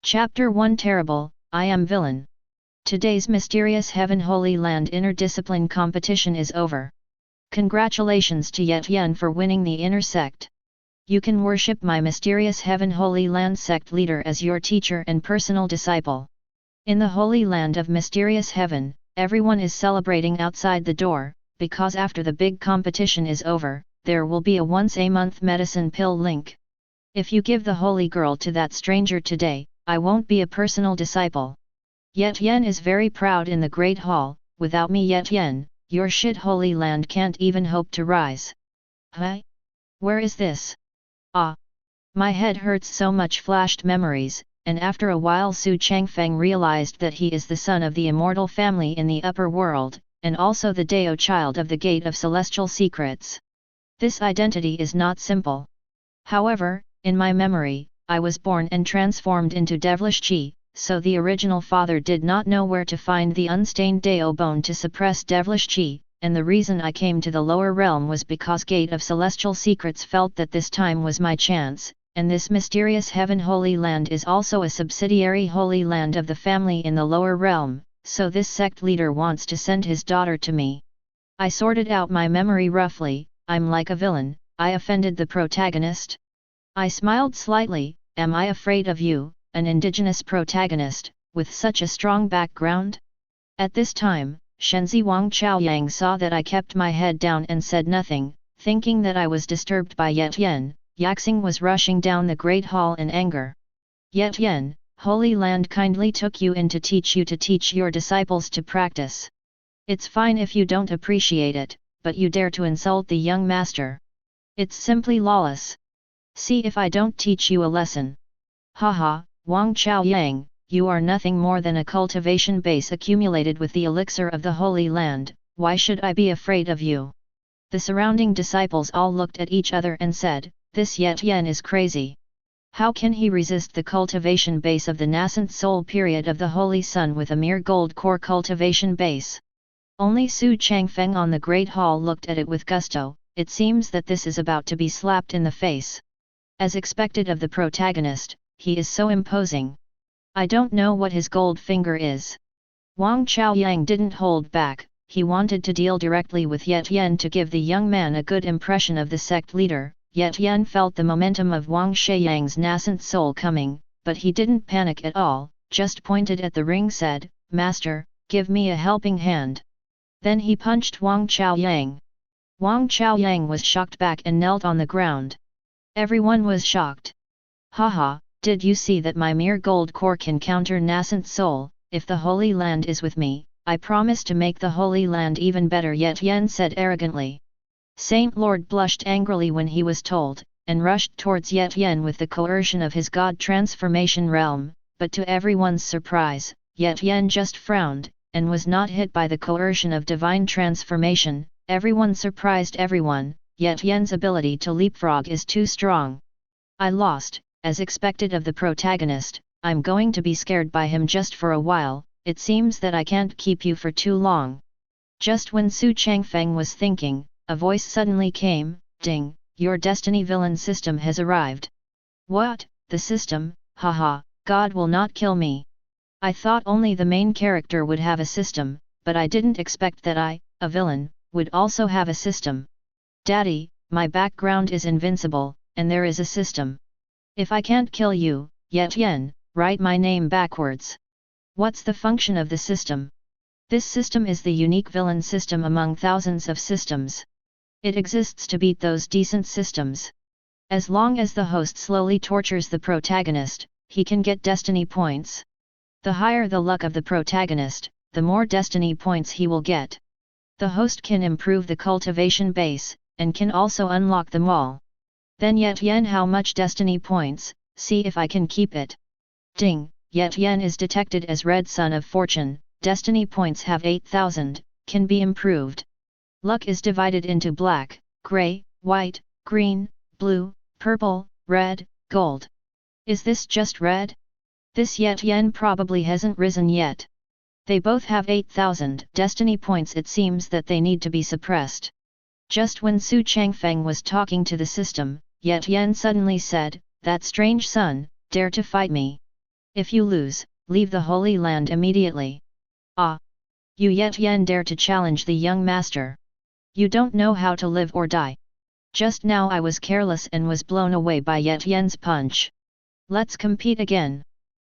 Chapter 1 Terrible, I am Villain. Today's mysterious Heaven Holy Land interdiscipline competition is over. Congratulations to Tian for winning the inner sect. You can worship my mysterious Heaven Holy Land sect leader as your teacher and personal disciple. In the Holy Land of Mysterious Heaven, everyone is celebrating outside the door, because after the big competition is over, there will be a once-a-month medicine pill link. If you give the holy girl to that stranger today, I won't be a personal disciple. Tian is very proud in the Great Hall. Without me Tian, your shit Holy Land can't even hope to rise. Huh? Where is this? Ah! My head hurts so much. Flashed memories, and after a while Xu Changfeng realized that he is the son of the Immortal family in the upper world, and also the Dao Child of the Gate of Celestial Secrets. This identity is not simple. However, in my memory, I was born and transformed into devilish chi, so the original father did not know where to find the unstained Dao bone to suppress devilish chi, and the reason I came to the lower realm was because Gate of Celestial Secrets felt that this time was my chance, and this mysterious Heaven Holy Land is also a subsidiary Holy Land of the family in the lower realm, so this sect leader wants to send his daughter to me. I sorted out my memory roughly. I'm like a villain. I offended the protagonist? I smiled slightly. Am I afraid of you, an indigenous protagonist, with such a strong background? At this time, Shenzi Wang Chaoyang saw that I kept my head down and said nothing, thinking that I was disturbed by Tian. Yaxing was rushing down the Great Hall in anger. Tian, Holy Land kindly took you in to teach your disciples to practice. It's fine if you don't appreciate it, but you dare to insult the young master. It's simply lawless. See if I don't teach you a lesson. Haha, Wang Chaoyang, you are nothing more than a cultivation base accumulated with the elixir of the Holy Land. Why should I be afraid of you? The surrounding disciples all looked at each other and said, this Tian is crazy. How can he resist the cultivation base of the nascent soul period of the Holy Sun with a mere gold core cultivation base? Only Xu Changfeng on the Great Hall looked at it with gusto. It seems that this is about to be slapped in the face. As expected of the protagonist, he is so imposing. I don't know what his gold finger is. Wang Chaoyang didn't hold back. He wanted to deal directly with Tian to give the young man a good impression of the sect leader. Tian felt the momentum of Wang Shiyang's nascent soul coming, but he didn't panic at all, just pointed at the ring, said, Master, give me a helping hand. Then he punched Wang Chaoyang. Wang Chaoyang was shocked back and knelt on the ground. Everyone was shocked. Haha, did you see that my mere gold core can counter nascent soul? If the Holy Land is with me, I promise to make the Holy Land even better, Tian said arrogantly. Saint Lord blushed angrily when he was told, and rushed towards Tian with the coercion of his God transformation realm, but to everyone's surprise, Tian just frowned, and was not hit by the coercion of divine transformation. Everyone surprised everyone. Tian's ability to leapfrog is too strong. I lost, as expected of the protagonist. I'm going to be scared by him just for a while. It seems that I can't keep you for too long. Just when Xu Changfeng was thinking, a voice suddenly came, ding, your destiny villain system has arrived. What, the system? Haha, God will not kill me. I thought only the main character would have a system, but I didn't expect that I, a villain, would also have a system. Daddy, my background is invincible, and there is a system. If I can't kill you, Tian, write my name backwards. What's the function of the system? This system is the unique villain system among thousands of systems. It exists to beat those decent systems. As long as the host slowly tortures the protagonist, he can get destiny points. The higher the luck of the protagonist, the more destiny points he will get. The host can improve the cultivation base, and can also unlock them all. Then Tian, how much destiny points? See if I can keep it. Ding, Tian is detected as Red Sun of Fortune. Destiny points have 8,000, can be improved. Luck is divided into black, grey, white, green, blue, purple, red, gold. Is this just red? This Tian probably hasn't risen yet. They both have 8,000 destiny points. It seems that they need to be suppressed. Just when Xu Changfeng was talking to the system, Tian suddenly said, that strange son, dare to fight me. If you lose, leave the Holy Land immediately. Ah! You yet yen dare to challenge the young master. You don't know how to live or die. Just now I was careless and was blown away by Yet Yen's punch. Let's compete again.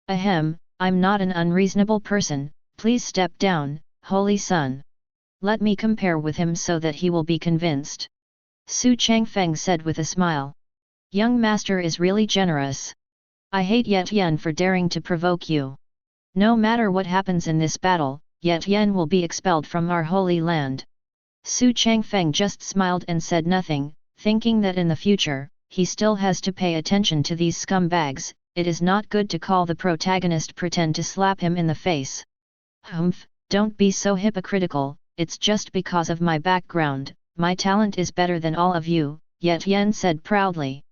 Ahem, I'm not an unreasonable person, please step down, Holy Son. Let me compare with him so that he will be convinced. Xu Changfeng said with a smile. Young master is really generous. I hate Yet Yen for daring to provoke you. No matter what happens in this battle, Yet Yen will be expelled from our holy land. Xu Changfeng just smiled and said nothing, thinking that in the future, he still has to pay attention to these scumbags. It is not good to call the protagonist pretend to slap him in the face. Hmph, don't be so hypocritical, it's just because of my background, my talent is better than all of you, Yet Yen said proudly.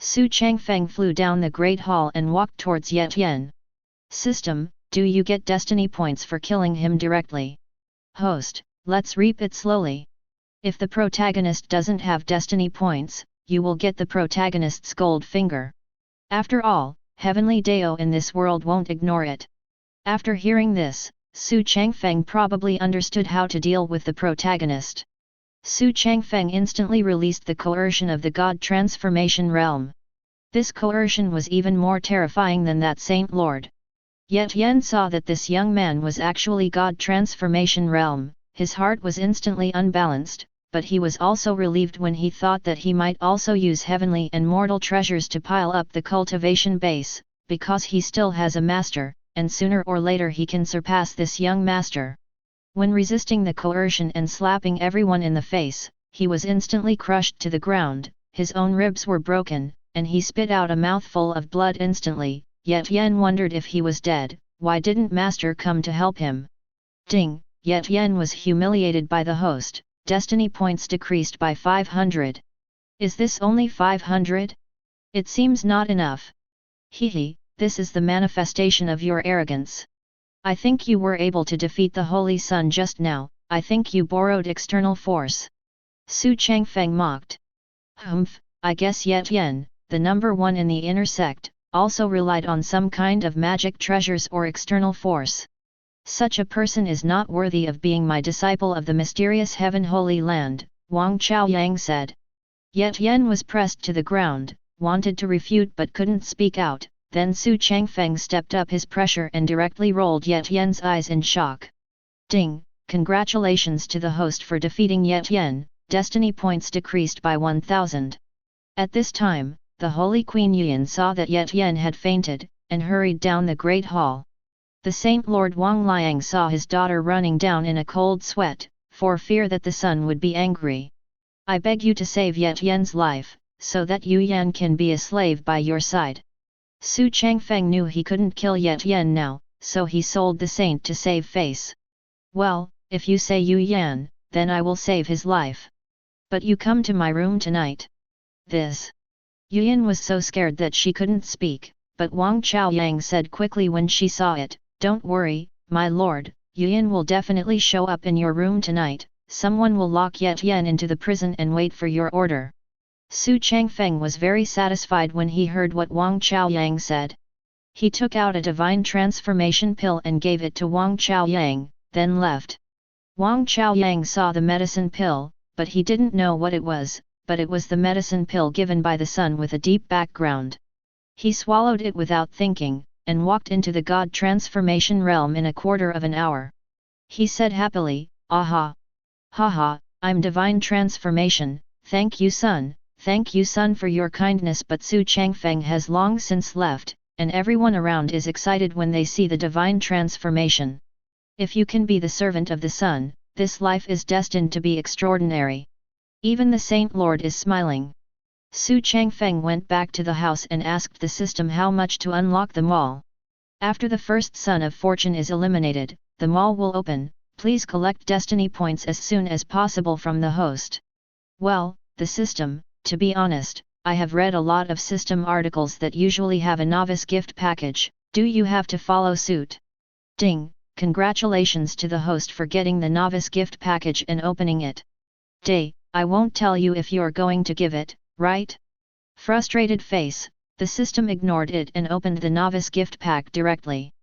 Xu Changfeng flew down the great hall and walked towards Yet Yen. System, do you get destiny points for killing him directly? Host, let's reap it slowly. If the protagonist doesn't have destiny points, you will get the protagonist's gold finger. After all, Heavenly Dao in this world won't ignore it. After hearing this, Xu Changfeng probably understood how to deal with the protagonist. Xu Changfeng instantly released the coercion of the God Transformation Realm. This coercion was even more terrifying than that Saint Lord. Yet Yen saw that this young man was actually God Transformation Realm. His heart was instantly unbalanced, but he was also relieved when he thought that he might also use heavenly and mortal treasures to pile up the cultivation base, because he still has a master, and sooner or later he can surpass this young master. When resisting the coercion and slapping everyone in the face, he was instantly crushed to the ground, his own ribs were broken, and he spit out a mouthful of blood instantly. Yet Yen wondered if he was dead. Why didn't master come to help him? Ding! Yet Yen was humiliated by the host. Destiny points decreased by 500. Is this only 500? It seems not enough. Hehe, this is the manifestation of your arrogance. I think you were able to defeat the Holy Sun just now, I think you borrowed external force. Xu Changfeng mocked. Hmph, I guess Yet Yen, the number one in the inner sect, also relied on some kind of magic treasures or external force. Such a person is not worthy of being my disciple of the mysterious Heaven Holy Land, Wang Chaoyang said. Yet Yen was pressed to the ground, wanted to refute but couldn't speak out, then Xu Changfeng stepped up his pressure and directly rolled Yet Yen's eyes in shock. Ding! Congratulations to the host for defeating Yet Yen, destiny points decreased by 1000. At this time, the Holy Queen Yuan saw that Yet Yen had fainted, and hurried down the great hall. The Saint Lord Wang Liang saw his daughter running down in a cold sweat, for fear that the son would be angry. I beg you to save Yet Yen's life, so that Yu Yan can be a slave by your side. Xu Changfeng knew he couldn't kill Yet Yen now, so he sold the saint to save face. Well, if you say Yu Yan, then I will save his life. But you come to my room tonight. This. Yu Yan was so scared that she couldn't speak, but Wang Chaoyang said quickly when she saw it, don't worry, my lord, Yu Yan will definitely show up in your room tonight, someone will lock Yet Yen into the prison and wait for your order. Xu Changfeng was very satisfied when he heard what Wang Chaoyang said. He took out a divine transformation pill and gave it to Wang Chaoyang, then left. Wang Chaoyang saw the medicine pill, but he didn't know what it was, but it was the medicine pill given by the sun with a deep background. He swallowed it without thinking, and walked into the God Transformation Realm in a quarter of an hour. He said happily, aha! Haha, I'm Divine Transformation, thank you son for your kindness, but Xu Changfeng has long since left, and everyone around is excited when they see the Divine Transformation. If you can be the servant of the sun, this life is destined to be extraordinary. Even the Saint Lord is smiling. Xu Changfeng went back to the house and asked the system how much to unlock the mall. After the first Sun of Fortune is eliminated, the mall will open, please collect destiny points as soon as possible from the host. Well, the system, to be honest, I have read a lot of system articles that usually have a novice gift package, do you have to follow suit? Ding, congratulations to the host for getting the novice gift package and opening it. Day, I won't tell you if you're going to give it, right? Frustrated face, The system ignored it and opened the novice gift pack directly.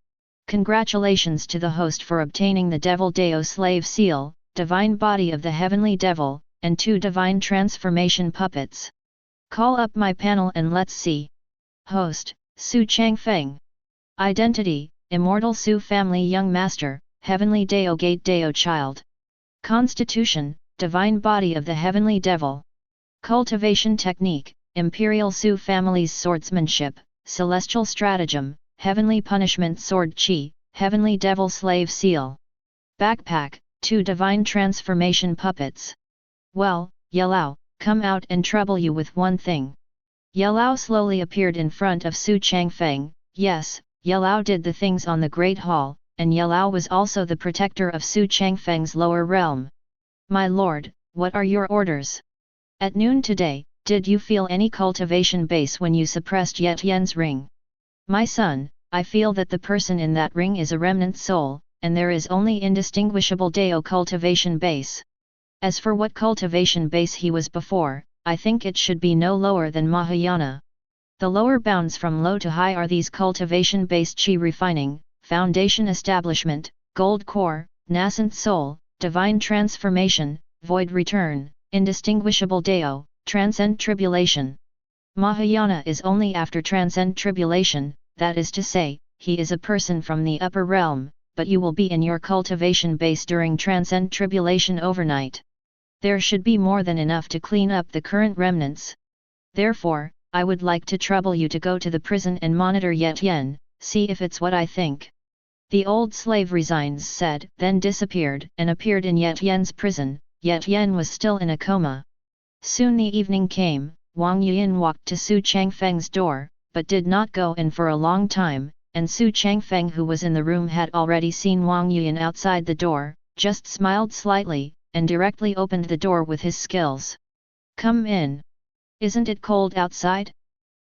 Congratulations to the host for obtaining the Devil Dao Slave Seal, Divine Body of the Heavenly Devil, and 2 Divine Transformation Puppets. Call up my panel and let's see. Host, Xu Changfeng. Identity, Immortal Xu Family Young Master, Heavenly Dao Gate Dao Child. Constitution, Divine Body of the Heavenly Devil. Cultivation Technique, Imperial Xu Family's Swordsmanship, Celestial Stratagem, Heavenly Punishment Sword Chi, Heavenly Devil Slave Seal. Backpack, 2 Divine Transformation Puppets. Well, Yelao, come out and trouble you with one thing. Yelao slowly appeared in front of Xu Changfeng. Yes, Yelao did the things on the Great Hall, and Yelao was also the protector of Xu Changfeng's lower realm. My lord, what are your orders? At noon today, did you feel any cultivation base when you suppressed Ye Tian's ring? My son, I feel that the person in that ring is a remnant soul, and there is only indistinguishable Dao cultivation base. As for what cultivation base he was before, I think it should be no lower than Mahayana. The lower bounds from low to high are these cultivation-based Qi refining, foundation establishment, gold core, nascent soul, divine transformation, void return, indistinguishable Dao, transcend tribulation. Mahayana is only after transcend tribulation, that is to say, he is a person from the upper realm, but you will be in your cultivation base during transcend tribulation overnight. There should be more than enough to clean up the current remnants. Therefore, I would like to trouble you to go to the prison and monitor Ye Tian, see if it's what I think. The old slave resigns said, then disappeared and appeared in Ye Tian's prison. Ye Tian was still in a coma. Soon the evening came. Wang Yuan walked to Xu Changfeng's door, but did not go in for a long time, and Xu Changfeng, who was in the room, had already seen Wang Yuan outside the door, just smiled slightly, and directly opened the door with his skills. Come in. Isn't it cold outside?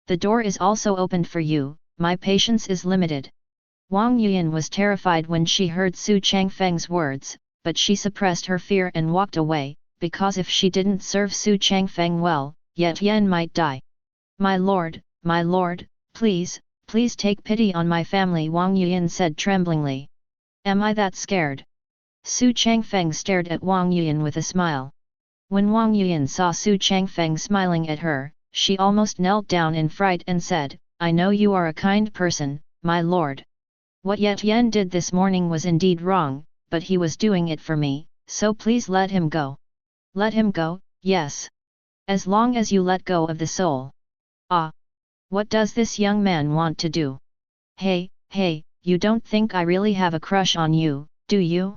The door is also opened for you, my patience is limited. Wang Yuan was terrified when she heard Xu Changfeng's words, but she suppressed her fear and walked away, because if she didn't serve Xu Changfeng well, Ye Tian might die. My lord, please take pity on my family, Wang Yuan said tremblingly. Am I that scared? Xu Changfeng stared at Wang Yuan with a smile. When Wang Yuan saw Xu Changfeng smiling at her, she almost knelt down in fright and said, I know you are a kind person, my lord. What Ye Tian did this morning was indeed wrong, but he was doing it for me, so please let him go. Let him go, yes. As long as you let go of the soul. Ah! What does this young man want to do? Hey, you don't think I really have a crush on you, do you?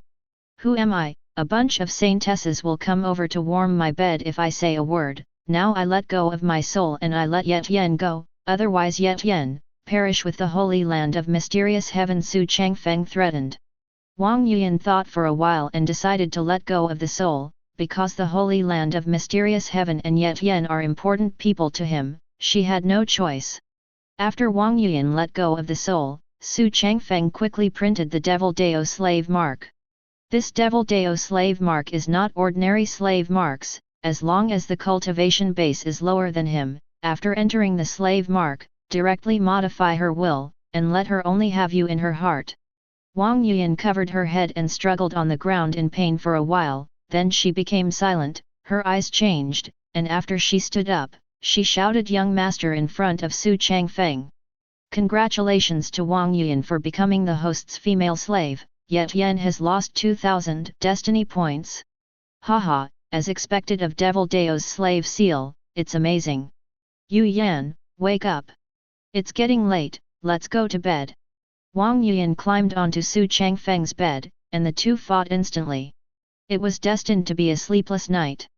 Who am I? A bunch of saintesses will come over to warm my bed if I say a word. Now I let go of my soul and I let Ye Tian go, otherwise Ye Tian, perish with the holy land of mysterious heaven, Xu Changfeng threatened. Wang Yuan thought for a while and decided to let go of the soul, because the holy land of mysterious heaven and Ye Tian are important people to him, she had no choice. After Wang Yuan let go of the soul, Xu Changfeng quickly printed the Devil Dao slave mark. This Devil Dao slave mark is not ordinary slave marks. As long as the cultivation base is lower than him, after entering the slave mark, directly modify her will, and let her only have you in her heart. Wang Yuan covered her head and struggled on the ground in pain for a while, then she became silent, her eyes changed, and after she stood up, she shouted, Young master, in front of Xu Changfeng. Congratulations to Wang Yuan for becoming the host's female slave, Ye Tian has lost 2,000 destiny points. Haha. As expected of Devil Dao's slave seal, it's amazing. Yu Yan, wake up. It's getting late, let's go to bed. Wang Yuan climbed onto Xu Changfeng's bed, and the two fought instantly. It was destined to be a sleepless night.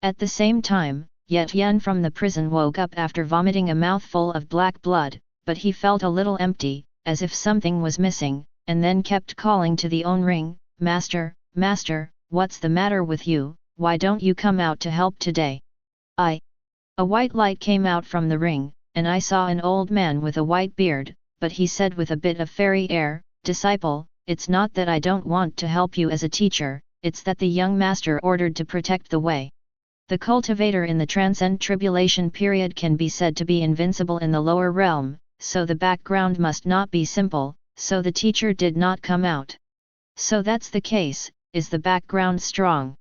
At the same time, Ye Tian from the prison woke up after vomiting a mouthful of black blood, but he felt a little empty, as if something was missing, and then kept calling to the own ring, Master, what's the matter with you? Why don't you come out to help today? A white light came out from the ring, and I saw an old man with a white beard, but he said with a bit of fairy air, Disciple, it's not that I don't want to help you as a teacher, it's that the young master ordered to protect the way. The cultivator in the transcend tribulation period can be said to be invincible in the lower realm, so the background must not be simple, so the teacher did not come out. So that's the case, is the background strong?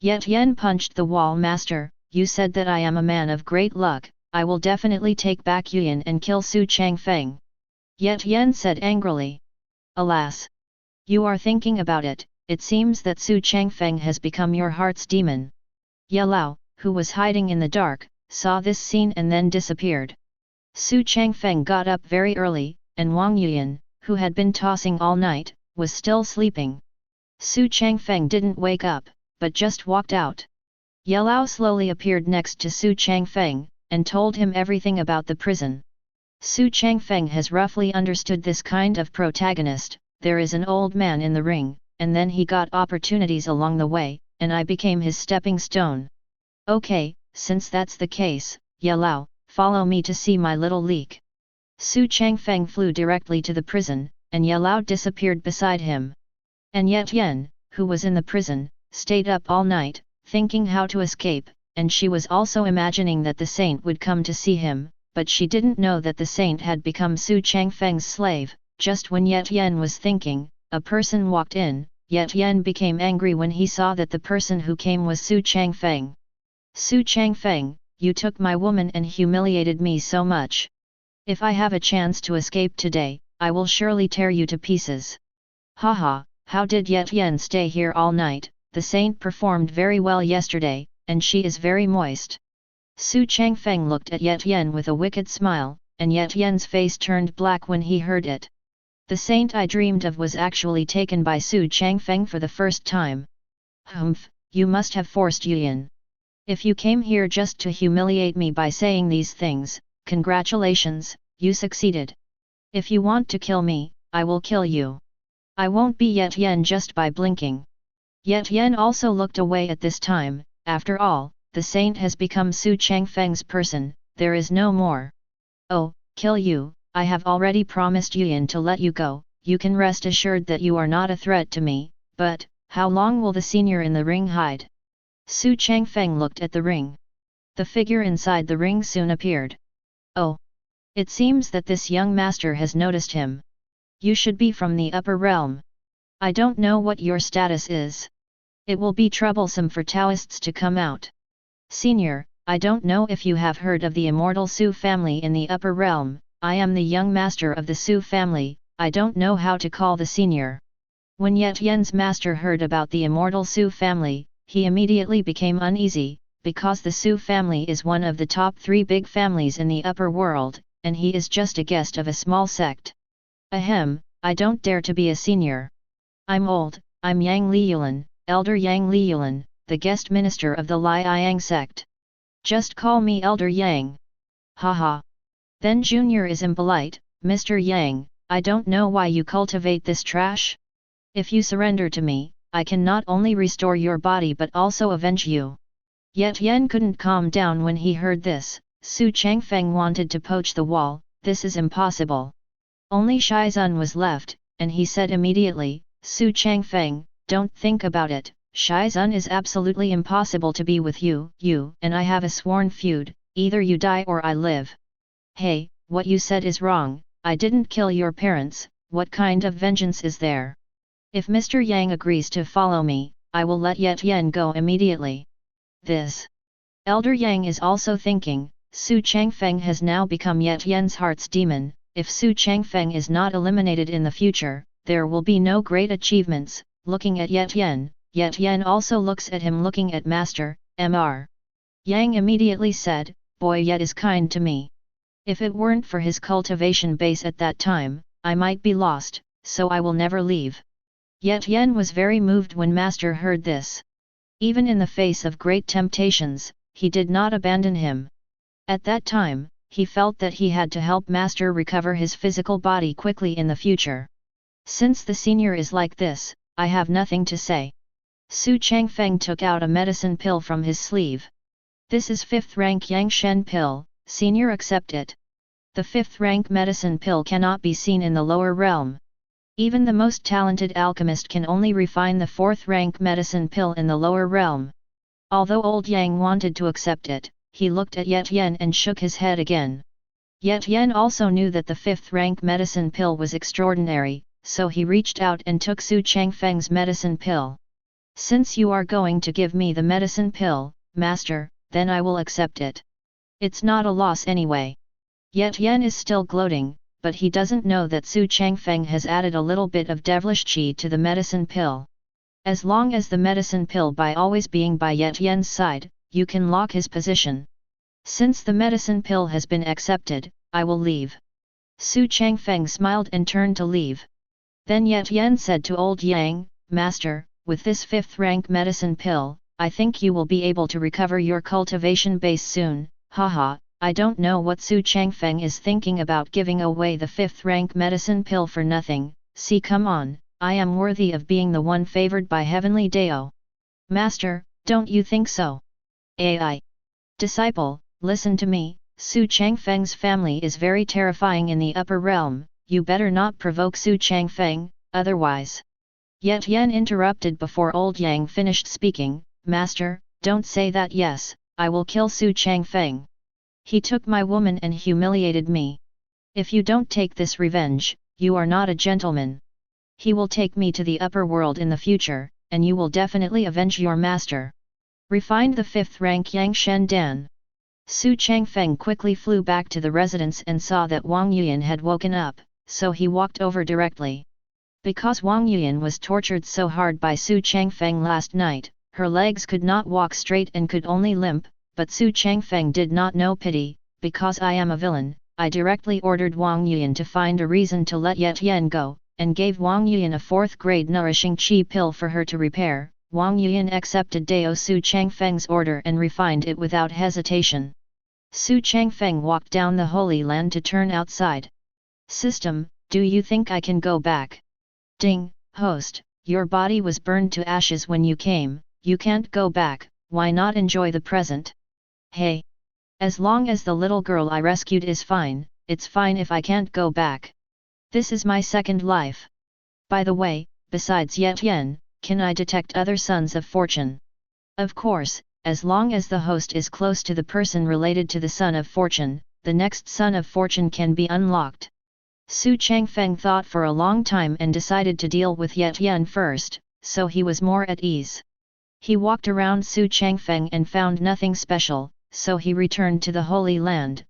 Yet Yen punched the wall. Master, you said that I am a man of great luck, I will definitely take back Yuan and kill Xu Changfeng. Yet Yen said angrily. Alas! You are thinking about it, it seems that Xu Changfeng has become your heart's demon. Ye Lao, who was hiding in the dark, saw this scene and then disappeared. Xu Changfeng got up very early, and Wang Yuan, who had been tossing all night, was still sleeping. Xu Changfeng didn't wake up, but just walked out. Ye Lao slowly appeared next to Xu Changfeng, and told him everything about the prison. Xu Changfeng has roughly understood this kind of protagonist. There is an old man in the ring, and then he got opportunities along the way, and I became his stepping stone. Okay, since that's the case, Ye Lao, follow me to see my little leak. Xu Changfeng flew directly to the prison, and Ye Lao disappeared beside him. And yet Yen, who was in the prison, stayed up all night, thinking how to escape, and she was also imagining that the saint would come to see him, but she didn't know that the saint had become Xu Changfeng's slave. Just when Yet Yen was thinking, a person walked in. Yet Yen became angry when he saw that the person who came was Xu Changfeng. Xu Changfeng, you took my woman and humiliated me so much. If I have a chance to escape today, I will surely tear you to pieces. Haha, how did Yet Yen stay here all night? The saint performed very well yesterday, and she is very moist. Xu Changfeng looked at Yet Yen with a wicked smile, and Yet Yen's face turned black when he heard it. The saint I dreamed of was actually taken by Xu Changfeng for the first time. Hmph, you must have forced Yuan. If you came here just to humiliate me by saying these things, congratulations, you succeeded. If you want to kill me, I will kill you. I won't be Yet Yen just by blinking. Yet Yen also looked away at this time. After all, the saint has become Xu Changfeng's person, there is no more. Oh, kill you. I have already promised Yuan to let you go, you can rest assured that you are not a threat to me, but, how long will the senior in the ring hide? Xu Changfeng looked at the ring. The figure inside the ring soon appeared. Oh! It seems that this young master has noticed him. You should be from the upper realm. I don't know what your status is. It will be troublesome for Taoists to come out. Senior, I don't know if you have heard of the Immortal Xu family in the upper realm. I am the young master of the Xu family, I don't know how to call the senior. When Yet Yen's master heard about the Immortal Xu family, he immediately became uneasy, because the Xu family is one of the top 3 big families in the upper world, and he is just a guest of a small sect. Ahem, I don't dare to be a senior. I'm old, I'm Yang Liyulan, Elder Yang Liyulan, the guest minister of the Liang sect. Just call me Elder Yang. Haha. Then Junior is impolite, Mr. Yang, I don't know why you cultivate this trash. If you surrender to me, I can not only restore your body but also avenge you. Yet Yen couldn't calm down when he heard this. Xu Changfeng wanted to poach the wall, this is impossible. Only Shizun was left, and he said immediately, Xu Changfeng, don't think about it, Shizun is absolutely impossible to be with you and I have a sworn feud, either you die or I live. Hey, what you said is wrong, I didn't kill your parents, what kind of vengeance is there? If Mr. Yang agrees to follow me, I will let Yet Yen go immediately. This. Elder Yang is also thinking, Xu Changfeng has now become Yet Yen's heart's demon, if Xu Changfeng is not eliminated in the future, there will be no great achievements. Looking at Yet Yen also looks at him looking at Master, Mr. Yang immediately said, boy Yet is kind to me. If it weren't for his cultivation base at that time, I might be lost, so I will never leave. Yet Yen was very moved when Master heard this. Even in the face of great temptations, he did not abandon him. At that time, he felt that he had to help Master recover his physical body quickly in the future. Since the senior is like this, I have nothing to say. Xu Changfeng took out a medicine pill from his sleeve. This is 5th rank Yang Shen pill. Senior, accept it. The 5th rank medicine pill cannot be seen in the lower realm. Even the most talented alchemist can only refine the 4th rank medicine pill in the lower realm. Although old Yang wanted to accept it, he looked at Yet Yen and shook his head again. Yet Yen also knew that the 5th rank medicine pill was extraordinary, so he reached out and took Xu Changfeng's medicine pill. Since you are going to give me the medicine pill, master, then I will accept it. It's not a loss anyway. Yet Yen is still gloating, but he doesn't know that Xu Changfeng has added a little bit of devilish qi to the medicine pill. As long as the medicine pill by always being by Yet Yen's side, you can lock his position. Since the medicine pill has been accepted, I will leave. Xu Changfeng smiled and turned to leave. Then Yet Yen said to old Yang, Master, with this 5th rank medicine pill, I think you will be able to recover your cultivation base soon. Haha, I don't know what Xu Changfeng is thinking about giving away the 5th rank medicine pill for nothing. See, come on, I am worthy of being the one favored by heavenly Dao. Master, don't you think so? AI. Disciple, listen to me, Xu Changfeng's family is very terrifying in the upper realm, you better not provoke Xu Changfeng, otherwise. Yet Yen interrupted before old Yang finished speaking, Master, don't say that. Yes, I will kill Xu Changfeng. He took my woman and humiliated me. If you don't take this revenge, you are not a gentleman. He will take me to the upper world in the future, and you will definitely avenge your master. Refined the 5th rank Yang Shen Dan. Xu Changfeng quickly flew back to the residence and saw that Wang Yuan had woken up, so he walked over directly. Because Wang Yuan was tortured so hard by Xu Changfeng last night, her legs could not walk straight and could only limp, but Xu Changfeng did not know pity. Because I am a villain, I directly ordered Wang Yuan to find a reason to let Yet Yen go, and gave Wang Yuan a 4th grade nourishing qi pill for her to repair. Wang Yuan accepted Dao Xu Changfeng's order and refined it without hesitation. Xu Changfeng walked down the Holy Land to turn outside. System, do you think I can go back? Ding, host, your body was burned to ashes when you came, you can't go back, why not enjoy the present? Hey! As long as the little girl I rescued is fine, it's fine if I can't go back. This is my second life. By the way, besides Yet Yen, can I detect other sons of fortune? Of course, as long as the host is close to the person related to the son of fortune, the next son of fortune can be unlocked. Xu Changfeng thought for a long time and decided to deal with Yet Yen first, so he was more at ease. He walked around Xu Changfeng and found nothing special, so he returned to the Holy Land,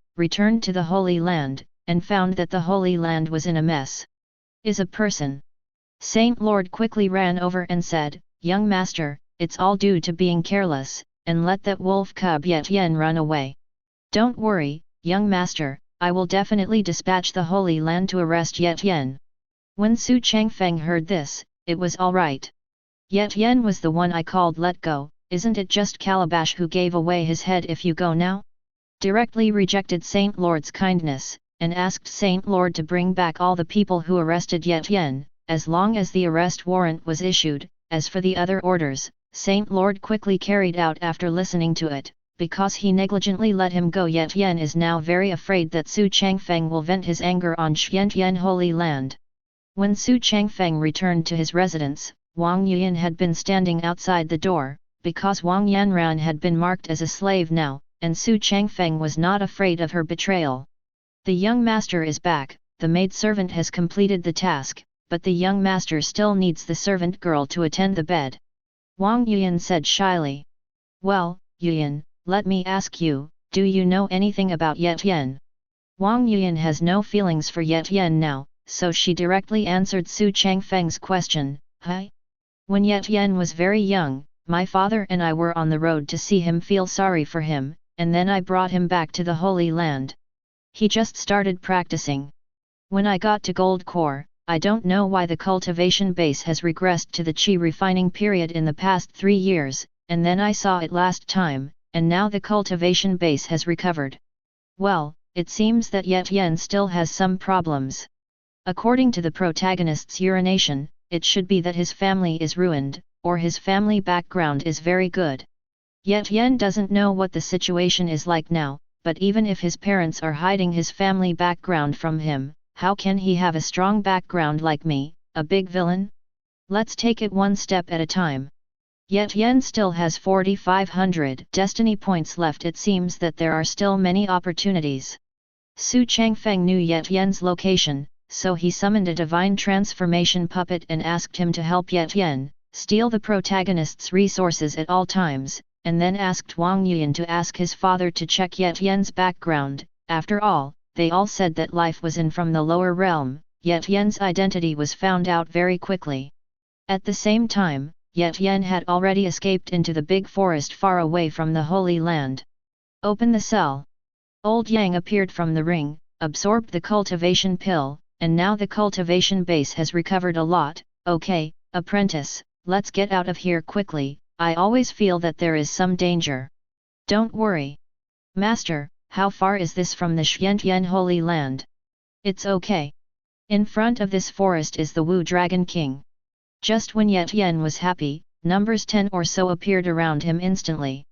and found that the Holy Land was in a mess. Is a person. Saint Lord quickly ran over and said, Young master, it's all due to being careless, and let that wolf cub Yet Yen run away. Don't worry, young master, I will definitely dispatch the Holy Land to arrest Yet Yen. When Xu Changfeng heard this, it was alright. Yet Yen was the one I called let go, isn't it just Calabash who gave away his head if you go now? Directly rejected Saint Lord's kindness, and asked Saint Lord to bring back all the people who arrested Yet Yen, as long as the arrest warrant was issued. As for the other orders, Saint Lord quickly carried out after listening to it, because he negligently let him go. Yet Yen is now very afraid that Xu Changfeng will vent his anger on Xiantian Holy Land. When Xu Changfeng returned to his residence, Wang Yuan had been standing outside the door, because Wang Yanran had been marked as a slave now, and Xu Changfeng was not afraid of her betrayal. The young master is back, the maidservant has completed the task, but the young master still needs the servant girl to attend the bed. Wang Yuan said shyly. Well, Yuan, let me ask you, do you know anything about Yet Yen? Wang Yuan has no feelings for Yet Yen now, so she directly answered Xu Changfeng's question, Hi? When Yet Yen was very young, my father and I were on the road to see him, feel sorry for him, and then I brought him back to the Holy Land. He just started practicing. When I got to Gold Core, I don't know why the cultivation base has regressed to the Qi refining period in the past 3 years, and then I saw it last time, and now the cultivation base has recovered. Well, it seems that Yet Yen still has some problems. According to the protagonist's urination, it should be that his family is ruined, or his family background is very good. Yet Yen doesn't know what the situation is like now, but even if his parents are hiding his family background from him, how can he have a strong background like me, a big villain? Let's take it one step at a time. Yet Yen still has 4,500 destiny points left. It seems that there are still many opportunities. Xu Changfeng knew Yet Yen's location, so he summoned a divine transformation puppet and asked him to help Yet Yen steal the protagonist's resources at all times, and then asked Wang Yuan to ask his father to check Yet Yen's background. After all, they all said that life was in from the lower realm. Yet Yen's identity was found out very quickly. At the same time, Yet Yen had already escaped into the big forest far away from the Holy Land. Open the cell. Old Yang appeared from the ring, absorbed the cultivation pill, and now the cultivation base has recovered a lot. Okay, apprentice, let's get out of here quickly. I always feel that there is some danger. Don't worry. Master, how far is this from the Xiantian Holy Land? It's okay. In front of this forest is the Wu Dragon King. Just when Yet Yen was happy, numbers 10 or so appeared around him instantly.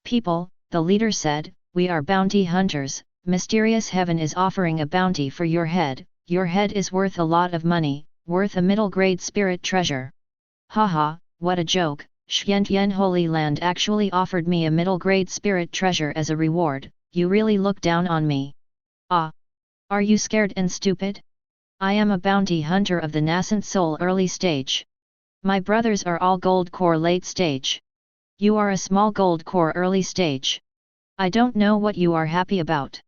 People, the leader said, we are bounty hunters. Mysterious Heaven is offering a bounty for your head. Your head is worth a lot of money, worth a middle-grade spirit treasure. Haha, what a joke. Xiantian Holy Land actually offered me a middle-grade spirit treasure as a reward. You really look down on me. Ah! Are you scared and stupid? I am a bounty hunter of the nascent soul early stage. My brothers are all gold core late stage. You are a small gold core early stage. I don't know what you are happy about.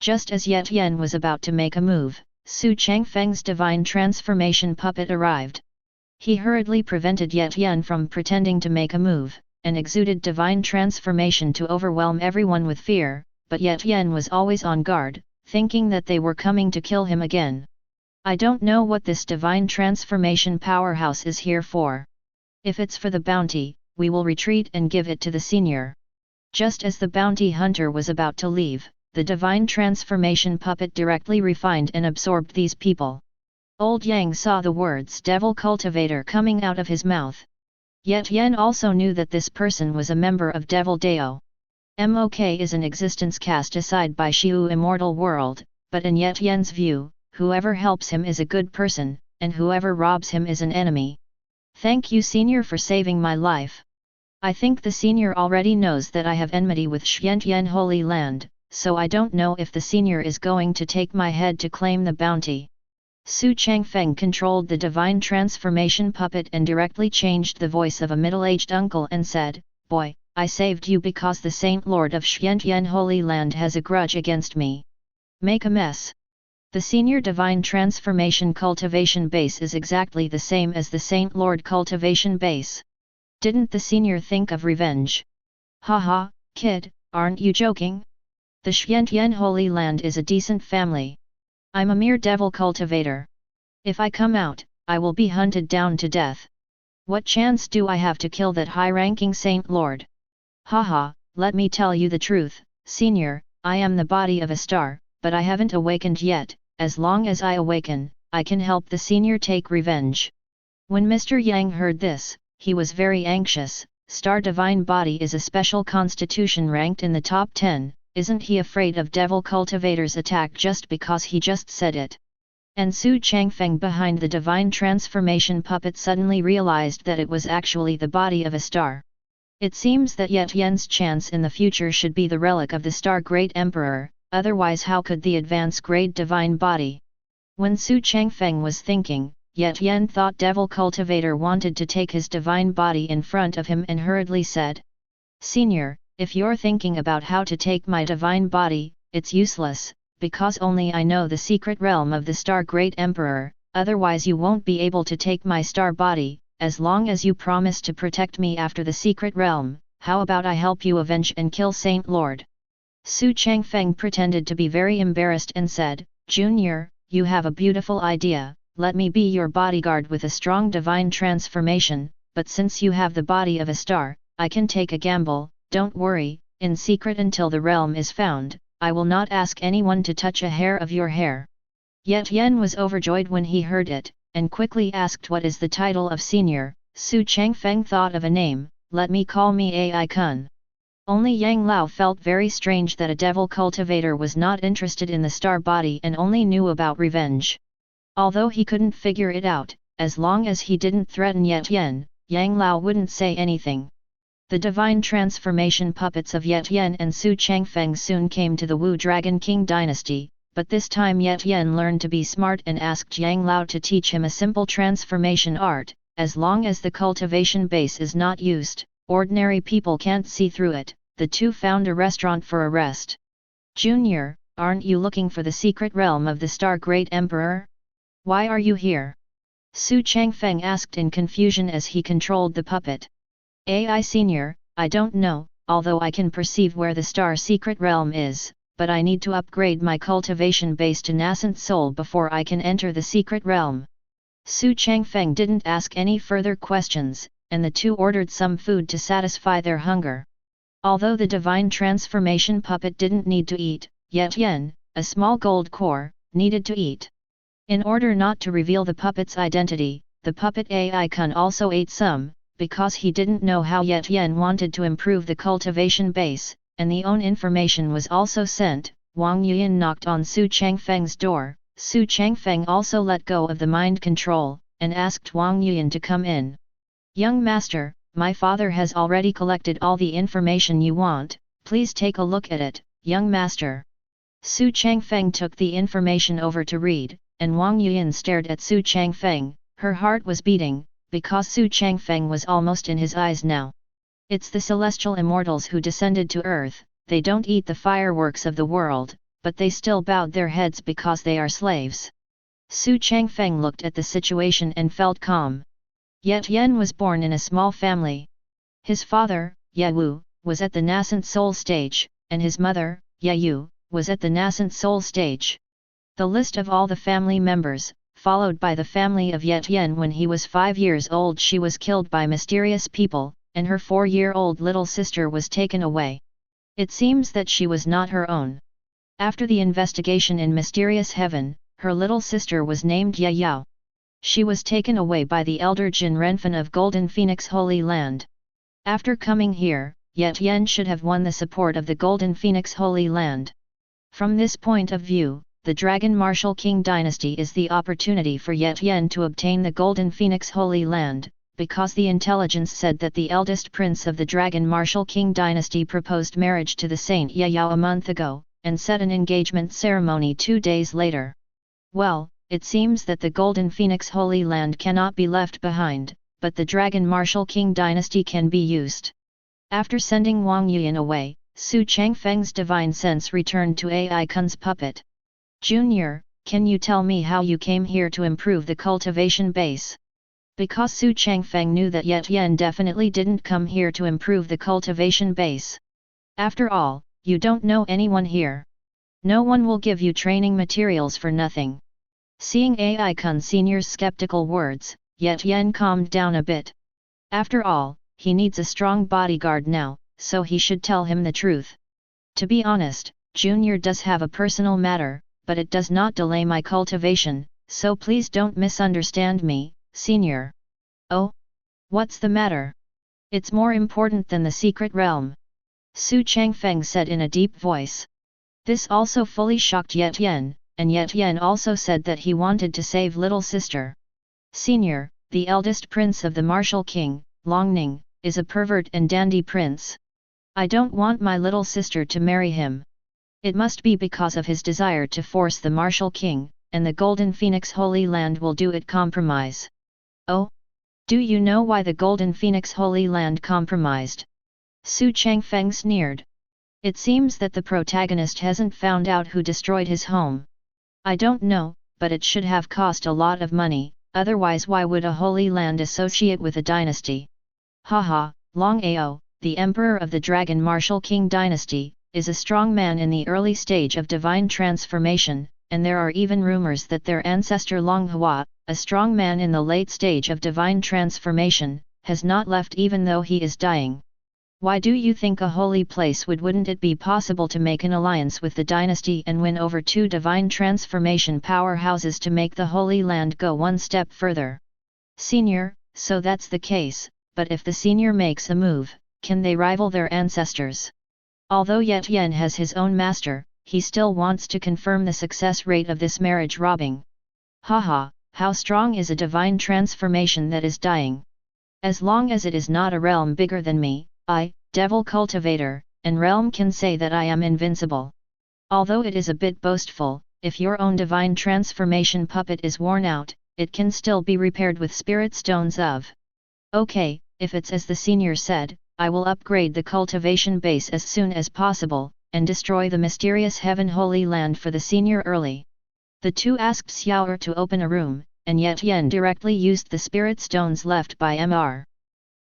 Just as Yet Yen was about to make a move, Xu Changfeng's divine transformation puppet arrived. He hurriedly prevented Yet Yen from pretending to make a move, and exuded divine transformation to overwhelm everyone with fear, but Yet Yen was always on guard, thinking that they were coming to kill him again. I don't know what this divine transformation powerhouse is here for. If it's for the bounty, we will retreat and give it to the senior. Just as the bounty hunter was about to leave, the divine transformation puppet directly refined and absorbed these people. Old Yang saw the words Devil Cultivator coming out of his mouth. Yet Yen also knew that this person was a member of Devil Dao. Mok is an existence cast aside by Xiu Immortal World, but in Yet Yen's view, whoever helps him is a good person, and whoever robs him is an enemy. Thank you senior for saving my life. I think the senior already knows that I have enmity with Xiantian Holy Land, so I don't know if the senior is going to take my head to claim the bounty. Xu Changfeng controlled the divine transformation puppet and directly changed the voice of a middle-aged uncle and said, Boy, I saved you because the Saint Lord of Xiantian Holy Land has a grudge against me. Make a mess. The senior divine transformation cultivation base is exactly the same as the Saint Lord cultivation base. Didn't the senior think of revenge? Haha, kid, aren't you joking? The Xiantian Holy Land is a decent family. I'm a mere devil cultivator. If I come out, I will be hunted down to death. What chance do I have to kill that high-ranking Saint Lord? Haha, let me tell you the truth, senior, I am the body of a star, but I haven't awakened yet. As long as I awaken, I can help the senior take revenge. When Mr. Yang heard this, he was very anxious. Star Divine Body is a special constitution ranked in the top 10, isn't he afraid of Devil Cultivator's attack just because he just said it? And Xu Changfeng behind the divine transformation puppet suddenly realized that it was actually the body of a star. It seems that Yet Yen's chance in the future should be the relic of the Star Great Emperor. Otherwise how could the advance grade divine body? When Xu Changfeng was thinking, Yet Yen thought Devil Cultivator wanted to take his divine body in front of him and hurriedly said, Senior, if you're thinking about how to take my divine body, it's useless, because only I know the secret realm of the Star Great Emperor, otherwise you won't be able to take my star body, as long as you promise to protect me after the secret realm. How about I help you avenge and kill Saint Lord? Xu Changfeng pretended to be very embarrassed and said, Junior, you have a beautiful idea, let me be your bodyguard with a strong divine transformation, but since you have the body of a star, I can take a gamble. Don't worry, in secret until the realm is found, I will not ask anyone to touch a hair of your hair. Yet Yen was overjoyed when he heard it, and quickly asked what is the title of senior. Xu Changfeng thought of a name, let me call me Ai Kun. Only Yang Lao felt very strange that a devil cultivator was not interested in the star body and only knew about revenge. Although he couldn't figure it out, as long as he didn't threaten Yet Yen, Yang Lao wouldn't say anything. The divine transformation puppets of Ye Tian and Xu Changfeng soon came to the Wu Dragon King dynasty, but this time Ye Tian learned to be smart and asked Yang Lao to teach him a simple transformation art. As long as the cultivation base is not used, ordinary people can't see through it. The two found a restaurant for a rest. Junior, aren't you looking for the secret realm of the Star Great Emperor? Why are you here? Xu Changfeng asked in confusion as he controlled the puppet. AI Senior, I don't know, although I can perceive where the Star Secret Realm is, but I need to upgrade my cultivation base to nascent soul before I can enter the secret realm. Xu Changfeng didn't ask any further questions, and the two ordered some food to satisfy their hunger. Although the divine transformation puppet didn't need to eat, Ye Tian, a small gold core, needed to eat. In order not to reveal the puppet's identity, the puppet AI-kun also ate some, because he didn't know how Ye Tian wanted to improve the cultivation base, and the own information was also sent. Wang Yuan knocked on Xu Changfeng's door. Xu Changfeng also let go of the mind control, and asked Wang Yuan to come in. Young master, my father has already collected all the information you want, please take a look at it, young master. Xu Changfeng took the information over to read, and Wang Yuan stared at Xu Changfeng. Her heart was beating, because Xu Changfeng was almost in his eyes now. It's the celestial immortals who descended to earth. They don't eat the fireworks of the world, but they still bowed their heads because they are slaves. Xu Changfeng looked at the situation and felt calm. Ye Tian was born in a small family. His father, Ye Wu, was at the nascent soul stage, and his mother, Ye Yu, was at the nascent soul stage. The list of all the family members, followed by the family of Ye Tian. When he was 5 years old, she was killed by mysterious people, and her 4-year-old little sister was taken away. It seems that she was not her own. After the investigation in Mysterious Heaven, her little sister was named Ye Yao. She was taken away by the elder Jin Renfen of Golden Phoenix Holy Land. After coming here, Ye Tian should have won the support of the Golden Phoenix Holy Land. From this point of view, the Dragon Martial King dynasty is the opportunity for Ye Tian to obtain the Golden Phoenix Holy Land, because the intelligence said that the eldest prince of the Dragon Martial King dynasty proposed marriage to the Saint Ye Yao a month ago, and set an engagement ceremony 2 days later. Well, it seems that the Golden Phoenix Holy Land cannot be left behind, but the Dragon Martial King dynasty can be used. After sending Wang Yuan away, Xu Changfeng's divine sense returned to AI-kun's puppet. Junior, can you tell me how you came here to improve the cultivation base? Because Xu Changfeng knew that Ye Tian definitely didn't come here to improve the cultivation base. After all, you don't know anyone here. No one will give you training materials for nothing. Seeing AI-kun Senior's skeptical words, Ye Tian calmed down a bit. After all, he needs a strong bodyguard now, so he should tell him the truth. To be honest, Junior does have a personal matter, but it does not delay my cultivation, so please don't misunderstand me, Senior. Oh? What's the matter? It's more important than the secret realm. Xu Changfeng said in a deep voice. This also fully shocked Ye Tian, and Ye Tian also said that he wanted to save little sister. Senior, the eldest prince of the Martial King, Longning, is a pervert and dandy prince. I don't want my little sister to marry him. It must be because of his desire to force the Martial King, and the Golden Phoenix Holy Land will do it compromise. Oh? Do you know why the Golden Phoenix Holy Land compromised? Xu Changfeng sneered. It seems that the protagonist hasn't found out who destroyed his home. I don't know, but it should have cost a lot of money, otherwise why would a Holy Land associate with a dynasty? Haha, Long Ao, the Emperor of the Dragon Martial King dynasty, is a strong man in the early stage of divine transformation, and there are even rumors that their ancestor Long Hua, a strong man in the late stage of divine transformation, has not left even though he is dying. Why do you think a holy place wouldn't it be possible to make an alliance with the dynasty and win over 2 divine transformation powerhouses to make the Holy Land go one step further? Senior, so that's the case, but if the senior makes a move, can they rival their ancestors? Although Ye Tian has his own master, he still wants to confirm the success rate of this marriage robbing. Haha, how strong is a divine transformation that is dying? As long as it is not a realm bigger than me, I, devil cultivator, and realm can say that I am invincible. Although it is a bit boastful, if your own divine transformation puppet is worn out, it can still be repaired with spirit stones of. Okay, if it's as the senior said, I will upgrade the cultivation base as soon as possible, and destroy the mysterious Heaven Holy Land for the senior early. The two asked Xiao'er to open a room, and Ye Tian directly used the spirit stones left by Mr.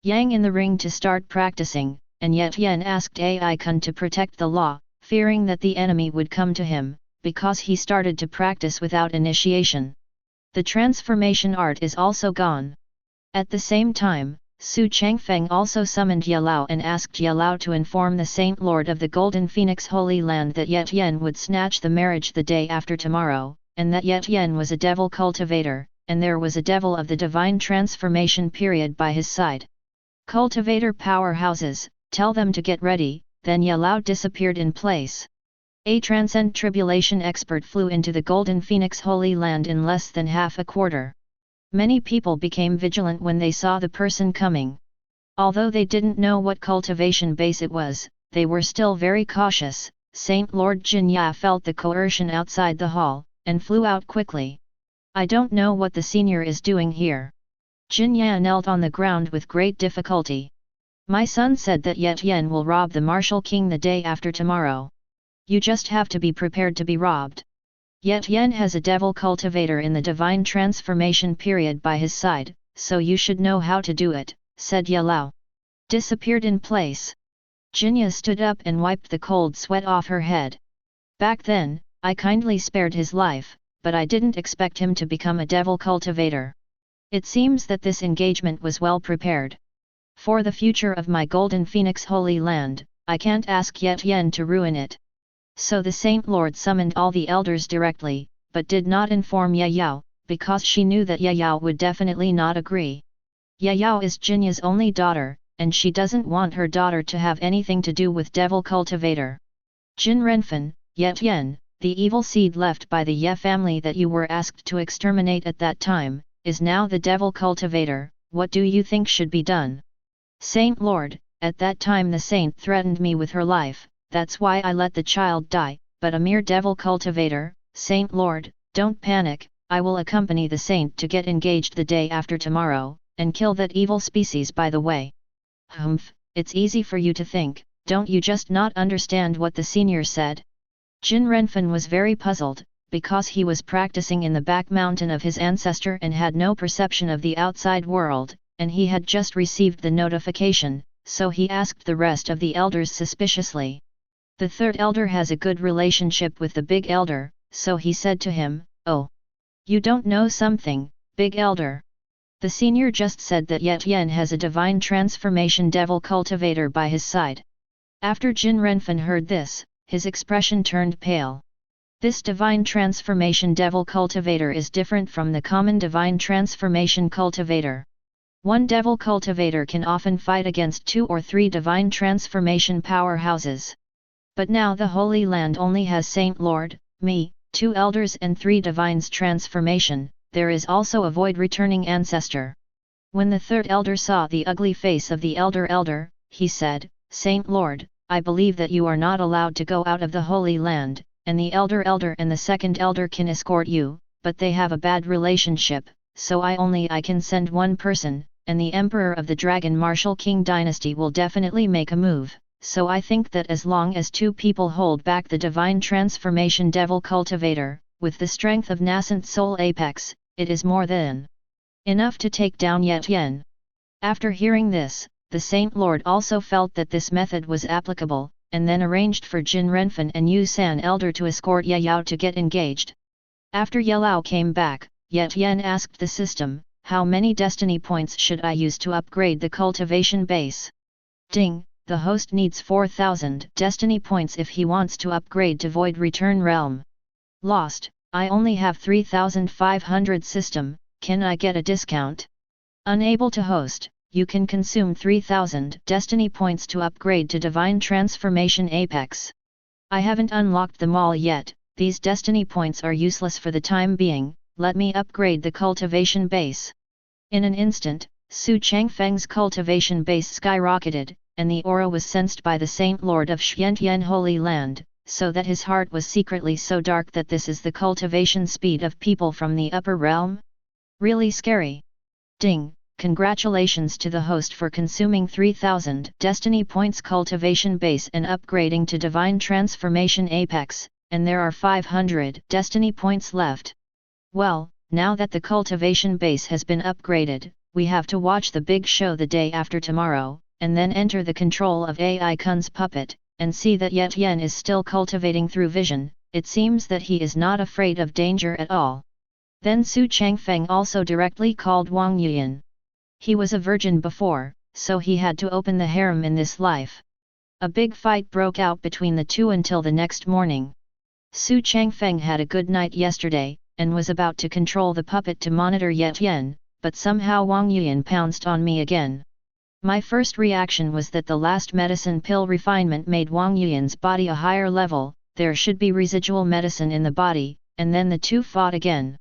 Yang in the ring to start practicing, and Ye Tian asked Ai Kun to protect the law, fearing that the enemy would come to him, because he started to practice without initiation. The transformation art is also gone. At the same time, Xu Changfeng also summoned Ye Lao and asked Ye Lao to inform the Saint Lord of the Golden Phoenix Holy Land that Ye Tian would snatch the marriage the day after tomorrow, and that Ye Tian was a devil cultivator, and there was a devil of the divine transformation period by his side. Cultivator powerhouses, tell them to get ready. Then Ye Lao disappeared in place. A transcend tribulation expert flew into the Golden Phoenix Holy Land in less than half a quarter. Many people became vigilant when they saw the person coming. Although they didn't know what cultivation base it was, they were still very cautious. Saint Lord Jin Ya felt the coercion outside the hall, and flew out quickly. I don't know what the senior is doing here. Jin Ya knelt on the ground with great difficulty. My son said that Ye Tian will rob the martial king the day after tomorrow. You just have to be prepared to be robbed. Ye Tian has a devil cultivator in the divine transformation period by his side, so you should know how to do it, said Ye Lao. Disappeared in place. Jinya stood up and wiped the cold sweat off her head. Back then, I kindly spared his life, but I didn't expect him to become a devil cultivator. It seems that this engagement was well prepared. For the future of my Golden Phoenix Holy Land, I can't ask Ye Tian to ruin it. So the Saint Lord summoned all the elders directly, but did not inform Ye Yao, because she knew that Ye Yao would definitely not agree. Ye Yao is Jinya's only daughter, and she doesn't want her daughter to have anything to do with devil cultivator. Jin Renfen, Ye Tian, the evil seed left by the Ye family that you were asked to exterminate at that time, is now the devil cultivator. What do you think should be done? Saint Lord, at that time the saint threatened me with her life, that's why I let the child die, but a mere devil cultivator. Saint Lord, don't panic, I will accompany the saint to get engaged the day after tomorrow, and kill that evil species by the way. Hmph, it's easy for you to think, don't you just not understand what the senior said? Jin Renfen was very puzzled, because he was practicing in the back mountain of his ancestor and had no perception of the outside world, and he had just received the notification, so he asked the rest of the elders suspiciously. The third elder has a good relationship with the big elder, so he said to him, "Oh, you don't know something, big elder." The senior just said that Ye Tian has a divine transformation devil cultivator by his side. After Jin Renfen heard this, his expression turned pale. This divine transformation devil cultivator is different from the common divine transformation cultivator. One devil cultivator can often fight against 2 or 3 divine transformation powerhouses. But now the Holy Land only has Saint Lord, me, 2 elders and 3 divines transformation. There is also a void returning ancestor. When the third elder saw the ugly face of the elder, he said, "Saint Lord, I believe that you are not allowed to go out of the Holy Land, and the elder and the second elder can escort you, but they have a bad relationship, so I can send one person, and the Emperor of the Dragon Martial King Dynasty will definitely make a move, so I think that as long as 2 people hold back the Divine Transformation Devil Cultivator, with the strength of Nascent Soul Apex, it is more than enough to take down Ye Tian." After hearing this, the Saint Lord also felt that this method was applicable, and then arranged for Jin Renfen and Yu San Elder to escort Ye Yao to get engaged. After Ye Lao came back, Ye Tian asked the system, "How many destiny points should I use to upgrade the cultivation base?" Ding, the host needs 4,000 destiny points if he wants to upgrade to Void Return Realm. Lost, I only have 3,500 system, can I get a discount? Unable to host, you can consume 3,000 destiny points to upgrade to Divine Transformation Apex. I haven't unlocked them all yet, these destiny points are useless for the time being, let me upgrade the cultivation base. In an instant, Xu Changfeng's cultivation base skyrocketed, and the aura was sensed by the Saint Lord of Tian Holy Land, so that his heart was secretly so dark that this is the cultivation speed of people from the upper realm? Really scary. Ding! Congratulations to the host for consuming 3000 Destiny Points cultivation base and upgrading to Divine Transformation Apex, and there are 500 Destiny Points left. Well, now that the cultivation base has been upgraded, we have to watch the big show the day after tomorrow, and then enter the control of AI Kun's puppet, and see that Ye Tian is still cultivating through vision. It seems that he is not afraid of danger at all. Then Xu Changfeng also directly called Wang Yuan. He was a virgin before, so he had to open the harem in this life. A big fight broke out between the two until the next morning. Xu Changfeng had a good night yesterday, and was about to control the puppet to monitor Ye Tian, but somehow Wang Yuan pounced on me again. My first reaction was that the last medicine pill refinement made Wang Yuan's body a higher level, there should be residual medicine in the body, and then the two fought again.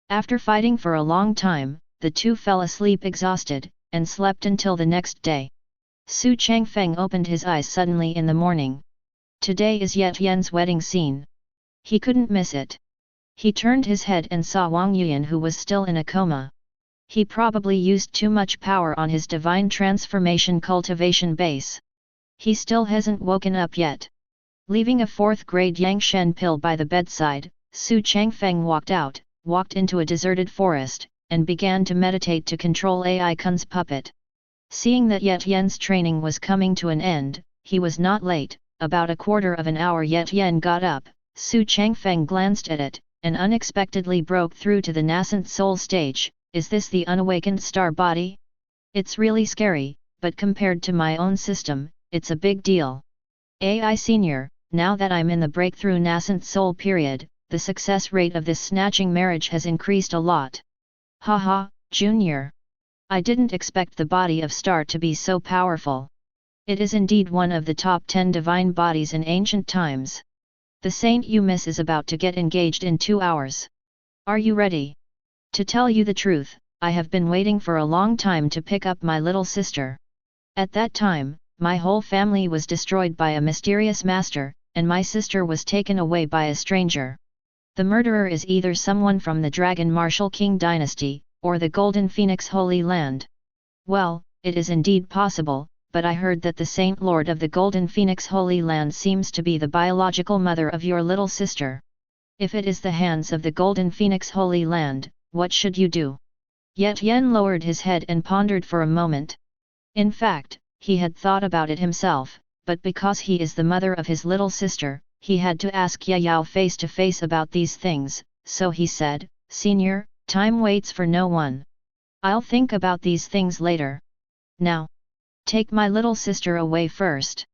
After fighting for a long time, the two fell asleep exhausted, and slept until the next day. Xu Changfeng opened his eyes suddenly in the morning. Today is Ye Tian's wedding scene. He couldn't miss it. He turned his head and saw Wang Yuan, who was still in a coma. He probably used too much power on his divine transformation cultivation base. He still hasn't woken up yet. Leaving a 4th grade Yangshen pill by the bedside, Xu Changfeng walked into a deserted forest, and began to meditate to control AI Kun's puppet. Seeing that Ye Tian's training was coming to an end, he was not late. About a quarter of an hour Ye Tian got up. Xu Changfeng glanced at it, and unexpectedly broke through to the nascent soul stage. Is this the unawakened star body? It's really scary, but compared to my own system, it's a big deal. AI Senior, now that I'm in the breakthrough nascent soul period, the success rate of this snatching marriage has increased a lot. Haha, Junior. I didn't expect the body of Star to be so powerful. It is indeed one of the top 10 divine bodies in ancient times. The Saint you miss is about to get engaged in 2 hours. Are you ready? To tell you the truth, I have been waiting for a long time to pick up my little sister. At that time, my whole family was destroyed by a mysterious master, and my sister was taken away by a stranger. The murderer is either someone from the Dragon Martial King dynasty, or the Golden Phoenix Holy Land. Well, it is indeed possible, but I heard that the Saint Lord of the Golden Phoenix Holy Land seems to be the biological mother of your little sister. If it is the hands of the Golden Phoenix Holy Land, what should you do? Ye Tian lowered his head and pondered for a moment. In fact, he had thought about it himself, but because he is the mother of his little sister, he had to ask Ye Yao face to face about these things, so he said, Senior, time waits for no one. I'll think about these things later. Now, take my little sister away first.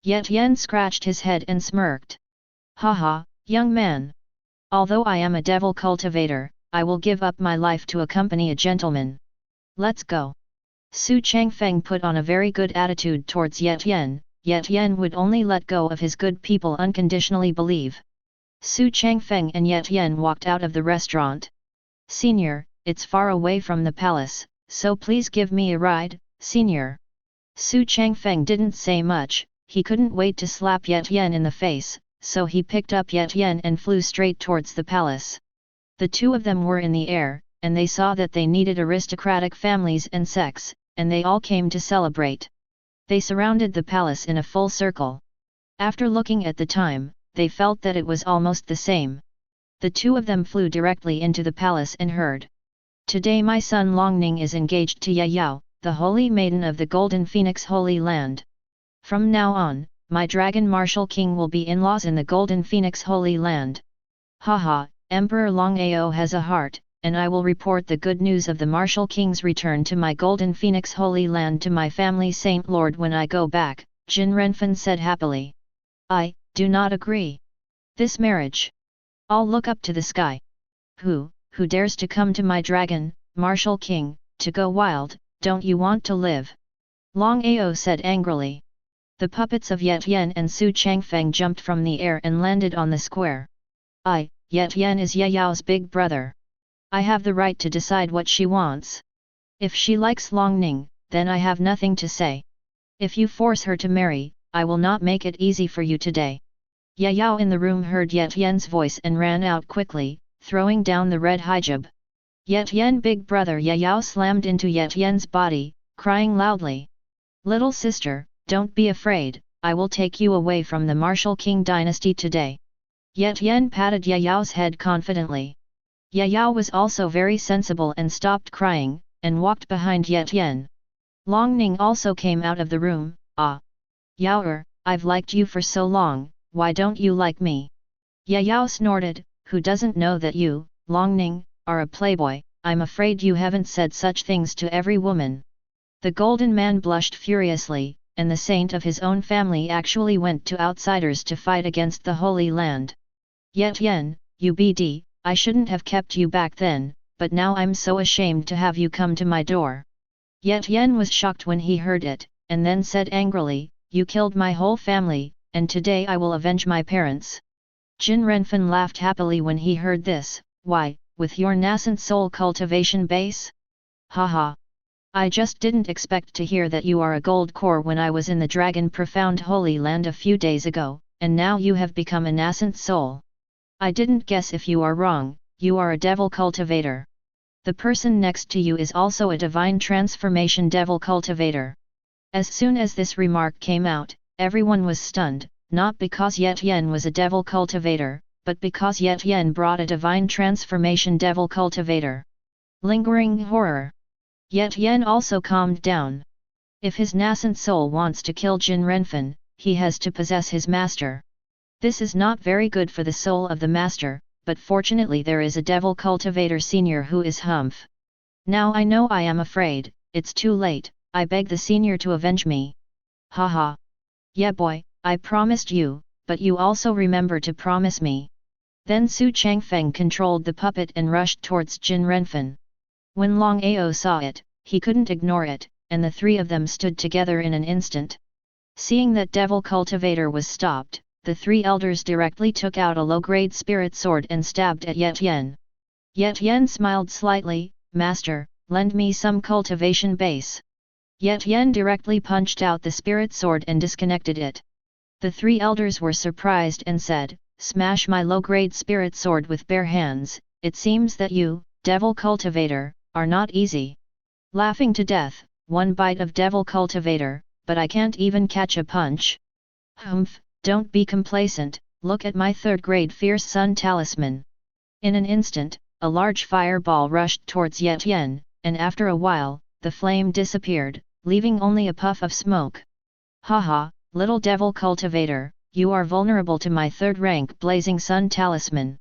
Ye Tian scratched his head and smirked. Haha, young man. Although I am a devil cultivator, I will give up my life to accompany a gentleman. Let's go. Xu Changfeng put on a very good attitude towards Ye Tian. Ye Tian would only let go of his good people unconditionally believe. Xu Changfeng and Ye Tian walked out of the restaurant. Senior, it's far away from the palace, so please give me a ride, Senior. Xu Changfeng didn't say much, he couldn't wait to slap Ye Tian in the face, so he picked up Ye Tian and flew straight towards the palace. The two of them were in the air, and they saw that they needed aristocratic families and sects, and they all came to celebrate. They surrounded the palace in a full circle. After looking at the time, they felt that it was almost the same. The two of them flew directly into the palace and heard. Today my son Longning is engaged to Ye Yao, the Holy Maiden of the Golden Phoenix Holy Land. From now on, my Dragon Martial King will be in-laws in the Golden Phoenix Holy Land. Haha, Emperor Long-Ao has a heart, and I will report the good news of the Martial King's return to my Golden Phoenix Holy Land to my family Saint Lord when I go back, Jin Renfen said happily. I do not agree. This marriage. I'll look up to the sky. Who dares to come to my Dragon, Martial King, to go wild, don't you want to live? Long-Ao said angrily. The puppets of Ye Tian and Xu Changfeng jumped from the air and landed on the square. Ye Tian is Ye Yao's big brother. I have the right to decide what she wants. If she likes Long Ning, then I have nothing to say. If you force her to marry, I will not make it easy for you today. Ye Yao in the room heard Ye Tian's voice and ran out quickly, throwing down the red hijab. Ye Tian big brother Ye Yao slammed into Ye Tian's body, crying loudly. Little sister, don't be afraid, I will take you away from the martial king dynasty today. Ye Tian patted Ye Yao's head confidently. Ye Yao was also very sensible and stopped crying, and walked behind Ye Tian. Long Ning also came out of the room. Ah! Yao, I've liked you for so long, why don't you like me? Ye Yao snorted, who doesn't know that you, Long Ning, are a playboy, I'm afraid you haven't said such things to every woman. The golden man blushed furiously, and the saint of his own family actually went to outsiders to fight against the Holy Land. Ye Tian, you BD, I shouldn't have kept you back then, but now I'm so ashamed to have you come to my door. Ye Tian was shocked when he heard it, and then said angrily, you killed my whole family, and today I will avenge my parents. Jin Renfen laughed happily when he heard this. Why, with your nascent soul cultivation base? Haha. I just didn't expect to hear that you are a gold core when I was in the Dragon Profound Holy Land a few days ago, and now you have become a nascent soul. I didn't guess if you are wrong, you are a devil cultivator. The person next to you is also a divine transformation devil cultivator. As soon as this remark came out, everyone was stunned, not because Ye Tian was a devil cultivator, but because Ye Tian brought a divine transformation devil cultivator. Lingering horror. Ye Tian also calmed down. If his nascent soul wants to kill Jin Renfen, he has to possess his master. This is not very good for the soul of the master, but fortunately there is a devil cultivator senior who is Hmph. Now I know I am afraid, it's too late, I beg the senior to avenge me. Haha. Yeah boy, I promised you, but you also remember to promise me. Then Xu Changfeng controlled the puppet and rushed towards Jin Renfen. When Long Ao saw it, he couldn't ignore it, and the three of them stood together in an instant. Seeing that devil cultivator was stopped, the three elders directly took out a low-grade spirit sword and stabbed at Ye Tian. Ye Tian smiled slightly, Master, lend me some cultivation base. Ye Tian directly punched out the spirit sword and disconnected it. The three elders were surprised and said, smash my low-grade spirit sword with bare hands, it seems that you, devil cultivator, are not easy. Laughing to death, one bite of devil cultivator, but I can't even catch a punch. Humph. Don't be complacent, look at my third-grade fierce sun talisman. In an instant, a large fireball rushed towards Ye Tian, and after a while, the flame disappeared, leaving only a puff of smoke. Haha, little devil cultivator, you are vulnerable to my third-rank blazing sun talisman.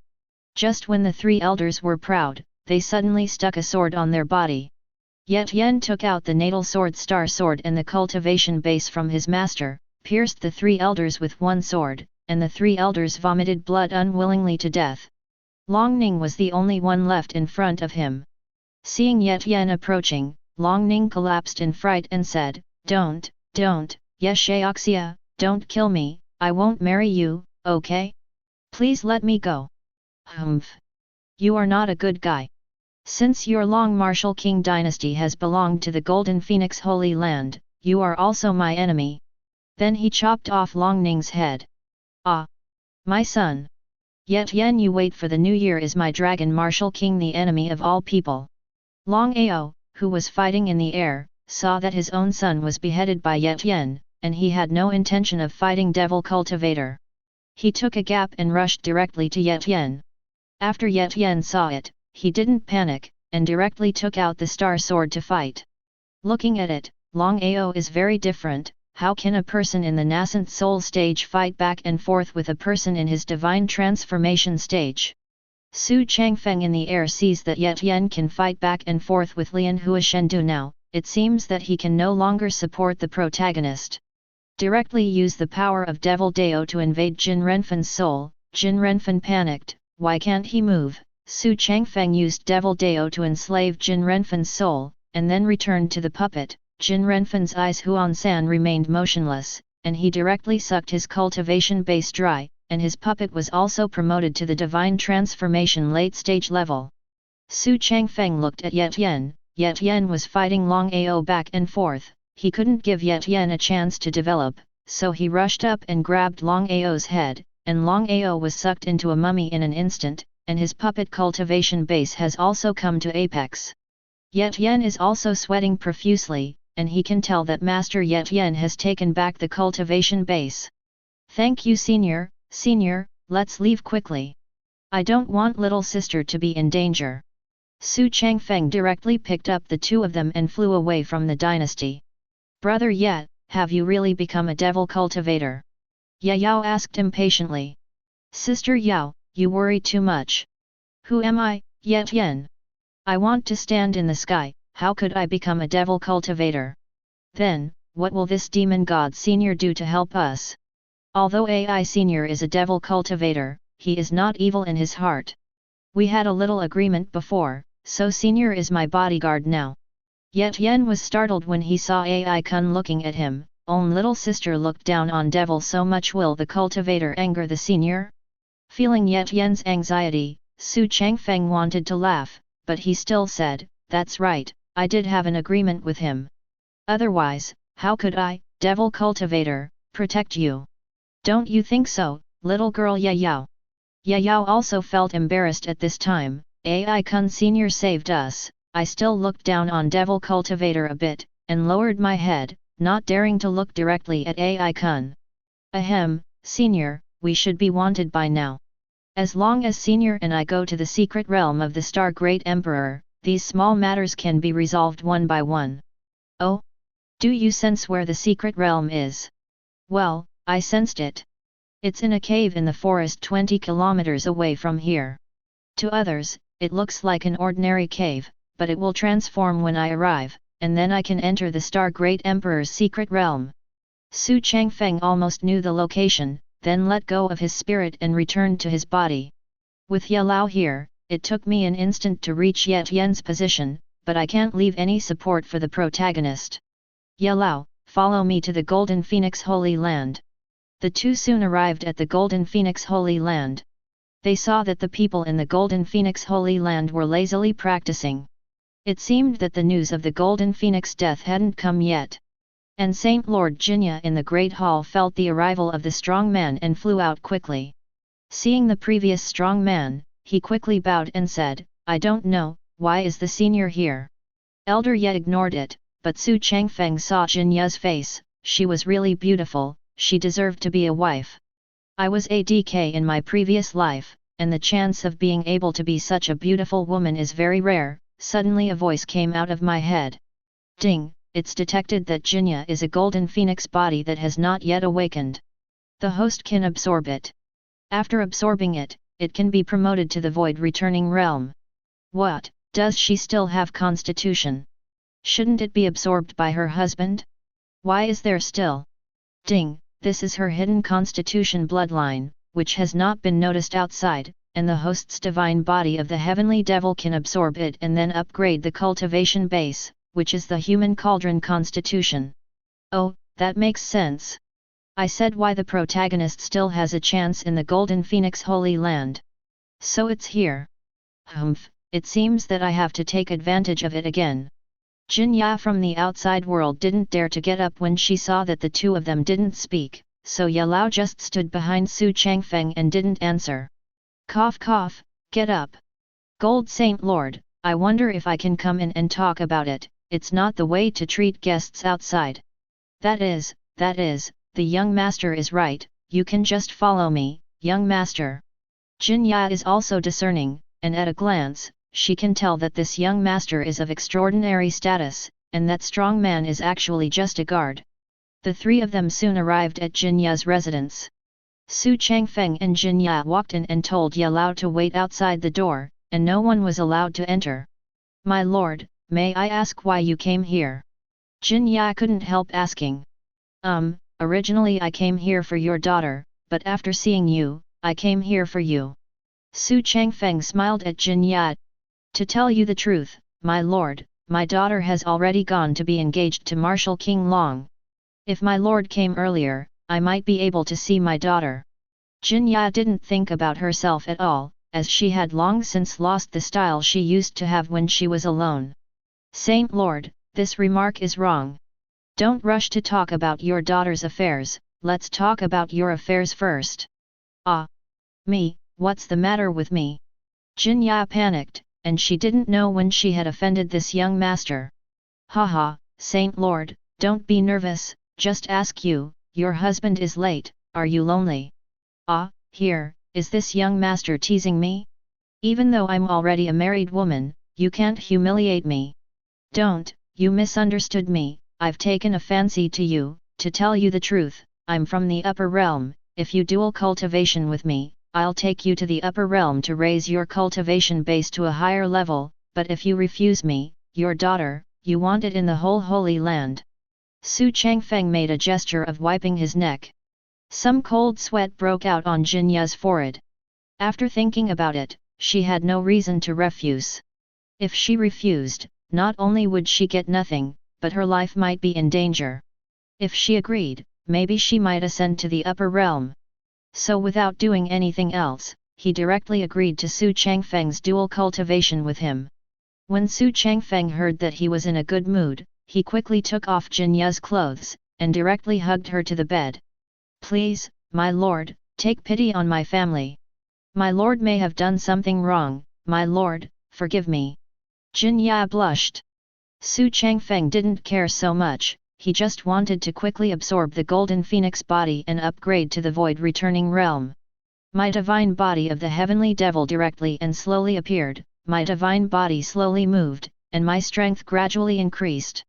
Just when the three elders were proud, they suddenly stuck a sword on their body. Ye Tian took out the natal sword star sword and the cultivation base from his master, pierced the three elders with one sword, and the three elders vomited blood unwillingly to death. Long Ning was the only one left in front of him. Seeing Ye Tian approaching, Long Ning collapsed in fright and said, don't, Ye Shaoxia, don't kill me, I won't marry you, okay? Please let me go. Humph. You are not a good guy. Since your long martial king dynasty has belonged to the Golden Phoenix Holy Land, you are also my enemy. Then he chopped off Long Ning's head. Ah! My son! Ye Tian, you wait for the new year is my dragon martial king, the enemy of all people. Long Ao, who was fighting in the air, saw that his own son was beheaded by Ye Tian, and he had no intention of fighting devil cultivator. He took a gap and rushed directly to Ye Tian. After Ye Tian saw it, he didn't panic, and directly took out the star sword to fight. Looking at it, Long Ao is very different. How can a person in the nascent soul stage fight back and forth with a person in his divine transformation stage? Xu Changfeng in the air sees that Ye Tian can fight back and forth with Lian Huashendu now, it seems that he can no longer support the protagonist. Directly use the power of Devil Dao to invade Jin Renfen's soul. Jin Renfen panicked, why can't he move? Xu Changfeng used Devil Dao to enslave Jin Renfen's soul, and then returned to the puppet. Jin Renfen's eyes Huan-san remained motionless, and he directly sucked his cultivation base dry, and his puppet was also promoted to the divine transformation late stage level. Xu Changfeng looked at Ye Ye Tian was fighting Long Ao back and forth. He couldn't give Ye Tian a chance to develop, so he rushed up and grabbed Long Ao's head, and Long Ao was sucked into a mummy in an instant, and his puppet cultivation base has also come to apex. Ye Tian is also sweating profusely, and he can tell that Master Ye Tian has taken back the cultivation base. Thank you senior, let's leave quickly. I don't want little sister to be in danger. Xu Changfeng directly picked up the two of them and flew away from the dynasty. Brother Ye, have you really become a devil cultivator? Ye Yao asked impatiently. Sister Yao, you worry too much. Who am I, Ye Tian? I want to stand in the sky, how could I become a devil cultivator? Then, what will this demon god senior do to help us? Although AI senior is a devil cultivator, he is not evil in his heart. We had a little agreement before, so senior is my bodyguard now. Ye Tian was startled when he saw AI Kun looking at him. Own little sister looked down on devil, so much will the cultivator anger the senior? Feeling Ye Tian's anxiety, Xu Changfeng wanted to laugh, but he still said, that's right, I did have an agreement with him. Otherwise, how could I, devil cultivator, protect you? Don't you think so, little girl Ye Yao? Ye Yao also felt embarrassed at this time. AI Kun senior saved us. I still looked down on devil cultivator a bit, and lowered my head, not daring to look directly at AI Kun. Ahem, senior, we should be wanted by now. As long as senior and I go to the secret realm of the Star Great Emperor, these small matters can be resolved one by one. Oh? Do you sense where the secret realm is? Well, I sensed it. It's in a cave in the forest 20 kilometers away from here. To others, it looks like an ordinary cave, but it will transform when I arrive, and then I can enter the Star Great Emperor's secret realm. Xu Changfeng almost knew the location, then let go of his spirit and returned to his body. With Ye Lao here, it took me an instant to reach Ye Tian's position, but I can't leave any support for the protagonist. Ye Lao, follow me to the Golden Phoenix Holy Land. The two soon arrived at the Golden Phoenix Holy Land. They saw that the people in the Golden Phoenix Holy Land were lazily practicing. It seemed that the news of the Golden Phoenix death hadn't come yet. And Saint Lord Jinya in the Great Hall felt the arrival of the strong man and flew out quickly. Seeing the previous strong man, he quickly bowed and said, I don't know, why is the senior here? Elder Ye ignored it, but Xu Changfeng saw Jinya's face. She was really beautiful, she deserved to be a wife. I was a DK in my previous life, and the chance of being able to be such a beautiful woman is very rare. Suddenly a voice came out of my head. Ding, it's detected that Jinya is a golden phoenix body that has not yet awakened. The host can absorb it. After absorbing it, it can be promoted to the void returning realm. What, does she still have constitution? Shouldn't it be absorbed by her husband? Why is there still? Ding, this is her hidden constitution bloodline, which has not been noticed outside, and the host's divine body of the heavenly devil can absorb it and then upgrade the cultivation base, which is the human cauldron constitution. Oh, that makes sense. I said why the protagonist still has a chance in the Golden Phoenix Holy Land. So it's here. Hmph, it seems that I have to take advantage of it again. Jinya from the outside world didn't dare to get up when she saw that the two of them didn't speak, so Ye Lao just stood behind Xu Changfeng and didn't answer. Cough cough, get up. Gold Saint Lord, I wonder if I can come in and talk about it. It's not the way to treat guests outside. That is, the young master is right, you can just follow me, young master. Jinya is also discerning, and at a glance, she can tell that this young master is of extraordinary status, and that strong man is actually just a guard. The three of them soon arrived at Jinya's residence. Xu Changfeng and Jinya walked in and told Ye Lao to wait outside the door, and no one was allowed to enter. My lord, may I ask why you came here? Jinya couldn't help asking. Originally I came here for your daughter, but after seeing you, I came here for you. Xu Changfeng smiled at Jinya. To tell you the truth, my lord, my daughter has already gone to be engaged to Marshal King Long. If my lord came earlier, I might be able to see my daughter. Jinya didn't think about herself at all, as she had long since lost the style she used to have when she was alone. Saint Lord, this remark is wrong. Don't rush to talk about your daughter's affairs, let's talk about your affairs first. Ah! Me, what's the matter with me? Jinya panicked, and she didn't know when she had offended this young master. Haha, Saint Lord, don't be nervous, just ask you, your husband is late, are you lonely? Ah, here, is this young master teasing me? Even though I'm already a married woman, you can't humiliate me. Don't, you misunderstood me, I've taken a fancy to you, to tell you the truth, I'm from the upper realm, if you dual cultivation with me, I'll take you to the upper realm to raise your cultivation base to a higher level, but if you refuse me, your daughter, you want it in the whole Holy Land. Xu Changfeng made a gesture of wiping his neck. Some cold sweat broke out on Jinya's forehead. After thinking about it, she had no reason to refuse. If she refused, not only would she get nothing, but her life might be in danger. If she agreed, maybe she might ascend to the upper realm. So without doing anything else, he directly agreed to Xu Changfeng's dual cultivation with him. When Xu Changfeng heard that he was in a good mood, he quickly took off Jinya's clothes, and directly hugged her to the bed. Please, my lord, take pity on my family. My lord may have done something wrong, my lord, forgive me. Jinya blushed. Xu Changfeng didn't care so much, he just wanted to quickly absorb the golden phoenix body and upgrade to the void returning realm. My divine body of the heavenly devil directly and slowly appeared, my divine body slowly moved, and my strength gradually increased.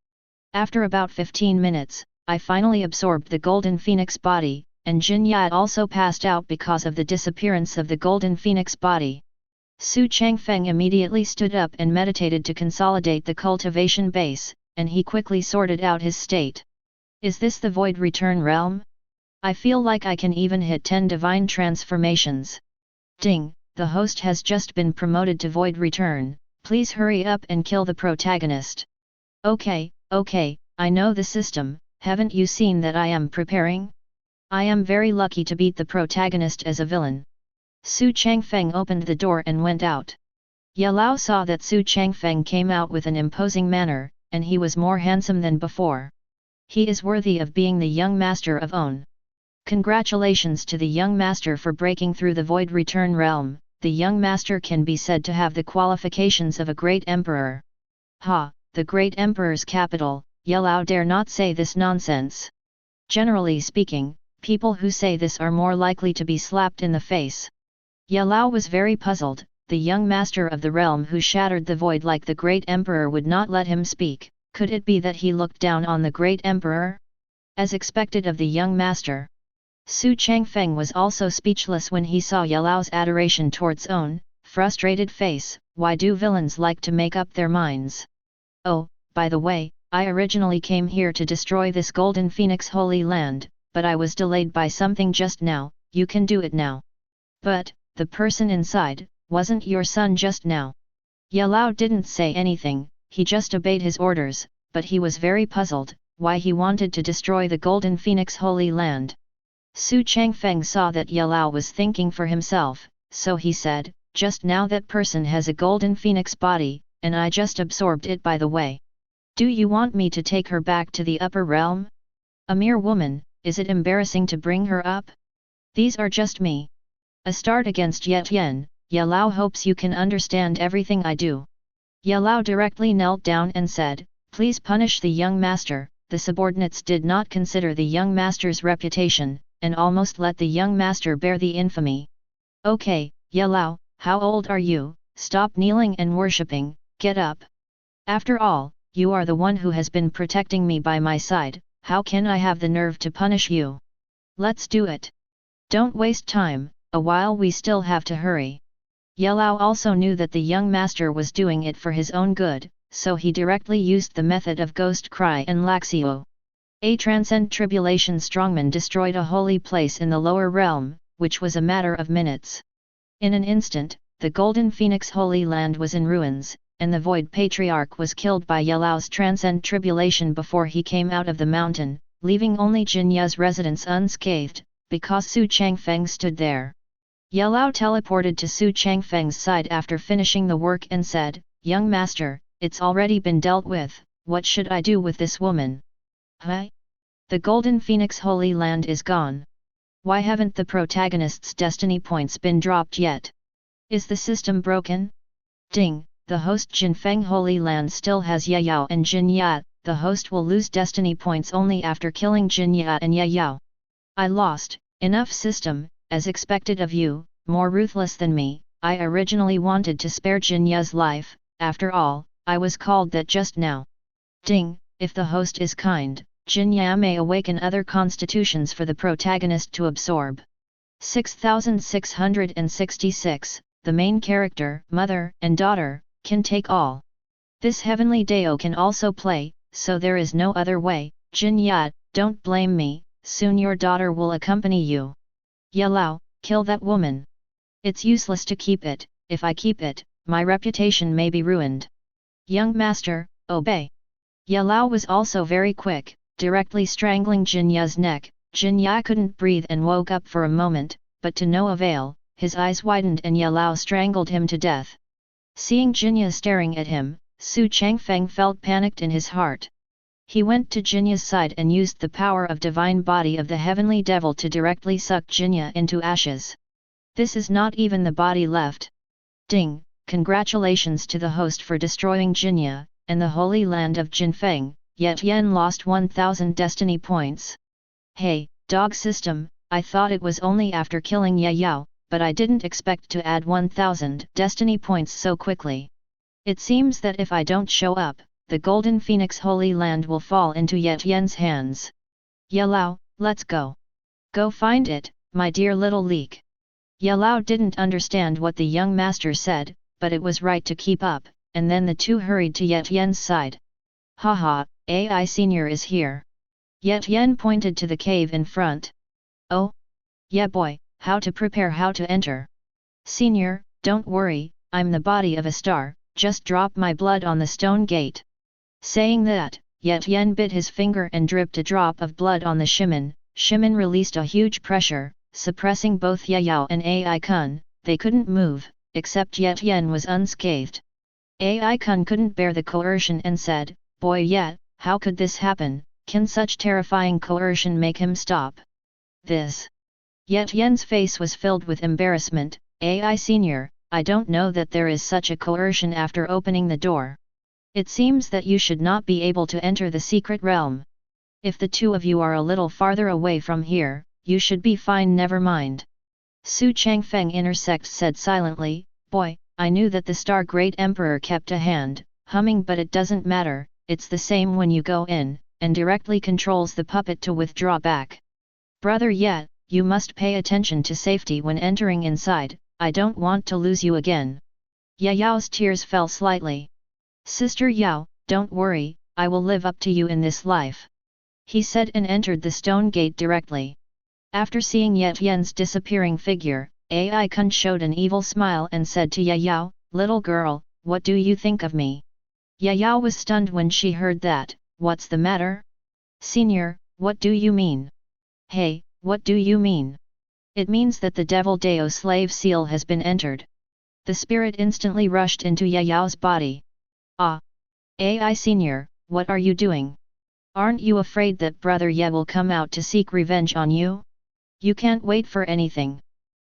After about 15 minutes, I finally absorbed the golden phoenix body, and Jinya also passed out because of the disappearance of the golden phoenix body. Xu Changfeng immediately stood up and meditated to consolidate the cultivation base, and he quickly sorted out his state. Is this the void return realm? I feel like I can even hit 10 divine transformations. Ding, the host has just been promoted to void return, please hurry up and kill the protagonist. Okay, I know the system, haven't you seen that I am preparing? I am very lucky to beat the protagonist as a villain. Xu Changfeng opened the door and went out. Yalao saw that Xu Changfeng came out with an imposing manner, and he was more handsome than before. He is worthy of being the young master of On. Congratulations to the young master for breaking through the void return realm, the young master can be said to have the qualifications of a great emperor. Ha, the great emperor's capital, Yalao dare not say this nonsense. Generally speaking, people who say this are more likely to be slapped in the face. Yalao was very puzzled, the young master of the realm who shattered the void like the great emperor would not let him speak, could it be that he looked down on the great emperor? As expected of the young master. Xu Changfeng was also speechless when he saw Yalao's adoration towards own, frustrated face. Why do villains like to make up their minds? Oh, by the way, I originally came here to destroy this golden phoenix holy land, but I was delayed by something just now, you can do it now. But, the person inside, wasn't your son just now? Yalao didn't say anything, he just obeyed his orders, but he was very puzzled, why he wanted to destroy the golden phoenix holy land. Xu Changfeng saw that Yalao was thinking for himself, so he said, just now that person has a golden phoenix body, and I just absorbed it by the way. Do you want me to take her back to the upper realm? A mere woman, is it embarrassing to bring her up? These are just me. A start against Tian, Yalao hopes you can understand everything I do. Yalao directly knelt down and said, please punish the young master. The subordinates did not consider the young master's reputation, and almost let the young master bear the infamy. Okay, Yalao, how old are you? Stop kneeling and worshipping, get up. After all, you are the one who has been protecting me by my side, how can I have the nerve to punish you? Let's do it. Don't waste time, a while we still have to hurry. Yalao also knew that the young master was doing it for his own good, so he directly used the method of ghost cry and laxio. A transcend tribulation strongman destroyed a holy place in the lower realm, which was a matter of minutes. In an instant, the golden phoenix holy land was in ruins, and the void patriarch was killed by Yalao's transcend tribulation before he came out of the mountain, leaving only Jinya's residence unscathed, because Xu Changfeng stood there. Yalao teleported to Xu Changfeng's side after finishing the work and said, young master, it's already been dealt with, what should I do with this woman? Huh? The Golden Phoenix Holy Land is gone. Why haven't the protagonist's destiny points been dropped yet? Is the system broken? Ding, the host Jinfeng Holy Land still has Ye Yao and Jin Ya, the host will lose destiny points only after killing Jin Ya and Ye Yao. I lost, enough system, as expected of you, more ruthless than me. I originally wanted to spare Jin Ya's life, after all, I was called that just now. Ding, if the host is kind, Jin Ya may awaken other constitutions for the protagonist to absorb. 6666, the main character, mother and daughter, can take all. This heavenly Dao can also play, so there is no other way. Jin Ya, don't blame me, soon your daughter will accompany you. Ye Lao, kill that woman. It's useless to keep it, if I keep it, my reputation may be ruined. Young master, obey. Ye Lao was also very quick, directly strangling Jin Ya's neck. Jin Ya couldn't breathe and woke up for a moment, but to no avail, his eyes widened and Ye Lao strangled him to death. Seeing Jin Ya staring at him, Xu Changfeng felt panicked in his heart. He went to Jin Ya's side and used the power of divine body of the heavenly devil to directly suck Jin Ya into ashes. This is not even the body left. Ding, congratulations to the host for destroying Jin Ya, and the holy land of Jinfeng, yet Yen lost 1000 destiny points. Hey, dog system, I thought it was only after killing Ye Yao, but I didn't expect to add 1000 destiny points so quickly. It seems that if I don't show up, the Golden Phoenix Holy Land will fall into Yet Yen's hands. Ye Lao, let's go. Go find it, my dear little leek. Ye Lao didn't understand what the young master said, but it was right to keep up, and then the two hurried to Yet Yen's side. Haha, AI Senior is here. Yet Yen pointed to the cave in front. Oh? Yeah boy, how to prepare, how to enter. Senior, don't worry, I'm the body of a star, just drop my blood on the stone gate. Saying that, Yet Yen bit his finger and dripped a drop of blood on the shimon. Shimon released a huge pressure, suppressing both Ye Yao and Ai Kun. They couldn't move, except Yet Yen was unscathed. Ai Kun couldn't bear the coercion and said, Boy Yet, how could this happen? Can such terrifying coercion make him stop? This. Yet Yen's face was filled with embarrassment. Ai Senior, I don't know that there is such a coercion after opening the door. It seems that you should not be able to enter the secret realm. If the two of you are a little farther away from here, you should be fine, never mind. Xu Changfeng intersect said silently, Boy, I knew that the Star Great Emperor kept a hand, humming, but it doesn't matter, it's the same when you go in, and directly controls the puppet to withdraw back. Brother Yet, you must pay attention to safety when entering inside, I don't want to lose you again. Ye Yao's tears fell slightly. Sister Yao, don't worry, I will live up to you in this life. He said and entered the stone gate directly. After seeing Yet Yen's disappearing figure, Ai Kun showed an evil smile and said to Ye Yao, Little girl, what do you think of me? Ye Yao was stunned when she heard that. What's the matter? Senior, what do you mean? Hey, what do you mean? It means that the Devil Dao slave seal has been entered. The spirit instantly rushed into Ye Yao's body. Ah! Ai Senior, what are you doing? Aren't you afraid that Brother Ye will come out to seek revenge on you? You can't wait for anything.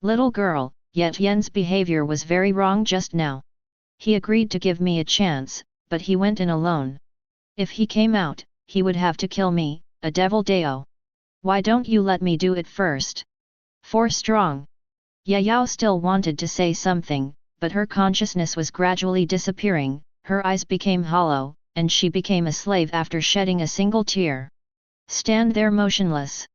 Little girl, Yet Yen's behavior was very wrong just now. He agreed to give me a chance, but he went in alone. If he came out, he would have to kill me, a Devil Dao. Why don't you let me do it first? For strong. Ye Yao still wanted to say something, but her consciousness was gradually disappearing, her eyes became hollow, and she became a slave after shedding a single tear. Stand there motionless.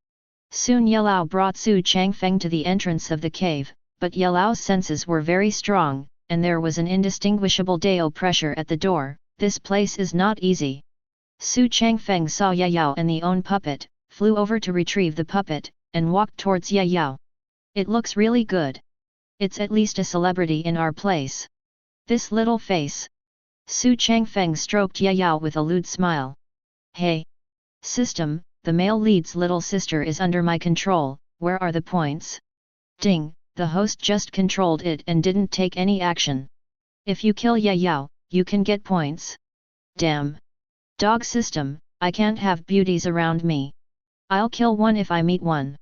Soon Ye Lao brought Xu Changfeng to the entrance of the cave, but Ye Lao's senses were very strong, and there was an indistinguishable Dao pressure at the door. This place is not easy. Xu Changfeng saw Ye Yao and the own puppet, flew over to retrieve the puppet, and walked towards Ye Yao. It looks really good. It's at least a celebrity in our place. This little face. Xu Changfeng stroked Ye Yao with a lewd smile. Hey! System, the male lead's little sister is under my control, where are the points? Ding, the host just controlled it and didn't take any action. If you kill Ye Yao, you can get points. Damn. Dog system, I can't have beauties around me. I'll kill one if I meet one.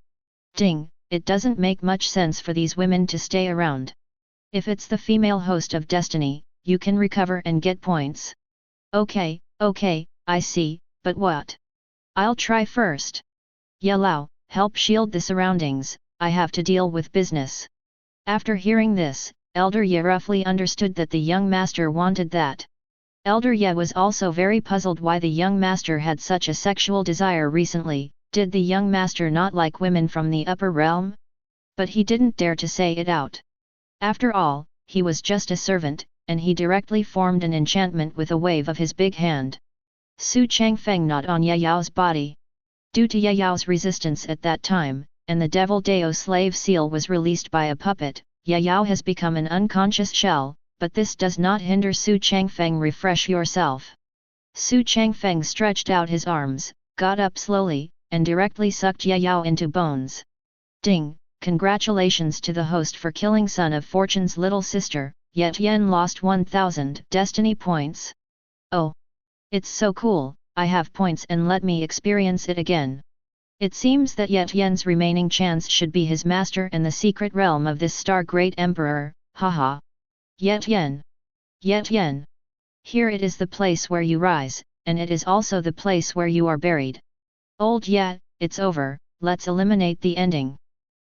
Ding, it doesn't make much sense for these women to stay around. If it's the female host of destiny, you can recover and get points. Okay, I see, but what? I'll try first. Yelao, help shield the surroundings, I have to deal with business. After hearing this, Elder Ye roughly understood that the young master wanted that. Elder Ye was also very puzzled why the young master had such a sexual desire recently. Did the young master not like women from the upper realm? But he didn't dare to say it out. After all, he was just a servant, and he directly formed an enchantment with a wave of his big hand. Xu Changfeng gnawed on Ye Yao's body. Due to Ye Yao's resistance at that time, and the Devil Dao slave seal was released by a puppet, Ye Yao has become an unconscious shell, but this does not hinder Xu Changfeng. Refresh yourself. Xu Changfeng stretched out his arms, got up slowly, and directly sucked Ye Yao into bones. Ding, congratulations to the host for killing Son of Fortune's little sister, yet Yen lost 1000 destiny points. Oh! It's so cool, I have points and let me experience it again. It seems that Yet Yen's remaining chance should be his master and the secret realm of this star great emperor, haha. Yet Yen. Yet Yen. Here it is the place where you rise, and it is also the place where you are buried. Old Ye, it's over, let's eliminate the ending.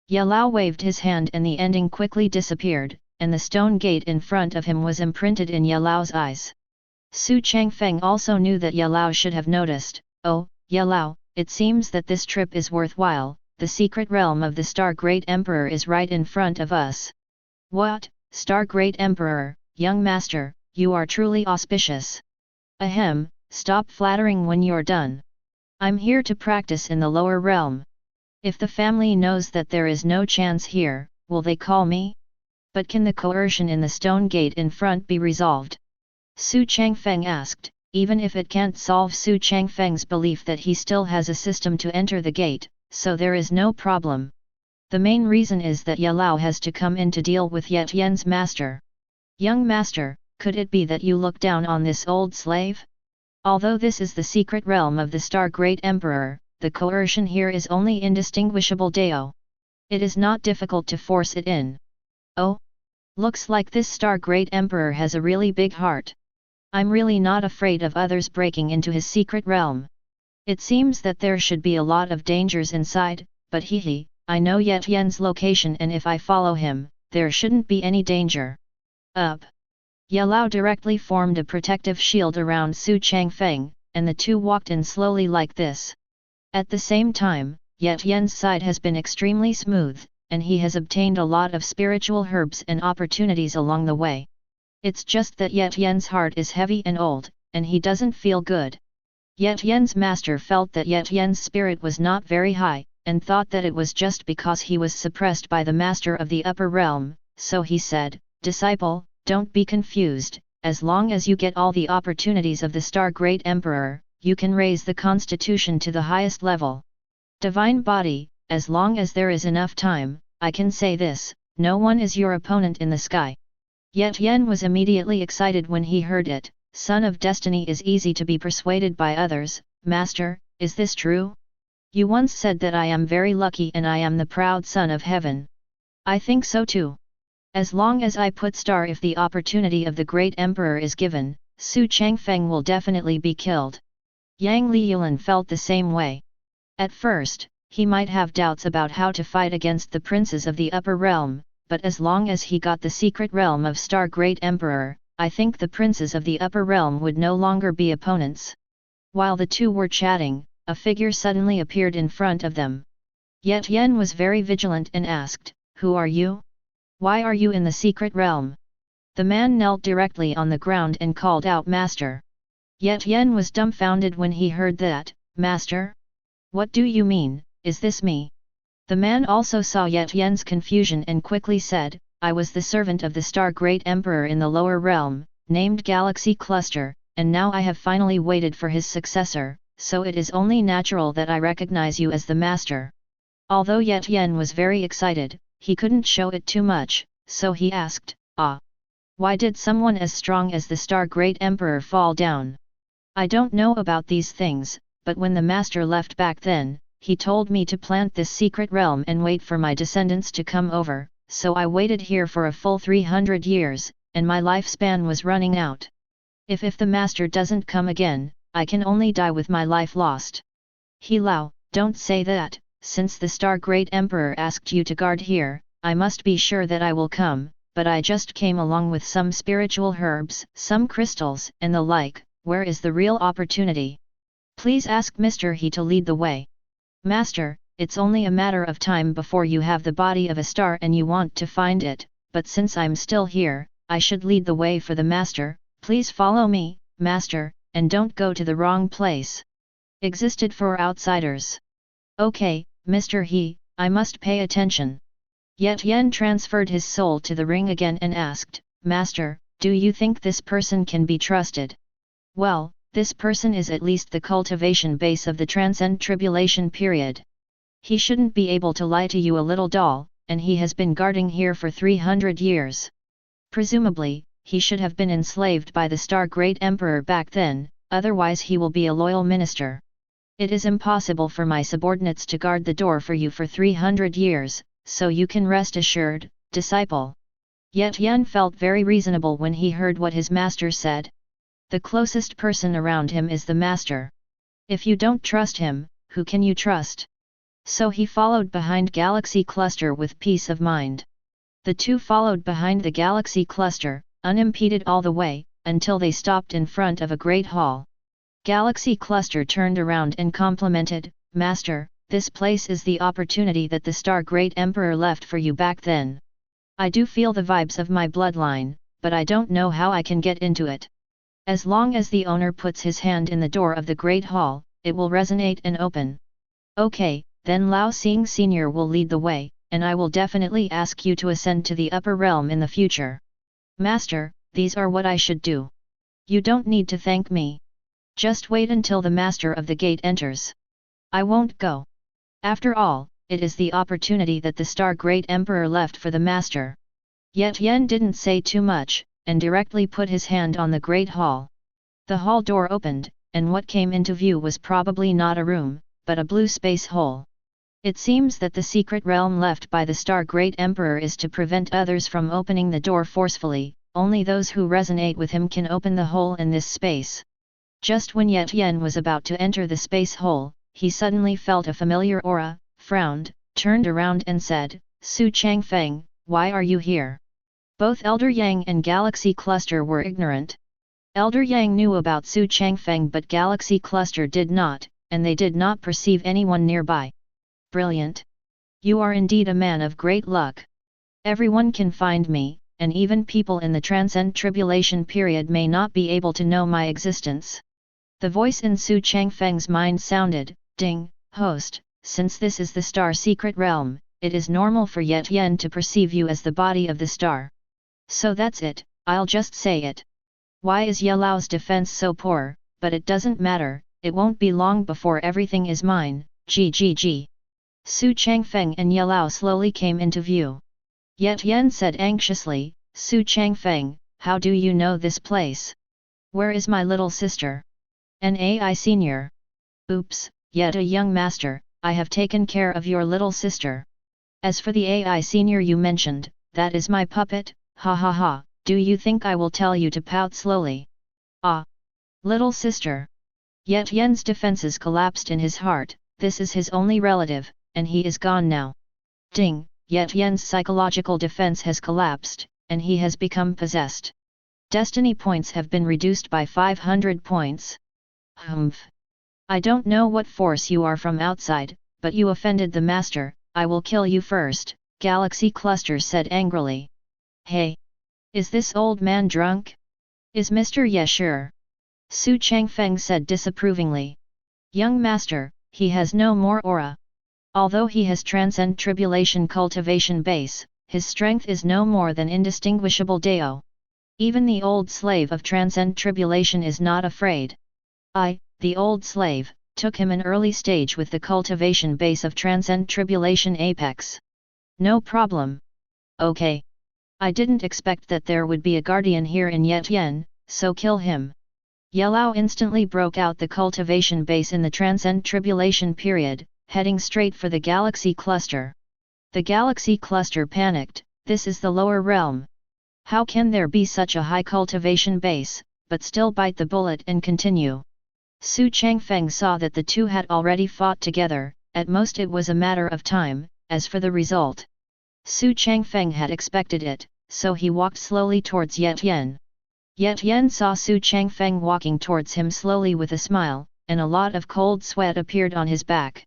Ye Lao waved his hand and the ending quickly disappeared, and the stone gate in front of him was imprinted in Ye Lao's eyes. Xu Changfeng also knew that Ye Lao should have noticed. Oh, Ye Lao, it seems that this trip is worthwhile, the secret realm of the Star Great Emperor is right in front of us. What, Star Great Emperor, young master, you are truly auspicious. Ahem, stop flattering when you're done. I'm here to practice in the lower realm. If the family knows that there is no chance here, will they call me? But can the coercion in the stone gate in front be resolved? Xu Changfeng asked, even if it can't solve Xu Changfeng's belief that he still has a system to enter the gate, so there is no problem. The main reason is that Ye Lao has to come in to deal with Yet Yen's master. Young master, could it be that you look down on this old slave? Although this is the secret realm of the Star Great Emperor, the coercion here is only indistinguishable Dao. It is not difficult to force it in. Oh? Looks like this Star Great Emperor has a really big heart. I'm really not afraid of others breaking into his secret realm. It seems that there should be a lot of dangers inside, but I know Yet Yen's location and if I follow him, there shouldn't be any danger. Up! Ye Lao directly formed a protective shield around Xu Changfeng, and the two walked in slowly like this. At the same time, Yet Yen's side has been extremely smooth, and he has obtained a lot of spiritual herbs and opportunities along the way. It's just that Yet Yen's heart is heavy and old, and he doesn't feel good. Yet Yen's master felt that Yet Yen's spirit was not very high, and thought that it was just because he was suppressed by the master of the upper realm, so he said, "Disciple, don't be confused, as long as you get all the opportunities of the Star Great Emperor, you can raise the constitution to the highest level. Divine body, as long as there is enough time, I can say this, no one is your opponent in the sky." Yet Yen was immediately excited when he heard it. Son of Destiny is easy to be persuaded by others. Master, is this true? You once said that I am very lucky and I am the proud son of heaven. I think so too. As long as I put star if the opportunity of the great emperor is given, Xu Changfeng will definitely be killed. Yang Liyuan felt the same way. At first, he might have doubts about how to fight against the princes of the upper realm, but as long as he got the secret realm of Star Great Emperor, I think the princes of the upper realm would no longer be opponents. While the two were chatting, a figure suddenly appeared in front of them. Yet Yen was very vigilant and asked, "Who are you? Why are you in the secret realm?" The man knelt directly on the ground and called out Master. Yet Yen was dumbfounded when he heard that. Master? What do you mean, is this me? The man also saw Yet Yen's confusion and quickly said, I was the servant of the Star Great Emperor in the lower realm, named Galaxy Cluster, and now I have finally waited for his successor, so it is only natural that I recognize you as the master. Although Yet Yen was very excited, he couldn't show it too much, so he asked, "Ah, Why did someone as strong as the Star Great Emperor fall down? I don't know about these things, but when the master left back then, he told me to plant this secret realm and wait for my descendants to come over, so I waited here for a full 300 years, and my lifespan was running out. If the master doesn't come again, I can only die with my life lost. He Lao, don't say that, since the Star Great Emperor asked you to guard here, I must be sure that I will come, but I just came along with some spiritual herbs, some crystals, and the like. Where is the real opportunity? Please ask Mr. He to lead the way. Master, it's only a matter of time before you have the body of a star and you want to find it, but since I'm still here, I should lead the way for the master. Please follow me, master, and don't go to the wrong place. Existed for outsiders. Okay, Mr. He, I must pay attention. Yet Yen transferred his soul to the ring again and asked, Master, do you think this person can be trusted? Well, this person is at least the cultivation base of the transcend tribulation period. He shouldn't be able to lie to you, a little doll, and he has been guarding here for 300 years. Presumably, he should have been enslaved by the Star Great Emperor back then, otherwise he will be a loyal minister. It is impossible for my subordinates to guard the door for you for 300 years, so you can rest assured, disciple. Yet Yen felt very reasonable when he heard what his master said. The closest person around him is the master. If you don't trust him, who can you trust? So he followed behind Galaxy Cluster with peace of mind. The two followed behind the Galaxy Cluster, unimpeded all the way, until they stopped in front of a great hall. Galaxy Cluster turned around and complimented, Master, this place is the opportunity that the Star Great Emperor left for you back then. I do feel the vibes of my bloodline, but I don't know how I can get into it. As long as the owner puts his hand in the door of the Great Hall, it will resonate and open. Okay, then Lao Xing Senior will lead the way, and I will definitely ask you to ascend to the upper realm in the future. Master, these are what I should do. You don't need to thank me. Just wait until the master of the gate enters. I won't go. After all, it is the opportunity that the Star Great Emperor left for the master. Yet Yen didn't say too much, and directly put his hand on the Great Hall. The hall door opened, and what came into view was probably not a room, but a blue space hole. It seems that the secret realm left by the Star Great Emperor is to prevent others from opening the door forcefully, only those who resonate with him can open the hole in this space. Just when Yet Yen was about to enter the space hole, he suddenly felt a familiar aura, frowned, turned around and said, Xu Changfeng, why are you here? Both Elder Yang and Galaxy Cluster were ignorant. Elder Yang knew about Xu Changfeng but Galaxy Cluster did not, and they did not perceive anyone nearby. Brilliant! You are indeed a man of great luck. Everyone can find me, and even people in the transcend tribulation period may not be able to know my existence. The voice in Xu Changfeng's mind sounded, Ding, host, since this is the star secret realm, it is normal for Yet Yen to perceive you as the body of the star. So that's it, I'll just say it. Why is Ye Lao's defense so poor? But it doesn't matter, it won't be long before everything is mine, GGG. Xu Changfeng and Ye Lao slowly came into view. Yet Yen said anxiously, Xu Changfeng, how do you know this place? Where is my little sister? An AI senior. Oops, yet a young master, I have taken care of your little sister. As for the AI senior you mentioned, that is my puppet, ha ha ha, do you think I will tell you to pout slowly? Ah! Little sister. Yet Yen's defenses collapsed in his heart, this is his only relative, and he is gone now. Ding, Yet Yen's psychological defense has collapsed, and he has become possessed. Destiny points have been reduced by 500 points. Hmph. I don't know what force you are from outside, but you offended the master, I will kill you first, Galaxy Cluster said angrily. Hey! Is this old man drunk? Is Mr. Ye sure? Xu Changfeng said disapprovingly. Young master, he has no more aura. Although he has transcend tribulation cultivation base, his strength is no more than indistinguishable Dao. Even the old slave of transcend tribulation is not afraid. I, the old slave, took him an early stage with the cultivation base of transcend tribulation apex. No problem. Okay. I didn't expect that there would be a guardian here in Tian, so kill him. Yelao instantly broke out the cultivation base in the Transcend Tribulation period, heading straight for the galaxy cluster. The galaxy cluster panicked, this is the lower realm. How can there be such a high cultivation base, but still bite the bullet and continue? Xu Changfeng saw that the two had already fought together, at most it was a matter of time. As for the result, Xu Changfeng had expected it, so he walked slowly towards Tian. Tian saw Xu Changfeng walking towards him slowly with a smile, and a lot of cold sweat appeared on his back.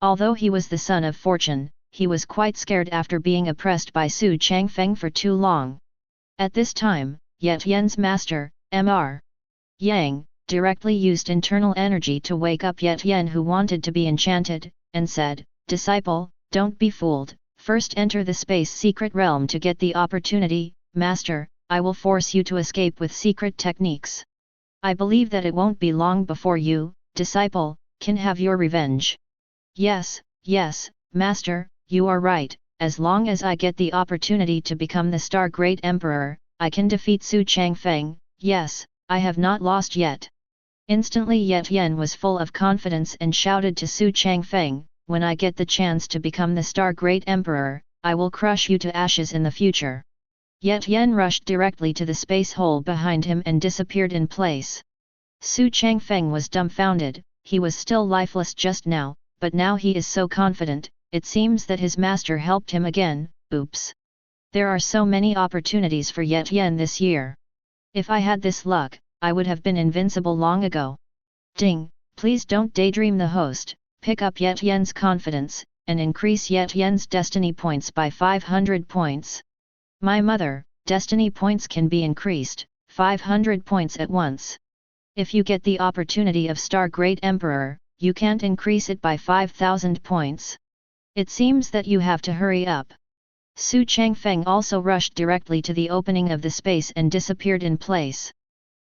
Although he was the son of fortune, he was quite scared after being oppressed by Xu Changfeng for too long. At this time, Tian's master, Mr. Yang, directly used internal energy to wake up Tian, who wanted to be enchanted, and said, "Disciple, don't be fooled, first enter the space secret realm to get the opportunity. Master, I will force you to escape with secret techniques. I believe that it won't be long before you, disciple, can have your revenge." Yes, Master, you are right, as long as I get the opportunity to become the Star Great Emperor, I can defeat Xu Changfeng. Yes, I have not lost yet. Instantly Tian was full of confidence and shouted to Xu Changfeng, "When I get the chance to become the Star Great Emperor, I will crush you to ashes in the future." Tian rushed directly to the space hole behind him and disappeared in place. Xu Changfeng was dumbfounded, he was still lifeless just now, but now he is so confident, it seems that his master helped him again. Oops! There are so many opportunities for Tian this year. If I had this luck, I would have been invincible long ago. Ding, please don't daydream the host, pick up Tian's confidence, and increase Tian's destiny points by 500 points. My mother, destiny points can be increased, 500 points at once. If you get the opportunity of Star Great Emperor, you can't increase it by 5,000 points. It seems that you have to hurry up. Xu Changfeng also rushed directly to the opening of the space and disappeared in place.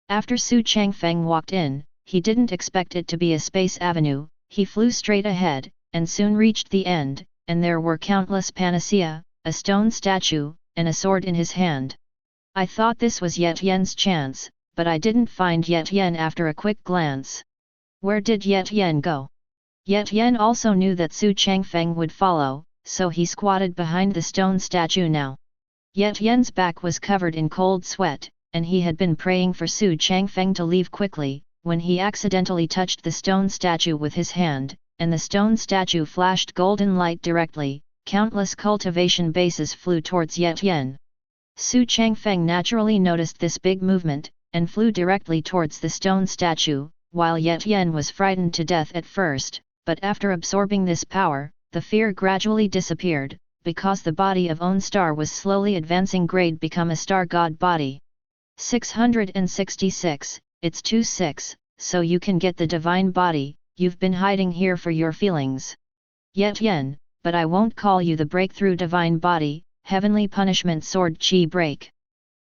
After Xu Changfeng walked in, he didn't expect it to be a space avenue, he flew straight ahead, and soon reached the end, and there were countless panacea, a stone statue, and a sword in his hand. I thought this was Tian's chance, but I didn't find Tian after a quick glance. Where did Tian go? Tian also knew that Xu Changfeng would follow, so he squatted behind the stone statue now. Tian's back was covered in cold sweat, and he had been praying for Xu Changfeng to leave quickly, when he accidentally touched the stone statue with his hand, and the stone statue flashed golden light directly. Countless cultivation bases flew towards Tian. Xu Changfeng naturally noticed this big movement, and flew directly towards the stone statue, while Tian was frightened to death at first, but after absorbing this power, the fear gradually disappeared, because the body of own star was slowly advancing grade become a star god body. 666, it's 2-6, so you can get the divine body, you've been hiding here for your feelings. Tian, but I won't call you the breakthrough divine body, heavenly punishment sword chi break.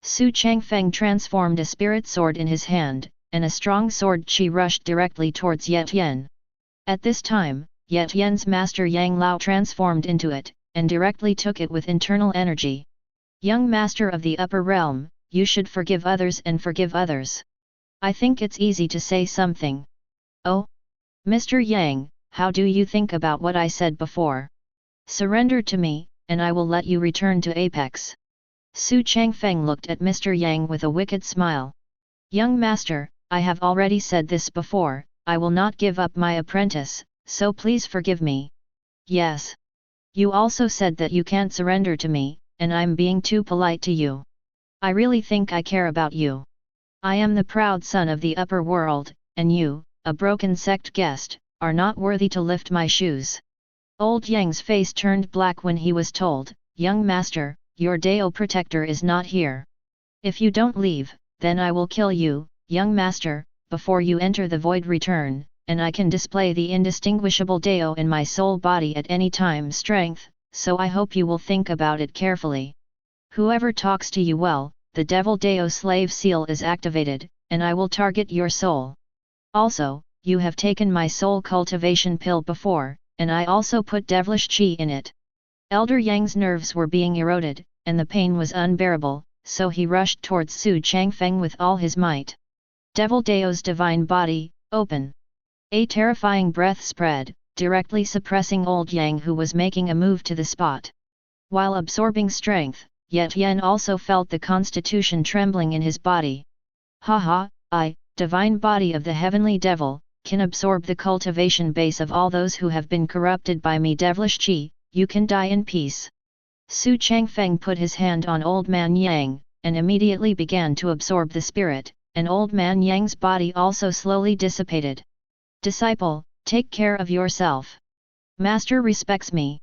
Xu Changfeng transformed a spirit sword in his hand, and a strong sword chi rushed directly towards Tian. At this time, Tian's master Yang Lao transformed into it, and directly took it with internal energy. Young master of the upper realm, you should forgive others and forgive others. I think it's easy to say something. Oh? Mr. Yang, how do you think about what I said before? Surrender to me, and I will let you return to Apex. Xu Changfeng looked at Mr. Yang with a wicked smile. Young master, I have already said this before, I will not give up my apprentice, so please forgive me. Yes. You also said that you can't surrender to me, and I'm being too polite to you. I really think I care about you. I am the proud son of the upper world, and you, a broken sect guest, are not worthy to lift my shoes. Old Yang's face turned black when he was told, Young master, your Dao protector is not here. If you don't leave, then I will kill you, young master, before you enter the void return, and I can display the indistinguishable Dao in my soul body at any time strength, so I hope you will think about it carefully. Whoever talks to you well, the Devil Dao slave seal is activated, and I will target your soul. Also, you have taken my soul cultivation pill before, and I also put devilish chi in it. Elder Yang's nerves were being eroded, and the pain was unbearable, so he rushed towards Xu Changfeng with all his might. Devil Dao's divine body, open! A terrifying breath spread, directly suppressing old Yang, who was making a move to the spot. While absorbing strength, Ye Tian also felt the constitution trembling in his body. Ha, divine body of the heavenly devil, can absorb the cultivation base of all those who have been corrupted by me devilish qi, you can die in peace. Xu Changfeng put his hand on old man Yang, and immediately began to absorb the spirit, and old man Yang's body also slowly dissipated. Disciple, take care of yourself. Master respects me.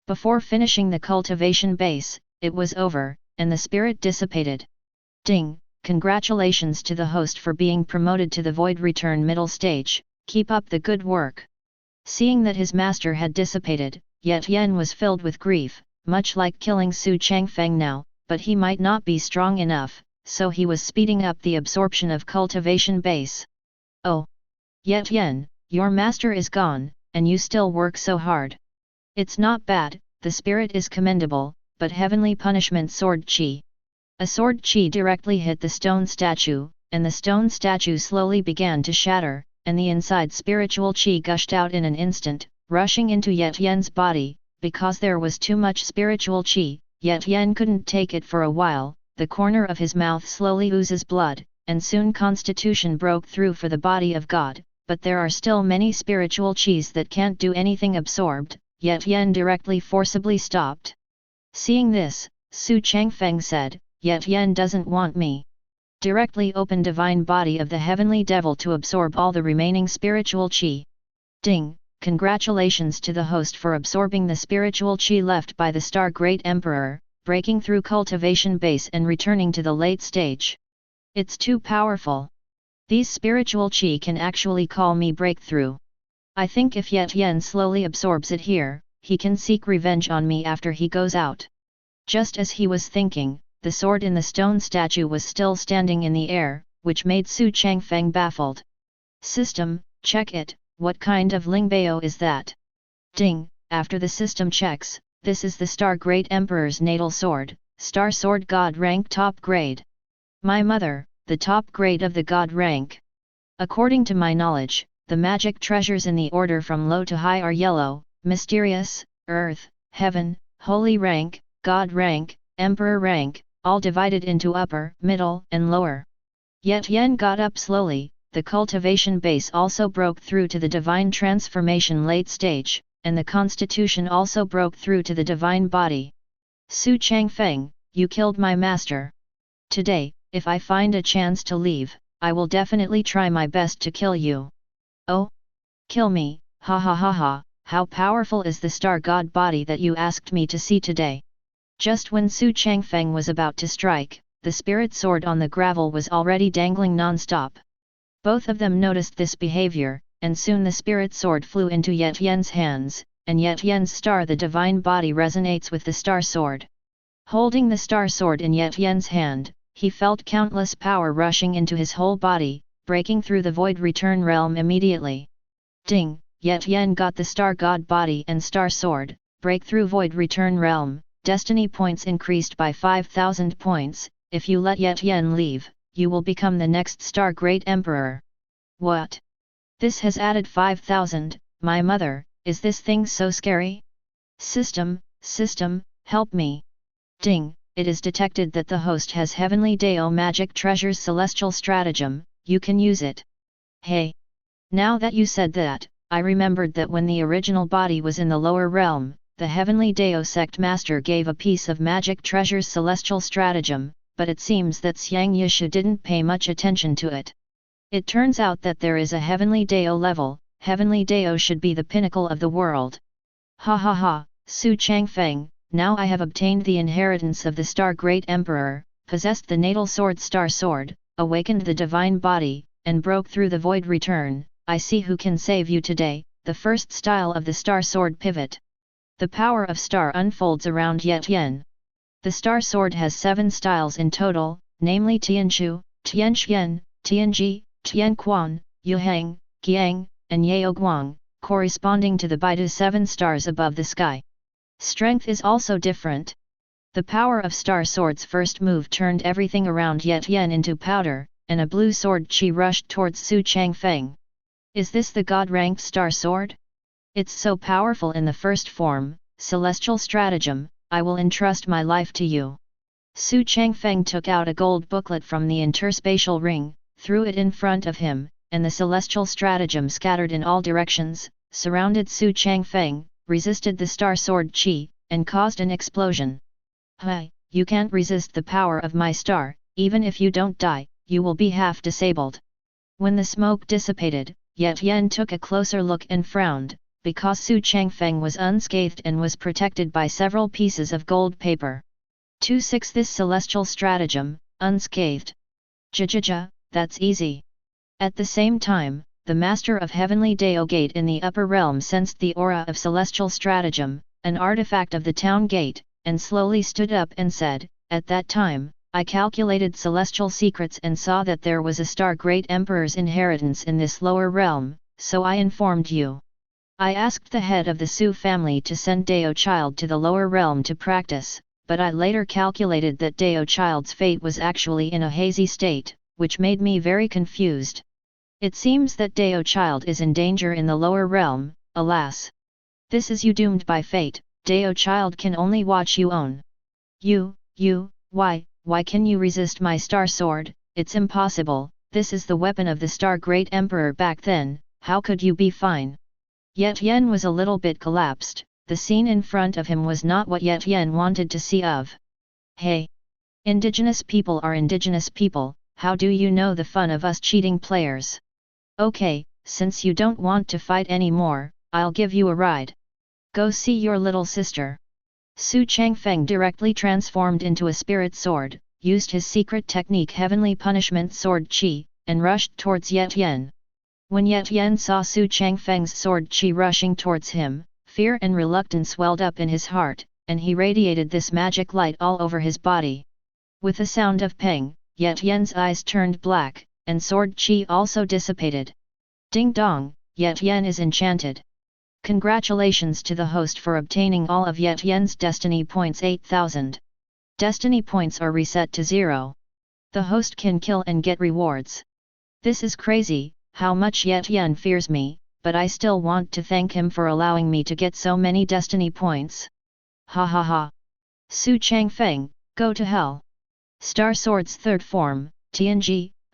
Before finishing the cultivation base, it was over, and the spirit dissipated. Ding! Congratulations to the host for being promoted to the Void Return middle stage, keep up the good work. Seeing that his master had dissipated, Ye Tian was filled with grief, much like killing Xu Changfeng now, but he might not be strong enough, so he was speeding up the absorption of cultivation base. Oh! Ye Tian, your master is gone, and you still work so hard. It's not bad, the spirit is commendable, but heavenly punishment sword chi. A sword chi directly hit the stone statue, and the stone statue slowly began to shatter, and the inside spiritual chi gushed out in an instant, rushing into Ye Tian's body. Because there was too much spiritual chi, Ye Tian couldn't take it for a while, the corner of his mouth slowly oozes blood, and soon constitution broke through for the body of God, but there are still many spiritual chis that can't do anything absorbed. Ye Tian directly forcibly stopped. Seeing this, Xu Changfeng said, Ye Tian doesn't want me. Directly open divine body of the heavenly devil to absorb all the remaining spiritual chi. Ding! Congratulations to the host for absorbing the spiritual chi left by the Star Great Emperor, breaking through cultivation base and returning to the late stage. It's too powerful. These spiritual chi can actually call me breakthrough. I think if Ye Tian slowly absorbs it here, he can seek revenge on me after he goes out. Just as he was thinking, the sword in the stone statue was still standing in the air, which made Xu Changfeng baffled. System, check it, what kind of lingbao is that? Ding! After the system checks, this is the Star Great Emperor's natal sword, Star Sword God rank top grade. My mother, the top grade of the God rank. According to my knowledge, the magic treasures in the order from low to high are yellow, mysterious, earth, heaven, holy rank, God rank, emperor rank, all divided into upper, middle, and lower. Ye Tian got up slowly, the cultivation base also broke through to the divine transformation late stage, and the constitution also broke through to the divine body. Xu Changfeng, you killed my master. Today, if I find a chance to leave, I will definitely try my best to kill you. Oh? Kill me, ha ha ha ha, how powerful is the star god body that you asked me to see today? Just when Xu Changfeng was about to strike, the spirit sword on the gravel was already dangling non-stop. Both of them noticed this behavior, and soon the spirit sword flew into Ye Tian's hands, and Ye Tian's star the divine body resonates with the star sword. Holding the star sword in Ye Tian's hand, he felt countless power rushing into his whole body, breaking through the void return realm immediately. Ding! Ye Tian got the star god body and star sword, breakthrough void return realm, destiny points increased by 5,000 points, if you let Ye Tian leave, you will become the next Star Great Emperor. What? This has added 5,000, my mother, is this thing so scary? System, help me. Ding! It is detected that the host has Heavenly Dao Magic Treasures Celestial Stratagem, you can use it. Hey! Now that you said that, I remembered that when the original body was in the lower realm, the Heavenly Dao Sect Master gave a piece of Magic Treasures Celestial Stratagem, but it seems that Xiang Yishu didn't pay much attention to it. It turns out that there is a Heavenly Dao level, Heavenly Dao should be the pinnacle of the world. Ha ha ha, Xu Changfeng, now I have obtained the inheritance of the Star Great Emperor, possessed the natal sword Star Sword, awakened the divine body, and broke through the void return. I see who can save you today, the first style of the Star Sword pivot. The power of Star unfolds around Ye Tian. The Star Sword has 7 styles in total, namely Tianshu, Tianxian, Tianji, Tianquan, Yuhang, Qiang, and Yaoguang, corresponding to the Baidu 7 stars above the sky. Strength is also different. The power of Star Sword's first move turned everything around Ye Tian into powder, and a blue sword chi rushed towards Xu Changfeng. Is this the god-ranked Star Sword? It's so powerful in the first form, celestial stratagem, I will entrust my life to you. Xu Changfeng took out a gold booklet from the interspatial ring, threw it in front of him, and the celestial stratagem scattered in all directions, surrounded Xu Changfeng, resisted the Star Sword chi, and caused an explosion. Hi, you can't resist the power of my star, even if you don't die, you will be half disabled. When the smoke dissipated, Ye Tian took a closer look and frowned, because Xu Changfeng was unscathed and was protected by several pieces of gold paper. 2-6 This celestial stratagem, unscathed. Jajaja, that's easy. At the same time, the master of Heavenly Dao Gate in the upper realm sensed the aura of celestial stratagem, an artifact of the town gate, and slowly stood up and said, at that time, I calculated celestial secrets and saw that there was a star great emperor's inheritance in this lower realm, so I informed you. I asked the head of the Xu family to send Dao Child to the lower realm to practice, but I later calculated that Dao Child's fate was actually in a hazy state, which made me very confused. It seems that Dao Child is in danger in the lower realm, alas. This is you doomed by fate, Dao Child can only watch you own. Why can you resist my star sword? It's impossible, this is the weapon of the star great emperor back then, how could you be fine? Ye Tian was a little bit collapsed, the scene in front of him was not what Ye Tian wanted to see of. Hey! Indigenous people are indigenous people, how do you know the fun of us cheating players? Okay, since you don't want to fight anymore, I'll give you a ride. Go see your little sister. Xu Changfeng directly transformed into a spirit sword, used his secret technique Heavenly Punishment Sword Chi, and rushed towards Ye Tian. When Ye Tian saw Xu Changfeng's sword chi rushing towards him, fear and reluctance welled up in his heart, and he radiated this magic light all over his body. With a sound of peng, Ye Tian's eyes turned black, and sword chi also dissipated. Ding dong, Ye Tian is enchanted. Congratulations to the host for obtaining all of Ye Tian's destiny points 8,000. Destiny points are reset to 0. The host can kill and get rewards. This is crazy, how much Ye Tian fears me, but I still want to thank him for allowing me to get so many destiny points. Ha ha ha. Xu Changfeng, go to hell. Star Sword's third form, Tian,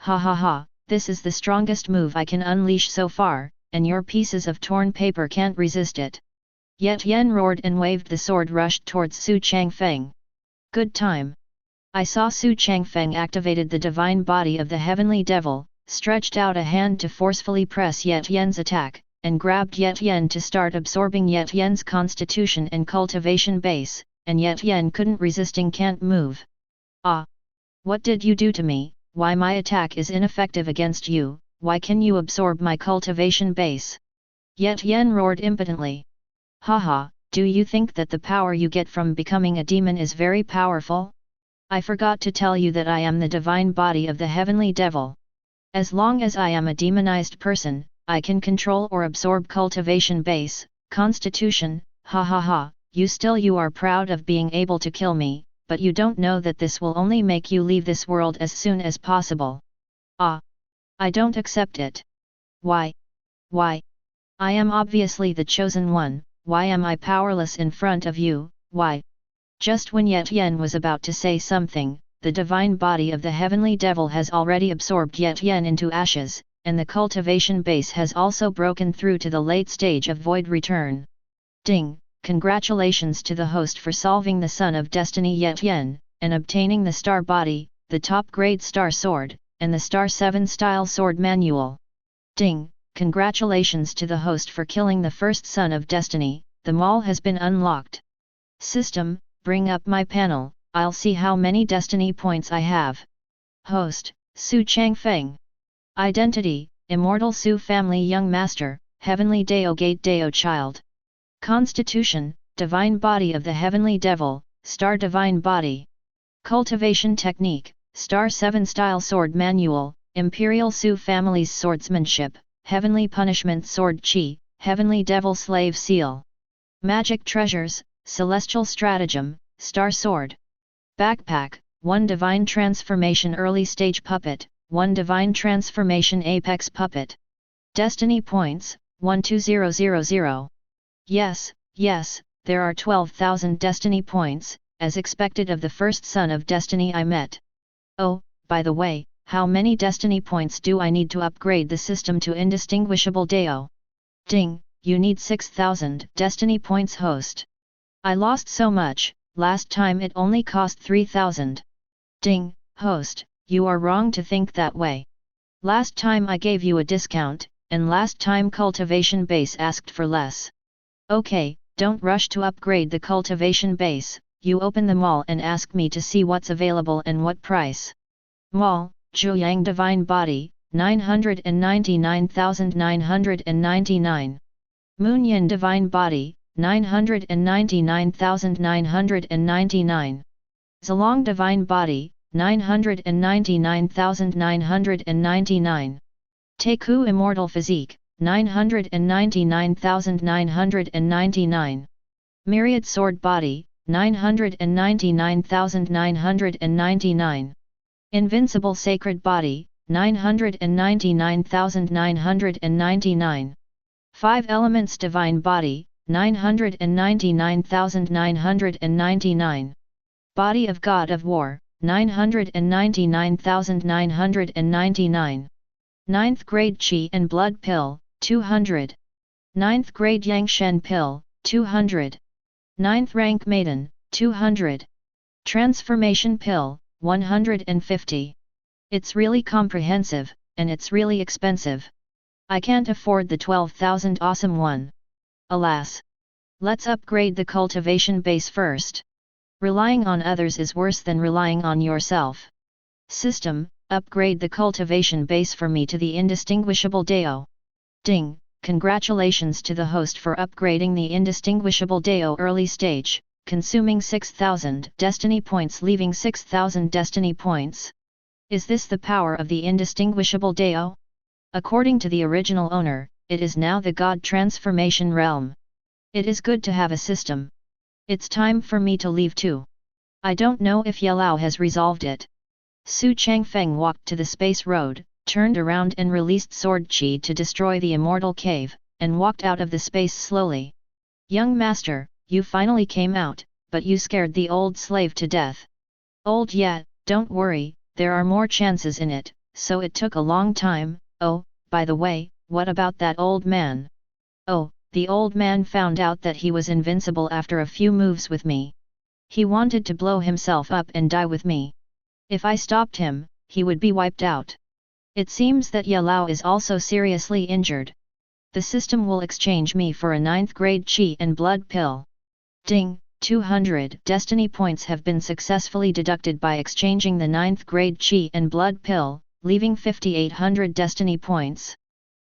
ha ha ha, this is the strongest move I can unleash so far, and your pieces of torn paper can't resist it. Ye Tian roared and waved the sword rushed towards Xu Changfeng. Good time. I saw Xu Changfeng activated the divine body of the heavenly devil, stretched out a hand to forcefully press Ye Tian's attack, and grabbed Ye Tian to start absorbing Ye Tian's constitution and cultivation base, and Ye Tian couldn't resisting can't move. Ah! What did you do to me? Why my attack is ineffective against you? Why can you absorb my cultivation base? Ye Tian roared impotently. Haha, do you think that the power you get from becoming a demon is very powerful? I forgot to tell you that I am the divine body of the heavenly devil. As long as I am a demonized person, I can control or absorb cultivation base, constitution, ha ha ha, you are proud of being able to kill me, but you don't know that this will only make you leave this world as soon as possible. Ah! I don't accept it. Why? Why? I am obviously the chosen one, why am I powerless in front of you, why? Just when Ye Tian was about to say something, the divine body of the heavenly devil has already absorbed Ye Tian into ashes, and the cultivation base has also broken through to the late stage of void return. Ding! Congratulations to the host for solving the Son of Destiny Ye Tian, and obtaining the star body, the top grade star sword, and the Star 7 style sword manual. Ding! Congratulations to the host for killing the first Son of Destiny, the mall has been unlocked. System, bring up my panel, I'll see how many destiny points I have. Host, Xu Changfeng. Identity, Immortal Xu Family Young Master, Heavenly Dao Gate Dao Child. Constitution, Divine Body of the Heavenly Devil, Star Divine Body. Cultivation Technique, Star 7 Style Sword Manual, Imperial Xu Family's Swordsmanship, Heavenly Punishment Sword Chi, Heavenly Devil Slave Seal. Magic Treasures, Celestial Stratagem, Star Sword. Backpack, 1 Divine Transformation Early Stage Puppet, 1 Divine Transformation Apex Puppet. Destiny Points, 12000. Yes, there are 12,000 Destiny Points, as expected of the first son of Destiny I met. Oh, by the way, how many Destiny Points do I need to upgrade the system to Indistinguishable Dao? Ding, you need 6,000 Destiny Points host. I lost so much, last time it only cost 3,000. Ding, host, you are wrong to think that way. Last time I gave you a discount, and last time cultivation base asked for less. Okay, don't rush to upgrade the cultivation base, you open the mall and ask me to see what's available and what price. Mall, Zhuyang Divine Body, 999,999. Moonyin Divine Body, 999,999. Zalong Divine Body, 999,999. Teku Immortal Physique, 999,999. Myriad Sword Body, 999,999. Invincible Sacred Body, 999,999. 5 Elements Divine Body, 999,999. Body of God of War, 999,999. 9th Grade Qi and Blood Pill, 200. 9th Grade Yangshen Pill, 200. 9th Rank Maiden, 200. Transformation Pill, 150. It's really comprehensive, and it's really expensive. I can't afford the 12,000 awesome one. Alas. Let's upgrade the cultivation base first. Relying on others is worse than relying on yourself. System, upgrade the cultivation base for me to the Indistinguishable Dao. Ding, congratulations to the host for upgrading the Indistinguishable Dao early stage, consuming 6,000 Destiny Points leaving 6,000 Destiny Points. Is this the power of the Indistinguishable Dao? According to the original owner, it is now the God Transformation Realm. It is good to have a system. It's time for me to leave too. I don't know if Yelao has resolved it. Xu Changfeng walked to the space road, turned around and released Sword Qi to destroy the Immortal Cave, and walked out of the space slowly. Young Master, you finally came out, but you scared the old slave to death. Old yet, don't worry, there are more chances in it, so it took a long time. Oh, by the way, what about that old man? Oh, the old man found out that he was invincible after a few moves with me. He wanted to blow himself up and die with me. If I stopped him, he would be wiped out. It seems that Yelao is also seriously injured. The system will exchange me for a 9th grade Qi and blood pill. Ding, 200 Destiny Points have been successfully deducted by exchanging the 9th grade Qi and blood pill, leaving 5,800 Destiny Points.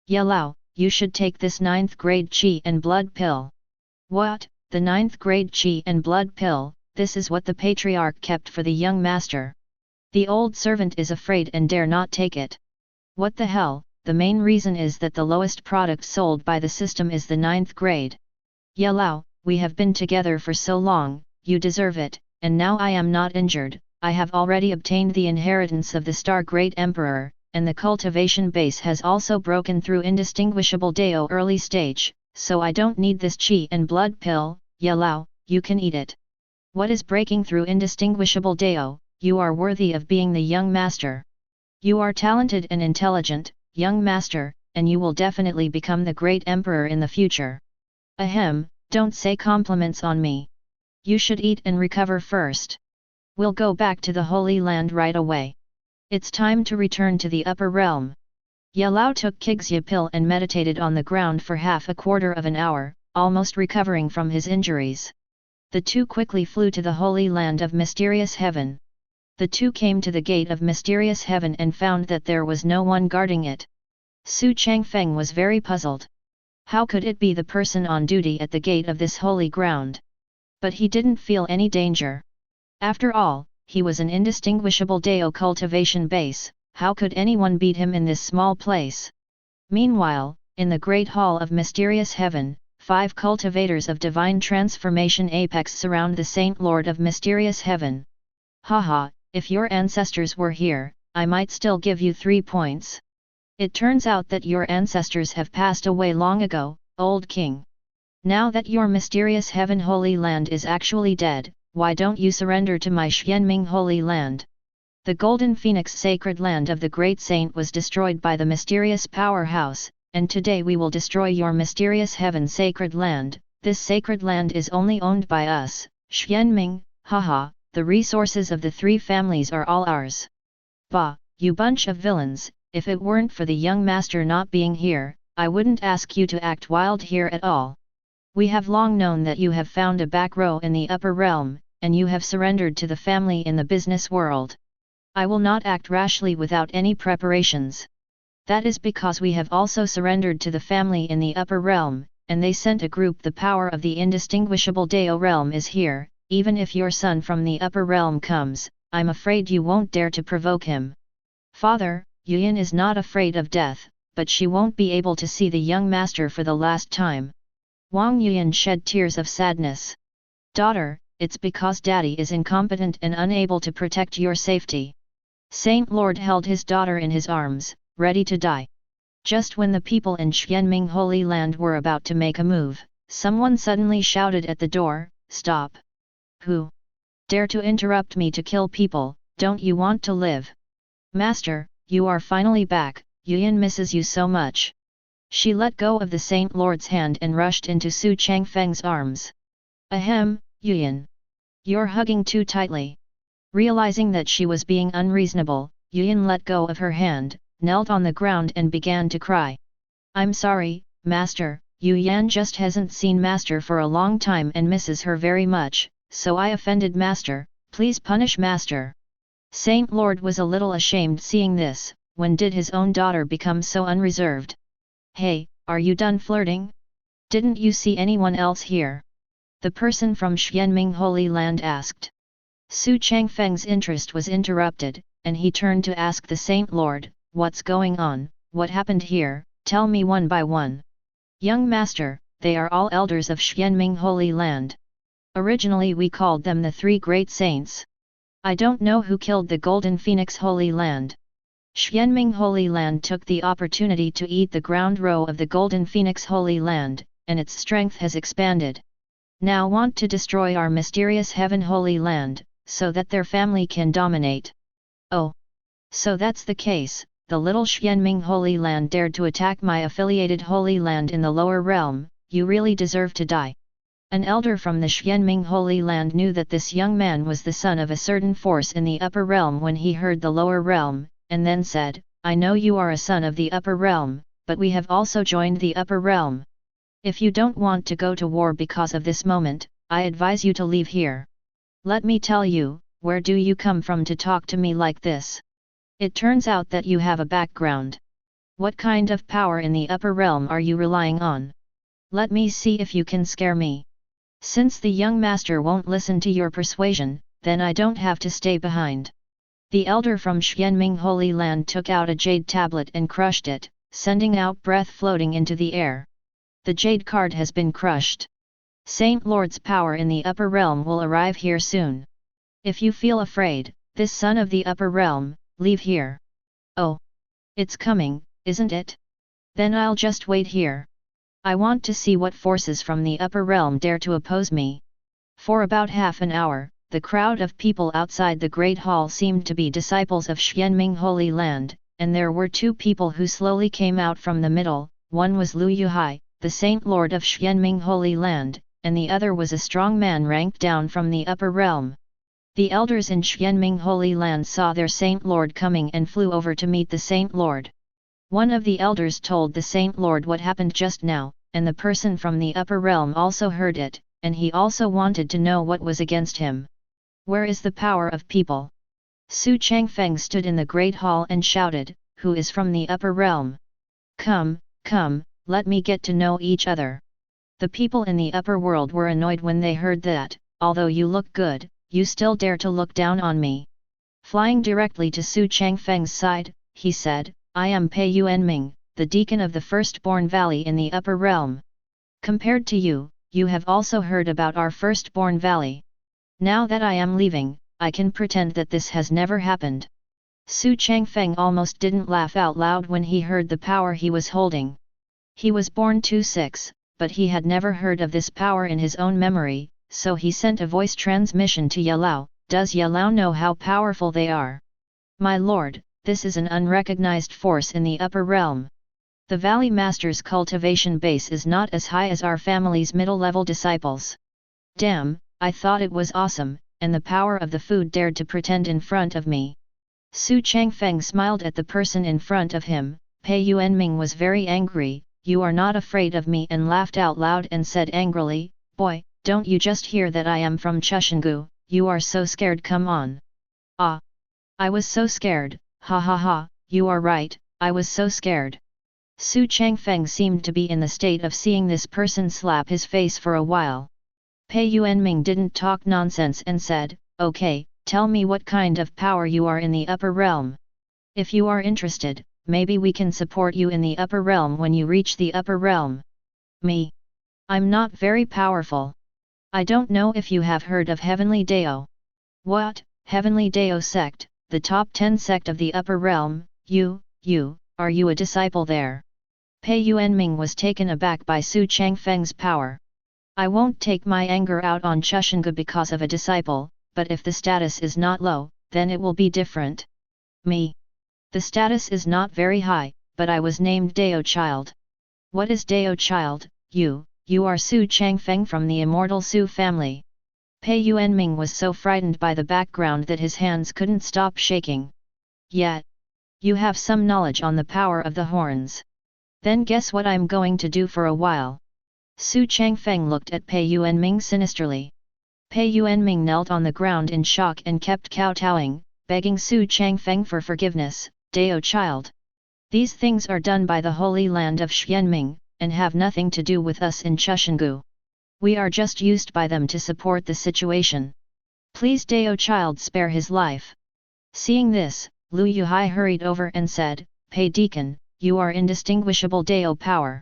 Yelao, you should take this 9th grade Qi and blood pill. What, the 9th grade Qi and blood pill, this is what the patriarch kept for the young master. The old servant is afraid and dare not take it. What the hell, the main reason is that the lowest product sold by the system is the 9th grade. Yelao, we have been together for so long, you deserve it, and now I am not injured, I have already obtained the inheritance of the Star Great Emperor, and the cultivation base has also broken through Indistinguishable Dao early stage, so I don't need this Qi and blood pill. Yelao, you can eat it. What is breaking through Indistinguishable Dao? You are worthy of being the young master. You are talented and intelligent, young master, and you will definitely become the great emperor in the future. Ahem, don't say compliments on me. You should eat and recover first. We'll go back to the Holy Land right away. It's time to return to the upper realm. Yelao took Kixia pill and meditated on the ground for half a quarter of an hour, almost recovering from his injuries. The two quickly flew to the Holy Land of Mysterious Heaven. The two came to the gate of Mysterious Heaven and found that there was no one guarding it. Xu Changfeng was very puzzled. How could it be the person on duty at the gate of this holy ground? But he didn't feel any danger. After all, he was an indistinguishable Dao cultivation base, how could anyone beat him in this small place? Meanwhile, in the Great Hall of Mysterious Heaven, 5 cultivators of divine transformation apex surround the Saint Lord of Mysterious Heaven. Haha, if your ancestors were here, I might still give you 3 points. It turns out that your ancestors have passed away long ago, old king. Now that your mysterious Heaven Holy Land is actually dead, why don't you surrender to my Hmph Holy Land? The Golden Phoenix sacred land of the Great Saint was destroyed by the mysterious powerhouse, and today we will destroy your mysterious Heaven sacred land. This sacred land is only owned by us, Hmph, haha, the resources of the 3 families are all ours. Bah, you bunch of villains, if it weren't for the young master not being here, I wouldn't ask you to act wild here at all. We have long known that you have found a back row in the upper realm, and you have surrendered to the family in the business world. I will not act rashly without any preparations. That is because we have also surrendered to the family in the upper realm, and they sent a group. The power of the indistinguishable Dao realm is here. Even if your son from the upper realm comes, I'm afraid you won't dare to provoke him. Father, Yuan is not afraid of death, but she won't be able to see the young master for the last time. Wang Yuan shed tears of sadness. Daughter, it's because daddy is incompetent and unable to protect your safety. Saint Lord held his daughter in his arms, ready to die. Just when the people in Hmph Holy Land were about to make a move, someone suddenly shouted at the door, "Stop! Who dare to interrupt me to kill people? Don't you want to live?" Master, you are finally back, Yuan misses you so much. She let go of the Saint Lord's hand and rushed into Xu Changfeng's arms. Ahem, Yuan. You're hugging too tightly. Realizing that she was being unreasonable, Yuan let go of her hand, knelt on the ground and began to cry. I'm sorry, Master, Yuan just hasn't seen Master for a long time and misses her very much, so I offended Master, please punish Master. Saint Lord was a little ashamed seeing this. When did his own daughter become so unreserved? Hey, are you done flirting? Didn't you see anyone else here? The person from Hmph Holy Land asked. Xu Changfeng's interest was interrupted, and he turned to ask the Saint Lord, what's going on, what happened here, tell me one by one. Young Master, they are all elders of Hmph Holy Land. Originally we called them the 3 great saints. I don't know who killed the Golden Phoenix Holy Land. Hmph Holy Land took the opportunity to eat the ground row of the Golden Phoenix Holy Land, and its strength has expanded. Now want to destroy our mysterious Heaven Holy Land, so that their family can dominate. Oh! So that's the case, the little Hmph Holy Land dared to attack my affiliated Holy Land in the lower realm, you really deserve to die. An elder from the Hmph Holy Land knew that this young man was the son of a certain force in the upper realm when he heard the lower realm, and then said, I know you are a son of the upper realm, but we have also joined the upper realm. If you don't want to go to war because of this moment, I advise you to leave here. Let me tell you, where do you come from to talk to me like this? It turns out that you have a background. What kind of power in the upper realm are you relying on? Let me see if you can scare me. Since the young master won't listen to your persuasion, then I don't have to stay behind. The elder from Hmph Holy Land took out a jade tablet and crushed it, sending out breath floating into the air. The jade card has been crushed. Saint Lord's power in the upper realm will arrive here soon. If you feel afraid, this son of the upper realm, leave here. Oh! It's coming, isn't it? Then I'll just wait here. I want to see what forces from the upper realm dare to oppose me. For about half an hour, the crowd of people outside the Great Hall seemed to be disciples of Hmph Holy Land, and there were 2 people who slowly came out from the middle. One was Lu Yuhai, the Saint Lord of Hmph Holy Land, and the other was a strong man ranked down from the upper realm. The elders in Hmph Holy Land saw their Saint Lord coming and flew over to meet the Saint Lord. One of the elders told the Saint Lord what happened just now, and the person from the upper realm also heard it, and he also wanted to know what was against him. Where is the power of people? Xu Changfeng stood in the Great Hall and shouted, who is from the upper realm? Come, come, let me get to know each other. The people in the upper world were annoyed when they heard that, although you look good, you still dare to look down on me. Flying directly to Xu Changfeng's side, he said, I am Pei Yuanming, the deacon of the firstborn valley in the upper realm. Compared to you, you have also heard about our firstborn valley. Now that I am leaving, I can pretend that this has never happened. Xu Changfeng almost didn't laugh out loud when he heard the power he was holding. He was born 2-6, but he had never heard of this power in his own memory, so he sent a voice transmission to Yalao. Does Yalao know how powerful they are? My lord, this is an unrecognized force in the upper realm. The Valley Master's cultivation base is not as high as our family's middle-level disciples. Damn, I thought it was awesome, and the power of the food dared to pretend in front of me. Xu Changfeng smiled at the person in front of him. Pei Yuanming was very angry. You are not afraid of me, and laughed out loud and said angrily, boy, don't you just hear that I am from Chushangu, you are so scared, come on. Ah! I was so scared, ha ha ha, you are right, I was so scared. Xu Changfeng seemed to be in the state of seeing this person slap his face for a while. Pei Yuanming didn't talk nonsense and said, okay, tell me what kind of power you are in the upper realm. If you are interested, maybe we can support you in the upper realm when you reach the upper realm. Me? I'm not very powerful. I don't know if you have heard of Heavenly Dao. What, Heavenly Dao sect, the top 10 sect of the upper realm? Are you a disciple there? Pei Yuanming was taken aback by Xu Changfeng's power. I won't take my anger out on Chushangu because of a disciple, but if the status is not low, then it will be different. Me? The status is not very high, but I was named Dao Child. What is Dao Child? You are Xu Changfeng from the Immortal Xu family. Pei Yuanming was so frightened by the background that his hands couldn't stop shaking. Yet, you have some knowledge on the power of the horns. Then guess what I'm going to do for a while. Xu Changfeng looked at Pei Yuanming sinisterly. Pei Yuanming knelt on the ground in shock and kept kowtowing, begging Xu Changfeng for forgiveness. Dao Child. These things are done by the holy land of Xianming, and have nothing to do with us in Chushangu. We are just used by them to support the situation. Please Dao Child spare his life. Seeing this, Lu Yuhai hurried over and said, Pei Deacon, you are indistinguishable Dao power.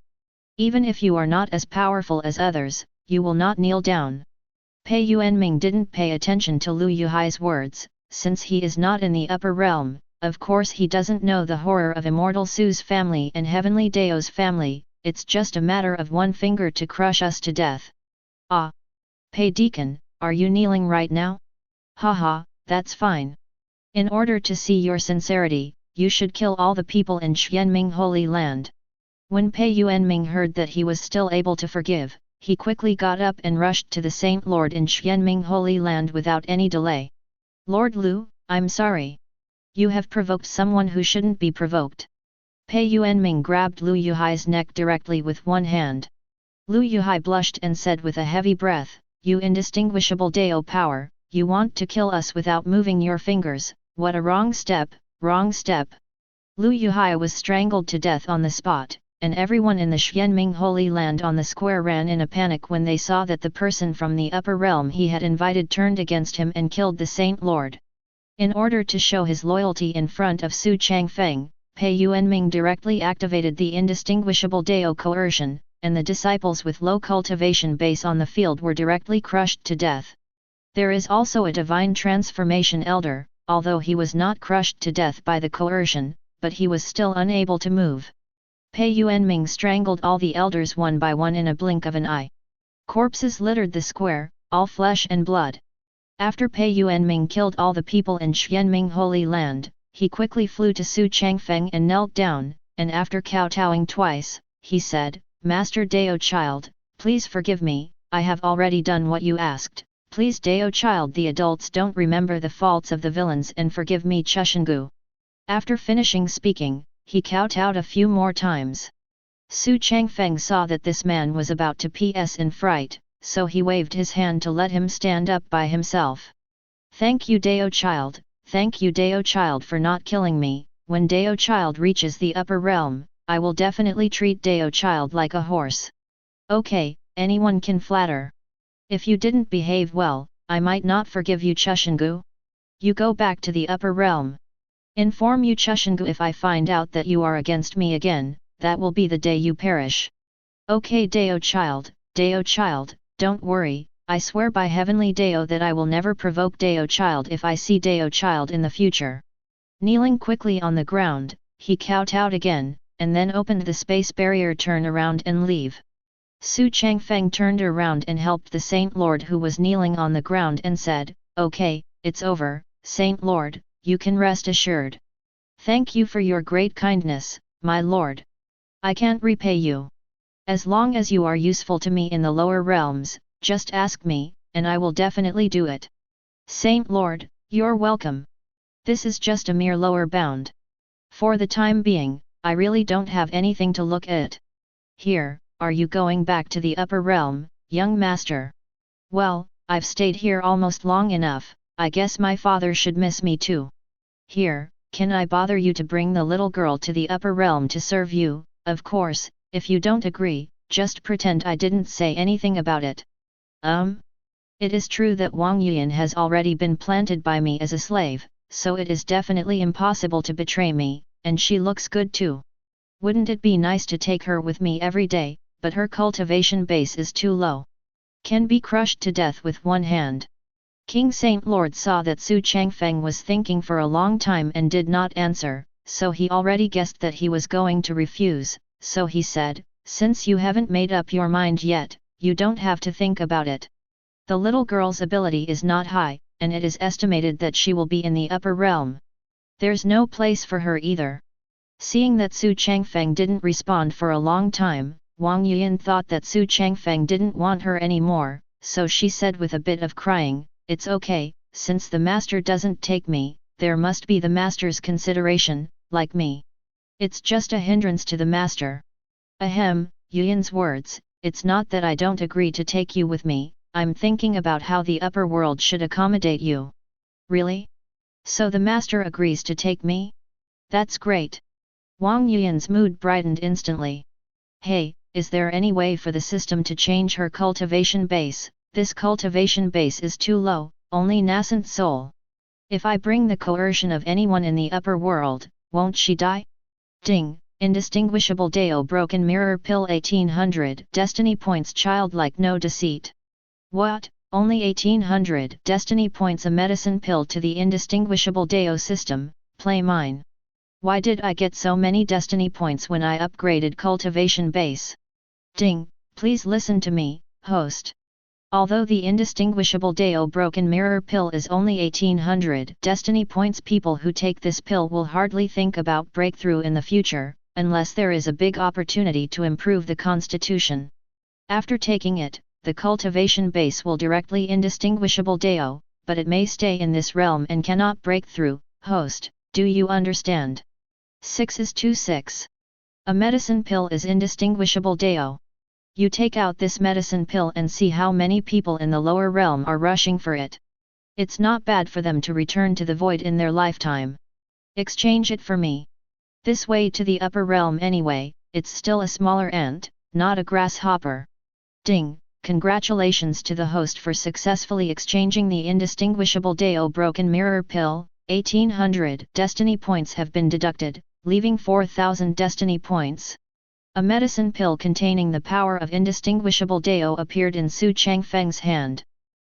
Even if you are not as powerful as others, you will not kneel down. Pei Yuanming didn't pay attention to Lu Yuhai's words, since he is not in the upper realm. Of course he doesn't know the horror of Immortal Xu's family and Heavenly Dao's family. It's just a matter of one finger to crush us to death. Ah! Pei Deacon, are you kneeling right now? Haha, that's fine. In order to see your sincerity, you should kill all the people in Xianming Holy Land. When Pei Yuanming heard that he was still able to forgive, he quickly got up and rushed to the Saint Lord in Xianming Holy Land without any delay. Lord Lu, I'm sorry. You have provoked someone who shouldn't be provoked. Pei Yuanming grabbed Lu Yuhai's neck directly with one hand. Lu Yuhai blushed and said with a heavy breath, You indistinguishable Dao power, you want to kill us without moving your fingers, what a wrong step, wrong step. Lu Yuhai was strangled to death on the spot, and everyone in the Xianming Holy Land on the square ran in a panic when they saw that the person from the upper realm he had invited turned against him and killed the Saint Lord. In order to show his loyalty in front of Xu Changfeng, Pei Yuanming directly activated the indistinguishable Dao coercion, and the disciples with low cultivation base on the field were directly crushed to death. There is also a divine transformation elder, although he was not crushed to death by the coercion, but he was still unable to move. Pei Yuanming strangled all the elders one by one in a blink of an eye. Corpses littered the square, all flesh and blood. After Pei Yuanming killed all the people in Xianming Holy Land, he quickly flew to Xu Changfeng and knelt down, and after kowtowing twice, he said, Master Dao Child, please forgive me, I have already done what you asked, please Dao Child, the adults don't remember the faults of the villains and forgive me Chushangu. After finishing speaking, he kowtowed a few more times. Xu Changfeng saw that this man was about to PS in fright, so he waved his hand to let him stand up by himself. Thank you Dao Child, thank you Dao Child for not killing me. When Dao Child reaches the upper realm, I will definitely treat Dao Child like a horse. Okay, anyone can flatter. If you didn't behave well, I might not forgive you Chushangu. You go back to the upper realm. Inform you Chushangu if I find out that you are against me again, that will be the day you perish. Okay Dao Child, don't worry, I swear by Heavenly Dao that I will never provoke Dao Child if I see Dao Child in the future. Kneeling quickly on the ground, he kowtowed again, and then opened the space barrier, turn around and leave. Xu Changfeng turned around and helped the Saint Lord who was kneeling on the ground and said, "Okay, it's over, Saint Lord, you can rest assured. Thank you for your great kindness, my lord. I can't repay you. As long as you are useful to me in the lower realms, just ask me, and I will definitely do it. Saint Lord, you're welcome. This is just a mere lower bound. For the time being, I really don't have anything to look at. Here, are you going back to the upper realm, young master? Well, I've stayed here almost long enough, I guess my father should miss me too. Here, can I bother you to bring the little girl to the upper realm to serve you? Of course, if you don't agree, just pretend I didn't say anything about it." It is true that Wang Yuan has already been planted by me as a slave, so it is definitely impossible to betray me, and she looks good too. Wouldn't it be nice to take her with me every day, but her cultivation base is too low. Can be crushed to death with one hand. King Saint Lord saw that Xu Changfeng was thinking for a long time and did not answer, so he already guessed that he was going to refuse, so he said, "Since you haven't made up your mind yet, you don't have to think about it. The little girl's ability is not high, and it is estimated that she will be in the upper realm. There's no place for her either." Seeing that Xu Changfeng didn't respond for a long time, Wang Yuan thought that Xu Changfeng didn't want her anymore, so she said with a bit of crying, "It's okay, since the master doesn't take me, there must be the master's consideration, like me. It's just a hindrance to the master." Yuan's words, "It's not that I don't agree to take you with me, I'm thinking about how the upper world should accommodate you." "Really? So the master agrees to take me? That's great." Wang Yuan's mood brightened instantly. "Hey, is there any way for the system to change her cultivation base? This cultivation base is too low, only nascent soul. If I bring the coercion of anyone in the upper world, won't she die?" Ding! Indistinguishable Dao Broken Mirror Pill 1800 Destiny Points Childlike No Deceit. What? Only 1800 Destiny Points, a medicine pill to the Indistinguishable Dao system, play mine. Why did I get so many destiny points when I upgraded cultivation base? Ding! Please listen to me, host. Although the Indistinguishable Dao Broken Mirror Pill is only 1800 destiny points, people who take this pill will hardly think about breakthrough in the future, unless there is a big opportunity to improve the constitution. After taking it, the cultivation base will directly Indistinguishable Dao, but it may stay in this realm and cannot break through, host, do you understand? 6 is 26. A medicine pill is Indistinguishable Dao. You take out this medicine pill and see how many people in the lower realm are rushing for it. It's not bad for them to return to the void in their lifetime. Exchange it for me. This way to the upper realm anyway, it's still a smaller ant, not a grasshopper. Ding! Congratulations to the host for successfully exchanging the Indistinguishable Dao Broken Mirror Pill. 1800 destiny points have been deducted, leaving 4000 destiny points. A medicine pill containing the power of Indistinguishable Dao appeared in Xu Changfeng's hand.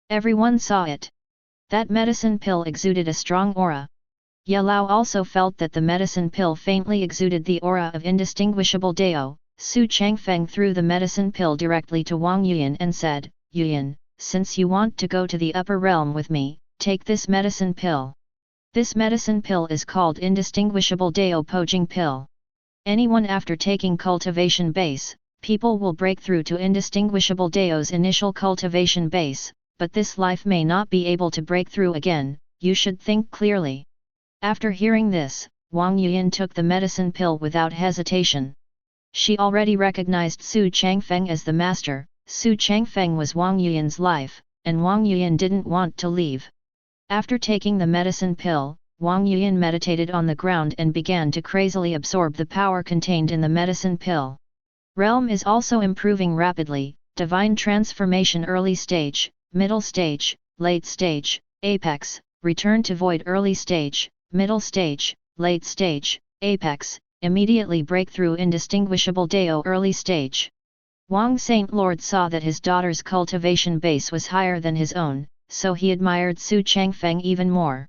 Everyone saw it. That medicine pill exuded a strong aura. Yelao also felt that the medicine pill faintly exuded the aura of Indistinguishable Dao. Xu Changfeng threw the medicine pill directly to Wang Yuan and said, "Yuan, since you want to go to the upper realm with me, take this medicine pill. This medicine pill is called Indistinguishable Dao Pojing Pill. Anyone after taking cultivation base, people will break through to Indistinguishable Dao's initial cultivation base, but this life may not be able to break through again, you should think clearly." After hearing this, Wang Yuan took the medicine pill without hesitation. She already recognized Xu Changfeng as the master. Xu Changfeng was Wang Yuan's life, and Wang Yuan didn't want to leave. After taking the medicine pill, Wang Yuan meditated on the ground and began to crazily absorb the power contained in the medicine pill. Realm is also improving rapidly, divine transformation early stage, middle stage, late stage, apex, return to void early stage, middle stage, late stage, apex, immediately breakthrough Indistinguishable Dao early stage. Wang Saint Lord saw that his daughter's cultivation base was higher than his own, so he admired Xu Changfeng even more.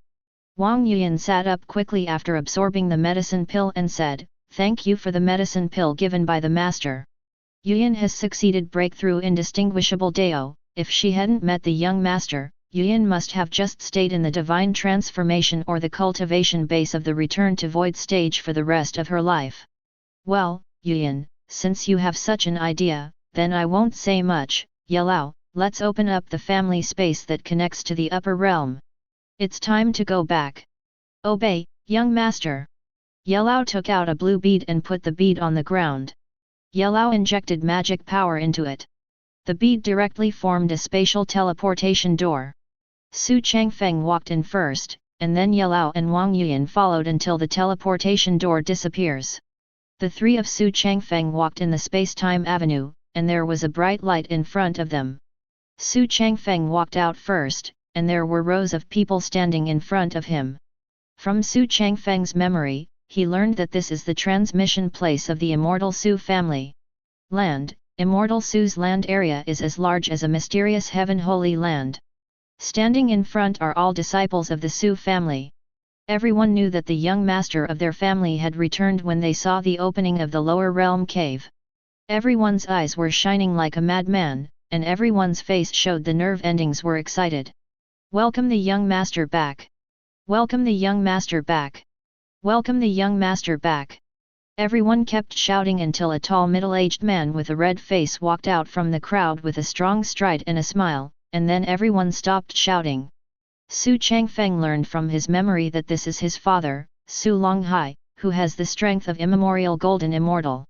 Wang Yuan sat up quickly after absorbing the medicine pill and said, "Thank you for the medicine pill given by the master. Yuan has succeeded breakthrough indistinguishable Dao. If she hadn't met the young master, Yuan must have just stayed in the divine transformation or the cultivation base of the return to void stage for the rest of her life." "Well, Yuan, since you have such an idea, then I won't say much. Yelao, let's open up the family space that connects to the upper realm. It's time to go back." "Obey, young master." Yelao took out a blue bead and put the bead on the ground. Yelao injected magic power into it. The bead directly formed a spatial teleportation door. Xu Changfeng walked in first, and then Yelao and Wang Yuan followed until the teleportation door disappears. The three of Xu Changfeng walked in the space-time avenue, and there was a bright light in front of them. Xu Changfeng walked out first, and there were rows of people standing in front of him. From Xu Changfeng's memory, he learned that this is the transmission place of the Immortal Xu family. Land, Immortal Xu's land area is as large as a mysterious heaven holy land. Standing in front are all disciples of the Xu family. Everyone knew that the young master of their family had returned when they saw the opening of the lower realm cave. Everyone's eyes were shining like a madman, and everyone's face showed the nerve endings were excited. "Welcome the young master back! Welcome the young master back! Welcome the young master back!" Everyone kept shouting until a tall middle-aged man with a red face walked out from the crowd with a strong stride and a smile, and then everyone stopped shouting. Xu Changfeng learned from his memory that this is his father, Xu Longhai, who has the strength of immemorial golden immortal.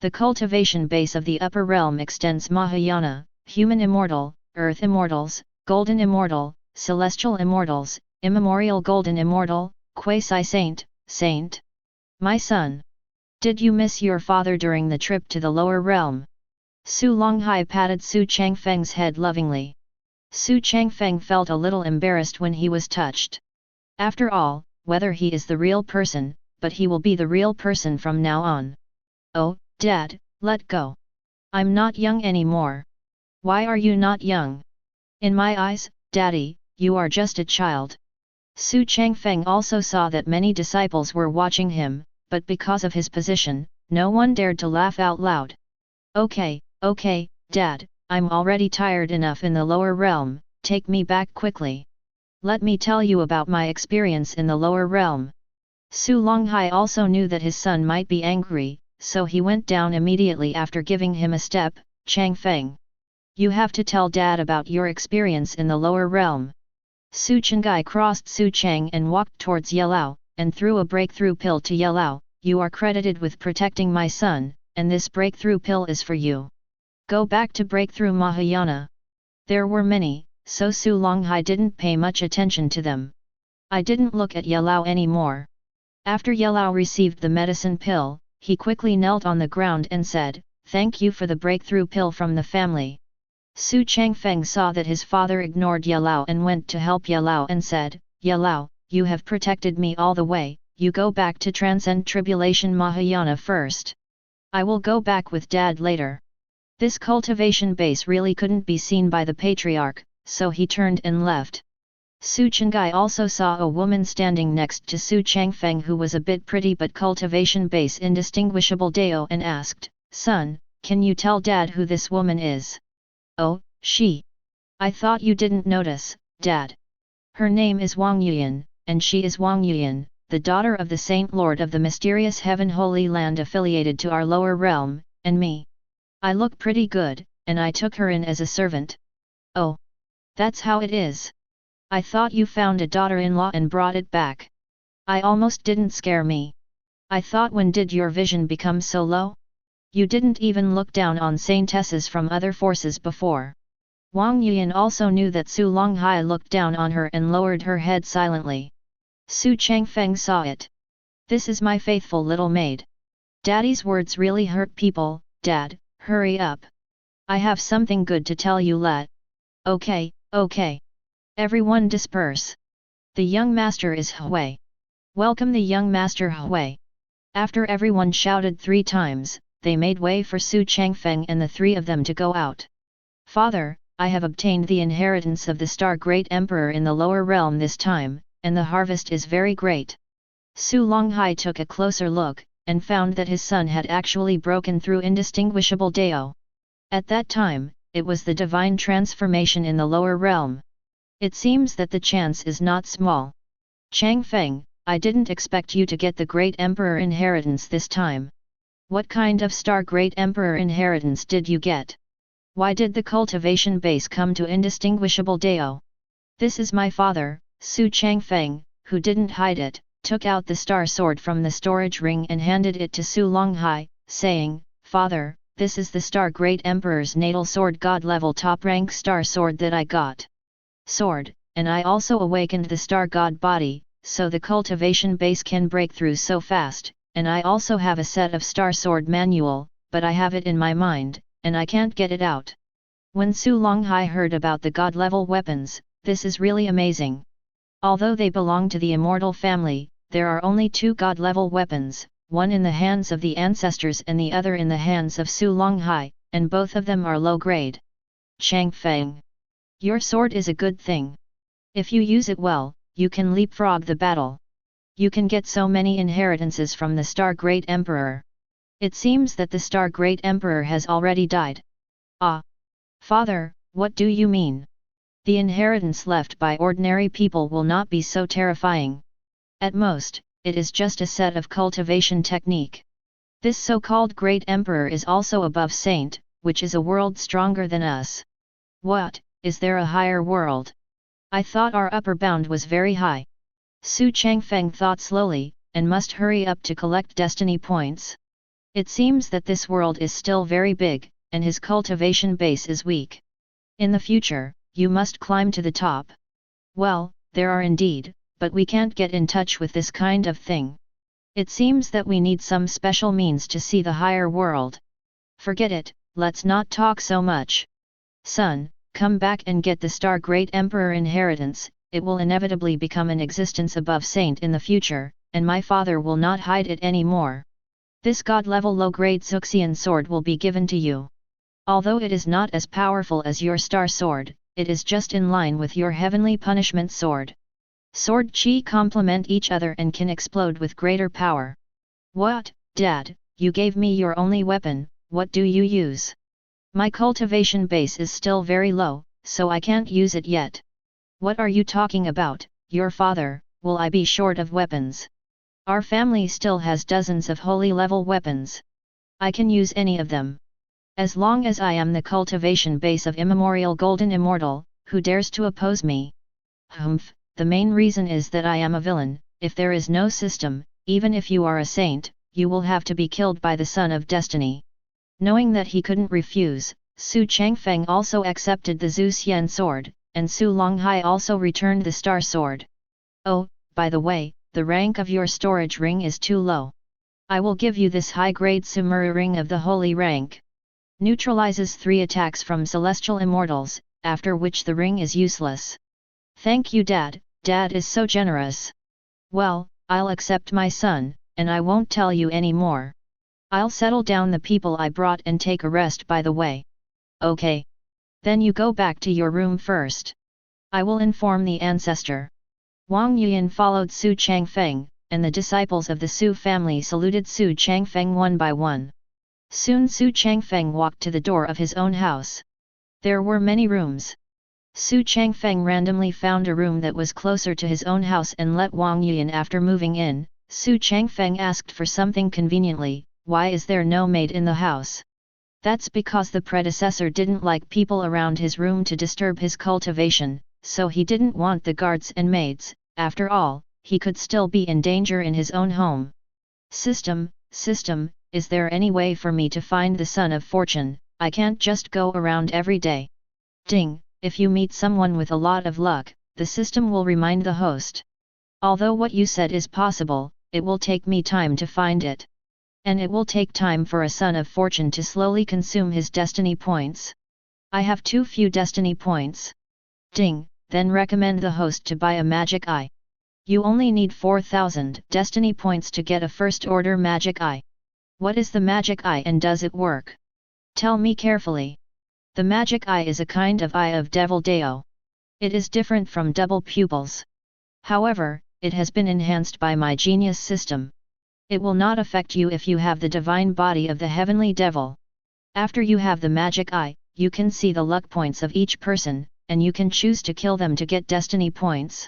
The cultivation base of the upper realm extends Mahayana, human immortal, earth immortals, golden immortal, celestial immortals, immemorial golden immortal, quasi-saint, saint. "My son. Did you miss your father during the trip to the lower realm?" Xu Longhai patted Xu Changfeng's head lovingly. Xu Changfeng felt a little embarrassed when he was touched. After all, whether he is the real person, but he will be the real person from now on. "Oh, Dad, let go. I'm not young anymore." "Why are you not young?" "In my eyes, Daddy, you are just a child." Xu Changfeng also saw that many disciples were watching him, but because of his position, no one dared to laugh out loud. Okay, Dad, I'm already tired enough in the lower realm, take me back quickly. Let me tell you about my experience in the lower realm." Xu Longhai also knew that his son might be angry, so he went down immediately after giving him a step. "Changfeng, you have to tell Dad about your experience in the lower realm." Xu Chengai crossed Xu Chang and walked towards Yelao, and threw a breakthrough pill to Yelao. "You are credited with protecting my son, and this breakthrough pill is for you. Go back to Breakthrough Mahayana." There were many, so Xu Longhai didn't pay much attention to them. "I didn't look at Yelao anymore." After Yelao received the medicine pill, he quickly knelt on the ground and said, "Thank you for the breakthrough pill from the family." Xu Changfeng saw that his father ignored Yelao and went to help Yelao and said, "Yelao, you have protected me all the way, you go back to Transcend Tribulation Mahayana first. I will go back with Dad later." This cultivation base really couldn't be seen by the patriarch, so he turned and left. Xu Chengai also saw a woman standing next to Xu Changfeng who was a bit pretty but cultivation base indistinguishable Dao and asked, "Son, can you tell Dad who this woman is?" "Oh, she. I thought you didn't notice, Dad. Her name is Wang Yuan, and she is Wang Yuan, the daughter of the Saint Lord of the mysterious Heaven Holy Land affiliated to our lower realm, and me. I look pretty good, and I took her in as a servant." "Oh. That's how it is. I thought you found a daughter-in-law and brought it back. I almost didn't scare me. I thought when did your vision become so low? You didn't even look down on saintesses from other forces before." Wang Yuan also knew that Xu Longhai looked down on her and lowered her head silently. Xu Changfeng saw it. "This is my faithful little maid. Daddy's words really hurt people. Dad, hurry up. I have something good to tell you. Okay. Everyone disperse. The young master is Hui. Welcome the young master Hui." After everyone shouted 3 times, they made way for Xu Changfeng and the three of them to go out. "Father, I have obtained the inheritance of the Star Great Emperor in the lower realm this time, and the harvest is very great." Su Longhai took a closer look, and found that his son had actually broken through indistinguishable Dao. At that time, it was the divine transformation in the lower realm. It seems that the chance is not small. "Changfeng, I didn't expect you to get the Great Emperor inheritance this time. What kind of Star Great Emperor inheritance did you get? Why did the cultivation base come to indistinguishable Dao?" "This is my father, Xu Changfeng, who didn't hide it, took out the star sword from the storage ring and handed it to Su Longhai, saying, 'Father, this is the Star Great Emperor's natal sword, God-level top-rank star sword that I got. Sword, and I also awakened the Star God body, so the cultivation base can break through so fast, and I also have a set of Star Sword manual, but I have it in my mind, and I can't get it out.'" When Su Longhai heard about the God-level weapons, "This is really amazing. Although they belong to the Immortal family, there are only 2 God-level weapons, one in the hands of the ancestors and the other in the hands of Su Longhai, and both of them are low-grade. Changfeng, your sword is a good thing. If you use it well, you can leapfrog the battle. You can get so many inheritances from the Star Great Emperor. It seems that the Star Great Emperor has already died." "Ah! Father, what do you mean? The inheritance left by ordinary people will not be so terrifying. At most, it is just a set of cultivation technique. This so-called Great Emperor is also above Saint, which is a world stronger than us." "What, is there a higher world? I thought our upper bound was very high." Su Changfeng thought slowly, and must hurry up to collect destiny points. It seems that this world is still very big, and his cultivation base is weak. In the future, you must climb to the top. "Well, there are indeed, but we can't get in touch with this kind of thing. It seems that we need some special means to see the higher world." "Forget it, let's not talk so much. Son, come back and get the Star Great Emperor inheritance, it will inevitably become an existence above Saint in the future, and my father will not hide it anymore. This God-level low-grade Xuxian sword will be given to you. Although it is not as powerful as your star sword, it is just in line with your heavenly punishment sword. Sword chi complement each other and can explode with greater power." "What, Dad, you gave me your only weapon, what do you use? My cultivation base is still very low, so I can't use it yet." "What are you talking about, your father, will I be short of weapons? Our family still has dozens of holy level weapons. I can use any of them. As long as I am the cultivation base of immemorial golden immortal, who dares to oppose me?" "Hmph, the main reason is that I am a villain. If there is no system, even if you are a saint, you will have to be killed by the Son of Destiny." Knowing that he couldn't refuse, Su Changfeng also accepted the Zhu Xian sword, and Su Longhai also returned the star sword. "Oh, by the way, the rank of your storage ring is too low. I will give you this high-grade Sumuru ring of the holy rank. Neutralizes 3 attacks from celestial immortals, after which the ring is useless." "Thank you, Dad, Dad is so generous." "Well, I'll accept my son, and I won't tell you any more. I'll settle down the people I brought and take a rest by the way." "Okay. Then you go back to your room first. I will inform the ancestor." Wang Yuan followed Su Changfeng, and the disciples of the Su family saluted Su Changfeng one by one. Soon Su Changfeng walked to the door of his own house. There were many rooms. Su Changfeng randomly found a room that was closer to his own house and let Wang Yuan. After moving in, Su Changfeng asked for something conveniently. "Why is there no maid in the house?" "That's because the predecessor didn't like people around his room to disturb his cultivation, so he didn't want the guards and maids. After all, he could still be in danger in his own home." System, is there any way for me to find the Son of Fortune? I can't just go around every day. Ding, if you meet someone with a lot of luck, the system will remind the host. Although what you said is possible, it will take me time to find it. And it will take time for a Son of Fortune to slowly consume his destiny points. I have too few destiny points. Ding, then recommend the host to buy a magic eye. You only need 4,000 destiny points to get a first order magic eye. What is the magic eye and does it work? Tell me carefully. The magic eye is a kind of eye of Devil Dao. It is different from double pupils. However, it has been enhanced by my genius system. It will not affect you if you have the divine body of the heavenly devil. After you have the magic eye, you can see the luck points of each person, and you can choose to kill them to get destiny points.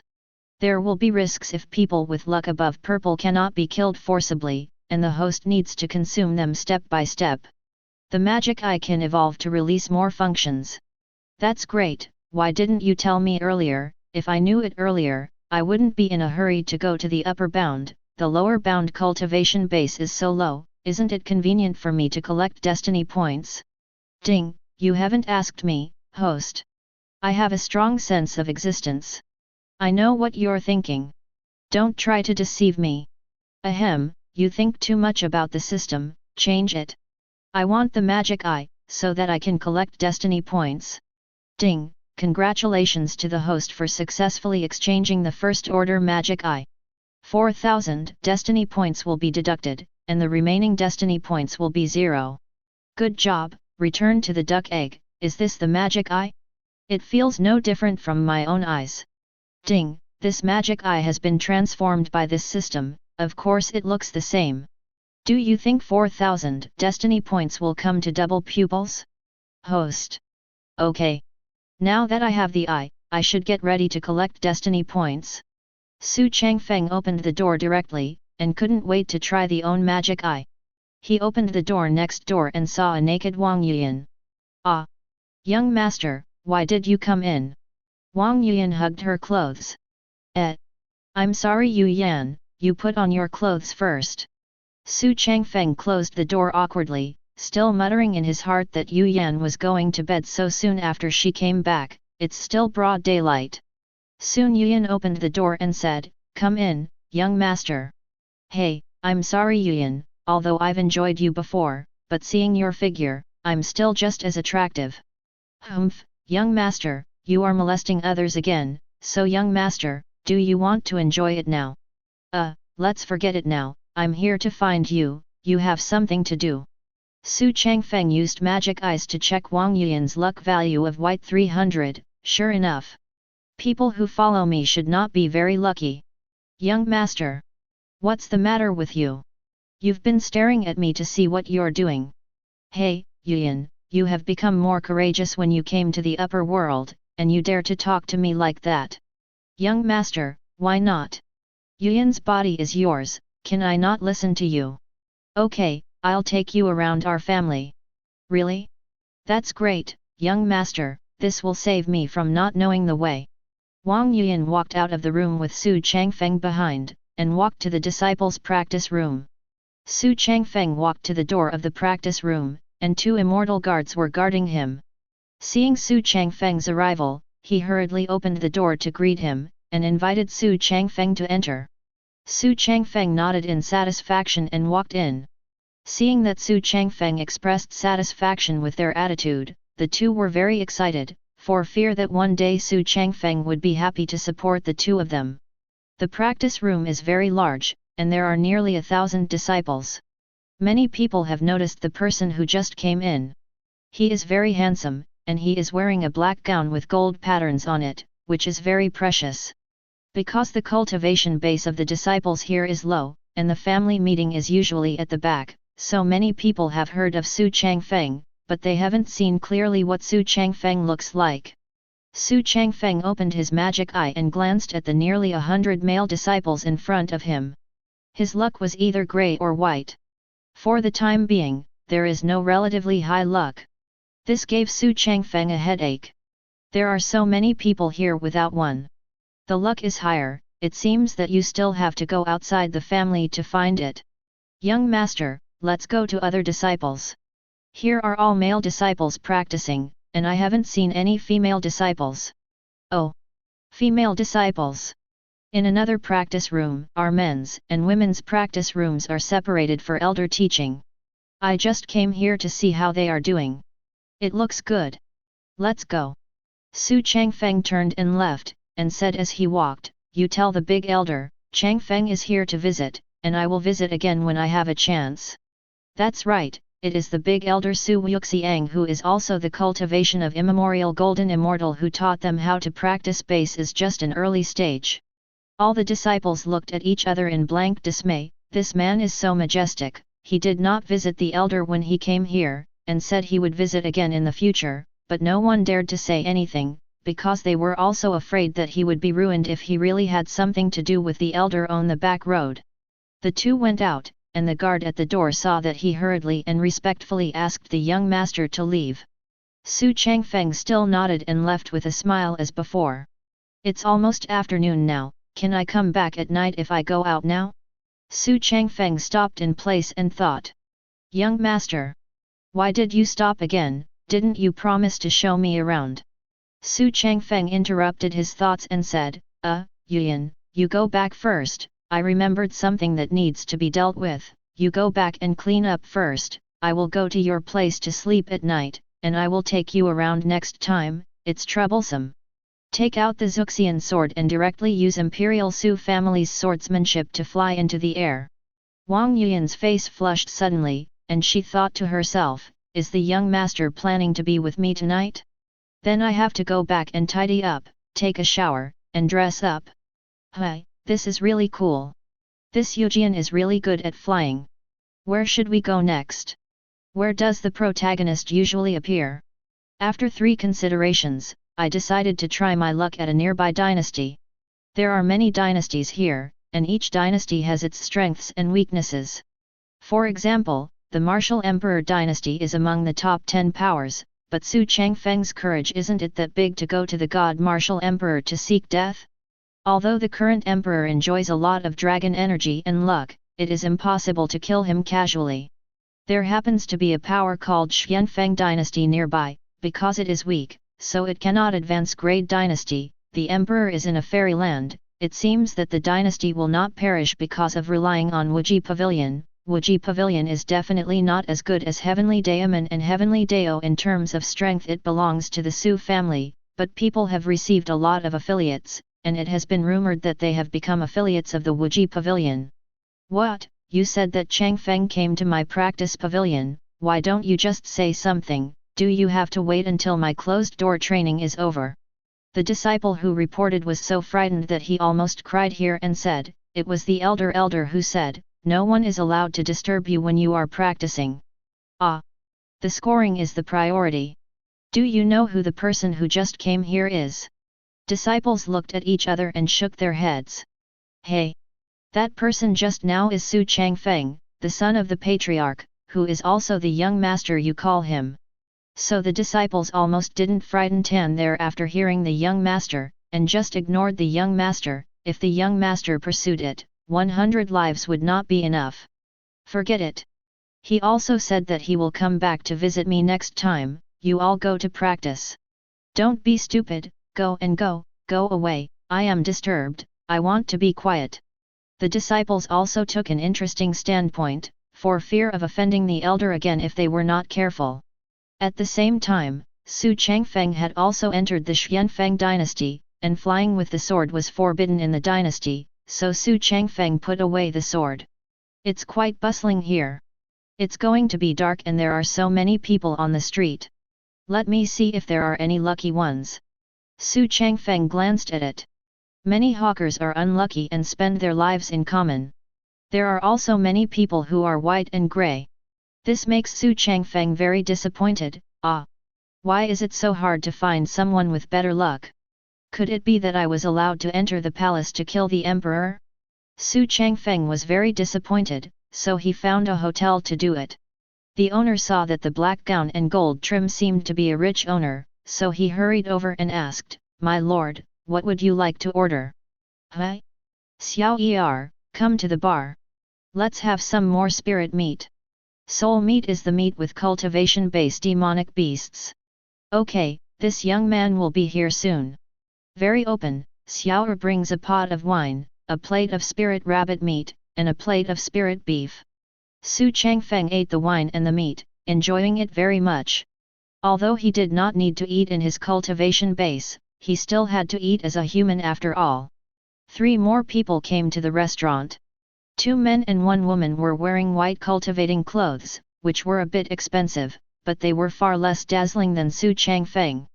There will be risks if people with luck above purple cannot be killed forcibly, and the host needs to consume them step by step. The magic eye can evolve to release more functions. That's great. Why didn't you tell me earlier? If I knew it earlier, I wouldn't be in a hurry to go to the upper bound. The lower bound cultivation base is so low, isn't it convenient for me to collect destiny points? Ding, you haven't asked me, host. I have a strong sense of existence. I know what you're thinking. Don't try to deceive me. Ahem, you think too much about the system, change it. I want the magic eye, so that I can collect destiny points. Ding, congratulations to the host for successfully exchanging the first order magic eye. 4,000 destiny points will be deducted, and the remaining destiny points will be 0. Good job, return to the duck egg. Is this the magic eye? It feels no different from my own eyes. Ding, this magic eye has been transformed by this system, of course it looks the same. Do you think 4,000 destiny points will come to double pupils? Host. Okay. Now that I have the eye, I should get ready to collect destiny points. Xu Changfeng opened the door directly, and couldn't wait to try the own magic eye. He opened the door next door and saw a naked Wang Yuyan. Ah! Young master, why did you come in? Wang Yuyan hugged her clothes. I'm sorry Yu Yan, you put on your clothes first. Xu Changfeng closed the door awkwardly, still muttering in his heart that Yu Yan was going to bed so soon after she came back. It's still broad daylight. Soon Yuyan opened the door and said, "Come in, young master." "Hey, I'm sorry Yuyan, although I've enjoyed you before, but seeing your figure, I'm still just as attractive." "Hmph, young master, you are molesting others again, so young master, do you want to enjoy it now?" Let's forget it now, I'm here to find you, you have something to do." Xu Changfeng used magic eyes to check Wang Yuyan's luck value of white 300, sure enough. People who follow me should not be very lucky. "Young master. What's the matter with you? You've been staring at me to see what you're doing." "Hey, Yuyan, you have become more courageous when you came to the upper world, and you dare to talk to me like that." "Young master, why not? Yuyan's body is yours, can I not listen to you?" "Okay, I'll take you around our family." "Really? That's great, young master, this will save me from not knowing the way." Wang Yuyan walked out of the room with Xu Changfeng behind, and walked to the disciples' practice room. Xu Changfeng walked to the door of the practice room, and 2 immortal guards were guarding him. Seeing Xu Changfeng's arrival, he hurriedly opened the door to greet him, and invited Xu Changfeng to enter. Xu Changfeng nodded in satisfaction and walked in. Seeing that Xu Changfeng expressed satisfaction with their attitude, the two were very excited, for fear that one day Xu Changfeng would be happy to support the two of them. The practice room is very large, and there are nearly 1,000 disciples. Many people have noticed the person who just came in. He is very handsome, and he is wearing a black gown with gold patterns on it, which is very precious. Because the cultivation base of the disciples here is low, and the family meeting is usually at the back, so many people have heard of Xu Changfeng, but they haven't seen clearly what Xu Changfeng looks like. Xu Changfeng opened his magic eye and glanced at the nearly 100 male disciples in front of him. His luck was either grey or white. For the time being, there is no relatively high luck. This gave Xu Changfeng a headache. There are so many people here without one. The luck is higher, it seems that you still have to go outside the family to find it. "Young master, let's go to other disciples. Here are all male disciples practicing, and I haven't seen any female disciples." "Oh! Female disciples! In another practice room, our men's and women's practice rooms are separated for elder teaching. I just came here to see how they are doing. It looks good. Let's go." Xu Changfeng turned and left, and said as he walked, "You tell the big elder, Changfeng is here to visit, and I will visit again when I have a chance." That's right, it is the big elder Su Wuxiang who is also the cultivation of immemorial golden immortal who taught them how to practice base is just an early stage. All the disciples looked at each other in blank dismay. This man is so majestic. He did not visit the elder when he came here, and said he would visit again in the future, but no one dared to say anything, because they were also afraid that he would be ruined if he really had something to do with the elder on the back road. The two went out, and the guard at the door saw that he hurriedly and respectfully asked the young master to leave. Xu Changfeng still nodded and left with a smile as before. It's almost afternoon now, can I come back at night if I go out now? Xu Changfeng stopped in place and thought. Young master! Why did you stop again? Didn't you promise to show me around? Xu Changfeng interrupted his thoughts and said, Yuan, you go back first, I remembered something that needs to be dealt with, you go back and clean up first, I will go to your place to sleep at night, and I will take you around next time, it's troublesome. Take out the Zuxian sword and directly use Imperial Su family's swordsmanship to fly into the air. Wang Yuan's face flushed suddenly, and she thought to herself, is the young master planning to be with me tonight? Then I have to go back and tidy up, take a shower, and dress up. Hi, this is really cool. This Yujian is really good at flying. Where should we go next? Where does the protagonist usually appear? After 3 considerations, I decided to try my luck at a nearby dynasty. There are many dynasties here, and each dynasty has its strengths and weaknesses. For example, the Martial Emperor dynasty is among the top 10 powers, but Xu Changfeng's courage isn't it that big to go to the God Martial Emperor to seek death? Although the current emperor enjoys a lot of dragon energy and luck, it is impossible to kill him casually. There happens to be a power called Xianfeng dynasty nearby, because it is weak, so it cannot advance grade dynasty. The emperor is in a fairy land. It seems that the dynasty will not perish because of relying on Wuji Pavilion. Wuji Pavilion is definitely not as good as Heavenly Daemon and Heavenly Dao in terms of strength. It belongs to the Su family, but people have received a lot of affiliates, and it has been rumored that they have become affiliates of the Wuji Pavilion. What? You said that Changfeng came to my practice pavilion, why don't you just say something? Do you have to wait until my closed-door training is over? The disciple who reported was so frightened that he almost cried here and said, it was the elder who said, no one is allowed to disturb you when you are practicing. Ah! The scoring is the priority. Do you know who the person who just came here is? Disciples looked at each other and shook their heads. Hey! That person just now is Xu Changfeng, the son of the patriarch, who is also the young master you call him. So the disciples almost didn't frighten Tian there after hearing the young master, and just ignored the young master. If the young master pursued it, 100 lives would not be enough. Forget it. He also said that he will come back to visit me next time. You all go to practice. Don't be stupid, go away, I am disturbed, I want to be quiet. The disciples also took an interesting standpoint, for fear of offending the elder again if they were not careful. At the same time, Xu Changfeng had also entered the Xianfeng dynasty, and flying with the sword was forbidden in the dynasty, so Xu Changfeng put away the sword. It's quite bustling here. It's going to be dark and there are so many people on the street. Let me see if there are any lucky ones. Xu Changfeng glanced at it. Many hawkers are unlucky and spend their lives in common. There are also many people who are white and grey. This makes Xu Changfeng very disappointed. Why is it so hard to find someone with better luck? Could it be that I was allowed to enter the palace to kill the emperor? Xu Changfeng was very disappointed, so he found a hotel to do it. The owner saw that the black gown and gold trim seemed to be a rich owner, so he hurried over and asked, "My lord, what would you like to order?" "Hi? Xiao Er, come to the bar. Let's have some more spirit meat. Soul meat is the meat with cultivation-based demonic beasts. Okay, this young man will be here soon." Very open, Xiao Er brings a pot of wine, a plate of spirit rabbit meat, and a plate of spirit beef. Xu Changfeng ate the wine and the meat, enjoying it very much. Although he did not need to eat in his cultivation base, he still had to eat as a human after all. 3 more people came to the restaurant. 2 men and 1 woman were wearing white cultivating clothes, which were a bit expensive, but they were far less dazzling than Xu Changfeng.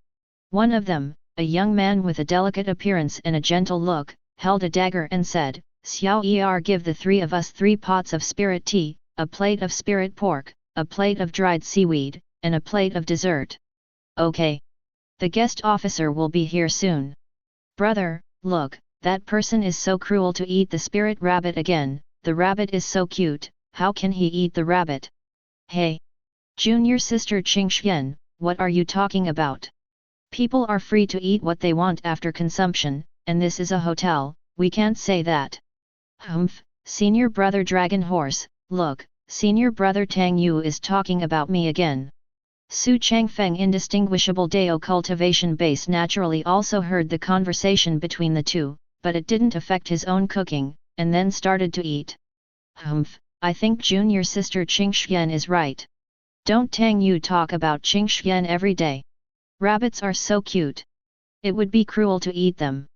One of them, a young man with a delicate appearance and a gentle look, held a dagger and said, "Xiao Er, give the three of us 3 pots of spirit tea, a plate of spirit pork, a plate of dried seaweed, and a plate of dessert." "Okay. The guest officer will be here soon." "Brother, look, that person is so cruel to eat the spirit rabbit again. The rabbit is so cute, how can he eat the rabbit?" "Hey! Junior sister Qingxian, what are you talking about? People are free to eat what they want after consumption, and this is a hotel, we can't say that." "Hmph, senior brother Dragon Horse, look, senior brother Tang Yu is talking about me again." Xu Changfeng indistinguishable Dao cultivation base naturally also heard the conversation between the two, but it didn't affect his own cooking, and then started to eat. "Hmph, I think junior sister Qingxian is right. Don't Tang Yu talk about Qingxian every day. Rabbits are so cute. It would be cruel to eat them."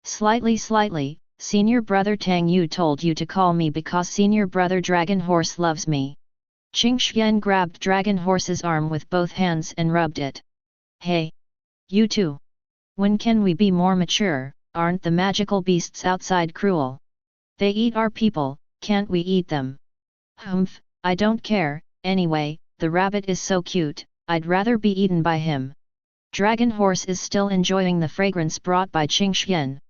Slightly, senior brother Tang Yu told you to call me because senior brother Dragon Horse loves me. Qingxian grabbed Dragon Horse's arm with both hands and rubbed it. "Hey! You too! When can we be more mature? Aren't the magical beasts outside cruel? They eat our people, can't we eat them?" "Humph, I don't care, anyway, the rabbit is so cute, I'd rather be eaten by him." Dragon Horse is still enjoying the fragrance brought by Qingxian.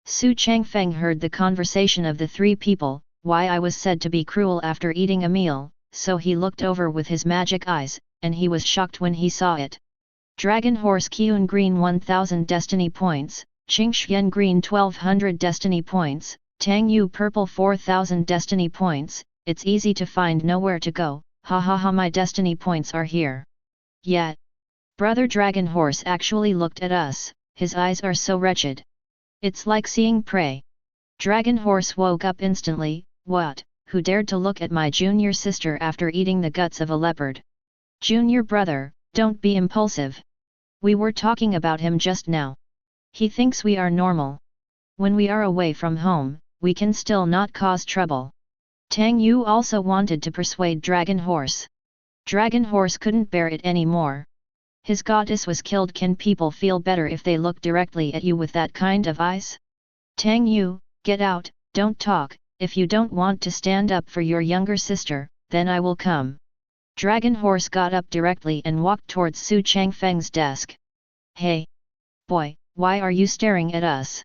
Xu Changfeng heard the conversation of the 3 people, why I was said to be cruel after eating a meal, so he looked over with his magic eyes, and he was shocked when he saw it. Dragon Horse Qun Green 1000 Destiny Points, Qingxian Green 1200 Destiny Points, Tang Yu Purple 4000 Destiny Points. It's easy to find nowhere to go, ha ha ha, my Destiny Points are here. Yeah. Brother Dragon Horse actually looked at us, his eyes are so wretched. It's like seeing prey. Dragon Horse woke up instantly. "What? Who dared to look at my junior sister after eating the guts of a leopard?" "Junior brother, don't be impulsive. We were talking about him just now. He thinks we are normal. When we are away from home, we can still not cause trouble." Tang Yu also wanted to persuade Dragon Horse. Dragon Horse couldn't bear it anymore. His goddess was killed. Can people feel better if they look directly at you with that kind of eyes? "Tang Yu, get out, don't talk, if you don't want to stand up for your younger sister, then I will come." Dragon Horse got up directly and walked towards Xu Changfeng's desk. "Hey! Boy, why are you staring at us?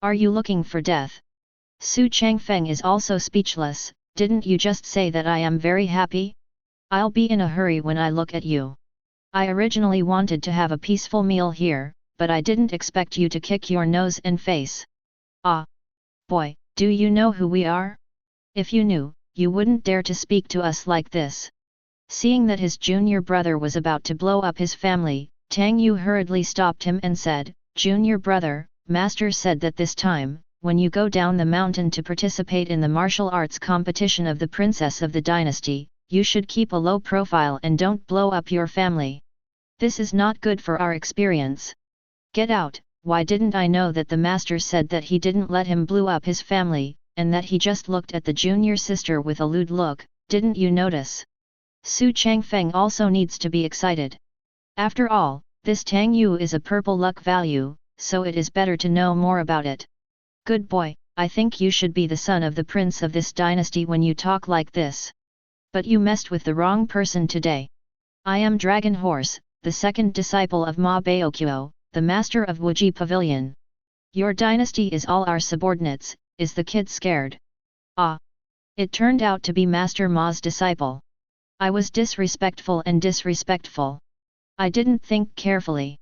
Are you looking for death?" Xu Changfeng is also speechless. "Didn't you just say that I am very happy? I'll be in a hurry when I look at you. I originally wanted to have a peaceful meal here, but I didn't expect you to kick your nose and face. Ah! Boy, do you know who we are? If you knew, you wouldn't dare to speak to us like this." Seeing that his junior brother was about to blow up his family, Tang Yu hurriedly stopped him and said, "Junior brother, Master said that this time, when you go down the mountain to participate in the martial arts competition of the princess of the dynasty, you should keep a low profile and don't blow up your family. This is not good for our experience. Get out." Why didn't I know that the master said that he didn't let him blow up his family, and that he just looked at the junior sister with a lewd look? Didn't you notice? Xu Changfeng also needs to be excited. After all, this Tang Yu is a purple luck value, so it is better to know more about it. "Good boy, I think you should be the son of the prince of this dynasty when you talk like this. But you messed with the wrong person today. I am Dragon Horse, the second disciple of Ma Baoqiu, the master of Wuji Pavilion. Your dynasty is all our subordinates. Is the kid scared?" Ah! It turned out to be Master Ma's disciple. I was disrespectful. I didn't think carefully.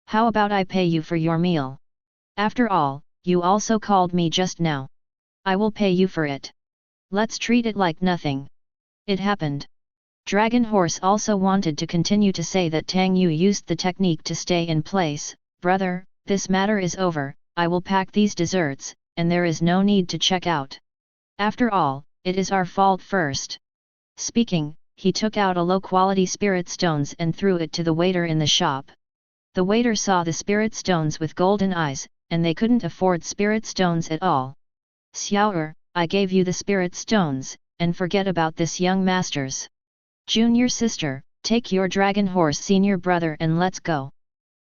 How about I pay you for your meal? After all, you also called me just now. I will pay you for it. Let's treat it like nothing. It happened. Dragon Horse also wanted to continue to say that Tang Yu used the technique to stay in place. "Brother, this matter is over, I will pack these desserts, and there is no need to check out. After all, it is our fault first." Speaking, he took out a low-quality spirit stones and threw it to the waiter in the shop. The waiter saw the spirit stones with golden eyes, and they couldn't afford spirit stones at all. "Xiao Er, I gave you the spirit stones, and forget about this young masters. Junior sister, take your dragon horse senior brother and let's go.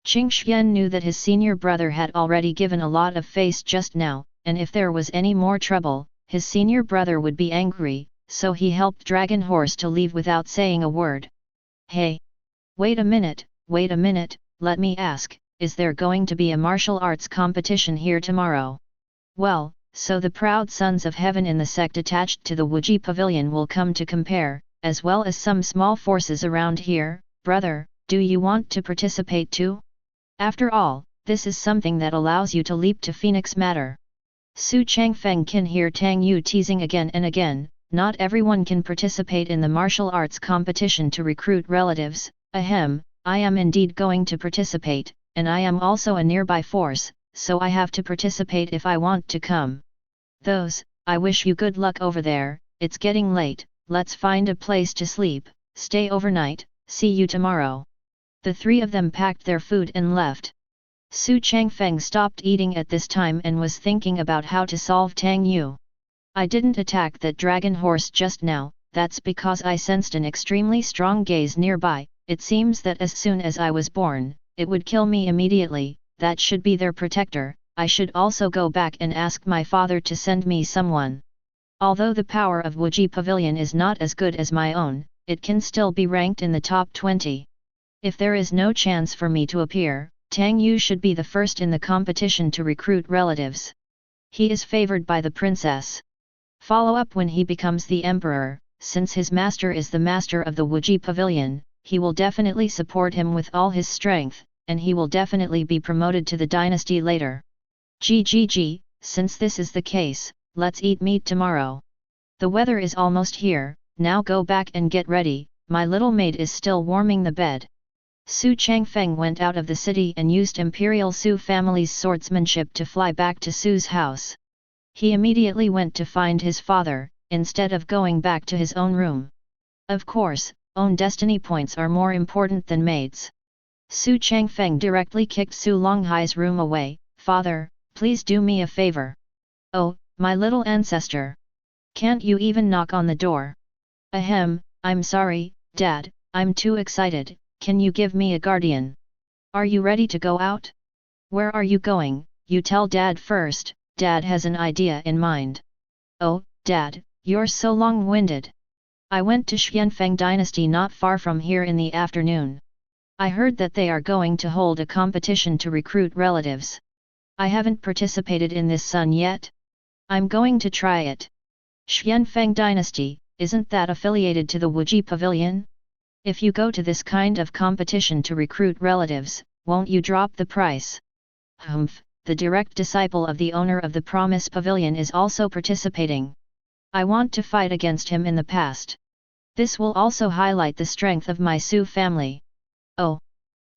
Qing Xuan knew that his senior brother had already given a lot of face just now, and if there was any more trouble, his senior brother would be angry, so he helped Dragon Horse to leave without saying a word. Hey! Wait a minute, let me ask, is there going to be a martial arts competition here tomorrow? Well, so the proud sons of heaven in the sect attached to the Wuji Pavilion will come to compare, as well as some small forces around here. Brother, do you want to participate too? After all, this is something that allows you to leap to Phoenix Matter. Xu Changfeng can hear Tang Yu teasing again and again, not everyone can participate in the martial arts competition to recruit relatives. Ahem, I am indeed going to participate, and I am also a nearby force, so I have to participate if I want to come. I wish you good luck over there, it's getting late, let's find a place to sleep, stay overnight, see you tomorrow. The three of them packed their food and left. Xu Changfeng stopped eating at this time and was thinking about how to solve Tang Yu. I didn't attack that dragon horse just now, that's because I sensed an extremely strong gaze nearby. It seems that as soon as I was born, it would kill me immediately. That should be their protector. I should also go back and ask my father to send me someone. Although the power of Wuji Pavilion is not as good as my own, it can still be ranked in the top 20. If there is no chance for me to appear, Tang Yu should be the first in the competition to recruit relatives. He is favored by the princess. Follow up when he becomes the emperor, since his master is the master of the Wuji Pavilion, he will definitely support him with all his strength, and he will definitely be promoted to the dynasty later. GGG, since this is the case, let's eat meat tomorrow. The weather is almost here, now go back and get ready, my little maid is still warming the bed. Xu Changfeng went out of the city and used Imperial Xu family's swordsmanship to fly back to Xu's house. He immediately went to find his father, instead of going back to his own room. Of course, own destiny points are more important than maids. Xu Changfeng directly kicked Xu Longhai's room away. Father, please do me a favor. Oh, my little ancestor. Can't you even knock on the door? Ahem, I'm sorry, Dad, I'm too excited. Can you give me a guardian? Are you ready to go out? Where are you going? You tell Dad first, Dad has an idea in mind. Oh, Dad, you're so long-winded. I went to Xianfeng Dynasty not far from here in the afternoon. I heard that they are going to hold a competition to recruit relatives. I haven't participated in this son yet. I'm going to try it. Xianfeng Dynasty, isn't that affiliated to the Wuji Pavilion? If you go to this kind of competition to recruit relatives, won't you drop the price? Hmph, the direct disciple of the owner of the Promise Pavilion is also participating. I want to fight against him in the past. This will also highlight the strength of my Xu family. Oh!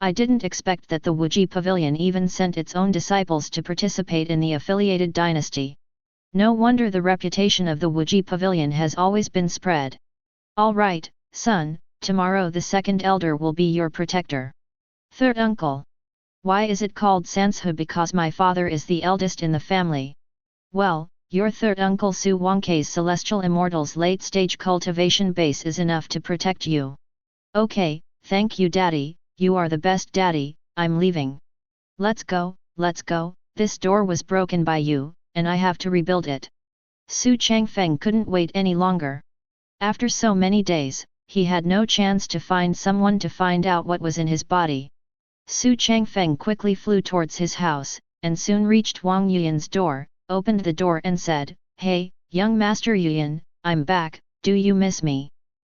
I didn't expect that the Wuji Pavilion even sent its own disciples to participate in the affiliated dynasty. No wonder the reputation of the Wuji Pavilion has always been spread. Alright, son, tomorrow the second elder will be your protector. Third uncle. Why is it called Sansu? Because my father is the eldest in the family. Well, your third uncle Xu Wangkei's Celestial Immortal's late-stage cultivation base is enough to protect you. Okay, thank you Daddy, you are the best daddy, I'm leaving. Let's go, this door was broken by you, and I have to rebuild it. Xu Changfeng couldn't wait any longer. After so many days, he had no chance to find someone to find out what was in his body. Xu Changfeng quickly flew towards his house, and soon reached Wang Yuyan's door, opened the door and said, Hey, young Master Yuyan, I'm back, do you miss me?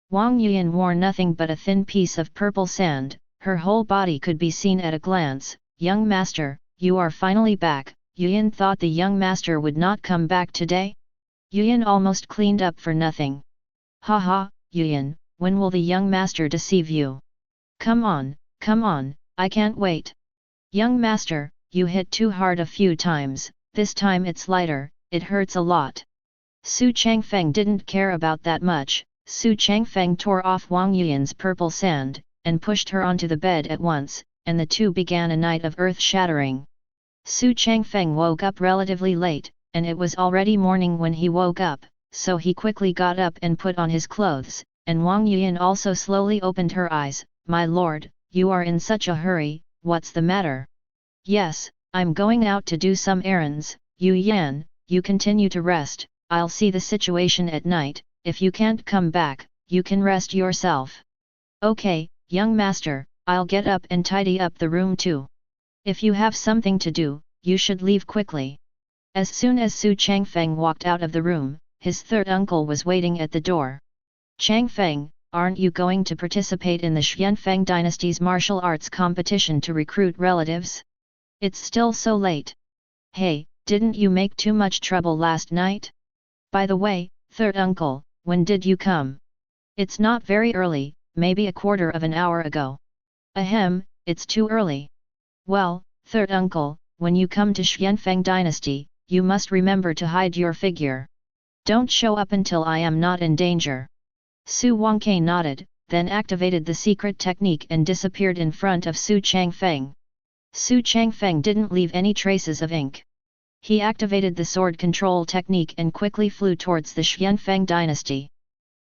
Wang Yuyan wore nothing but a thin piece of purple sand, her whole body could be seen at a glance. Young Master, you are finally back. Yuyan thought the young master would not come back today? Yuyan almost cleaned up for nothing. Haha, Yuyan, when will the young master deceive you? Come on, I can't wait. Young master, you hit too hard a few times, this time it's lighter, it hurts a lot. Xu Changfeng didn't care about that much. Xu Changfeng tore off Wang Yuyan's purple sand, and pushed her onto the bed at once, and the two began a night of earth-shattering. Xu Changfeng woke up relatively late, and it was already morning when he woke up, so he quickly got up and put on his clothes, and Wang Yian also slowly opened her eyes. My lord, you are in such a hurry, what's the matter? Yes, I'm going out to do some errands. Yu Yan, you continue to rest, I'll see the situation at night. If you can't come back, you can rest yourself. Okay, young master, I'll get up and tidy up the room too. If you have something to do, you should leave quickly. As soon as Xu Changfeng walked out of the room, his third uncle was waiting at the door. Changfeng, aren't you going to participate in the Xianfeng dynasty's martial arts competition to recruit relatives? It's still so late. Hey, didn't you make too much trouble last night? By the way, third uncle, when did you come? It's not very early, maybe a quarter of an hour ago. Ahem, it's too early. Well, third uncle, when you come to Xianfeng dynasty, you must remember to hide your figure. Don't show up until I am not in danger. Su Wangke nodded, then activated the secret technique and disappeared in front of Xu Changfeng. Xu Changfeng didn't leave any traces of ink. He activated the sword control technique and quickly flew towards the Xianfeng dynasty.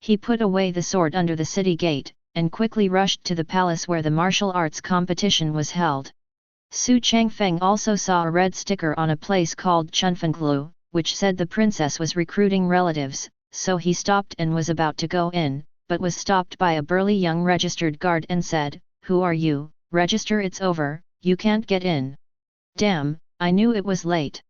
He put away the sword under the city gate, and quickly rushed to the palace where the martial arts competition was held. Xu Changfeng also saw a red sticker on a place called Chunfenglu, which said the princess was recruiting relatives, so he stopped and was about to go in, but was stopped by a burly young registered guard and said, "Who are you? Register, it's over, you can't get in." Damn, I knew it was late.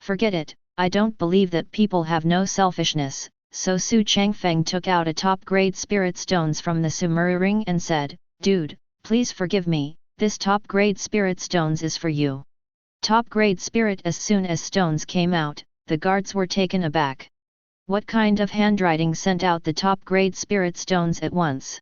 Forget it, I don't believe that people have no selfishness, so Xu Changfeng took out a top-grade spirit stones from the Sumuru ring and said, "Dude, please forgive me, this top-grade spirit stones is for you." Top-grade spirit. As soon as stones came out, the guards were taken aback. What kind of handwriting sent out the top-grade spirit stones at once?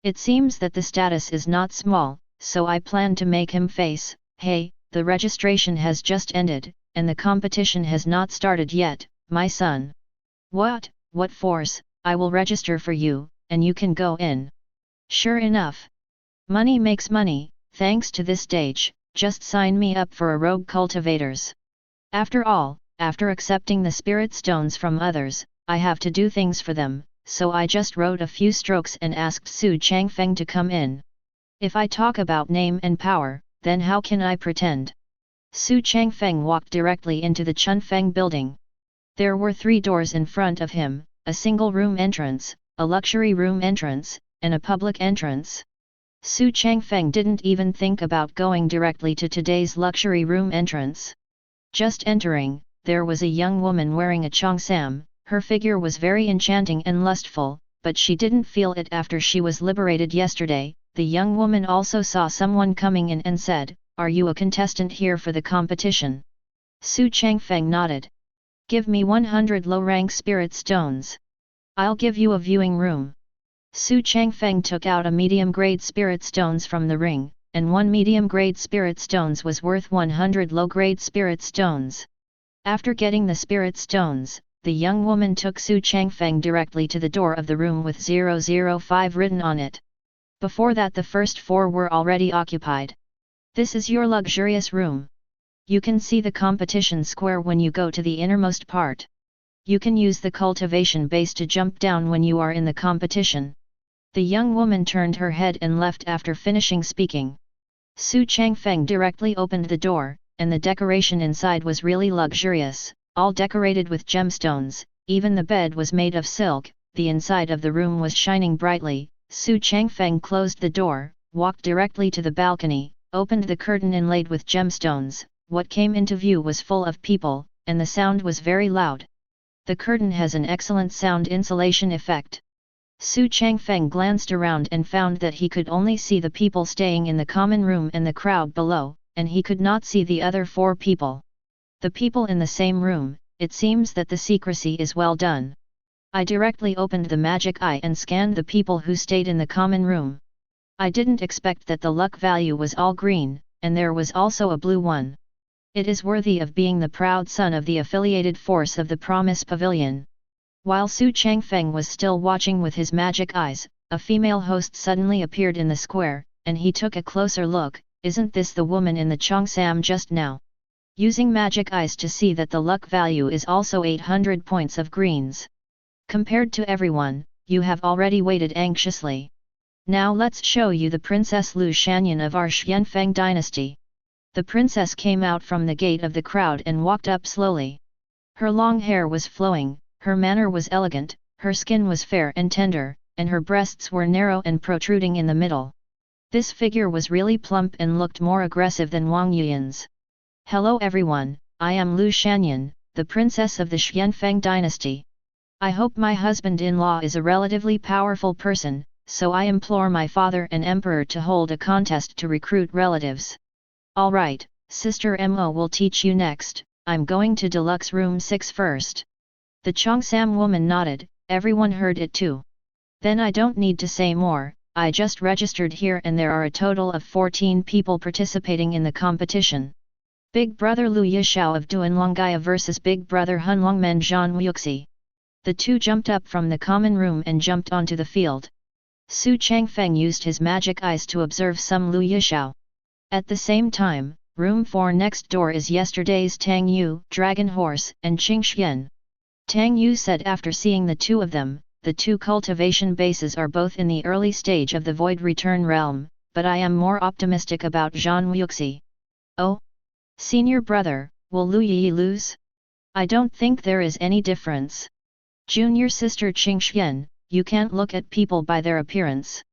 It seems that the status is not small, so I plan to make him face, "Hey, the registration has just ended, and the competition has not started yet, my son." What force? I will register for you, and you can go in. Sure enough. Money makes money, thanks to this stage, just sign me up for a rogue cultivators. After all, after accepting the spirit stones from others, I have to do things for them, so I just wrote a few strokes and asked Xu Changfeng to come in. If I talk about name and power, then how can I pretend? Xu Changfeng walked directly into the Chunfeng building. There were 3 doors in front of him, a single room entrance, a luxury room entrance, and a public entrance. Xu Changfeng didn't even think about going directly to today's luxury room entrance. Just entering, there was a young woman wearing a cheongsam. Her figure was very enchanting and lustful, but she didn't feel it after she was liberated yesterday. The young woman also saw someone coming in and said, "Are you a contestant here for the competition?" Xu Changfeng nodded. "Give me 100 low-rank spirit stones. I'll give you a viewing room." Xu Changfeng took out a medium-grade spirit stones from the ring, and 1 medium-grade spirit stones was worth 100 low-grade spirit stones. After getting the spirit stones, the young woman took Xu Changfeng directly to the door of the room with 005 written on it. Before that, the first 4 were already occupied. This is your luxurious room. You can see the competition square when you go to the innermost part. You can use the cultivation base to jump down when you are in the competition. The young woman turned her head and left after finishing speaking. Xu Changfeng directly opened the door, and the decoration inside was really luxurious, all decorated with gemstones. Even the bed was made of silk. The inside of the room was shining brightly. Xu Changfeng closed the door, walked directly to the balcony, opened the curtain inlaid with gemstones. What came into view was full of people, and the sound was very loud. The curtain has an excellent sound insulation effect. Xu Changfeng glanced around and found that he could only see the people staying in the common room and the crowd below, and he could not see the other 4 people. The people in the same room, it seems that the secrecy is well done. I directly opened the magic eye and scanned the people who stayed in the common room. I didn't expect that the luck value was all green, and there was also a blue one. It is worthy of being the proud son of the affiliated force of the Promise Pavilion. While Xu Changfeng was still watching with his magic eyes, a female host suddenly appeared in the square, and he took a closer look. Isn't this the woman in the cheongsam just now? Using magic eyes to see that the luck value is also 800 points of greens. Compared to everyone, you have already waited anxiously. Now let's show you the Princess Xu Changfeng of our Changfeng dynasty. The princess came out from the gate of the crowd and walked up slowly. Her long hair was flowing, her manner was elegant, her skin was fair and tender, and her breasts were narrow and protruding in the middle. This figure was really plump and looked more aggressive than Wang Yuan's. Hello everyone, I am Xu Changfeng, the princess of the Changfeng dynasty. I hope my husband-in-law is a relatively powerful person, so I implore my father and emperor to hold a contest to recruit relatives. Alright, Sister Mo will teach you next. I'm going to deluxe room 6 first. The Cheongsam woman nodded, everyone heard it too. Then I don't need to say more, I just registered here and there are a total of 14 people participating in the competition. Big brother Lu Yishao of Duanlonggaya versus Big brother Hunlongmen Zhan Wuxi. The two jumped up from the common room and jumped onto the field. Xu Changfeng used his magic eyes to observe some Lu Yishao. At the same time, room 4 next door is yesterday's Tang Yu, Dragon Horse, and Qing Xian. Tang Yu said after seeing the two of them, the two cultivation bases are both in the early stage of the Void Return realm, but I am more optimistic about Zhan Wuxi. Oh? Senior brother, will Lu Yi lose? I don't think there is any difference. Junior sister Qing Xian, you can't look at people by their appearance.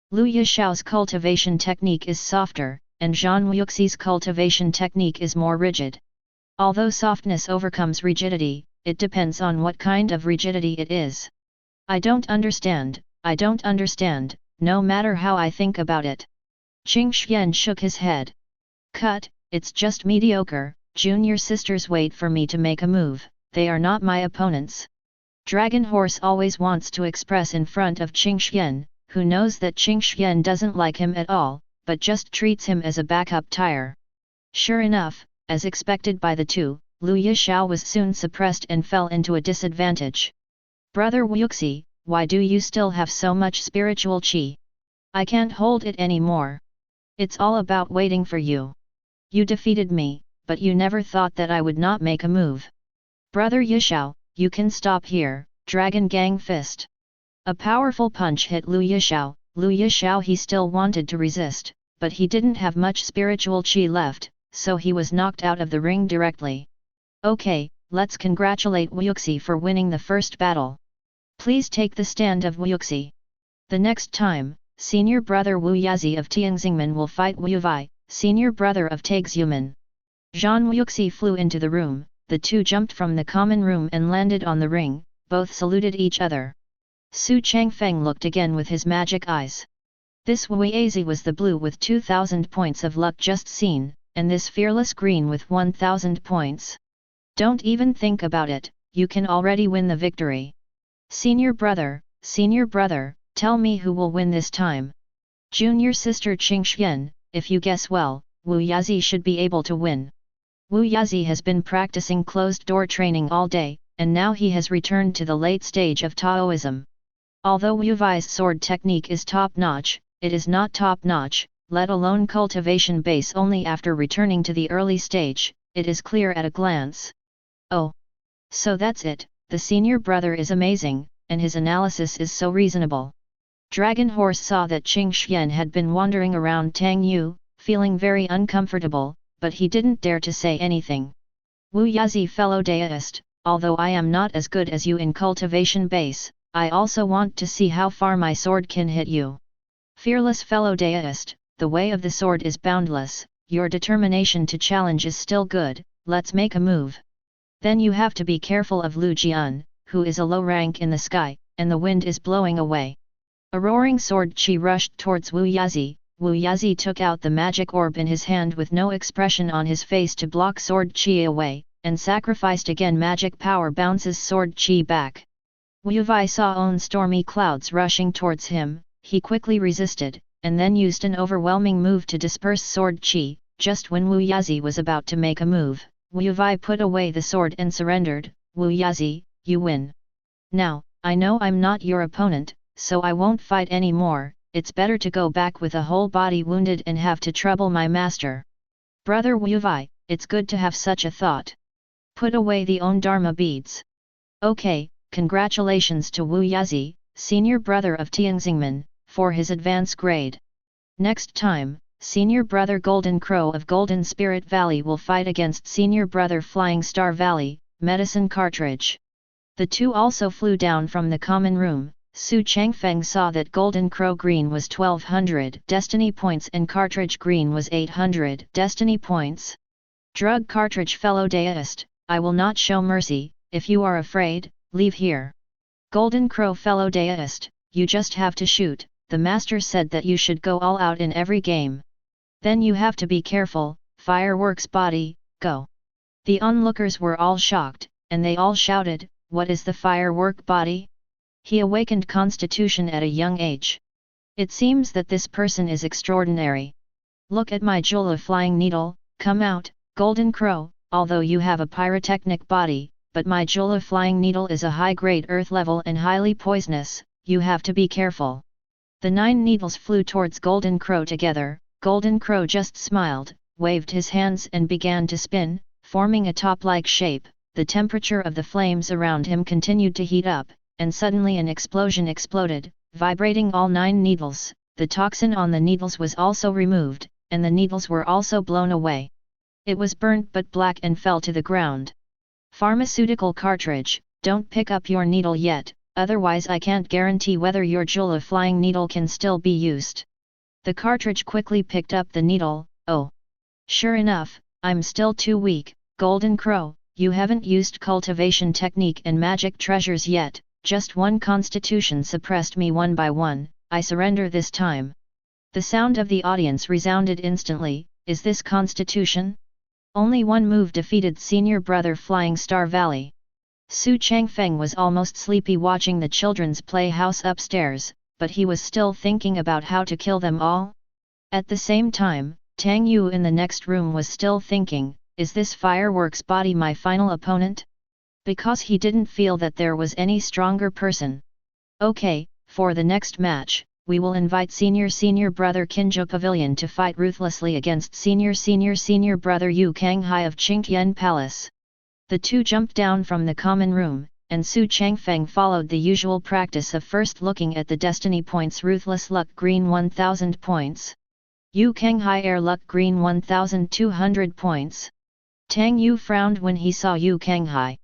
Lu Yishao's cultivation technique is softer, and Zhan Wuxi's cultivation technique is more rigid. Although softness overcomes rigidity, it depends on what kind of rigidity it is. I don't understand, no matter how I think about it. Qing Xian shook his head. Cut, it's just mediocre, junior sisters wait for me to make a move, they are not my opponents. Dragon Horse always wants to express in front of Qing Xian, who knows that Qing Xian doesn't like him at all, but just treats him as a backup tire. Sure enough, as expected by the two, Lu Yishao was soon suppressed and fell into a disadvantage. Brother Wuxi, why do you still have so much spiritual qi? I can't hold it anymore. It's all about waiting for you. You defeated me, but you never thought that I would not make a move. Brother Yishao, you can stop here, Dragon Gang Fist. A powerful punch hit Lu Yishao he still wanted to resist, but he didn't have much spiritual qi left, so he was knocked out of the ring directly. Okay, let's congratulate Wuxi for winning the first battle. Please take the stand of Wuxi. The next time, senior brother Wu Yazi of Tianxingmen will fight Wu Vai, senior brother of Taixuman. Zhan Wuxi flew into the room, the two jumped from the common room and landed on the ring, both saluted each other. Xu Changfeng looked again with his magic eyes. This Wu Yazi was the blue with 2,000 points of luck just seen, and this fearless green with 1,000 points. Don't even think about it, you can already win the victory. Senior brother, tell me who will win this time. Junior sister Qing Xian, if you guess well, Wu Yazi should be able to win. Wu Yazi has been practicing closed-door training all day, and now he has returned to the late stage of Taoism. Although Wu Vai's sword technique is top-notch, it is not top-notch, let alone cultivation base only after returning to the early stage, it is clear at a glance. Oh! So that's it, the senior brother is amazing, and his analysis is so reasonable. Dragon Horse saw that Qing Xian had been wandering around Tang Yu, feeling very uncomfortable, but he didn't dare to say anything. Wu Yazi fellow deist, although I am not as good as you in cultivation base, I also want to see how far my sword can hit you. Fearless fellow deist, the way of the sword is boundless, your determination to challenge is still good, let's make a move. Then you have to be careful of Lu Jian, who is a low rank in the sky, and the wind is blowing away. A roaring sword chi rushed towards Wu Yazi. Wu Yazi took out the magic orb in his hand with no expression on his face to block sword chi away, and sacrificed again magic power bounces sword chi back. Wu Vai saw own stormy clouds rushing towards him, he quickly resisted, and then used an overwhelming move to disperse sword chi. Just when Wu Yazi was about to make a move, Wu Vai put away the sword and surrendered. Wu Yazi, you win. Now, I know I'm not your opponent, so I won't fight anymore. It's better to go back with a whole body wounded and have to trouble my master. Brother Wu Vai, it's good to have such a thought. Put away the own dharma beads. Okay, congratulations to Wu Yazi, senior brother of Tianxingmen, for his advance grade. Next time, senior brother Golden Crow of Golden Spirit Valley will fight against senior brother Flying Star Valley, medicine cartridge. The two also flew down from the common room. Xu Changfeng saw that Golden Crow Green was 1200 destiny points and Cartridge Green was 800 destiny points. Drug Cartridge fellow deist, I will not show mercy, if you are afraid, leave here. Golden Crow fellow deist, you just have to shoot, the master said that you should go all out in every game. Then you have to be careful, fireworks body, go. The onlookers were all shocked, and they all shouted, what is the firework body? He awakened constitution at a young age. It seems that this person is extraordinary. Look at my jewel of flying needle, come out, Golden Crow, although you have a pyrotechnic body, but my jewel of flying needle is a high-grade earth level and highly poisonous, you have to be careful. The 9 needles flew towards Golden Crow together. Golden Crow just smiled, waved his hands and began to spin, forming a top-like shape. The temperature of the flames around him continued to heat up, and suddenly an explosion exploded, vibrating all 9 needles. The toxin on the needles was also removed, and the needles were also blown away. It was burnt but black and fell to the ground. Pharmaceutical cartridge, don't pick up your needle yet, otherwise I can't guarantee whether your jewel of flying needle can still be used. The cartridge quickly picked up the needle. Oh! Sure enough, I'm still too weak, Golden Crow, you haven't used cultivation technique and magic treasures yet, just one constitution suppressed me one by one, I surrender this time. The sound of the audience resounded instantly, is this constitution? Only one move defeated senior brother Flying Star Valley. Xu Changfeng was almost sleepy watching the children's playhouse upstairs, but he was still thinking about how to kill them all. At the same time, Tang Yu in the next room was still thinking, is this fireworks body my final opponent? Because he didn't feel that there was any stronger person. Okay, for the next match, we will invite senior brother Kinjo Pavilion to fight ruthlessly against senior brother Yu Kanghai of Qingtian Palace. The two jumped down from the common room, and Xu Changfeng followed the usual practice of first looking at the destiny points. Ruthless luck green 1000 points. Yu Kanghai air luck green 1200 points. Tang Yu frowned when he saw Yu Kanghai.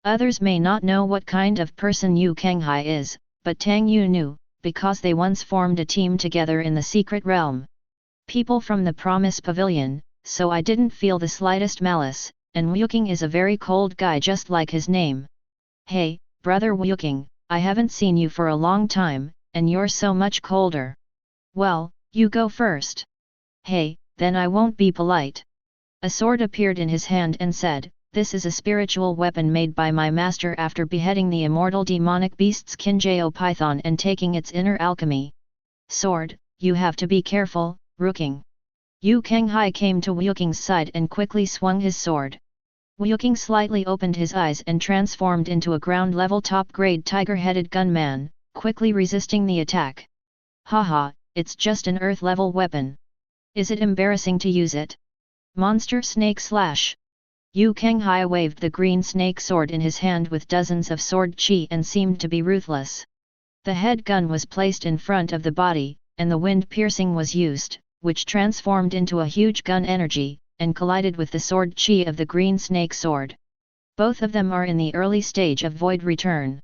Others may not know what kind of person Yu Kanghai is, but Tang Yu knew, because they once formed a team together in the secret realm. People from the Promise Pavilion, so I didn't feel the slightest malice, and Wuking is a very cold guy just like his name. Hey, brother Wuking, I haven't seen you for a long time, and you're so much colder. Well, you go first. Hey, then I won't be polite. A sword appeared in his hand and said, this is a spiritual weapon made by my master after beheading the immortal demonic beasts Kinjao Python and taking its inner alchemy. Sword, you have to be careful, Wuking. Yu Kanghai came to Wuking's side and quickly swung his sword. Wuking slightly opened his eyes and transformed into a ground-level top-grade tiger-headed gunman, quickly resisting the attack. Haha, it's just an earth-level weapon. Is it embarrassing to use it? Monster Snake Slash. Yu Kanghai waved the green snake sword in his hand with dozens of sword chi and seemed to be ruthless. The head gun was placed in front of the body, and the wind piercing was used, which transformed into a huge gun energy, and collided with the sword chi of the green snake sword. Both of them are in the early stage of void return.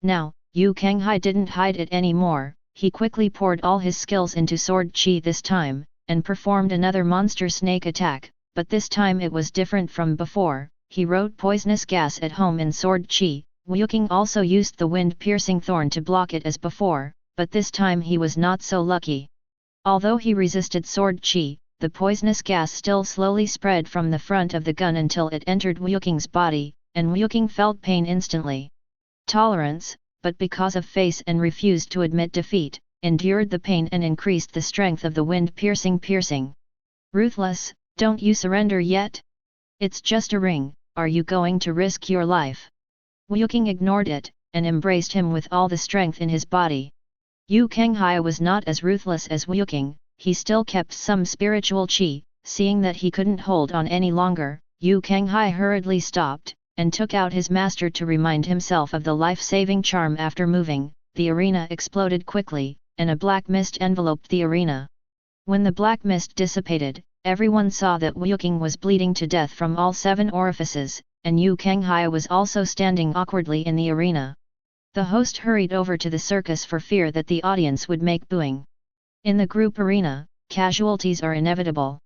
Now, Yu Kanghai didn't hide it anymore, he quickly poured all his skills into sword chi this time, and performed another monster snake attack. But this time it was different from before. He wrote poisonous gas at home in sword chi. Wuking also used the wind-piercing thorn to block it as before, but this time he was not so lucky. Although he resisted sword chi, the poisonous gas still slowly spread from the front of the gun until it entered Wuking's body, and Wuking felt pain instantly. Tolerance, but because of face and refused to admit defeat, endured the pain and increased the strength of the wind-piercing. Ruthless, don't you surrender yet? It's just a ring, are you going to risk your life? Wuking ignored it, and embraced him with all the strength in his body. Yu Kanghai was not as ruthless as Wuking, he still kept some spiritual chi. Seeing that he couldn't hold on any longer, Yu Kanghai hurriedly stopped, and took out his master to remind himself of the life-saving charm after moving. the arena exploded quickly, and a black mist enveloped the arena. When the black mist dissipated, everyone saw that Wu King was bleeding to death from all 7 orifices, and Yu Kanghai was also standing awkwardly in the arena. The host hurried over to the circus for fear that the audience would make booing. In the group arena, casualties are inevitable.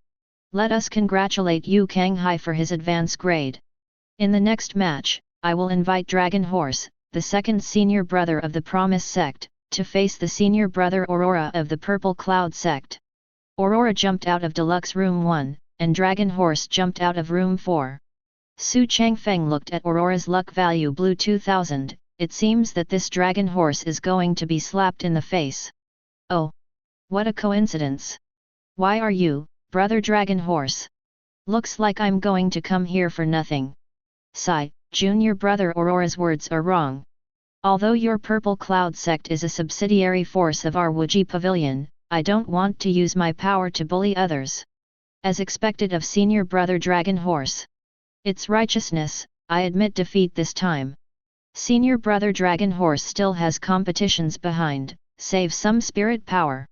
Let us congratulate Yu Kanghai for his advance grade. In the next match, I will invite Dragon Horse, the second senior brother of the Promise sect, to face the senior brother Aurora of the Purple Cloud sect. Aurora jumped out of Deluxe Room 1, and Dragon Horse jumped out of Room 4. Xu Changfeng looked at Aurora's luck value blue 2000, it seems that this Dragon Horse is going to be slapped in the face. Oh! What a coincidence! Why are you, brother Dragon Horse? Looks like I'm going to come here for nothing. Sigh, junior brother Aurora's words are wrong. Although your Purple Cloud sect is a subsidiary force of our Wuji Pavilion, I don't want to use my power to bully others. As expected of senior brother Dragon Horse. It's righteousness, I admit defeat this time. Senior brother Dragon Horse still has competitions behind, save some spirit power.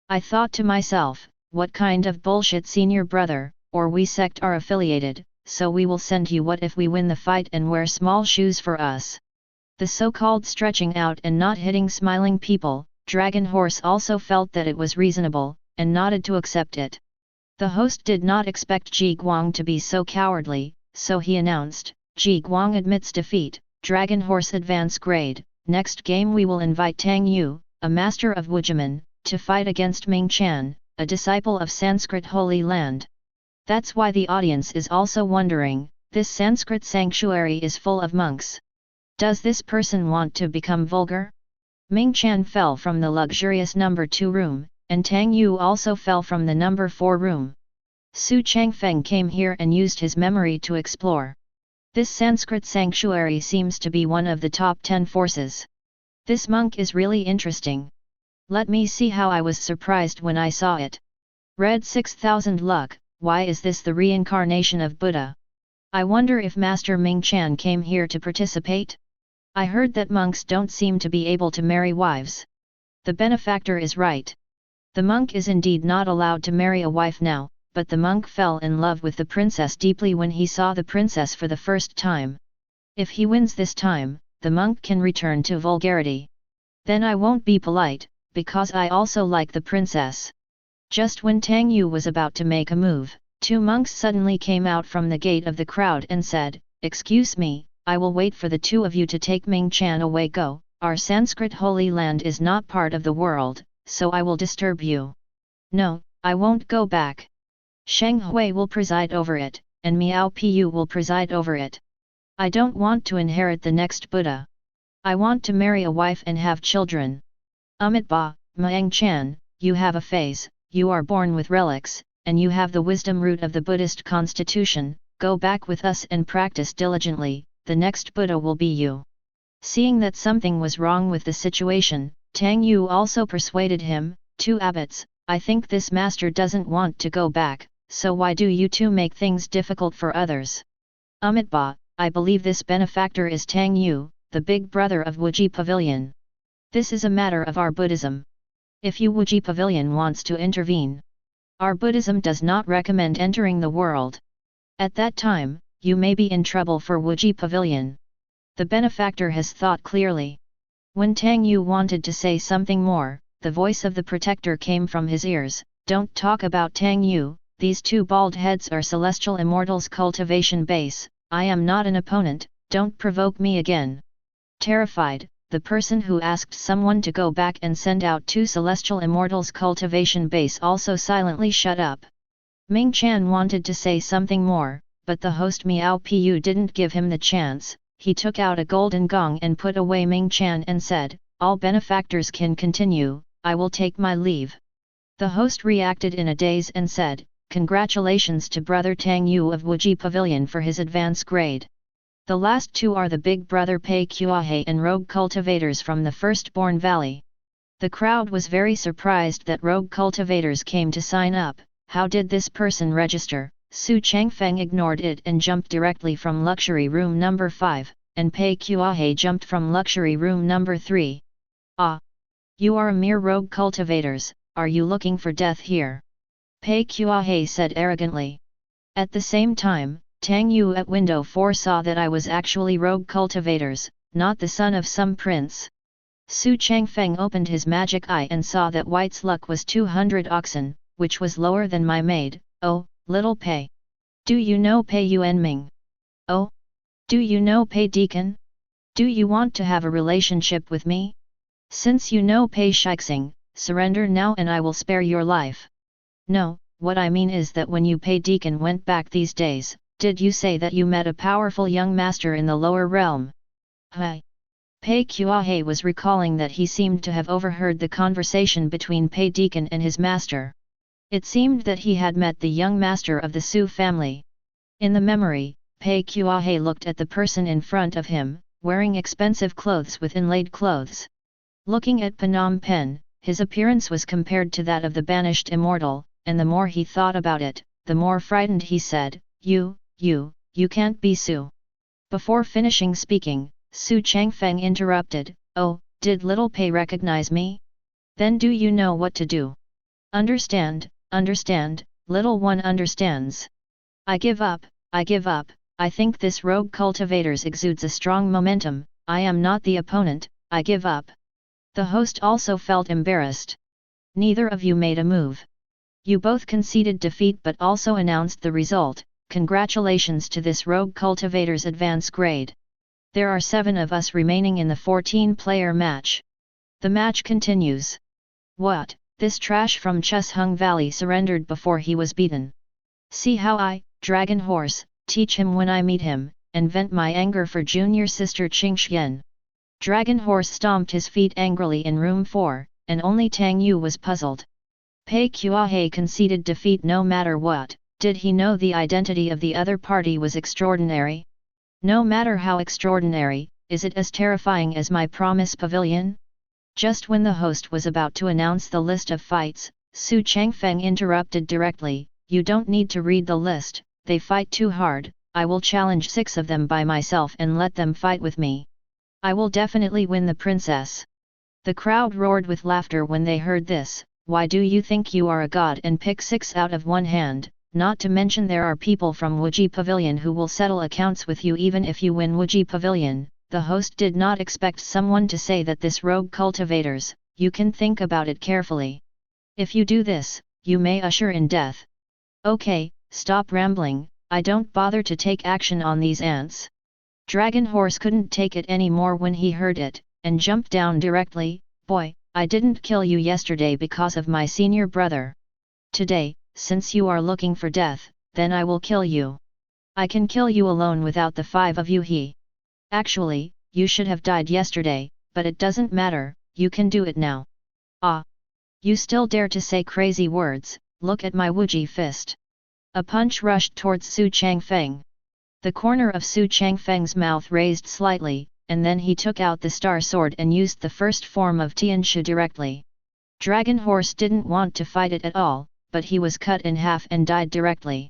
I thought to myself, what kind of bullshit senior brother, or we sect are affiliated, so we will send you what if we win the fight and wear small shoes for us. The so-called stretching out and not hitting smiling people, Dragon Horse also felt that it was reasonable, and nodded to accept it. The host did not expect Ji Guang to be so cowardly, so he announced, Ji Guang admits defeat, Dragon Horse advance grade, next game we will invite Tang Yu, a master of Wujiman, to fight against Ming Chan, a disciple of Sanskrit Holy Land. That's why the audience is also wondering, this Sanskrit sanctuary is full of monks. Does this person want to become vulgar? Ming Chan fell from the luxurious number 2 room, and Tang Yu also fell from the number 4 room. Xu Changfeng came here and used his memory to explore. This Sanskrit sanctuary seems to be one of the top 10 forces. This monk is really interesting. Let me see how I was surprised when I saw it. Red 6000 luck, why is this the reincarnation of Buddha? I wonder if Master Ming Chan came here to participate? I heard that monks don't seem to be able to marry wives. The benefactor is right. The monk is indeed not allowed to marry a wife now, but the monk fell in love with the princess deeply when he saw the princess for the first time. If he wins this time, the monk can return to vulgarity. Then I won't be polite, because I also like the princess. Just when Tang Yu was about to make a move, 2 monks suddenly came out from the gate of the crowd and said, "Excuse me, I will wait for the 2 of you to take Ming Chan away. Go, our Sanskrit Holy Land is not part of the world, so I will disturb you." "No, I won't go back. Sheng Hui will preside over it, and Miao Pu will preside over it. I don't want to inherit the next Buddha. I want to marry a wife and have children." "Amitabha, Maang Chan, you have a phase, you are born with relics, and you have the wisdom root of the Buddhist constitution, go back with us and practice diligently, the next Buddha will be you." Seeing that something was wrong with the situation, Tang Yu also persuaded him, "2 abbots, I think this master doesn't want to go back, so why do you 2 make things difficult for others?" "Amitabha, I believe this benefactor is Tang Yu, the big brother of Wuji Pavilion. This is a matter of our Buddhism. If you Wuji Pavilion wants to intervene, our Buddhism does not recommend entering the world. At that time, you may be in trouble for Wuji Pavilion." The benefactor has thought clearly. When Tang Yu wanted to say something more, the voice of the protector came from his ears, "Don't talk about Tang Yu, these 2 bald heads are Celestial Immortals cultivation base, I am not an opponent, don't provoke me again." Terrified, the person who asked someone to go back and send out 2 Celestial Immortals cultivation base also silently shut up. Ming Chan wanted to say something more, but the host Miao Pu didn't give him the chance. He took out a golden gong and put away Ming Chan and said, "All benefactors can continue, I will take my leave." The host reacted in a daze and said, "Congratulations to brother Tang Yu of Wuji Pavilion for his advance grade. The last 2 are the big brother Pei Kuahe and rogue cultivators from the Firstborn Valley." The crowd was very surprised that rogue cultivators came to sign up. How did this person register? Xu Changfeng ignored it and jumped directly from luxury room number 5, and Pei Kuahe jumped from luxury room number 3. Ah! You are a mere rogue cultivators, are you looking for death here? Pei Kuahe said arrogantly. At the same time, Tang Yu at window 4 saw that I was actually rogue cultivators, not the son of some prince. Xu Changfeng opened his magic eye and saw that White's luck was 200 oxen, which was lower than my maid. Oh, little Pei. Do you know Pei Yuanming? Oh? Do you know Pei Deacon? Do you want to have a relationship with me? Since you know Pei Shixing, surrender now and I will spare your life. No, what I mean is that when you Pei Deacon went back these days, did you say that you met a powerful young master in the lower realm? Hi. Pei Kuahe was recalling that he seemed to have overheard the conversation between Pei Deacon and his master. It seemed that he had met the young master of the Su family. In the memory, Pei Kuahe looked at the person in front of him, wearing expensive clothes with inlaid clothes. Looking at Phnom Penh, his appearance was compared to that of the banished Immortal, and the more he thought about it, the more frightened he said, You can't be Su. Before finishing speaking, Xu Changfeng interrupted, Oh, did little Pei recognize me? Then do you know what to do? Understand, little one understands. I give up, I think this rogue cultivators exudes a strong momentum, I am not the opponent, I give up. The host also felt embarrassed. Neither of you made a move. You both conceded defeat but also announced the result. Congratulations to this rogue cultivator's advance grade. There are 7 of us remaining in the 14-player match. The match continues. What, this trash from Chusheng Valley surrendered before he was beaten. See how I, Dragon Horse, teach him when I meet him, and vent my anger for junior sister Qingxian. Dragon Horse stomped his feet angrily in room 4, and only Tang Yu was puzzled. Pei Kuahe conceded defeat no matter what. Did he know the identity of the other party was extraordinary? No matter how extraordinary, is it as terrifying as my promise pavilion? Just when the host was about to announce the list of fights, Xu Changfeng interrupted directly, You don't need to read the list, they fight too hard, I will challenge 6 of them by myself and let them fight with me. I will definitely win the princess. The crowd roared with laughter when they heard this. Why do you think you are a god and pick 6 out of one hand? Not to mention there are people from Wuji Pavilion who will settle accounts with you even if you win Wuji Pavilion. The host did not expect someone to say that this rogue cultivators, you can think about it carefully. If you do this, you may usher in death. Okay, stop rambling, I don't bother to take action on these ants. Dragon Horse couldn't take it anymore when he heard it, and jumped down directly. Boy, I didn't kill you yesterday because of my senior brother. Today, since you are looking for death, then I will kill you. I can kill you alone without the 5 of you. Actually, you should have died yesterday, but it doesn't matter, you can do it now. Ah! You still dare to say crazy words, look at my Wuji fist. A punch rushed towards Xu Changfeng. The corner of Xu Changfeng's mouth raised slightly, and then he took out the star sword and used the first form of Tian directly. Dragon Horse didn't want to fight it at all, but he was cut in half and died directly.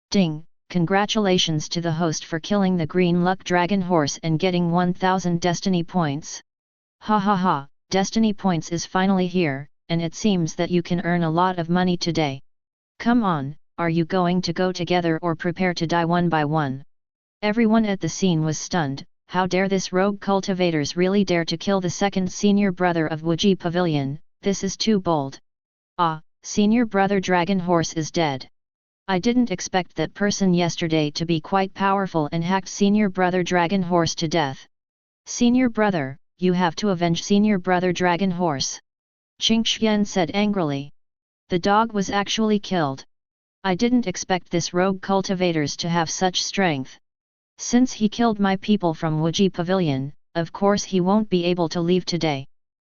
Ding! Congratulations to the host for killing the green luck Dragon Horse and getting 1000 destiny points. Ha ha ha, destiny points is finally here, and it seems that you can earn a lot of money today. Come on, are you going to go together or prepare to die one by one? Everyone at the scene was stunned. How dare this rogue cultivators really dare to kill the second senior brother of Wuji Pavilion, this is too bold. Ah! Senior brother Dragon Horse is dead. I didn't expect that person yesterday to be quite powerful and hacked senior brother Dragon Horse to death. Senior brother, you have to avenge senior brother Dragon Horse. Qingxian said angrily. The dog was actually killed. I didn't expect this rogue cultivators to have such strength. Since he killed my people from Wuji Pavilion, of course he won't be able to leave today.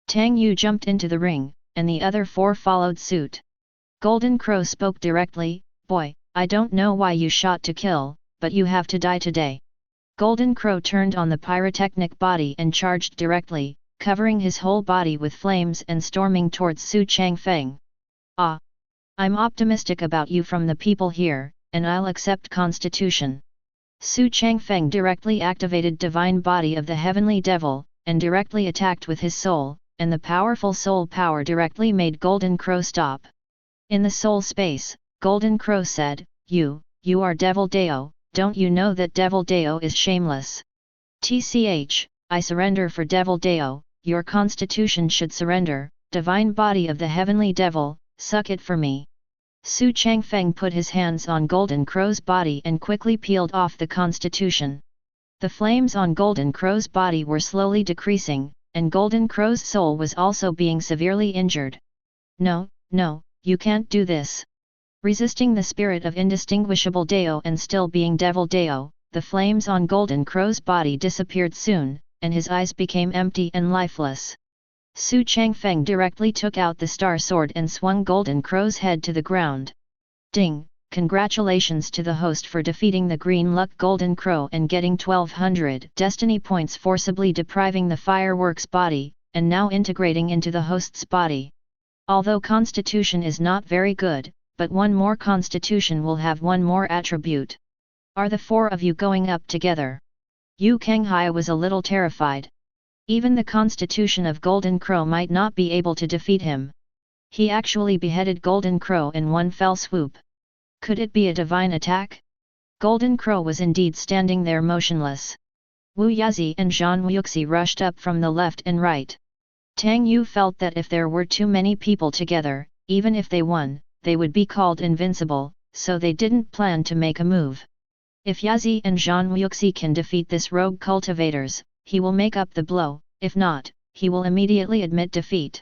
Tang Yu jumped into the ring, and the other 4 followed suit. Golden Crow spoke directly, Boy, I don't know why you shot to kill, but you have to die today. Golden Crow turned on the pyrotechnic body and charged directly, covering his whole body with flames and storming towards Xu Changfeng. Ah! I'm optimistic about you from the people here, and I'll accept Constitution. Xu Changfeng directly activated Divine Body of the Heavenly Devil, and directly attacked with his soul, and the powerful soul power directly made Golden Crow stop. In the soul space, Golden Crow said, You are Devil Dao, don't you know that Devil Dao is shameless? Tch, I surrender for Devil Dao, your constitution should surrender, divine body of the heavenly devil, suck it for me. Xu Changfeng put his hands on Golden Crow's body and quickly peeled off the constitution. The flames on Golden Crow's body were slowly decreasing, and Golden Crow's soul was also being severely injured. No, you can't do this. Resisting the spirit of indistinguishable Dao and still being Devil Dao, the flames on Golden Crow's body disappeared soon, and his eyes became empty and lifeless. Xu Changfeng directly took out the star sword and swung Golden Crow's head to the ground. Ding! Congratulations to the host for defeating the Green Luck Golden Crow and getting 1200 destiny points, forcibly depriving the fireworks body, and now integrating into the host's body. Although constitution is not very good, but one more constitution will have one more attribute. Are the four of you going up together? Yu Kanghai was a little terrified. Even the constitution of Golden Crow might not be able to defeat him. He actually beheaded Golden Crow in one fell swoop. Could it be a divine attack? Golden Crow was indeed standing there motionless. Wu Yazi and Zhang Wuxi rushed up from the left and right. Tang Yu felt that if there were too many people together, even if they won, they would be called invincible, so they didn't plan to make a move. If Yazi and Zhang Wuxi can defeat this rogue cultivators, he will make up the blow, if not, he will immediately admit defeat.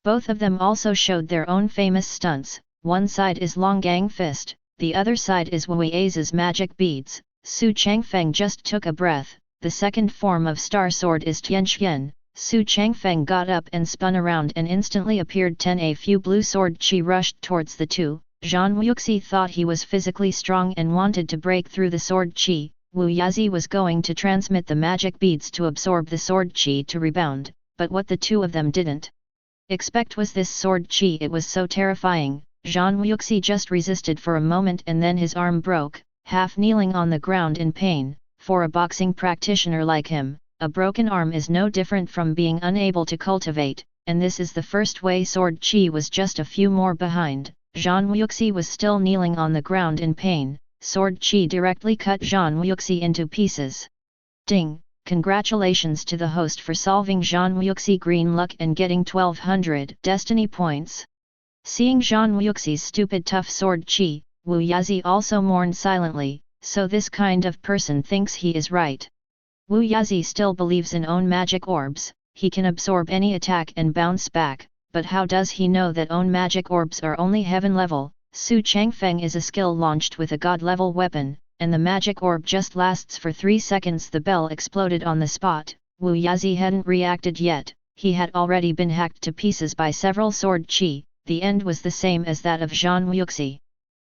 Both of them also showed their own famous stunts, one side is Longgang Fist, the other side is Wuia's magic beads. Xu Changfeng just took a breath, the second form of Star Sword is Tianxian. Xu Changfeng got up and spun around and instantly appeared 10. A few blue sword chi rushed towards the two. Zhang Wuxi thought he was physically strong and wanted to break through the sword chi. Wu Yazi was going to transmit the magic beads to absorb the sword chi to rebound, but what the two of them didn't expect was this sword chi. It was so terrifying. Zhang Wuxi just resisted for a moment and then his arm broke, half kneeling on the ground in pain. For a boxing practitioner like him, a broken arm is no different from being unable to cultivate, and this is the first way sword chi was just a few more behind. Zhang Wuxi was still kneeling on the ground in pain. Sword chi directly cut Zhang Wuxi into pieces. Ding! Congratulations to the host for solving Zhang Wuxi Green Luck and getting 1200 destiny points. Seeing Zhang Wuxi's stupid tough sword chi, Wu Yazi also mourned silently, so this kind of person thinks he is right. Wu Yazi still believes in own magic orbs, he can absorb any attack and bounce back, but how does he know that own magic orbs are only heaven level? Xu Changfeng is a skill launched with a god-level weapon, and the magic orb just lasts for 3 seconds. The bell exploded on the spot. Wu Yazi hadn't reacted yet, he had already been hacked to pieces by several sword chi, the end was the same as that of Zhang Wuxi.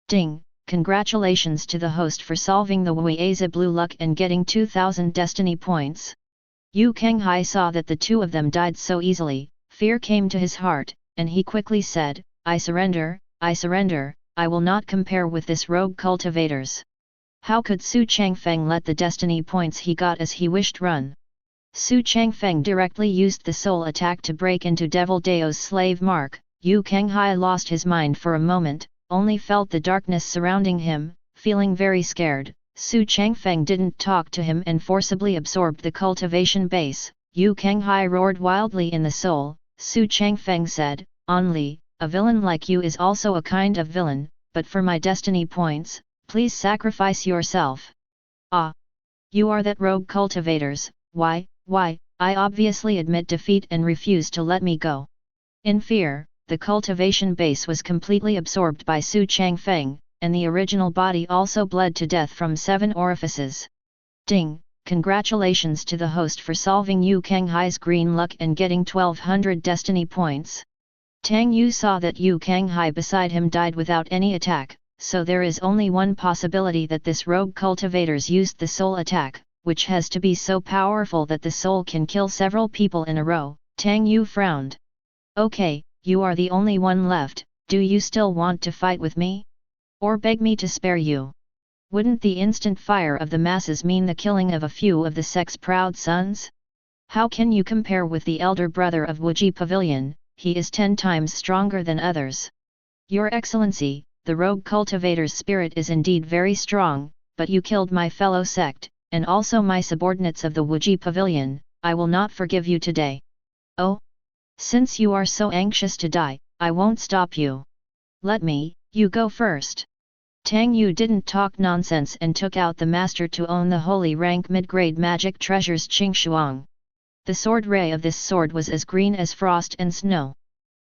Ding! Congratulations to the host for solving the Wuiaza Blue Luck and getting 2000 destiny points. Yu Kanghai saw that the two of them died so easily, fear came to his heart, and he quickly said, I surrender, I will not compare with this rogue cultivators. How could Xu Changfeng let the destiny points he got as he wished run? Xu Changfeng directly used the soul attack to break into Devil Dao's slave mark. Yu Kanghai lost his mind for a moment, only felt the darkness surrounding him, feeling very scared. Xu Changfeng didn't talk to him and forcibly absorbed the cultivation base. Yu Kanghai roared wildly in the soul. Xu Changfeng said, Only, a villain like you is also a kind of villain, but for my destiny points, please sacrifice yourself. Ah! You are that rogue cultivators, why, I obviously admit defeat and refuse to let me go. In fear, the cultivation base was completely absorbed by Xu Changfeng, and the original body also bled to death from 7 orifices. Ding! Congratulations to the host for solving Yu Kanghai's Green Luck and getting 1200 destiny points. Tang Yu saw that Yu Kanghai beside him died without any attack, so there is only one possibility that this rogue cultivators used the soul attack, which has to be so powerful that the soul can kill several people in a row. Tang Yu frowned. Okay, you are the only one left, do you still want to fight with me? Or beg me to spare you? Wouldn't the instant fire of the masses mean the killing of a few of the sex-proud sons? How can you compare with the elder brother of Wuji Pavilion? He is 10 times stronger than others. Your Excellency, the rogue cultivator's spirit is indeed very strong, but you killed my fellow sect, and also my subordinates of the Wuji Pavilion. I will not forgive you today. Oh? Since you are so anxious to die, I won't stop you. Let me, you go first. Tang Yu didn't talk nonsense and took out the master to own the holy rank mid-grade magic treasures Qing. The sword ray of this sword was as green as frost and snow.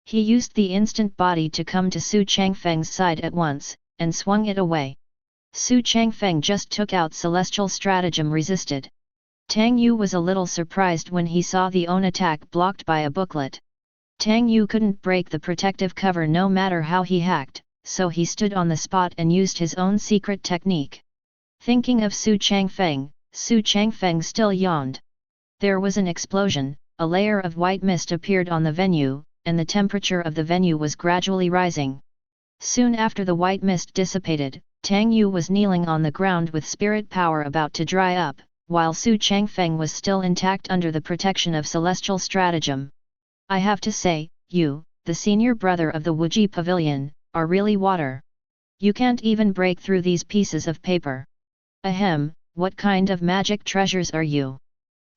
He used the instant body to come to Xu Changfeng's side at once, and swung it away. Xu Changfeng just took out celestial stratagem resisted. Tang Yu was a little surprised when he saw the own attack blocked by a booklet. Tang Yu couldn't break the protective cover no matter how he hacked, so he stood on the spot and used his own secret technique. Thinking of Xu Changfeng still yawned. There was an explosion, a layer of white mist appeared on the venue, and the temperature of the venue was gradually rising. Soon after the white mist dissipated, Tang Yu was kneeling on the ground with spirit power about to dry up, while Xu Changfeng was still intact under the protection of celestial stratagem. I have to say, you, the senior brother of the Wuji Pavilion, are really water. You can't even break through these pieces of paper. Ahem, what kind of magic treasures are you?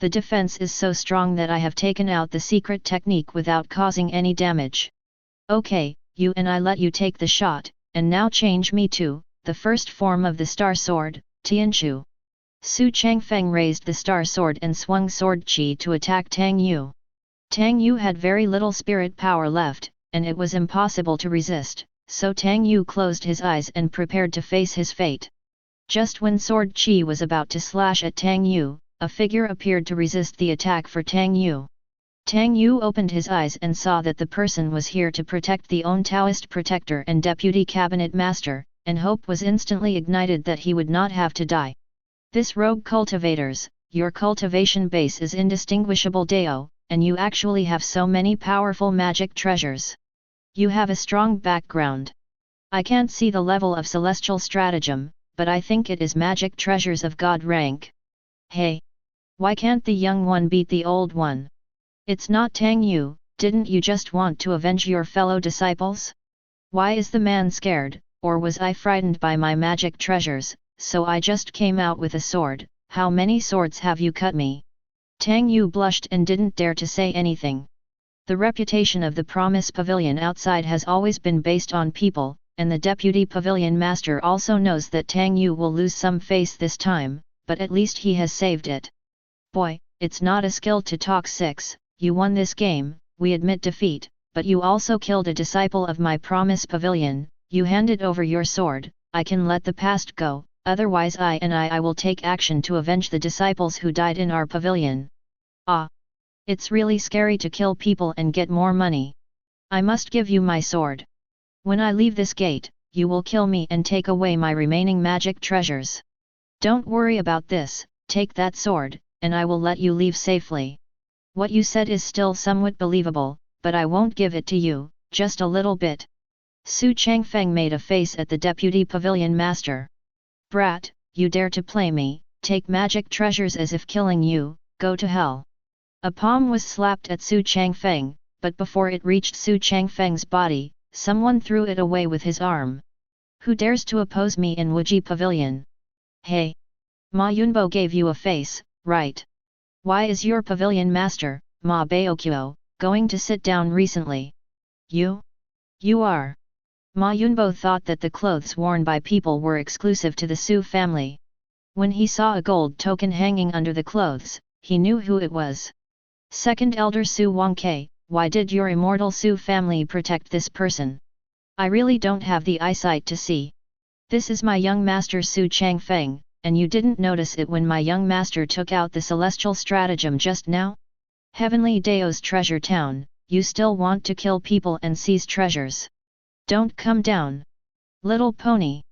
The defense is so strong that I have taken out the secret technique without causing any damage. Okay, you and I let you take the shot, and now change me to the first form of the star sword, Tian. Xu Changfeng raised the star sword and swung sword chi to attack Tang Yu. Tang Yu had very little spirit power left, and it was impossible to resist, so Tang Yu closed his eyes and prepared to face his fate. Just when sword chi was about to slash at Tang Yu, a figure appeared to resist the attack for Tang Yu. Tang Yu opened his eyes and saw that the person was here to protect the own Taoist protector and deputy cabinet master, and hope was instantly ignited that he would not have to die. This rogue cultivators, your cultivation base is indistinguishable Dao, and you actually have so many powerful magic treasures. You have a strong background. I can't see the level of celestial stratagem, but I think it is magic treasures of God rank. Hey! Why can't the young one beat the old one? It's not Tang Yu, didn't you just want to avenge your fellow disciples? Why is the man scared, or was I frightened by my magic treasures, so I just came out with a sword? How many swords have you cut me? Tang Yu blushed and didn't dare to say anything. The reputation of the Promise Pavilion outside has always been based on people, and the deputy pavilion master also knows that Tang Yu will lose some face this time, but at least he has saved it. Boy, it's not a skill to talk 6, you won this game, we admit defeat, but you also killed a disciple of my Promise Pavilion, you handed over your sword, I can let the past go, otherwise I will take action to avenge the disciples who died in our pavilion. Ah! It's really scary to kill people and get more money. I must give you my sword. When I leave this gate, you will kill me and take away my remaining magic treasures. Don't worry about this, take that sword, and I will let you leave safely. What you said is still somewhat believable, but I won't give it to you, just a little bit. Xu Changfeng made a face at the deputy pavilion master. Brat, you dare to play me, take magic treasures as if killing you, go to hell. A palm was slapped at Xu Changfeng, but before it reached Xu Changfeng's body, someone threw it away with his arm. Who dares to oppose me in Wuji Pavilion? Hey! Ma Yunbo gave you a face, right? Why is your pavilion master, Ma Baoqiu, going to sit down recently? You? You are. Ma Yunbo thought that the clothes worn by people were exclusive to the Su family. When he saw a gold token hanging under the clothes, he knew who it was. Second Elder Su Wangke, why did your Immortal Su family protect this person? I really don't have the eyesight to see. This is my young master Xu Changfeng, and you didn't notice it when my young master took out the celestial stratagem just now? Heavenly Dao's treasure town, you still want to kill people and seize treasures. Don't come down. Little pony.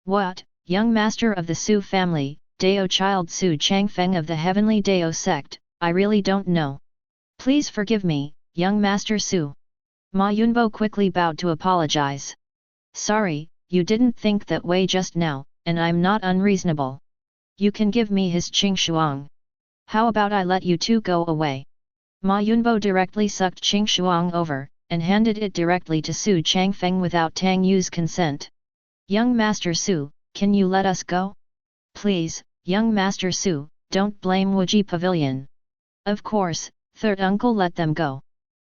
What, young master of the Su family, Dao Child Xu Changfeng of the Heavenly Dao sect, I really don't know. Please forgive me, young master Su. Ma Yunbo quickly bowed to apologize. Sorry, you didn't think that way just now, and I'm not unreasonable. You can give me his Qing Shuang. How about I let you two go away? Ma Yunbo directly sucked Qing Shuang over, and handed it directly to Xu Changfeng without Tang Yu's consent. Young Master Su, can you let us go? Please, young Master Su, don't blame Wuji Pavilion. Of course, third uncle, let them go.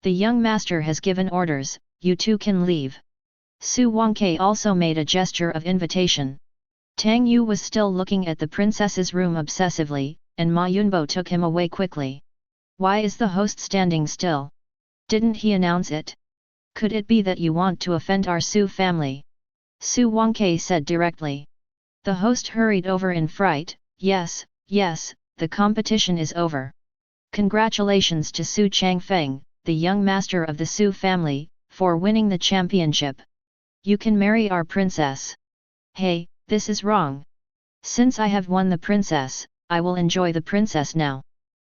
The young master has given orders, you two can leave. Su Wangke also made a gesture of invitation. Tang Yu was still looking at the princess's room obsessively, and Ma Yunbo took him away quickly. Why is the host standing still? Didn't he announce it? Could it be that you want to offend our Su family? Su Wangke said directly. The host hurried over in fright. Yes, yes, the competition is over. Congratulations to Xu Changfeng, the young master of the Su family, for winning the championship. You can marry our princess. Hey, this is wrong. Since I have won the princess, I will enjoy the princess now.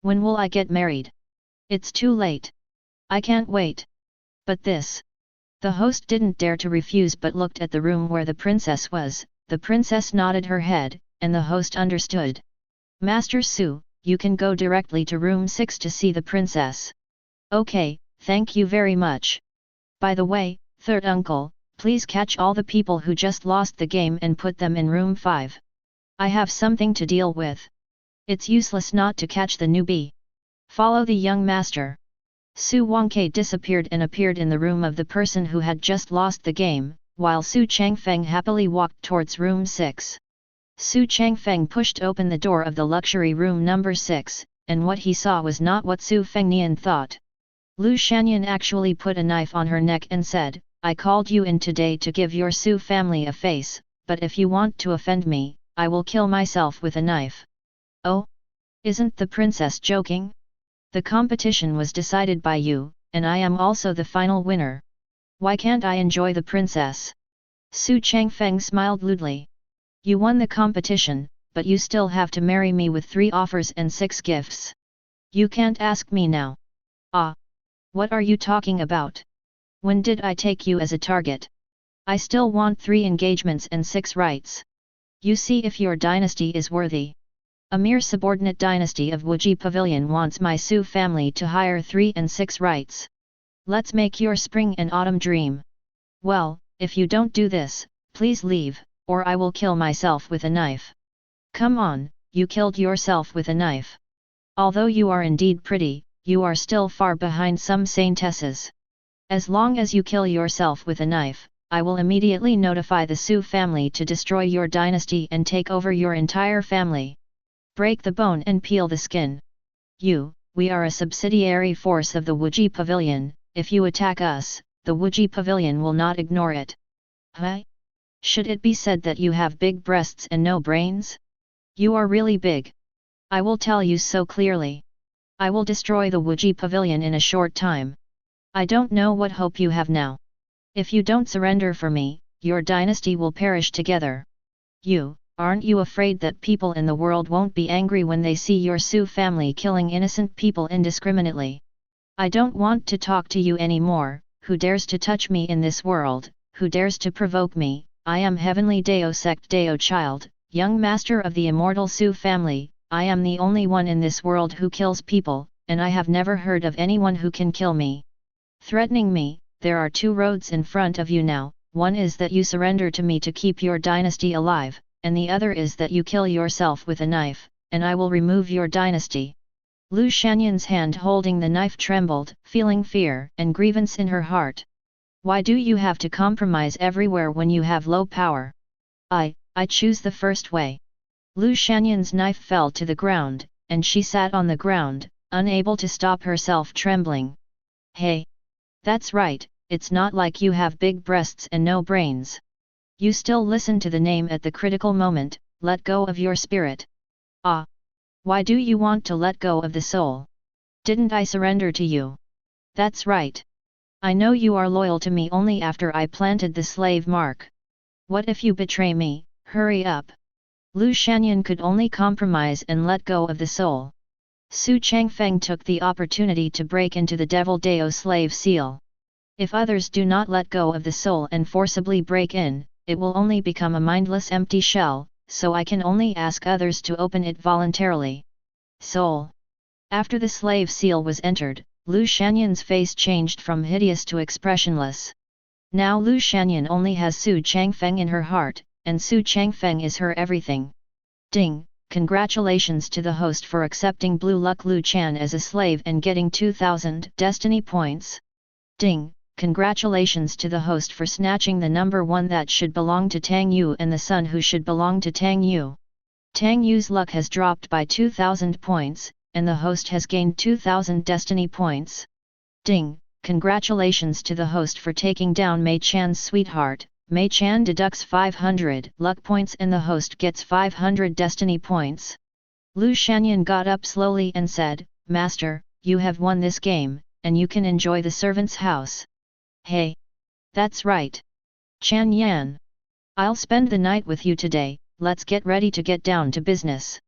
When will I get married? It's too late. I can't wait. But this. The host didn't dare to refuse but looked at the room where the princess was. The princess nodded her head, and the host understood. Master Su, you can go directly to room 6 to see the princess. Okay, thank you very much. By the way, third uncle, please catch all the people who just lost the game and put them in room 5. I have something to deal with. It's useless not to catch the newbie. Follow the young master. Su Wangke disappeared and appeared in the room of the person who had just lost the game, while Xu Changfeng happily walked towards room 6. Xu Changfeng pushed open the door of the luxury room number 6, and what he saw was not what Su Fengnian thought. Lu Shanyan actually put a knife on her neck and said, I called you in today to give your Su family a face, but if you want to offend me, I will kill myself with a knife. Oh? Isn't the princess joking? The competition was decided by you, and I am also the final winner. Why can't I enjoy the princess? Xu Changfeng smiled lewdly. You won the competition, but you still have to marry me with 3 offers and 6 gifts. You can't ask me now. Ah! What are you talking about? When did I take you as a target? I still want 3 engagements and 6 rights. You see if your dynasty is worthy. A mere subordinate dynasty of Wuji Pavilion wants my Su family to hire 3 and 6 rights. Let's make your spring and autumn dream. Well, if you don't do this, please leave, or I will kill myself with a knife. Come on, you killed yourself with a knife. Although you are indeed pretty, you are still far behind some saintesses. As long as you kill yourself with a knife, I will immediately notify the Su family to destroy your dynasty and take over your entire family. Break the bone and peel the skin. We are a subsidiary force of the Wuji Pavilion. If you attack us, the Wuji Pavilion will not ignore it. Huh? Should it be said that you have big breasts and no brains? You are really big. I will tell you so clearly. I will destroy the Wuji Pavilion in a short time. I don't know what hope you have now. If you don't surrender for me, your dynasty will perish together. Aren't you afraid that people in the world won't be angry when they see your Su family killing innocent people indiscriminately? I don't want to talk to you anymore. Who dares to touch me in this world? Who dares to provoke me? I am Heavenly Dao Sect Dao Child, young master of the Immortal Su family. I am the only one in this world who kills people, and I have never heard of anyone who can kill me. Threatening me, there are 2 roads in front of you now. One is that you surrender to me to keep your dynasty alive, and the other is that you kill yourself with a knife, and I will remove your dynasty. Lu Shanyan's hand holding the knife trembled, feeling fear and grievance in her heart. Why do you have to compromise everywhere when you have low power? I choose the first way. Lu Shanyan's knife fell to the ground, and she sat on the ground, unable to stop herself trembling. Hey! That's right, it's not like you have big breasts and no brains. You still listen to the name at the critical moment, let go of your spirit. Ah! Why do you want to let go of the soul? Didn't I surrender to you? That's right. I know you are loyal to me only after I planted the slave mark. What if you betray me? Hurry up. Lu Shanyan could only compromise and let go of the soul. Xu Changfeng took the opportunity to break into the Devil Dao slave seal. If others do not let go of the soul and forcibly break in, it will only become a mindless empty shell, so I can only ask others to open it voluntarily. Soul. After the slave seal was entered, Lu Shanyan's face changed from hideous to expressionless. Now Lu Shanyan only has Xu Changfeng in her heart, and Xu Changfeng is her everything. Ding! Congratulations to the host for accepting Blue Luck Lu Chan as a slave and getting 2000 destiny points. Ding! Congratulations to the host for snatching the number 1 that should belong to Tang Yu and the son who should belong to Tang Yu. Tang Yu's luck has dropped by 2000 points, and the host has gained 2000 destiny points. Ding! Congratulations to the host for taking down Mei Chan's sweetheart. Mei Chan deducts 500 luck points and the host gets 500 destiny points. Lu Shanyan got up slowly and said, Master, you have won this game, and you can enjoy the servant's house. Hey! That's right. Chan Yan. I'll spend the night with you today, let's get ready to get down to business.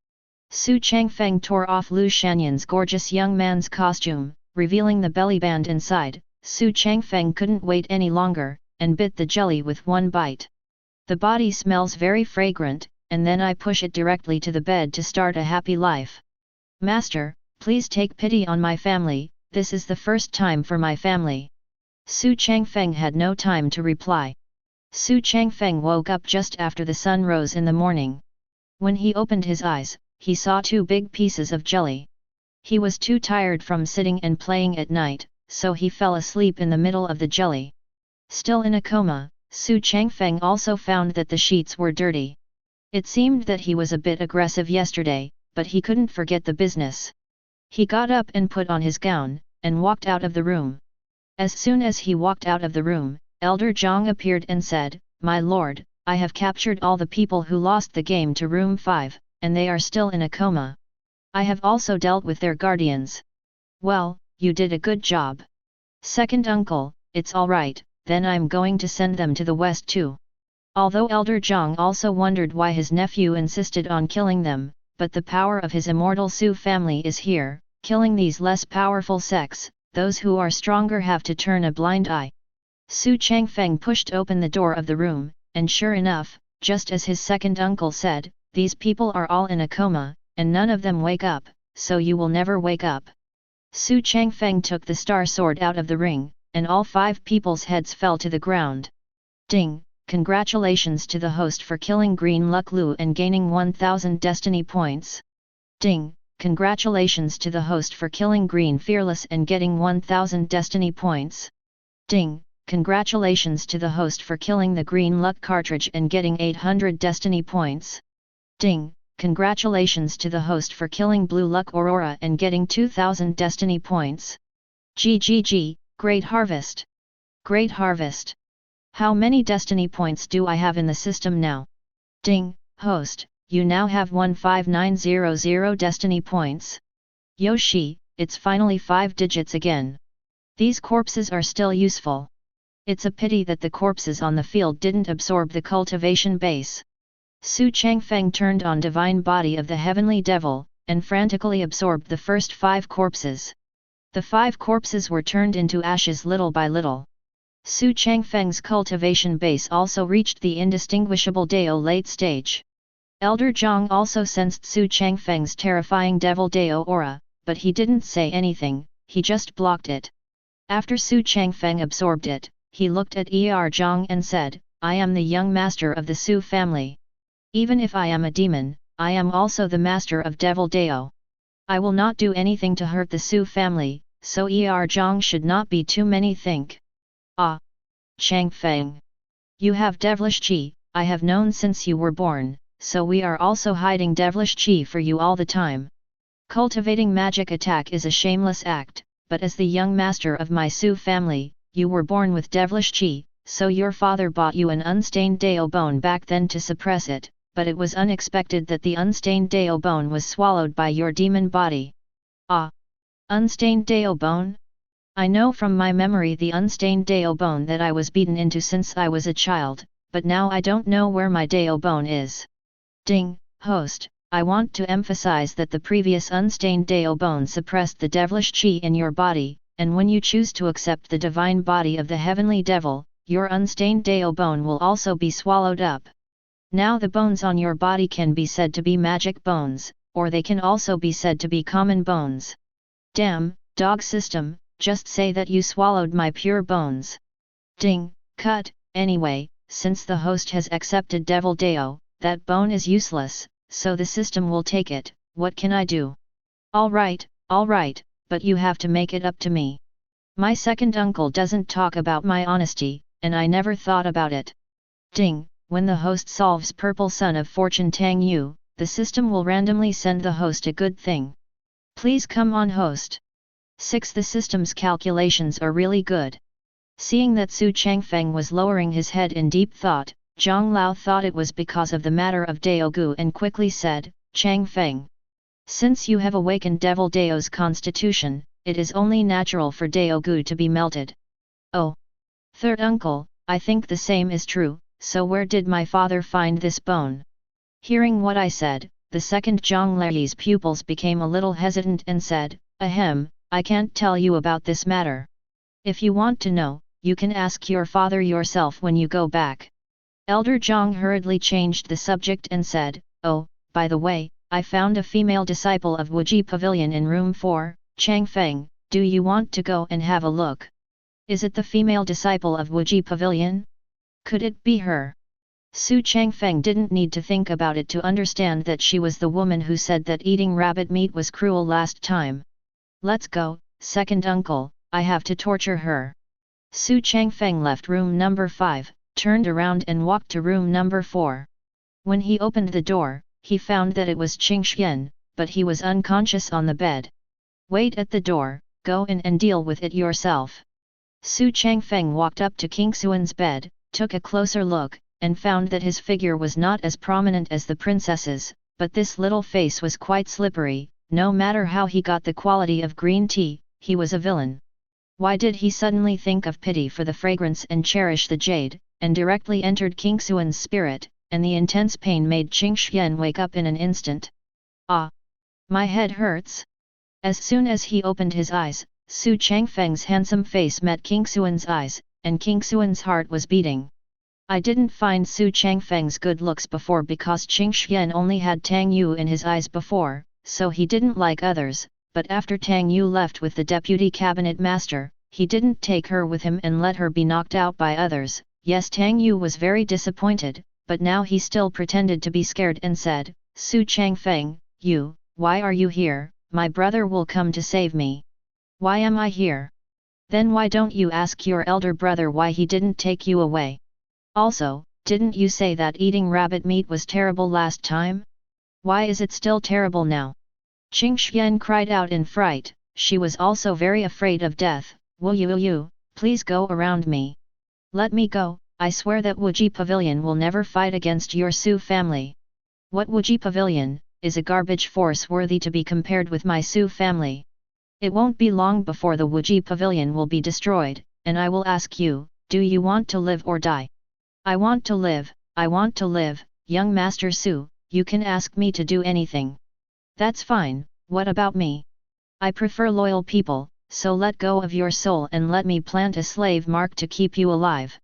Xu Changfeng tore off Lu Shanyan's gorgeous young man's costume, revealing the belly band inside. Xu Changfeng couldn't wait any longer, and bit the jelly with one bite. The body smells very fragrant, and then I push it directly to the bed to start a happy life. Master, please take pity on my family, this is the first time for my family. Xu Changfeng had no time to reply. Xu Changfeng woke up just after the sun rose in the morning. When he opened his eyes, he saw 2 big pieces of jelly. He was too tired from sitting and playing at night, so he fell asleep in the middle of the jelly. Still in a coma, Xu Changfeng also found that the sheets were dirty. It seemed that he was a bit aggressive yesterday, but he couldn't forget the business. He got up and put on his gown, and walked out of the room. As soon as he walked out of the room, Elder Zhang appeared and said, My lord, I have captured all the people who lost the game to room 5, and they are still in a coma. I have also dealt with their guardians. Well, you did a good job. Second uncle, it's alright, then I'm going to send them to the west too. Although Elder Zhang also wondered why his nephew insisted on killing them, but the power of his immortal Xu family is here, killing these less powerful sects, those who are stronger have to turn a blind eye. Xu Changfeng pushed open the door of the room, and sure enough, just as his second uncle said, these people are all in a coma, and none of them wake up, so you will never wake up. Xu Changfeng took the star sword out of the ring, and all 5 people's heads fell to the ground. Ding! Congratulations to the host for killing Green Luck Lu and gaining 1000 destiny points. Ding! Congratulations to the host for killing Green Fearless and getting 1000 destiny points. Ding! Congratulations to the host for killing the Green Luck cartridge and getting 800 destiny points. Ding! Congratulations to the host for killing Blue Luck Aurora and getting 2000 destiny points. GGG, Great Harvest! Great Harvest! How many destiny points do I have in the system now? Ding! Host, you now have 15900 destiny points. Yoshi, it's finally 5 digits again. These corpses are still useful. It's a pity that the corpses on the field didn't absorb the cultivation base. Xu Changfeng turned on divine body of the heavenly devil, and frantically absorbed the first 5 corpses. The 5 corpses were turned into ashes little by little. Xu Changfeng's cultivation base also reached the indistinguishable Dao late stage. Elder Zhang also sensed Xu Changfeng's terrifying devil Dao aura, but he didn't say anything, he just blocked it. After Xu Changfeng absorbed it, he looked at Zhang and said, I am the young master of the Xu family. Even if I am a demon, I am also the master of Devil Dao. I will not do anything to hurt the Xu family, so Zhang should not be too many think. Ah! Changfeng! You have devilish qi, I have known since you were born, so we are also hiding devilish qi for you all the time. Cultivating magic attack is a shameless act, but as the young master of my Xu family, you were born with devilish qi, so your father bought you an unstained Dao bone back then to suppress it, but it was unexpected that the unstained Dao bone was swallowed by your demon body. Ah! Unstained Dao bone? I know from my memory the unstained Dao bone that I was beaten into since I was a child, but now I don't know where my Dao bone is. Ding! Host, I want to emphasize that the previous unstained Dao bone suppressed the devilish qi in your body, and when you choose to accept the divine body of the heavenly devil, your unstained Dao bone will also be swallowed up. Now the bones on your body can be said to be magic bones, or they can also be said to be common bones. Damn, dog system, just say that you swallowed my pure bones. Ding, cut. Anyway, since the host has accepted Devil Dao, that bone is useless, so the system will take it. What can I do? Alright, but you have to make it up to me. My second uncle doesn't talk about my honesty, and I never thought about it. Ding, when the host solves Purple Sun of Fortune Tang Yu, the system will randomly send the host a good thing. Please come on, host. 6. The system's calculations are really good. Seeing that Xu Changfeng was lowering his head in deep thought, Zhang Lao thought it was because of the matter of Dao Gu and quickly said, Changfeng. Since you have awakened Devil Dao's constitution, it is only natural for Dao Gu to be melted. Oh. Third uncle, I think the same is true, so where did my father find this bone? Hearing what I said, the second Zhang Lao's pupils became a little hesitant and said, Ahem, I can't tell you about this matter. If you want to know, you can ask your father yourself when you go back. Elder Zhang hurriedly changed the subject and said, Oh, by the way, I found a female disciple of Wuji Pavilion in room 4, Changfeng, do you want to go and have a look? Is it the female disciple of Wuji Pavilion? Could it be her? Xu Changfeng didn't need to think about it to understand that she was the woman who said that eating rabbit meat was cruel last time. Let's go, second uncle, I have to torture her. Xu Changfeng left room number 5, turned around and walked to room number 4. When he opened the door, he found that it was Qing Xian, but he was unconscious on the bed. Wait at the door, go in and deal with it yourself. Xu Changfeng walked up to King Xuan's bed, took a closer look, and found that his figure was not as prominent as the princess's, but this little face was quite slippery. No matter how he got the quality of green tea, he was a villain. Why did he suddenly think of pity for the fragrance and cherish the jade, and directly entered King Xuan's spirit, and the intense pain made Qing Xian wake up in an instant. Ah! My head hurts. As soon as he opened his eyes, Xu Changfeng's handsome face met King Xuan's eyes, and King Xuan's heart was beating. I didn't find Xu Changfeng's good looks before because Qing Xian only had Tang Yu in his eyes before, so he didn't like others, but after Tang Yu left with the deputy cabinet master, he didn't take her with him and let her be knocked out by others. Yes, Tang Yu was very disappointed, but now he still pretended to be scared and said, Xu Changfeng, why are you here? My brother will come to save me. Why am I here? Then why don't you ask your elder brother why he didn't take you away? Also, didn't you say that eating rabbit meat was terrible last time? Why is it still terrible now? Qing Xian cried out in fright. She was also very afraid of death. Will you, please go around me. Let me go, I swear that Wuji Pavilion will never fight against your Su family. What Wuji Pavilion, is a garbage force worthy to be compared with my Su family. It won't be long before the Wuji Pavilion will be destroyed, and I will ask you, do you want to live or die? I want to live, young Master Su, you can ask me to do anything. That's fine, what about me? I prefer loyal people, so let go of your soul and let me plant a slave mark to keep you alive.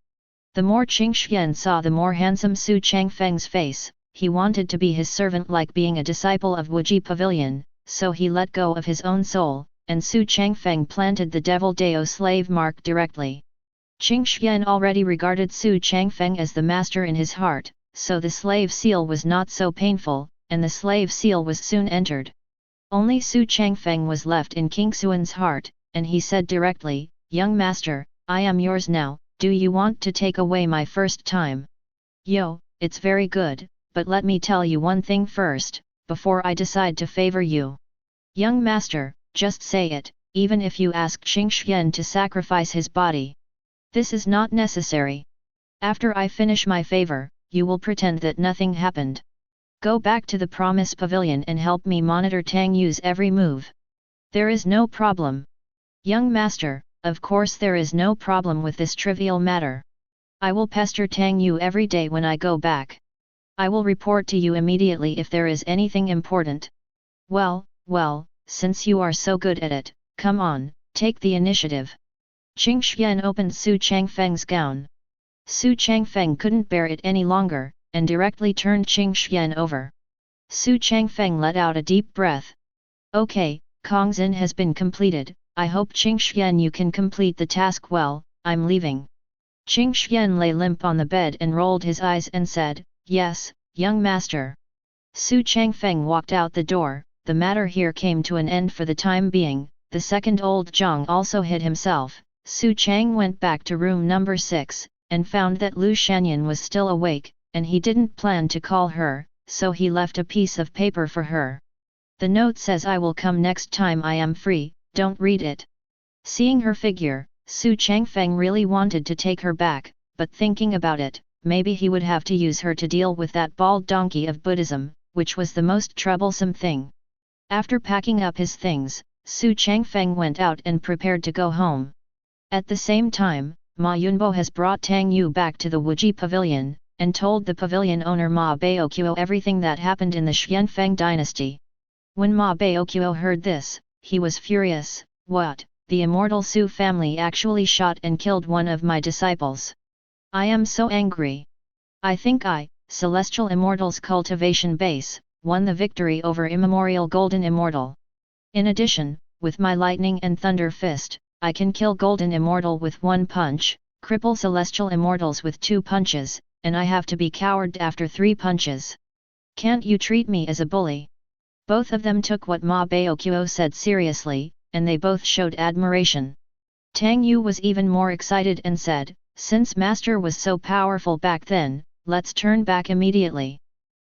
The more Qing Xian saw the more handsome Xu Changfeng's face, he wanted to be his servant like being a disciple of Wuji Pavilion, so he let go of his own soul, and Xu Changfeng planted the Devil Dao slave mark directly. Qing Xian already regarded Xu Changfeng as the master in his heart, so the slave seal was not so painful, and the slave seal was soon entered. Only Xu Changfeng was left in King Xuan's heart, and he said directly, Young master, I am yours now, do you want to take away my first time? Yo, it's very good, but let me tell you one thing first, before I decide to favor you. Young master, just say it, even if you ask Qing Xian to sacrifice his body. This is not necessary. After I finish my favor, you will pretend that nothing happened. Go back to the Promise Pavilion and help me monitor Tang Yu's every move. There is no problem. Young master, of course there is no problem with this trivial matter. I will pester Tang Yu every day when I go back. I will report to you immediately if there is anything important. Well, since you are so good at it, come on, take the initiative. Qing Xian opened Xu Changfeng's gown. Xu Changfeng couldn't bear it any longer, and directly turned Qing Xian over. Xu Changfeng let out a deep breath. Okay, Kongzhen has been completed, I hope Qingxian you can complete the task well, I'm leaving. Qingxian lay limp on the bed and rolled his eyes and said, yes, young master. Xu Changfeng walked out the door, the matter here came to an end for the time being, the second old Zhang also hid himself. Xu Chang went back to room number 6, and found that Lu Shanyan was still awake, and he didn't plan to call her, so he left a piece of paper for her. The note says I will come next time I am free, don't read it. Seeing her figure, Xu Changfeng really wanted to take her back, but thinking about it, maybe he would have to use her to deal with that bald donkey of Buddhism, which was the most troublesome thing. After packing up his things, Xu Changfeng went out and prepared to go home. At the same time, Ma Yunbo has brought Tang Yu back to the Wuji Pavilion, and told the pavilion owner Ma Baoqiu everything that happened in the Xianfeng dynasty. When Ma Baoqiu heard this, he was furious. What? The immortal Xu family actually shot and killed one of my disciples. I am so angry. I think Celestial Immortal's cultivation base, won the victory over immemorial Golden Immortal. In addition, with my lightning and thunder fist, I can kill Golden Immortal with one punch, cripple Celestial Immortals with 2 punches, and I have to be coward after 3 punches. Can't you treat me as a bully? Both of them took what Ma Baoqiu said seriously, and they both showed admiration. Tang Yu was even more excited and said, since Master was so powerful back then, let's turn back immediately.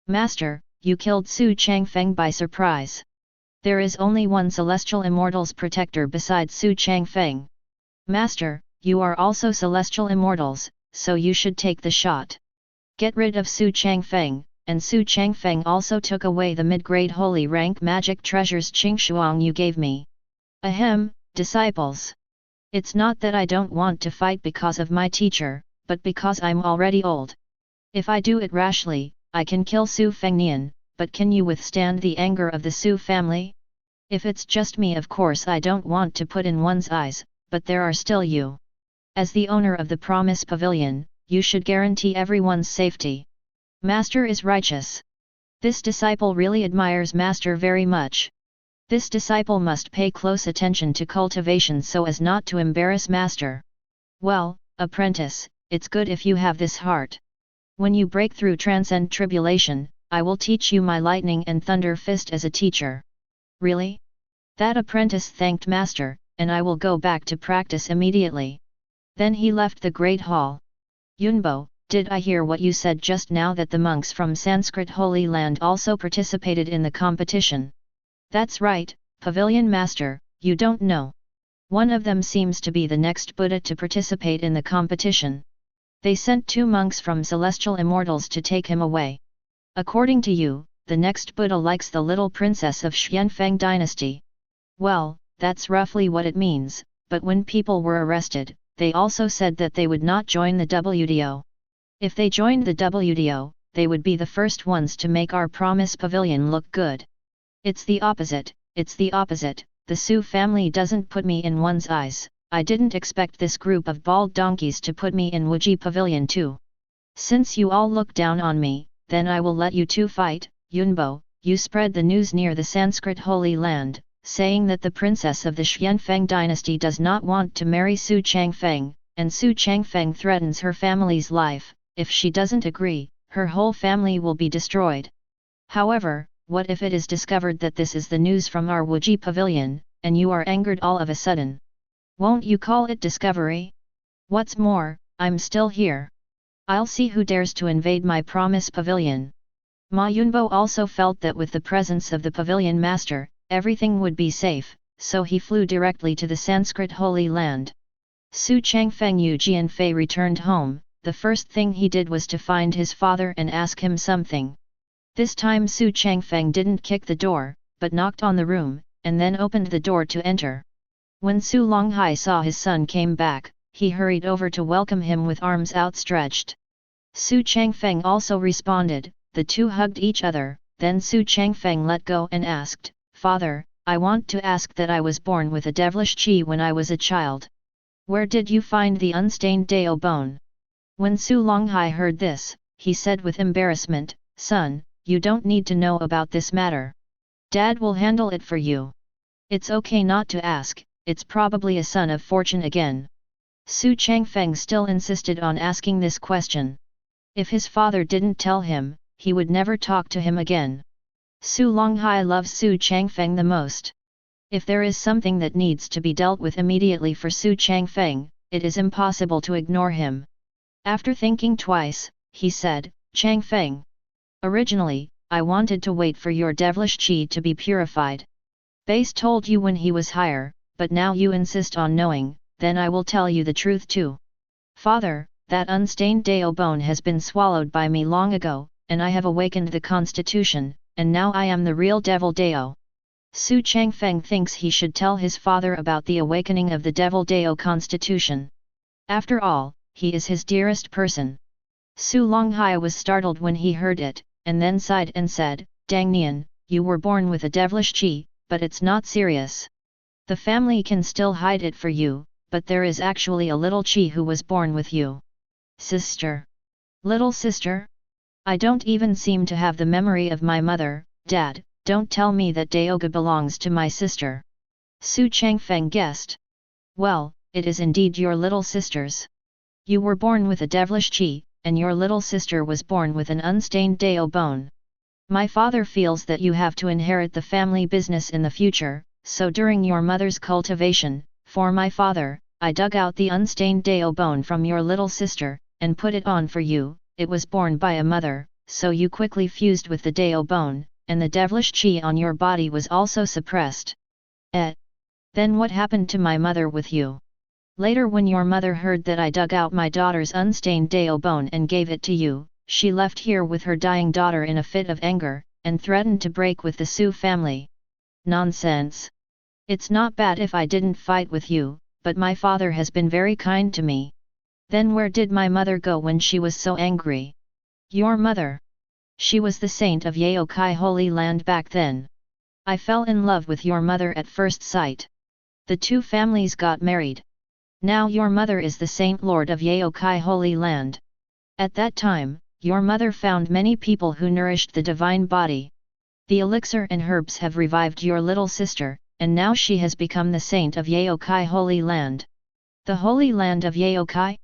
Master, you killed Xu Changfeng by surprise. There is only one Celestial Immortal's protector besides Xu Changfeng. Master, you are also Celestial Immortals, so you should take the shot. Get rid of Xu Changfeng, and Xu Changfeng also took away the mid-grade holy rank magic treasures Qingshuang you gave me. Ahem, disciples. It's not that I don't want to fight because of my teacher, but because I'm already old. If I do it rashly, I can kill Xu Fengnian, but can you withstand the anger of the Xu family? If it's just me, of course I don't want to put in one's eyes, but there are still you. As the owner of the Promise Pavilion, you should guarantee everyone's safety. Master is righteous. This disciple really admires Master very much. This disciple must pay close attention to cultivation so as not to embarrass Master. Well, apprentice, it's good if you have this heart. When you break through transcend tribulation, I will teach you my lightning and thunder fist as a teacher. Really? That apprentice thanked Master, and I will go back to practice immediately. Then he left the great hall. Yunbo, did I hear what you said just now that the monks from Sanskrit Holy Land also participated in the competition? That's right, Pavilion Master, you don't know. One of them seems to be the next Buddha to participate in the competition. They sent 2 monks from Celestial Immortals to take him away. According to you, the next Buddha likes the little princess of Xianfeng dynasty. Well, that's roughly what it means, but when people were arrested, they also said that they would not join the WDO. If they joined the WDO, they would be the first ones to make our Promise Pavilion look good. It's the opposite, the Xu family doesn't put me in one's eyes. I didn't expect this group of bald donkeys to put me in Wuji Pavilion too. Since you all look down on me, then I will let you 2 fight. Yunbo, you spread the news near the Sanskrit Holy Land, saying that the princess of the Xianfeng dynasty does not want to marry Xu Changfeng, and Xu Changfeng threatens her family's life. If she doesn't agree, her whole family will be destroyed. However, what if it is discovered that this is the news from our Wuji Pavilion, and you are angered all of a sudden? Won't you call it discovery? What's more, I'm still here. I'll see who dares to invade my Promise Pavilion. Ma Yunbo also felt that with the presence of the Pavilion Master, everything would be safe, so he flew directly to the Sanskrit Holy Land. Xu Changfeng Yu Jianfei returned home. The first thing he did was to find his father and ask him something. This time Xu Changfeng didn't kick the door, but knocked on the room, and then opened the door to enter. When Su Longhai saw his son came back, he hurried over to welcome him with arms outstretched. Xu Changfeng also responded, the two hugged each other, then Xu Changfeng let go and asked, "Father, I want to ask that I was born with a devilish chi when I was a child. Where did you find the unstained Dao bone?" When Su Longhai heard this, he said with embarrassment, "Son, you don't need to know about this matter. Dad will handle it for you. It's okay not to ask, it's probably a son of fortune again. Xu Changfeng still insisted on asking this question. If his father didn't tell him, he would never talk to him again. Su Longhai loves Xu Changfeng the most. If there is something that needs to be dealt with immediately for Xu Changfeng, it is impossible to ignore him. After thinking twice, he said, Changfeng. Originally, I wanted to wait for your devilish qi to be purified. Base told you when he was higher, but now you insist on knowing, then I will tell you the truth too. Father, that unstained Dao bone has been swallowed by me long ago, and I have awakened the constitution, and now I am the real devil Dao. Xu Changfeng thinks he should tell his father about the awakening of the devil Dao constitution. After all, he is his dearest person. Su Longhai was startled when he heard it, and then sighed and said, Dang Nian, you were born with a devilish qi, but it's not serious. The family can still hide it for you, but there is actually a little qi who was born with you. Sister. Little sister? I don't even seem to have the memory of my mother. Dad, don't tell me that Daoga belongs to my sister. Xu Changfeng guessed. Well, it is indeed your little sister's. You were born with a devilish qi, and your little sister was born with an unstained Dao bone. My father feels that you have to inherit the family business in the future, so during your mother's cultivation, for my father, I dug out the unstained Dao bone from your little sister, and put it on for you. It was born by a mother, so you quickly fused with the Dao bone, and the devilish qi on your body was also suppressed. Then what happened to my mother with you? Later when your mother heard that I dug out my daughter's unstained Dao bone and gave it to you, she left here with her dying daughter in a fit of anger, and threatened to break with the Su family. Nonsense! It's not bad if I didn't fight with you, but my father has been very kind to me. Then where did my mother go when she was so angry? Your mother? She was the saint of Yaokai Holy Land back then. I fell in love with your mother at first sight. The two families got married. Now your mother is the Saint Lord of Yaokai Holy Land. At that time, your mother found many people who nourished the divine body. The elixir and herbs have revived your little sister, and now she has become the saint of Yaokai Holy Land. The Holy Land of Yaokai?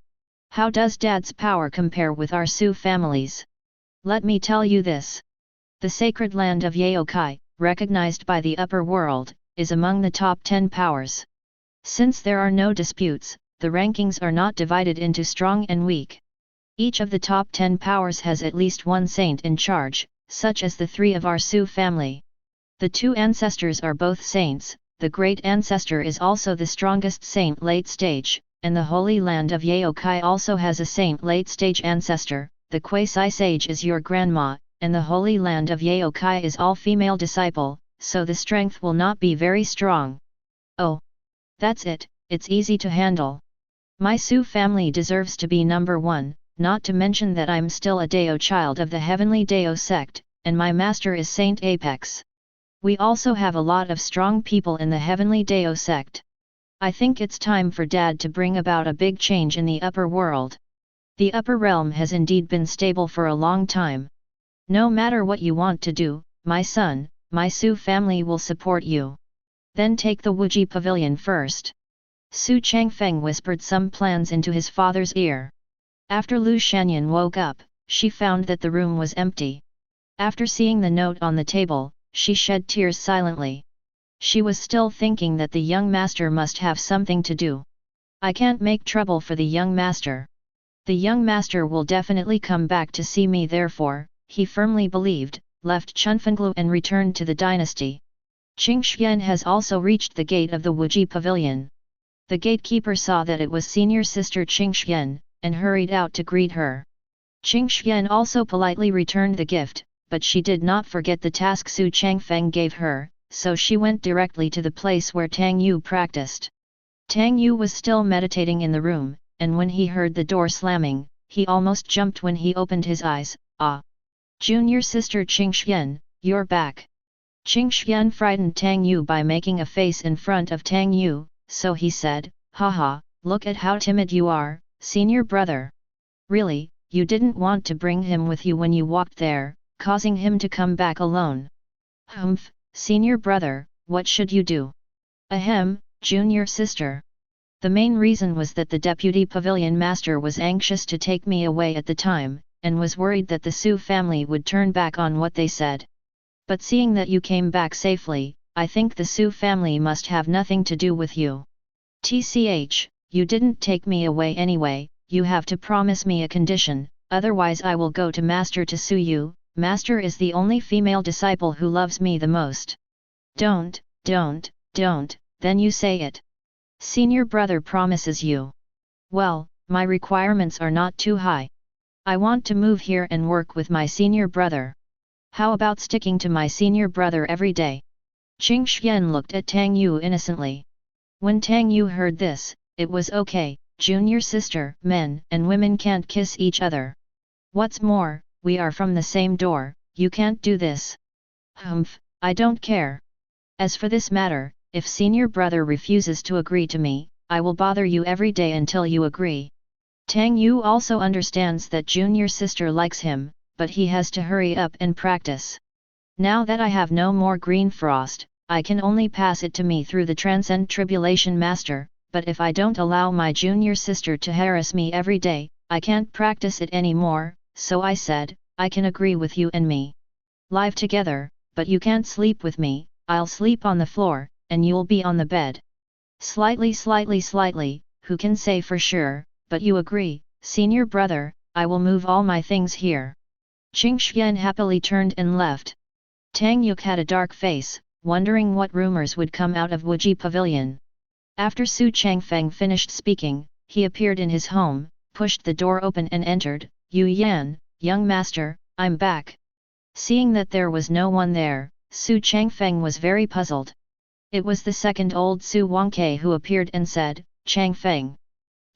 How does Dad's power compare with our Su families? Let me tell you this. The sacred land of Yaokai, recognized by the upper world, is among the top 10 powers. Since there are no disputes, the rankings are not divided into strong and weak. Each of the top 10 powers has at least one saint in charge, such as the 3 of our Su family. The 2 ancestors are both saints, the great ancestor is also the strongest saint late stage, and the Holy Land of Yaokai also has a saint late stage ancestor, the quasi-sage is your grandma, and the Holy Land of Yaokai is all female disciple, so the strength will not be very strong. Oh! That's it, it's easy to handle. My Su family deserves to be number 1, not to mention that I'm still a Dao child of the heavenly Dao sect, and my master is Saint Apex. We also have a lot of strong people in the heavenly Dao sect. I think it's time for Dad to bring about a big change in the upper world. The upper realm has indeed been stable for a long time. No matter what you want to do, my son, my Su family will support you. Then take the Wuji pavilion first. Xu Changfeng whispered some plans into his father's ear. After Lu Shanyan woke up, she found that the room was empty. After seeing the note on the table, she shed tears silently. She was still thinking that the young master must have something to do. I can't make trouble for the young master. The young master will definitely come back to see me, therefore, he firmly believed, left Chunfenglu and returned to the dynasty. Qingxian has also reached the gate of the Wuji pavilion. The gatekeeper saw that it was senior sister Qingxian, and hurried out to greet her. Qingxian also politely returned the gift, but she did not forget the task Xu Changfeng gave her, so she went directly to the place where Tang Yu practiced. Tang Yu was still meditating in the room, and when he heard the door slamming, he almost jumped when he opened his eyes. Ah! Junior sister Qingxian, you're back. Qingxian frightened Tang Yu by making a face in front of Tang Yu, so he said, haha, look at how timid you are, senior brother. Really, you didn't want to bring him with you when you walked there, causing him to come back alone. Hmph, senior brother, what should you do? Ahem, junior sister. The main reason was that the deputy pavilion master was anxious to take me away at the time, and was worried that the Xu family would turn back on what they said. But seeing that you came back safely, I think the Xu family must have nothing to do with you. TCH, you didn't take me away anyway, you have to promise me a condition, otherwise I will go to Master to sue you. Master is the only female disciple who loves me the most. Don't, then you say it. Senior brother promises you. Well, my requirements are not too high. I want to move here and work with my senior brother. How about sticking to my senior brother every day? Qing Xian looked at Tang Yu innocently. When Tang Yu heard this, it was okay, junior sister, men and women can't kiss each other. What's more, we are from the same door, you can't do this. Humph, I don't care. As for this matter, if senior brother refuses to agree to me, I will bother you every day until you agree. Tang Yu also understands that junior sister likes him, but he has to hurry up and practice. Now that I have no more green frost, I can only pass it to me through the Transcend Tribulation Master, but if I don't allow my junior sister to harass me every day, I can't practice it anymore, so I said, I can agree with you and me. Live together, but you can't sleep with me, I'll sleep on the floor, and you'll be on the bed. Slightly, who can say for sure, but you agree, senior brother, I will move all my things here. Qing Xian happily turned and left. Tang Yuk had a dark face, wondering what rumors would come out of Wuji Pavilion. After Xu Changfeng finished speaking, he appeared in his home, pushed the door open and entered. Yu Yan, young master, I'm back. Seeing that there was no one there, Xu Changfeng was very puzzled. It was the second old Xu Wangke who appeared and said, Changfeng.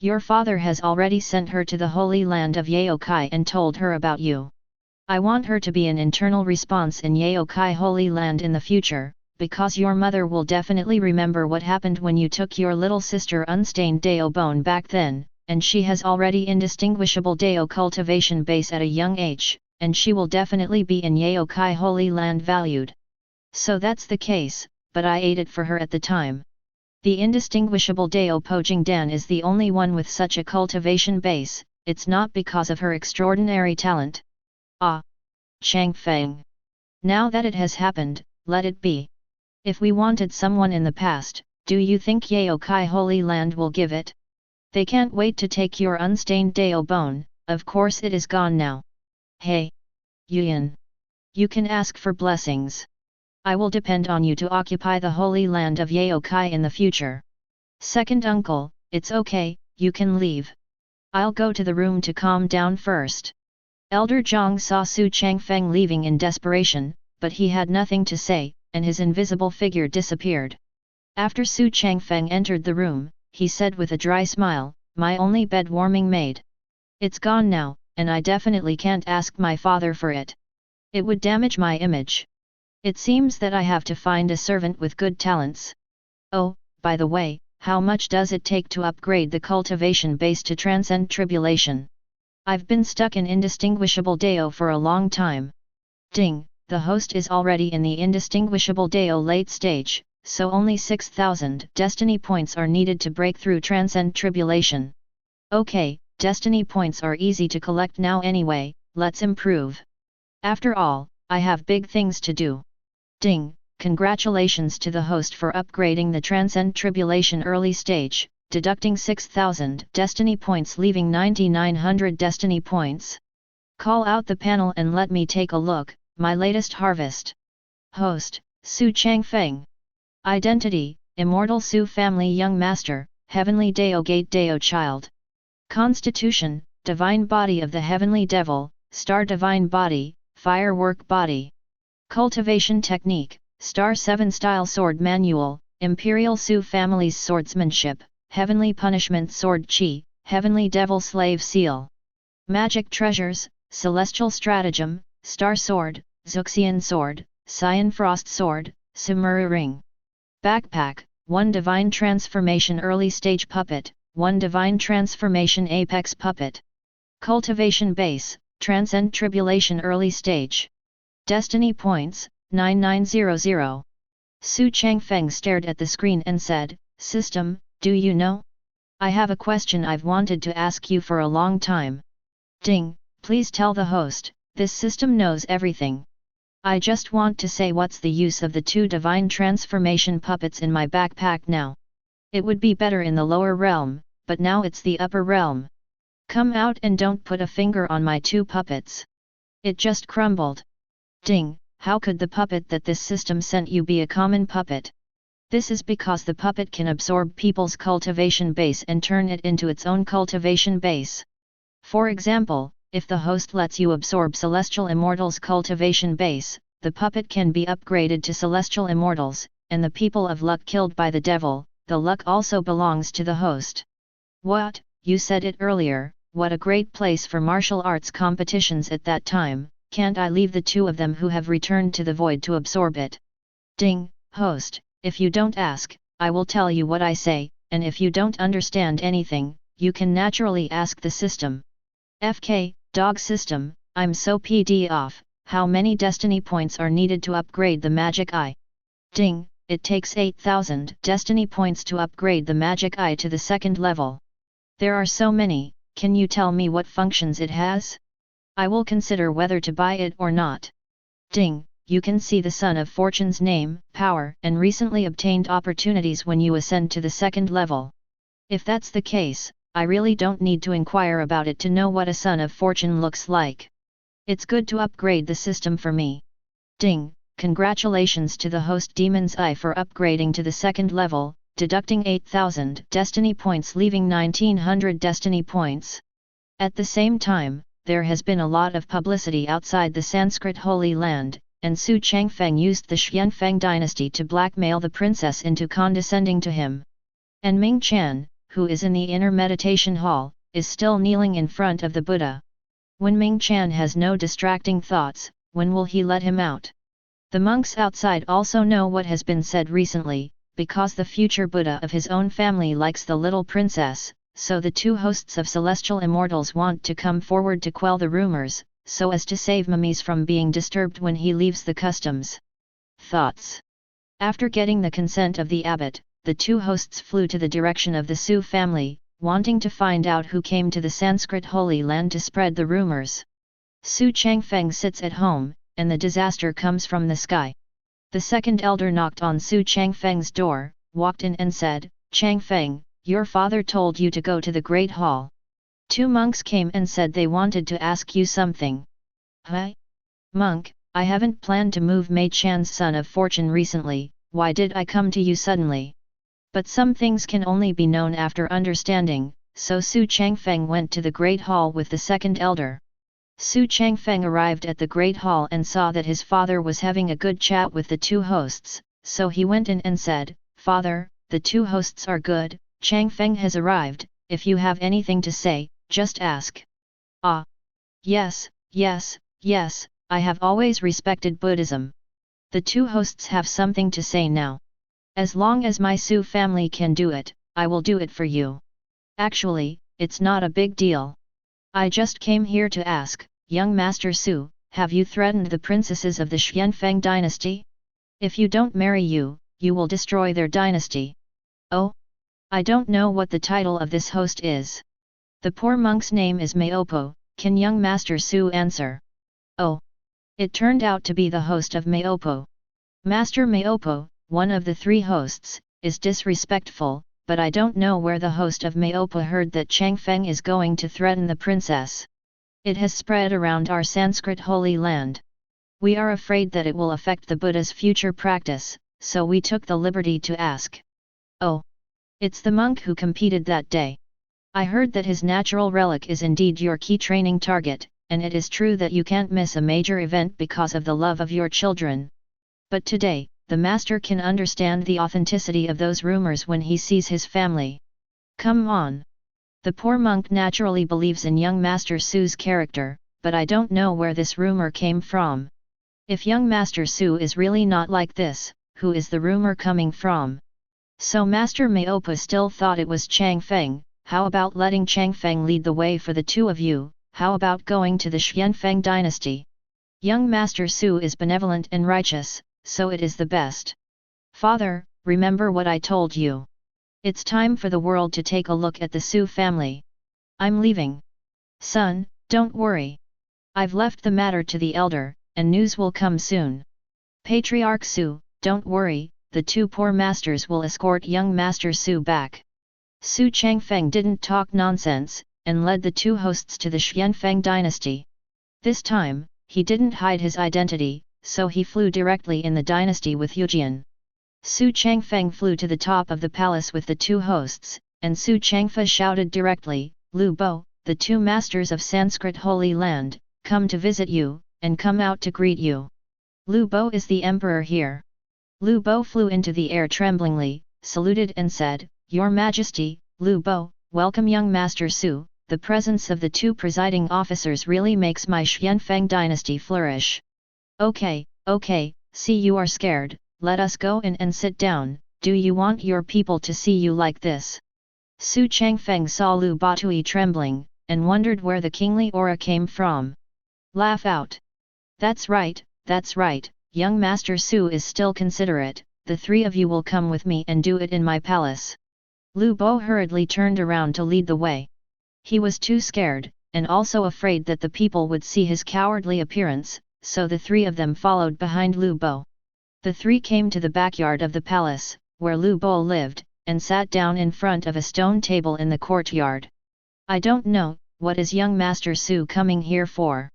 Your father has already sent her to the Holy Land of Yaokai and told her about you. I want her to be an internal response in Yaokai Holy Land in the future, because your mother will definitely remember what happened when you took your little sister Unstained Dao Bone back then, and she has already indistinguishable Dao cultivation base at a young age, and she will definitely be in Yaokai Holy Land valued. So that's the case, but I ate it for her at the time. The indistinguishable Dao Pojing Dan is the only one with such a cultivation base, it's not because of her extraordinary talent. Ah! Changfeng. Now that it has happened, let it be. If we wanted someone in the past, do you think Yaokai Holy Land will give it? They can't wait to take your unstained Dao Bone, of course it is gone now. Hey! Yuan. You can ask for blessings. I will depend on you to occupy the Holy Land of Yaokai in the future. Second uncle, it's okay, you can leave. I'll go to the room to calm down first. Elder Zhang saw Xu Changfeng leaving in desperation, but he had nothing to say, and his invisible figure disappeared. After Xu Changfeng entered the room, he said with a dry smile, my only bed-warming maid. It's gone now, and I definitely can't ask my father for it. It would damage my image. It seems that I have to find a servant with good talents. Oh, by the way, how much does it take to upgrade the cultivation base to transcend tribulation? I've been stuck in indistinguishable Dao for a long time. Ding, the host is already in the indistinguishable Dao late stage, so only 6,000 destiny points are needed to break through transcend tribulation. Okay, destiny points are easy to collect now anyway, let's improve. After all, I have big things to do. Ding, congratulations to the host for upgrading the Transcend Tribulation early stage, deducting 6,000 destiny points leaving 9,900 destiny points. Call out the panel and let me take a look, my latest harvest. Host, Xu Changfeng. Identity, Immortal Xu Family Young Master, Heavenly Dao Gate Dao Child. Constitution, Divine Body of the Heavenly Devil, Star Divine Body, Firework Body. Cultivation Technique, Star 7 Style Sword Manual, Imperial Xu Family's Swordsmanship, Heavenly Punishment Sword Chi, Heavenly Devil Slave Seal. Magic Treasures, Celestial Stratagem, Star Sword, Zuxian Sword, Cyan Frost Sword, Sumuru Ring. Backpack, 1 Divine Transformation Early Stage Puppet, 1 Divine Transformation Apex Puppet. Cultivation Base, Transcend Tribulation Early Stage. Destiny points, 9900. Xu Changfeng stared at the screen and said, "System, do you know? I have a question I've wanted to ask you for a long time." Ding, please tell the host, this system knows everything. I just want to say what's the use of the 2 divine transformation puppets in my backpack now? It would be better in the lower realm, but now it's the upper realm. Come out and don't put a finger on my 2 puppets. It just crumbled. Ding, how could the puppet that this system sent you be a common puppet? This is because the puppet can absorb people's cultivation base and turn it into its own cultivation base. For example, if the host lets you absorb Celestial Immortal's cultivation base, the puppet can be upgraded to Celestial Immortals, and the people of luck killed by the devil, the luck also belongs to the host. What, you said it earlier, what a great place for martial arts competitions at that time, can't I leave the 2 of them who have returned to the void to absorb it? Ding, host, if you don't ask, I will tell you what I say, and if you don't understand anything, you can naturally ask the system. FK, dog system, I'm so PD off, how many destiny points are needed to upgrade the magic eye? Ding, it takes 8,000 destiny points to upgrade the magic eye to the 2nd level. There are so many, can you tell me what functions it has? I will consider whether to buy it or not. Ding, you can see the Son of Fortune's name, power, and recently obtained opportunities when you ascend to the 2nd level. If that's the case, I really don't need to inquire about it to know what a Son of Fortune looks like. It's good to upgrade the system for me. Ding, congratulations to the host Demon's Eye for upgrading to the 2nd level, deducting 8,000 destiny points leaving 1900 destiny points. At the same time, there has been a lot of publicity outside the Sanskrit Holy Land, and Xu Changfeng used the Xianfeng dynasty to blackmail the princess into condescending to him. And Ming Chan, who is in the inner meditation hall, is still kneeling in front of the Buddha. When Ming Chan has no distracting thoughts, when will he let him out? The monks outside also know what has been said recently, because the future Buddha of his own family likes the little princess, so the 2 hosts of Celestial Immortals want to come forward to quell the rumors, so as to save mummies from being disturbed when he leaves the customs. Thoughts. After getting the consent of the abbot, the 2 hosts flew to the direction of the Su family, wanting to find out who came to the Sanskrit Holy Land to spread the rumors. Xu Changfeng sits at home, and the disaster comes from the sky. The 2nd elder knocked on Xu Changfeng's door, walked in and said, "Changfeng, your father told you to go to the Great Hall. 2 monks came and said they wanted to ask you something." "Huh? Monk, I haven't planned to move Mei Chan's Son of Fortune recently, why did I come to you suddenly?" But some things can only be known after understanding, so Xu Changfeng went to the Great Hall with the 2nd elder. Xu Changfeng arrived at the Great Hall and saw that his father was having a good chat with the 2 hosts, so he went in and said, "Father, the 2 hosts are good, Changfeng has arrived, if you have anything to say, just ask." "Ah. Yes, I have always respected Buddhism. The 2 hosts have something to say now. As long as my Su family can do it, I will do it for you. Actually, it's not a big deal. I just came here to ask, young Master Su, have you threatened the princesses of the Xianfeng dynasty? If you don't marry you will destroy their dynasty." "Oh? I don't know what the title of this host is. The poor monk's name is Maopo, can young Master Su answer?" "Oh. It turned out to be the host of Maopo. Master Maopo, one of the 3 hosts, is disrespectful, but I don't know where the host of Maopo heard that Changfeng is going to threaten the princess. It has spread around our Sanskrit Holy Land. We are afraid that it will affect the Buddha's future practice, so we took the liberty to ask." "Oh. It's the monk who competed that day. I heard that his natural relic is indeed your key training target, and it is true that you can't miss a major event because of the love of your children. But today, the master can understand the authenticity of those rumors when he sees his family. Come on. The poor monk naturally believes in young Master Su's character, but I don't know where this rumor came from. If young Master Su is really not like this, who is the rumor coming from?" So Master Maopa still thought it was Changfeng. "How about letting Changfeng lead the way for the 2 of you, how about going to the Xianfeng dynasty? Young Master Su is benevolent and righteous, so it is the best. Father, remember what I told you. It's time for the world to take a look at the Su family. I'm leaving. Son, don't worry. I've left the matter to the elder, and news will come soon. Patriarch Su, don't worry, the two poor masters will escort young Master Su back. Xu Changfeng didn't talk nonsense, and led the two hosts to the Xianfeng dynasty. This time, he didn't hide his identity, so he flew directly in the dynasty with Yujian. Xu Changfeng flew to the top of the palace with the two hosts, and Xu Changfa shouted directly, Lu Bo, the two masters of Sanskrit Holy Land, come to visit you, and come out to greet you. Lu Bo is the emperor here. Lu Bo flew into the air tremblingly, saluted and said, Your Majesty, Lu Bo, welcome young Master Su. The presence of the two presiding officers really makes my Xianfeng dynasty flourish. Okay, see you are scared, let us go in and sit down, do you want your people to see you like this? Xu Changfeng saw Lu Batui trembling, and wondered where the kingly aura came from. Laugh out. That's right, young Master Su is still considerate, the three of you will come with me and do it in my palace. Lu Bo hurriedly turned around to lead the way. He was too scared, and also afraid that the people would see his cowardly appearance, so the three of them followed behind Lu Bo. The three came to the backyard of the palace, where Lu Bo lived, and sat down in front of a stone table in the courtyard. I don't know, what is young Master Su coming here for?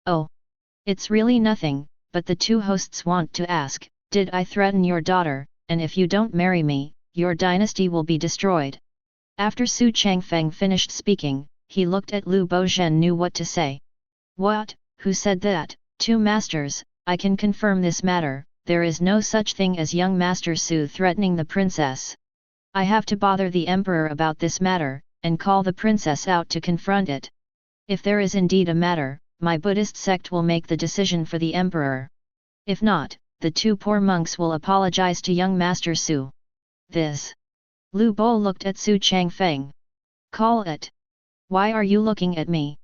Oh! It's really nothing, but the two hosts want to ask, did I threaten your daughter, and if you don't marry me, your dynasty will be destroyed. After Xu Changfeng finished speaking, he looked at Lu Bo and knew what to say. What? Who said that? Two masters, I can confirm this matter, there is no such thing as young Master Su threatening the princess. I have to bother the emperor about this matter, and call the princess out to confront it. If there is indeed a matter, my Buddhist sect will make the decision for the emperor. If not, the two poor monks will apologize to young Master Su. This. Lu Bo looked at Xu Changfeng. Call it. Why are you looking at me?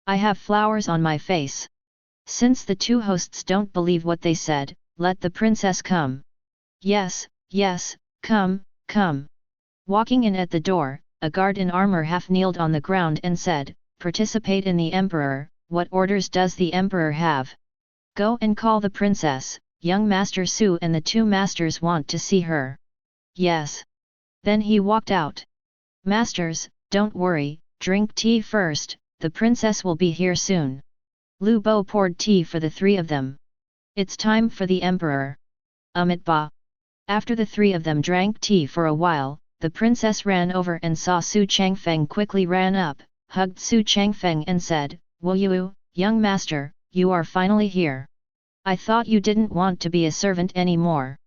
I have flowers on my face. Since the two hosts don't believe what they said, let the princess come. Yes, come. Walking in at the door, a guard in armor half kneeled on the ground and said, Participate in the emperor, what orders does the emperor have? Go and call the princess, young Master Su and the two masters want to see her. Yes. Then he walked out. Masters, don't worry, drink tea first, the princess will be here soon. Lu Bo poured tea for the three of them. It's time for the emperor. Hmph. After the three of them drank tea for a while, the princess ran over and saw Xu Changfeng quickly ran up, hugged Xu Changfeng and said, Wu Yu, young master, you are finally here. I thought you didn't want to be a servant anymore.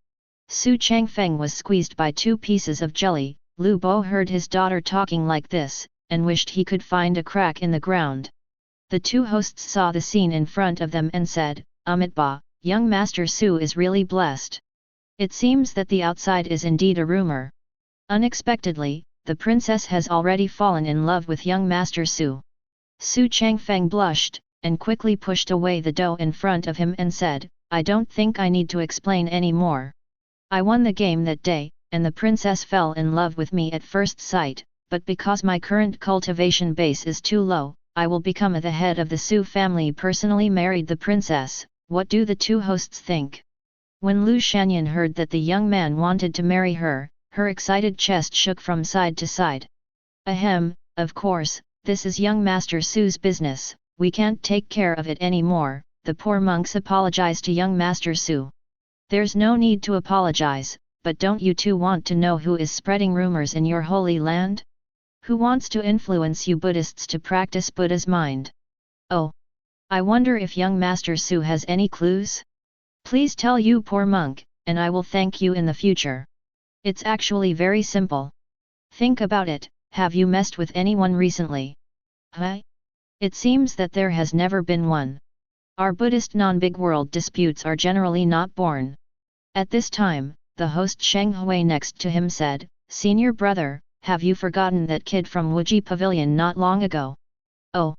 Xu Changfeng was squeezed by two pieces of jelly. Lu Bo heard his daughter talking like this, and wished he could find a crack in the ground. The two hosts saw the scene in front of them and said, Hmph, young Master Su is really blessed. It seems that the outside is indeed a rumor. Unexpectedly, the princess has already fallen in love with young Master Su. Xu Changfeng blushed, and quickly pushed away the dough in front of him and said, I don't think I need to explain any more. I won the game that day, and the princess fell in love with me at first sight, but because my current cultivation base is too low, I will become the head of the Su family personally married the princess. What do the two hosts think? When Lu Shanyan heard that the young man wanted to marry her, her excited chest shook from side to side. Ahem, of course, this is young Master Su's business, we can't take care of it anymore, the poor monks apologized to young Master Su. There's no need to apologize, but don't you two want to know who is spreading rumors in your holy land? Who wants to influence you Buddhists to practice Buddha's mind? Oh! I wonder if young Master Su has any clues? Please tell you poor monk, and I will thank you in the future. It's actually very simple. Think about it, have you messed with anyone recently? Huh? It seems that there has never been one. Our Buddhist non-big world disputes are generally not born. At this time, the host Sheng Hui next to him said, Senior brother, have you forgotten that kid from Wuji Pavilion not long ago? Oh!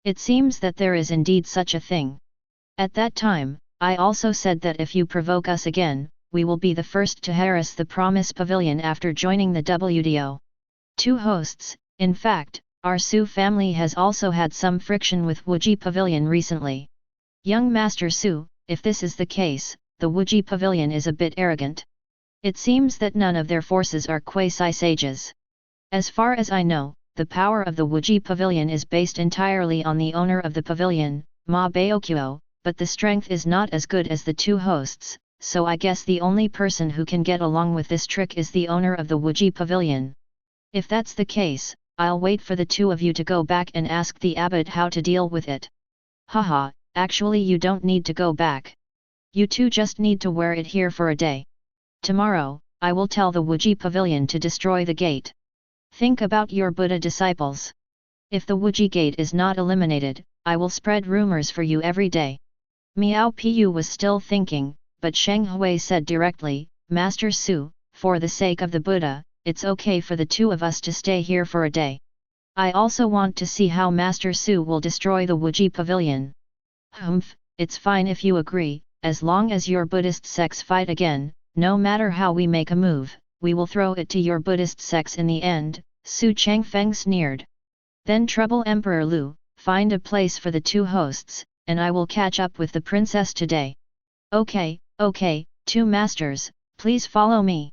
It seems that there is indeed such a thing. At that time, I also said that if you provoke us again, we will be the first to harass the Promise Pavilion after joining the WDO. Two hosts, in fact, our Su family has also had some friction with Wuji Pavilion recently. Young Master Su, if this is the case, the Wuji Pavilion is a bit arrogant. It seems that none of their forces are quasi-sages. As far as I know, the power of the Wuji Pavilion is based entirely on the owner of the pavilion, Ma Baokuo, but the strength is not as good as the two hosts, so I guess the only person who can get along with this trick is the owner of the Wuji Pavilion. If that's the case, I'll wait for the two of you to go back and ask the abbot how to deal with it. Haha, actually you don't need to go back. You two just need to wear it here for a day. Tomorrow, I will tell the Wuji Pavilion to destroy the gate. Think about your Buddha disciples. If the Wuji gate is not eliminated, I will spread rumors for you every day. Miao Pu was still thinking, but Sheng Hui said directly, Master Su, for the sake of the Buddha, it's okay for the two of us to stay here for a day. I also want to see how Master Su will destroy the Wuji Pavilion. Hmph, it's fine if you agree, as long as your Buddhist sects fight again, no matter how we make a move, we will throw it to your Buddhist sects in the end, Xu Changfeng sneered. Then trouble Emperor Lu, find a place for the two hosts, and I will catch up with the princess today. Okay, two masters, please follow me.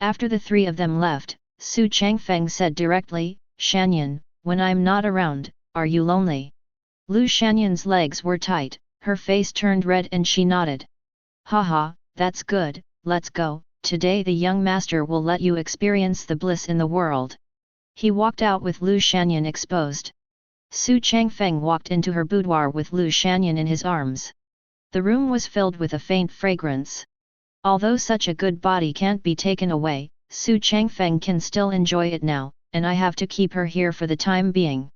After the three of them left, Xu Changfeng said directly, Shanyan, when I'm not around, are you lonely? Lu Shanyan's legs were tight, her face turned red and she nodded. Haha, that's good, let's go, today the young master will let you experience the bliss in the world. He walked out with Lu Shanyan exposed. Xu Changfeng walked into her boudoir with Lu Shanyan in his arms. The room was filled with a faint fragrance. Although such a good body can't be taken away, Xu Changfeng can still enjoy it now, and I have to keep her here for the time being.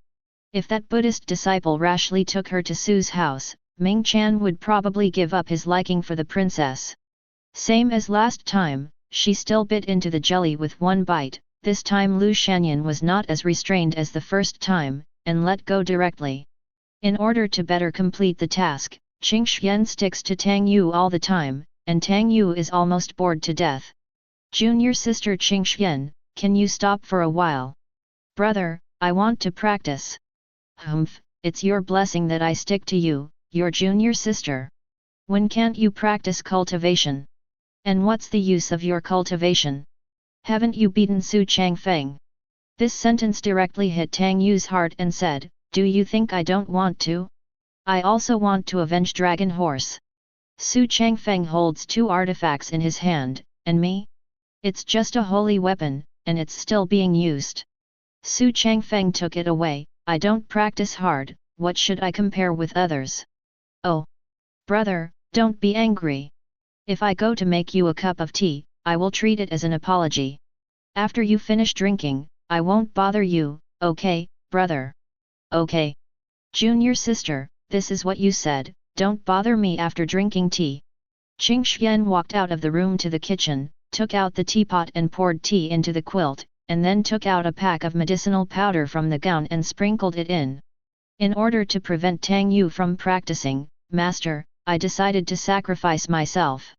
If that Buddhist disciple rashly took her to Su's house, Ming Chan would probably give up his liking for the princess. Same as last time, she still bit into the jelly with one bite, this time Lu Shanyan was not as restrained as the first time, and let go directly. In order to better complete the task, Qing Xuan sticks to Tang Yu all the time, and Tang Yu is almost bored to death. Junior sister Qing Xuan, can you stop for a while? Brother, I want to practice. Hmph, it's your blessing that I stick to you, your junior sister. When can't you practice cultivation? And what's the use of your cultivation? Haven't you beaten Xu Changfeng? This sentence directly hit Tang Yu's heart and said, do you think I don't want to? I also want to avenge Dragon Horse. Xu Changfeng holds two artifacts in his hand, and me? It's just a holy weapon, and it's still being used. Xu Changfeng took it away, I don't practice hard, what should I compare with others? Oh! Brother, don't be angry. If I go to make you a cup of tea, I will treat it as an apology. After you finish drinking, I won't bother you, okay, brother? Okay. Junior sister, this is what you said, don't bother me after drinking tea. Qing Xuan walked out of the room to the kitchen, took out the teapot and poured tea into the quilt, and then took out a pack of medicinal powder from the gown and sprinkled it in. In order to prevent Tang Yu from practicing, Master, I decided to sacrifice myself.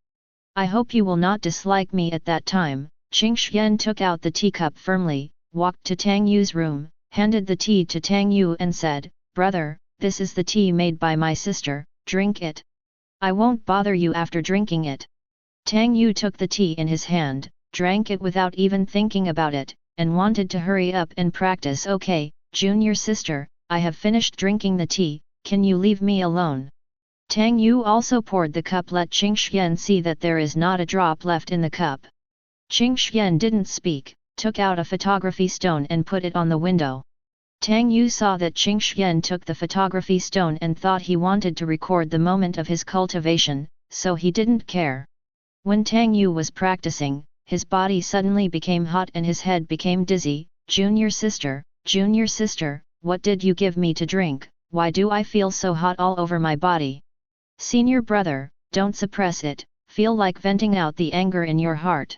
I hope you will not dislike me at that time. Qing Xuan took out the teacup firmly, walked to Tang Yu's room, handed the tea to Tang Yu and said, Brother, this is the tea made by my sister, drink it. I won't bother you after drinking it. Tang Yu took the tea in his hand, drank it without even thinking about it, and wanted to hurry up and practice. Okay, junior sister, I have finished drinking the tea, can you leave me alone? Tang Yu also poured the cup. Let Qing Xuan see that there is not a drop left in the cup. Qing Xuan didn't speak, took out a photography stone and put it on the window. Tang Yu saw that Qing Xuan took the photography stone and thought he wanted to record the moment of his cultivation, so he didn't care. When Tang Yu was practicing, his body suddenly became hot and his head became dizzy. Junior sister, what did you give me to drink? Why do I feel so hot all over my body? Senior brother, don't suppress it, feel like venting out the anger in your heart.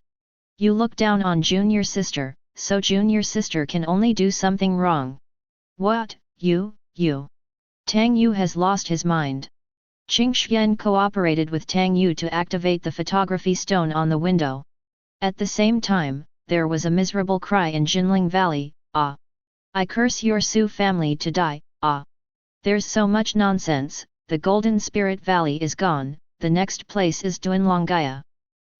You look down on junior sister, so junior sister can only do something wrong. What, you? Tang Yu has lost his mind. Qingxian cooperated with Tang Yu to activate the photography stone on the window. At the same time, there was a miserable cry in Jinling Valley, "Ah! I curse your Xu family to die, ah! There's so much nonsense, the Golden Spirit Valley is gone, the next place is Duanlonggaya."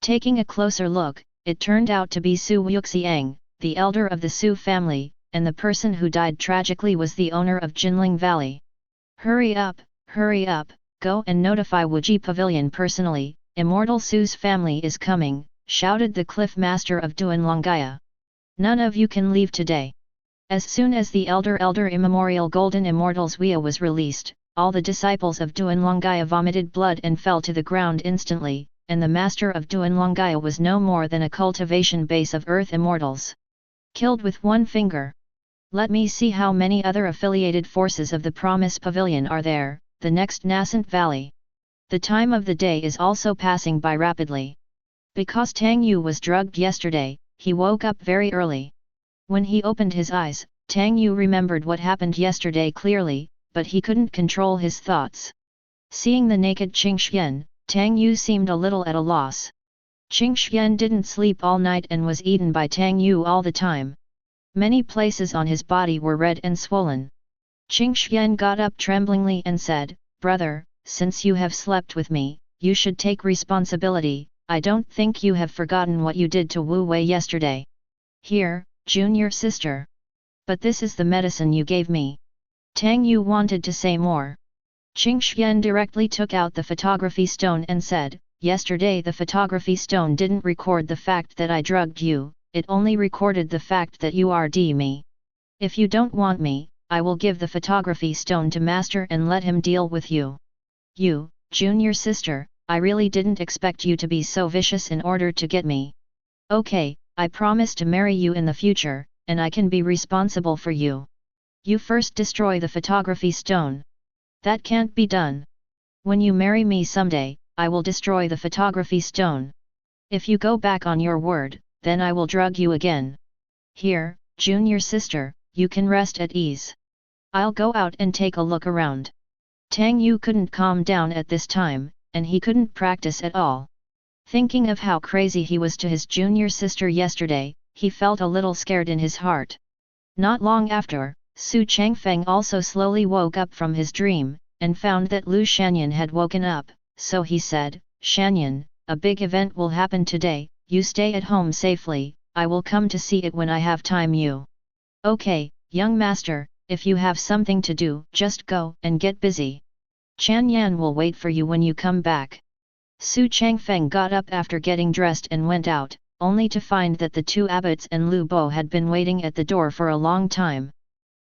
Taking a closer look, it turned out to be Xu Yuxiang, the elder of the Xu family, and the person who died tragically was the owner of Jinling Valley. Hurry up, go and notify Wuji Pavilion personally, Immortal Xu's family is coming," shouted the cliff master of Duanlonggaya. "None of you can leave today." As soon as the elder immemorial Golden Immortal's Wia was released, all the disciples of Duanlonggaya vomited blood and fell to the ground instantly, and the master of Duanlonggaya was no more than a cultivation base of earth immortals. Killed with one finger. Let me see how many other affiliated forces of the Promise Pavilion are there, the next nascent valley. The time of the day is also passing by rapidly. Because Tang Yu was drugged yesterday, he woke up very early. When he opened his eyes, Tang Yu remembered what happened yesterday clearly, but he couldn't control his thoughts. Seeing the naked Qingxian, Tang Yu seemed a little at a loss. Qingxian didn't sleep all night and was eaten by Tang Yu all the time. Many places on his body were red and swollen. Qingxian got up tremblingly and said, "Brother, since you have slept with me, you should take responsibility. I don't think you have forgotten what you did to Wu Wei yesterday. Here, junior sister. But this is the medicine you gave me." Tang Yu wanted to say more. Qingxian directly took out the photography stone and said, "Yesterday the photography stone didn't record the fact that I drugged you, it only recorded the fact that you are me. If you don't want me, I will give the photography stone to master and let him deal with you." "You, junior sister, I really didn't expect you to be so vicious in order to get me. Okay, I promise to marry you in the future, and I can be responsible for you. You first destroy the photography stone." "That can't be done. When you marry me someday, I will destroy the photography stone. If you go back on your word, then I will drug you again. Here, junior sister, you can rest at ease. I'll go out and take a look around." Tang Yu couldn't calm down at this time, and he couldn't practice at all. Thinking of how crazy he was to his junior sister yesterday, he felt a little scared in his heart. Not long after, Xu Changfeng also slowly woke up from his dream, and found that Lu Shanyan had woken up, so he said, "Shanyan, a big event will happen today, you stay at home safely, I will come to see it when I have time." "You." "Okay, young master, if you have something to do, just go and get busy. Chan Yan will wait for you when you come back." Xu Changfeng got up after getting dressed and went out, only to find that the two abbots and Lu Bo had been waiting at the door for a long time.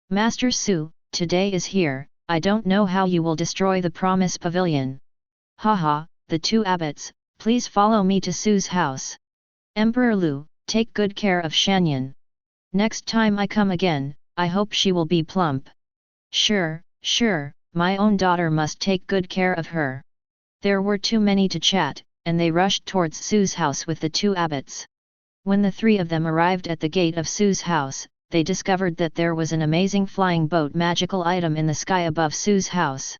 "Master Xu, today is here, I don't know how you will destroy the Promise Pavilion." "Haha, the two abbots, please follow me to Xu's house. Emperor Lu, take good care of Shanyan. Next time I come again, I hope she will be plump." Sure, my own daughter must take good care of her." There were too many to chat, and they rushed towards Xu's house with the two abbots. When the three of them arrived at the gate of Xu's house, they discovered that there was an amazing flying boat magical item in the sky above Xu's house.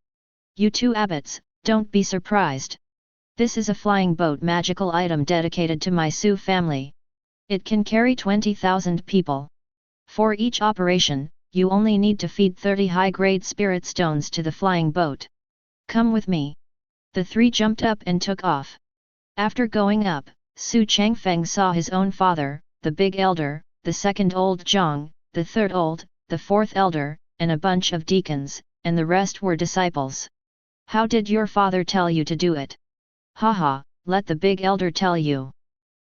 "You two abbots, don't be surprised. This is a flying boat magical item dedicated to my Xu family. It can carry 20,000 people. For each operation, you only need to feed 30 high-grade spirit stones to the flying boat. Come with me." The three jumped up and took off. After going up, Xu Changfeng saw his own father, the big elder, the second old Zhang, the third old, the fourth elder, and a bunch of deacons, and the rest were disciples. "How did your father tell you to do it?" "Haha, let the big elder tell you.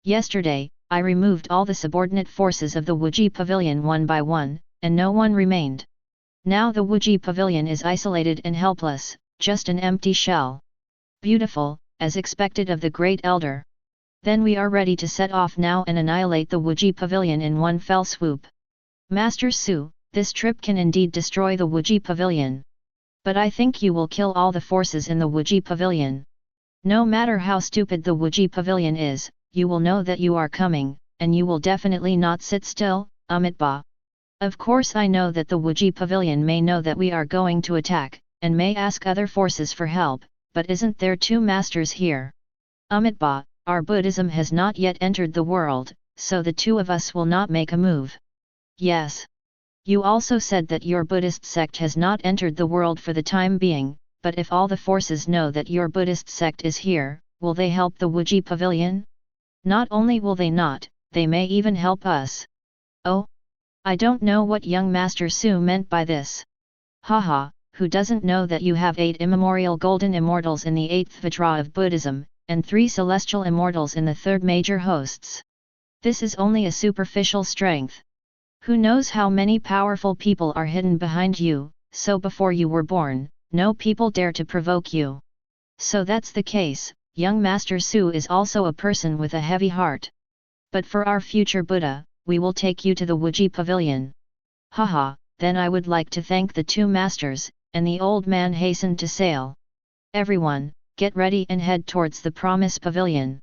Yesterday, I removed all the subordinate forces of the Wuji Pavilion one by one, and no one remained. Now the Wuji Pavilion is isolated and helpless, just an empty shell." "Beautiful, as expected of the great elder. Then we are ready to set off now and annihilate the Wuji Pavilion in one fell swoop." "Master Xu, this trip can indeed destroy the Wuji Pavilion. But I think you will kill all the forces in the Wuji Pavilion. No matter how stupid the Wuji Pavilion is, you will know that you are coming, and you will definitely not sit still, Amitabha. Of course I know that the Wuji Pavilion may know that we are going to attack, and may ask other forces for help, but isn't there two masters here? Hmph, our Buddhism has not yet entered the world, so the two of us will not make a move. Yes. You also said that your Buddhist sect has not entered the world for the time being, but if all the forces know that your Buddhist sect is here, will they help the Wuji Pavilion? Not only will they not, they may even help us. Oh? I don't know what young Master Su meant by this. Haha, who doesn't know that you have 8 immemorial golden immortals in the 8th Vajra of Buddhism, and 3 celestial immortals in the 3rd major hosts? This is only a superficial strength. Who knows how many powerful people are hidden behind you, so before you were born, no people dare to provoke you. So that's the case, young Master Su is also a person with a heavy heart. But for our future Buddha, we will take you to the Wuji Pavilion. Haha, then I would like to thank the 2 masters, and the old man hastened to sail. Everyone, get ready and head towards the Promise Pavilion.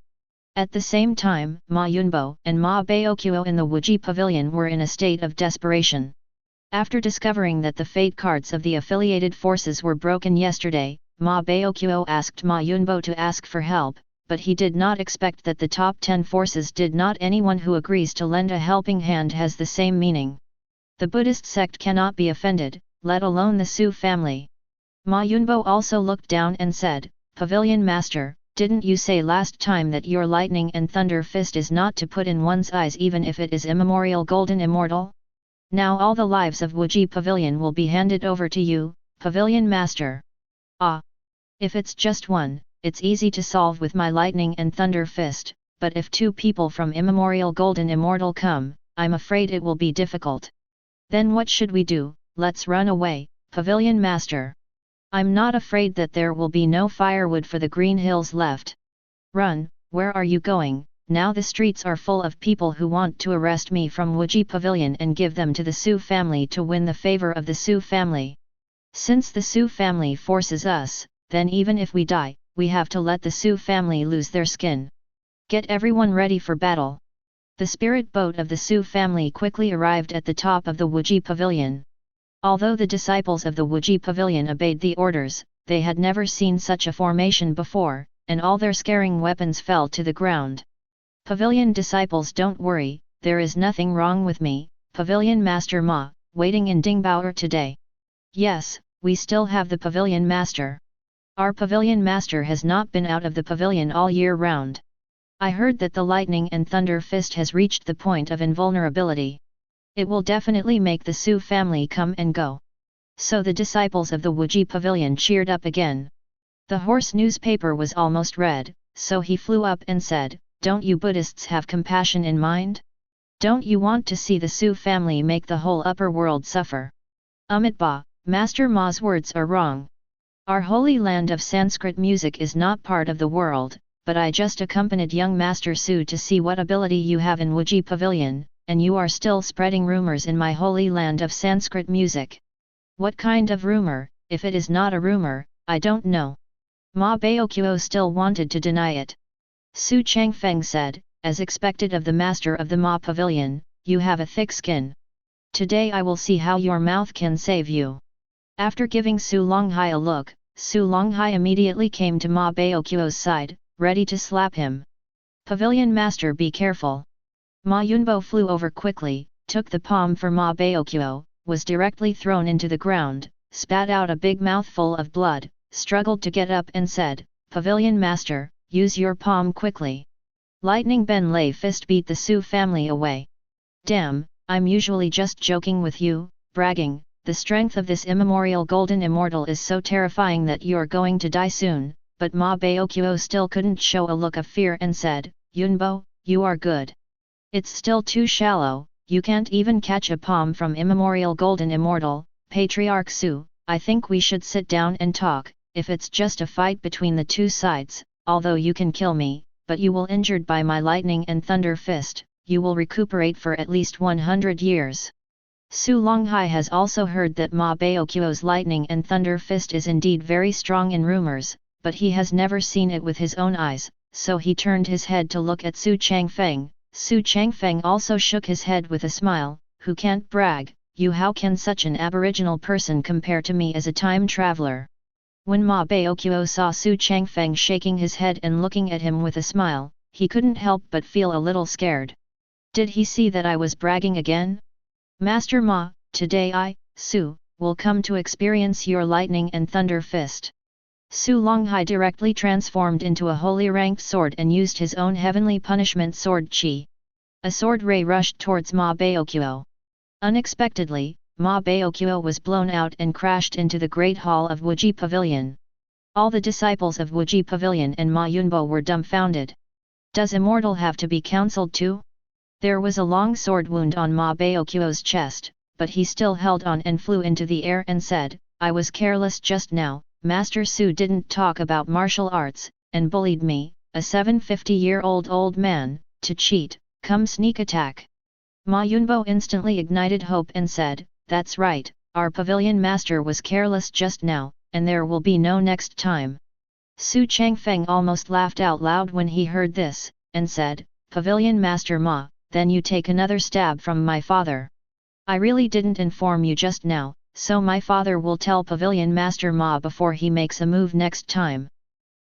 At the same time, Ma Yunbo and Ma Baokuo in the Wuji Pavilion were in a state of desperation. After discovering that the fate cards of the affiliated forces were broken yesterday, Ma Baokuo asked Ma Yunbo to ask for help, but he did not expect that the top 10 forces did not. Anyone who agrees to lend a helping hand has the same meaning. The Buddhist sect cannot be offended, let alone the Su family. Ma Yunbo also looked down and said, Pavilion Master, didn't you say last time that your lightning and thunder fist is not to put in one's eyes even if it is immemorial golden immortal? Now all the lives of Wuji Pavilion will be handed over to you, Pavilion Master. Ah! If it's just one, it's easy to solve with my lightning and thunder fist, but if 2 people from immemorial golden immortal come, I'm afraid it will be difficult. Then what should we do? Let's run away, Pavilion Master. I'm not afraid that there will be no firewood for the green hills left. Run, where are you going? Now the streets are full of people who want to arrest me from Wuji Pavilion and give them to the Su family to win the favor of the Su family. Since the Su family forces us, then even if we die, we have to let the Su family lose their skin. Get everyone ready for battle. The spirit boat of the Su family quickly arrived at the top of the Wuji Pavilion. Although the disciples of the Wuji Pavilion obeyed the orders, they had never seen such a formation before, and all their scaring weapons fell to the ground. Pavilion disciples, don't worry, there is nothing wrong with me, Pavilion Master Ma, waiting in Dingbaoer today. Yes, we still have the Pavilion Master. Our Pavilion Master has not been out of the pavilion all year round. I heard that the lightning and thunder fist has reached the point of invulnerability. It will definitely make the Su family come and go. So the disciples of the Wuji Pavilion cheered up again. The horse newspaper was almost read, so he flew up and said, don't you Buddhists have compassion in mind? Don't you want to see the Su family make the whole upper world suffer? Hmph, Master Ma's words are wrong. Our holy land of Sanskrit music is not part of the world, but I just accompanied young Master Su to see what ability you have in Wuji Pavilion, and you are still spreading rumors in my holy land of Sanskrit music. What kind of rumor? If it is not a rumor, I don't know. Ma Baokuo still wanted to deny it. Xu Changfeng said, as expected of the master of the Ma Pavilion, you have a thick skin. Today I will see how your mouth can save you. After giving Su Longhai a look, Su Longhai immediately came to Ma Baokuo's side, ready to slap him. Pavilion Master, be careful. Ma Yunbo flew over quickly, took the palm for Ma Baokuo, was directly thrown into the ground, spat out a big mouthful of blood, struggled to get up and said, Pavilion Master, use your palm quickly. Lightning Ben Lei fist beat the Su family away. Damn, I'm usually just joking with you, bragging, the strength of this immemorial golden immortal is so terrifying that you're going to die soon, but Ma Baokuo still couldn't show a look of fear and said, Yunbo, you are good. It's still too shallow, you can't even catch a palm from immemorial golden immortal, Patriarch Su, I think we should sit down and talk. If it's just a fight between the two sides, although you can kill me, but you will injured by my lightning and thunder fist, you will recuperate for at least 100 years. Su Longhai has also heard that Ma Baokuo's lightning and thunder fist is indeed very strong in rumors, but he has never seen it with his own eyes, so he turned his head to look at Xu Changfeng. Xu Changfeng also shook his head with a smile, who can't brag, you how can such an aboriginal person compare to me as a time traveler? When Ma Baoqiu saw Xu Changfeng shaking his head and looking at him with a smile, he couldn't help but feel a little scared. Did he see that I was bragging again? Master Ma, today I, Xu, will come to experience your lightning and thunder fist. Xu Longhai directly transformed into a holy ranked sword and used his own heavenly punishment sword Qi. A sword ray rushed towards Ma Baoqiu. Unexpectedly, Ma Baoqiu was blown out and crashed into the great hall of Wuji Pavilion. All the disciples of Wuji Pavilion and Ma Yunbo were dumbfounded. Does Immortal have to be counseled too? There was a long sword wound on Ma Baoqiu's chest, but he still held on and flew into the air and said, I was careless just now, Master Xu didn't talk about martial arts, and bullied me, a 750-year-old old man, to cheat, come sneak attack. Ma Yunbo instantly ignited hope and said, that's right, our pavilion master was careless just now, and there will be no next time. Xu Changfeng almost laughed out loud when he heard this, and said, Pavilion Master Ma, then you take another stab from my father. I really didn't inform you just now, so my father will tell Pavilion Master Ma before he makes a move next time.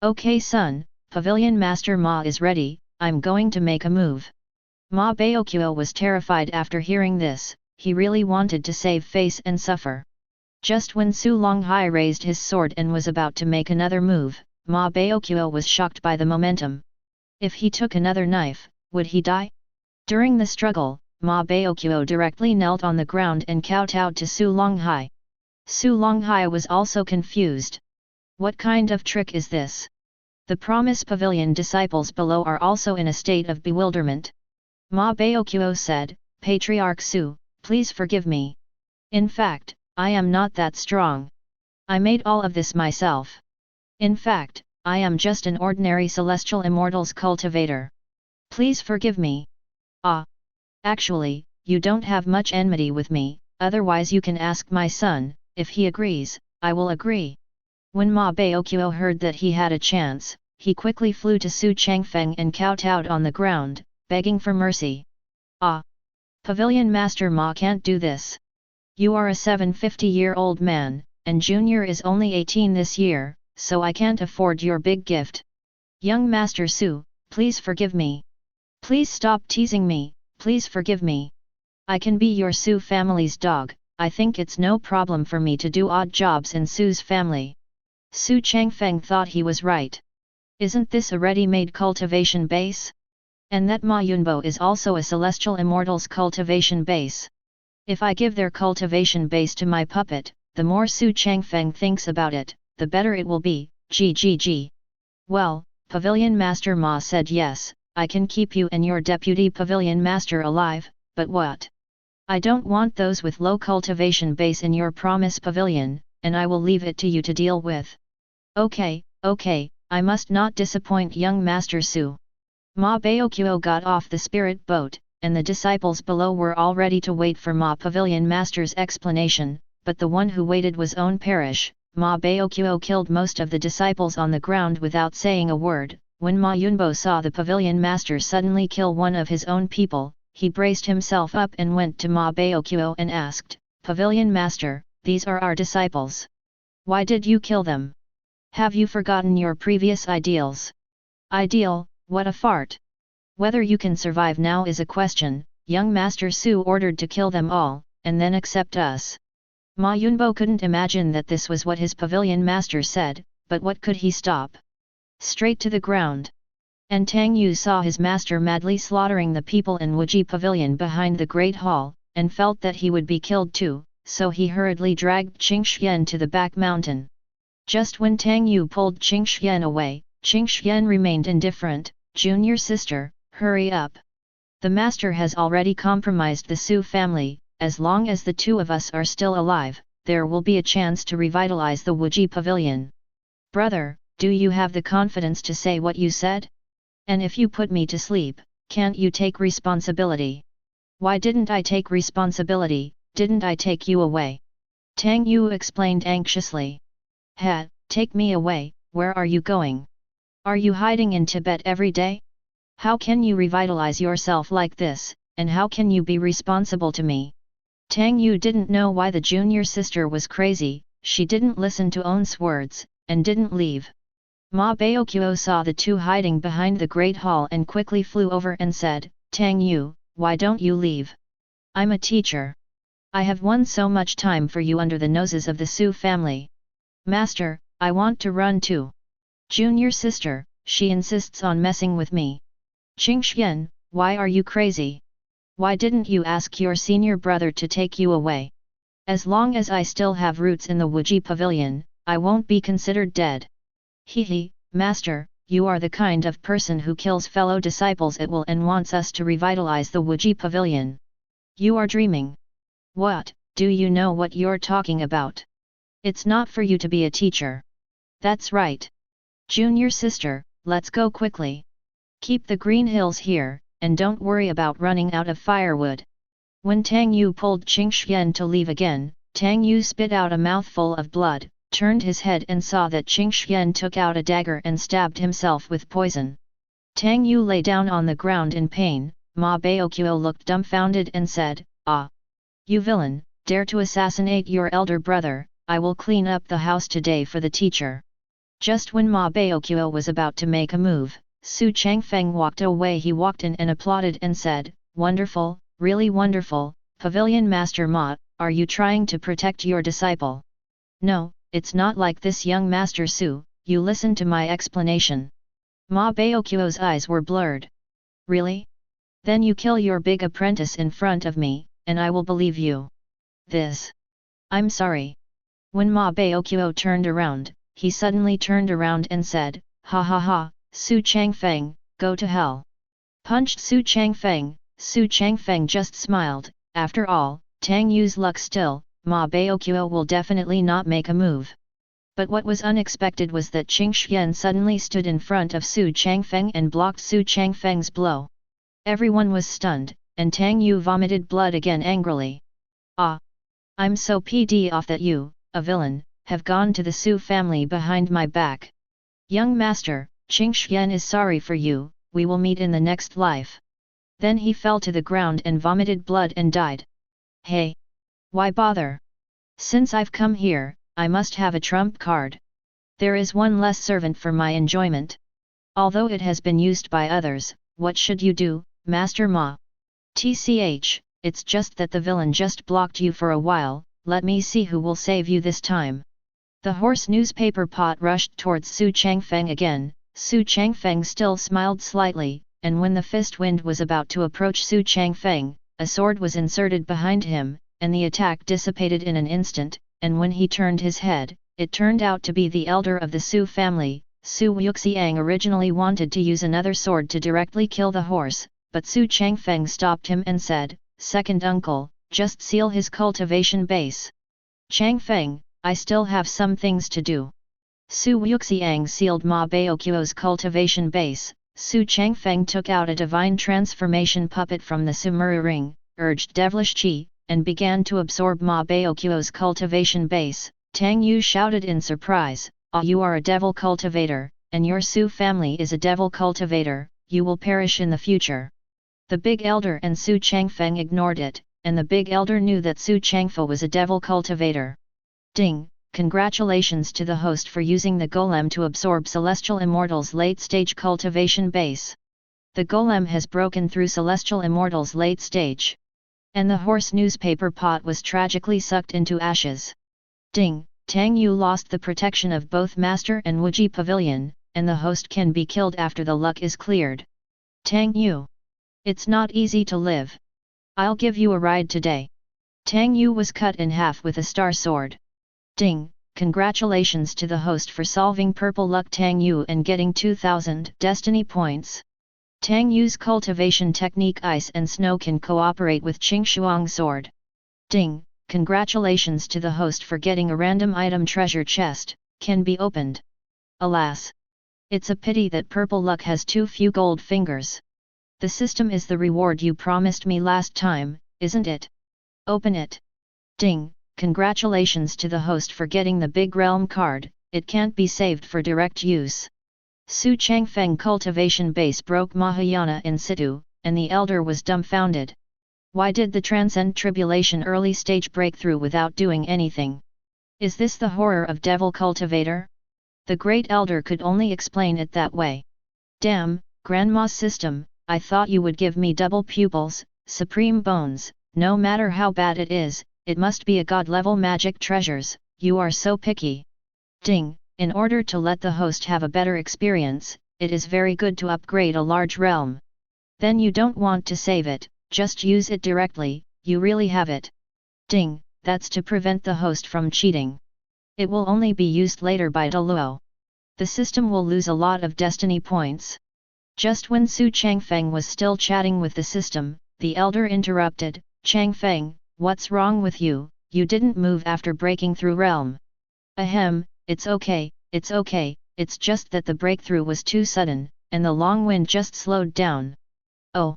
Okay son, Pavilion Master Ma is ready, I'm going to make a move. Ma Baoqiu was terrified after hearing this, he really wanted to save face and suffer. Just when Xu Longhai raised his sword and was about to make another move, Ma Baoqiu was shocked by the momentum. If he took another knife, would he die? During the struggle, Ma Baoqiu directly knelt on the ground and kowtowed to Xu Longhai. Xu Longhai was also confused. What kind of trick is this? The Promise Pavilion disciples below are also in a state of bewilderment. Ma Baoqiu said, Patriarch Xu, please forgive me. In fact, I am not that strong. I made all of this myself. In fact, I am just an ordinary celestial immortals cultivator. Please forgive me. Ah. Actually, you don't have much enmity with me, otherwise you can ask my son, if he agrees, I will agree. When Ma Baoqiu heard that he had a chance, he quickly flew to Xu Changfeng and kowtowed on the ground, begging for mercy. Ah! Pavilion Master Ma can't do this. You are a 750-year-old man, and Junior is only 18 this year, so I can't afford your big gift. Young Master Xu, please forgive me. Please stop teasing me, please forgive me. I can be your Xu family's dog, I think it's no problem for me to do odd jobs in Xu's family. Xu Changfeng thought he was right. Isn't this a ready-made cultivation base? And that Ma Yunbo is also a celestial immortals cultivation base. If I give their cultivation base to my puppet, the more Xu Changfeng thinks about it, the better it will be, GGG. Well, Pavilion Master Ma said yes, I can keep you and your deputy Pavilion Master alive, but what? I don't want those with low cultivation base in your Promise Pavilion, and I will leave it to you to deal with. Okay, I must not disappoint young Master Xu. Ma Baoqiu got off the spirit boat, and the disciples below were all ready to wait for Ma Pavilion Master's explanation, but the one who waited was own perish. Ma Baoqiu killed most of the disciples on the ground without saying a word. When Ma Yunbo saw the Pavilion Master suddenly kill one of his own people, he braced himself up and went to Ma Baoqiu and asked, Pavilion Master, these are our disciples. Why did you kill them? Have you forgotten your previous ideals? Ideal, what a fart! Whether you can survive now is a question. Young Master Xu ordered to kill them all, and then accept us. Ma Yunbo couldn't imagine that this was what his Pavilion Master said, but what could he stop? Straight to the ground. And Tang Yu saw his master madly slaughtering the people in Wuji Pavilion behind the Great Hall, and felt that he would be killed too, so he hurriedly dragged Qingxian to the back mountain. Just when Tang Yu pulled Qingxian away, Qingxian remained indifferent. Junior sister, hurry up. The master has already compromised the Xu family, as long as the two of us are still alive, there will be a chance to revitalize the Wuji Pavilion. Brother, do you have the confidence to say what you said? And if you put me to sleep, can't you take responsibility? Why didn't I take responsibility, didn't I take you away? Tang Yu explained anxiously. Take me away, where are you going? Are you hiding in Tibet every day? How can you revitalize yourself like this, and how can you be responsible to me? Tang Yu didn't know why the junior sister was crazy, she didn't listen to On's words, and didn't leave. Ma Baoqiu saw the two hiding behind the Great Hall and quickly flew over and said, Tang Yu, why don't you leave? I'm a teacher. I have won so much time for you under the noses of the Xu family. Master, I want to run too. Junior sister, she insists on messing with me. Qingxian, why are you crazy? Why didn't you ask your senior brother to take you away? As long as I still have roots in the Wuji Pavilion, I won't be considered dead. Hehe, master, you are the kind of person who kills fellow disciples at will and wants us to revitalize the Wuji Pavilion. You are dreaming. What, do you know what you're talking about? It's not for you to be a teacher. That's right. Junior sister, let's go quickly. Keep the green hills here, and don't worry about running out of firewood. When Tang Yu pulled Qingxian to leave again, Tang Yu spit out a mouthful of blood, turned his head and saw that Qingxian took out a dagger and stabbed himself with poison. Tang Yu lay down on the ground in pain. Ma Baoqiu looked dumbfounded and said, Ah! You villain, dare to assassinate your elder brother, I will clean up the house today for the teacher. Just when Ma Baoqiu was about to make a move, Xu Changfeng walked away. He walked in and applauded and said, Wonderful, really wonderful, Pavilion Master Ma, are you trying to protect your disciple? No, it's not like this, young Master Xu, you listen to my explanation. Ma Baoqiu's eyes were blurred. Really? Then you kill your big apprentice in front of me, and I will believe you. This. I'm sorry. When Ma Baoqiu turned around, he suddenly turned around and said, Ha ha ha, Xu Changfeng, go to hell. Punched Xu Changfeng. Xu Changfeng just smiled. After all, Tang Yu's luck still, Ma Baoqiu will definitely not make a move. But what was unexpected was that Qingxian suddenly stood in front of Xu Changfeng and blocked Xu Changfeng's blow. Everyone was stunned, and Tang Yu vomited blood again angrily. Ah! I'm so pd off that you, a villain, have gone to the Xu family behind my back. Young master, Qingxian is sorry for you, we will meet in the next life. Then he fell to the ground and vomited blood and died. Hey! Why bother? Since I've come here, I must have a trump card. There is one less servant for my enjoyment. Although it has been used by others, what should you do, Master Ma? TCH, it's just that the villain just blocked you for a while, let me see who will save you this time. The horse newspaper pot rushed towards Xu Changfeng again. Xu Changfeng still smiled slightly, and when the fist wind was about to approach Xu Changfeng, a sword was inserted behind him, and the attack dissipated in an instant, and when he turned his head, it turned out to be the elder of the Xu family. Xu Yuxiang originally wanted to use another sword to directly kill the horse, but Xu Changfeng stopped him and said, Second uncle, just seal his cultivation base. Changfeng, I still have some things to do. Xu Yuxiang sealed Ma Baoqiu's cultivation base. Xu Changfeng took out a divine transformation puppet from the Sumuru ring, urged devilish qi, and began to absorb Ma Baoqiu's cultivation base. Tang Yu shouted in surprise, Ah, you are a devil cultivator, and your Xu family is a devil cultivator, you will perish in the future. The big elder and Xu Changfeng ignored it, and the big elder knew that Xu Changfeng was a devil cultivator. Ding! Congratulations to the host for using the golem to absorb Celestial Immortal's late-stage cultivation base. The golem has broken through Celestial Immortal's late stage. And the horse newspaper pot was tragically sucked into ashes. Ding! Tang Yu lost the protection of both Master and Wuji Pavilion, and the host can be killed after the luck is cleared. Tang Yu! It's not easy to live. I'll give you a ride today. Tang Yu was cut in half with a star sword. Ding! Congratulations to the host for solving Purple Luck Tang Yu and getting 2000 destiny points. Tang Yu's cultivation technique Ice and Snow can cooperate with Qingshuang's sword. Ding! Congratulations to the host for getting a random item treasure chest, can be opened. Alas! It's a pity that Purple Luck has too few gold fingers. The system is the reward you promised me last time, isn't it? Open it. Ding! Congratulations to the host for getting the Big Realm card, it can't be saved for direct use. Xu Changfeng cultivation base broke Mahayana in situ, and the elder was dumbfounded. Why did the Transcend Tribulation early stage break through without doing anything? Is this the horror of Devil Cultivator? The great elder could only explain it that way. Damn, Grandma's system, I thought you would give me double pupils, supreme bones, no matter how bad it is, it must be a god-level magic treasures, you are so picky. Ding, in order to let the host have a better experience, it is very good to upgrade a large realm. Then you don't want to save it, just use it directly, you really have it. Ding, that's to prevent the host from cheating. It will only be used later by Deluo. The system will lose a lot of destiny points. Just when Xu Changfeng was still chatting with the system, the elder interrupted, Changfeng, what's wrong with you, you didn't move after breaking through realm. Ahem, it's okay, it's just that the breakthrough was too sudden, and the long wind just slowed down. Oh.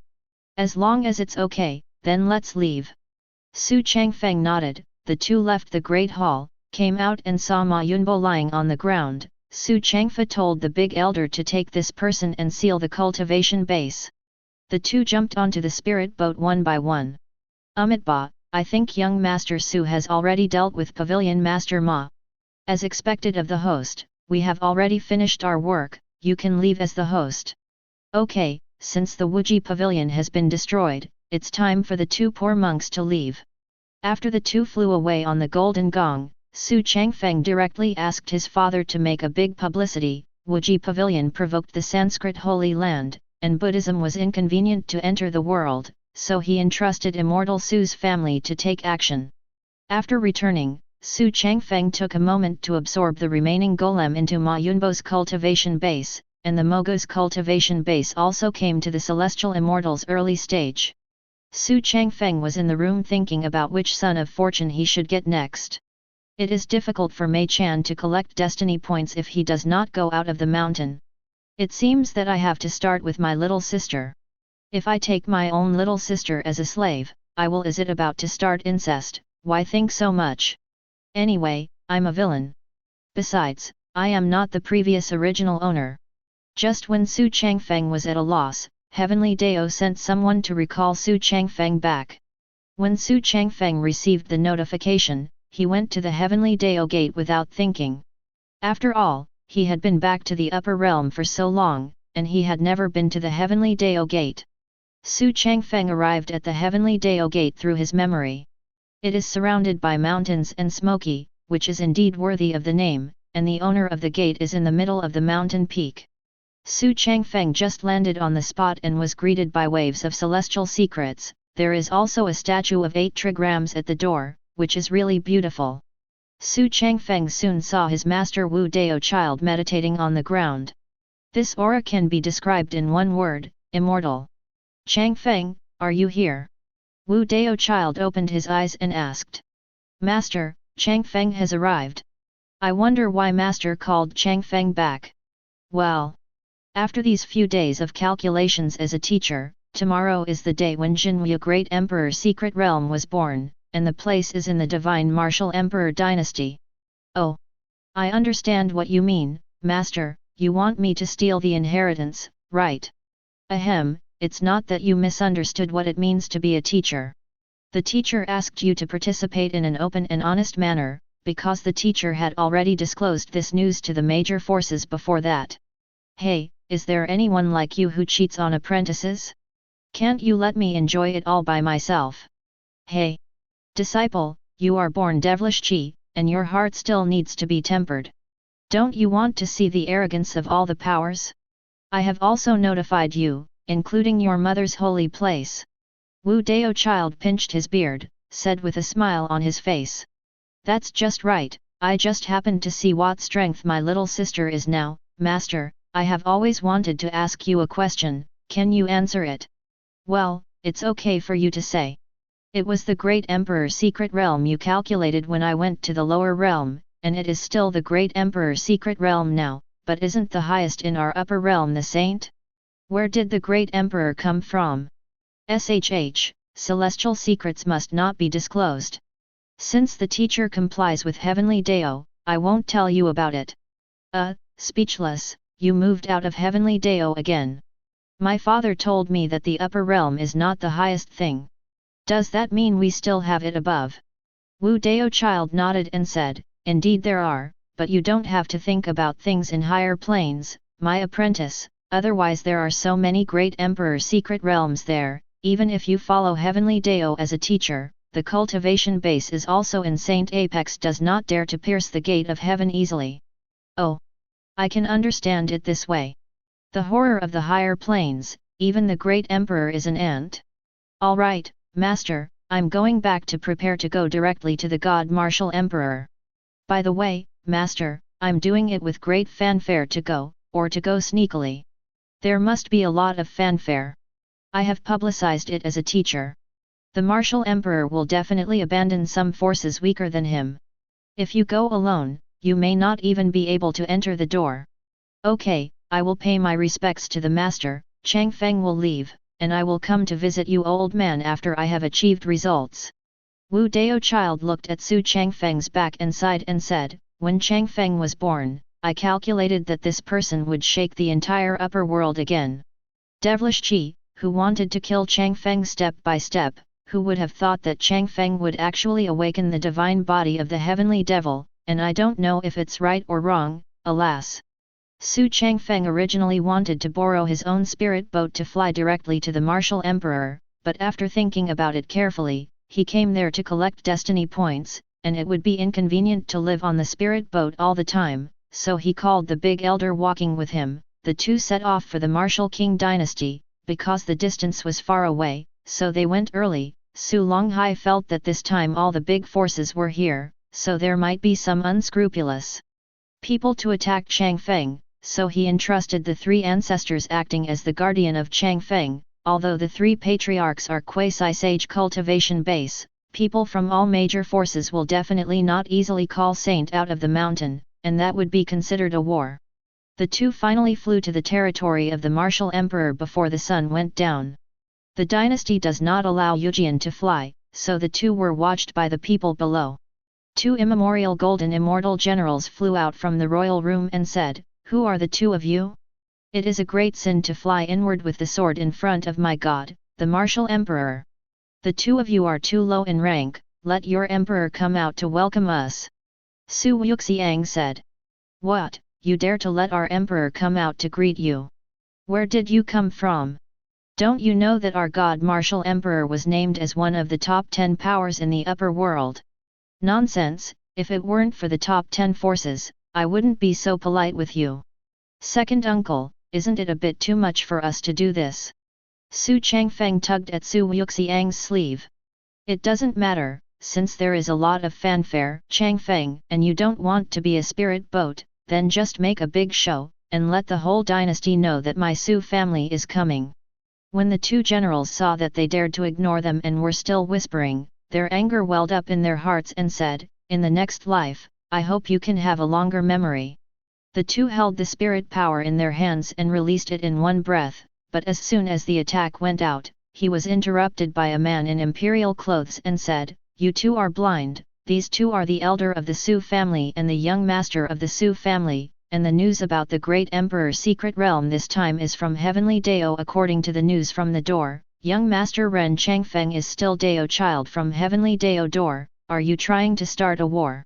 As long as it's okay, then let's leave. Xu Changfeng nodded, the two left the great hall, came out and saw Ma Yunbo lying on the ground. Xu Changfa told the big elder to take this person and seal the cultivation base. The two jumped onto the spirit boat one by one. Ba, I think young Master Su has already dealt with Pavilion Master Ma. As expected of the host, we have already finished our work, you can leave as the host. Okay, since the Wuji Pavilion has been destroyed, it's time for the two poor monks to leave. After the two flew away on the golden gong, Xu Changfeng directly asked his father to make a big publicity. Wuji Pavilion provoked the Sanskrit Holy Land, and Buddhism was inconvenient to enter the world, so he entrusted Immortal Su's family to take action. After returning, Xu Changfeng took a moment to absorb the remaining golem into Ma Yunbo's cultivation base, and the Mogo's cultivation base also came to the Celestial Immortal's early stage. Xu Changfeng was in the room thinking about which son of fortune he should get next. It is difficult for Mei Chan to collect destiny points if he does not go out of the mountain. It seems that I have to start with my little sister. If I take my own little sister as a slave, I will. Is it about to start incest? Why think so much? Anyway, I'm a villain. Besides, I am not the previous original owner. Just when Xu Changfeng was at a loss, Heavenly Dao sent someone to recall Xu Changfeng back. When Xu Changfeng received the notification, he went to the Heavenly Dao gate without thinking. After all, he had been back to the upper realm for so long, and he had never been to the Heavenly Dao gate. Xu Changfeng arrived at the Heavenly Dao gate through his memory. It is surrounded by mountains and smoky, which is indeed worthy of the name, and the owner of the gate is in the middle of the mountain peak. Xu Changfeng just landed on the spot and was greeted by waves of celestial secrets. There is also a statue of 8 trigrams at the door, which is really beautiful. Xu Changfeng soon saw his master Wu Dao Child meditating on the ground. This aura can be described in one word, immortal. Changfeng, are you here? Wu Dao Child opened his eyes and asked. Master, Changfeng has arrived. I wonder why Master called Changfeng back. Well. After these few days of calculations as a teacher, tomorrow is the day when Jinwu Great Emperor Secret Realm was born, and the place is in the Divine Martial Emperor Dynasty. Oh! I understand what you mean, Master, you want me to steal the inheritance, right? Ahem, it's not that you misunderstood what it means to be a teacher. The teacher asked you to participate in an open and honest manner, because the teacher had already disclosed this news to the major forces before that. Hey, is there anyone like you who cheats on apprentices? Can't you let me enjoy it all by myself? Hey! Disciple, you are born devilish chi, and your heart still needs to be tempered. Don't you want to see the arrogance of all the powers? I have also notified you, including your mother's holy place. Wu Dao Child pinched his beard, said with a smile on his face. That's just right, I just happened to see what strength my little sister is now. Master, I have always wanted to ask you a question, can you answer it? Well, it's okay for you to say. It was the Great Emperor's Secret Realm you calculated when I went to the lower realm, and it is still the Great Emperor's Secret Realm now, but isn't the highest in our upper realm the Saint? Where did the Great Emperor come from? Celestial secrets must not be disclosed. Since the teacher complies with Heavenly Dao, I won't tell you about it. Speechless, you moved out of Heavenly Dao again. My father told me that the upper realm is not the highest thing. Does that mean we still have it above? Wu Dao Child nodded and said, indeed there are, but you don't have to think about things in higher planes, my apprentice, otherwise there are so many great emperor secret realms there, even if you follow Heavenly Dao as a teacher, the cultivation base is also in Saint Apex does not dare to pierce the gate of heaven easily. Oh! I can understand it this way. The horror of the higher planes, even the great emperor is an ant. Alright, master, I'm going back to prepare to go directly to the God Martial Emperor. By the way, master, I'm doing it with great fanfare to go, or to go sneakily. There must be a lot of fanfare. I have publicized it as a teacher. The Martial Emperor will definitely abandon some forces weaker than him. If you go alone, you may not even be able to enter the door. Okay, I will pay my respects to the master, Changfeng will leave, and I will come to visit you old man after I have achieved results. Wu Dao Child looked at Xu Changfeng's back and sighed and said, when Changfeng was born, I calculated that this person would shake the entire upper world again. Devilish Qi, who wanted to kill Changfeng step by step, who would have thought that Changfeng would actually awaken the divine body of the heavenly devil, and I don't know if it's right or wrong, alas. Xu Changfeng originally wanted to borrow his own spirit boat to fly directly to the Martial Emperor, but after thinking about it carefully, he came there to collect destiny points, and it would be inconvenient to live on the spirit boat all the time, so he called the big elder walking with him. The two set off for the Martial King dynasty, because the distance was far away, so they went early. Su Longhai felt that this time all the big forces were here, so there might be some unscrupulous people to attack Changfeng, so he entrusted the three ancestors acting as the guardian of Changfeng. Although the three patriarchs are quasi-sage cultivation base, people from all major forces will definitely not easily call Saint out of the mountain, and that would be considered a war. The two finally flew to the territory of the Martial Emperor before the sun went down. The dynasty does not allow Yujian to fly, so the two were watched by the people below. Two immemorial golden immortal generals flew out from the royal room and said, "Who are the two of you? It is a great sin to fly inward with the sword in front of my god, the Martial Emperor. The two of you are too low in rank, let your emperor come out to welcome us." Su Yuxiang said. "What, you dare to let our emperor come out to greet you? Where did you come from? Don't you know that our god Martial Emperor was named as one of the top 10 powers in the upper world?" "Nonsense, if it weren't for the top 10 forces, I wouldn't be so polite with you. Second uncle, isn't it a bit too much for us to do this?" Xu Changfeng tugged at Su Yuxiang's sleeve. "It doesn't matter, since there is a lot of fanfare, Changfeng, and you don't want to be a spirit boat, then just make a big show, and let the whole dynasty know that my Su family is coming." When the two generals saw that they dared to ignore them and were still whispering, their anger welled up in their hearts and said, "In the next life, I hope you can have a longer memory." The two held the spirit power in their hands and released it in one breath, but as soon as the attack went out, he was interrupted by a man in imperial clothes and said, "You two are blind, these two are the elder of the Su family and the young master of the Su family, and the news about the great emperor's secret realm this time is from Heavenly Dao." According to the news from the door, young master Ren Changfeng is still Dao Child from Heavenly Dao door. Are you trying to start a war?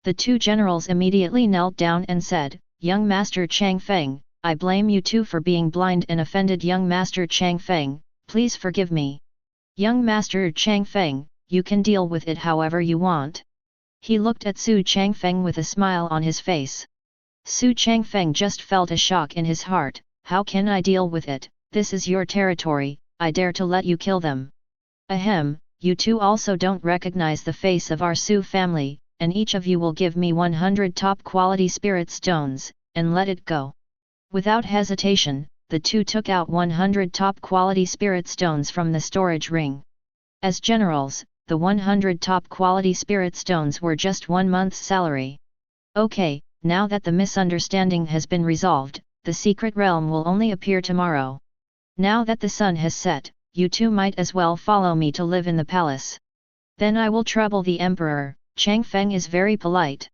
The two generals immediately knelt down and said, "Young master Changfeng, I blame you two for being blind and offended. Young master Changfeng, please forgive me." "Young master Changfeng, you can deal with it however you want." He looked at Xu Changfeng with a smile on his face. Xu Changfeng just felt a shock in his heart. "How can I deal with it? This is your territory, I dare to let you kill them." "Ahem, you two also don't recognize the face of our Su family, and each of you will give me 100 top quality spirit stones, and let it go." Without hesitation, the two took out 100 top quality spirit stones from the storage ring. As generals, the 100 top quality spirit stones were just 1 month's salary. "Okay, now that the misunderstanding has been resolved, the secret realm will only appear tomorrow. Now that the sun has set, you two might as well follow me to live in the palace. Then I will trouble the emperor." Changfeng is very polite.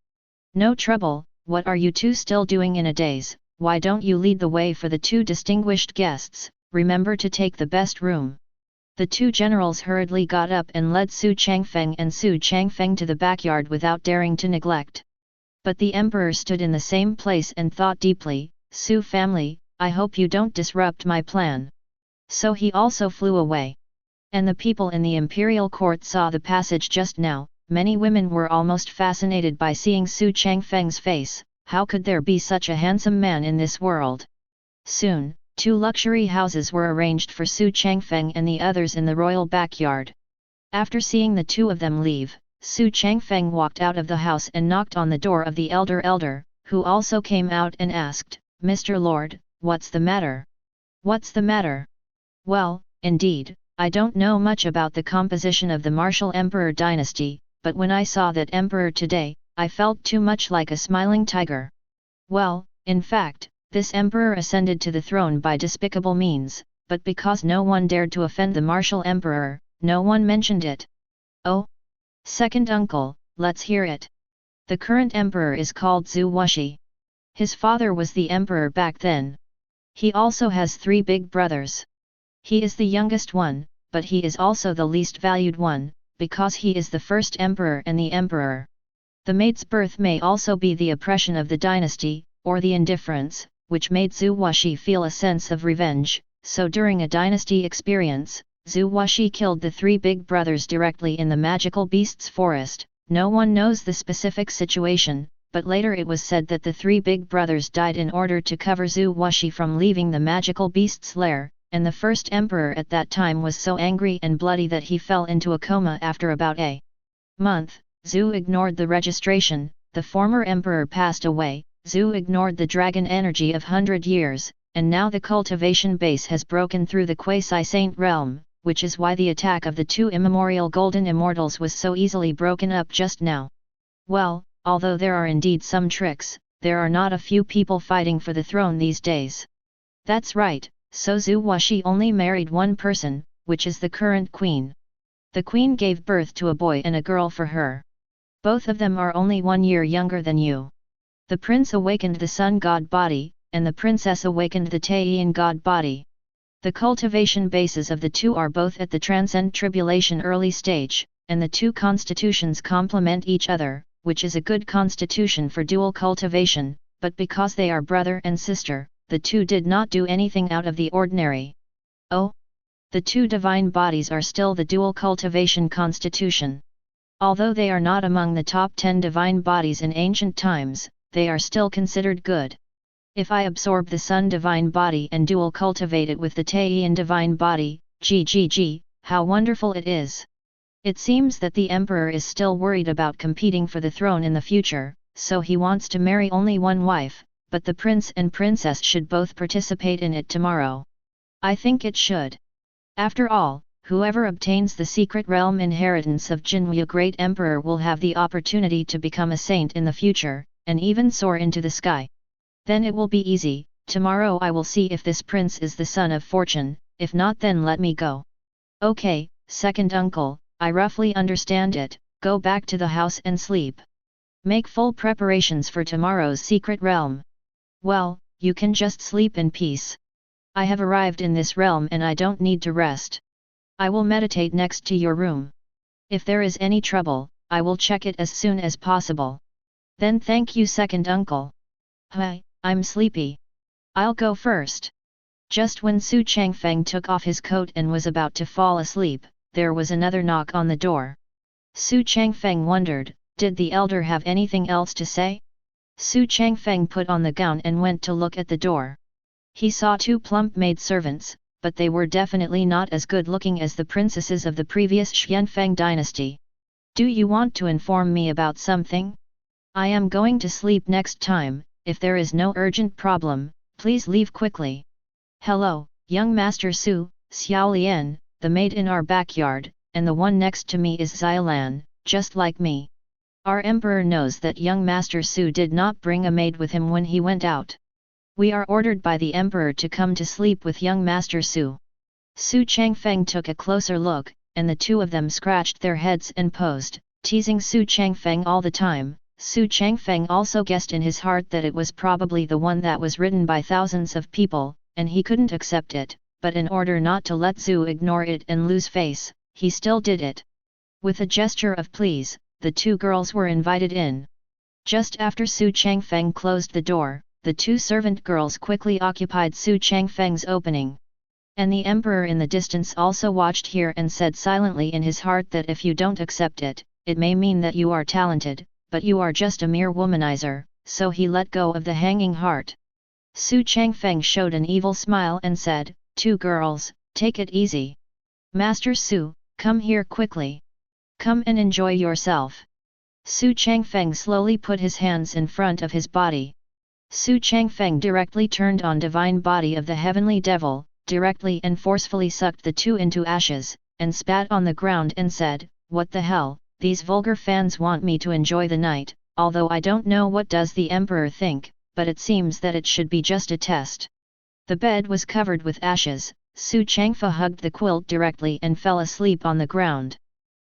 "No trouble, what are you two still doing in a daze? Why don't you lead the way for the two distinguished guests? Remember to take the best room." The two generals hurriedly got up and led Xu Changfeng and Xu Changfeng to the backyard without daring to neglect. But the emperor stood in the same place and thought deeply, Xu family, I hope you don't disrupt my plan. So he also flew away. And the people in the imperial court saw the passage just now. Many women were almost fascinated by seeing Xu Changfeng's face. How could there be such a handsome man in this world? Soon, 2 luxury houses were arranged for Xu Changfeng and the others in the royal backyard. After seeing the 2 of them leave, Xu Changfeng walked out of the house and knocked on the door of the elder, who also came out and asked, Mr. Lord, what's the matter? What's the matter? Well, indeed, I don't know much about the composition of the martial emperor dynasty, but when I saw that emperor today, I felt too much like a smiling tiger. Well, in fact, this emperor ascended to the throne by despicable means, but because no one dared to offend the martial emperor, no one mentioned it. Oh? Second uncle, let's hear it. The current emperor is called Xu Wuxi. His father was the emperor back then. He also has 3 big brothers. He is the youngest one, but he is also the least valued one, because he is the first emperor and the emperor. The maid's birth may also be the oppression of the dynasty, or the indifference, which made Xu Wuxi feel a sense of revenge, so during a dynasty experience, Xu Wuxi killed the 3 big brothers directly in the magical beasts forest. No one knows the specific situation, but later it was said that the 3 big brothers died in order to cover Xu Wuxi from leaving the magical beast's lair, and the first emperor at that time was so angry and bloody that he fell into a coma after about a month. Xu ignored the registration, the former emperor passed away, Xu ignored the dragon energy of 100 years, and now the cultivation base has broken through the quasi-saint realm, which is why the attack of the 2 immemorial golden immortals was so easily broken up just now. Well, although there are indeed some tricks, there are not a few people fighting for the throne these days. That's right, so Xu Wuxi only married one person, which is the current queen. The queen gave birth to a boy and a girl for her. Both of them are only 1 year younger than you. The prince awakened the sun god body, and the princess awakened the Tian god body. The cultivation bases of the 2 are both at the transcend tribulation early stage, and the 2 constitutions complement each other, which is a good constitution for dual cultivation, but because they are brother and sister, the 2 did not do anything out of the ordinary. Oh? The 2 divine bodies are still the dual cultivation constitution. Although they are not among the top 10 divine bodies in ancient times, they are still considered good. If I absorb the sun divine body and dual cultivate it with the Tian divine body, how wonderful it is. It seems that the emperor is still worried about competing for the throne in the future, so he wants to marry only one wife, but the prince and princess should both participate in it tomorrow. I think it should. After all, whoever obtains the secret realm inheritance of Jinwu Great Emperor will have the opportunity to become a saint in the future, and even soar into the sky. Then it will be easy. Tomorrow I will see if this prince is the son of fortune, if not then let me go. Okay, second uncle, I roughly understand it, go back to the house and sleep. Make full preparations for tomorrow's secret realm. Well, you can just sleep in peace. I have arrived in this realm and I don't need to rest. I will meditate next to your room. If there is any trouble, I will check it as soon as possible. Then thank you second uncle. Hi, I'm sleepy. I'll go first. Just when Xu Changfeng took off his coat and was about to fall asleep, there was another knock on the door. Xu Changfeng wondered, did the elder have anything else to say? Xu Changfeng put on the gown and went to look at the door. He saw 2 plump maidservants, but they were definitely not as good looking as the princesses of the previous Xianfeng dynasty. Do you want to inform me about something? I am going to sleep next time. If there is no urgent problem, please leave quickly. Hello, young Master Su, Xiaolian, the maid in our backyard, and the one next to me is Xiaolan, just like me. Our emperor knows that young Master Su did not bring a maid with him when he went out. We are ordered by the emperor to come to sleep with young Master Su. Xu Changfeng took a closer look, and the 2 of them scratched their heads and posed, teasing Xu Changfeng all the time. Xu Changfeng also guessed in his heart that it was probably the one that was written by thousands of people, and he couldn't accept it, but in order not to let Xu ignore it and lose face, he still did it. With a gesture of please, the 2 girls were invited in. Just after Xu Changfeng closed the door, the two servant girls quickly occupied Xu Changfeng's opening. And the emperor in the distance also watched here and said silently in his heart that if you don't accept it, it may mean that you are talented, but you are just a mere womanizer, so he let go of the hanging heart. Xu Changfeng showed an evil smile and said, "Two girls, take it easy. Master Xu, come here quickly. Come and enjoy yourself." Xu Changfeng slowly put his hands in front of his body. Xu Changfeng directly turned on divine body of the heavenly devil, directly and forcefully sucked the two into ashes, and spat on the ground and said, "What the hell, these vulgar fans want me to enjoy the night, although I don't know what does the emperor think, but it seems that it should be just a test." The bed was covered with ashes. Xu Changfeng hugged the quilt directly and fell asleep on the ground.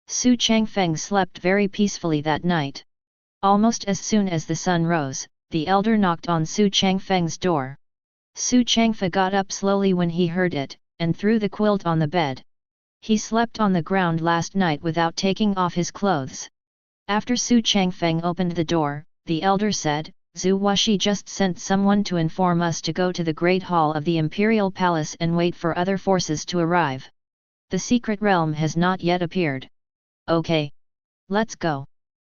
Xu Changfeng slept very peacefully that night. Almost as soon as the sun rose, the elder knocked on Xu Changfeng's door. Xu Changfeng got up slowly when he heard it, and threw the quilt on the bed. He slept on the ground last night without taking off his clothes. After Xu Changfeng opened the door, the elder said, "Zhu Wuxi just sent someone to inform us to go to the Great Hall of the Imperial Palace and wait for other forces to arrive. The secret realm has not yet appeared." "Okay. Let's go."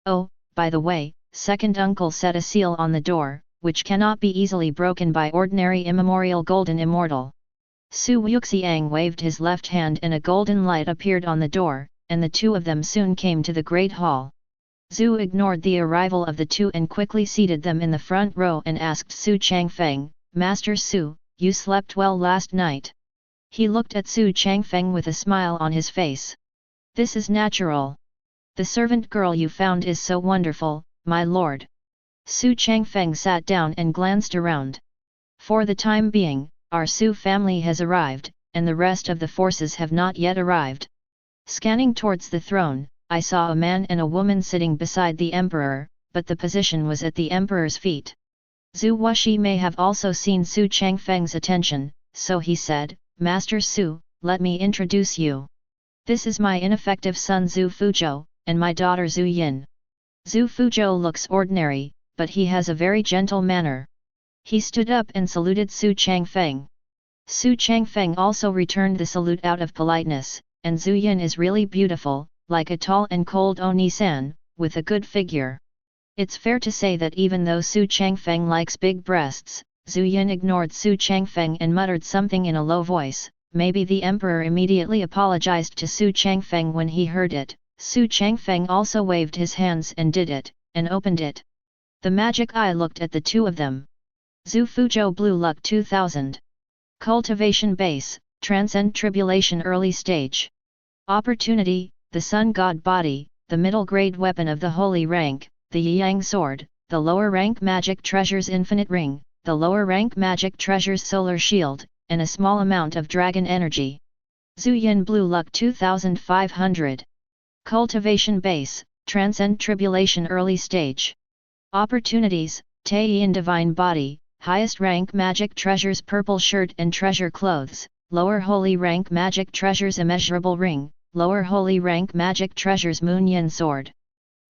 "Oh, by the way," second uncle set a seal on the door, which cannot be easily broken by ordinary immemorial golden immortal. Su Wuxiang waved his left hand and a golden light appeared on the door, and the two of them soon came to the Great Hall. Zhu ignored the arrival of the two and quickly seated them in the front row and asked Xu Changfeng, "Master Su, you slept well last night?" He looked at Xu Changfeng with a smile on his face. "This is natural. The servant girl you found is so wonderful, my lord." Xu Changfeng sat down and glanced around. "For the time being, our Xu family has arrived, and the rest of the forces have not yet arrived." Scanning towards the throne, I saw a man and a woman sitting beside the emperor, but the position was at the emperor's feet. Zhu Wuxi may have also seen Xu Changfeng's attention, so he said, "Master Xu, let me introduce you. This is my ineffective son Zhu Fuzhou, and my daughter Zhu Yin." Zhu Fuzhou looks ordinary, but he has a very gentle manner. He stood up and saluted Xu Changfeng. Xu Changfeng also returned the salute out of politeness, and Zhu Yin is really beautiful, like a tall and cold Oni-san, with a good figure. It's fair to say that even though Xu Changfeng likes big breasts, Zhu Yin ignored Xu Changfeng and muttered something in a low voice. Maybe the emperor immediately apologized to Xu Changfeng when he heard it. Xu Changfeng also waved his hands and did it, and opened it. The magic eye looked at the two of them. Zhu Fuzhou Blue Luck 2000. Cultivation Base, Transcend Tribulation Early Stage. Opportunity, the Sun God Body, the middle grade weapon of the Holy Rank, the Yang Sword, the lower rank Magic Treasures Infinite Ring, the lower rank Magic Treasures Solar Shield, and a small amount of Dragon Energy. Zhu Yin Blue Luck 2500. Cultivation Base, Transcend Tribulation Early Stage. Opportunities, Tian Divine Body, highest rank Magic Treasures Purple Shirt and Treasure Clothes, lower Holy Rank Magic Treasures Immeasurable Ring, lower Holy Rank Magic Treasures Moon Yin Sword.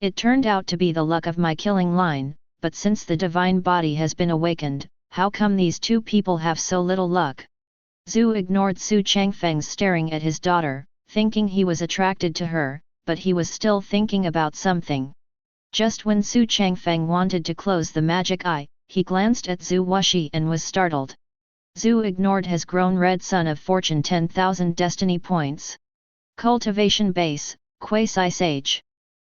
It turned out to be the luck of my killing line, but since the Divine Body has been awakened, how come these two people have so little luck? Zhu ignored Xu Changfeng's staring at his daughter, thinking he was attracted to her, but he was still thinking about something. Just when Xu Changfeng wanted to close the magic eye, he glanced at Zhu Wuxi and was startled. Zhu ignored his grown red son of fortune 10,000 destiny points. Cultivation Base, Quasi-Sage.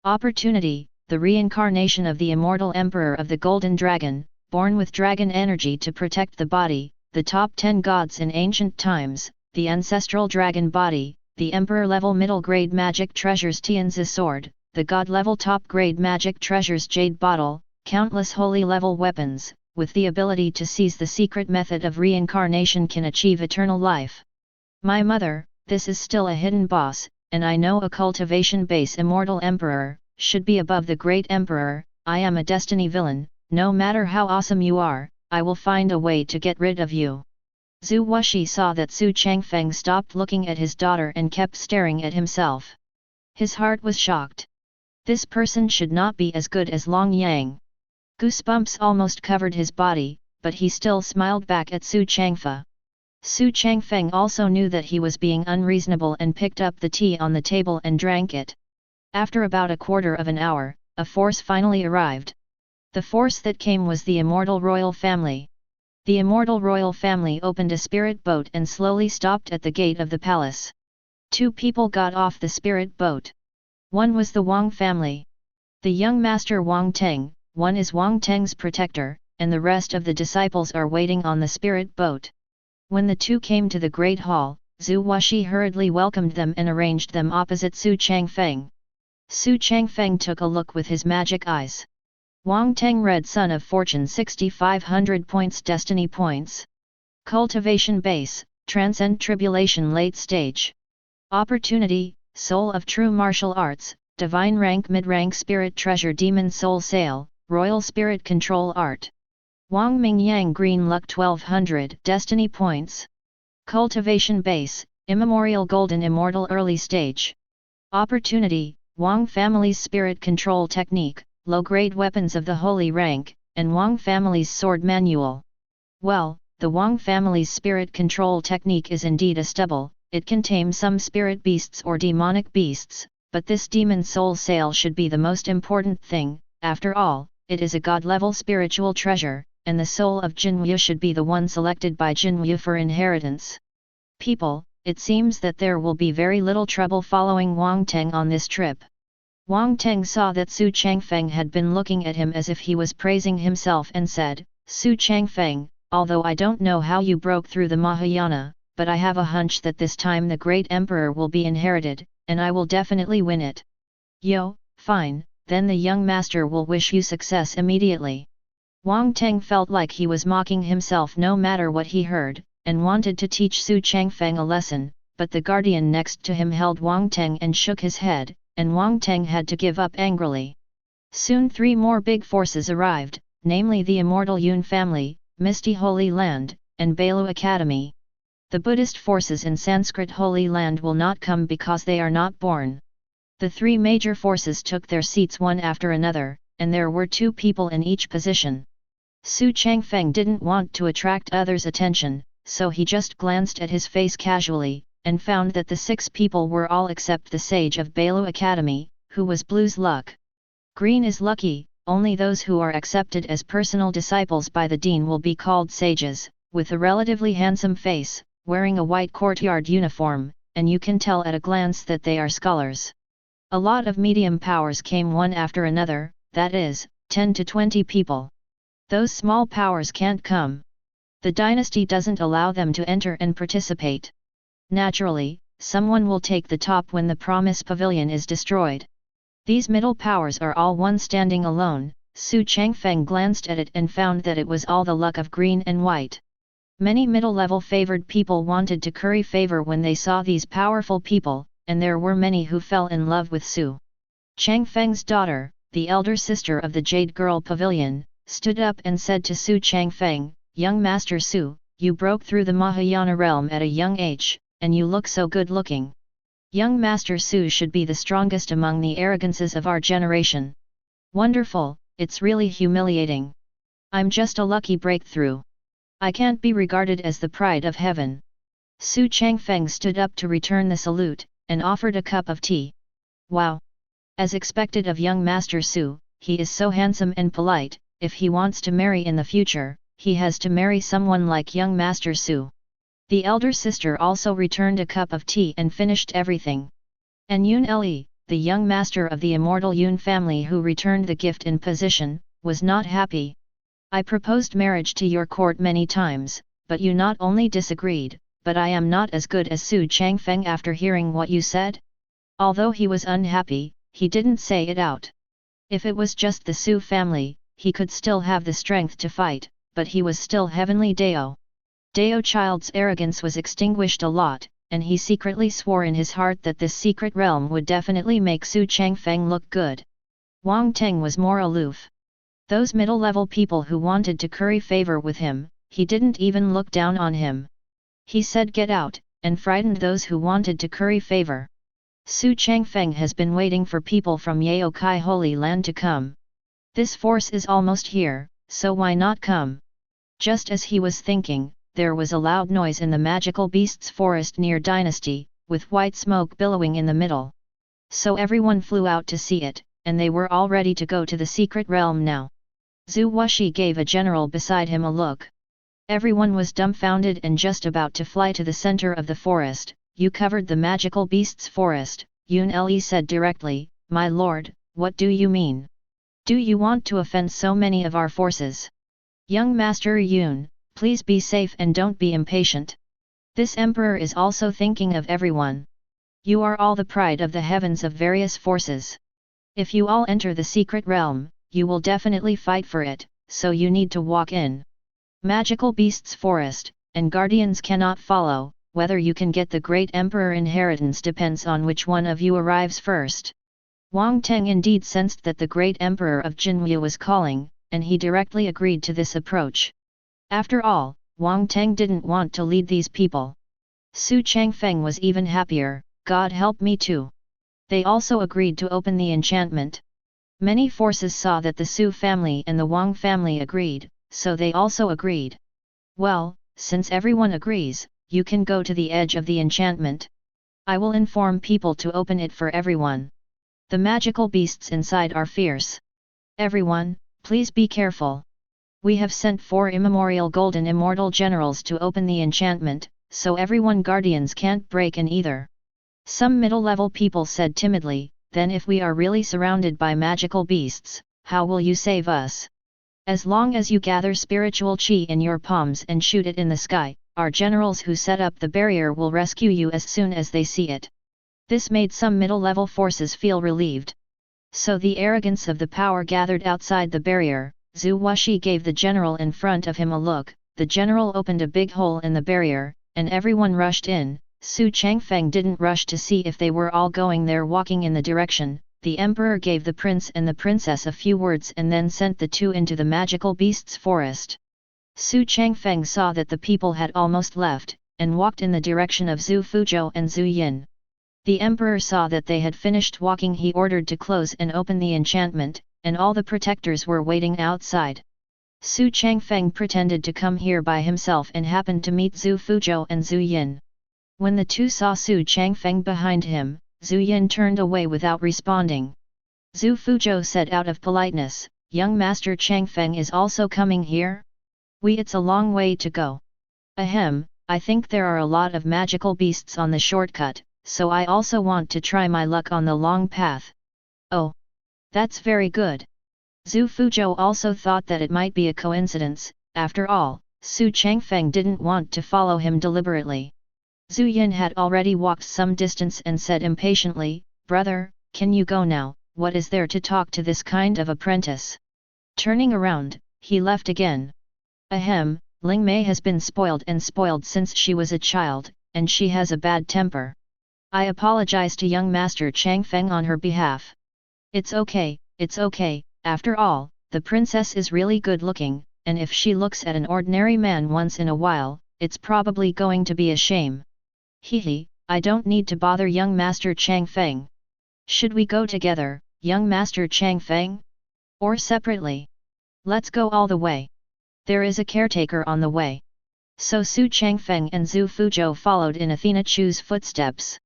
Opportunity, the reincarnation of the immortal emperor of the Golden Dragon, born with dragon energy to protect the body, the top 10 gods in ancient times, the ancestral dragon body, the emperor-level middle-grade magic treasures Tian's sword, the god-level top-grade magic treasures Jade Bottle, countless holy-level weapons, with the ability to seize the secret method of reincarnation can achieve eternal life. My mother, this is still a hidden boss, and I know a cultivation base immortal emperor, should be above the great emperor. I am a destiny villain, no matter how awesome you are, I will find a way to get rid of you. Zhu Wuxi saw that Xu Changfeng stopped looking at his daughter and kept staring at himself. His heart was shocked. This person should not be as good as Long Yang. Goosebumps almost covered his body, but he still smiled back at Xu Changfeng. Xu Changfeng also knew that he was being unreasonable and picked up the tea on the table and drank it. After about a quarter of an hour, a force finally arrived. The force that came was the Immortal royal family. The Immortal royal family opened a spirit boat and slowly stopped at the gate of the palace. 2 people got off the spirit boat. One was the Wang family. The young master Wang Teng, one is Wang Teng's protector, and the rest of the disciples are waiting on the spirit boat. When the 2 came to the great hall, Zhu Wuxi hurriedly welcomed them and arranged them opposite Xu Changfeng. Xu Changfeng took a look with his magic eyes. Wang Teng read Son of Fortune 6500 points Destiny points. Cultivation base, Transcend Tribulation late stage. Opportunity, Soul of True Martial Arts, Divine Rank Mid-Rank Spirit Treasure Demon Soul Sale, Royal Spirit Control Art. Wang Mingyang Green Luck 1200 Destiny points. Cultivation base, Immemorial Golden Immortal early stage. Opportunity, Wang family's Spirit Control Technique, Low-grade weapons of the Holy Rank, and Wang family's Sword Manual. Well, the Wang family's Spirit Control Technique is indeed a stubble, it can tame some spirit beasts or demonic beasts, but this Demon Soul Sale should be the most important thing. After all, it is a god-level spiritual treasure, and the soul of Jinyu should be the one selected by Jinyu for inheritance. People, it seems that there will be very little trouble following Wang Teng on this trip. Wang Teng saw that Xu Changfeng had been looking at him as if he was praising himself and said, Xu Changfeng, although I don't know how you broke through the Mahayana, but I have a hunch that this time the great emperor will be inherited, and I will definitely win it. Yo, fine, then the young master will wish you success immediately. Wang Teng felt like he was mocking himself no matter what he heard, and wanted to teach Xu Changfeng a lesson, but the guardian next to him held Wang Teng and shook his head, and Wang Teng had to give up angrily. Soon 3 more big forces arrived, namely the Immortal Yun family, Misty Holy Land, and Bailu Academy. The Buddhist forces in Sanskrit Holy Land will not come because they are not born. The 3 major forces took their seats one after another, and there were 2 people in each position. Xu Changfeng didn't want to attract others' attention, so he just glanced at his face casually, and found that the 6 people were all except the sage of Bailu Academy, who was Blue's luck. Green is lucky, only those who are accepted as personal disciples by the dean will be called sages, with a relatively handsome face, wearing a white courtyard uniform, and you can tell at a glance that they are scholars. A lot of medium powers came one after another, that is, 10 to 20 people. Those small powers can't come. The dynasty doesn't allow them to enter and participate. Naturally, someone will take the top when the Promise Pavilion is destroyed. These middle powers are all one standing alone. Xu Changfeng glanced at it and found that it was all the luck of green and white. Many middle-level favored people wanted to curry favor when they saw these powerful people, and there were many who fell in love with Xu Changfeng's daughter, the elder sister of the Jade Girl Pavilion, stood up and said to Xu Changfeng, Young Master Xu, you broke through the Mahayana realm at a young age, and you look so good-looking. Young Master Xu should be the strongest among the arrogances of our generation. Wonderful, it's really humiliating. I'm just a lucky breakthrough. I can't be regarded as the pride of heaven. Xu Changfeng stood up to return the salute, and offered a cup of tea. Wow! As expected of young Master Xu, he is so handsome and polite. If he wants to marry in the future, he has to marry someone like young Master Xu. The elder sister also returned a cup of tea and finished everything. And Yun Le, the young master of the Immortal Yun family who returned the gift in position, was not happy. I proposed marriage to your court many times, but you not only disagreed, but I am not as good as Xu Changfeng after hearing what you said? Although he was unhappy, he didn't say it out. If it was just the Xu family, he could still have the strength to fight, but he was still heavenly Dao. Dao Child's arrogance was extinguished a lot, and he secretly swore in his heart that this secret realm would definitely make Xu Changfeng look good. Wang Teng was more aloof. Those middle-level people who wanted to curry favor with him, he didn't even look down on him. He said get out, and frightened those who wanted to curry favor. Xu Changfeng has been waiting for people from Yaokai Holy Land to come. This force is almost here, so why not come? Just as he was thinking, there was a loud noise in the magical beasts forest near Dynasty, with white smoke billowing in the middle. So everyone flew out to see it, and they were all ready to go to the secret realm now. Zhu Wuxi gave a general beside him a look. Everyone was dumbfounded and just about to fly to the center of the forest. You covered the magical beasts forest, Yun Le said directly. My lord, what do you mean? Do you want to offend so many of our forces? Young Master Yun, please be safe and don't be impatient. This emperor is also thinking of everyone. You are all the pride of the heavens of various forces. If you all enter the secret realm, you will definitely fight for it, so you need to walk in. Magical beasts forest, and guardians cannot follow. Whether you can get the great emperor inheritance depends on which one of you arrives first. Wang Teng indeed sensed that the great emperor of Jinwu was calling, and he directly agreed to this approach. After all, Wang Teng didn't want to lead these people. Xu Changfeng was even happier. God help me too. They also agreed to open the enchantment. Many forces saw that the Xu family and the Wang family agreed, so they also agreed. Well, since everyone agrees, you can go to the edge of the enchantment. I will inform people to open it for everyone. The magical beasts inside are fierce. Everyone, please be careful. We have sent 4 immemorial golden immortal generals to open the enchantment, so everyone guardians can't break in either. Some middle-level people said timidly, then if we are really surrounded by magical beasts, how will you save us? As long as you gather spiritual chi in your palms and shoot it in the sky, our generals who set up the barrier will rescue you as soon as they see it. This made some middle-level forces feel relieved. So the arrogance of the power gathered outside the barrier. Zhu Wuxi gave the general in front of him a look. The general opened a big hole in the barrier, and everyone rushed in. Xu Changfeng didn't rush to see if they were all going there walking in the direction. The emperor gave the prince and the princess a few words and then sent the two into the magical beasts forest. Xu Changfeng saw that the people had almost left, and walked in the direction of Zhu Fuzhou and Zhu Yin. The emperor saw that they had finished walking. He ordered to close and open the enchantment, and all the protectors were waiting outside. Xu Changfeng pretended to come here by himself and happened to meet Zhu Fuzhou and Zhu Yin. When the two saw Xu Changfeng behind him, Zhu Yin turned away without responding. Zhu Fuzhou said out of politeness, "Young Master Changfeng is also coming here? It's a long way to go." "Ahem, I think there are a lot of magical beasts on the shortcut, so I also want to try my luck on the long path." "Oh, that's very good." Zhu Fuzhou also thought that it might be a coincidence. After all, Xu Changfeng didn't want to follow him deliberately. Zhu Yin had already walked some distance and said impatiently, "Brother, can you go now? What is there to talk to this kind of apprentice?" Turning around, he left again. "Ahem, Ling Mei has been spoiled since she was a child, and she has a bad temper. I apologize to young Master Changfeng on her behalf." It's okay, after all, the princess is really good looking, and if she looks at an ordinary man once in a while, it's probably going to be a shame. Hehe, I don't need to bother young Master Changfeng. Should we go together, young Master Changfeng? Or separately? Let's go all the way. There is a caretaker on the way. So Xu Changfeng and Zhu Fuzhou followed in Athena Chu's footsteps.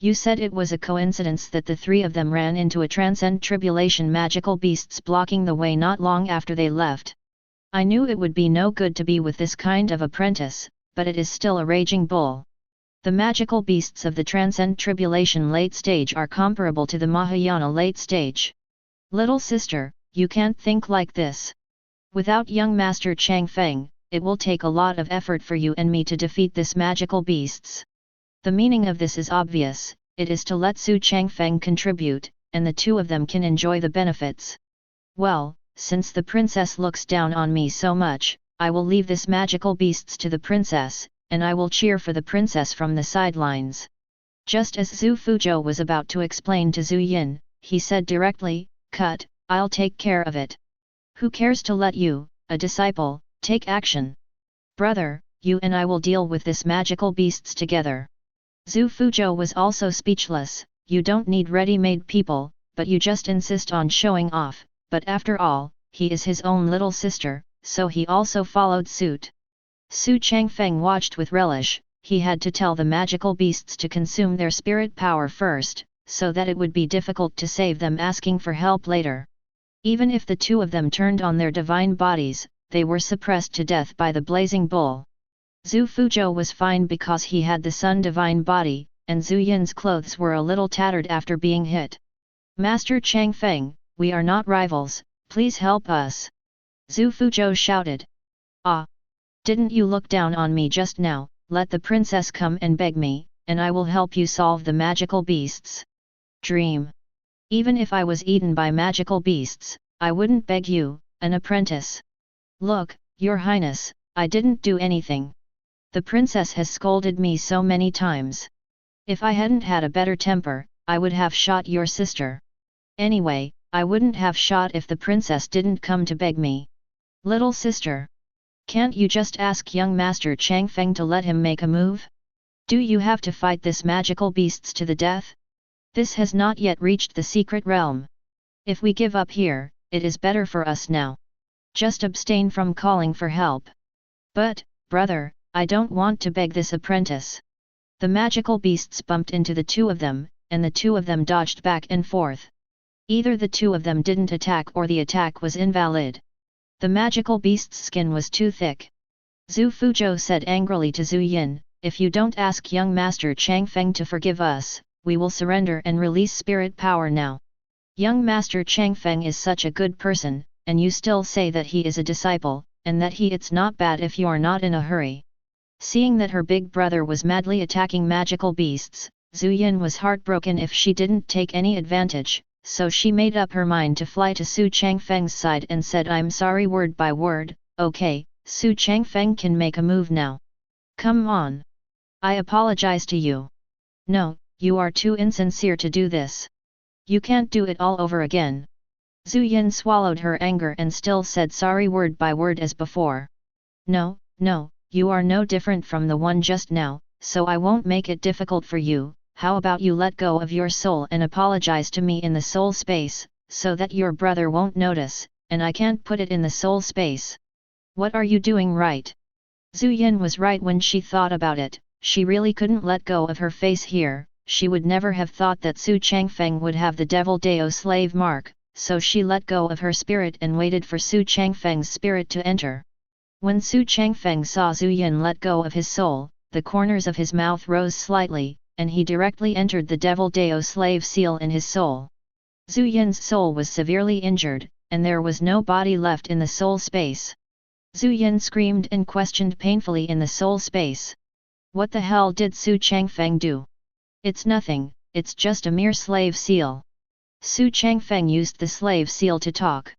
You said it was a coincidence that the three of them ran into a transcend tribulation magical beasts blocking the way not long after they left. I knew it would be no good to be with this kind of apprentice, but it is still a raging bull. The magical beasts of the transcend tribulation late stage are comparable to the Mahayana late stage. Little sister, you can't think like this. Without young Master Changfeng, it will take a lot of effort for you and me to defeat this magical beasts. The meaning of this is obvious, it is to let Xu Changfeng contribute, and the two of them can enjoy the benefits. Well, since the princess looks down on me so much, I will leave this magical beasts to the princess, and I will cheer for the princess from the sidelines. Just as Zhu Fuzhou was about to explain to Zhu Yin, he said directly, "Cut, I'll take care of it. Who cares to let you, a disciple, take action? Brother, you and I will deal with this magical beasts together." Zhu Fuzhou was also speechless. "You don't need ready-made people, but you just insist on showing off. but after all, he is his own little sister, so he also followed suit. Xu Changfeng watched with relish. He had to tell the magical beasts to consume their spirit power first, so that it would be difficult to save them asking for help later. Even if the two of them turned on their divine bodies, they were suppressed to death by the blazing bull. Xu Fuzhou was fine because he had the sun divine body, and Zhu Yin's clothes were a little tattered after being hit. Master Changfeng, we are not rivals, please help us. Xu Fuzhou shouted. Ah! Didn't you look down on me just now? Let the princess come and beg me, and I will help you solve the magical beasts. Dream. Even if I was eaten by magical beasts, I wouldn't beg you, an apprentice. Look, your highness, I didn't do anything. The princess has scolded me so many times. If I hadn't had a better temper, I would have shot your sister. Anyway, I wouldn't have shot if the princess didn't come to beg me. Little sister. Can't you just ask young Master Changfeng to let him make a move? Do you have to fight this magical beasts to the death? This has not yet reached the secret realm. If we give up here, it is better for us now. Just abstain from calling for help. But, brother, I don't want to beg this apprentice. The magical beasts bumped into the two of them, and the two of them dodged back and forth. Either the two of them didn't attack or the attack was invalid. The magical beast's skin was too thick. Xu Fuzhou said angrily to Zhu Yin, if you don't ask young Master Changfeng to forgive us, we will surrender and release spirit power now. Young Master Changfeng is such a good person, and you still say that he is a disciple, and that it's not bad if you're not in a hurry. Seeing that her big brother was madly attacking magical beasts, Zhu Yin was heartbroken if she didn't take any advantage. So she made up her mind to fly to Xu Changfeng's side and said, I'm sorry word by word. Okay, Xu Changfeng can make a move now. Come on. I apologize to you. No, you are too insincere to do this. You can't do it all over again. Zhu Yin swallowed her anger and still said sorry word by word as before. No, you are no different from the one just now, so I won't make it difficult for you. How about you let go of your soul and apologize to me in the soul space, so that your brother won't notice, and I can't put it in the soul space. What are you doing right? Zhu Yin was right when she thought about it, she really couldn't let go of her face here, she would never have thought that Xu Changfeng would have the Devil Dao slave mark, so she let go of her spirit and waited for Xu Changfeng's spirit to enter. When Xu Changfeng saw Zhu Yin let go of his soul, the corners of his mouth rose slightly, and he directly entered the Devil Dao slave seal in his soul. Zhu Yin's soul was severely injured, and there was no body left in the soul space. Zhu Yin screamed and questioned painfully in the soul space. What the hell did Xu Changfeng do? It's nothing, it's just a mere slave seal. Xu Changfeng used the slave seal to talk.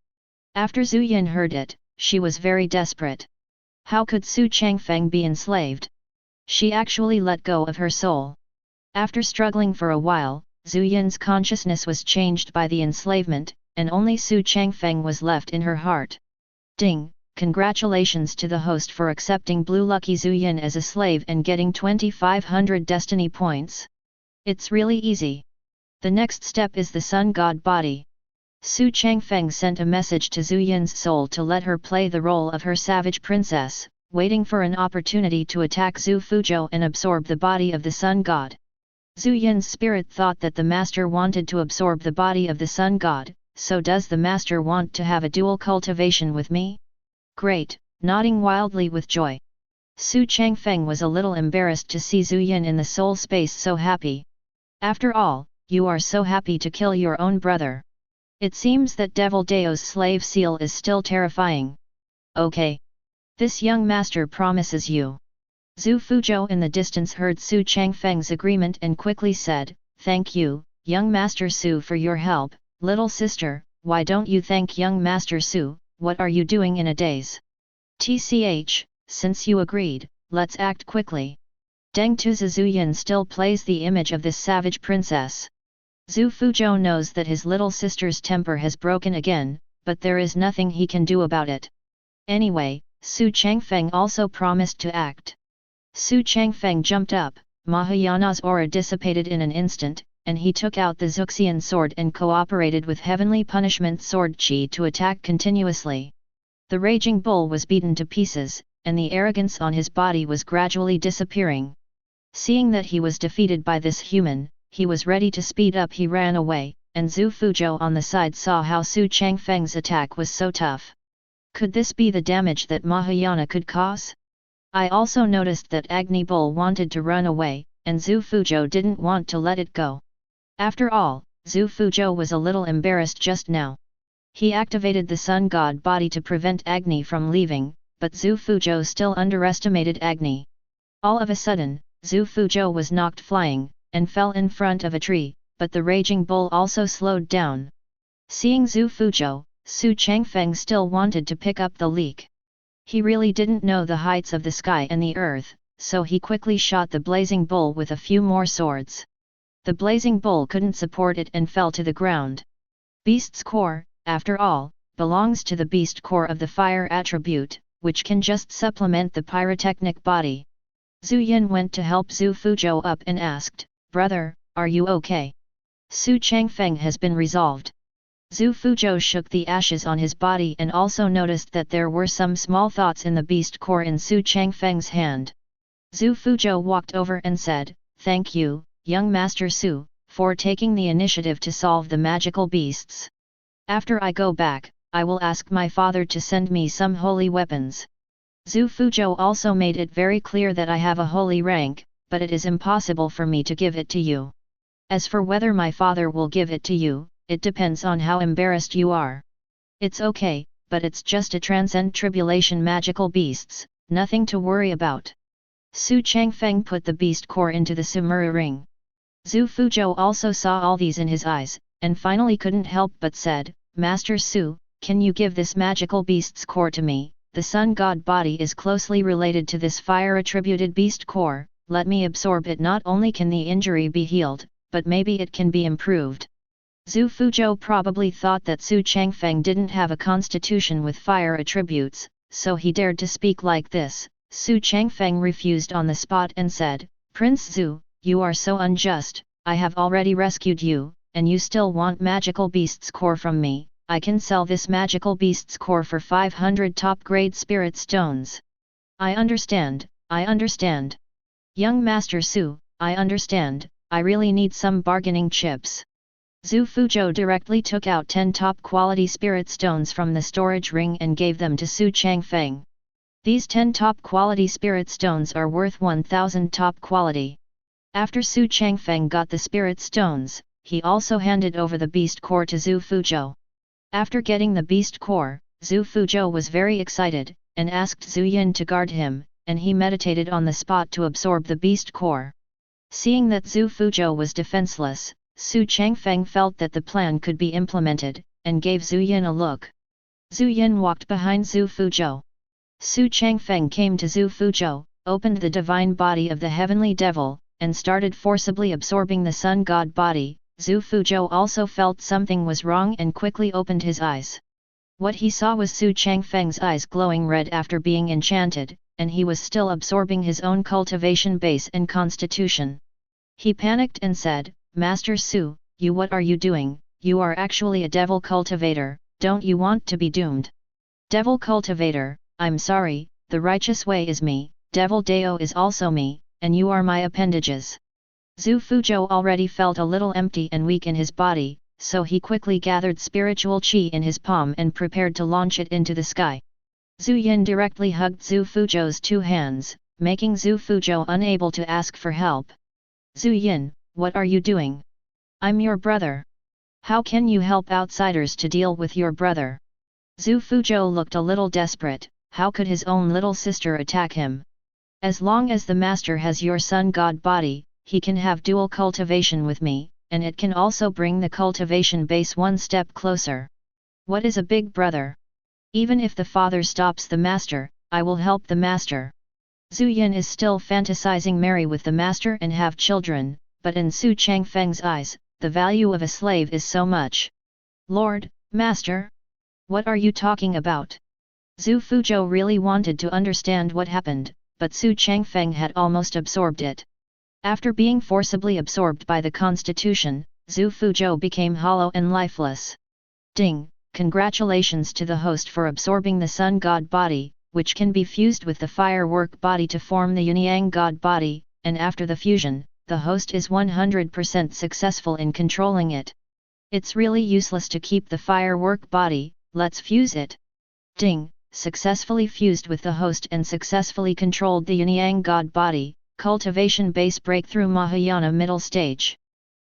After Zhu Yin heard it, she was very desperate. How could Xu Changfeng be enslaved? She actually let go of her soul. After struggling for a while, Zhu Yin's consciousness was changed by the enslavement, and only Xu Changfeng was left in her heart. Ding! Congratulations to the host for accepting Blue Lucky Zhu Yin as a slave and getting 2500 destiny points. It's really easy. The next step is the Sun God body. Xu Changfeng sent a message to Zhu Yin's soul to let her play the role of her savage princess, waiting for an opportunity to attack Xu Fuzhou and absorb the body of the Sun God. Zhu Yin's spirit thought that the master wanted to absorb the body of the Sun God, so does the master want to have a dual cultivation with me? Great, nodding wildly with joy. Xu Changfeng was a little embarrassed to see Zhu Yin in the soul space so happy. After all, you are so happy to kill your own brother. It seems that Devil Dao's slave seal is still terrifying. Okay. This young master promises you. Xu Fuzhou in the distance heard Xu Changfeng's agreement and quickly said, thank you, young Master Xu for your help. Little sister, why don't you thank young Master Xu? What are you doing in a daze? TCH, since you agreed, let's act quickly. Deng Tuzi Zhu Yin still plays the image of this savage princess. Xu Fuzhou knows that his little sister's temper has broken again, but there is nothing he can do about it. Anyway, Xu Changfeng also promised to act. Xu Changfeng jumped up, Mahayana's aura dissipated in an instant, and he took out the Zuxian sword and cooperated with Heavenly Punishment Sword Chi to attack continuously. The raging bull was beaten to pieces, and the arrogance on his body was gradually disappearing. Seeing that he was defeated by this human, he was ready to speed up. He ran away, and Zhu Fuzhou on the side saw how Xu Changfeng's attack was so tough. Could this be the damage that Mahayana could cause? I also noticed that Agni Bull wanted to run away, and Zhu Fuzhou didn't want to let it go. After all, Zhu Fuzhou was a little embarrassed just now. He activated the Sun God body to prevent Agni from leaving, but Zhu Fuzhou still underestimated Agni. All of a sudden, Zhu Fuzhou was knocked flying, and fell in front of a tree, but the raging bull also slowed down. Seeing Zhu Fuzhou, Xu Changfeng still wanted to pick up the leak. He really didn't know the heights of the sky and the earth, so he quickly shot the blazing bull with a few more swords. The blazing bull couldn't support it and fell to the ground. Beast's core, after all, belongs to the beast core of the fire attribute, which can just supplement the pyrotechnic body. Zhu Yin went to help Zhu Fuzhou up and asked, "Brother, are you okay? Xu Changfeng has been resolved." Zhu Fuzhou shook the ashes on his body and also noticed that there were some small thoughts in the beast core in Xu Changfeng's hand. Zhu Fuzhou walked over and said, "Thank you, young Master Xu, for taking the initiative to solve the magical beasts. After I go back, I will ask my father to send me some holy weapons." Zhu Fuzhou also made it very clear that I have a holy rank, but it is impossible for me to give it to you. As for whether my father will give it to you, it depends on how embarrassed you are. It's okay, but it's just a transcend tribulation magical beasts, nothing to worry about. Xu Changfeng put the beast core into the Sumuru ring. Zhu Fuzhou also saw all these in his eyes, and finally couldn't help but said, "Master Xu, can you give this magical beast's core to me? The sun god body is closely related to this fire-attributed beast core, let me absorb it. Not only can the injury be healed, but maybe it can be improved." Zhu Fuzhou probably thought that Xu Changfeng didn't have a constitution with fire attributes, so he dared to speak like this. Xu Changfeng refused on the spot and said, "Prince Zhu, you are so unjust, I have already rescued you, and you still want magical beast's core from me. I can sell this magical beast's core for 500 top-grade spirit stones." I understand. Young Master Xu, I understand, I really need some bargaining chips." Zhu Fuzhou directly took out 10 top-quality spirit stones from the storage ring and gave them to Xu Changfeng. These 10 top-quality spirit stones are worth 1,000 top-quality. After Xu Changfeng got the spirit stones, he also handed over the beast core to Zhu Fuzhou. After getting the beast core, Zhu Fuzhou was very excited, and asked Zhu Yin to guard him, and he meditated on the spot to absorb the beast core. Seeing that Zhu Fuzhou was defenseless, Xu Changfeng felt that the plan could be implemented, and gave Zhu Yin a look. Zhu Yin walked behind Zhu Fuzhou. Xu Changfeng came to Zhu Fuzhou, opened the divine body of the heavenly devil, and started forcibly absorbing the sun god body. Zhu Fuzhou also felt something was wrong and quickly opened his eyes. What he saw was Xu Changfeng's eyes glowing red after being enchanted, and he was still absorbing his own cultivation base and constitution. He panicked and said, "Master Xu, what are you doing? You are actually a devil cultivator, don't you want to be doomed?" "Devil cultivator, I'm sorry, the righteous way is me, Devil Dao is also me, and you are my appendages." Zhu Fuzhou already felt a little empty and weak in his body, so he quickly gathered spiritual qi in his palm and prepared to launch it into the sky. Zhu Yin directly hugged Zhu Fuzhou's 2 hands, making Zhu Fuzhou unable to ask for help. "Zhu Yin, what are you doing? I'm your brother. How can you help outsiders to deal with your brother?" Zhu Fuzhou looked a little desperate. How could his own little sister attack him? As long as the master has your sun god body, he can have dual cultivation with me, and it can also bring the cultivation base one step closer. What is a big brother? Even if the father stops the master, I will help the master. Zhu Yin is still fantasizing marry with the master and have children, but in Xu Changfeng's eyes, the value of a slave is so much. "Lord, master? What are you talking about?" Zhu Fuzhou really wanted to understand what happened, but Xu Changfeng had almost absorbed it. After being forcibly absorbed by the constitution, Xu Fuzhou became hollow and lifeless. Ding! Congratulations to the host for absorbing the Sun God body, which can be fused with the firework body to form the Yin-Yang God body, and after the fusion, the host is 100% successful in controlling it. It's really useless to keep the firework body, let's fuse it. Ding! Successfully fused with the host and successfully controlled the Yin-Yang God body, cultivation base breakthrough Mahayana middle stage.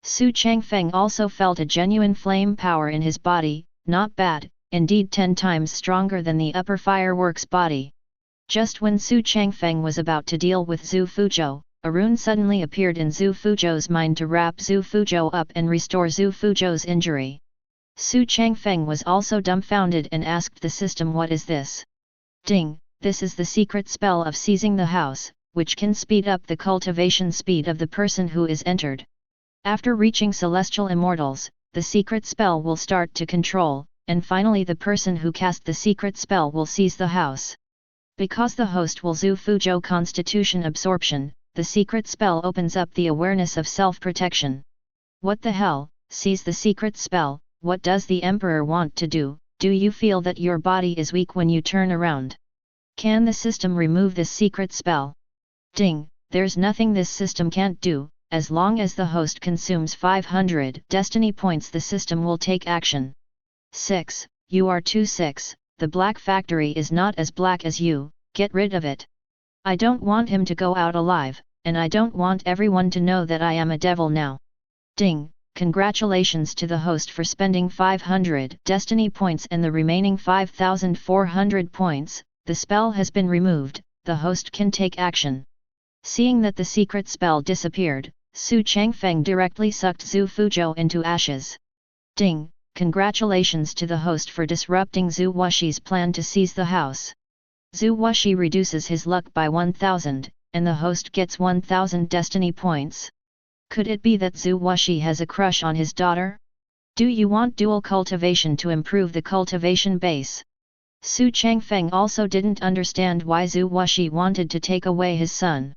Xu Changfeng also felt a genuine flame power in his body, not bad, indeed 10 times stronger than the upper fireworks body. Just when Xu Changfeng was about to deal with Xu Fuzhou, a rune suddenly appeared in Xu Fuzhou's mind to wrap Xu Fuzhou up and restore Xu Fuzhou's injury. Xu Changfeng was also dumbfounded and asked the system, what is this? Ding! This is the secret spell of seizing the house, which can speed up the cultivation speed of the person who is entered. After reaching celestial immortals, the secret spell will start to control, and finally the person who cast the secret spell will seize the house. Because the host will Xu Fuzhou constitution absorption, the secret spell opens up the awareness of self-protection. What the hell, seize the secret spell, what does the emperor want to do? Do you feel that your body is weak when you turn around? Can the system remove this secret spell? Ding! There's nothing this system can't do. As long as the host consumes 500 destiny points, the system will take action. 6. You are too 6. The black factory is not as black as you, get rid of it. I don't want him to go out alive, and I don't want everyone to know that I am a devil now. Ding! Congratulations to the host for spending 500 destiny points and the remaining 5,400 points, the spell has been removed, the host can take action. Seeing that the secret spell disappeared, Xu Changfeng directly sucked Xu Fuzhou into ashes. Ding! Congratulations to the host for disrupting Xu Wuxi's plan to seize the house. Xu Wuxi reduces his luck by 1,000, and the host gets 1,000 destiny points. Could it be that Xu Wuxi has a crush on his daughter? Do you want dual cultivation to improve the cultivation base? Xu Changfeng also didn't understand why Xu Wuxi wanted to take away his son.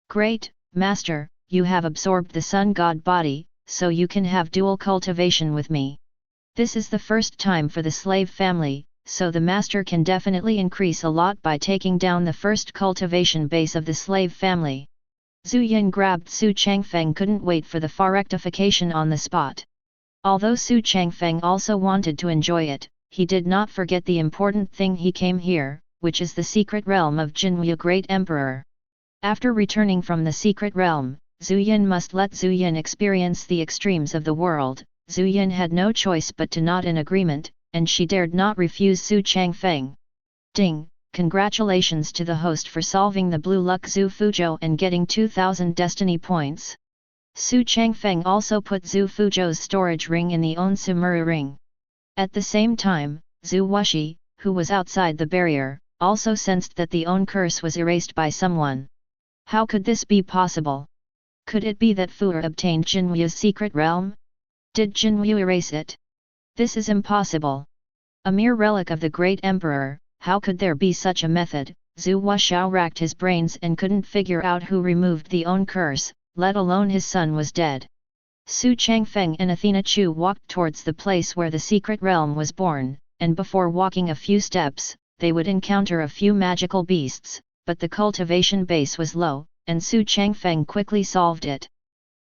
Great, master, you have absorbed the sun god body, so you can have dual cultivation with me. This is the first time for the slave family, so the master can definitely increase a lot by taking down the first cultivation base of the slave family. Zhu Yin grabbed Xu Changfeng, couldn't wait for the rectification on the spot. Although Xu Changfeng also wanted to enjoy it, he did not forget the important thing he came here, which is the secret realm of Jinwu Great Emperor. After returning from the secret realm, Zhu Yin must let Zhu Yin experience the extremes of the world. Zhu Yin had no choice but to nod in agreement, and she dared not refuse Xu Changfeng. Ding! Congratulations to the host for solving the blue luck Xu Fuzhou and getting 2,000 destiny points. Xu Changfeng also put Xu Fuzhou's storage ring in the On Sumuru ring. At the same time, Xu Wuxi, who was outside the barrier, also sensed that the On curse was erased by someone. How could this be possible? Could it be that Fu obtained Jinwu's secret realm? Did Jinwu erase it? This is impossible. A mere relic of the great emperor, how could there be such a method? Xu Wuxiao racked his brains and couldn't figure out who removed the own curse, let alone his son was dead. Xu Changfeng and Athena Chu walked towards the place where the secret realm was born, and before walking a few steps, they would encounter a few magical beasts, but the cultivation base was low, and Xu Changfeng quickly solved it.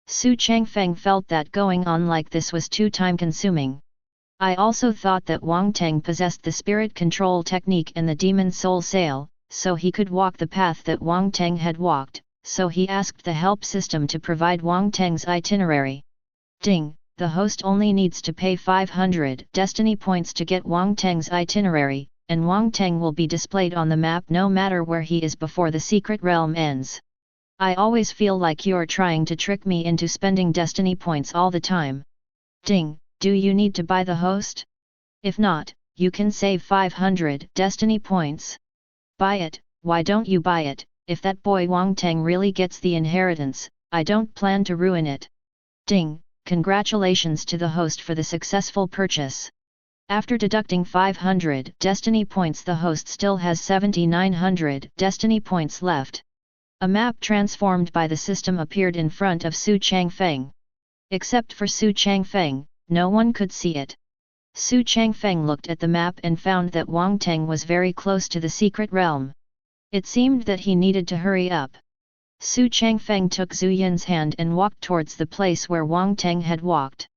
Xu Changfeng felt that going on like this was too time-consuming. I also thought that Wang Teng possessed the spirit control technique and the demon soul sail, so he could walk the path that Wang Teng had walked, so he asked the help system to provide Wang Teng's itinerary. Ding! The host only needs to pay 500 destiny points to get Wang Teng's itinerary, and Wang Teng will be displayed on the map no matter where he is before the secret realm ends. I always feel like you're trying to trick me into spending destiny points all the time. Ding! Do you need to buy the host? If not, you can save 500 destiny points. Buy it, why don't you buy it? If that boy Wang Teng really gets the inheritance, I don't plan to ruin it. Ding! Congratulations to the host for the successful purchase. After deducting 500 destiny points, the host still has 7,900 destiny points left. A map transformed by the system appeared in front of Xu Changfeng. Except for Xu Changfeng, no one could see it. Xu Changfeng looked at the map and found that Wang Teng was very close to the secret realm. It seemed that he needed to hurry up. Xu Changfeng took Zhu Yin's hand and walked towards the place where Wang Teng had walked.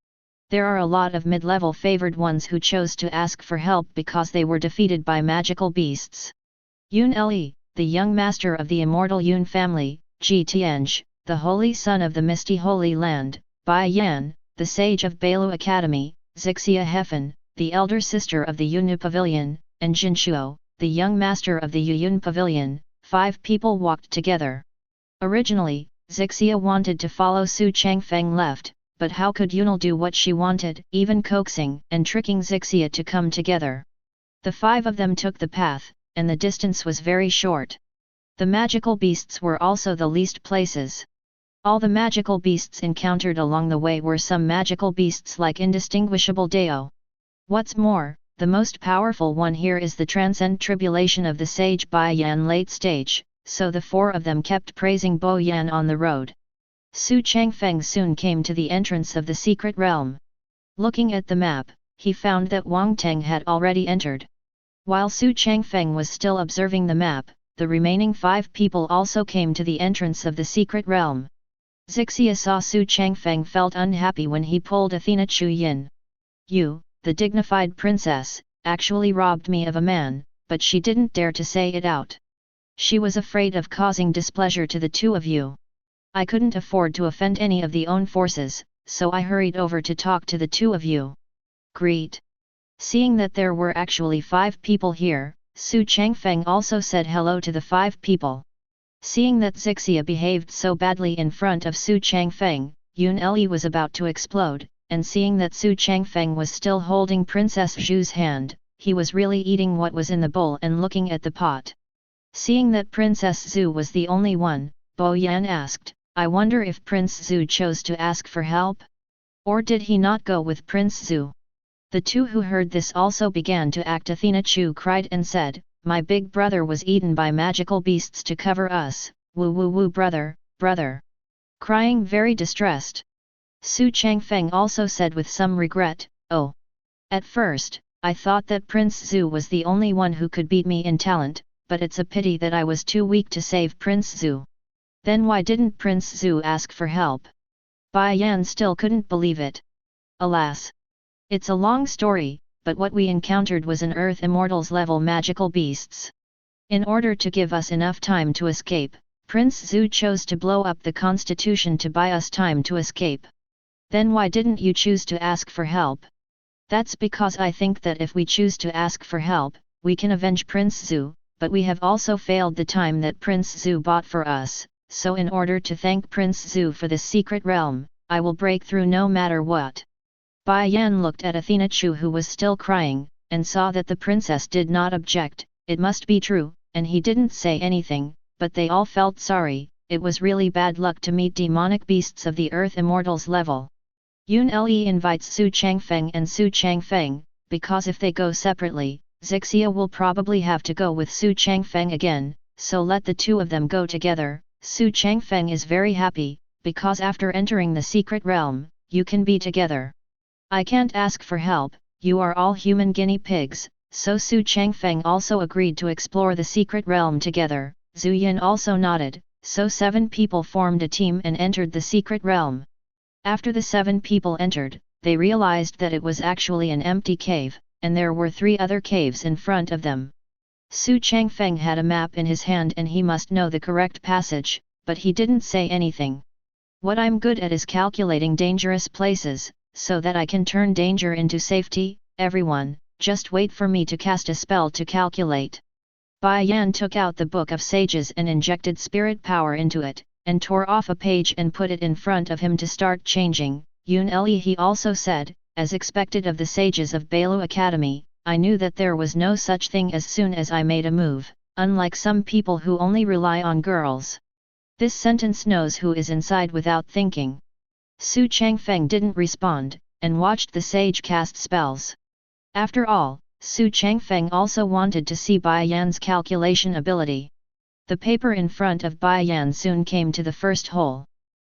There are a lot of mid-level favored ones who chose to ask for help because they were defeated by magical beasts. Yun Le, the young master of the immortal Yun family, Ji Tianj, the holy son of the misty holy land, Bai Yan, the sage of Bailu Academy, Xixia Hefen, the elder sister of the Yun Pavilion, and Jin Shuo, the young master of the Yun Pavilion, 5 people walked together. Originally, Xixia wanted to follow Xu Changfeng left, but how could Yunel do what she wanted, even coaxing and tricking Xixia to come together? The 5 of them took the path, and the distance was very short. The magical beasts were also the least places. All the magical beasts encountered along the way were some magical beasts like indistinguishable Dao. What's more, the most powerful one here is the transcend tribulation of the sage Bai Yan late stage, so the 4 of them kept praising Bo Yan on the road. Xu Changfeng soon came to the entrance of the secret realm. Looking at the map, he found that Wang Teng had already entered. While Xu Changfeng was still observing the map, the remaining 5 people also came to the entrance of the secret realm. Xixia saw Xu Changfeng felt unhappy when he pulled Athena Chu Yin. You, the dignified princess, actually robbed me of a man, but she didn't dare to say it out. She was afraid of causing displeasure to the 2 of you. I couldn't afford to offend any of the own forces, so I hurried over to talk to the 2 of you. Greet. Seeing that there were actually 5 people here, Xu Changfeng also said hello to the 5 people. Seeing that Xixia behaved so badly in front of Xu Changfeng, Yun Le was about to explode, and seeing that Xu Changfeng was still holding Princess Zhu's hand, he was really eating what was in the bowl and looking at the pot. Seeing that Princess Zhu was the only one, Bo Yan asked, I wonder if Prince Zhu chose to ask for help? Or did he not go with Prince Zhu? The 2 who heard this also began to act. Athena Chu cried and said, my big brother was eaten by magical beasts to cover us, woo woo woo brother, brother. Crying very distressed. Xu Changfeng also said with some regret, oh. At first, I thought that Prince Zhu was the only one who could beat me in talent, but it's a pity that I was too weak to save Prince Zhu. Then why didn't Prince Zhu ask for help? Bai Yan still couldn't believe it. Alas! It's a long story, but what we encountered was an Earth Immortals level magical beasts. In order to give us enough time to escape, Prince Zhu chose to blow up the constitution to buy us time to escape. Then why didn't you choose to ask for help? That's because I think that if we choose to ask for help, we can avenge Prince Zhu, but we have also failed the time that Prince Zhu bought for us. So in order to thank Prince Zhu for this secret realm, I will break through no matter what. Bai Yan looked at Athena Chu who was still crying, and saw that the princess did not object, it must be true, and he didn't say anything, but they all felt sorry, it was really bad luck to meet demonic beasts of the Earth Immortals level. Yun Le invites Xu Changfeng and Xu Changfeng, because if they go separately, Xixia will probably have to go with Xu Changfeng again, so let the 2 of them go together. Xu Changfeng is very happy, because after entering the secret realm, you can be together. I can't ask for help, you are all human guinea pigs, so Xu Changfeng also agreed to explore the secret realm together. Zhu Yin also nodded, so 7 people formed a team and entered the secret realm. After the 7 people entered, they realized that it was actually an empty cave, and there were 3 other caves in front of them. Xu Changfeng had a map in his hand and he must know the correct passage, but he didn't say anything. What I'm good at is calculating dangerous places, so that I can turn danger into safety. Everyone, just wait for me to cast a spell to calculate. Bai Yan took out the Book of Sages and injected spirit power into it, and tore off a page and put it in front of him to start changing. Yun Le he also said, as expected of the sages of Bailu Academy, I knew that there was no such thing as soon as I made a move, unlike some people who only rely on girls. This sentence knows who is inside without thinking. Xu Changfeng didn't respond, and watched the sage cast spells. After all, Xu Changfeng also wanted to see Bai Yan's calculation ability. The paper in front of Bai Yan soon came to the first hole.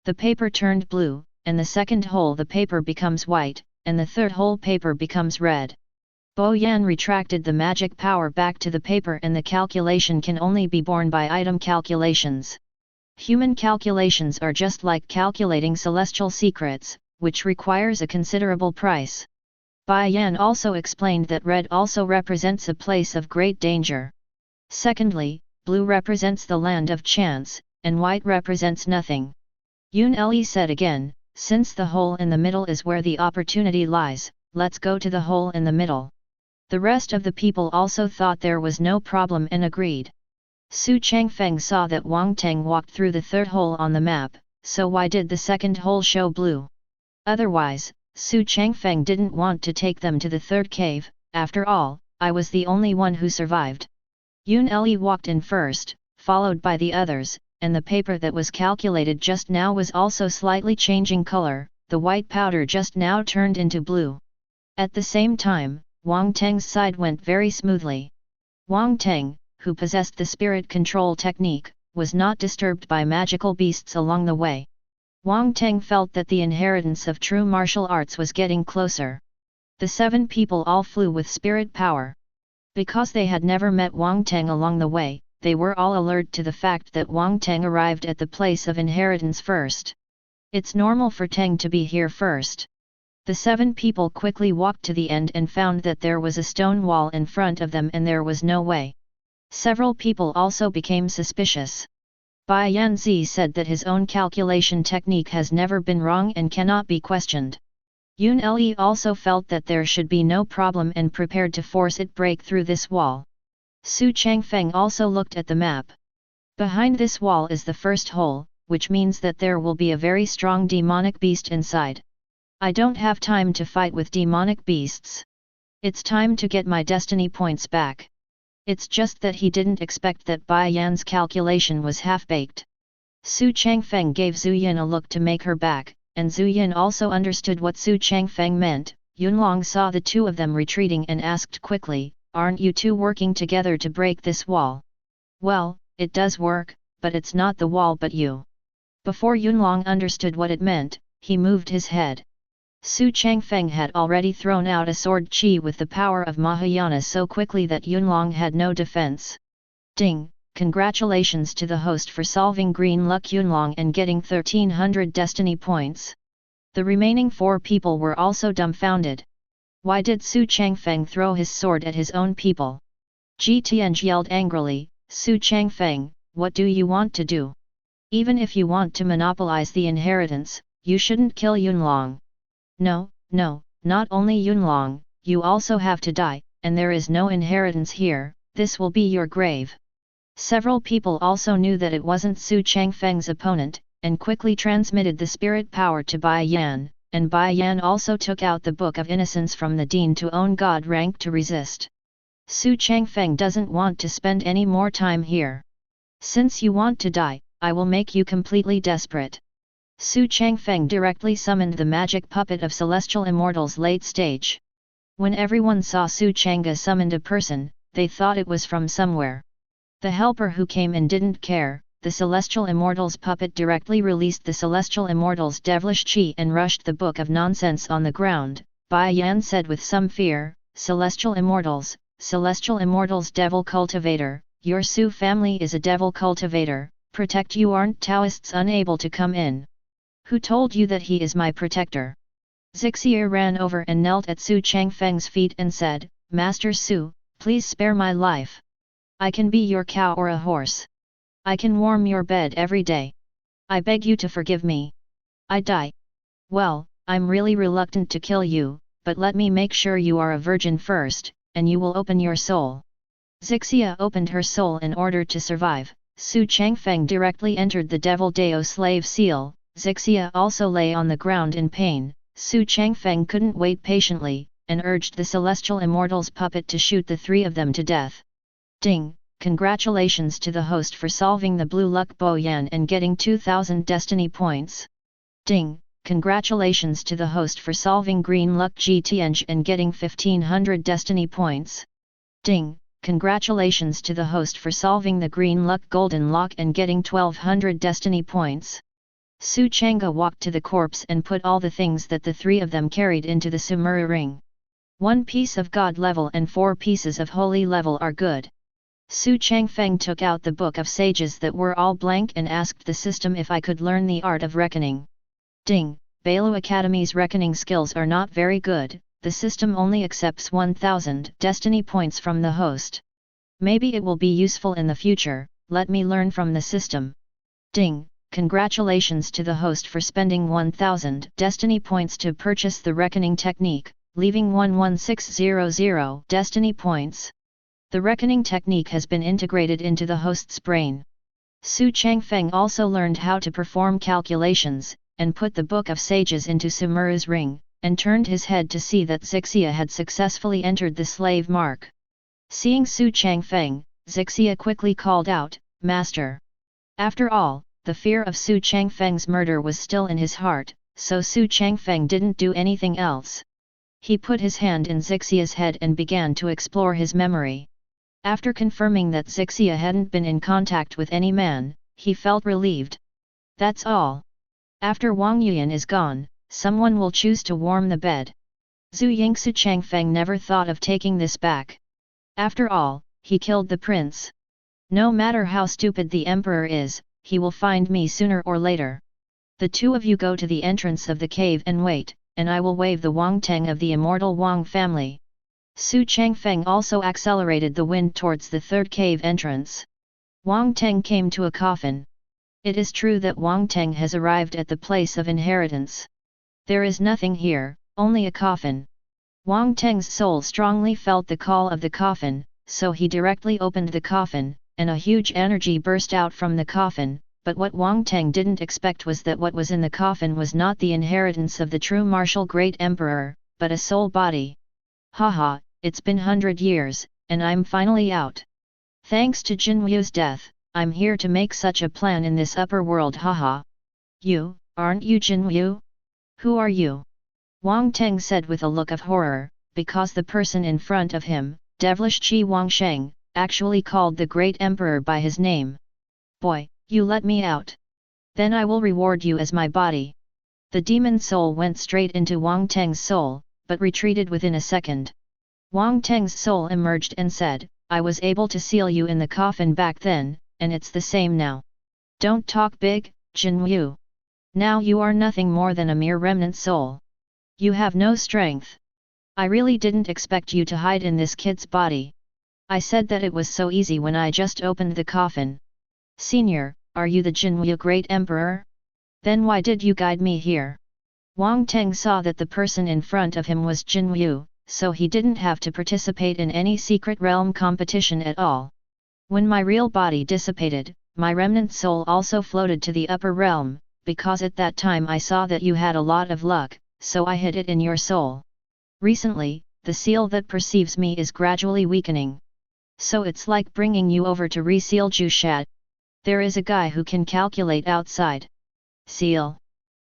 The paper turned blue, and the second hole the paper becomes white, and the third hole paper becomes red. Bo Yan retracted the magic power back to the paper, and the calculation can only be borne by item calculations. Human calculations are just like calculating celestial secrets, which requires a considerable price. Bai Yan also explained that red also represents a place of great danger. Secondly, blue represents the land of chance, and white represents nothing. Yun Li said again, since the hole in the middle is where the opportunity lies, let's go to the hole in the middle. The rest of the people also thought there was no problem and agreed. Xu Changfeng saw that Wang Teng walked through the third hole on the map, so why did the second hole show blue? Otherwise, Xu Changfeng didn't want to take them to the third cave. After all, I was the only one who survived. Yun Li walked in first, followed by the others, and the paper that was calculated just now was also slightly changing color. The white powder just now turned into blue. At the same time, Wang Teng's side went very smoothly. Wang Teng, who possessed the spirit control technique, was not disturbed by magical beasts along the way. Wang Teng felt that the inheritance of true martial arts was getting closer. The 7 people all flew with spirit power. Because they had never met Wang Teng along the way, they were all alert to the fact that Wang Teng arrived at the place of inheritance first. It's normal for Teng to be here first. The 7 people quickly walked to the end and found that there was a stone wall in front of them and there was no way. Several people also became suspicious. Bai Yanzi said that his own calculation technique has never been wrong and cannot be questioned. Yun Li also felt that there should be no problem and prepared to force it break through this wall. Xu Changfeng also looked at the map. Behind this wall is the first hole, which means that there will be a very strong demonic beast inside. I don't have time to fight with demonic beasts. It's time to get my destiny points back. It's just that he didn't expect that Bai Yan's calculation was half-baked. Xu Changfeng gave Zhu Yin a look to make her back, and Zhu Yin also understood what Xu Changfeng meant. Yunlong saw the two of them retreating and asked quickly, aren't you two working together to break this wall? Well, it does work, but it's not the wall but you. Before Yunlong understood what it meant, he moved his head. Xu Changfeng had already thrown out a sword chi with the power of Mahayana so quickly that Yunlong had no defense. Ding! Congratulations to the host for solving Green Luck Yunlong and getting 1300 destiny points. The remaining 4 people were also dumbfounded. Why did Xu Changfeng throw his sword at his own people? Tian yelled angrily, Xu Changfeng, what do you want to do? Even if you want to monopolize the inheritance, you shouldn't kill Yunlong. No, not only Yunlong, you also have to die, and there is no inheritance here, this will be your grave. Several people also knew that it wasn't Xu Changfeng's opponent, and quickly transmitted the spirit power to Bai Yan, and Bai Yan also took out the Book of Innocence from the Dean to own God rank to resist. Xu Changfeng doesn't want to spend any more time here. Since you want to die, I will make you completely desperate. Xu Changfeng directly summoned the magic puppet of Celestial Immortal's late stage. When everyone saw Xu Changga summoned a person, they thought it was from somewhere. The helper who came in didn't care. The Celestial Immortal's puppet directly released the Celestial Immortal's devilish chi and rushed the Book of Nonsense on the ground. Bai Yan said with some fear, Celestial Immortals, devil cultivator, your Xu family is a devil cultivator, protect you aren't Taoists unable to come in. Who told you that he is my protector? Zixia ran over and knelt at Xu Changfeng's feet and said, Master Xu, please spare my life. I can be your cow or a horse. I can warm your bed every day. I beg you to forgive me. I die. Well, I'm really reluctant to kill you, but let me make sure you are a virgin first, and you will open your soul. Zixia opened her soul in order to survive. Xu Changfeng directly entered the Devil Dao slave seal. Zixia also lay on the ground in pain. Xu Changfeng couldn't wait patiently, and urged the Celestial Immortal's puppet to shoot the 3 of them to death. Ding! Congratulations to the host for solving the Blue Luck Bo Yan and getting 2000 destiny points. Ding! Congratulations to the host for solving Green Luck Ji Tianj and getting 1500 destiny points. Ding! Congratulations to the host for solving the green luck golden lock and getting 1200 destiny points. Xu Changfeng walked to the corpse and put all the things that the three of them carried into the Sumeru ring. 1 piece of God level and 4 pieces of holy level are good. Xu Changfeng took out the book of sages that were all blank and asked the system if I could learn the art of reckoning. Ding, Bailu Academy's reckoning skills are not very good, the system only accepts 1000 destiny points from the host. Maybe it will be useful in the future, let me learn from the system. Ding, congratulations to the host for spending 1000 destiny points to purchase the reckoning technique, leaving 11600 destiny points. The reckoning technique has been integrated into the host's brain. Xu Changfeng also learned how to perform calculations, and put the Book of Sages into Sumeru's ring, and turned his head to see that Xixia had successfully entered the slave mark. Seeing Xu Changfeng, Xixia quickly called out, "Master!" After all, the fear of Xu Changfeng's murder was still in his heart, so Xu Changfeng didn't do anything else. He put his hand in Xixia's head and began to explore his memory. After confirming that Xixia hadn't been in contact with any man, he felt relieved. That's all. After Wang Yuan is gone, someone will choose to warm the bed. Xu Changfeng never thought of taking this back. After all, he killed the prince. No matter how stupid the emperor is, he will find me sooner or later. The two of you go to the entrance of the cave and wait, and I will wave the Wang Teng of the immortal Wang family. Xu Changfeng also accelerated the wind towards the third cave entrance. Wang Teng came to a coffin. It is true that Wang Teng has arrived at the place of inheritance. There is nothing here, only a coffin. Wang Teng's soul strongly felt the call of the coffin, so he directly opened the coffin, and a huge energy burst out from the coffin, but what Wang Teng didn't expect was that what was in the coffin was not the inheritance of the true martial great emperor, but a soul body. Haha, it's been 100 years, and I'm finally out. Thanks to Jinwu's death, I'm here to make such a plan in this upper world. Haha. You, aren't you Jinwu? Who are you? Wang Teng said with a look of horror, because the person in front of him, devilish Qi Wangsheng, actually called the great emperor by his name. Boy, you let me out. Then I will reward you as my body. The demon soul went straight into Wang Teng's soul, but retreated within a second. Wang Teng's soul emerged and said, I was able to seal you in the coffin back then, and it's the same now. Don't talk big, Jinwu. Now you are nothing more than a mere remnant soul. You have no strength. I really didn't expect you to hide in this kid's body. I said that it was so easy when I just opened the coffin. Senior, are you the Jinwu great emperor? Then why did you guide me here? Wang Teng saw that the person in front of him was Jinwu, so he didn't have to participate in any secret realm competition at all. When my real body dissipated, my remnant soul also floated to the upper realm, because at that time I saw that you had a lot of luck, so I hid it in your soul. Recently, the seal that perceives me is gradually weakening. So it's like bringing you over to reseal Jusha. There is a guy who can calculate outside. Seal.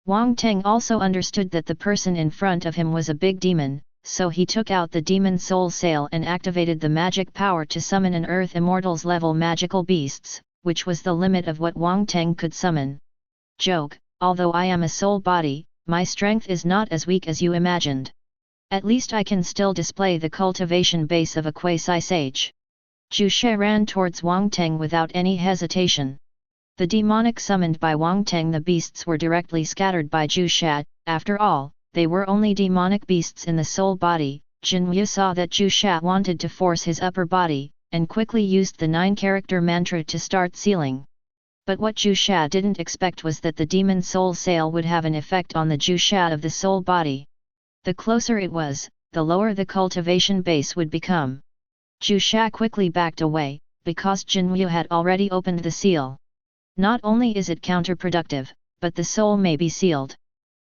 Wang Teng also understood that the person in front of him was a big demon, so he took out the demon soul sail and activated the magic power to summon an Earth Immortals level magical beasts, which was the limit of what Wang Teng could summon. Joke, although I am a soul body, my strength is not as weak as you imagined. At least I can still display the cultivation base of a quasi-sage. Jusha ran towards Wang Teng without any hesitation. The demonic summoned by Wang Teng, the beasts were directly scattered by Jusha. After all, they were only demonic beasts in the soul body. Jinwu saw that Jusha wanted to force his upper body, and quickly used the 9-character mantra to start sealing. But what Jusha didn't expect was that the demon soul sail would have an effect on the Jusha of the soul body. The closer it was, the lower the cultivation base would become. Jusha quickly backed away, because Jinwu had already opened the seal. Not only is it counterproductive, but the soul may be sealed.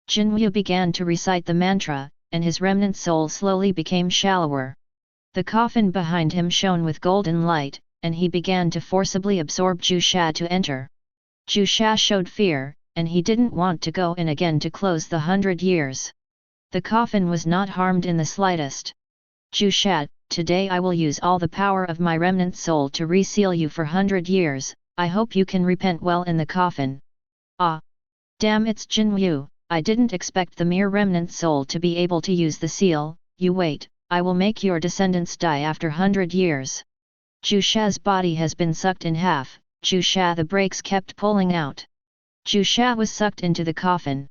Jinwu began to recite the mantra, and his remnant soul slowly became shallower. The coffin behind him shone with golden light, and he began to forcibly absorb Jusha to enter. Jusha showed fear, and he didn't want to go in again to close the 100 years. The coffin was not harmed in the slightest. Jusha, today I will use all the power of my remnant soul to reseal you for 100 years, I hope you can repent well in the coffin. Ah! Damn, it's Jinyu, I didn't expect the mere remnant soul to be able to use the seal. You wait, I will make your descendants die after 100 years. Jusha's body has been sucked in half, Jusha the brakes kept pulling out. Jusha was sucked into the coffin.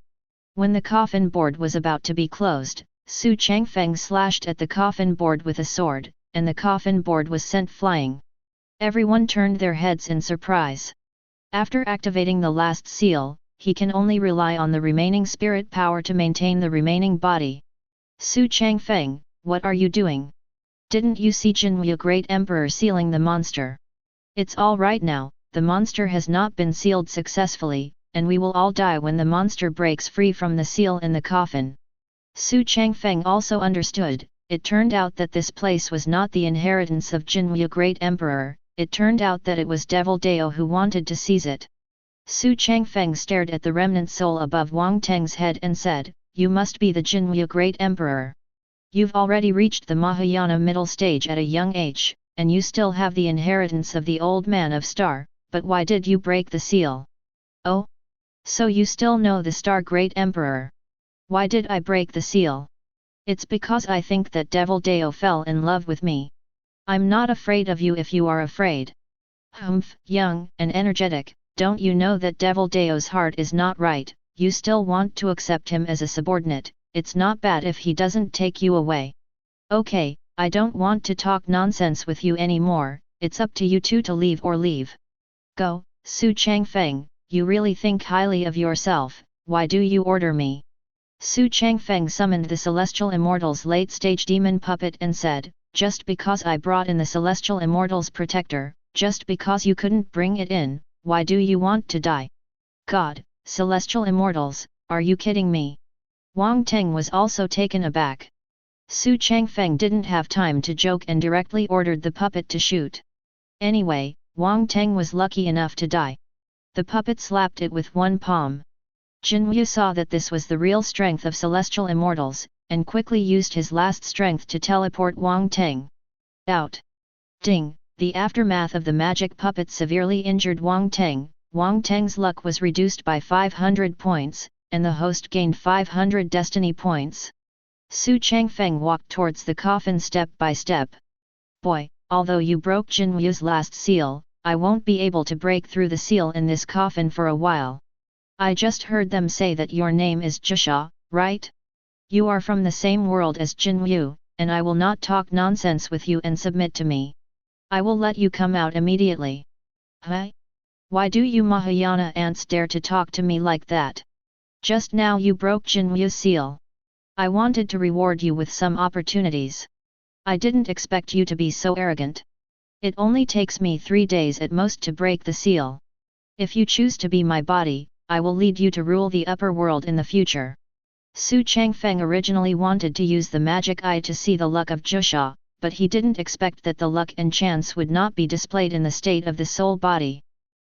When the coffin board was about to be closed, Xu Changfeng slashed at the coffin board with a sword, and the coffin board was sent flying. Everyone turned their heads in surprise. After activating the last seal, he can only rely on the remaining spirit power to maintain the remaining body. Xu Changfeng, what are you doing? Didn't you see Jinyu Great Emperor sealing the monster? It's all right now, the monster has not been sealed successfully, and we will all die when the monster breaks free from the seal in the coffin. Xu Changfeng also understood. It turned out that this place was not the inheritance of Jinyu Great Emperor, it turned out that it was Devil Dao who wanted to seize it. Xu Changfeng stared at the remnant soul above Wang Teng's head and said, "You must be the Jinyu Great Emperor. You've already reached the Mahayana middle stage at a young age, and you still have the inheritance of the old man of Star, but why did you break the seal? Oh? So you still know the Star Great Emperor? Why did I break the seal? It's because I think that Devil Dao fell in love with me. I'm not afraid of you if you are afraid. Hmph, young and energetic, don't you know that Devil Dao's heart is not right, you still want to accept him as a subordinate, it's not bad if he doesn't take you away. Okay, I don't want to talk nonsense with you anymore, it's up to you two to leave or leave. Go, Xu Changfeng, you really think highly of yourself, why do you order me? Xu Changfeng summoned the Celestial Immortal's late-stage demon puppet and said, just because I brought in the Celestial Immortal's protector, just because you couldn't bring it in, why do you want to die? God, Celestial Immortals, are you kidding me? Wang Teng was also taken aback. Xu Changfeng didn't have time to joke and directly ordered the puppet to shoot. Anyway, Wang Teng was lucky enough to die. The puppet slapped it with one palm. Jinyu saw that this was the real strength of Celestial Immortals, and quickly used his last strength to teleport Wang Teng out. Ding! The aftermath of the magic puppet severely injured Wang Teng. Wang Teng's luck was reduced by 500 points, and the host gained 500 destiny points. Xu Changfeng walked towards the coffin step by step. Boy, although you broke Jinyu's last seal, I won't be able to break through the seal in this coffin for a while. I just heard them say that your name is Jusha, right? You are from the same world as Jinyu, and I will not talk nonsense with you and submit to me. I will let you come out immediately. Huh? Why do you Mahayana ants dare to talk to me like that? Just now you broke Jinyu's seal. I wanted to reward you with some opportunities. I didn't expect you to be so arrogant. It only takes me 3 days at most to break the seal. If you choose to be my body, I will lead you to rule the upper world in the future. Xu Changfeng originally wanted to use the magic eye to see the luck of Jusha, but he didn't expect that the luck and chance would not be displayed in the state of the soul body.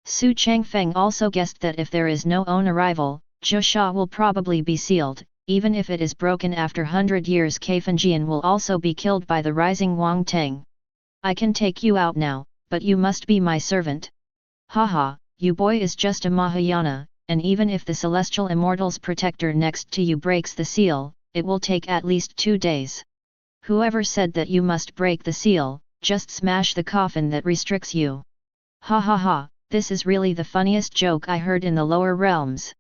Xu Changfeng also guessed that if there is no own arrival, Jusha will probably be sealed, even if it is broken after 100 years. Kaifenjian will also be killed by the rising Wang Teng. I can take you out now, but you must be my servant. Haha, you boy is just a Mahayana, and even if the Celestial Immortal's protector next to you breaks the seal, it will take at least 2 days. Whoever said that you must break the seal, just smash the coffin that restricts you. Ha ha ha, this is really the funniest joke I heard in the lower realms.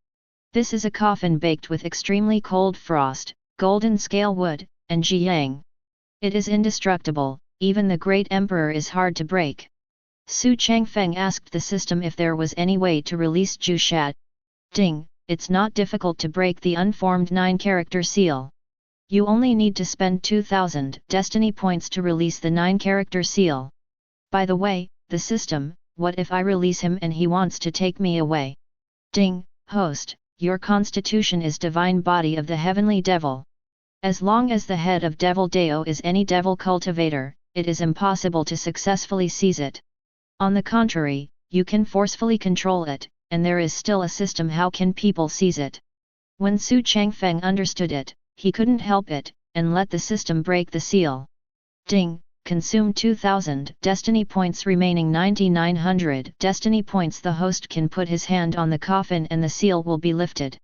This is a coffin baked with extremely cold frost, golden scale wood, and jiang. It is indestructible, even the great emperor is hard to break. Xu Changfeng asked the system if there was any way to release Jusha. Ding, it's not difficult to break the unformed 9-character seal. You only need to spend 2,000 destiny points to release the 9-character seal. By the way, the system, what if I release him and he wants to take me away? Ding, host, your constitution is divine body of the heavenly devil. As long as the head of Devil Dao is any devil cultivator, it is impossible to successfully seize it. On the contrary, you can forcefully control it, and there is still a system how can people seize it. When Xu Changfeng understood it, he couldn't help it, and let the system break the seal. Ding, consume 2000 destiny points, remaining 9900 destiny points. The host can put his hand on the coffin and the seal will be lifted.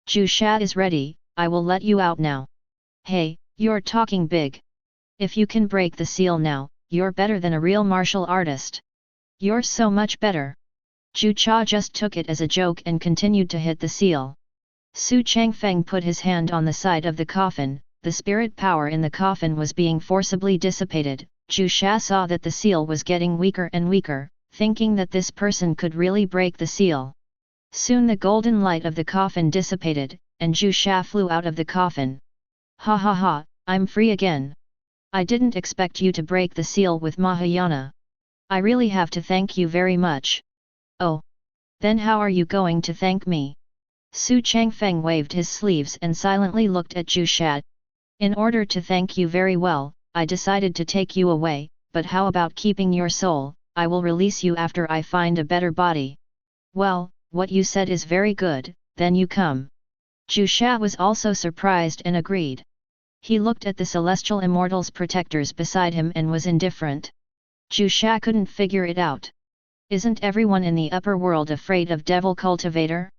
Zhu Sha is ready, I will let you out now. Hey, you're talking big. If you can break the seal now, you're better than a real martial artist. You're so much better. Zhu Cha just took it as a joke and continued to hit the seal. Xu Changfeng put his hand on the side of the coffin. The spirit power in the coffin was being forcibly dissipated. Zhu Sha saw that the seal was getting weaker and weaker, thinking that this person could really break the seal. Soon the golden light of the coffin dissipated, and Zhu Sha flew out of the coffin. Ha ha ha, I'm free again. I didn't expect you to break the seal with Mahayana. I really have to thank you very much. Oh. Then how are you going to thank me? Xu Changfeng waved his sleeves and silently looked at Zhu Sha. In order to thank you very well, I decided to take you away, but how about keeping your soul? I will release you after I find a better body. Well, what you said is very good, then you come. Zhu Sha was also surprised and agreed. He looked at the celestial immortals protectors beside him and was indifferent. Zhu Sha couldn't figure it out. Isn't everyone in the upper world afraid of devil cultivator?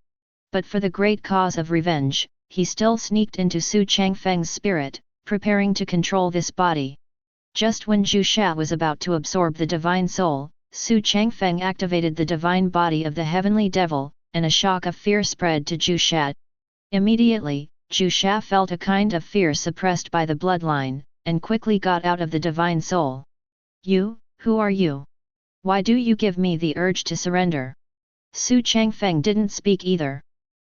But for the great cause of revenge, he still sneaked into Xu Changfeng's spirit, preparing to control this body. Just when Zhu Sha was about to absorb the divine soul, Xu Changfeng activated the divine body of the heavenly devil, and a shock of fear spread to Zhu Sha. Immediately, Zhu Sha felt a kind of fear suppressed by the bloodline, and quickly got out of the divine soul. You, who are you? Why do you give me the urge to surrender? Xu Changfeng didn't speak either.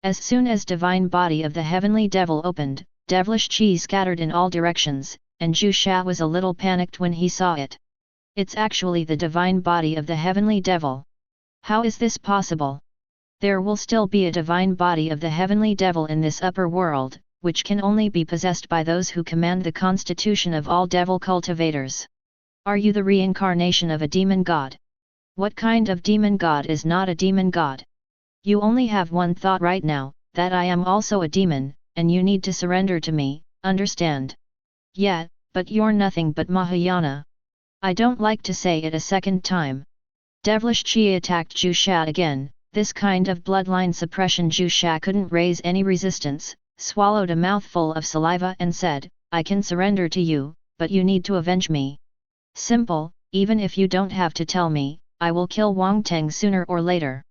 As soon as divine body of the heavenly devil opened, devilish chi scattered in all directions, and Zhu Sha was a little panicked when he saw it. It's actually the divine body of the heavenly devil. How is this possible? There will still be a divine body of the heavenly devil in this upper world, which can only be possessed by those who command the constitution of all devil cultivators. Are you the reincarnation of a demon god? What kind of demon god is not a demon god? You only have one thought right now, that I am also a demon, and you need to surrender to me, understand? Yeah, but you're nothing but Mahayana. I don't like to say it a second time. Devilish chi attacked Zhu Sha again. This kind of bloodline suppression. Zhu Sha couldn't raise any resistance, swallowed a mouthful of saliva and said, I can surrender to you, but you need to avenge me. Simple, even if you don't have to tell me, I will kill Wang Teng sooner or later.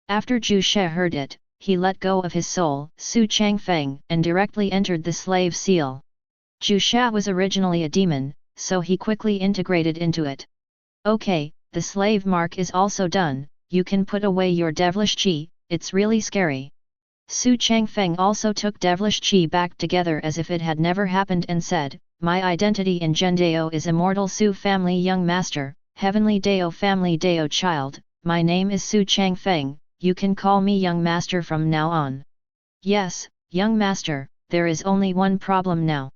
After Zhu Sha heard it, he let go of his soul, Xu Changfeng, and directly entered the slave seal. Zhu Sha was originally a demon, so he quickly integrated into it. Okay, the slave mark is also done. You can put away your devilish chi, it's really scary. Xu Changfeng also took devilish chi back together as if it had never happened and said, my identity in Zhendao is Immortal Xu family young master, heavenly Dao family Dao child, my name is Xu Changfeng, you can call me young master from now on. Yes, young master, there is only one problem now.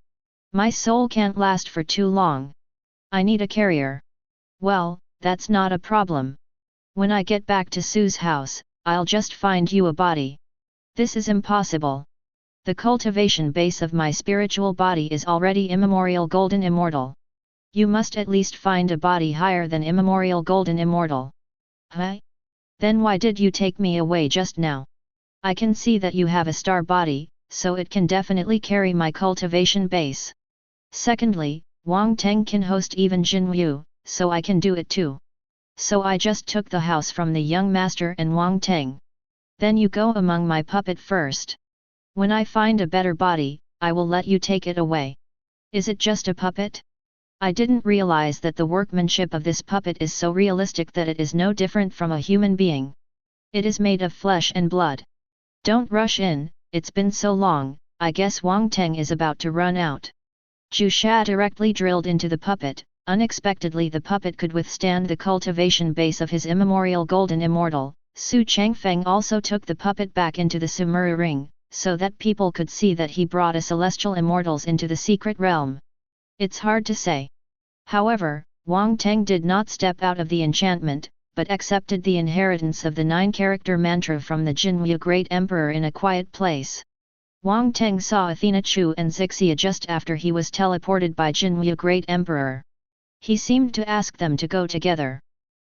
My soul can't last for too long. I need a carrier. Well, that's not a problem. When I get back to Su's house, I'll just find you a body. This is impossible. The cultivation base of my spiritual body is already immemorial golden immortal. You must at least find a body higher than immemorial golden immortal. Huh? Then why did you take me away just now? I can see that you have a star body, so it can definitely carry my cultivation base. Secondly, Wang Teng can host even Jinwu, so I can do it too. So I just took the house from the young master and Wang Teng. Then you go among my puppet first. When I find a better body, I will let you take it away. Is it just a puppet? I didn't realize that the workmanship of this puppet is so realistic that it is no different from a human being. It is made of flesh and blood. Don't rush in, it's been so long, I guess Wang Teng is about to run out. Zhu Sha directly drilled into the puppet. Unexpectedly the puppet could withstand the cultivation base of his immemorial golden immortal. Xu Changfeng also took the puppet back into the Sumuru ring, so that people could see that he brought a celestial immortals into the secret realm. It's hard to say. However, Wang Teng did not step out of the enchantment, but accepted the inheritance of the 9-character mantra from the Jinwu Great Emperor in a quiet place. Wang Teng saw Athena Chu and Zixia just after he was teleported by Jinwu Great Emperor. He seemed to ask them to go together.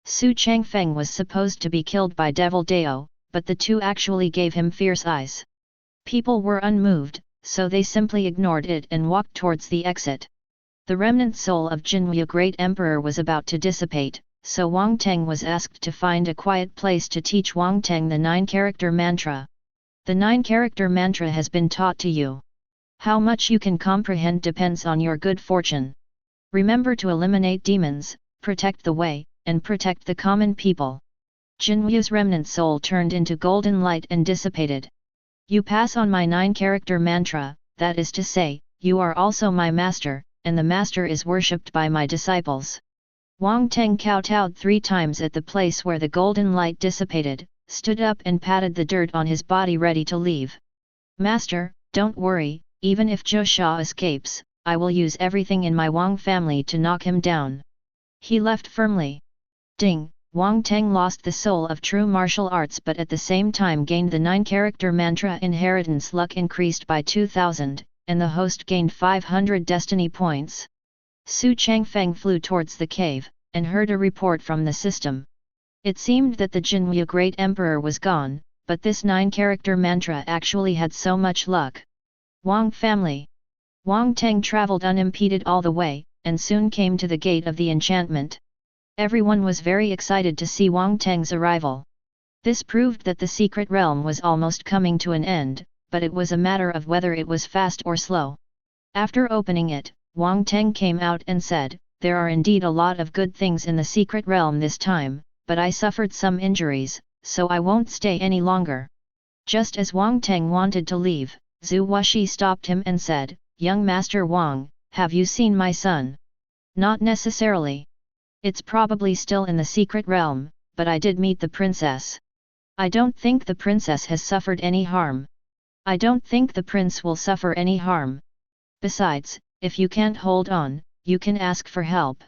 Xu Changfeng was supposed to be killed by Devil Dao, but the two actually gave him fierce eyes. People were unmoved, so they simply ignored it and walked towards the exit. The remnant soul of Jinwu Great Emperor was about to dissipate, so Wang Teng was asked to find a quiet place to teach Wang Teng the 9-character mantra. The 9-character mantra has been taught to you. How much you can comprehend depends on your good fortune. Remember to eliminate demons, protect the way, and protect the common people. Jinwu's remnant soul turned into golden light and dissipated. You pass on my 9-character mantra, that is to say, you are also my master, and the master is worshipped by my disciples. Wang Teng kowtowed 3 times at the place where the golden light dissipated, stood up and patted the dirt on his body ready to leave. Master, don't worry, even if Zhou Sha escapes, I will use everything in my Wang family to knock him down. He left firmly. Ding! Wang Teng lost the soul of true martial arts but at the same time gained the 9-character mantra. Inheritance luck increased by 2000, and the host gained 500 destiny points. Xu Changfeng flew towards the cave, and heard a report from the system. It seemed that the Jinwu Great Emperor was gone, but this 9-character mantra actually had so much luck. Wang family. Wang Teng travelled unimpeded all the way, and soon came to the gate of the enchantment. Everyone was very excited to see Wang Teng's arrival. This proved that the secret realm was almost coming to an end, but it was a matter of whether it was fast or slow. After opening it, Wang Teng came out and said, "There are indeed a lot of good things in the secret realm this time, but I suffered some injuries, so I won't stay any longer." Just as Wang Teng wanted to leave, Zhu Wuxi stopped him and said, "Young Master Wang, have you seen my son?" "Not necessarily. It's probably still in the secret realm, but I did meet the princess. I don't think the princess has suffered any harm. I don't think the prince will suffer any harm. Besides, if you can't hold on, you can ask for help."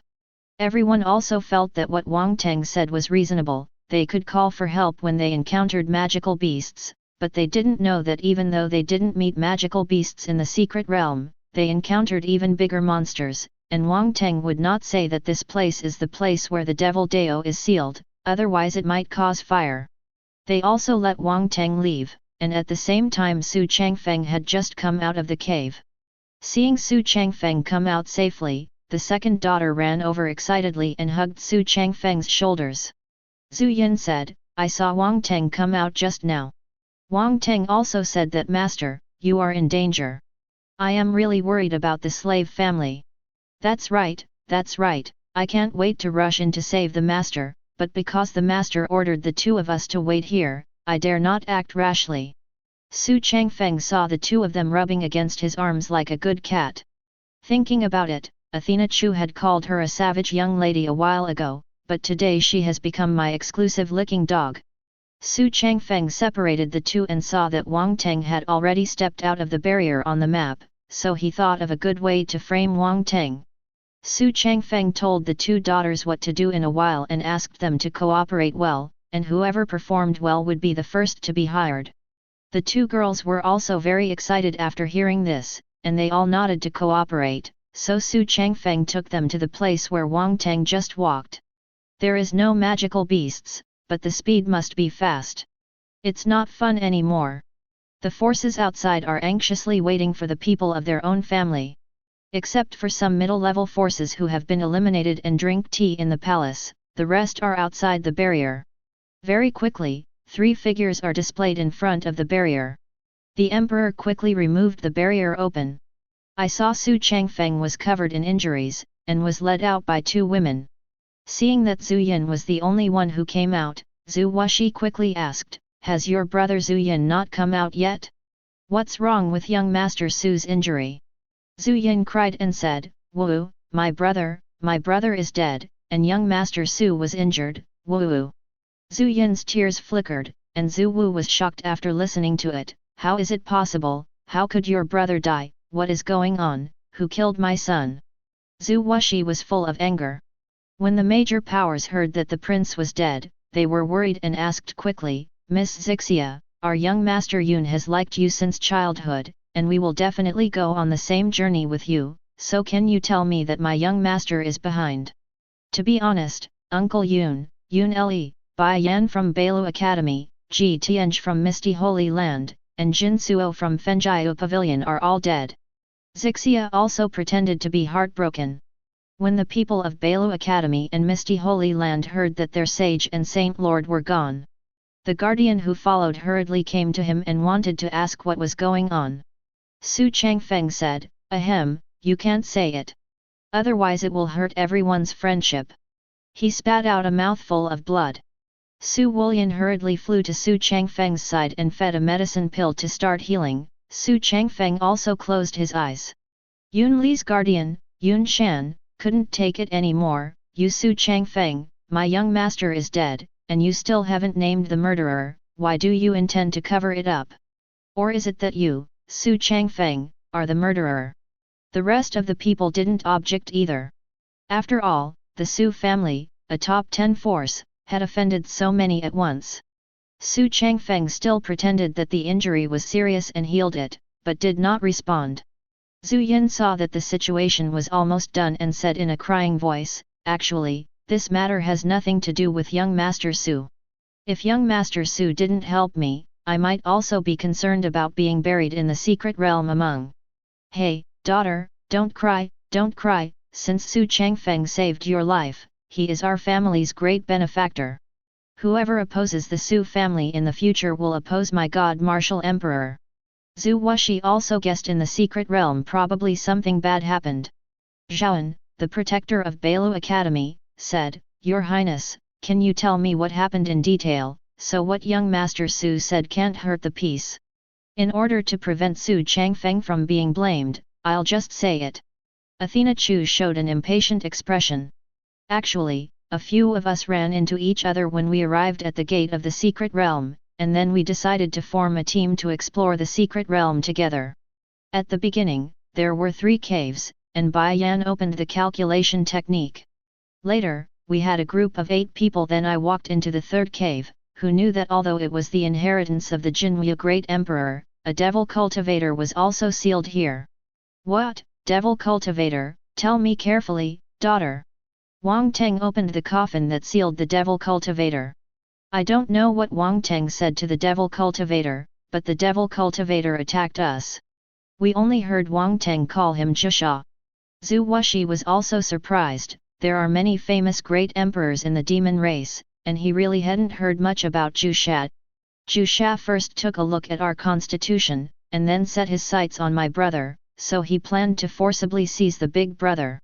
Everyone also felt that what Wang Teng said was reasonable. They could call for help when they encountered magical beasts, but they didn't know that even though they didn't meet magical beasts in the secret realm, they encountered even bigger monsters, and Wang Teng would not say that this place is the place where the Devil Dao is sealed, otherwise it might cause fire. They also let Wang Teng leave, and at the same time Xu Changfeng had just come out of the cave. Seeing Xu Changfeng come out safely, the second daughter ran over excitedly and hugged Xu Changfeng's shoulders. Zhu Yin said, "I saw Wang Teng come out just now." Wang Teng also said that, "Master, you are in danger. I am really worried about the slave family." That's right, I can't wait to rush in to save the master, but because the master ordered the two of us to wait here, I dare not act rashly." Xu Changfeng saw the two of them rubbing against his arms like a good cat. Thinking about it, Athena Chu had called her a savage young lady a while ago, but today she has become my exclusive licking dog. Xu Changfeng separated the two and saw that Wang Teng had already stepped out of the barrier on the map, so he thought of a good way to frame Wang Teng. Xu Changfeng told the two daughters what to do in a while and asked them to cooperate well, and whoever performed well would be the first to be hired. The two girls were also very excited after hearing this, and they all nodded to cooperate, so Xu Changfeng took them to the place where Wang Teng just walked. There is no magical beasts, but the speed must be fast. It's not fun anymore. The forces outside are anxiously waiting for the people of their own family. Except for some middle-level forces who have been eliminated and drink tea in the palace, the rest are outside the barrier. Very quickly, 3 figures are displayed in front of the barrier. The emperor quickly removed the barrier open. I saw Xu Changfeng was covered in injuries, and was led out by 2 women. Seeing that Zhu Yin was the only one who came out, Zhu Wuxi quickly asked, "Has your brother Zhu Yin not come out yet? What's wrong with young Master Su's injury?" Zhu Yin cried and said, "Wu, my brother is dead, and young Master Su was injured, Wu." Zhu Yin's tears flickered, and Zhu Wu was shocked after listening to it. "How is it possible? How could your brother die? What is going on? Who killed my son?" Zhu Wuxi was full of anger. When the major powers heard that the prince was dead, they were worried and asked quickly, "Miss Zixia, our young Master Yun has liked you since childhood, and we will definitely go on the same journey with you, so can you tell me that my young master is behind? To be honest, Uncle Yun Le, Bai Yan from Bailu Academy, Ji Tianj from Misty Holy Land, and Jin Suo from Fenjiu Pavilion are all dead. Zixia also pretended to be heartbroken. When the people of Bailu Academy and Misty Holy Land heard that their sage and saint lord were gone, the guardian who followed hurriedly came to him and wanted to ask what was going on. Xu Changfeng said, "Ahem, you can't say it. Otherwise it will hurt everyone's friendship." He spat out a mouthful of blood. Su Wulian hurriedly flew to Xu Changfeng's side and fed a medicine pill to start healing. Xu Changfeng also closed his eyes. Yun Li's guardian, Yun Shan, couldn't take it anymore. "You Xu Changfeng, my young master is dead, and you still haven't named the murderer. Why do you intend to cover it up? Or is it that you, Xu Changfeng, are the murderer?" The rest of the people didn't object either. After all, the Su family, a top 10 force, had offended so many at once. Xu Changfeng still pretended that the injury was serious and healed it, but did not respond. Zhu Yin saw that the situation was almost done and said in a crying voice, "Actually, this matter has nothing to do with young Master Su. If young Master Su didn't help me, I might also be concerned about being buried in the secret realm among." "Hey, daughter, don't cry, since Xu Changfeng saved your life, he is our family's great benefactor. Whoever opposes the Su family in the future will oppose my God Martial Emperor." Zhu Wuxi also guessed in the secret realm probably something bad happened. Zhaoan, the protector of Bailu Academy, said, "Your Highness, can you tell me what happened in detail, so what young Master Su said can't hurt the peace? In order to prevent Xu Changfeng from being blamed, I'll just say it." Athena Chu showed an impatient expression. "Actually, a few of us ran into each other when we arrived at the gate of the secret realm, and then we decided to form a team to explore the secret realm together. At the beginning, there were 3 caves, and Bai Yan opened the calculation technique. Later, we had a group of 8 people, then I walked into the 3rd cave, who knew that although it was the inheritance of the Jinwu Great Emperor, a devil cultivator was also sealed here." "What, devil cultivator? Tell me carefully, daughter." Wang Teng opened the coffin that sealed the devil cultivator. I don't know what Wang Teng said to the devil cultivator, but the devil cultivator attacked us. We only heard Wang Teng call him Jisha. Zhu Wuxi was also surprised. There are many famous great emperors in the demon race, and he really hadn't heard much about Jusha. Jusha first took a look at our constitution, and then set his sights on my brother, so he planned to forcibly seize the big brother.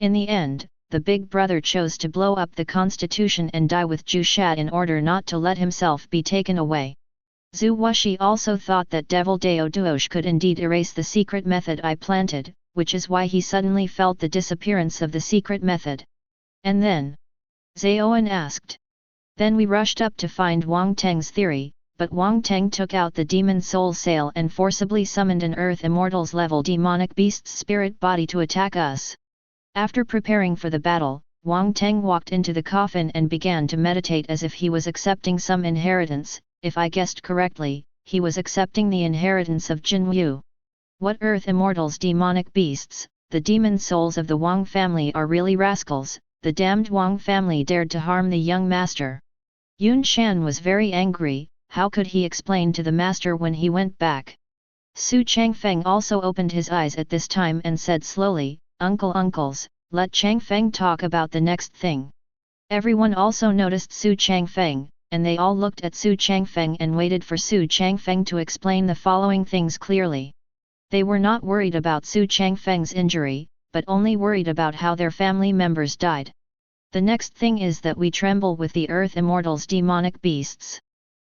In the end, the big brother chose to blow up the constitution and die with Jusha in order not to let himself be taken away. Zhu Wuxi also thought that Devil Dao Duosh could indeed erase the secret method I planted, which is why he suddenly felt the disappearance of the secret method. "And then?" Zhaoan asked. "Then we rushed up to find Wang Teng's theory, but Wang Teng took out the demon soul sail and forcibly summoned an Earth Immortal's level demonic beast's spirit body to attack us. After preparing for the battle, Wang Teng walked into the coffin and began to meditate as if he was accepting some inheritance. If I guessed correctly, he was accepting the inheritance of Jinwu. What Earth Immortal's demonic beasts, the demon souls of the Wang family are really rascals. The damned Wang family dared to harm the young master." Yun Shan was very angry. How could he explain to the master when he went back? Xu Changfeng also opened his eyes at this time and said slowly, Uncles, let Changfeng talk about the next thing." Everyone also noticed Xu Changfeng, and they all looked at Xu Changfeng and waited for Xu Changfeng to explain the following things clearly. They were not worried about Xu Changfeng's injury, but only worried about how their family members died. "The next thing is that we tremble with the Earth Immortal's demonic beasts.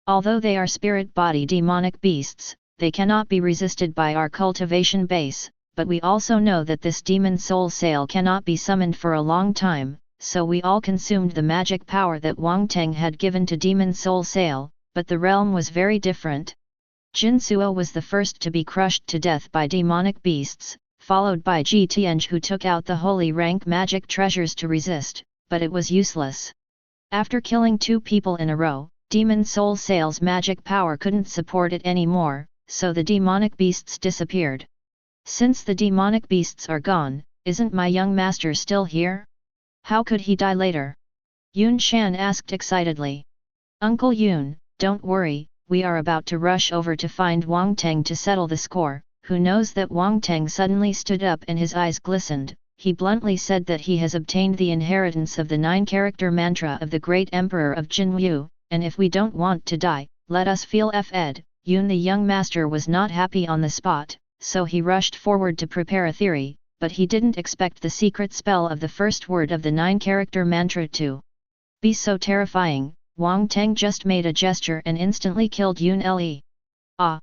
Although they are spirit body demonic beasts, they cannot be resisted by our cultivation base, but we also know that this demon soul sail cannot be summoned for a long time, so we all consumed the magic power that Wang Teng had given to demon soul sail, but the realm was very different. Jin Suo was the first to be crushed to death by demonic beasts, followed by Ji Tianj who took out the holy rank magic treasures to resist, but it was useless. After killing 2 people in a row, demon soul sail's magic power couldn't support it anymore, so the demonic beasts disappeared. Since the demonic beasts are gone, isn't my young master still here? How could he die later? Yun Shan asked excitedly. Uncle Yun, don't worry, we are about to rush over to find Wang Teng to settle the score. Who knows that Wang Teng suddenly stood up and his eyes glistened. He bluntly said that he has obtained the inheritance of the 9-character mantra of the great emperor of Jinwu, and if we don't want to die, let us feel fed. Yun the young master was not happy on the spot, so he rushed forward to prepare a theory, but he didn't expect the secret spell of the first word of the 9-character mantra to be so terrifying. Wang Teng just made a gesture and instantly killed Yun Le. Ah!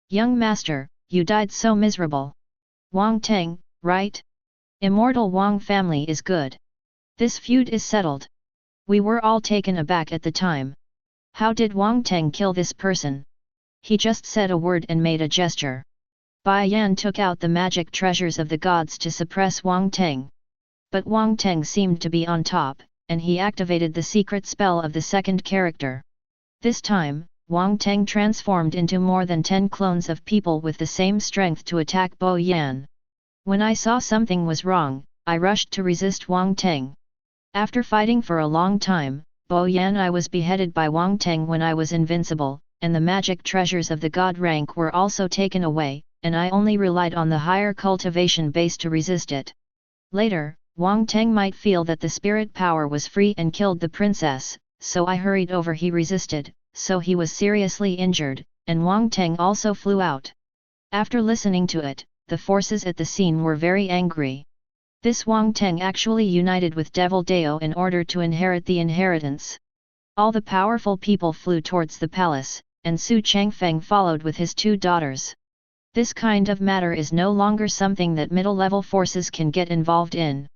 Young master, you died so miserable. Wang Teng, right? Immortal Wang family is good. This feud is settled. We were all taken aback at the time. How did Wang Teng kill this person? He just said a word and made a gesture. Bai Yan took out the magic treasures of the gods to suppress Wang Teng. But Wang Teng seemed to be on top, and he activated the secret spell of the second character. This time, Wang Teng transformed into more than 10 clones of people with the same strength to attack Bo Yan. When I saw something was wrong, I rushed to resist Wang Teng. After fighting for a long time, Bo Yan I was beheaded by Wang Teng when I was invincible, and the magic treasures of the god rank were also taken away, and I only relied on the higher cultivation base to resist it. Later, Wang Teng might feel that the spirit power was free and killed the princess, so I hurried over. He resisted, so he was seriously injured, and Wang Teng also flew out. After listening to it, the forces at the scene were very angry. This Wang Teng actually united with Devil Dao in order to inherit the inheritance. All the powerful people flew towards the palace, and Xu Changfeng followed with his 2 daughters. This kind of matter is no longer something that middle-level forces can get involved in.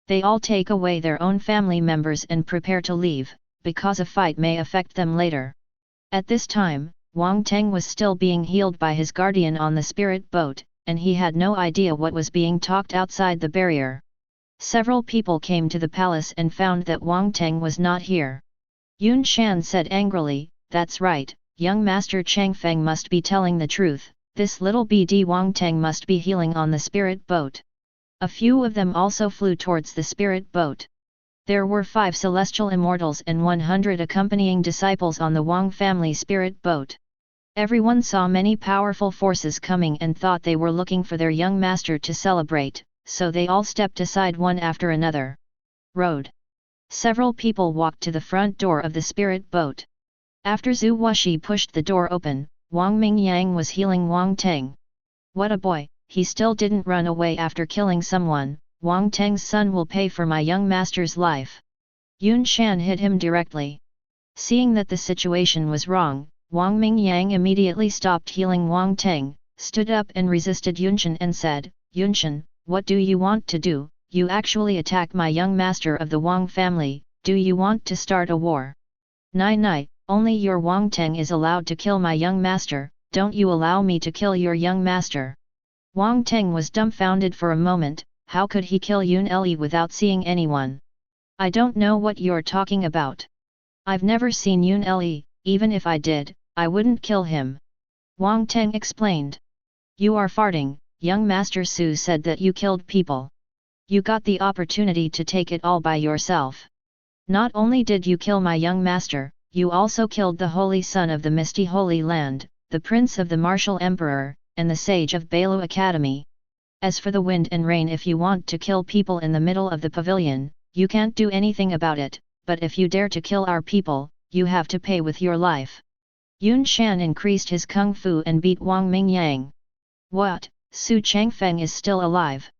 They all take away their own family members and prepare to leave, because a fight may affect them later. At this time, Wang Teng was still being healed by his guardian on the spirit boat, and he had no idea what was being talked outside the barrier. Several people came to the palace and found that Wang Teng was not here. Yun Shan said angrily, "That's right, young master Changfeng must be telling the truth, this little BD Wang Teng must be healing on the spirit boat." A few of them also flew towards the spirit boat. There were 5 celestial immortals and 100 accompanying disciples on the Wang family spirit boat. Everyone saw many powerful forces coming and thought they were looking for their young master to celebrate, so they all stepped aside one after another. Road. Several people walked to the front door of the spirit boat. After Zhu Wuxi pushed the door open, Wang Mingyang was healing Wang Teng. What a boy, he still didn't run away after killing someone. Wang Teng's son will pay for my young master's life. Yun Shan hit him directly. Seeing that the situation was wrong, Wang Mingyang immediately stopped healing Wang Teng, stood up and resisted Yunshan and said, "Yunshan, what do you want to do? You actually attack my young master of the Wang family, do you want to start a war?" "Nai, only your Wang Teng is allowed to kill my young master, don't you allow me to kill your young master." Wang Teng was dumbfounded for a moment. How could he kill Yun Le without seeing anyone? "I don't know what you're talking about. I've never seen Yun Le, even if I did, I wouldn't kill him." Wang Teng explained. "You are farting, young master Su said that you killed people. You got the opportunity to take it all by yourself. Not only did you kill my young master, you also killed the holy son of the misty holy land, the prince of the martial emperor, and the sage of Bailu Academy. As for the wind and rain, if you want to kill people in the middle of the pavilion, you can't do anything about it, but if you dare to kill our people, you have to pay with your life." Yun Shan increased his kung fu and beat Wang Mingyang. "What, Xu Changfeng is still alive?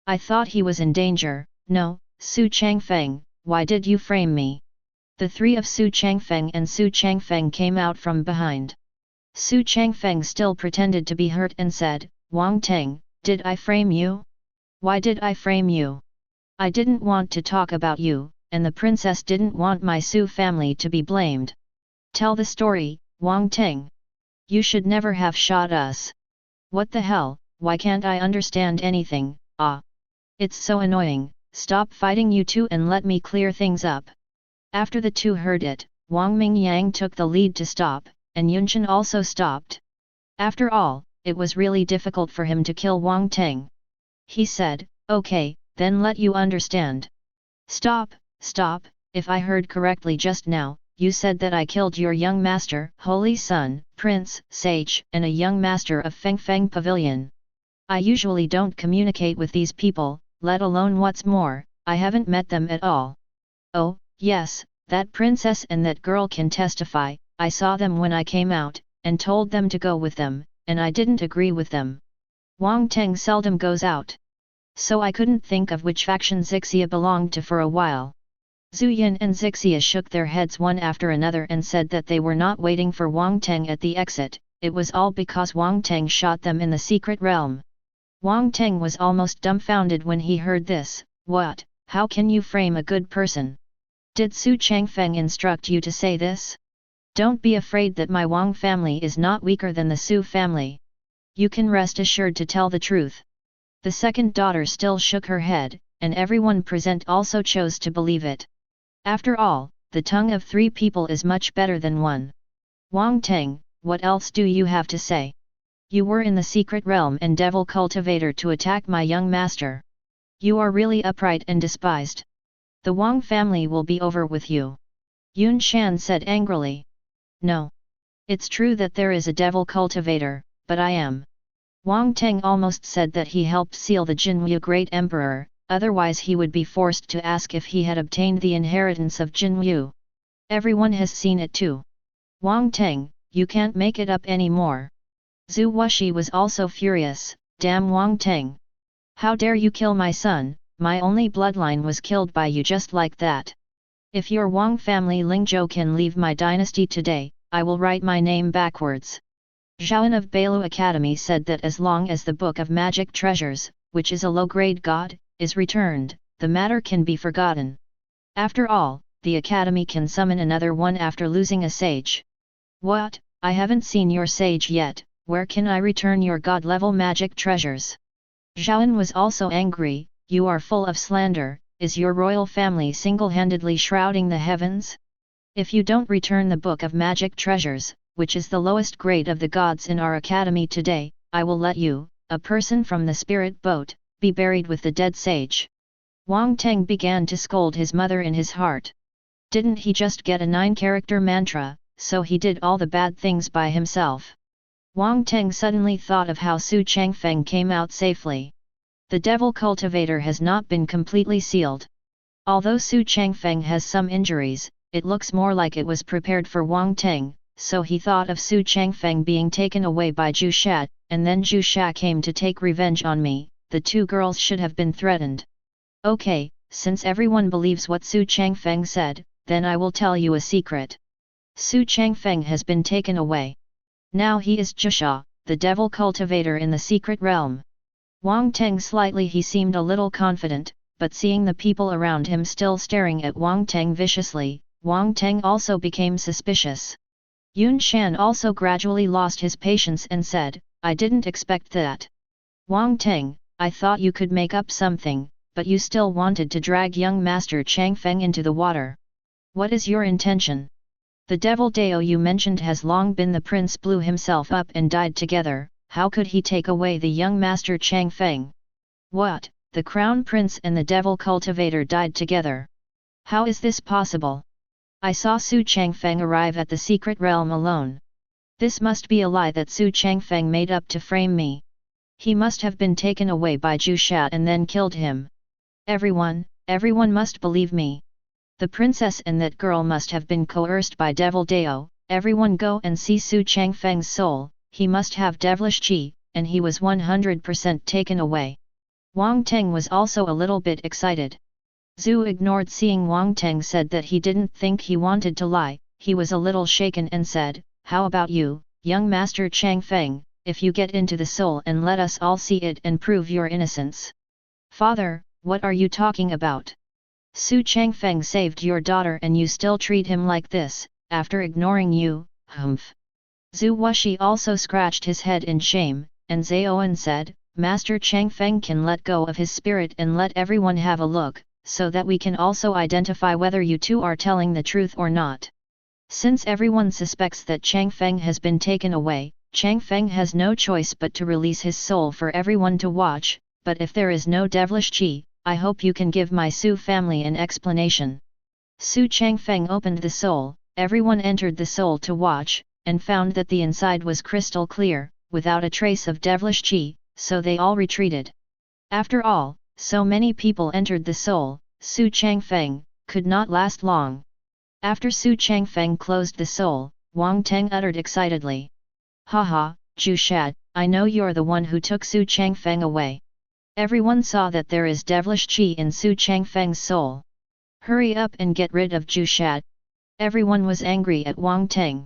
I thought he was in danger." "No, Xu Changfeng, why did you frame me?" The 3 of Xu Changfeng and Xu Changfeng came out from behind. Xu Changfeng still pretended to be hurt and said, "Wang Teng, did I frame you? Why did I frame you? I didn't want to talk about you, and the princess didn't want my Xu family to be blamed. Tell the story, Wang Teng. You should never have shot us. What the hell, why can't I understand anything, ah? It's so annoying, stop fighting you two and let me clear things up." After the 2 heard it, Wang Mingyang took the lead to stop, and Yunshan also stopped. After all, it was really difficult for him to kill Wang Teng. He said, "Okay, then let you understand." "Stop, stop, if I heard correctly just now, you said that I killed your young master, holy son, prince, sage, and a young master of Fengfeng Pavilion. I usually don't communicate with these people, let alone what's more, I haven't met them at all." "Oh, yes, that princess and that girl can testify, I saw them when I came out, and told them to go with them, and I didn't agree with them. Wang Teng seldom goes out. So I couldn't think of which faction Xixia belonged to for a while." Zhu Yin and Xixia shook their heads one after another and said that they were not waiting for Wang Teng at the exit, it was all because Wang Teng shot them in the secret realm. Wang Teng was almost dumbfounded when he heard this. "What, how can you frame a good person? Did Xu Changfeng instruct you to say this? Don't be afraid that my Wang family is not weaker than the Xu family. You can rest assured to tell the truth." The second daughter still shook her head, and everyone present also chose to believe it. After all, the tongue of 3 people is much better than one. "Wang Teng, what else do you have to say? You were in the secret realm and devil cultivator to attack my young master. You are really upright and despised. The Wang family will be over with you." Yun Shan said angrily. "No. It's true that there is a devil cultivator, but I am." Wang Teng almost said that he helped seal the Jinwu Great Emperor, otherwise he would be forced to ask if he had obtained the inheritance of Jinwu. Everyone has seen it too. "Wang Teng, you can't make it up anymore." Zhu Wuxi was also furious. "Damn Wang Teng! How dare you kill my son, my only bloodline was killed by you just like that. If your Wang family Lingzhou can leave my dynasty today, I will write my name backwards." Zhaoan of Bailu Academy said that as long as the Book of Magic Treasures, which is a low-grade god, is returned, the matter can be forgotten. After all, the Academy can summon another one after losing a sage. "What, I haven't seen your sage yet, where can I return your god-level magic treasures?" Zhaoan was also angry. "You are full of slander, is your royal family single-handedly shrouding the heavens? If you don't return the Book of Magic Treasures, which is the lowest grade of the gods in our academy today, I will let you, a person from the spirit boat, be buried with the dead sage." Wang Teng began to scold his mother in his heart. Didn't he just get a 9-character mantra, so he did all the bad things by himself? Wang Teng suddenly thought of how Xu Changfeng came out safely. The devil cultivator has not been completely sealed. Although Xu Changfeng has some injuries, it looks more like it was prepared for Wang Teng. So he thought of Xu Changfeng being taken away by Zhu Sha, and then Zhu Sha came to take revenge on me. The 2 girls should have been threatened. Okay, since everyone believes what Xu Changfeng said, then I will tell you a secret. Xu Changfeng has been taken away. Now he is Zhu Sha, the devil cultivator in the secret realm. Wang Teng slightly he seemed a little confident, but seeing the people around him still staring at Wang Teng viciously, Wang Teng also became suspicious. Yun Shan also gradually lost his patience and said, "I didn't expect that. Wang Teng, I thought you could make up something, but you still wanted to drag young Master Changfeng into the water. What is your intention? The devil Dao you mentioned has long been the prince blew himself up and died together, how could he take away the young Master Changfeng? What, the crown prince and the devil cultivator died together? How is this possible? I saw Xu Changfeng arrive at the secret realm alone. This must be a lie that Xu Changfeng made up to frame me. He must have been taken away by Zhu Sha and then killed him. Everyone must believe me. The princess and that girl must have been coerced by Devil Dao. Everyone go and see Xu Changfeng's soul, he must have devilish qi, and he was 100% taken away." Wang Teng was also a little bit excited. Zhu ignored seeing Wang Teng said that he didn't think he wanted to lie, he was a little shaken and said, "How about you, young Master Changfeng, if you get into the soul and let us all see it and prove your innocence?" "Father, what are you talking about? Xu Changfeng saved your daughter and you still treat him like this, after ignoring you, Hmph." Zhu Wuxi also scratched his head in shame, and Zhaoan said, "Master Changfeng can let go of his spirit and let everyone have a look, so that we can also identify whether you two are telling the truth or not. Since everyone suspects that Changfeng has been taken away, Changfeng has no choice but to release his soul for everyone to watch, but if there is no devilish qi, I hope you can give my Xu family an explanation. Xu Changfeng opened the soul, everyone entered the soul to watch, and found that the inside was crystal clear, without a trace of devilish qi, so they all retreated. After all, so many people entered the soul, Xu Changfeng could not last long. After Xu Changfeng closed the soul, Wang Teng uttered excitedly. Haha, Zhu Shat, I know you're the one who took Xu Changfeng away. Everyone saw that there is devilish qi in Xu Changfeng's soul. Hurry up and get rid of Zhu Shat. Everyone was angry at Wang Teng.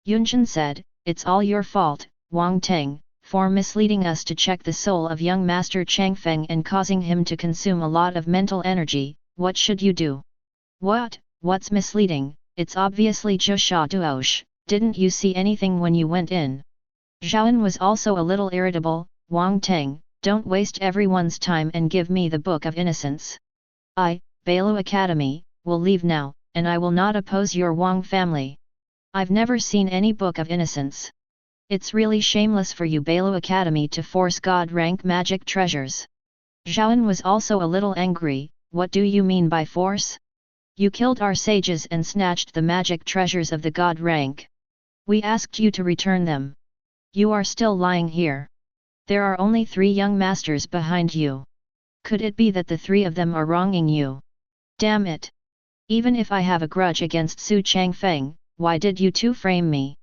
Yunchen said, it's all your fault, Wang Teng, for misleading us to check the soul of young Master Changfeng and causing him to consume a lot of mental energy. What should you do? What's misleading? It's obviously Jusha Duosh, didn't you see anything when you went in? Zhaoan was also a little irritable. Wang Teng, don't waste everyone's time and give me the Book of Innocence. Bailu Academy, will leave now, and I will not oppose your Wang family. I've never seen any Book of Innocence. It's really shameless for you Bailu Academy to force God rank magic treasures. Zhaoan was also a little angry. What do you mean by force? You killed our sages and snatched the magic treasures of the God rank. We asked you to return them. You are still lying here. There are only 3 young masters behind you. Could it be that the 3 of them are wronging you? Damn it! Even if I have a grudge against Xu Changfeng, why did you 2 frame me?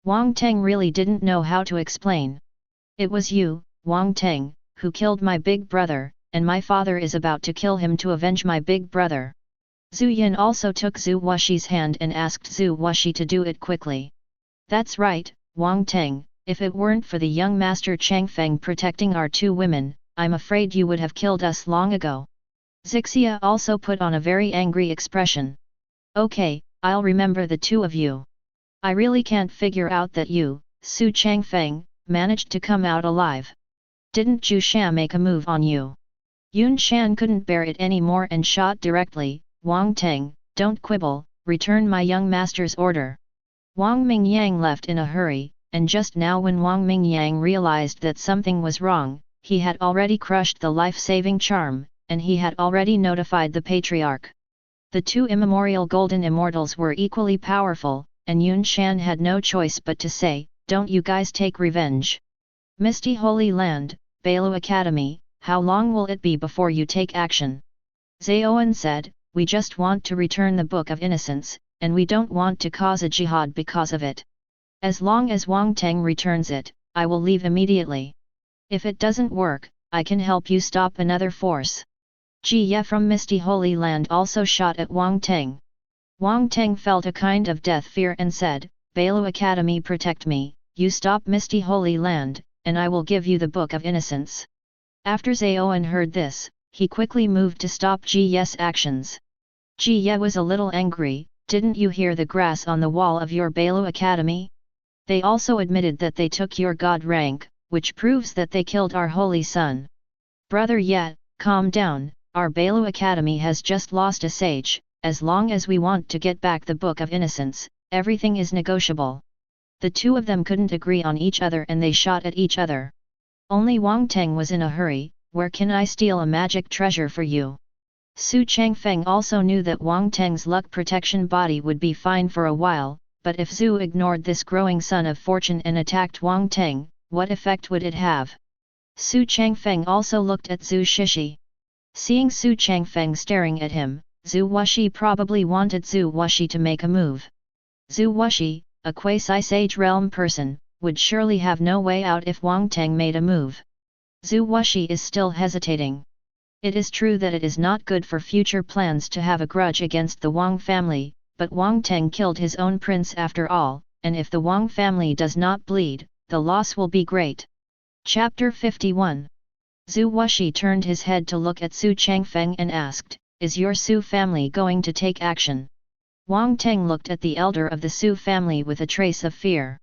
Wang Teng really didn't know how to explain. It was you, Wang Teng, who killed my big brother, and my father is about to kill him to avenge my big brother. Zhu Yin also took Zhu Washi's hand and asked Zhu Washi to do it quickly. That's right, Wang Teng, if it weren't for the young master Changfeng protecting our 2 women, I'm afraid you would have killed us long ago. Zixia also put on a very angry expression. Okay, I'll remember the 2 of you. I really can't figure out that you, Xu Changfeng, managed to come out alive. Didn't Zhu Shan make a move on you? Yun Shan couldn't bear it anymore and shot directly. Wang Teng, don't quibble, return my young master's order. Wang Mingyang left in a hurry, and just now when Wang Mingyang realized that something was wrong, he had already crushed the life-saving charm, and he had already notified the patriarch. The 2 immemorial golden immortals were equally powerful, and Yun Shan had no choice but to say, don't you guys take revenge. Misty Holy Land, Bailu Academy, how long will it be before you take action? Zhaoan said, we just want to return the Book of Innocence, and we don't want to cause a jihad because of it. As long as Wang Teng returns it, I will leave immediately. If it doesn't work, I can help you stop another force. Ji Ye from Misty Holy Land also shot at Wang Teng. Wang Teng felt a kind of death fear and said, Bailu Academy protect me, you stop Misty Holy Land, and I will give you the Book of Innocence. After Zhaoan heard this, he quickly moved to stop Ji Ye's actions. Ji Ye was a little angry, didn't you hear the grass on the wall of your Bailu Academy? They also admitted that they took your God rank, which proves that they killed our holy son. Brother Ye, calm down, our Bailu Academy has just lost a sage, as long as we want to get back the Book of Innocence, everything is negotiable. The 2 of them couldn't agree on each other and they shot at each other. Only Wang Teng was in a hurry, where can I steal a magic treasure for you? Xu Changfeng also knew that Wang Teng's luck protection body would be fine for a while, but if Zhu ignored this growing sun of fortune and attacked Wang Teng, what effect would it have? Xu Changfeng also looked at Zhu Shishi. Seeing Xu Changfeng staring at him, Zhu Washi probably wanted Zhu Washi to make a move. Zhu Washi, a quasi-sage realm person, would surely have no way out if Wang Teng made a move. Zhu Washi is still hesitating. It is true that it is not good for future plans to have a grudge against the Wang family, but Wang Teng killed his own prince after all, and if the Wang family does not bleed, the loss will be great. Chapter 51. Zhu Washi turned his head to look at Xu Changfeng and asked, is your Xu family going to take action? Wang Teng looked at the elder of the Xu family with a trace of fear.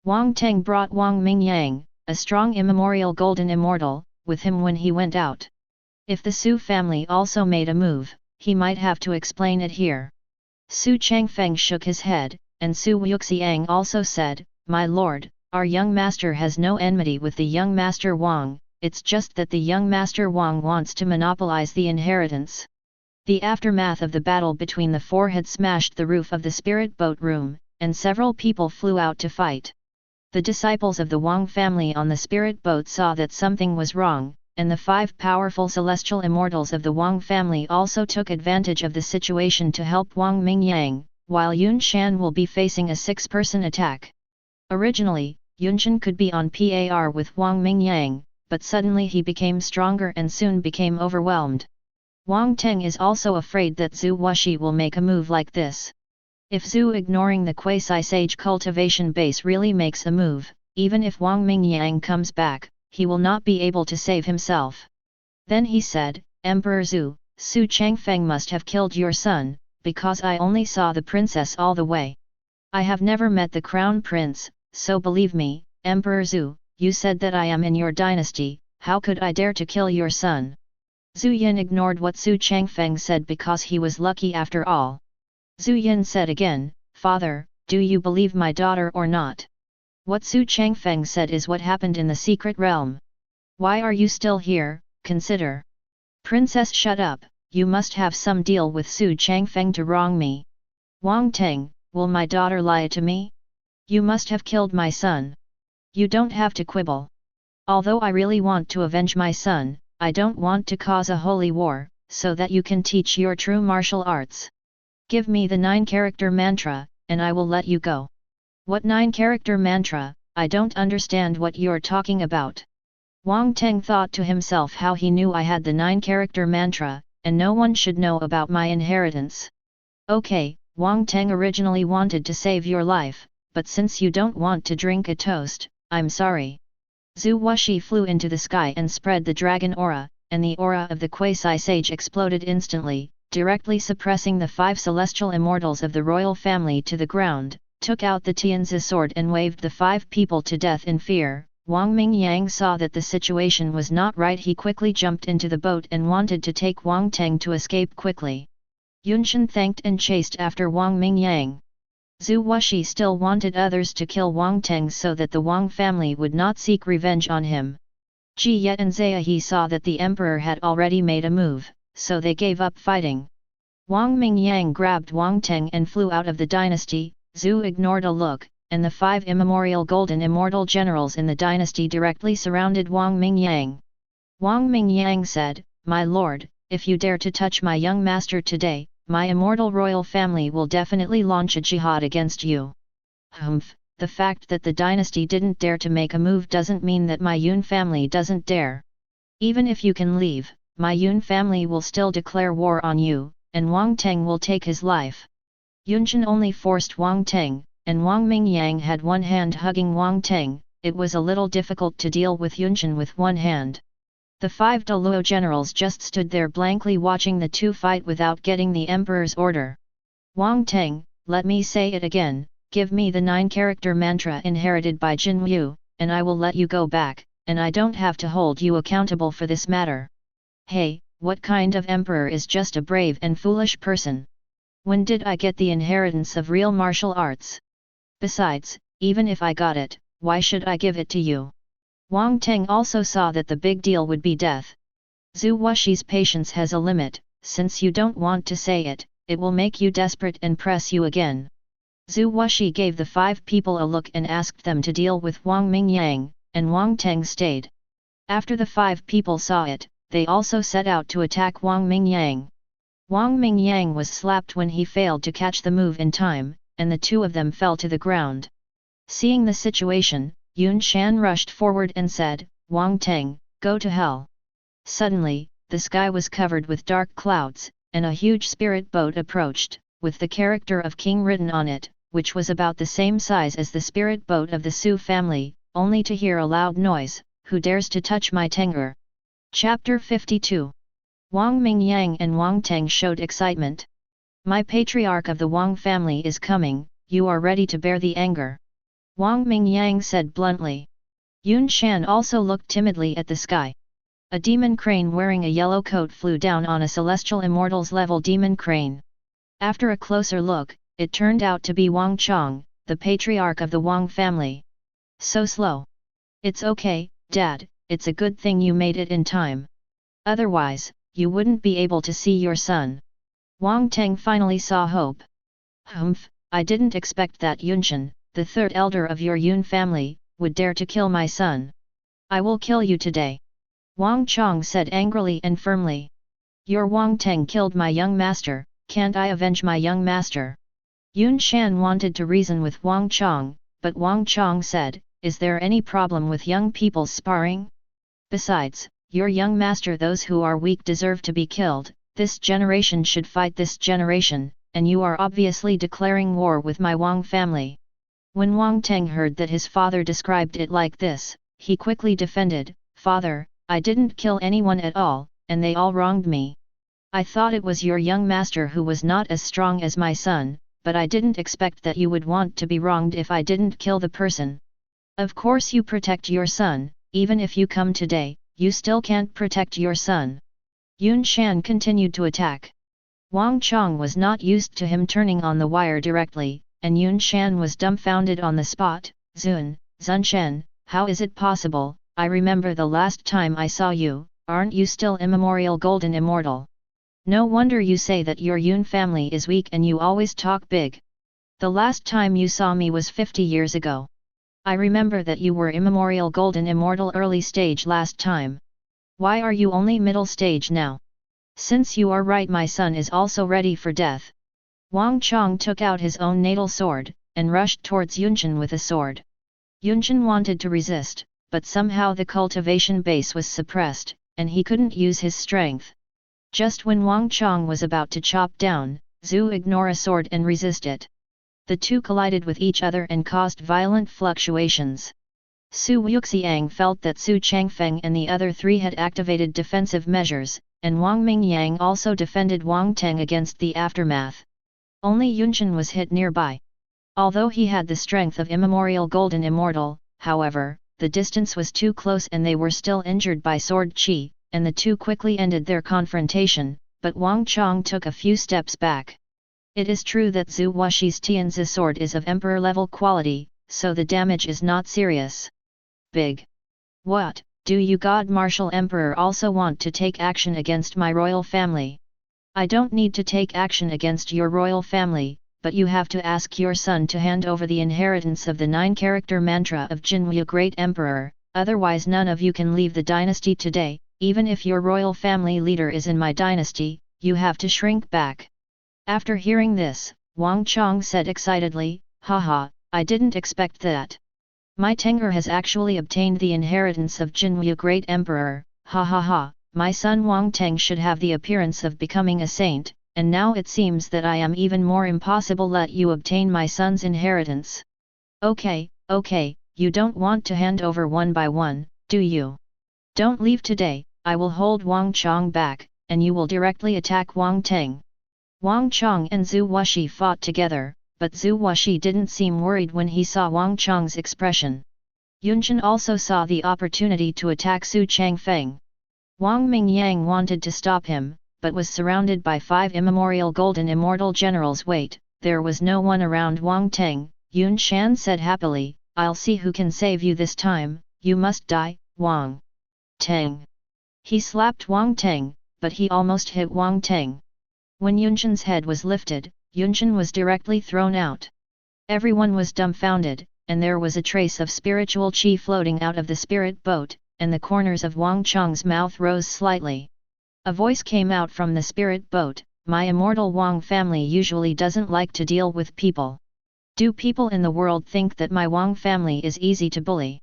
Wang Teng brought Wang Mingyang, a strong immemorial golden immortal, with him when he went out. If the Xu family also made a move, he might have to explain it here. Xu Changfeng shook his head, and Xu Yuxiang also said, my lord, Our young master has no enmity with the young master Wang, it's just that the young master Wang wants to monopolize the inheritance. The aftermath of the battle between the four had smashed the roof of the spirit boat room, and several people flew out to fight. The disciples of the Wang family on the spirit boat saw that something was wrong, and the 5 powerful celestial immortals of the Wang family also took advantage of the situation to help Wang Mingyang, while Yun Shan will be facing a 6-person attack. Originally, Yun Shan could be on par with Wang Mingyang, but suddenly he became stronger and soon became overwhelmed. Wang Teng is also afraid that Zhu Wuxi will make a move like this. If Zhu ignoring the quasi-sage cultivation base really makes a move, even if Wang Mingyang comes back, he will not be able to save himself. Then he said, Emperor Xu Changfeng must have killed your son, because I only saw the princess all the way. I have never met the crown prince, so believe me, Emperor Xu, you said that I am in your dynasty, how could I dare to kill your son? Zhu Yin ignored what Xu Changfeng said because he was lucky after all. Zhu Yin said again, Father, do you believe my daughter or not? What Xu Changfeng said is what happened in the secret realm. Why are you still here? Consider. Princess, shut up, you must have some deal with Xu Changfeng to wrong me. Wang Teng, will my daughter lie to me? You must have killed my son. You don't have to quibble. Although I really want to avenge my son, I don't want to cause a holy war, so that you can teach your true martial arts. Give me the 9-character mantra, and I will let you go. What 9-character mantra? I don't understand what you're talking about. Wang Teng thought to himself how he knew I had the 9-character mantra, and no one should know about my inheritance. Okay, Wang Teng originally wanted to save your life, but since you don't want to drink a toast, I'm sorry. Zhu Wuxi flew into the sky and spread the dragon aura, and the aura of the quasi-sage exploded instantly, directly suppressing the 5 celestial immortals of the royal family to the ground, took out the Tian's sword and waved the 5 people to death in fear. Wang Mingyang saw that the situation was not right. He quickly jumped into the boat and wanted to take Wang Teng to escape quickly. Yun Shan thanked and chased after Wang Mingyang. Zhu Wuxi still wanted others to kill Wang Teng so that the Wang family would not seek revenge on him. Ji Yet and Zia saw that the emperor had already made a move, so they gave up fighting. Wang Mingyang grabbed Wang Teng and flew out of the dynasty. Zhu ignored a look, and the 5 immemorial golden immortal generals in the dynasty directly surrounded Wang Mingyang. Wang Mingyang said, My lord, if you dare to touch my young master today, my immortal royal family will definitely launch a jihad against you. Hmph, the fact that the dynasty didn't dare to make a move doesn't mean that my Yun family doesn't dare. Even if you can leave, my Yun family will still declare war on you, and Wang Teng will take his life. Yun Shan only forced Wang Teng, and Wang Mingyang had one hand hugging Wang Teng. It was a little difficult to deal with Yun Shan with one hand. The 5 Daluo generals just stood there blankly watching the two fight without getting the emperor's order. Wang Teng, let me say it again, give me the 9-character mantra inherited by Jin Wu, and I will let you go back, and I don't have to hold you accountable for this matter. Hey, what kind of emperor is just a brave and foolish person? When did I get the inheritance of real martial arts? Besides, even if I got it, why should I give it to you? Wang Teng also saw that the big deal would be death. Zhu Wuxi's patience has a limit. Since you don't want to say it, it will make you desperate and press you again. Zhu Wuxi gave the 5 people a look and asked them to deal with Wang Mingyang, and Wang Teng stayed. After the 5 people saw it, they also set out to attack Wang Mingyang. Wang Mingyang was slapped when he failed to catch the move in time, and the 2 of them fell to the ground. Seeing the situation, Yun Shan rushed forward and said, Wang Teng, go to hell. Suddenly, the sky was covered with dark clouds, and a huge spirit boat approached, with the character of King written on it, which was about the same size as the spirit boat of the Su family, only to hear a loud noise, who dares to touch my Tengur? Chapter 52. Wang Mingyang and Wang Teng showed excitement. My patriarch of the Wang family is coming, you are ready to bear the anger. Wang Mingyang said bluntly. Yun Shan also looked timidly at the sky. A demon crane wearing a yellow coat flew down on a celestial immortals level demon crane. After a closer look, it turned out to be Wang Chong, the patriarch of the Wang family. So slow. It's okay, Dad, it's a good thing you made it in time. Otherwise, you wouldn't be able to see your son. Wang Teng finally saw hope. Hmph, I didn't expect that Yunshan, the third elder of your Yun family, would dare to kill my son. I will kill you today. Wang Chong said angrily and firmly. Your Wang Teng killed my young master, can't I avenge my young master? Yun Shan wanted to reason with Wang Chong, but Wang Chong said, is there any problem with young people sparring? Besides, your young master, those who are weak deserve to be killed, this generation should fight this generation, and you are obviously declaring war with my Wang family. When Wang Teng heard that his father described it like this, he quickly defended, Father, I didn't kill anyone at all, and they all wronged me. I thought it was your young master who was not as strong as my son, but I didn't expect that you would want to be wronged if I didn't kill the person. Of course you protect your son, even if you come today, you still can't protect your son. Yun Shan continued to attack. Wang Chong was not used to him turning on the wire directly, and Yun Shan was dumbfounded on the spot. Zunshen, how is it possible? I remember the last time I saw you, aren't you still immemorial golden immortal? No wonder you say that your Yun family is weak and you always talk big. The last time you saw me was 50 years ago. I remember that you were immemorial golden immortal early stage last time. Why are you only middle stage now? Since you are right, my son is also ready for death. Wang Chong took out his own natal sword, and rushed towards Yunshan with a sword. Yunshan wanted to resist, but somehow the cultivation base was suppressed, and he couldn't use his strength. Just when Wang Chong was about to chop down, Zhu ignored a sword and resist it. The two collided with each other and caused violent fluctuations. Su Yuxiang felt that Xu Changfeng and the other three had activated defensive measures, and Wang Mingyang also defended Wang Teng against the aftermath. Only Yunshan was hit nearby. Although he had the strength of immemorial golden immortal, however, the distance was too close and they were still injured by sword chi, and the two quickly ended their confrontation, but Wang Chong took a few steps back. It is true that Zhu Washi's Tianzi sword is of emperor-level quality, so the damage is not serious. Big. What, do you God Martial Emperor also want to take action against my royal family? I don't need to take action against your royal family, but you have to ask your son to hand over the inheritance of the 9-character mantra of Jinwu Great Emperor, otherwise none of you can leave the dynasty today. Even if your royal family leader is in my dynasty, you have to shrink back. After hearing this, Wang Chong said excitedly, haha, I didn't expect that. My Tenger has actually obtained the inheritance of Jinwu Great Emperor, ha ha ha, my son Wang Teng should have the appearance of becoming a saint, and now it seems that I am even more impossible let you obtain my son's inheritance. Okay, you don't want to hand over one by one, do you? Don't leave today, I will hold Wang Chong back, and you will directly attack Wang Teng. Wang Chong and Zhu Washi fought together, but Zhu Washi didn't seem worried when he saw Wang Chong's expression. Yunshan also saw the opportunity to attack Xu Changfeng. Wang Mingyang wanted to stop him, but was surrounded by 5 immemorial golden immortal generals. Wait, there was no one around Wang Teng. Yun Shan said happily, I'll see who can save you this time, you must die, Wang Teng. He slapped Wang Teng, but he almost hit Wang Teng. When Yunshan's head was lifted, Yunshan was directly thrown out. Everyone was dumbfounded, and there was a trace of spiritual chi floating out of the spirit boat, and the corners of Wang Chong's mouth rose slightly. A voice came out from the spirit boat, my immortal Wang family usually doesn't like to deal with people. Do people in the world think that my Wang family is easy to bully?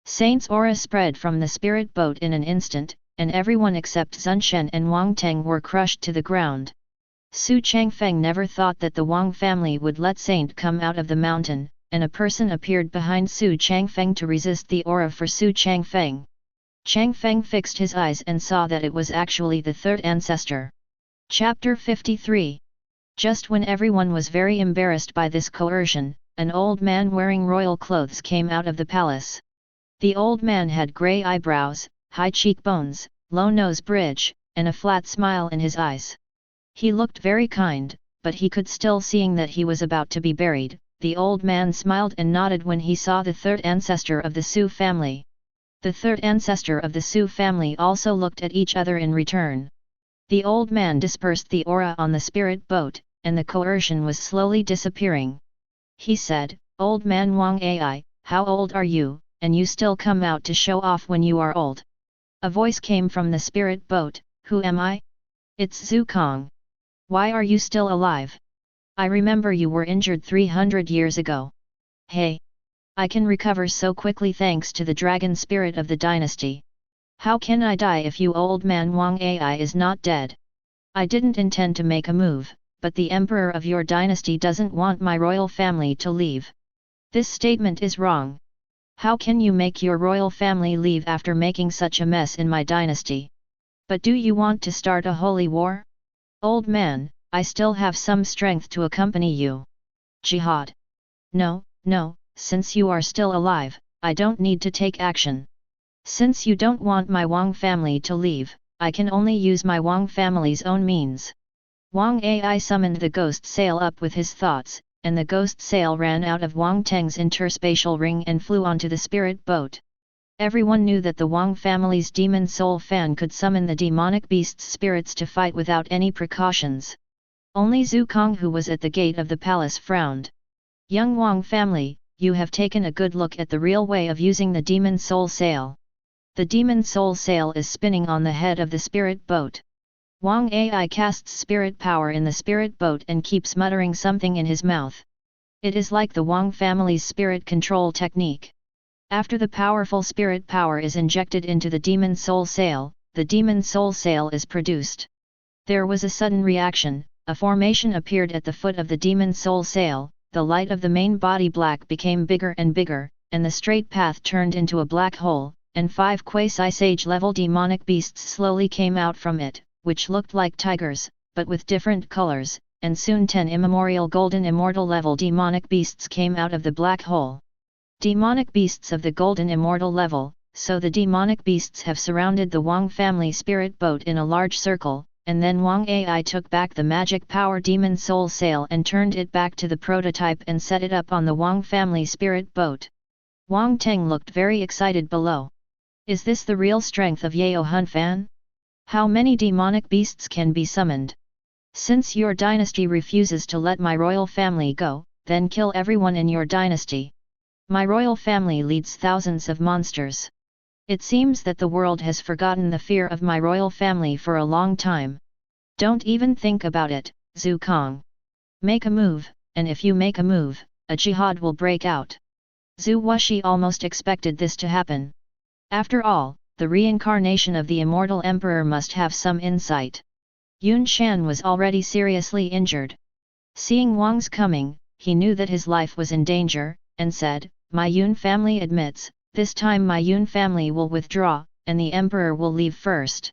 Saint's aura spread from the spirit boat in an instant, and everyone except Zunshen and Wang Teng were crushed to the ground. Xu Changfeng never thought that the Wang family would let Saint come out of the mountain, and a person appeared behind Xu Changfeng to resist the aura for Xu Changfeng. Changfeng fixed his eyes and saw that it was actually the third ancestor. Chapter 53. Just when everyone was very embarrassed by this coercion, an old man wearing royal clothes came out of the palace. The old man had grey eyebrows, high cheekbones, low nose bridge, and a flat smile in his eyes. He looked very kind, but he could still seeing that he was about to be buried, the old man smiled and nodded when he saw the third ancestor of the Xu family. The third ancestor of the Xu family also looked at each other in return. The old man dispersed the aura on the spirit boat, and the coercion was slowly disappearing. He said, "Old man Wang Ai, how old are you, and you still come out to show off when you are old?" A voice came from the spirit boat, "Who am I? It's Xu Kong. Why are you still alive? I remember you were injured 300 years ago. Hey! I can recover so quickly thanks to the dragon spirit of the dynasty. How can I die if you old man Wang Ai is not dead? I didn't intend to make a move, but the emperor of your dynasty doesn't want my royal family to leave. This statement is wrong. How can you make your royal family leave after making such a mess in my dynasty? But do you want to start a holy war? Old man, I still have some strength to accompany you. Jihad. No, no, since you are still alive, I don't need to take action. Since you don't want my Wang family to leave, I can only use my Wang family's own means." Wang Ai summoned the ghost sail up with his thoughts, and the ghost sail ran out of Wang Teng's interspatial ring and flew onto the spirit boat. Everyone knew that the Wang family's demon soul fan could summon the demonic beast's spirits to fight without any precautions. Only Xu Kong, who was at the gate of the palace, frowned. "Young Wang family, you have taken a good look at the real way of using the demon soul sail. The demon soul sail is spinning on the head of the spirit boat. Wang Ai casts spirit power in the spirit boat and keeps muttering something in his mouth. It is like the Wang family's spirit control technique. After the powerful spirit power is injected into the demon soul sail, the demon soul sail is produced. There was a sudden reaction, a formation appeared at the foot of the demon soul sail, the light of the main body black became bigger and bigger, and the straight path turned into a black hole, and 5 quasi-sage level demonic beasts slowly came out from it, which looked like tigers, but with different colors, and soon 10 immemorial golden immortal level demonic beasts came out of the black hole. Demonic beasts of the golden immortal level, so the demonic beasts have surrounded the Wang family spirit boat in a large circle, and then Wang Ai took back the magic power demon soul sail and turned it back to the prototype and set it up on the Wang family spirit boat. Wang Teng looked very excited below. Is this the real strength of Yao Hunfan? How many demonic beasts can be summoned? Since your dynasty refuses to let my royal family go, then kill everyone in your dynasty. My royal family leads thousands of monsters. It seems that the world has forgotten the fear of my royal family for a long time. Don't even think about it, Xu Kong. Make a move, and if you make a move, a jihad will break out. Zhu Wuxi almost expected this to happen. After all, the reincarnation of the immortal emperor must have some insight. Yun Shan was already seriously injured. Seeing Wang's coming, he knew that his life was in danger, and said, "My Yun family admits, this time my Yun family will withdraw, and the emperor will leave first."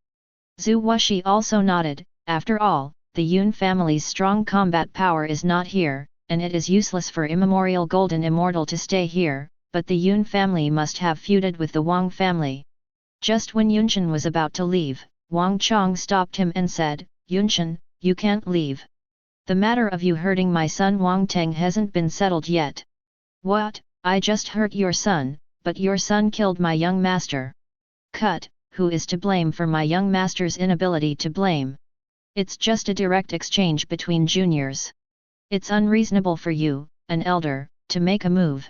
Zhu Wuxi also nodded, after all, the Yun family's strong combat power is not here, and it is useless for immemorial golden immortal to stay here, but the Yun family must have feuded with the Wang family. Just when Yunshan was about to leave, Wang Chong stopped him and said, "Yunshan, you can't leave. The matter of you hurting my son Wang Teng hasn't been settled yet." "What? I just hurt your son, but your son killed my young master." "Cut, who is to blame for my young master's inability to blame? It's just a direct exchange between juniors. It's unreasonable for you, an elder, to make a move.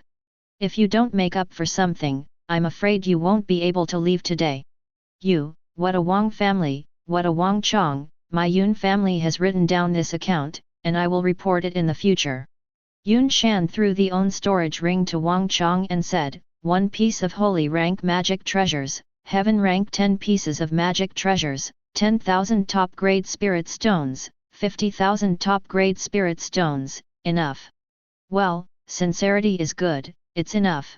If you don't make up for something, I'm afraid you won't be able to leave today." "You, what a Wang family, what a Wang Chong, my Yun family has written down this account, and I will report it in the future." Yun Shan threw the own storage ring to Wang Chong and said, "1 piece of holy rank magic treasures, heaven rank 10 pieces of magic treasures, 10,000 top grade spirit stones, 50,000 top grade spirit stones, enough." "Well, sincerity is good, it's enough.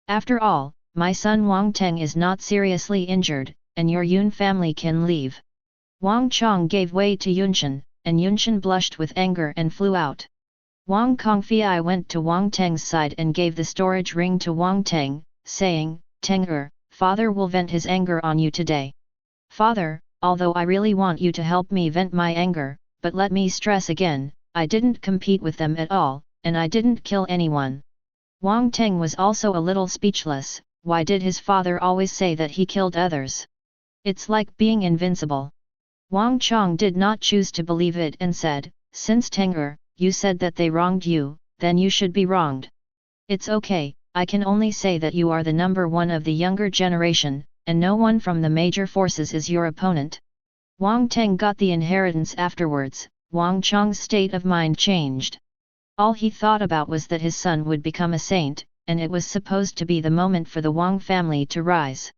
After all, my son Wang Teng is not seriously injured, and your Yun family can leave." Wang Chong gave way to Yunshan, and Yunshan blushed with anger and flew out. Wang Kongfei went to Wang Teng's side and gave the storage ring to Wang Teng, saying, "Teng father will vent his anger on you today." "Father, although I really want you to help me vent my anger, but let me stress again, I didn't compete with them at all, and I didn't kill anyone. Wang Teng was also a little speechless. Why did his father always say that he killed others? It's like being invincible. Wang Chong did not choose to believe it and said, since Teng you said that they wronged you, then you should be wronged. It's okay, I can only say that you are the number one of the younger generation, and no one from the major forces is your opponent. Wang Teng got the inheritance afterwards. Wang Chong's state of mind changed. All he thought about was that his son would become a saint, and it was supposed to be the moment for the Wang family to rise.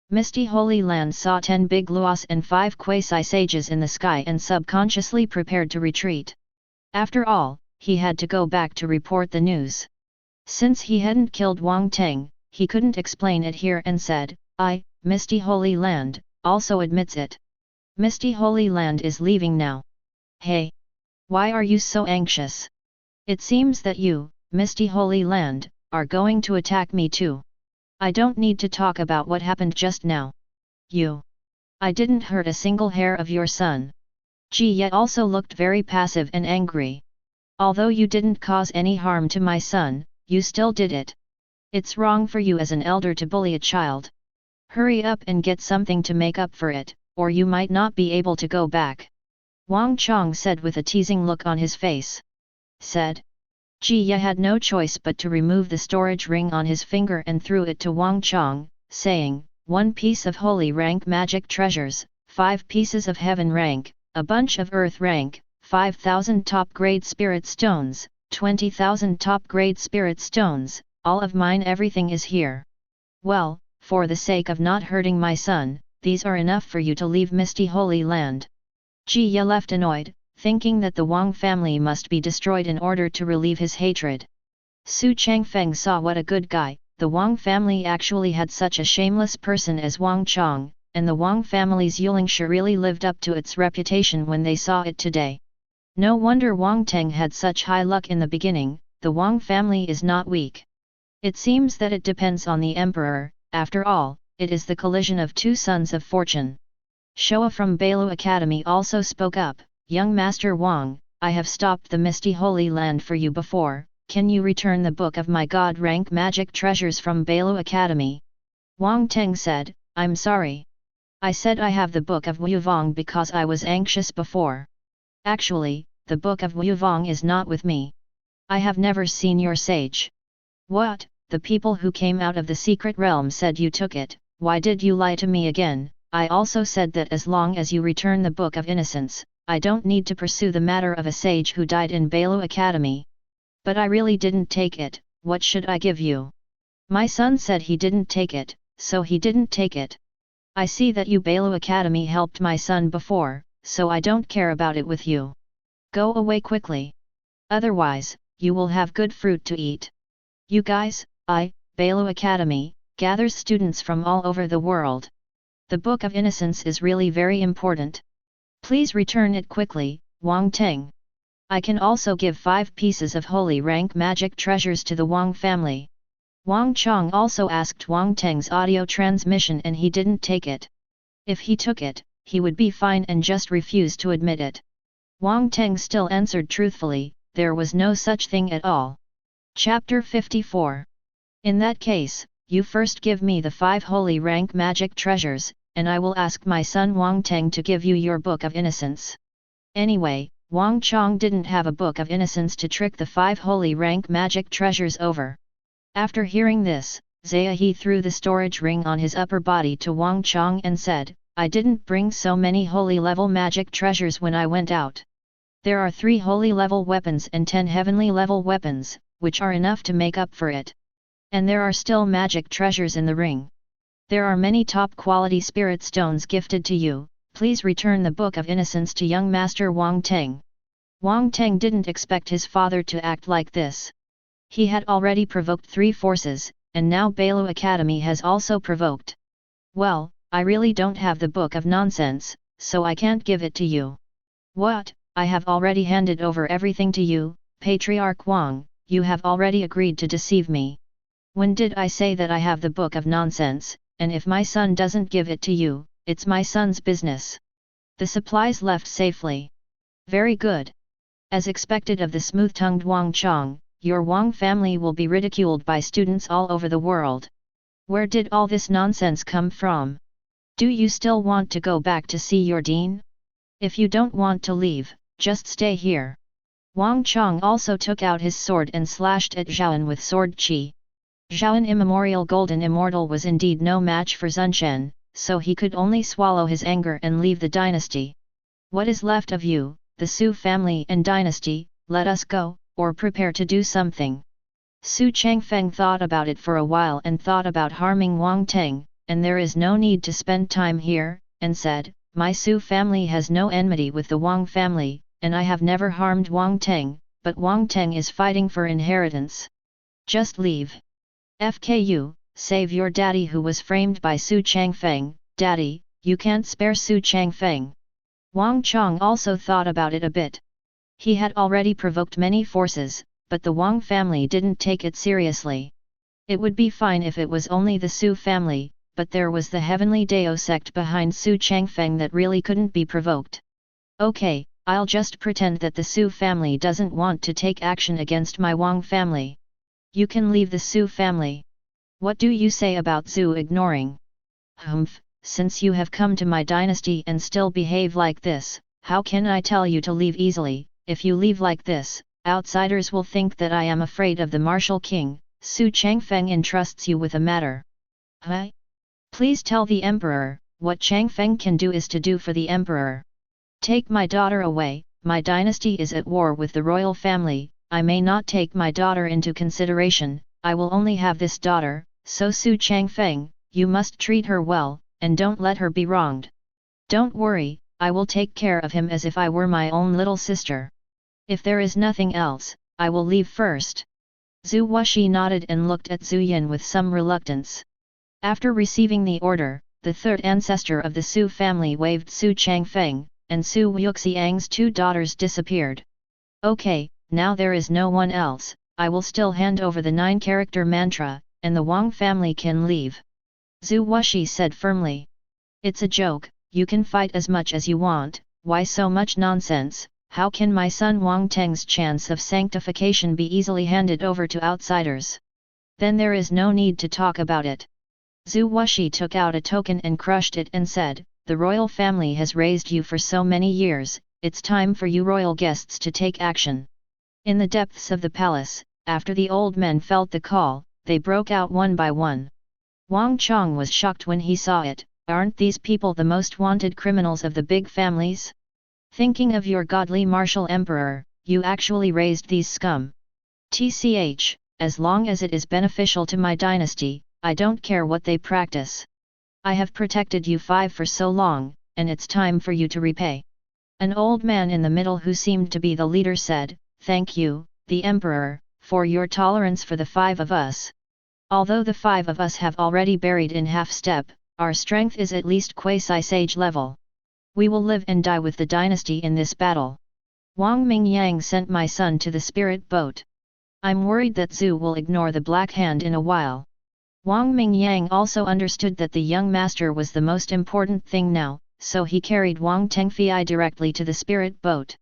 Misty Holy Land saw 10 big luos and 5 quasi-sages in the sky and subconsciously prepared to retreat. After all, he had to go back to report the news. Since he hadn't killed Wang Teng, he couldn't explain it here and said, Misty Holy Land, also admits it. Misty Holy Land is leaving now. Hey! Why are you so anxious? It seems that you, Misty Holy Land, are going to attack me too. I don't need to talk about what happened just now. I didn't hurt a single hair of your son. Ji Ye also looked very passive and angry. Although you didn't cause any harm to my son, you still did it. It's wrong for you as an elder to bully a child. Hurry up and get something to make up for it, or you might not be able to go back. Wang Chong said with a teasing look on his face. Ji Ye had no choice but to remove the storage ring on his finger and threw it to Wang Chong, saying, 1 piece of holy rank magic treasures, 5 pieces of heaven rank, a bunch of earth rank, 5,000 top-grade spirit stones, 20,000 top-grade spirit stones, all of mine, everything is here. Well, for the sake of not hurting my son, these are enough for you to leave Misty Holy Land. Ji Ye left annoyed, thinking that the Wang family must be destroyed in order to relieve his hatred. Xu Changfeng saw what a good guy, the Wang family actually had such a shameless person as Wang Chong, and the Wang family's Yulingsha really lived up to its reputation when they saw it today. No wonder Wang Teng had such high luck in the beginning. The Wang family is not weak. It seems that it depends on the emperor. After all, it is the collision of 2 sons of fortune. Showa from Bailu Academy also spoke up. Young Master Wang, I have stopped the Misty Holy Land for you before, can you return the book of my God rank magic treasures from Bailu Academy? Wang Teng said, I'm sorry. I said I have the book of Wuvong because I was anxious before. Actually, the book of Wuvong is not with me. I have never seen your sage. What, the people who came out of the secret realm said you took it, why did you lie to me again? I also said that as long as you return the book of innocence, I don't need to pursue the matter of a sage who died in Bailu Academy. But I really didn't take it, what should I give you? My son said he didn't take it, so he didn't take it. I see that you Bailu Academy helped my son before, so I don't care about it with you. Go away quickly. Otherwise, you will have good fruit to eat. You guys, Bailu Academy, gathers students from all over the world. The Book of Innocence is really very important. Please return it quickly, Wang Teng. I can also give 5 pieces of holy rank magic treasures to the Wang family. Wang Chong also asked Wang Teng's audio transmission and he didn't take it. If he took it, he would be fine and just refused to admit it. Wang Teng still answered truthfully, there was no such thing at all. Chapter 54. In that case, you first give me the 5 holy rank magic treasures, and I will ask my son Wang Teng to give you your Book of Innocence. Anyway, Wang Chong didn't have a Book of Innocence to trick the 5 holy rank magic treasures over. After hearing this, he threw the storage ring on his upper body to Wang Chong and said, I didn't bring so many holy level magic treasures when I went out. There are 3 holy level weapons and 10 heavenly level weapons, which are enough to make up for it. And there are still magic treasures in the ring. There are many top-quality spirit stones gifted to you, please return the Book of Innocence to young Master Wang Teng. Wang Teng didn't expect his father to act like this. He had already provoked 3 forces, and now Bailu Academy has also provoked. Well, I really don't have the Book of Nonsense, so I can't give it to you. What, I have already handed over everything to you, Patriarch Wang, you have already agreed to deceive me. When did I say that I have the Book of Nonsense? And if my son doesn't give it to you, it's my son's business. The supplies left safely. Very good. As expected of the smooth-tongued Wang Chong, your Wang family will be ridiculed by students all over the world. Where did all this nonsense come from? Do you still want to go back to see your dean? If you don't want to leave, just stay here. Wang Chong also took out his sword and slashed at Zhaoan with sword qi. Zhaoan Immemorial Golden Immortal was indeed no match for Zunshen, so he could only swallow his anger and leave the dynasty. What is left of you, the Xu family and dynasty? Let us go, or prepare to do something. Xu Changfeng thought about it for a while and thought about harming Wang Teng, and there is no need to spend time here, and said, my Xu family has no enmity with the Wang family, and I have never harmed Wang Teng, but Wang Teng is fighting for inheritance. Just leave. FKU, save your daddy who was framed by Xu Changfeng. Daddy, you can't spare Xu Changfeng. Wang Chong also thought about it a bit. He had already provoked many forces, but the Wang family didn't take it seriously. It would be fine if it was only the Xu family, but there was the Heavenly Dao sect behind Xu Changfeng that really couldn't be provoked. Okay, I'll just pretend that the Xu family doesn't want to take action against my Wang family. You can leave the Xu family. What do you say about Xu ignoring? Hmph, since you have come to my dynasty and still behave like this, how can I tell you to leave easily? If you leave like this, outsiders will think that I am afraid of the martial king. Xu Changfeng entrusts you with a matter. Huh? Please tell the emperor, what Changfeng can do is to do for the emperor. Take my daughter away, my dynasty is at war with the royal family, I may not take my daughter into consideration, I will only have this daughter, so Xu Changfeng, you must treat her well, and don't let her be wronged. Don't worry, I will take care of him as if I were my own little sister. If there is nothing else, I will leave first. Zhu Wuxi nodded and looked at Zhu Yin with some reluctance. After receiving the order, the third ancestor of the Xu family waved Xu Changfeng, and Xu Wuxiang's two daughters disappeared. Okay, now there is no one else, I will still hand over the 9-character mantra, and the Wang family can leave. Zhu Wuxi said firmly. It's a joke, you can fight as much as you want, why so much nonsense? How can my son Wang Teng's chance of sanctification be easily handed over to outsiders? Then there is no need to talk about it. Zhu Wuxi took out a token and crushed it and said, the royal family has raised you for so many years, it's time for you royal guests to take action. In the depths of the palace, after the old men felt the call, they broke out one by one. Wang Chong was shocked when he saw it, aren't these people the most wanted criminals of the big families? Thinking of your godly martial emperor, you actually raised these scum. TCH, as long as it is beneficial to my dynasty, I don't care what they practice. I have protected you 5 for so long, and it's time for you to repay. An old man in the middle who seemed to be the leader said, thank you, the emperor, for your tolerance for the 5 of us. Although the 5 of us have already buried in half-step, our strength is at least quasi-sage level. We will live and die with the dynasty in this battle. Wang Mingyang sent my son to the spirit boat. I'm worried that Zhu will ignore the Black Hand in a while. Wang Mingyang also understood that the young master was the most important thing now, so he carried Wang Tengfei directly to the spirit boat.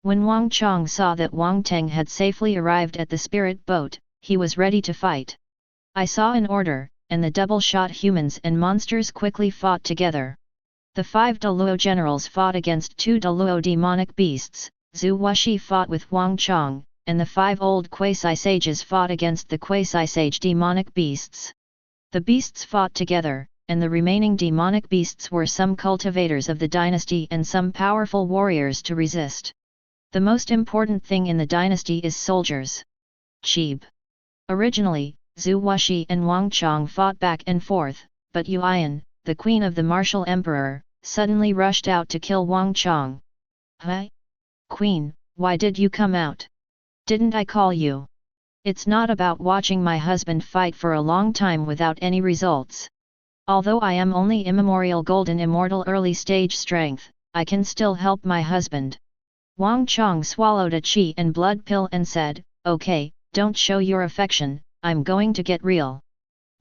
When Wang Chong saw that Wang Teng had safely arrived at the spirit boat, he was ready to fight. I saw an order, and the double-shot humans and monsters quickly fought together. The 5 Daluo generals fought against 2 Daluo demonic beasts, Zhu Wuxi fought with Wang Chong, and the 5 old quasi-sages fought against the quasi-sage demonic beasts. The beasts fought together, and the remaining demonic beasts were some cultivators of the dynasty and some powerful warriors to resist. The most important thing in the dynasty is soldiers. Cheeb. Originally, Zhu Wuxi and Wang Chong fought back and forth, but Yuan, the queen of the martial emperor, suddenly rushed out to kill Wang Chong. Huh? Queen, why did you come out? Didn't I call you? It's not about watching my husband fight for a long time without any results. Although I am only immemorial golden immortal early stage strength, I can still help my husband. Wang Chong swallowed a qi and blood pill and said, okay, don't show your affection, I'm going to get real.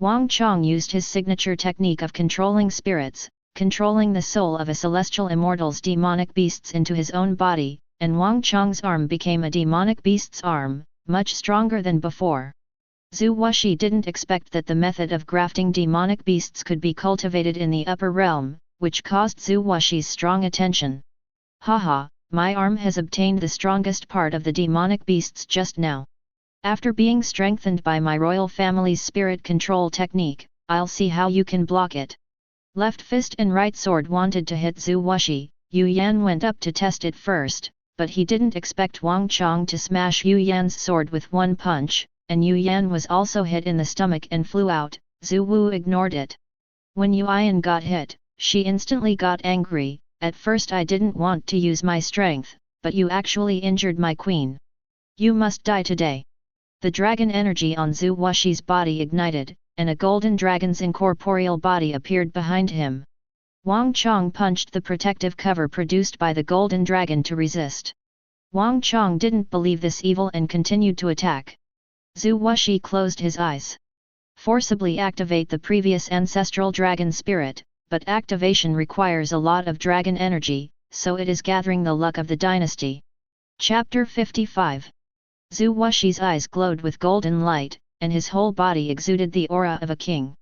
Wang Chong used his signature technique of controlling spirits, controlling the soul of a celestial immortal's demonic beasts into his own body, and Wang Chong's arm became a demonic beast's arm, much stronger than before. Zhu Wuxi didn't expect that the method of grafting demonic beasts could be cultivated in the upper realm, which caused Zhu Wuxi's strong attention. Haha, my arm has obtained the strongest part of the demonic beasts just now. After being strengthened by my royal family's spirit control technique, I'll see how you can block it. Left fist and right sword wanted to hit Zhu Wuxi. Yu Yan went up to test it first, but he didn't expect Wang Chong to smash Yu Yan's sword with one punch, and Yu Yan was also hit in the stomach and flew out. Zhu Wu ignored it. When Yu Yan got hit, she instantly got angry. At first I didn't want to use my strength, but you actually injured my queen. You must die today. The dragon energy on Zhu Wuxi's body ignited, and a golden dragon's incorporeal body appeared behind him. Wang Chong punched the protective cover produced by the golden dragon to resist. Wang Chong didn't believe this evil and continued to attack. Zhu Wuxi closed his eyes. Forcibly activate the previous ancestral dragon spirit, but activation requires a lot of dragon energy, so it is gathering the luck of the dynasty. Chapter 55. Zhu Wuxi's eyes glowed with golden light, and his whole body exuded the aura of a king.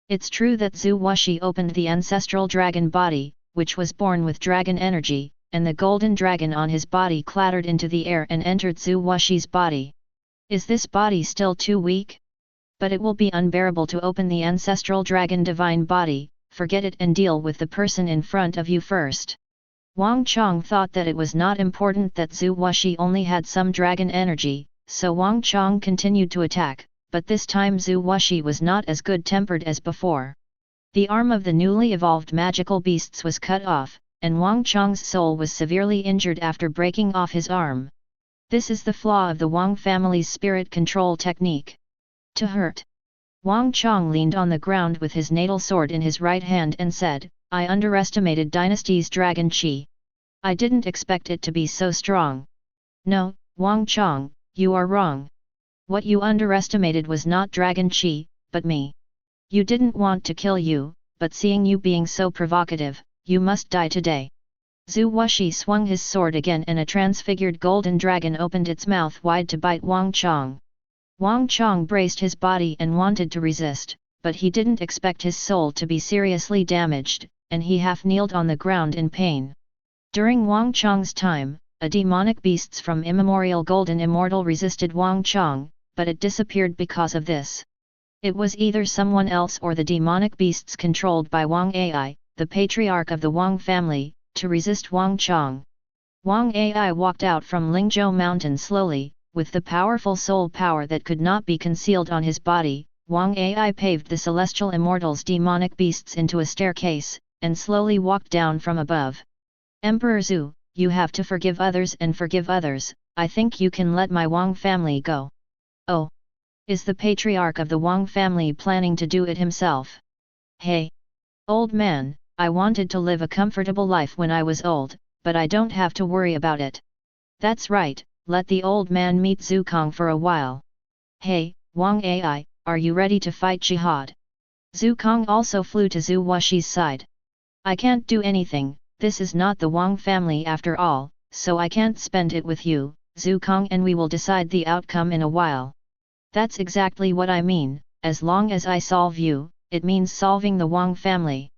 It's true that Zhu Wuxi opened the ancestral dragon body, which was born with dragon energy, and the golden dragon on his body clattered into the air and entered Zhu Wuxi's body. Is this body still too weak? But it will be unbearable to open the ancestral dragon divine body. Forget it and deal with the person in front of you first. Wang Chong thought that it was not important that Zhu Wuxi only had some dragon energy, so Wang Chong continued to attack, but this time Zhu Wuxi was not as good-tempered as before. The arm of the newly evolved magical beasts was cut off, and Wang Chong's soul was severely injured after breaking off his arm. This is the flaw of the Wang family's spirit control technique. To hurt. Wang Chong leaned on the ground with his natal sword in his right hand and said, I underestimated Dynasty's dragon qi. I didn't expect it to be so strong. No, Wang Chong, you are wrong. What you underestimated was not dragon qi, but me. You didn't want to kill you, but seeing you being so provocative, you must die today. Zhu Wuxi swung his sword again and a transfigured golden dragon opened its mouth wide to bite Wang Chong. Wang Chong braced his body and wanted to resist, but he didn't expect his soul to be seriously damaged, and he half-kneeled on the ground in pain. During Wang Chong's time, a demonic beasts from immemorial golden immortal resisted Wang Chong, but it disappeared because of this. It was either someone else or the demonic beasts controlled by Wang Ai, the patriarch of the Wang family, to resist Wang Chong. Wang Ai walked out from Lingzhou Mountain slowly, with the powerful soul power that could not be concealed on his body. Wang Ai paved the celestial immortals' demonic beasts into a staircase, and slowly walked down from above. Emperor Zhu, you have to forgive others and forgive others. I think you can let my Wang family go. Oh! Is the patriarch of the Wang family planning to do it himself? Hey! Old man, I wanted to live a comfortable life when I was old, but I don't have to worry about it. That's right, let the old man meet Zhu Kong for a while. Hey, Wang Ai, are you ready to fight jihad? Zhu Kong also flew to Zhu Wuxi's side. I can't do anything, this is not the Wang family after all, so I can't spend it with you, Zhu Kong, and we will decide the outcome in a while. That's exactly what I mean, as long as I solve you, it means solving the Wang family.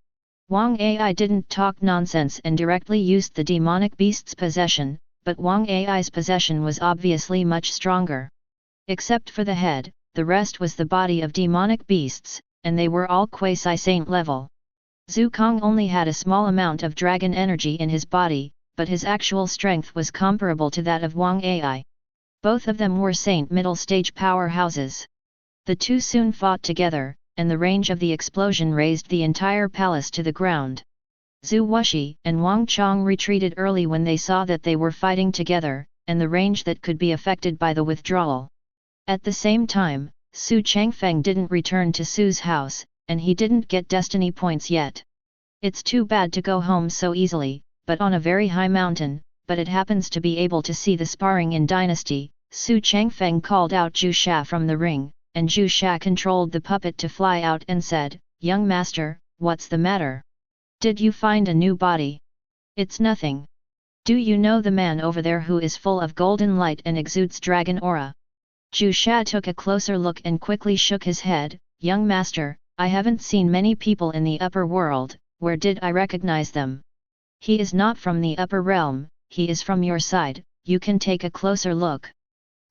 Wang Ai didn't talk nonsense and directly used the demonic beast's possession, but Wang Ai's possession was obviously much stronger. Except for the head, the rest was the body of demonic beasts, and they were all quasi-saint level. Zhu Kong only had a small amount of dragon energy in his body, but his actual strength was comparable to that of Wang Ai. Both of them were saint middle stage powerhouses. The two soon fought together, and the range of the explosion raised the entire palace to the ground. Zhu Wuxi and Wang Chong retreated early when they saw that they were fighting together, and the range that could be affected by the withdrawal. At the same time, Xu Changfeng didn't return to Su's house, and he didn't get destiny points yet. It's too bad to go home so easily, but on a very high mountain, but it happens to be able to see the sparring in Dynasty. Xu Changfeng called out Zhu Sha from the ring, and Zhu Sha controlled the puppet to fly out and said, "Young master, what's the matter? Did you find a new body?" "It's nothing. Do you know the man over there who is full of golden light and exudes dragon aura?" Zhu Sha took a closer look and quickly shook his head. Young master, I haven't seen many people in the upper world, where did I recognize them? He is not from the upper realm, he is from your side, you can take a closer look.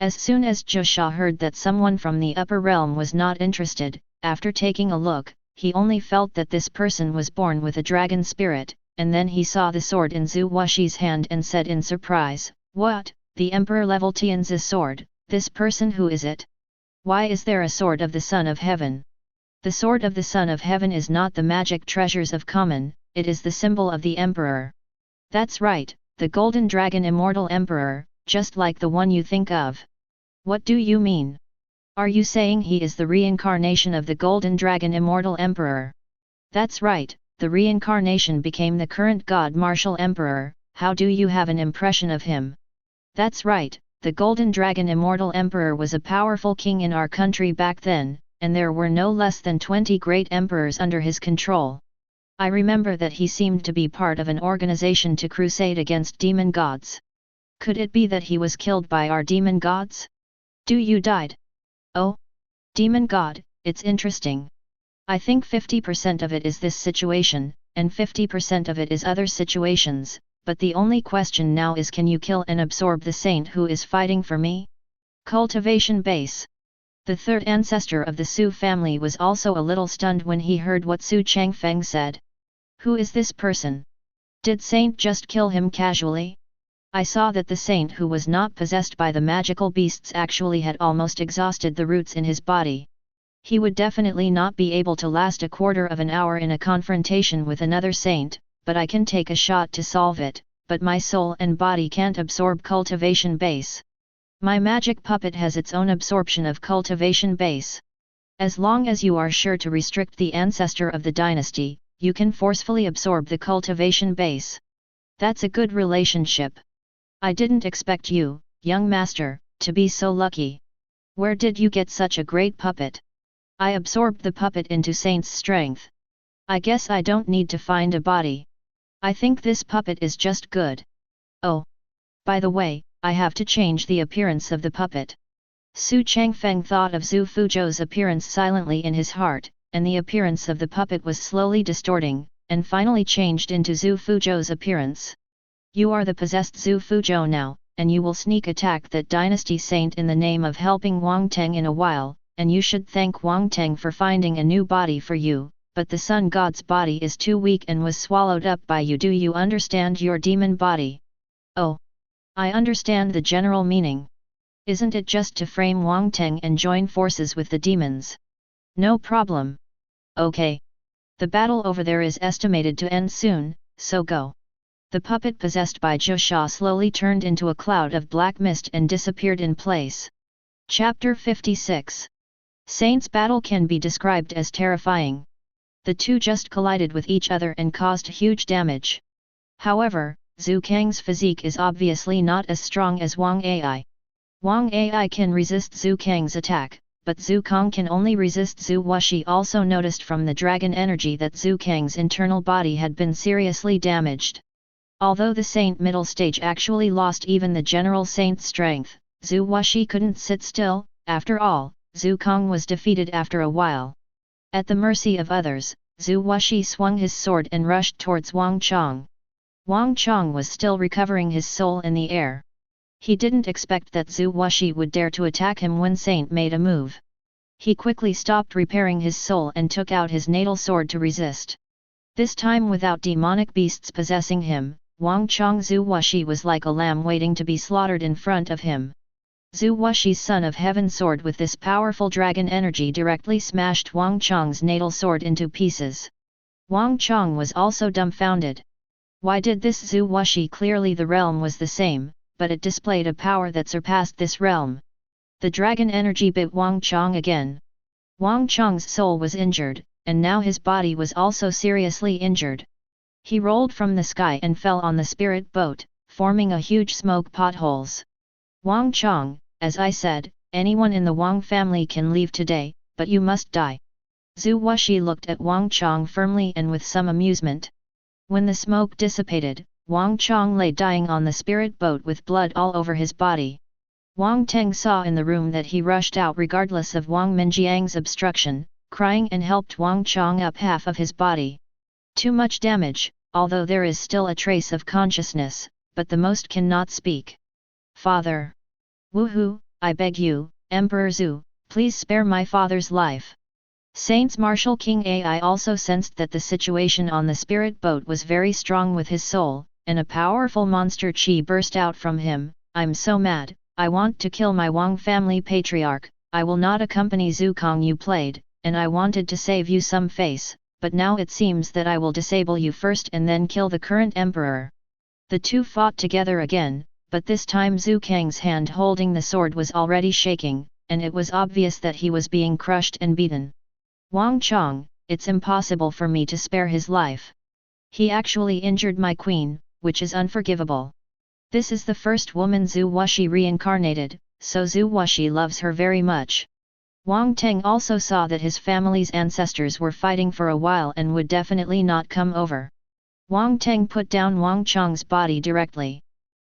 As soon as Zhu Sha heard that someone from the upper realm was not interested, after taking a look, he only felt that this person was born with a dragon spirit, and then he saw the sword in Zhu Washi's hand and said in surprise, "What, the Emperor level Tian's sword, this person who is it? Why is there a sword of the Son of Heaven?" The sword of the Son of Heaven is not the magic treasures of common, it is the symbol of the Emperor. That's right, the Golden Dragon Immortal Emperor, just like the one you think of. What do you mean? Are you saying he is the reincarnation of the Golden Dragon Immortal Emperor? That's right, the reincarnation became the current God Martial Emperor. How do you have an impression of him? That's right, the Golden Dragon Immortal Emperor was a powerful king in our country back then, and there were no less than 20 great emperors under his control. I remember that he seemed to be part of an organization to crusade against demon gods. Could it be that he was killed by our demon gods? Do you died? Oh? Demon god, it's interesting. I think 50% of it is this situation, and 50% of it is other situations, but the only question now is, can you kill and absorb the saint who is fighting for me? Cultivation base. The third ancestor of the Xu family was also a little stunned when he heard what Xu Changfeng said. Who is this person? Did Saint just kill him casually? I saw that the saint who was not possessed by the magical beasts actually had almost exhausted the roots in his body. He would definitely not be able to last a quarter of an hour in a confrontation with another saint, but I can take a shot to solve it, but my soul and body can't absorb cultivation base. My magic puppet has its own absorption of cultivation base. As long as you are sure to restrict the ancestor of the dynasty, you can forcefully absorb the cultivation base. That's a good relationship. I didn't expect you, young master, to be so lucky. Where did you get such a great puppet? I absorbed the puppet into Saint's strength. I guess I don't need to find a body. I think this puppet is just good. Oh. By the way, I have to change the appearance of the puppet. Xu Changfeng thought of Zhu Fuzhou's appearance silently in his heart, and the appearance of the puppet was slowly distorting, and finally changed into Zhu Fuzhou's appearance. You are the possessed Zhu Fuzhou now, and you will sneak attack that dynasty saint in the name of helping Wang Teng in a while, and you should thank Wang Teng for finding a new body for you, but the sun god's body is too weak and was swallowed up by you. Do you understand your demon body? Oh. I understand the general meaning. Isn't it just to frame Wang Teng and join forces with the demons? No problem. Okay. The battle over there is estimated to end soon, so go. The puppet possessed by Zhu Sha slowly turned into a cloud of black mist and disappeared in place. Chapter 56. Saint's battle can be described as terrifying. The two just collided with each other and caused huge damage. However, Zhu Kang's physique is obviously not as strong as Wang Ai. Wang Ai can resist Zhu Kang's attack, but Zhu Kang can only resist Zhu Washi. Also noticed from the dragon energy that Zhu Kang's internal body had been seriously damaged. Although the saint middle stage actually lost even the general saint's strength, Zhu Washi couldn't sit still. After all, Zhu Kang was defeated after a while. At the mercy of others, Zhu Washi swung his sword and rushed towards Wang Chong. Wang Chong was still recovering his soul in the air. He didn't expect that Zhu Washi would dare to attack him when Saint made a move. He quickly stopped repairing his soul and took out his natal sword to resist. This time without demonic beasts possessing him, Wang Chong Zhu Washi was like a lamb waiting to be slaughtered in front of him. Zhu Washi's Son of Heaven sword with this powerful dragon energy directly smashed Wang Chong's natal sword into pieces. Wang Chong was also dumbfounded. Why did this Zhu Washi? Clearly the realm was the same, but it displayed a power that surpassed this realm. The dragon energy bit Wang Chong again. Wang Chong's soul was injured, and now his body was also seriously injured. He rolled from the sky and fell on the spirit boat, forming a huge smoke potholes. Wang Chong, as I said, anyone in the Wang family can leave today, but you must die. Zhu Washi looked at Wang Chong firmly and with some amusement. When the smoke dissipated, Wang Chong lay dying on the spirit boat with blood all over his body. Wang Teng saw in the room that he rushed out regardless of Wang Minjiang's obstruction, crying and helped Wang Chong up half of his body. Too much damage, although there is still a trace of consciousness, but the most cannot speak. Father! Woohoo, I beg you, Emperor Zhu, please spare my father's life. Saints Marshal King Ai also sensed that the situation on the spirit boat was very strong with his soul, and a powerful monster chi burst out from him. I'm so mad, I want to kill my Wang family patriarch, I will not accompany Zhu Kong you played, and I wanted to save you some face, but now it seems that I will disable you first and then kill the current emperor. The two fought together again, but this time Zhu Kang's hand holding the sword was already shaking, and it was obvious that he was being crushed and beaten. Wang Chong, it's impossible for me to spare his life. He actually injured my queen, which is unforgivable. This is the first woman Zhu Wuxi reincarnated, so Zhu Wuxi loves her very much. Wang Teng also saw that his family's ancestors were fighting for a while and would definitely not come over. Wang Teng put down Wang Chong's body directly.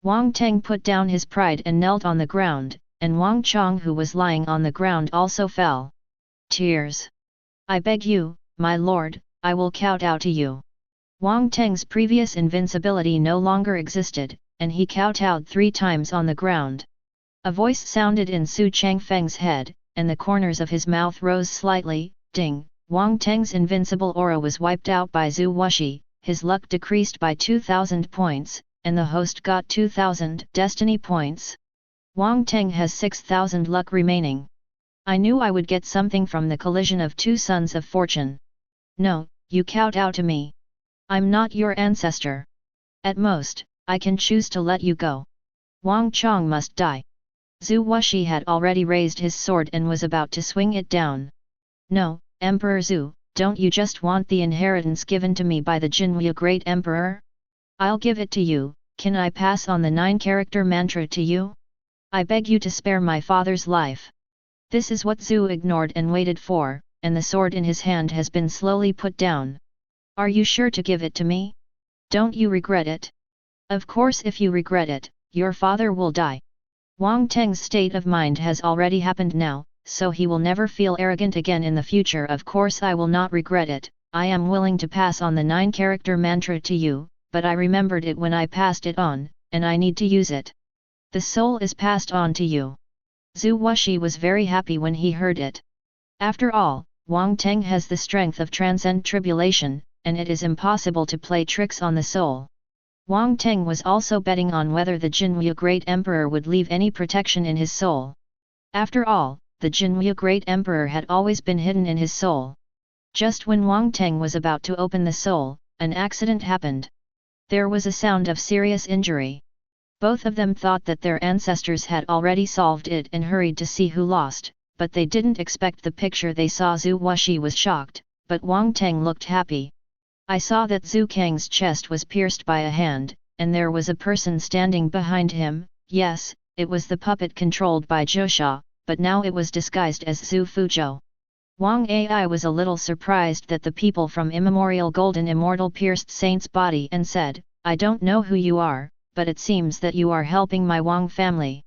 Wang Teng put down his pride and knelt on the ground, and Wang Chong who was lying on the ground also fell. Tears. I beg you, my lord, I will kowtow to you. Wang Teng's previous invincibility no longer existed, and he kowtowed 3 times on the ground. A voice sounded in Xu Changfeng's head, and the corners of his mouth rose slightly. Ding! Wang Teng's invincible aura was wiped out by Zhu Wuxi, his luck decreased by 2,000 points, and the host got 2,000 destiny points. Wang Teng has 6,000 luck remaining. I knew I would get something from the collision of 2 sons of fortune. No, you kowtow to me. I'm not your ancestor. At most, I can choose to let you go. Wang Chong must die. Zhu Wuxi had already raised his sword and was about to swing it down. No, Emperor Zhu, don't you just want the inheritance given to me by the Jinwu Great Emperor? I'll give it to you. Can I pass on the 9-character mantra to you? I beg you to spare my father's life. This is what Zhu ignored and waited for, and the sword in his hand has been slowly put down. Are you sure to give it to me? Don't you regret it? Of course, if you regret it, your father will die. Wang Teng's state of mind has already happened now, so he will never feel arrogant again in the future. Of course I will not regret it. I am willing to pass on the 9-character mantra to you, but I remembered it when I passed it on, and I need to use it. The soul is passed on to you. Zhu Wuxi was very happy when he heard it. After all, Wang Teng has the strength of transcend tribulation, and it is impossible to play tricks on the soul. Wang Teng was also betting on whether the Jinwu Great Emperor would leave any protection in his soul. After all, the Jinwu Great Emperor had always been hidden in his soul. Just when Wang Teng was about to open the soul, an accident happened. There was a sound of serious injury. Both of them thought that their ancestors had already solved it and hurried to see who lost, but they didn't expect the picture they saw. Zhu Wuxi was shocked, but Wang Teng looked happy. I saw that Zhu Kang's chest was pierced by a hand, and there was a person standing behind him. Yes, it was the puppet controlled by Zhou, but now it was disguised as Zhu Fuzhou. Wang Ai was a little surprised that the people from Immemorial Golden Immortal pierced Saint's body and said, I don't know who you are, but it seems that you are helping my Wang family.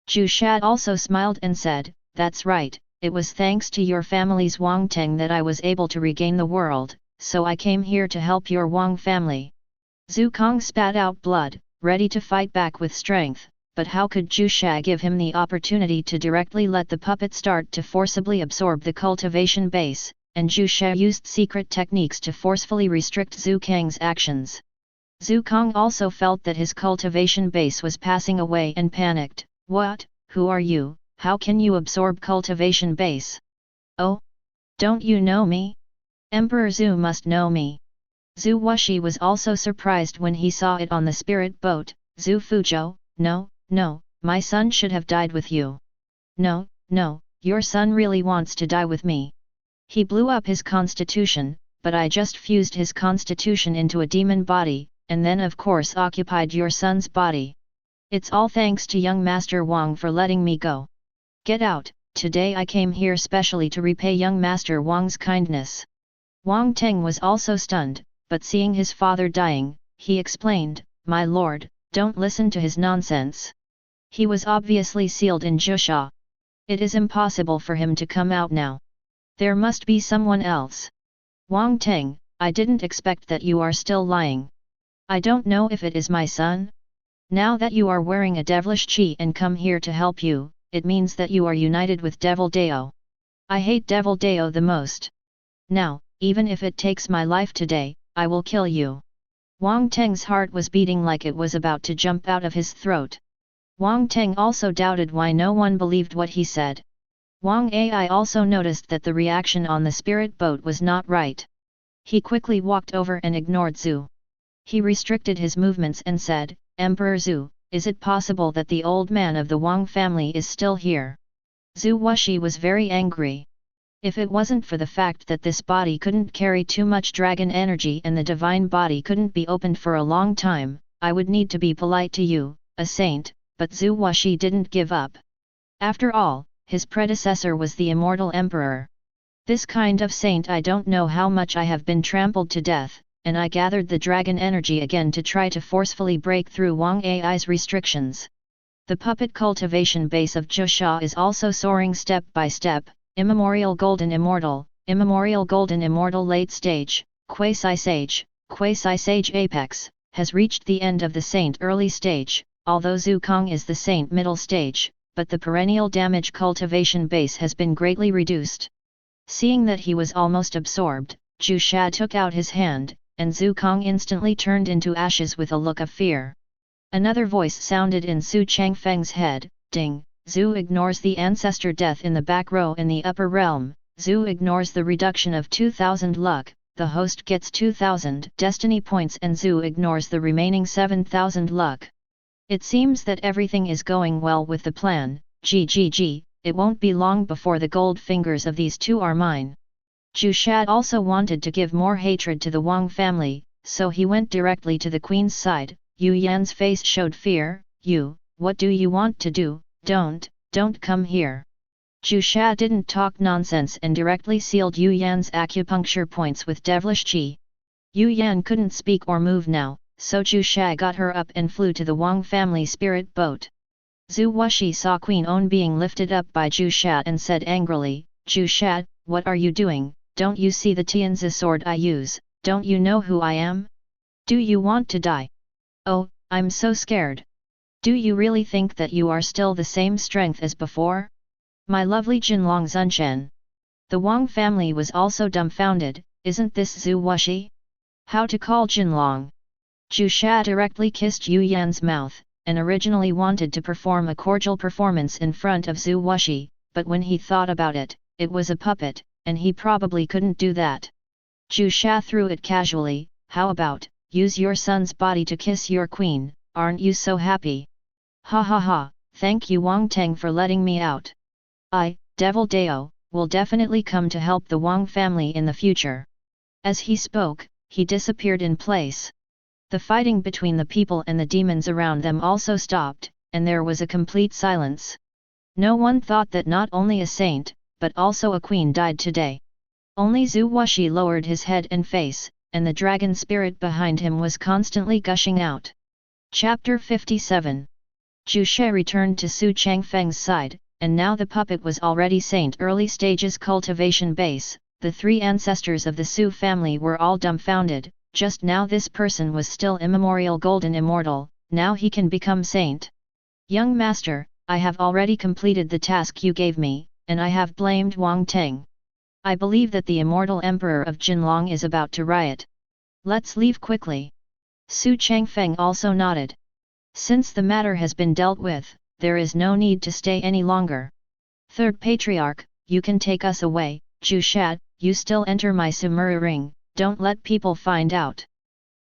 Zhu Shad also smiled and said, that's right, it was thanks to your family's Wang Teng that I was able to regain the world, so I came here to help your Wang family. Zhu Kong spat out blood, ready to fight back with strength, but how could Zhu Sha give him the opportunity to directly let the puppet start to forcibly absorb the cultivation base, and Zhu Sha used secret techniques to forcefully restrict Zhu Kang's actions. Zhu Kong also felt that his cultivation base was passing away and panicked. What? Who are you? How can you absorb cultivation base? Oh? Don't you know me? Emperor Zhu must know me. Zhu Wuxi was also surprised when he saw it on the spirit boat. Zhu Fuzhou, no, my son should have died with you. No, your son really wants to die with me. He blew up his constitution, but I just fused his constitution into a demon body, and then of course occupied your son's body. It's all thanks to young Master Wang for letting me go. Get out, today I came here specially to repay young Master Wang's kindness. Wang Teng was also stunned, but seeing his father dying, he explained, my lord, don't listen to his nonsense. He was obviously sealed in Jusha. It is impossible for him to come out now. There must be someone else. Wang Teng, I didn't expect that you are still lying. I don't know if it is my son. Now that you are wearing a devilish chi and come here to help you, it means that you are united with Devil Dao. I hate Devil Dao the most. Now, even if it takes my life today, I will kill you. Wang Teng's heart was beating like it was about to jump out of his throat. Wang Teng also doubted why no one believed what he said. Wang Ai also noticed that the reaction on the spirit boat was not right. He quickly walked over and ignored Zhu. He restricted his movements and said, Emperor Zhu, is it possible that the old man of the Wang family is still here? Zhu Wuxi was very angry. If it wasn't for the fact that this body couldn't carry too much dragon energy and the divine body couldn't be opened for a long time, I would need to be polite to you, a saint, but Zhu Wuxi didn't give up. After all, his predecessor was the immortal emperor. This kind of saint, I don't know how much I have been trampled to death, and I gathered the dragon energy again to try to forcefully break through Wang Ai's restrictions. The puppet cultivation base of Jusha is also soaring step by step. Immemorial Golden Immortal, Immemorial Golden Immortal Late Stage, Quasi-Sage Apex, has reached the end of the Saint Early Stage, although Zhu Kong is the Saint Middle Stage, but the perennial damage cultivation base has been greatly reduced. Seeing that he was almost absorbed, Zhu Sha took out his hand, and Zhu Kong instantly turned into ashes with a look of fear. Another voice sounded in Xu Changfeng's head, Ding! Zhu ignores the ancestor death in the back row in the upper realm, Zhu ignores the reduction of 2000 luck, the host gets 2000 destiny points and Zhu ignores the remaining 7000 luck. It seems that everything is going well with the plan, GGG, it won't be long before the gold fingers of these two are mine. Zhu Sha also wanted to give more hatred to the Wang family, so he went directly to the queen's side. Yu Yan's face showed fear. What do you want to do? Don't come here. Zhu Sha didn't talk nonsense and directly sealed Yu Yan's acupuncture points with devilish qi. Yu Yan couldn't speak or move now, so Zhu Sha got her up and flew to the Wang family spirit boat. Zhu Wuxi saw Queen On being lifted up by Zhu Sha and said angrily, Zhu Sha, what are you doing? Don't you see the Tianzi sword I use? Don't you know who I am? Do you want to die? Oh, I'm so scared. Do you really think that you are still the same strength as before? My lovely Jinlong Zunshan. The Wang family was also dumbfounded, isn't this Zhu Wuxi? How to call Jinlong? Zhu Sha directly kissed Yu Yan's mouth, and originally wanted to perform a cordial performance in front of Zhu Wuxi, but when he thought about it, it was a puppet, and he probably couldn't do that. Zhu Sha threw it casually, how about, use your son's body to kiss your queen, aren't you so happy? Ha ha ha, thank you Wang Teng for letting me out. I, Devil Dao, will definitely come to help the Wang family in the future. As he spoke, he disappeared in place. The fighting between the people and the demons around them also stopped, and there was a complete silence. No one thought that not only a saint, but also a queen died today. Only Zhu Wuxi lowered his head and face, and the dragon spirit behind him was constantly gushing out. Chapter 57. Zhu She returned to Xu Changfeng's side, and now the puppet was already Saint Early Stages cultivation base. The three ancestors of the Xu family were all dumbfounded. Just now this person was still immemorial golden immortal, now he can become saint. Young master, I have already completed the task you gave me, and I have blamed Wang Teng. I believe that the immortal emperor of Jinlong is about to riot. Let's leave quickly. Xu Changfeng also nodded. Since the matter has been dealt with, there is no need to stay any longer. Third Patriarch, you can take us away. Zhu Sha, you still enter my Sumuru ring, don't let people find out.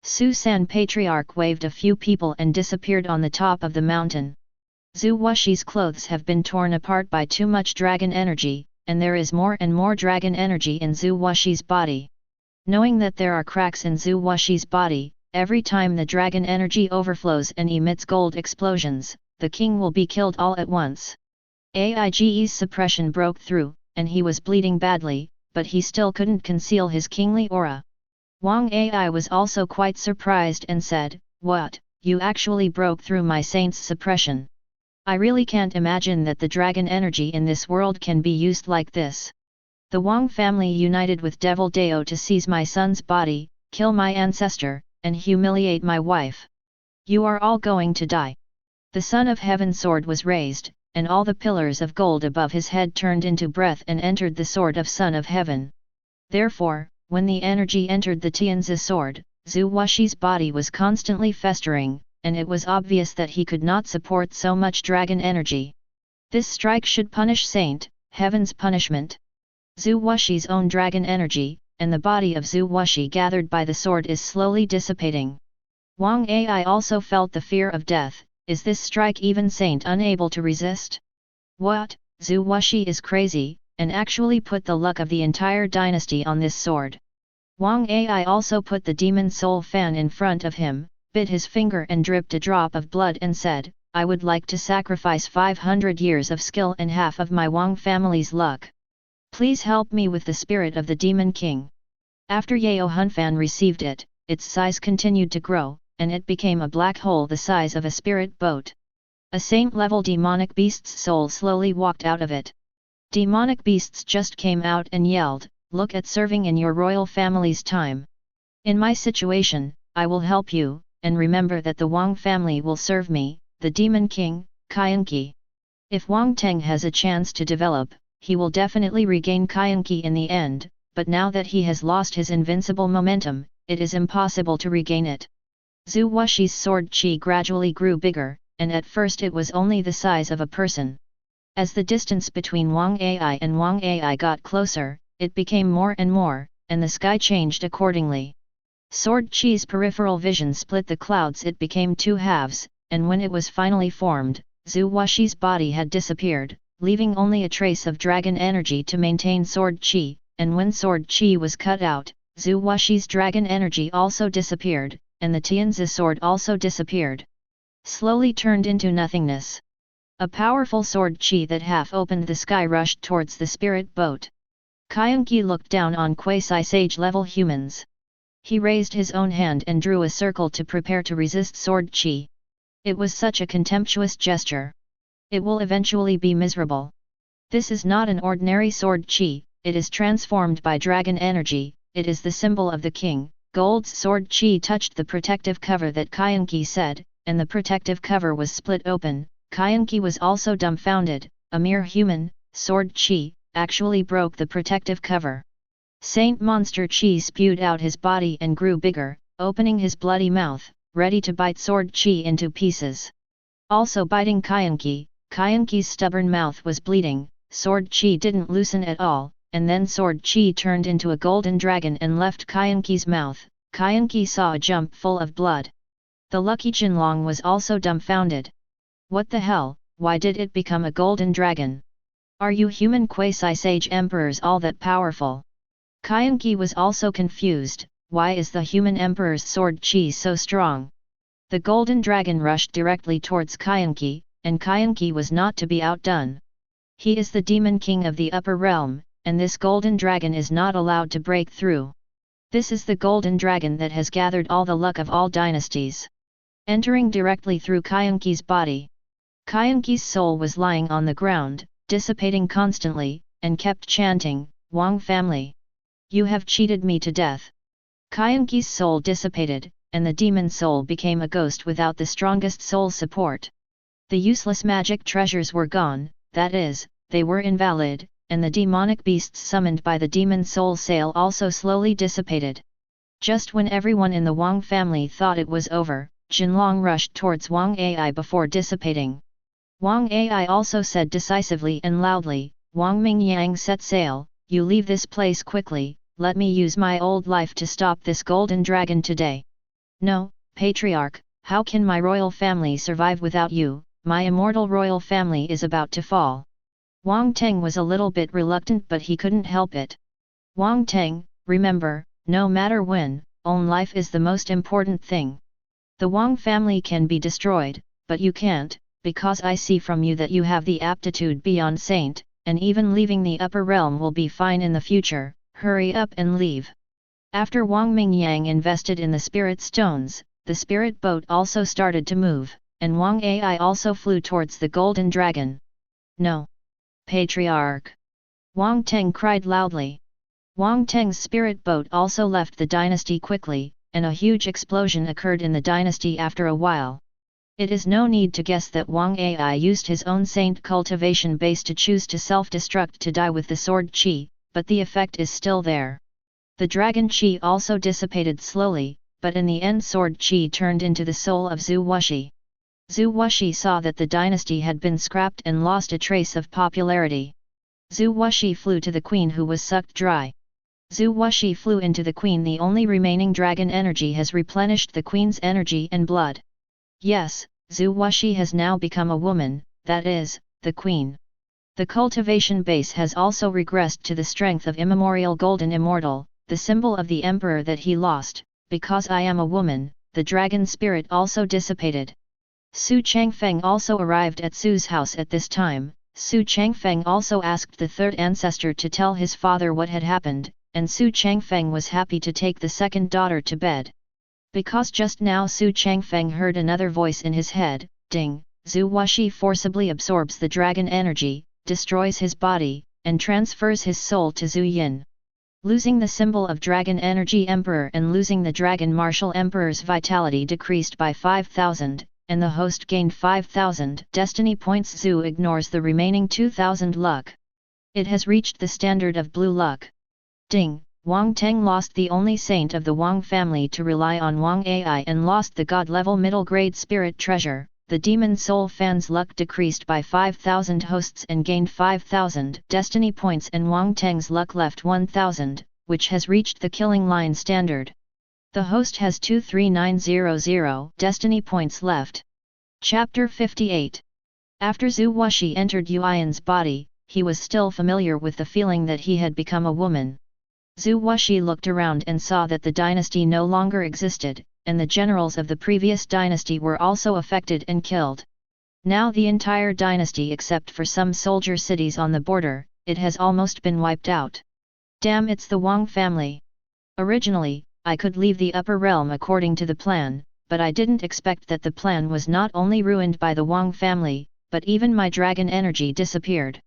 Su San Patriarch waved a few people and disappeared on the top of the mountain. Zhu Wuxi's clothes have been torn apart by too much dragon energy, and there is more and more dragon energy in Zhu Wuxi's body. Knowing that there are cracks in Zhu Wuxi's body, every time the dragon energy overflows and emits gold explosions, the king will be killed all at once. Aige's suppression broke through, and he was bleeding badly, but he still couldn't conceal his kingly aura. Wang Ai was also quite surprised and said, "What, you actually broke through my saint's suppression? I really can't imagine that the dragon energy in this world can be used like this. The Wang family united with Devil Dao to seize my son's body, kill my ancestor, and humiliate my wife. You are all going to die. The Son of Heaven's sword was raised, and all the pillars of gold above his head turned into breath and entered the sword of Son of Heaven. Therefore, when the energy entered the Tian's sword, Zhu Wuxi's body was constantly festering, and it was obvious that he could not support so much dragon energy. This strike should punish Saint Heaven's punishment. Zhu Wuxi's own dragon energy, and the body of Zhu Wuxi gathered by the sword is slowly dissipating. Wang Ai also felt the fear of death. Is this strike even Saint unable to resist? What, Zhu Wuxi is crazy, and actually put the luck of the entire dynasty on this sword. Wang Ai also put the demon soul fan in front of him, bit his finger and dripped a drop of blood and said, I would like to sacrifice 500 years of skill and half of my Wang family's luck. Please help me with the spirit of the Demon King. After Yao Hunfan received it, its size continued to grow, and it became a black hole the size of a spirit boat. A saint-level demonic beast's soul slowly walked out of it. Demonic beasts just came out and yelled, look at serving in your royal family's time. In my situation, I will help you, and remember that the Wang family will serve me, the Demon King, Qianqi. If Wang Teng has a chance to develop, he will definitely regain Qianqi in the end, but now that he has lost his invincible momentum, it is impossible to regain it. Zhu Wuxi's sword qi gradually grew bigger, and at first it was only the size of a person. As the distance between Wang Ai and Wang Ai got closer, it became more and more, and the sky changed accordingly. Sword qi's peripheral vision split the clouds. It became two halves, and when it was finally formed, Zhu Wuxi's body had disappeared, leaving only a trace of dragon energy to maintain sword qi, and when sword qi was cut out, Zhu Wuxi's dragon energy also disappeared, and the Tian's sword also disappeared. Slowly turned into nothingness. A powerful sword qi that half opened the sky rushed towards the spirit boat. Qianqi looked down on quasi-sage level humans. He raised his own hand and drew a circle to prepare to resist sword qi. It was such a contemptuous gesture. It will eventually be miserable. This is not an ordinary sword qi, it is transformed by dragon energy, it is the symbol of the king. Gold's sword qi touched the protective cover that Qianqi said, and the protective cover was split open. Qianqi was also dumbfounded, a mere human, sword qi, actually broke the protective cover. Saint Monster Qi spewed out his body and grew bigger, opening his bloody mouth, ready to bite sword qi into pieces. Also biting Qianqi, Qianqi's stubborn mouth was bleeding, sword qi didn't loosen at all, and then sword qi turned into a golden dragon and left Qianqi's mouth. Qianqi saw a jump full of blood. The lucky Jinlong was also dumbfounded. What the hell, why did it become a golden dragon? Are you human quasi-sage emperors all that powerful? Qianqi was also confused, why is the human emperor's sword qi so strong? The golden dragon rushed directly towards Qianqi, and Qianqi was not to be outdone. He is the demon king of the upper realm, and this golden dragon is not allowed to break through. This is the golden dragon that has gathered all the luck of all dynasties. Entering directly through Qianqi's body. Qianqi's soul was lying on the ground, dissipating constantly, and kept chanting, Wang family. You have cheated me to death. Qianqi's soul dissipated, and the demon soul became a ghost without the strongest soul support. The useless magic treasures were gone, that is, they were invalid, and the demonic beasts summoned by the demon soul sale also slowly dissipated. Just when everyone in the Wang family thought it was over, Jinlong rushed towards Wang Ai before dissipating. Wang Ai also said decisively and loudly, Wang Mingyang set sail, you leave this place quickly, let me use my old life to stop this golden dragon today. No, Patriarch, how can my royal family survive without you, my immortal royal family is about to fall. Wang Teng was a little bit reluctant but he couldn't help it. Wang Teng, remember, no matter when, own life is the most important thing. The Wang family can be destroyed, but you can't, because I see from you that you have the aptitude beyond saint, and even leaving the upper realm will be fine in the future, hurry up and leave. After Wang Mingyang invested in the spirit stones, the spirit boat also started to move. and Wang Ai also flew towards the golden dragon. No! Patriarch! Wang Teng cried loudly. Wang Teng's spirit boat also left the dynasty quickly, and a huge explosion occurred in the dynasty after a while. It is no need to guess that Wang Ai used his own saint cultivation base to choose to self-destruct to die with the sword qi, but the effect is still there. The dragon qi also dissipated slowly, but in the end sword qi turned into the soul of Zhu Wuxi. Zhu Wuxi saw that the dynasty had been scrapped and lost a trace of popularity. Zhu Wuxi flew to the queen who was sucked dry. Zhu Wuxi flew into the queen. The only remaining dragon energy has replenished the queen's energy and blood. Yes, Zhu Wuxi has now become a woman, that is, the queen. The cultivation base has also regressed to the strength of immemorial golden immortal, the symbol of the emperor that he lost. Because I am a woman, the dragon spirit also dissipated. Xu Changfeng also arrived at Xu's house at this time. Xu Changfeng also asked the third ancestor to tell his father what had happened, and Xu Changfeng was happy to take the second daughter to bed. Because just now Xu Changfeng heard another voice in his head, ding, Zhu Wuxi forcibly absorbs the dragon energy, destroys his body, and transfers his soul to Zhu Yin. Losing the symbol of dragon energy emperor and losing the dragon martial emperor's vitality decreased by 5,000, and the host gained 5,000 destiny points. Zhu ignores the remaining 2,000 luck. It has reached the standard of blue luck. Ding! Wang Teng lost the only saint of the Wang family to rely on Wang Ai and lost the god-level middle-grade spirit treasure. The demon soul fan's luck decreased by 5,000 hosts and gained 5,000 destiny points, and Wang Teng's luck left 1,000, which has reached the killing line standard. The host has 23900 destiny points left. Chapter 58. After Zhu Wuxi entered Yuan's body, he was still familiar with the feeling that he had become a woman. Zhu Wuxi looked around and saw that the dynasty no longer existed, and the generals of the previous dynasty were also affected and killed. Now the entire dynasty, except for some soldier cities on the border, it has almost been wiped out. Damn, it's the Wang family. Originally, I could leave the upper realm according to the plan, but I didn't expect that the plan was not only ruined by the Wang family, but even my dragon energy disappeared.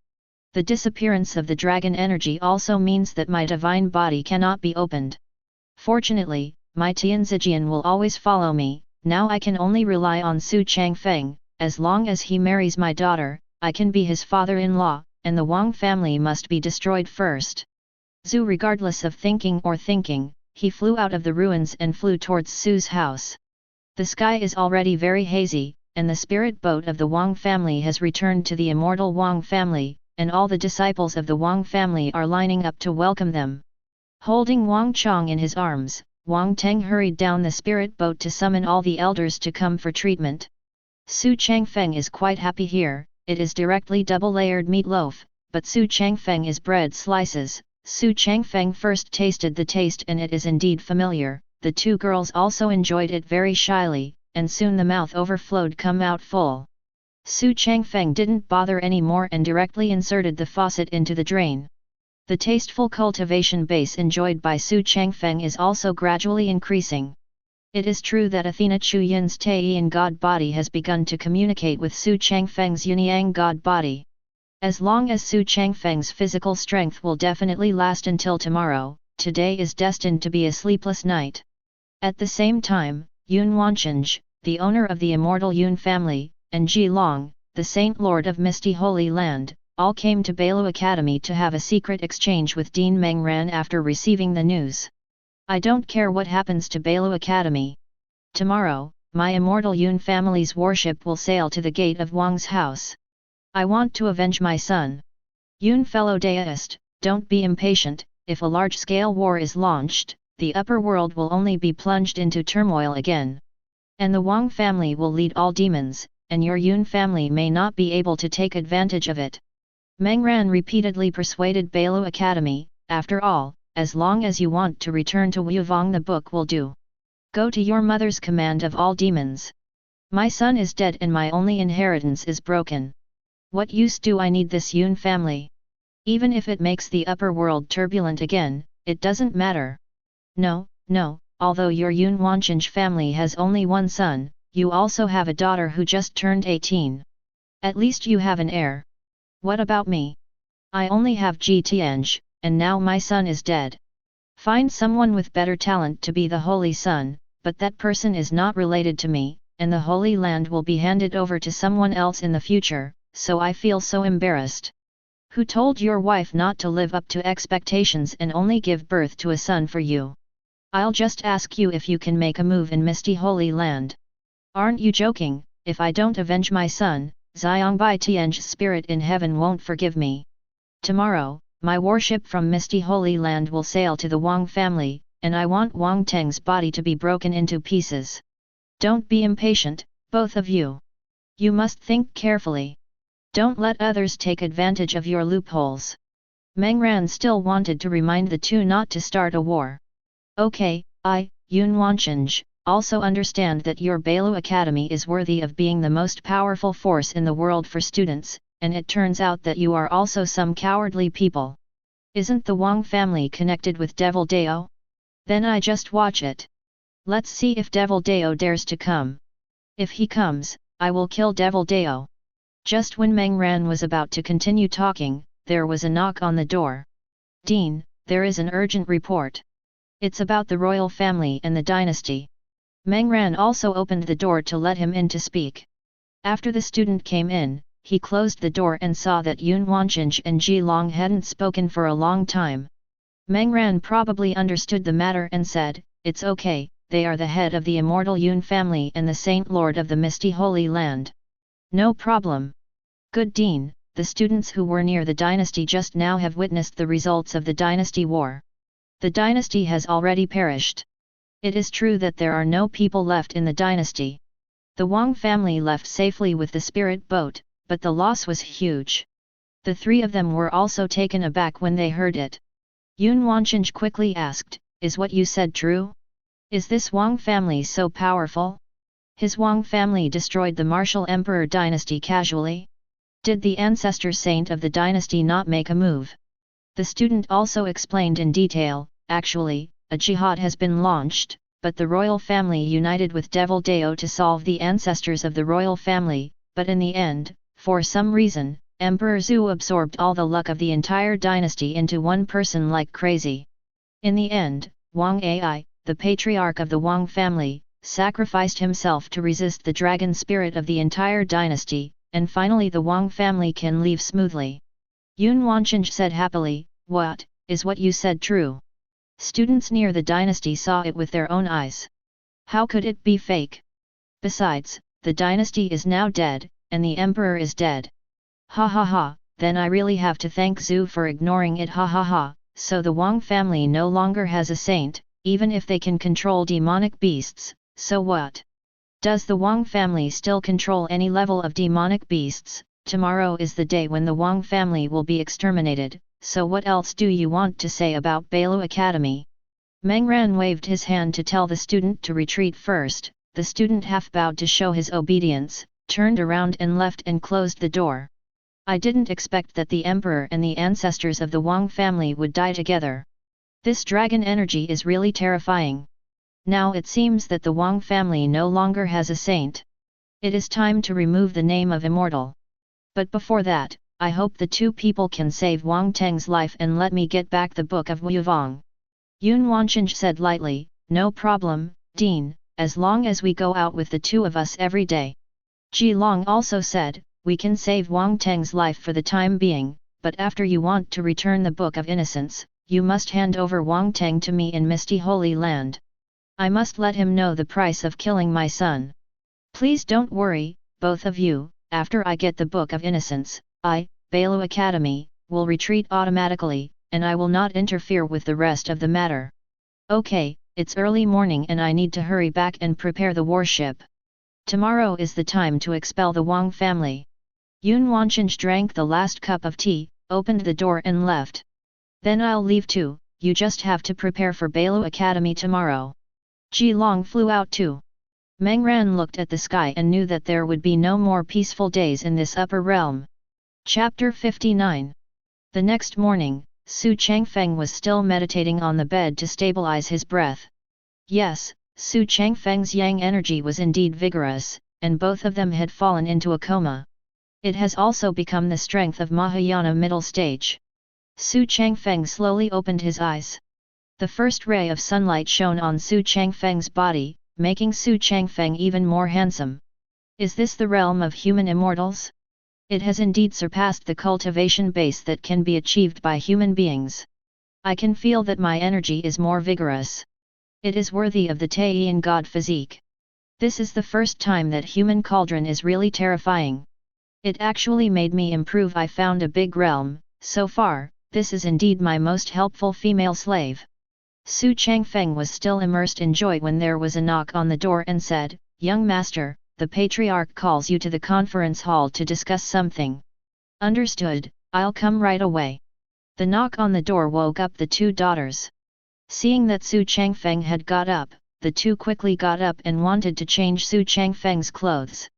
The disappearance of the dragon energy also means that my divine body cannot be opened. Fortunately, my Tian Zijian will always follow me. Now I can only rely on Xu Changfeng. As long as he marries my daughter, I can be his father-in-law, and the Wang family must be destroyed first. Zhu, regardless of thinking, he flew out of the ruins and flew towards Xu's house. The sky is already very hazy, and the spirit boat of the Wang family has returned to the immortal Wang family, and all the disciples of the Wang family are lining up to welcome them. Holding Wang Chong in his arms, Wang Teng hurried down the spirit boat to summon all the elders to come for treatment. Xu Changfeng is quite happy here. It is directly double-layered meatloaf, but Xu Changfeng is bread slices. Xu Changfeng first tasted the taste and it is indeed familiar. The two girls also enjoyed it very shyly, and soon the mouth overflowed, come out full. Xu Changfeng didn't bother anymore and directly inserted the faucet into the drain. The tasteful cultivation base enjoyed by Xu Changfeng is also gradually increasing. It is true that Athena Chuyin's Taiyin god body has begun to communicate with Xu Changfeng's Yunyang god body. As long as Xu Changfeng's physical strength will definitely last until tomorrow, today is destined to be a sleepless night. At the same time, Yun Wancheng, the owner of the immortal Yun family, and Ji Long, the Saint Lord of Misty Holy Land, all came to Bailu Academy to have a secret exchange with Dean Mengran after receiving the news. I don't care what happens to Bailu Academy. Tomorrow, my immortal Yun family's warship will sail to the gate of Wang's house. I want to avenge my son. Yun fellow deist, don't be impatient. If a large-scale war is launched, the upper world will only be plunged into turmoil again. And the Wang family will lead all demons, and your Yun family may not be able to take advantage of it. Mengran repeatedly persuaded Bailu Academy. After all, as long as you want to return to Wuvong, the book will do. Go to your mother's command of all demons. My son is dead and my only inheritance is broken. What use do I need this Yun family? Even if it makes the upper world turbulent again, it doesn't matter. No, although your Yun Wancheng family has only one son, you also have a daughter who just turned 18. At least you have an heir. What about me? I only have Tian, and now my son is dead. Find someone with better talent to be the holy son, but that person is not related to me, and the Holy Land will be handed over to someone else in the future, so I feel so embarrassed. Who told your wife not to live up to expectations and only give birth to a son for you? I'll just ask you if you can make a move in Misty Holy Land. Aren't you joking? If I don't avenge my son, Xiangbai Tian's spirit in heaven won't forgive me. Tomorrow, my warship from Misty Holy Land will sail to the Wang family, and I want Wang Teng's body to be broken into pieces. Don't be impatient, both of you. You must think carefully. Don't let others take advantage of your loopholes. Meng Ran still wanted to remind the two not to start a war. Okay, Yun Wancheng, also understand that your Bailu Academy is worthy of being the most powerful force in the world for students, and it turns out that you are also some cowardly people. Isn't the Wang family connected with Devil Dao? Then I just watch it. Let's see if Devil Dao dares to come. If he comes, I will kill Devil Dao. Just when Meng Ran was about to continue talking, there was a knock on the door. Dean, there is an urgent report. It's about the royal family and the dynasty. Meng Ran also opened the door to let him in to speak. After the student came in, he closed the door and saw that Yun Wancheng and Ji Long hadn't spoken for a long time. Meng Ran probably understood the matter and said, "It's okay, they are the head of the Immortal Yun family and the Saint Lord of the Misty Holy Land. No problem." Good Dean, the students who were near the dynasty just now have witnessed the results of the dynasty war. The dynasty has already perished. It is true that there are no people left in the dynasty. The Wang family left safely with the spirit boat, but the loss was huge. The three of them were also taken aback when they heard it. Yun Wancheng quickly asked, "Is what you said true? Is this Wang family so powerful? His Wang family destroyed the martial emperor dynasty casually? Did the ancestor saint of the dynasty not make a move?" The student also explained in detail, "Actually, a jihad has been launched, but the royal family united with Devil Dao to solve the ancestors of the royal family, but in the end, for some reason, Emperor Zhu absorbed all the luck of the entire dynasty into one person like crazy. In the end, Wang Ai, the patriarch of the Wang family, sacrificed himself to resist the dragon spirit of the entire dynasty, and finally the Wang family can leave smoothly." Yun Wancheng said happily, "What, is what you said true?" Students near the dynasty saw it with their own eyes. How could it be fake? Besides, the dynasty is now dead, and the emperor is dead. Ha ha ha, then I really have to thank Zhu for ignoring it, ha ha ha. So the Wang family no longer has a saint, even if they can control demonic beasts, so what? Does the Wang family still control any level of demonic beasts? Tomorrow is the day when the Wang family will be exterminated, so what else do you want to say about Bailu Academy? Meng Ran waved his hand to tell the student to retreat first. The student half bowed to show his obedience, turned around and left and closed the door. I didn't expect that the emperor and the ancestors of the Wang family would die together. This dragon energy is really terrifying. Now it seems that the Wang family no longer has a saint. It is time to remove the name of Immortal. But before that, I hope the two people can save Wang Teng's life and let me get back the book of Wuvang. Yun Wancheng said lightly, "No problem, Dean, as long as we go out with the two of us every day." Ji Long also said, "We can save Wang Teng's life for the time being, but after you want to return the Book of Innocence, you must hand over Wang Teng to me in Misty Holy Land. I must let him know the price of killing my son. Please don't worry, both of you, after I get the Book of Innocence, Bailu Academy, will retreat automatically, and I will not interfere with the rest of the matter. Okay, it's early morning and I need to hurry back and prepare the warship. Tomorrow is the time to expel the Wang family." Yun Wancheng drank the last cup of tea, opened the door and left. "Then I'll leave too, you just have to prepare for Bailu Academy tomorrow." Ji Long flew out too. Meng Ran looked at the sky and knew that there would be no more peaceful days in this upper realm. Chapter 59. The next morning, Xu Changfeng was still meditating on the bed to stabilize his breath. Yes, Xu Changfeng's yang energy was indeed vigorous, and both of them had fallen into a coma. It has also become the strength of Mahayana middle stage. Xu Changfeng slowly opened his eyes. The first ray of sunlight shone on Xu Changfeng's body, making Xu Changfeng even more handsome. Is this the realm of human immortals? It has indeed surpassed the cultivation base that can be achieved by human beings. I can feel that my energy is more vigorous. It is worthy of the Tian god physique. This is the first time that human cauldron is really terrifying. It actually made me improve. I found a big realm. So far, this is indeed my most helpful female slave. Xu Changfeng was still immersed in joy when there was a knock on the door and said, "Young master, the patriarch calls you to the conference hall to discuss something." "Understood, I'll come right away." The knock on the door woke up the two daughters. Seeing that Xu Changfeng had got up, the two quickly got up and wanted to change Xu Changfeng's clothes.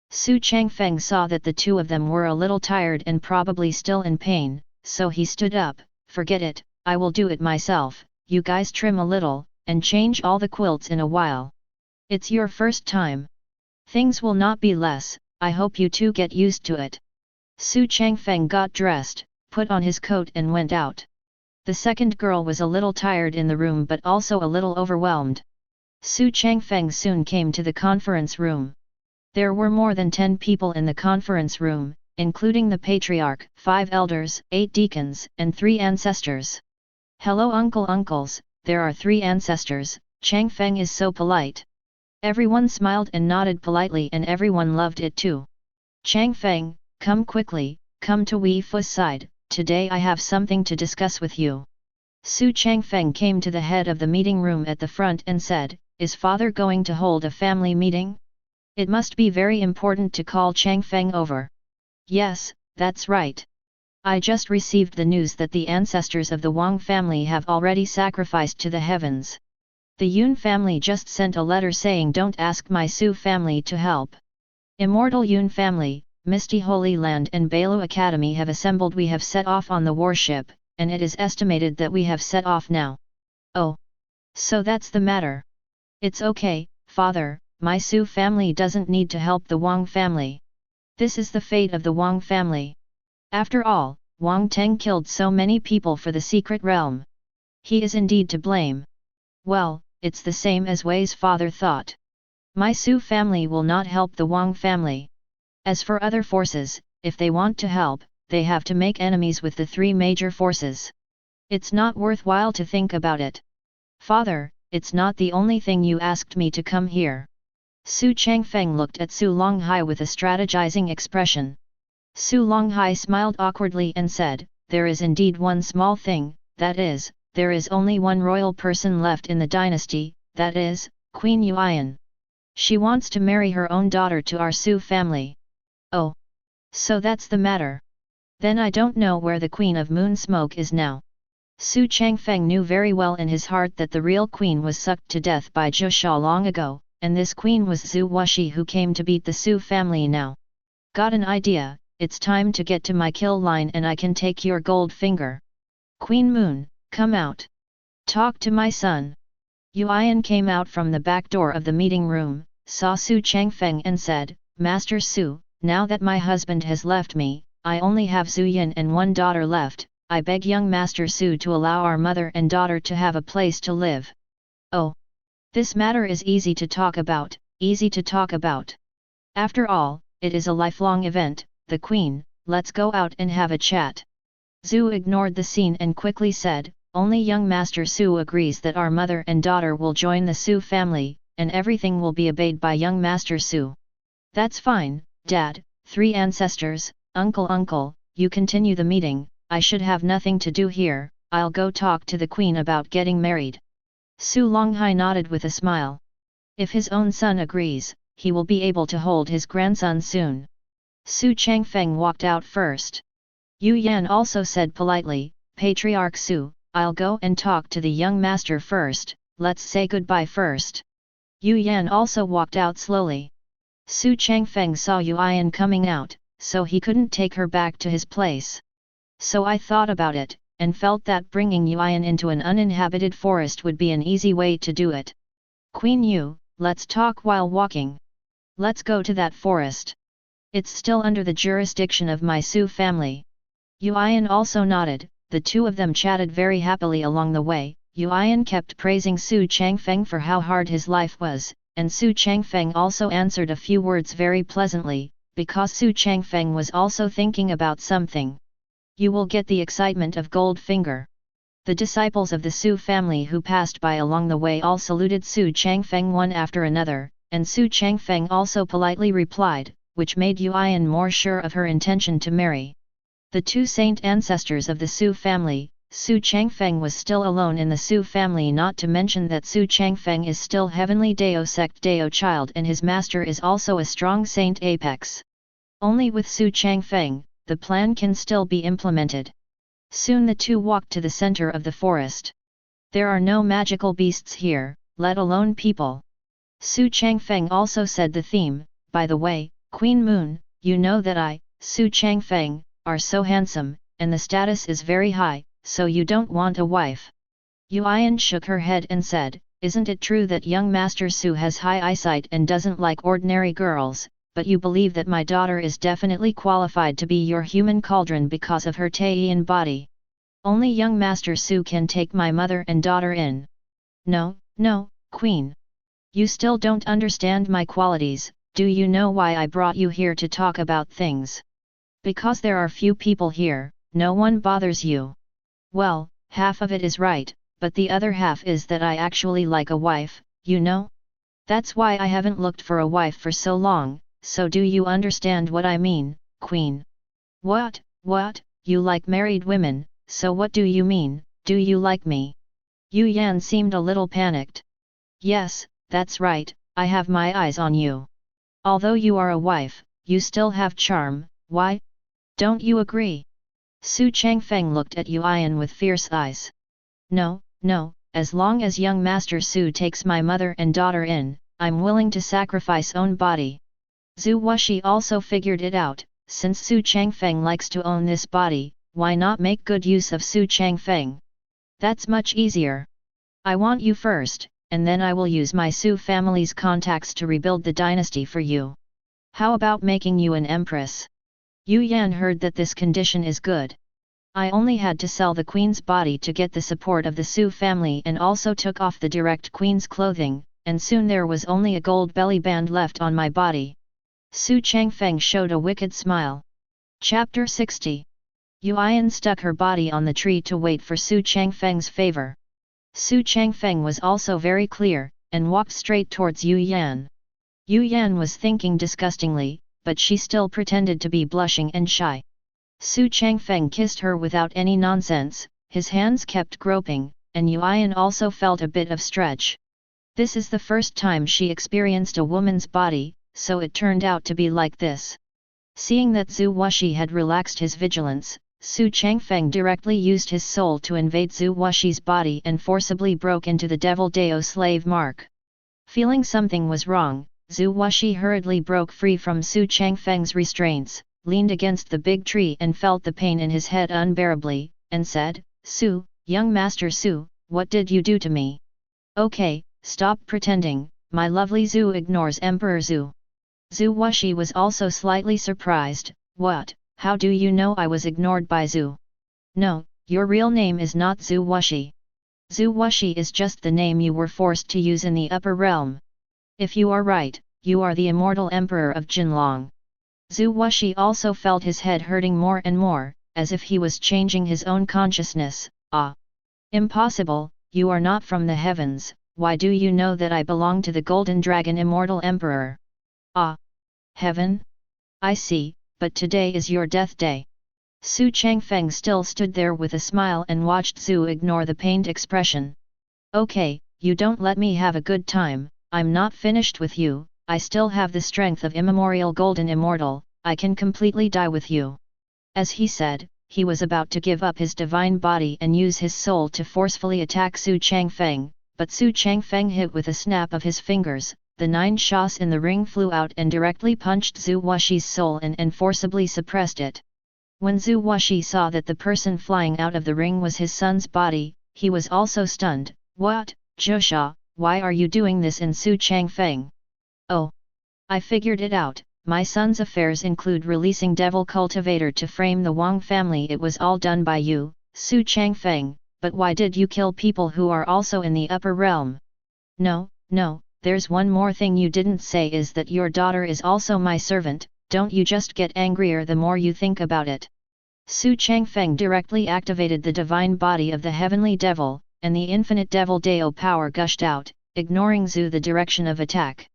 Xu Changfeng saw that the two of them were a little tired and probably still in pain, so he stood up. "Forget it, I will do it myself. You guys trim a little, and change all the quilts in a while. It's your first time. Things will not be less, I hope you two get used to it." Xu Changfeng got dressed, put on his coat and went out. The second girl was a little tired in the room but also a little overwhelmed. Xu Changfeng soon came to the conference room. There were more than 10 people in the conference room, including the patriarch, 5 elders, 8 deacons, and 3 ancestors. "Hello uncles, there are 3 ancestors, Changfeng is so polite." Everyone smiled and nodded politely and everyone loved it too. "Changfeng, come quickly, come to Wei Fu's side, today I have something to discuss with you." Xu Changfeng came to the head of the meeting room at the front and said, "Is father going to hold a family meeting? It must be very important to call Changfeng over." "Yes, that's right. I just received the news that the ancestors of the Wang family have already sacrificed to the heavens. The Yun family just sent a letter saying don't ask my Xu family to help. Immortal Yun family, Misty Holy Land and Bailu Academy have assembled. We have set off on the warship, and it is estimated that we have set off now." "Oh. So that's the matter. It's okay, father, my Xu family doesn't need to help the Wang family. This is the fate of the Wang family. After all, Wang Teng killed so many people for the secret realm. He is indeed to blame. Well, it's the same as Wei's father thought. My Xu family will not help the Wang family. As for other forces, if they want to help, they have to make enemies with the 3 major forces. It's not worthwhile to think about it. Father, it's not the only thing you asked me to come here." Xu Changfeng looked at Su Longhai with a strategizing expression. Su Longhai smiled awkwardly and said, "There is indeed one small thing, that is, there is only one royal person left in the dynasty, that is, Queen Yuan. She wants to marry her own daughter to our Su family." "Oh. So that's the matter. Then I don't know where the Queen of Moon Smoke is now." Xu Changfeng knew very well in his heart that the real queen was sucked to death by Zhu Sha long ago, and this queen was Zhu Wuxi who came to beat the Su family now. "Got an idea. It's time to get to my kill line and I can take your gold finger. Queen Moon, come out. Talk to my son." Yuan came out from the back door of the meeting room, saw Xu Changfeng and said, "Master Xu, now that my husband has left me, I only have Xu Yin and one daughter left. I beg young Master Xu to allow our mother and daughter to have a place to live." "Oh. This matter is easy to talk about, easy to talk about. After all, it is a lifelong event. The Queen, let's go out and have a chat." Zhu ignored the scene and quickly said, "Only young Master Xu agrees that our mother and daughter will join the Xu family, and everything will be obeyed by young Master Xu." "That's fine, Dad, 3 ancestors, uncle, you continue the meeting, I should have nothing to do here, I'll go talk to the Queen about getting married." Su Longhai nodded with a smile. If his own son agrees, he will be able to hold his grandson soon. Xu Changfeng walked out first. Yu Yan also said politely, "Patriarch Xu, I'll go and talk to the young master first, let's say goodbye first." Yu Yan also walked out slowly. Xu Changfeng saw Yuan coming out, so he couldn't take her back to his place. "So I thought about it, and felt that bringing Yuan into an uninhabited forest would be an easy way to do it. Queen Yu, let's talk while walking. Let's go to that forest. It's still under the jurisdiction of my Xu family. Yuan also nodded. The two of them chatted very happily along the way. Yuan kept praising Xu Changfeng for how hard his life was, and Xu Changfeng also answered a few words very pleasantly, because Xu Changfeng was also thinking about something. You will get the excitement of Gold Finger. The disciples of the Xu family who passed by along the way all saluted Xu Changfeng one after another, and Xu Changfeng also politely replied, which made Yuan more sure of her intention to marry. The two saint ancestors of the Xu family, Xu Changfeng was still alone in the Xu family, not to mention that Xu Changfeng is still heavenly Dao sect Dao Child and his master is also a strong saint apex. Only with Xu Changfeng, the plan can still be implemented. Soon the two walked to the center of the forest. There are no magical beasts here, let alone people. Xu Changfeng also said the theme, by the way, Queen Moon, you know that I, Xu Changfeng, are so handsome, and the status is very high, so you don't want a wife. Yuan shook her head and said, isn't it true that young Master Xu has high eyesight and doesn't like ordinary girls, but you believe that my daughter is definitely qualified to be your human cauldron because of her Tian body. Only young Master Xu can take my mother and daughter in. No, Queen. You still don't understand my qualities. Do you know why I brought you here to talk about things? Because there are few people here, no one bothers you. Well, half of it is right, but the other half is that I actually like a wife, you know? That's why I haven't looked for a wife for so long, so do you understand what I mean, Queen? What, you like married women, so what do you mean, do you like me? Yu Yan seemed a little panicked. Yes, that's right, I have my eyes on you. Although you are a wife, you still have charm, why? Don't you agree? Xu Changfeng looked at Yuan with fierce eyes. No, as long as young Master Xu takes my mother and daughter in, I'm willing to sacrifice own body. Zhu Wuxi also figured it out, since Xu Changfeng likes to own this body, why not make good use of Xu Changfeng? That's much easier. I want you first, and then I will use my Xu family's contacts to rebuild the dynasty for you. How about making you an empress? Yu Yan heard that this condition is good. I only had to sell the queen's body to get the support of the Xu family and also took off the direct queen's clothing, and soon there was only a gold belly band left on my body. Xu Changfeng showed a wicked smile. Chapter 60. Yuan stuck her body on the tree to wait for Xu Changfeng's favor. Xu Changfeng was also very clear, and walked straight towards Yu Yan. Yu Yan was thinking disgustingly, but she still pretended to be blushing and shy. Xu Changfeng kissed her without any nonsense, his hands kept groping, and Yuan also felt a bit of stretch. This is the first time she experienced a woman's body, so it turned out to be like this. Seeing that Zhu Wuxi had relaxed his vigilance, Xu Changfeng directly used his soul to invade Zhu Wuxi's body and forcibly broke into the Devil Dao slave mark. Feeling something was wrong, Zhu Wuxi hurriedly broke free from Xu Changfeng's restraints, leaned against the big tree and felt the pain in his head unbearably, and said, Xu, young Master Xu, what did you do to me? Okay, stop pretending, my lovely Xu ignores Emperor Xu. Zhu Wuxi was also slightly surprised. What? How do you know I was ignored by Xu? No, your real name is not Zhu Wuxi. Zhu Wuxi is just the name you were forced to use in the upper realm. If you are right, you are the immortal emperor of Jinlong. Zhu Wuxi also felt his head hurting more and more, as if he was changing his own consciousness. Ah! Impossible, you are not from the heavens, why do you know that I belong to the Golden Dragon Immortal Emperor? Ah! Heaven? I see, but today is your death day. Xu Changfeng still stood there with a smile and watched Zhu ignore the pained expression. Okay, you don't let me have a good time, I'm not finished with you, I still have the strength of immemorial golden immortal, I can completely die with you. As he said, he was about to give up his divine body and use his soul to forcefully attack Xu Changfeng, but Xu Changfeng hit with a snap of his fingers. The 9 shas in the ring flew out and directly punched Zhu Wuxi's soul and forcibly suppressed it. When Zhu Wuxi saw that the person flying out of the ring was his son's body, he was also stunned. What, Zhosha, why are you doing this in Xu Changfeng? Oh, I figured it out. My son's affairs include releasing Devil Cultivator to frame the Wang family. It was all done by you, Xu Changfeng, but why did you kill people who are also in the upper realm? No, there's one more thing you didn't say, is that your daughter is also my servant. Don't you just get angrier the more you think about it? Xu Changfeng directly activated the divine body of the heavenly devil, and the infinite devil Dao power gushed out, ignoring Zhu the direction of attack.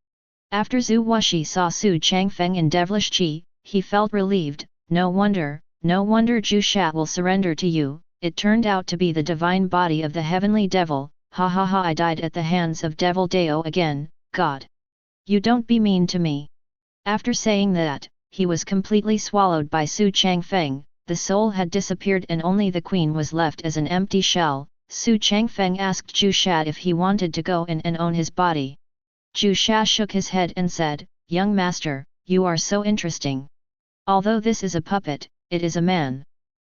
After Zhu Wuxi saw Xu Changfeng in devilish qi, he felt relieved. No wonder Zhu Sha will surrender to you. It turned out to be the divine body of the heavenly devil. Ha ha ha, I died at the hands of devil Dao again, God. You don't be mean to me. After saying that, he was completely swallowed by Xu Changfeng. The soul had disappeared and only the queen was left as an empty shell. Xu Changfeng asked Zhu Sha if he wanted to go in and own his body. Zhu Sha shook his head and said, "Young master, you are so interesting. Although this is a puppet, it is a man.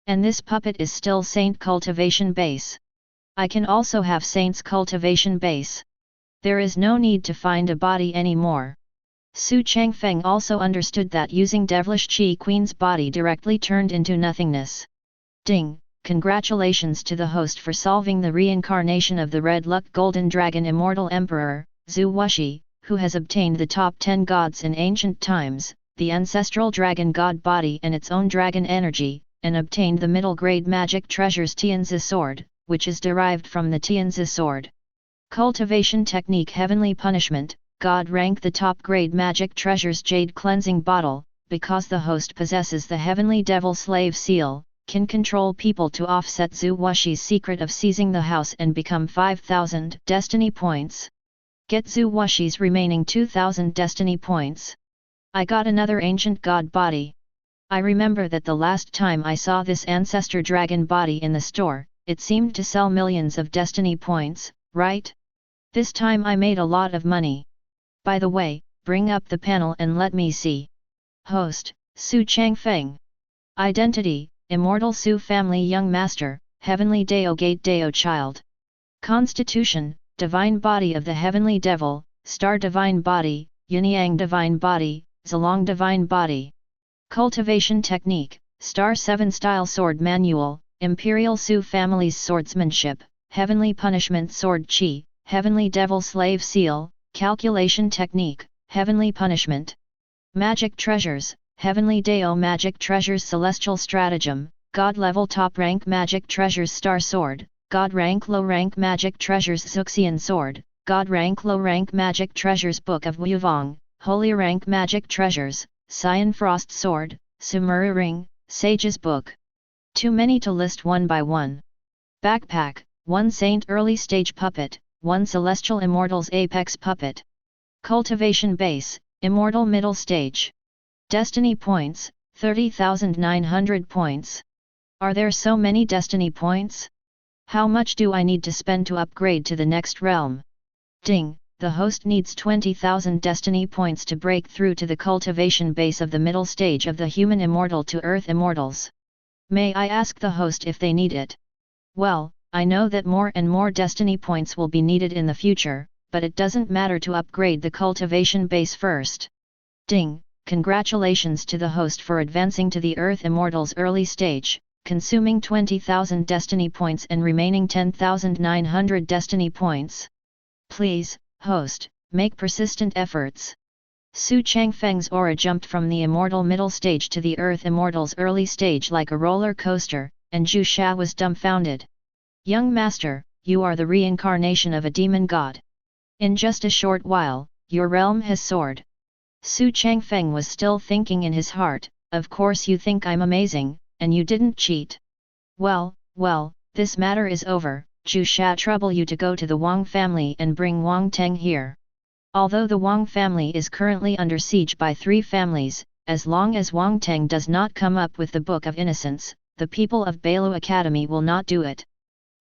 And this puppet is still Saint Cultivation Base. I can also have Saint's Cultivation Base. There is no need to find a body anymore." Xu Changfeng also understood that using devilish qi, Queen's body directly turned into nothingness. Ding! Congratulations to the host for solving the reincarnation of the Red Luck Golden Dragon Immortal Emperor, Zhu Wuxi, who has obtained the top 10 gods in ancient times, the ancestral dragon god body and its own dragon energy, and obtained the middle grade magic treasures Tian's sword, which is derived from the Tian's sword. Cultivation technique heavenly punishment. God rank the top grade magic treasures Jade cleansing bottle, because the host possesses the heavenly devil slave seal, can control people to offset Zhu Wuxi's secret of seizing the house and become 5,000 destiny points. Get Zhu Wuxi's remaining 2,000 destiny points. I got another ancient god body. I remember that the last time I saw this ancestor dragon body in the store, it seemed to sell millions of destiny points, right? This time I made a lot of money. By the way, bring up the panel and let me see. Host, Xu Changfeng. Identity, Immortal Xu Family Young Master, Heavenly Dao Gate Dao Child. Constitution, Divine Body of the Heavenly Devil, Star Divine Body, Yin-Yang Divine Body, Zilong Divine Body. Cultivation Technique, Star 7 Style Sword Manual, Imperial Xu Family's Swordsmanship, Heavenly Punishment Sword Qi, Heavenly Devil Slave Seal, Calculation Technique, Heavenly Punishment. Magic Treasures, Heavenly Dao Magic Treasures Celestial Stratagem, God Level Top Rank Magic Treasures Star Sword, God Rank Low Rank Magic Treasures Xuxian Sword, God Rank Low Rank Magic Treasures Book of Wuvong, Holy Rank Magic Treasures, Cyan Frost Sword, Sumuru Ring, Sage's Book. Too many to list one by one. Backpack, 1 Saint Early Stage Puppet, 1 Celestial Immortals Apex Puppet. Cultivation Base, Immortal Middle Stage. Destiny Points, 30,900 points. Are there so many destiny points? How much do I need to spend to upgrade to the next realm? Ding! The host needs 20,000 destiny points to break through to the cultivation base of the middle stage of the human immortal to earth immortals. May I ask the host if they need it? Well, I know that more and more destiny points will be needed in the future, but it doesn't matter to upgrade the cultivation base first. Ding! Congratulations to the host for advancing to the Earth Immortals early stage, consuming 20,000 destiny points and remaining 10,900 destiny points. Please, host, make persistent efforts. Xu Changfeng's aura jumped from the Immortal middle stage to the Earth Immortals early stage like a roller coaster, and Zhu Sha was dumbfounded. Young master, you are the reincarnation of a demon god. In just a short while, your realm has soared. Xu Changfeng was still thinking in his heart, of course you think I'm amazing, and you didn't cheat. Well, this matter is over. Zhu Sha trouble you to go to the Wang family and bring Wang Teng here. Although the Wang family is currently under siege by 3 families, as long as Wang Teng does not come up with the Book of Innocence, the people of Bailu Academy will not do it.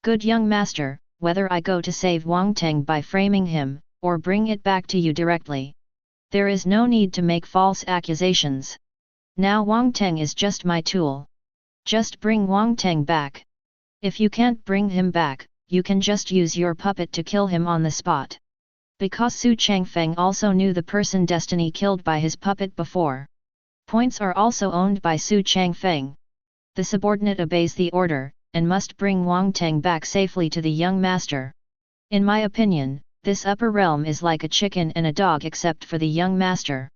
Good young master, whether I go to save Wang Teng by framing him, or bring it back to you directly. There is no need to make false accusations. Now Wang Teng is just my tool. Just bring Wang Teng back. If you can't bring him back, you can just use your puppet to kill him on the spot. Because Xu Changfeng also knew the person destiny killed by his puppet before. Points are also owned by Xu Changfeng. The subordinate obeys the order, and must bring Wang Teng back safely to the young master. In my opinion, this upper realm is like a chicken and a dog except for the young master.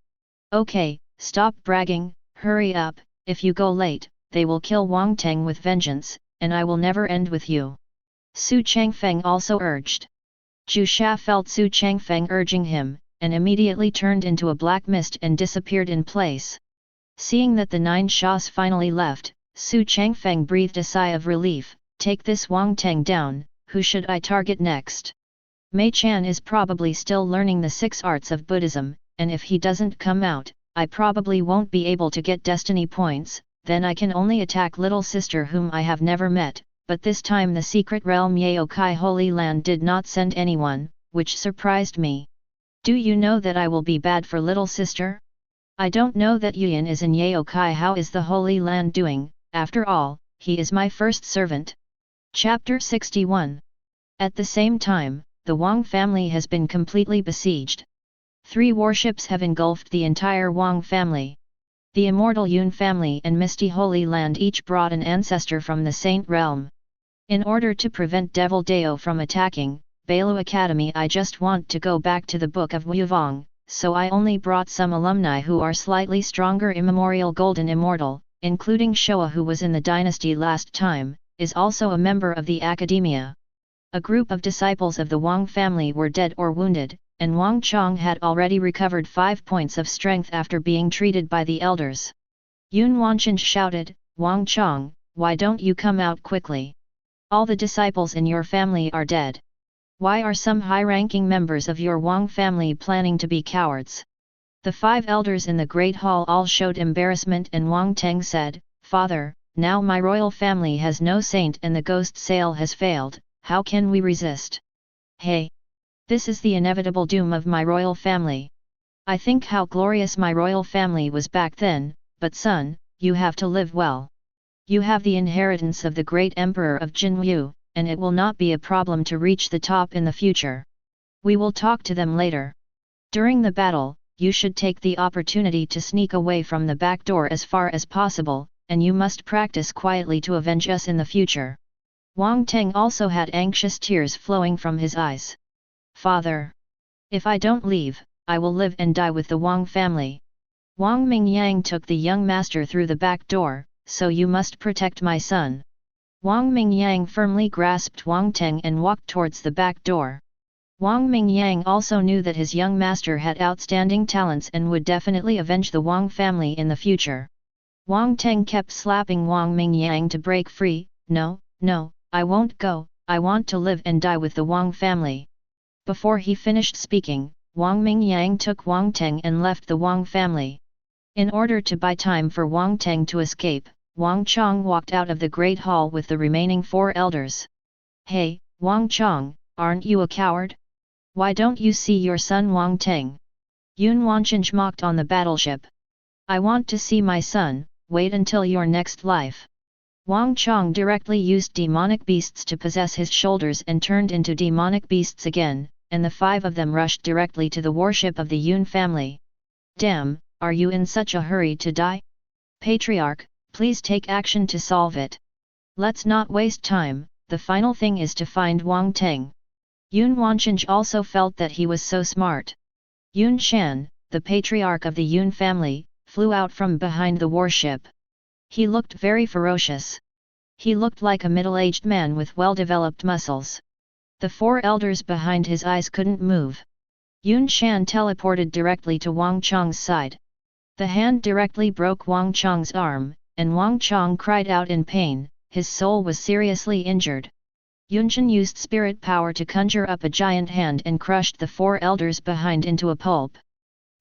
Okay, stop bragging, hurry up, if you go late, they will kill Wang Teng with vengeance, and I will never end with you. Xu Changfeng also urged. Zhu Sha felt Xu Changfeng urging him, and immediately turned into a black mist and disappeared in place. Seeing that the 9 Shas finally left, Xu Changfeng breathed a sigh of relief. Take this Wang Teng down, who should I target next? Mei Chan is probably still learning the 6 arts of Buddhism, and if he doesn't come out, I probably won't be able to get destiny points, then I can only attack little sister whom I have never met. But this time the secret realm Yaokai Holy Land did not send anyone, which surprised me. Do you know that I will be bad for little sister? I don't know that Yuan is in Yaokai. How is the Holy Land doing? After all, he is my first servant. Chapter 61. At the same time, the Wang family has been completely besieged. 3 warships have engulfed the entire Wang family. The Immortal Yun family and Misty Holy Land each brought an ancestor from the Saint Realm. In order to prevent Devil Dao from attacking, Bailu Academy, I just want to go back to the Book of Wuvong, so I only brought some alumni who are slightly stronger. Immemorial Golden Immortal, including Showa who was in the dynasty last time, is also a member of the academia. A group of disciples of the Wang family were dead or wounded, and Wang Chong had already recovered 5 points of strength after being treated by the elders. Yun Wanchen shouted, Wang Chong, why don't you come out quickly? All the disciples in your family are dead. Why are some high-ranking members of your Wang family planning to be cowards? The 5 elders in the Great Hall all showed embarrassment, and Wang Teng said, Father, now my royal family has no saint and the ghost sale has failed, how can we resist? Hey! This is the inevitable doom of my royal family. I think how glorious my royal family was back then, but son, you have to live well. You have the inheritance of the great emperor of Jinwu, and it will not be a problem to reach the top in the future. We will talk to them later. During the battle, you should take the opportunity to sneak away from the back door as far as possible, and you must practice quietly to avenge us in the future. Wang Teng also had anxious tears flowing from his eyes. Father! If I don't leave, I will live and die with the Wang family. Wang Mingyang took the young master through the back door, so you must protect my son. Wang Mingyang firmly grasped Wang Teng and walked towards the back door. Wang Mingyang also knew that his young master had outstanding talents and would definitely avenge the Wang family in the future. Wang Teng kept slapping Wang Mingyang to break free. No, no, I won't go, I want to live and die with the Wang family. Before he finished speaking, Wang Mingyang took Wang Teng and left the Wang family. In order to buy time for Wang Teng to escape, Wang Chong walked out of the Great Hall with the remaining 4 elders. Hey, Wang Chong, aren't you a coward? Why don't you see your son Wang Teng? Yun Wanchen mocked on the battleship. I want to see my son, wait until your next life. Wang Chong directly used demonic beasts to possess his shoulders and turned into demonic beasts again, and the 5 of them rushed directly to the warship of the Yun family. Damn, are you in such a hurry to die? Patriarch, please take action to solve it. Let's not waste time, the final thing is to find Wang Teng. Yun Wanchen also felt that he was so smart. Yun Shan, the patriarch of the Yun family, flew out from behind the warship. He looked very ferocious. He looked like a middle-aged man with well-developed muscles. The 4 elders behind his eyes couldn't move. Yun Shan teleported directly to Wang Chong's side. The hand directly broke Wang Chong's arm, and Wang Chong cried out in pain, his soul was seriously injured. Yunshan used spirit power to conjure up a giant hand and crushed the 4 elders behind into a pulp.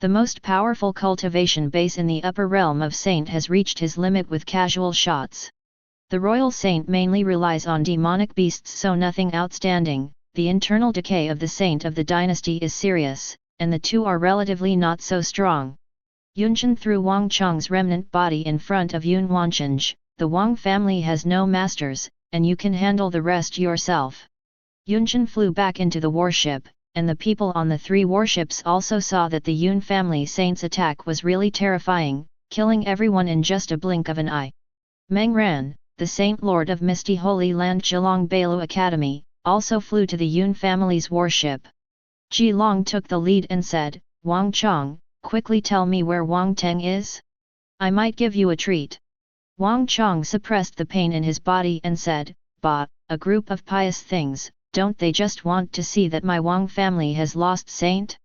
The most powerful cultivation base in the upper realm of Saint has reached his limit with casual shots. The royal saint mainly relies on demonic beasts, so nothing outstanding. The internal decay of the saint of the dynasty is serious, and the 2 are relatively not so strong. Yunshan threw Wang Chong's remnant body in front of Yun Wanchen. The Wang family has no masters, and you can handle the rest yourself. Yunshan flew back into the warship, and the people on the 3 warships also saw that the Yun family saint's attack was really terrifying, killing everyone in just a blink of an eye. Meng Ran, the Saint Lord of Misty Holy Land Zhilong Bailu Academy, also flew to the Yun family's warship. Ji Long took the lead and said, "Wang Chong, quickly tell me where Wang Teng is? I might give you a treat." Wang Chong suppressed the pain in his body and said, "Bah, a group of pious things, don't they just want to see that my Wang family has lost saint?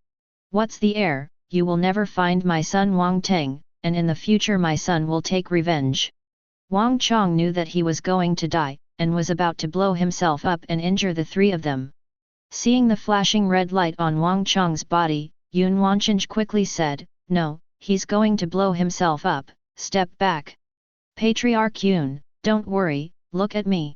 What's the air, you will never find my son Wang Teng, and in the future my son will take revenge." Wang Chong knew that he was going to die, and was about to blow himself up and injure the 3 of them. Seeing the flashing red light on Wang Chong's body, Yun Wancheng quickly said, "No, he's going to blow himself up, step back. Patriarch Yun, don't worry, look at me."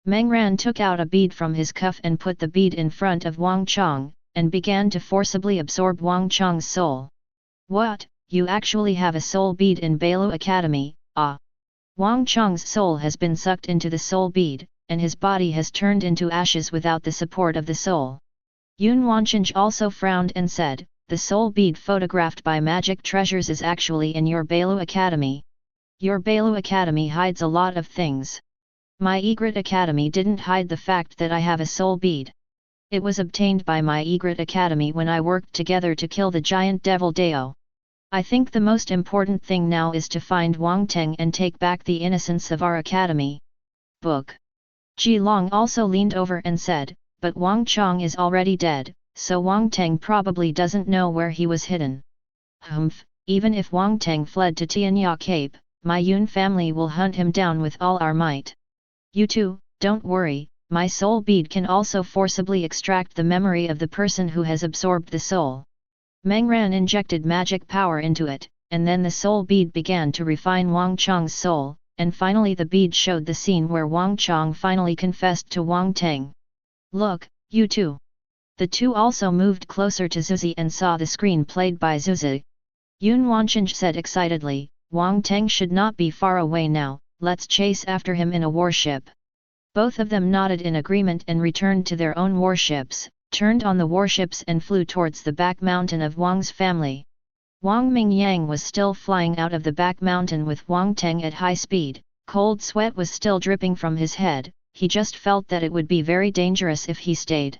Meng Ran took out a bead from his cuff and put the bead in front of Wang Chong, and began to forcibly absorb Wang Chong's soul. "What, you actually have a soul bead in Bailu Academy, ah!" Wang Chong's soul has been sucked into the soul bead, and his body has turned into ashes without the support of the soul. Yun Wancheng also frowned and said, "The soul bead photographed by Magic Treasures is actually in your Bailu Academy. Your Bailu Academy hides a lot of things. My Egret Academy didn't hide the fact that I have a soul bead. It was obtained by my Egret Academy when I worked together to kill the giant devil Dao. I think the most important thing now is to find Wang Teng and take back the innocence of our academy." Book. Ji Long also leaned over and said, "But Wang Chong is already dead, so Wang Teng probably doesn't know where he was hidden. Hmph, even if Wang Teng fled to Tian Cape, my Yun family will hunt him down with all our might. You too, don't worry, my soul bead can also forcibly extract the memory of the person who has absorbed the soul." Meng Ran injected magic power into it, and then the soul bead began to refine Wang Chong's soul, and finally the bead showed the scene where Wang Chong finally confessed to Wang Teng. "Look, you two." The 2 also moved closer to Zuzi and saw the screen played by Zuzi. Yun Wancheng said excitedly, "Wang Teng should not be far away now, let's chase after him in a warship." Both of them nodded in agreement and returned to their own warships, turned on the warships and flew towards the back mountain of Wang's family. Wang Mingyang was still flying out of the back mountain with Wang Teng at high speed, cold sweat was still dripping from his head, he just felt that it would be very dangerous if he stayed.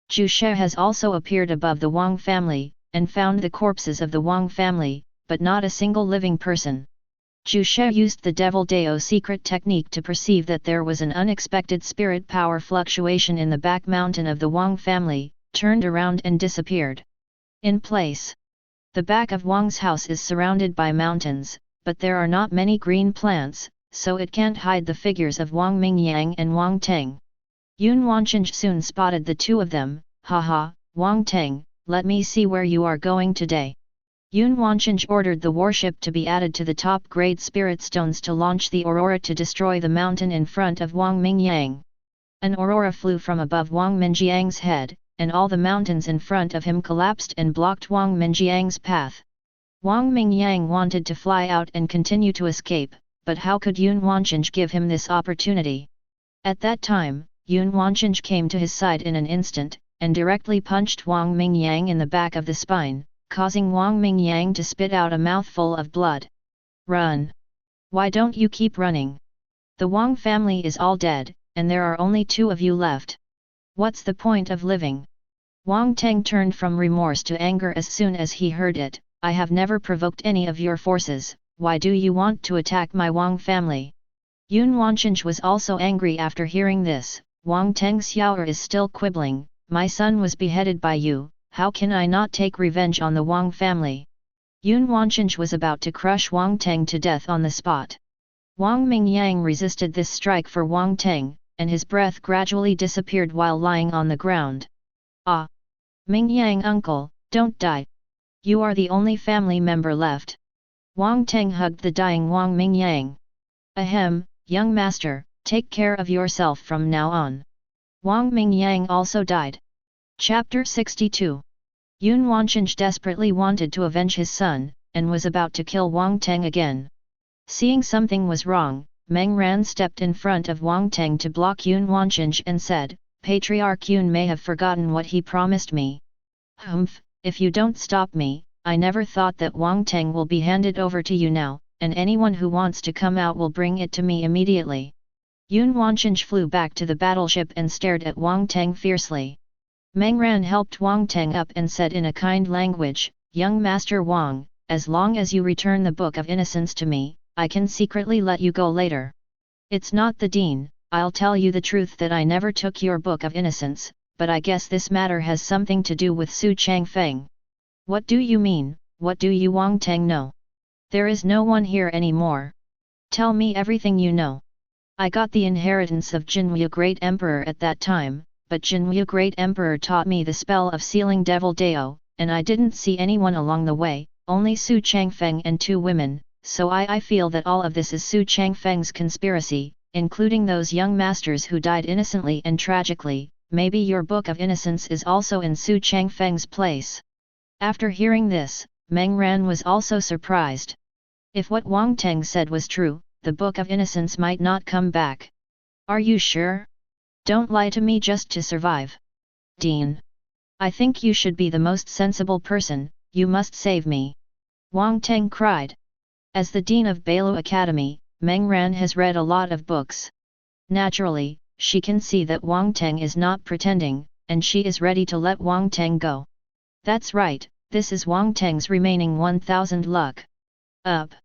Zhu She has also appeared above the Wang family, and found the corpses of the Wang family, but not a single living person. Zhu She used the Devil Dao secret technique to perceive that there was an unexpected spirit power fluctuation in the back mountain of the Wang family, turned around and disappeared. In place. The back of Wang's house is surrounded by mountains, but there are not many green plants, so it can't hide the figures of Wang Mingyang and Wang Teng. Yun Wancheng soon spotted the 2 of them. "Haha, Wang Teng, let me see where you are going today." Yun Wancheng ordered the warship to be added to the top-grade spirit stones to launch the aurora to destroy the mountain in front of Wang Mingyang. An aurora flew from above Wang Mingyang's head, and all the mountains in front of him collapsed and blocked Wang Mingyang's path. Wang Mingyang wanted to fly out and continue to escape, but how could Yun Wancheng give him this opportunity? At that time, Yun Wancheng came to his side in an instant, and directly punched Wang Mingyang in the back of the spine, causing Wang Mingyang to spit out a mouthful of blood. "Run! Why don't you keep running? The Wang family is all dead, and there are only 2 of you left. What's the point of living?" Wang Teng turned from remorse to anger as soon as he heard it. "I have never provoked any of your forces, why do you want to attack my Wang family?" Yun Wancheng was also angry after hearing this. "Wang Teng Xiaoer is still quibbling, my son was beheaded by you. How can I not take revenge on the Wang family?" Yun Wancheng was about to crush Wang Teng to death on the spot. Wang Mingyang resisted this strike for Wang Teng, and his breath gradually disappeared while lying on the ground. "Ah! Mingyang uncle, don't die. You are the only family member left." Wang Teng hugged the dying Wang Mingyang. "Ahem, young master, take care of yourself from now on." Wang Mingyang also died. Chapter 62. Yun Wancheng desperately wanted to avenge his son, and was about to kill Wang Teng again. Seeing something was wrong, Meng Ran stepped in front of Wang Teng to block Yun Wancheng and said, "Patriarch Yun may have forgotten what he promised me. Hmph, if you don't stop me, I never thought that Wang Teng will be handed over to you now, and anyone who wants to come out will bring it to me immediately. Yun Wancheng flew back to the battleship and stared at Wang Teng fiercely. Meng Ran helped Wang Teng up and said in a kind language, "Young Master Wang, as long as you return the Book of Innocence to me, I can secretly let you go later. It's not the Dean, I'll tell you the truth that I never took your Book of Innocence, but I guess this matter has something to do with Xu Changfeng." "What do you mean, what do you Wang Teng know? There is no one here anymore. Tell me everything you know." "I got the inheritance of Jinwu Great Emperor at that time, but Jinwu Great Emperor taught me the spell of sealing Devil Dao, and I didn't see anyone along the way, only Xu Changfeng and 2 women, so I feel that all of this is Xu Changfeng's conspiracy, including those young masters who died innocently and tragically. Maybe your Book of Innocence is also in Xu Changfeng's place." After hearing this, Meng Ran was also surprised. If what Wang Teng said was true, the Book of Innocence might not come back. "Are you sure? Don't lie to me just to survive. Dean, I think you should be the most sensible person, you must save me," Wang Teng cried. As the Dean of Bailu Academy, Meng Ran has read a lot of books. Naturally, she can see that Wang Teng is not pretending, and she is ready to let Wang Teng go. That's right, this is Wang Teng's remaining 1000 luck. Up!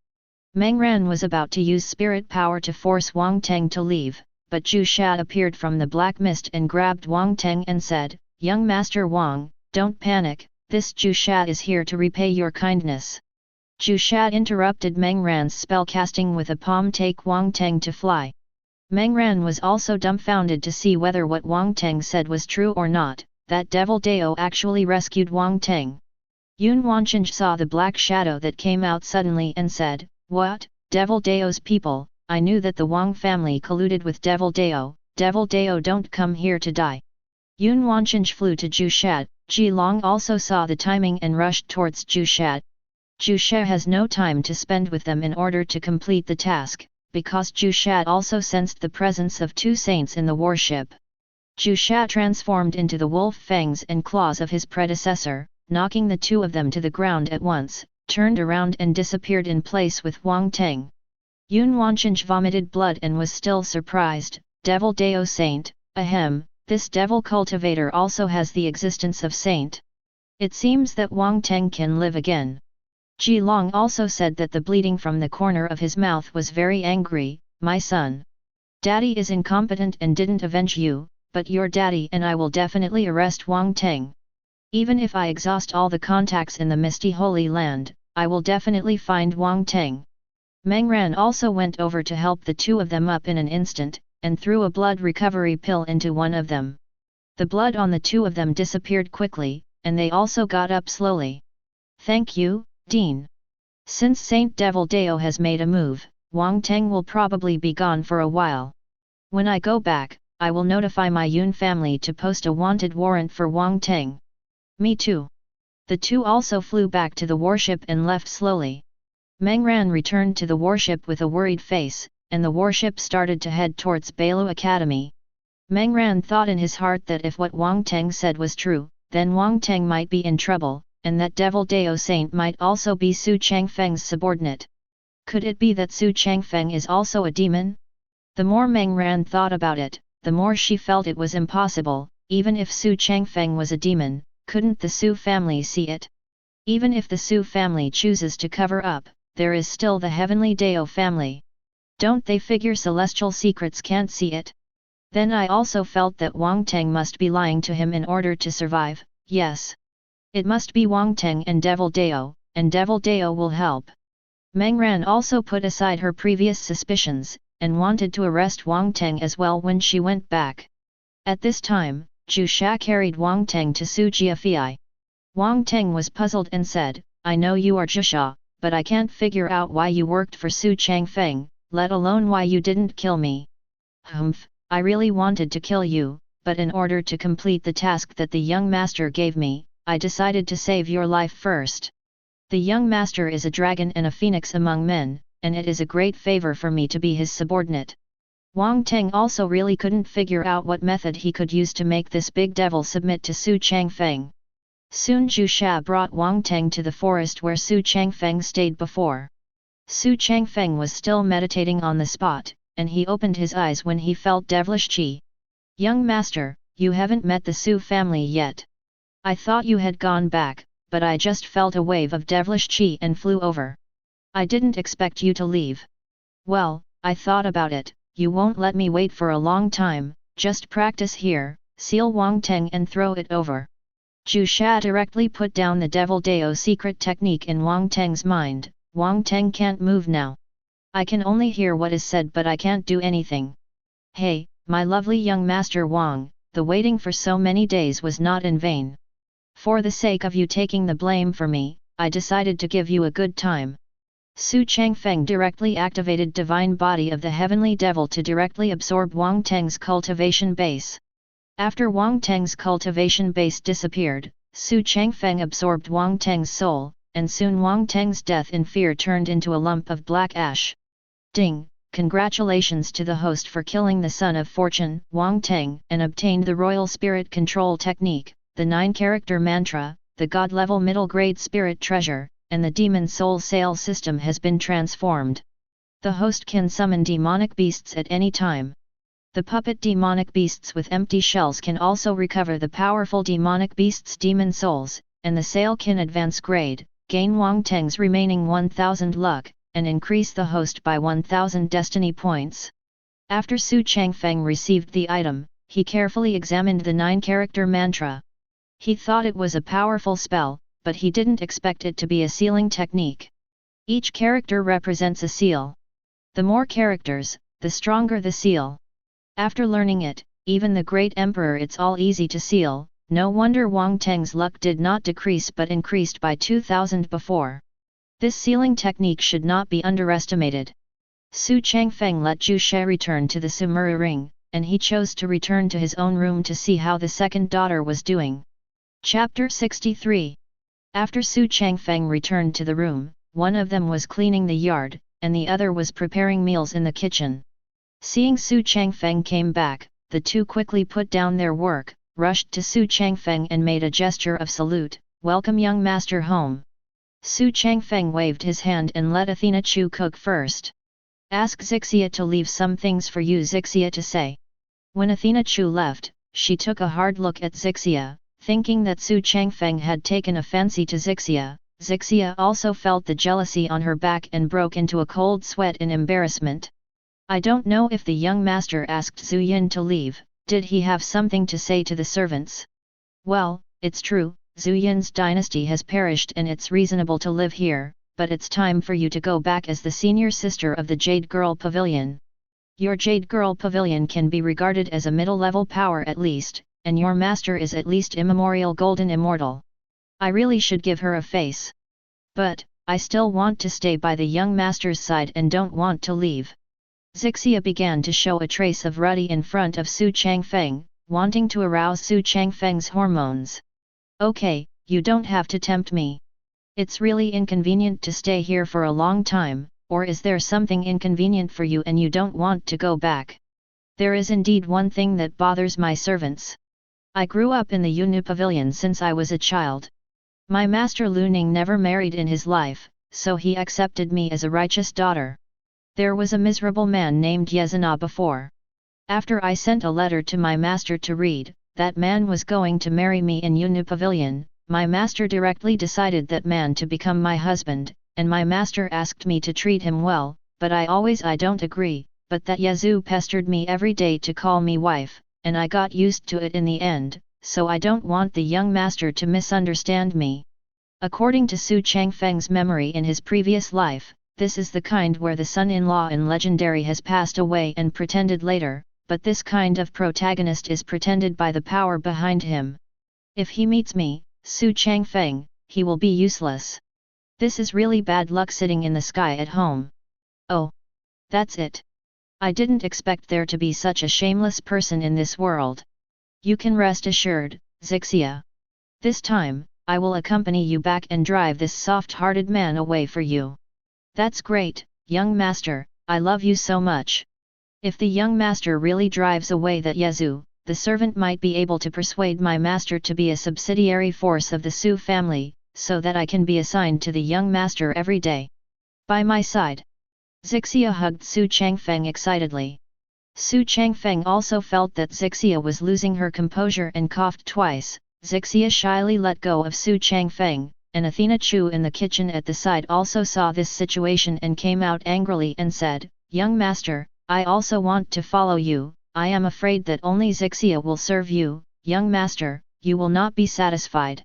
Meng Ran was about to use spirit power to force Wang Teng to leave, but Zhu Sha appeared from the black mist and grabbed Wang Teng and said, "Young Master Wang, don't panic, this Zhu Sha is here to repay your kindness." Zhu Sha interrupted Meng Ran's spell casting with a palm take Wang Teng to fly. Meng Ran was also dumbfounded to see whether what Wang Teng said was true or not, that Devil Dao actually rescued Wang Teng. Yun Wancheng saw the black shadow that came out suddenly and said, "What, Devil Dao's people, I knew that the Wang family colluded with Devil Dao, Devil Dao don't come here to die." Yun Wancheng flew to Zhu Sha, Ji Long also saw the timing and rushed towards Zhu Sha. Zhu Sha has no time to spend with them in order to complete the task, because Zhu Sha also sensed the presence of 2 saints in the warship. Zhu Sha transformed into the wolf fangs and claws of his predecessor, knocking the 2 of them to the ground at once, turned around and disappeared in place with Wang Teng. Yun Wancheng vomited blood and was still surprised. "Devil Dao Saint, ahem, this devil cultivator also has the existence of saint. It seems that Wang Teng can live again." Ji Long also said that the bleeding from the corner of his mouth was very angry. "My son. Daddy is incompetent and didn't avenge you, but your daddy and I will definitely arrest Wang Teng. Even if I exhaust all the contacts in the misty Holy Land, I will definitely find Wang Teng." Meng Ran also went over to help the 2 of them up in an instant, and threw a blood recovery pill into one of them. The blood on the 2 of them disappeared quickly, and they also got up slowly. "Thank you, Dean. Since Saint Devil Dao has made a move, Wang Teng will probably be gone for a while. When I go back, I will notify my Yun family to post a wanted warrant for Wang Teng." "Me too." The 2 also flew back to the warship and left slowly. Meng Ran returned to the warship with a worried face, and the warship started to head towards Bailu Academy. Meng Ran thought in his heart that if what Wang Teng said was true, then Wang Teng might be in trouble, and that Devil Dao Saint might also be Xu Changfeng's subordinate. Could it be that Xu Changfeng is also a demon? The more Meng Ran thought about it, the more she felt it was impossible. Even if Xu Changfeng was a demon, couldn't the Xu family see it? Even if the Xu family chooses to cover up, there is still the Heavenly Dao family. Don't they figure celestial secrets can't see it? Then I also felt that Wang Teng must be lying to him in order to survive. Yes. It must be Wang Teng and Devil Dao will help. Meng Ran also put aside her previous suspicions, and wanted to arrest Wang Teng as well when she went back. At this time, Zhu Sha carried Wang Teng to Su Jiafei. Wang Teng was puzzled and said, "I know you are Zhu Sha, but I can't figure out why you worked for Xu Changfeng, let alone why you didn't kill me." "Hmph, I really wanted to kill you, but in order to complete the task that the young master gave me, I decided to save your life first. The young master is a dragon and a phoenix among men, and it is a great favor for me to be his subordinate." Wang Teng also really couldn't figure out what method he could use to make this big devil submit to Xu Changfeng. Soon Zhu Sha brought Wang Teng to the forest where Xu Changfeng stayed before. Xu Changfeng was still meditating on the spot, and he opened his eyes when he felt devilish qi. Young master, you haven't met the Xu family yet. I thought you had gone back, but I just felt a wave of devilish qi and flew over. I didn't expect you to leave. Well, I thought about it, you won't let me wait for a long time, just practice here, seal Wang Teng and throw it over. Zhu Sha directly put down the Devil Dao secret technique in Wang Teng's mind. Wang Teng can't move now. I can only hear what is said but I can't do anything. Hey, my lovely young master Wang, the waiting for so many days was not in vain. For the sake of you taking the blame for me, I decided to give you a good time. Xu Changfeng directly activated Divine Body of the Heavenly Devil to directly absorb Wang Teng's cultivation base. After Wang Teng's cultivation base disappeared, Xu Changfeng absorbed Wang Teng's soul, and soon Wang Teng's death in fear turned into a lump of black ash. Ding! Congratulations to the host for killing the son of fortune, Wang Teng, and obtained the royal spirit control technique, the 9-character mantra, the god-level middle-grade spirit treasure, and the demon soul sale system has been transformed. The host can summon demonic beasts at any time. The puppet demonic beasts with empty shells can also recover the powerful demonic beasts' demon souls, and the sale can advance grade, gain Wang Teng's remaining 1000 luck, and increase the host by 1000 destiny points. After Xu Changfeng received the item, he carefully examined the 9-character mantra. He thought it was a powerful spell, but he didn't expect it to be a sealing technique. Each character represents a seal. The more characters, the stronger the seal. After learning it, even the great emperor it's all easy to seal, no wonder Wang Teng's luck did not decrease but increased by 2000 before. This sealing technique should not be underestimated. Xu Changfeng let Zhu She return to the Sumuru ring, and he chose to return to his own room to see how the second daughter was doing. Chapter 63. After Xu Changfeng returned to the room, one of them was cleaning the yard, and the other was preparing meals in the kitchen. Seeing Xu Changfeng came back, the two quickly put down their work, rushed to Xu Changfeng and made a gesture of salute, "Welcome young master home." Xu Changfeng waved his hand and let Athena Chu cook first. "Ask Zixia to leave some things for you," Zixia to say. When Athena Chu left, she took a hard look at Zixia, thinking that Xu Changfeng had taken a fancy to Zixia. Zixia also felt the jealousy on her back and broke into a cold sweat in embarrassment. I don't know if the young master asked Zhu Yin to leave, did he have something to say to the servants? Well, it's true, Zhu Yin's dynasty has perished and it's reasonable to live here, but it's time for you to go back as the senior sister of the Jade Girl Pavilion. Your Jade Girl Pavilion can be regarded as a middle-level power at least, and your master is at least immemorial golden immortal. I really should give her a face. But, I still want to stay by the young master's side and don't want to leave. Zixia began to show a trace of ruddy in front of Xu Changfeng, wanting to arouse Xu Changfeng's hormones. Okay, you don't have to tempt me. It's really inconvenient to stay here for a long time, or is there something inconvenient for you and you don't want to go back? There is indeed one thing that bothers my servants. I grew up in the Yunu Pavilion since I was a child. My master Lu Ning never married in his life, so he accepted me as a righteous daughter. There was a miserable man named Yezana before. After I sent a letter to my master to read, that man was going to marry me in Yunu Pavilion. My master directly decided that man to become my husband, and my master asked me to treat him well, but I don't agree, but that Yazoo pestered me every day to call me wife, and I got used to it in the end, so I don't want the young master to misunderstand me. According to Xu Changfeng's memory in his previous life, this is the kind where the son-in-law in Legendary has passed away and pretended later, but this kind of protagonist is pretended by the power behind him. If he meets me, Xu Changfeng, he will be useless. This is really bad luck sitting in the sky at home. Oh. That's it. I didn't expect there to be such a shameless person in this world. You can rest assured, Zixia. This time, I will accompany you back and drive this soft-hearted man away for you. That's great, young master, I love you so much. If the young master really drives away that Yazoo, the servant might be able to persuade my master to be a subsidiary force of the Xu family, so that I can be assigned to the young master every day. By my side. Xixia hugged Xu Changfeng excitedly. Xu Changfeng also felt that Xixia was losing her composure and coughed twice. Xixia shyly let go of Xu Changfeng, and Athena Chu in the kitchen at the side also saw this situation and came out angrily and said, "Young master, I also want to follow you. I am afraid that only Xixia will serve you, young master, you will not be satisfied."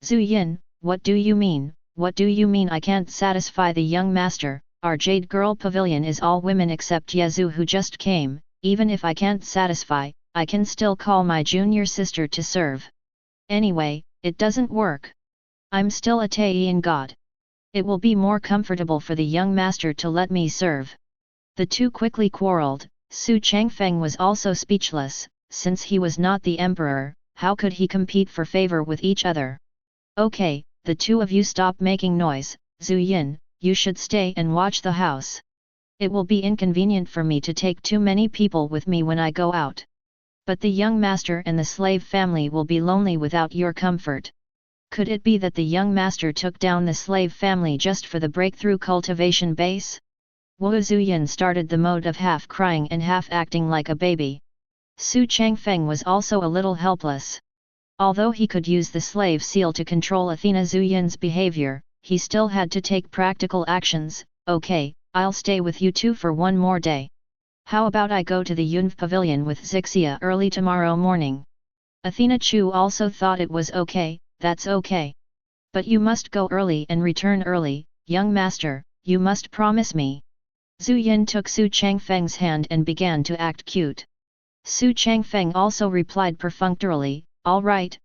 Zhu Yin, what do you mean? What do you mean I can't satisfy the young master? Our Jade Girl Pavilion is all women except Yezu who just came. Even if I can't satisfy, I can still call my junior sister to serve. Anyway, it doesn't work. I'm still a Tian god. It will be more comfortable for the young master to let me serve. The two quickly quarreled. Xu Changfeng was also speechless. Since he was not the emperor, how could he compete for favor with each other? Okay, the two of you stop making noise. Zhu Yin, you should stay and watch the house. It will be inconvenient for me to take too many people with me when I go out. But the young master and the slave family will be lonely without your comfort. Could it be that the young master took down the slave family just for the breakthrough cultivation base? Wu Zuyan started the mode of half crying and half acting like a baby. Xu Changfeng was also a little helpless. Although he could use the slave seal to control Athena Zuyan's behavior, he still had to take practical actions. Okay, I'll stay with you two for one more day. How about I go to the Yunf Pavilion with Xixia early tomorrow morning? Athena Chu also thought it was okay. That's okay. But you must go early and return early, young master, you must promise me. Zhu Yin took Xu Changfeng's hand and began to act cute. Xu Changfeng also replied perfunctorily, all right,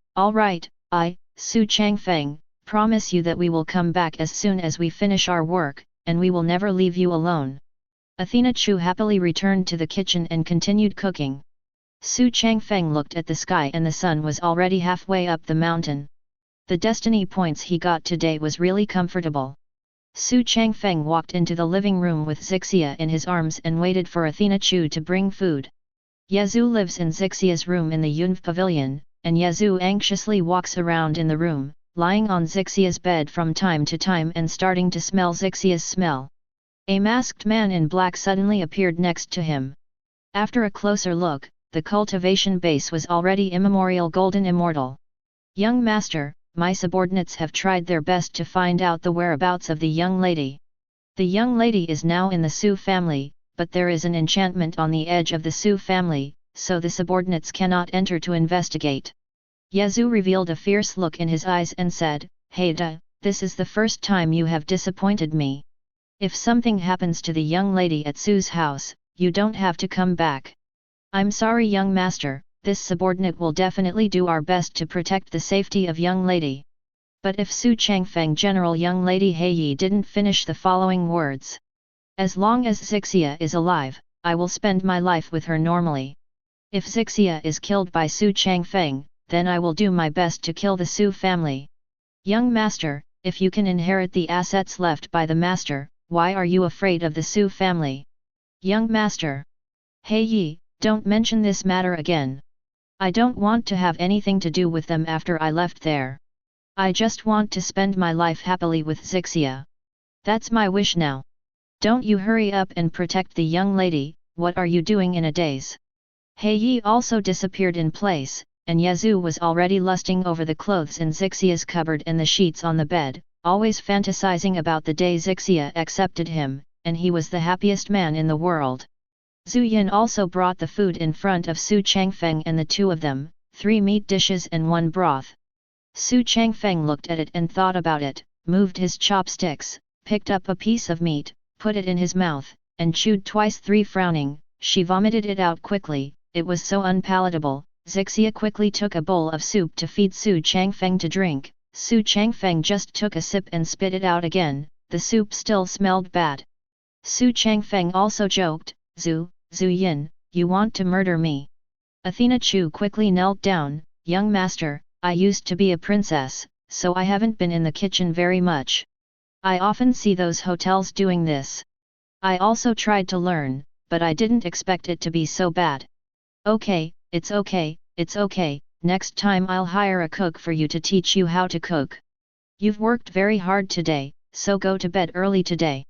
I, Xu Changfeng, promise you that we will come back as soon as we finish our work, and we will never leave you alone. Athena Chu happily returned to the kitchen and continued cooking. Xu Changfeng looked at the sky and the sun was already halfway up the mountain. The destiny points he got today was really comfortable. Xu Changfeng walked into the living room with Xixia in his arms and waited for Athena Chu to bring food. Yezu lives in Xixia's room in the Yunf Pavilion, and Yezu anxiously walks around in the room, lying on Xixia's bed from time to time and starting to smell Xixia's smell. A masked man in black suddenly appeared next to him. After a closer look, the cultivation base was already immemorial golden immortal. Young master, my subordinates have tried their best to find out the whereabouts of the young lady. The young lady is now in the Xu family, but there is an enchantment on the edge of the Xu family, so the subordinates cannot enter to investigate. Yezu revealed a fierce look in his eyes and said, Hey da, this is the first time you have disappointed me. If something happens to the young lady at Xu's house, you don't have to come back. I'm sorry young master, this subordinate will definitely do our best to protect the safety of young lady. But if Xu Changfeng General young lady He Yi didn't finish the following words. As long as Xixia is alive, I will spend my life with her normally. If Xixia is killed by Xu Changfeng, then I will do my best to kill the Xu family. Young master, if you can inherit the assets left by the master, why are you afraid of the Xu family? Young master. He Yi, don't mention this matter again. I don't want to have anything to do with them after I left there. I just want to spend my life happily with Xixia. That's my wish now. Don't you hurry up and protect the young lady, what are you doing in a daze? He Yi also disappeared in place, and Yezu was already lusting over the clothes in Xixia's cupboard and the sheets on the bed, always fantasizing about the day Xixia accepted him, and he was the happiest man in the world. Zhu Yin also brought the food in front of Xu Changfeng and the two of them, 3 meat dishes and 1 broth. Xu Changfeng looked at it and thought about it, moved his chopsticks, picked up a piece of meat, put it in his mouth, and chewed twice 3 frowning, she vomited it out quickly, it was so unpalatable. Xixia quickly took a bowl of soup to feed Xu Changfeng to drink, Xu Changfeng just took a sip and spit it out again, the soup still smelled bad. Xu Changfeng also joked, Zhu Yin, you want to murder me? Athena Chu quickly knelt down, young master, I used to be a princess, so I haven't been in the kitchen very much. I often see those hotels doing this. I also tried to learn, but I didn't expect it to be so bad. Okay, It's okay, next time I'll hire a cook for you to teach you how to cook. You've worked very hard today, so go to bed early today.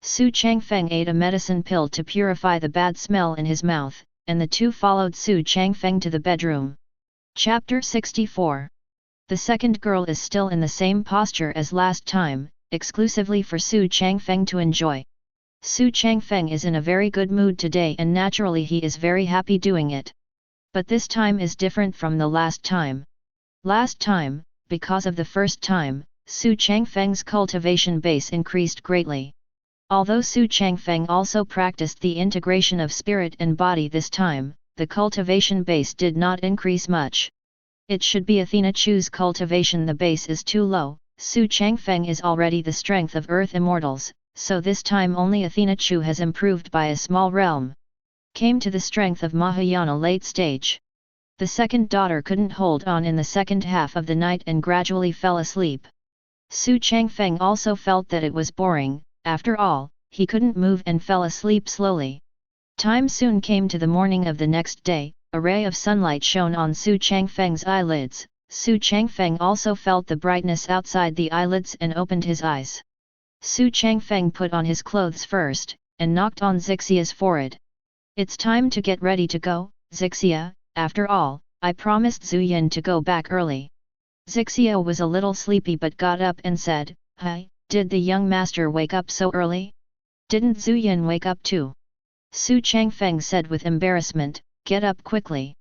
Xu Changfeng ate a medicine pill to purify the bad smell in his mouth, and the two followed Xu Changfeng to the bedroom. Chapter 64. The second girl is still in the same posture as last time, exclusively for Xu Changfeng to enjoy. Xu Changfeng is in a very good mood today and naturally he is very happy doing it. But this time is different from the last time. Last time, because of the first time, Xu Changfeng's cultivation base increased greatly. Although Xu Changfeng also practiced the integration of spirit and body this time, the cultivation base did not increase much. It should be Athena Chu's cultivation the base is too low, Xu Changfeng is already the strength of Earth Immortals, so this time only Athena Chu has improved by a small realm. Came to the strength of Mahayana late stage. The second daughter couldn't hold on in the second half of the night and gradually fell asleep. Xu Changfeng also felt that it was boring, after all, he couldn't move and fell asleep slowly. Time soon came to the morning of the next day, a ray of sunlight shone on Xu Changfeng's eyelids. Xu Changfeng also felt the brightness outside the eyelids and opened his eyes. Xu Changfeng put on his clothes first, and knocked on Xixia's forehead. It's time to get ready to go, Xixia, after all, I promised Zuyin to go back early. Xixia was a little sleepy but got up and said, Hi, did the young master wake up so early? Didn't Zuyin wake up too? Xu Changfeng said with embarrassment, Get up quickly.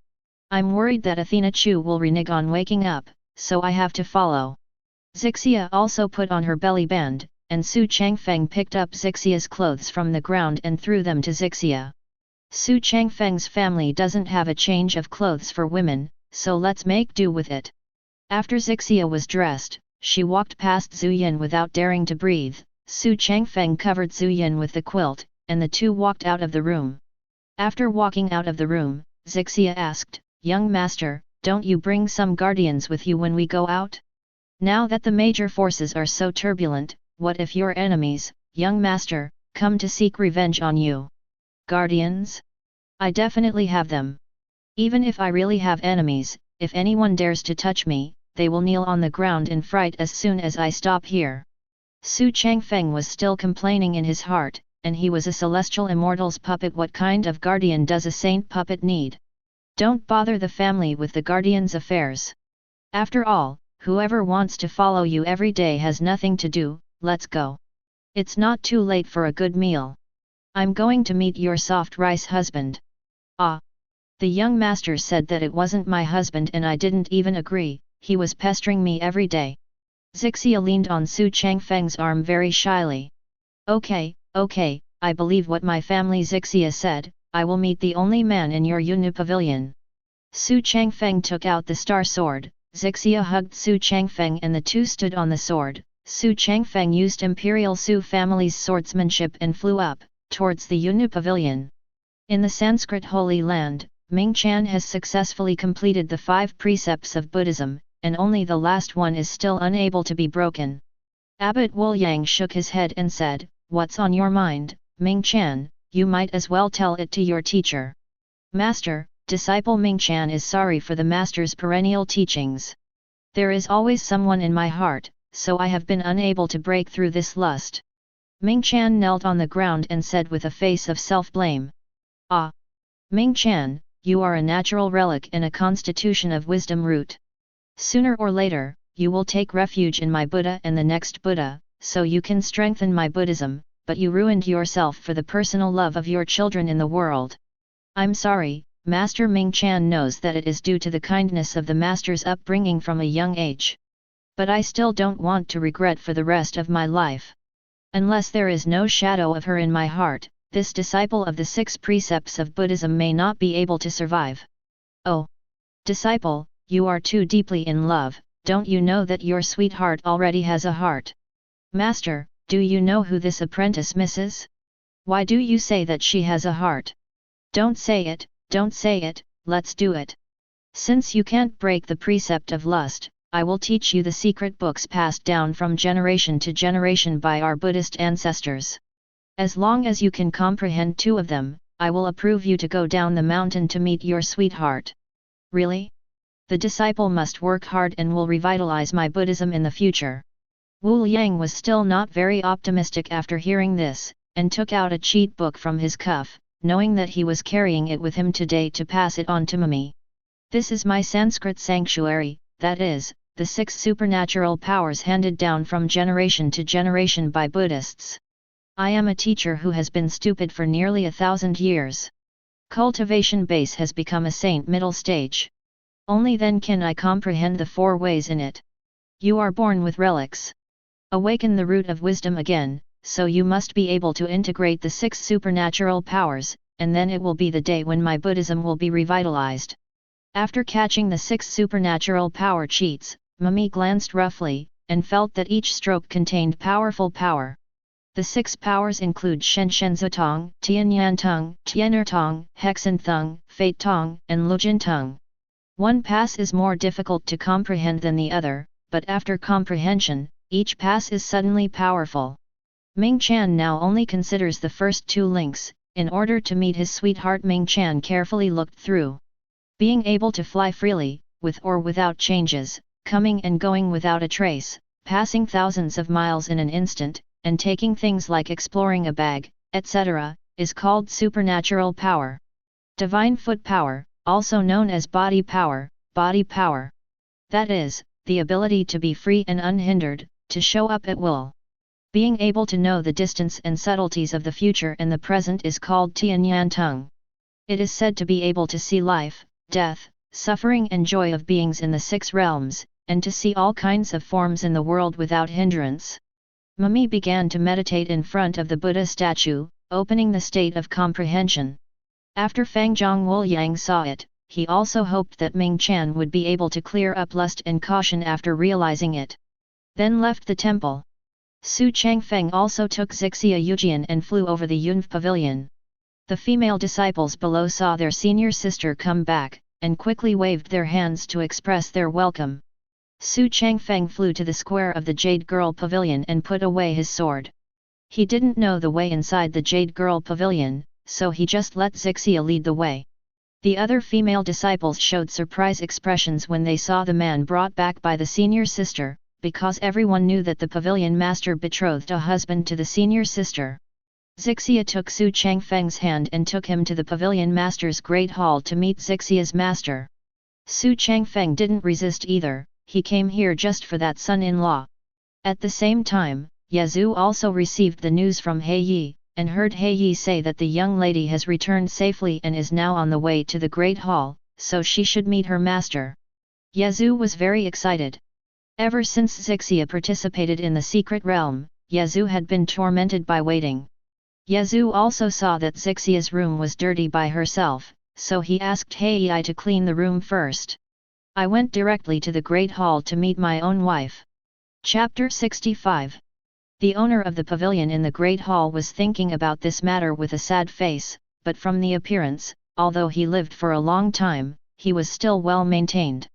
I'm worried that Athena Chu will renege on waking up, so I have to follow. Xixia also put on her belly band, and Xu Changfeng picked up Xixia's clothes from the ground and threw them to Xixia. Xu Changfeng's family doesn't have a change of clothes for women, so let's make do with it. After Xixia was dressed, she walked past Zuyin without daring to breathe. Xu Changfeng covered Zuyin with the quilt, and the two walked out of the room. After walking out of the room, Xixia asked, Young master, don't you bring some guardians with you when we go out? Now that the major forces are so turbulent, what if your enemies, young master, come to seek revenge on you? Guardians? I definitely have them. Even if I really have enemies, if anyone dares to touch me, they will kneel on the ground in fright as soon as I stop here. Xu Changfeng was still complaining in his heart, and he was a celestial immortal's puppet. What kind of guardian does a saint puppet need? Don't bother the family with the guardian's affairs. After all, whoever wants to follow you every day has nothing to do, let's go. It's not too late for a good meal. I'm going to meet your soft rice husband. Ah! The young master said that it wasn't my husband and I didn't even agree, he was pestering me every day. Xixia leaned on Xu Changfeng's arm very shyly. Okay, I believe what my family Xixia said, I will meet the only man in your Yunu pavilion. Xu Changfeng took out the star sword, Xixia hugged Xu Changfeng and the two stood on the sword. Xu Changfeng used Imperial Xu family's swordsmanship and flew up, towards the Yunu pavilion. In the Sanskrit Holy Land, Ming Chan has successfully completed the 5 precepts of Buddhism, and only the last one is still unable to be broken. Abbot Wolyang shook his head and said, What's on your mind, Ming Chan? You might as well tell it to your teacher. Master, disciple Ming Chan is sorry for the master's perennial teachings. There is always someone in my heart, so I have been unable to break through this lust. Ming Chan knelt on the ground and said with a face of self-blame. Ah! Ming Chan, you are a natural relic and a constitution of wisdom root. Sooner or later, you will take refuge in my Buddha and the next Buddha, so you can strengthen my Buddhism, but you ruined yourself for the personal love of your children in the world. I'm sorry, Master Ming Chan knows that it is due to the kindness of the master's upbringing from a young age. But I still don't want to regret for the rest of my life. Unless there is no shadow of her in my heart, this disciple of the 6 precepts of Buddhism may not be able to survive. Oh! Disciple, you are too deeply in love, don't you know that your sweetheart already has a heart? Master, do you know who this apprentice misses? Why do you say that she has a heart? Don't say it, let's do it. Since you can't break the precept of lust, I will teach you the secret books passed down from generation to generation by our Buddhist ancestors. As long as you can comprehend 2 of them, I will approve you to go down the mountain to meet your sweetheart. Really? The disciple must work hard and will revitalize my Buddhism in the future. Wu Yang was still not very optimistic after hearing this, and took out a cheat book from his cuff, knowing that he was carrying it with him today to pass it on to Mummy. This is my Sanskrit sanctuary, that is, the 6 supernatural powers handed down from generation to generation by Buddhists. I am a teacher who has been stupid for nearly 1,000 years. Cultivation base has become a saint middle stage. Only then can I comprehend the 4 ways in it. You are born with relics. Awaken the root of wisdom again, so you must be able to integrate the 6 supernatural powers, and then it will be the day when my Buddhism will be revitalized. After catching the 6 supernatural power cheats, Mummy glanced roughly, and felt that each stroke contained powerful power. The 6 powers include Shen Shen Zutong, Tian Yan Tong, Tiener Tong, Hexen Thung, Fate Tong, and Lujin Tong. One pass is more difficult to comprehend than the other, but after comprehension, each pass is suddenly powerful. Ming Chan now only considers the first 2 links. In order to meet his sweetheart, Ming Chan carefully looked through. Being able to fly freely, with or without changes, coming and going without a trace, passing thousands of miles in an instant, and taking things like exploring a bag, etc., is called supernatural power. Divine foot power, also known as body power. That is, the ability to be free and unhindered, to show up at will. Being able to know the distance and subtleties of the future and the present is called Tian Yan Tung. It is said to be able to see life, death, suffering and joy of beings in the 6 realms, and to see all kinds of forms in the world without hindrance. Mummy began to meditate in front of the Buddha statue, opening the state of comprehension. After Fangzhong Wuliang saw it, he also hoped that Ming Chan would be able to clear up lust and caution after realizing it. Then left the temple. Xu Changfeng also took Zixia Yujian and flew over the Yunv pavilion. The female disciples below saw their senior sister come back, and quickly waved their hands to express their welcome. Xu Changfeng flew to the square of the Jade Girl Pavilion and put away his sword. He didn't know the way inside the Jade Girl Pavilion, so he just let Zixia lead the way. The other female disciples showed surprise expressions when they saw the man brought back by the senior sister, because everyone knew that the pavilion master betrothed a husband to the senior sister. Zixia took Xu Changfeng's hand and took him to the pavilion master's great hall to meet Zixia's master. Xu Changfeng didn't resist either, he came here just for that son-in-law. At the same time, Yazoo also received the news from He Yi, and heard He Yi say that the young lady has returned safely and is now on the way to the great hall, so she should meet her master. Yazoo was very excited. Ever since Zixia participated in the secret realm, Yazoo had been tormented by waiting. Yazoo also saw that Zixia's room was dirty by herself, so he asked Hei to clean the room first. I went directly to the Great Hall to meet my own wife. Chapter 65. The owner of the pavilion in the Great Hall was thinking about this matter with a sad face, but from the appearance, although he lived for a long time, he was still well maintained.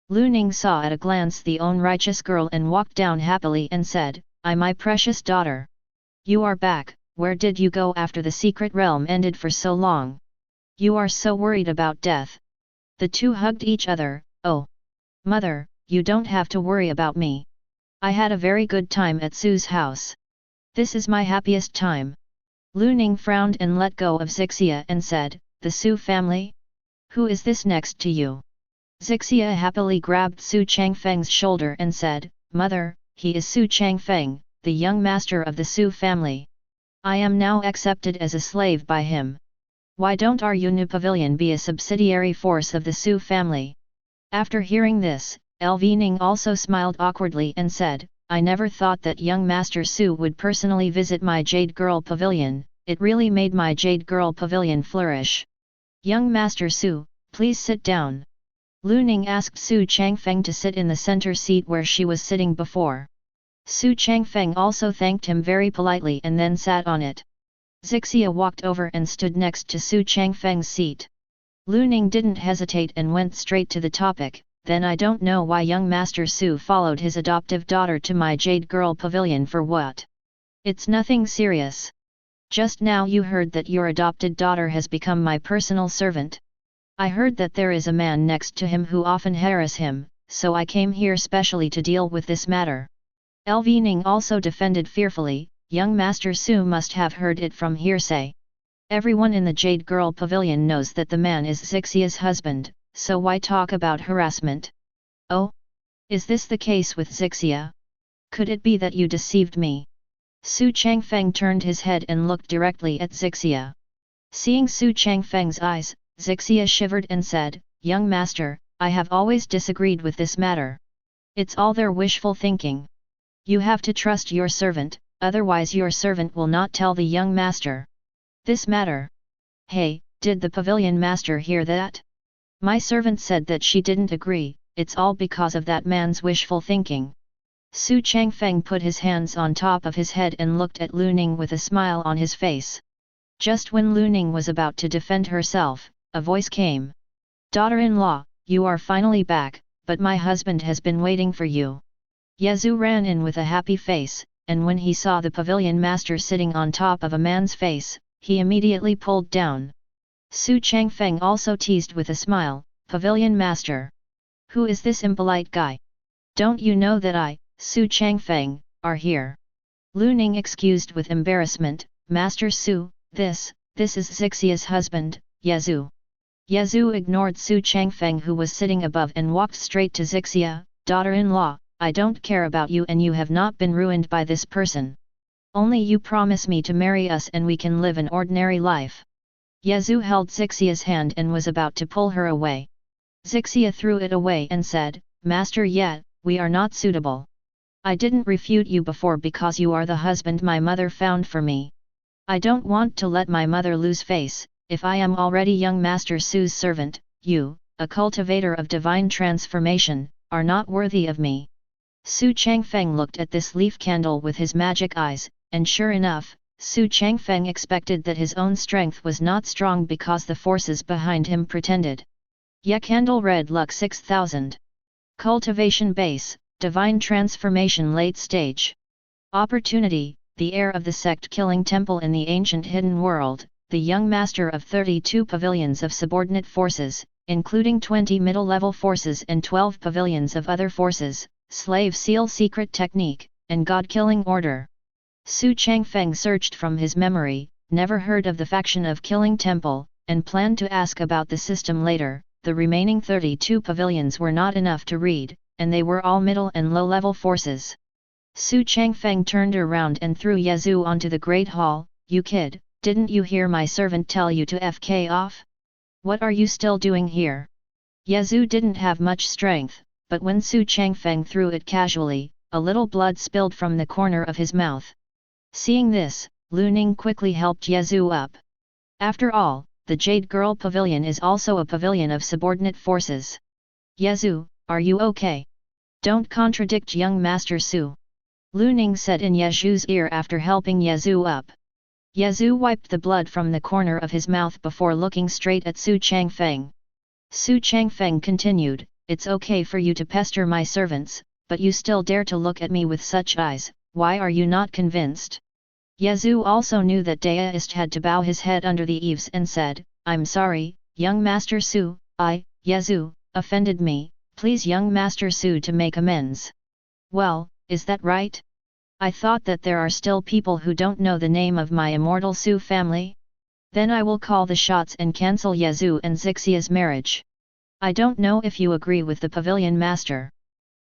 Lu Ning saw at a glance the own righteous girl and walked down happily and said, "I, my precious daughter. You are back. Where did you go after the secret realm ended for so long? You are so worried about death." The two hugged each other. "Oh, mother, you don't have to worry about me. I had a very good time at Su's house. This is my happiest time." Lu Ning frowned and let go of Zixia and said, "The Su family? Who is this next to you?" Zixia happily grabbed Xu Changfeng's shoulder and said, "Mother, he is Xu Changfeng, the young master of the Su family. I am now accepted as a slave by him. Why don't our Yunu Pavilion be a subsidiary force of the Su family?" After hearing this, LV Ning also smiled awkwardly and said, "I never thought that young Master Su would personally visit my Jade Girl Pavilion. It really made my Jade Girl Pavilion flourish. Young Master Su, please sit down." Lu Ning asked Xu Changfeng to sit in the center seat where she was sitting before. Xu Changfeng also thanked him very politely and then sat on it. Zixia walked over and stood next to Xu Changfeng's seat. Lu Ning didn't hesitate and went straight to the topic. "Then I don't know why young Master Su followed his adoptive daughter to my Jade Girl Pavilion for what? It's nothing serious. Just now you heard that your adopted daughter has become my personal servant. I heard that there is a man next to him who often harass him, so I came here specially to deal with this matter. LV Ning also defended fearfully, young Master Su must have heard it from hearsay. Everyone in the Jade Girl Pavilion knows that the man is Xixia's husband, so why talk about harassment? Oh? Is this the case with Xixia? Could it be that you deceived me? Xu Changfeng turned his head and looked directly at Xixia. Seeing Xu Changfeng's eyes, Xixia shivered and said, Young master, I have always disagreed with this matter. It's all their wishful thinking. You have to trust your servant, otherwise your servant will not tell the young master this matter. Hey, did the pavilion master hear that? My servant said that she didn't agree, it's all because of that man's wishful thinking. Xu Changfeng put his hands on top of his head and looked at Lu Ning with a smile on his face. Just when Lu Ning was about to defend herself, a voice came. Daughter-in-law, you are finally back, but my husband has been waiting for you. Yazoo ran in with a happy face, and when he saw the pavilion master sitting on top of a man's face, he immediately pulled down. Xu Changfeng also teased with a smile, Pavilion master. Who is this impolite guy? Don't you know that I, Xu Changfeng, are here? Lu Ning excused with embarrassment, Master Xu, this is Xixia's husband, Yazoo. Yazoo ignored Xu Changfeng who was sitting above and walked straight to Xixia, daughter-in-law, I don't care about you and you have not been ruined by this person. Only you promise me to marry us and we can live an ordinary life. Yazoo held Xixia's hand and was about to pull her away. Xixia threw it away and said, Master yet, we are not suitable. I didn't refute you before because you are the husband my mother found for me. I don't want to let my mother lose face, if I am already young Master Su's servant, you, a cultivator of divine transformation, are not worthy of me. Xu Changfeng looked at this leaf candle with his magic eyes, and sure enough, Xu Changfeng expected that his own strength was not strong because the forces behind him pretended. Ye candle red luck 6000. Cultivation base, divine transformation late stage. Opportunity, the heir of the sect-killing temple in the ancient hidden world, the young master of 32 pavilions of subordinate forces, including 20 middle-level forces and 12 pavilions of other forces, slave seal secret technique, and god-killing order. Xu Changfeng searched from his memory, never heard of the faction of Killing Temple, and planned to ask about the system later. The remaining 32 pavilions were not enough to read, and they were all middle and low-level forces. Xu Changfeng turned around and threw Yazoo onto the Great Hall. You kid, didn't you hear my servant tell you to FK off? What are you still doing here? Yazoo didn't have much strength, but when Xu Changfeng threw it casually, a little blood spilled from the corner of his mouth. Seeing this, Lu Ning quickly helped Yazoo up. After all, the Jade Girl Pavilion is also a pavilion of subordinate forces. Yazoo, are you okay? Don't contradict young Master Su. Lu Ning said in Yazoo's ear after helping Yazoo up. Yazoo wiped the blood from the corner of his mouth before looking straight at Xu Changfeng. Xu Changfeng continued, It's okay for you to pester my servants, but you still dare to look at me with such eyes, why are you not convinced? Yazoo also knew that Daoist had to bow his head under the eaves and said, I'm sorry, young Master Su, Yazoo, offended me, please young Master Su to make amends. Well, is that right? I thought that there are still people who don't know the name of my immortal Su family? Then I will call the shots and cancel Yazoo and Xixia's marriage. I don't know if you agree with the pavilion master.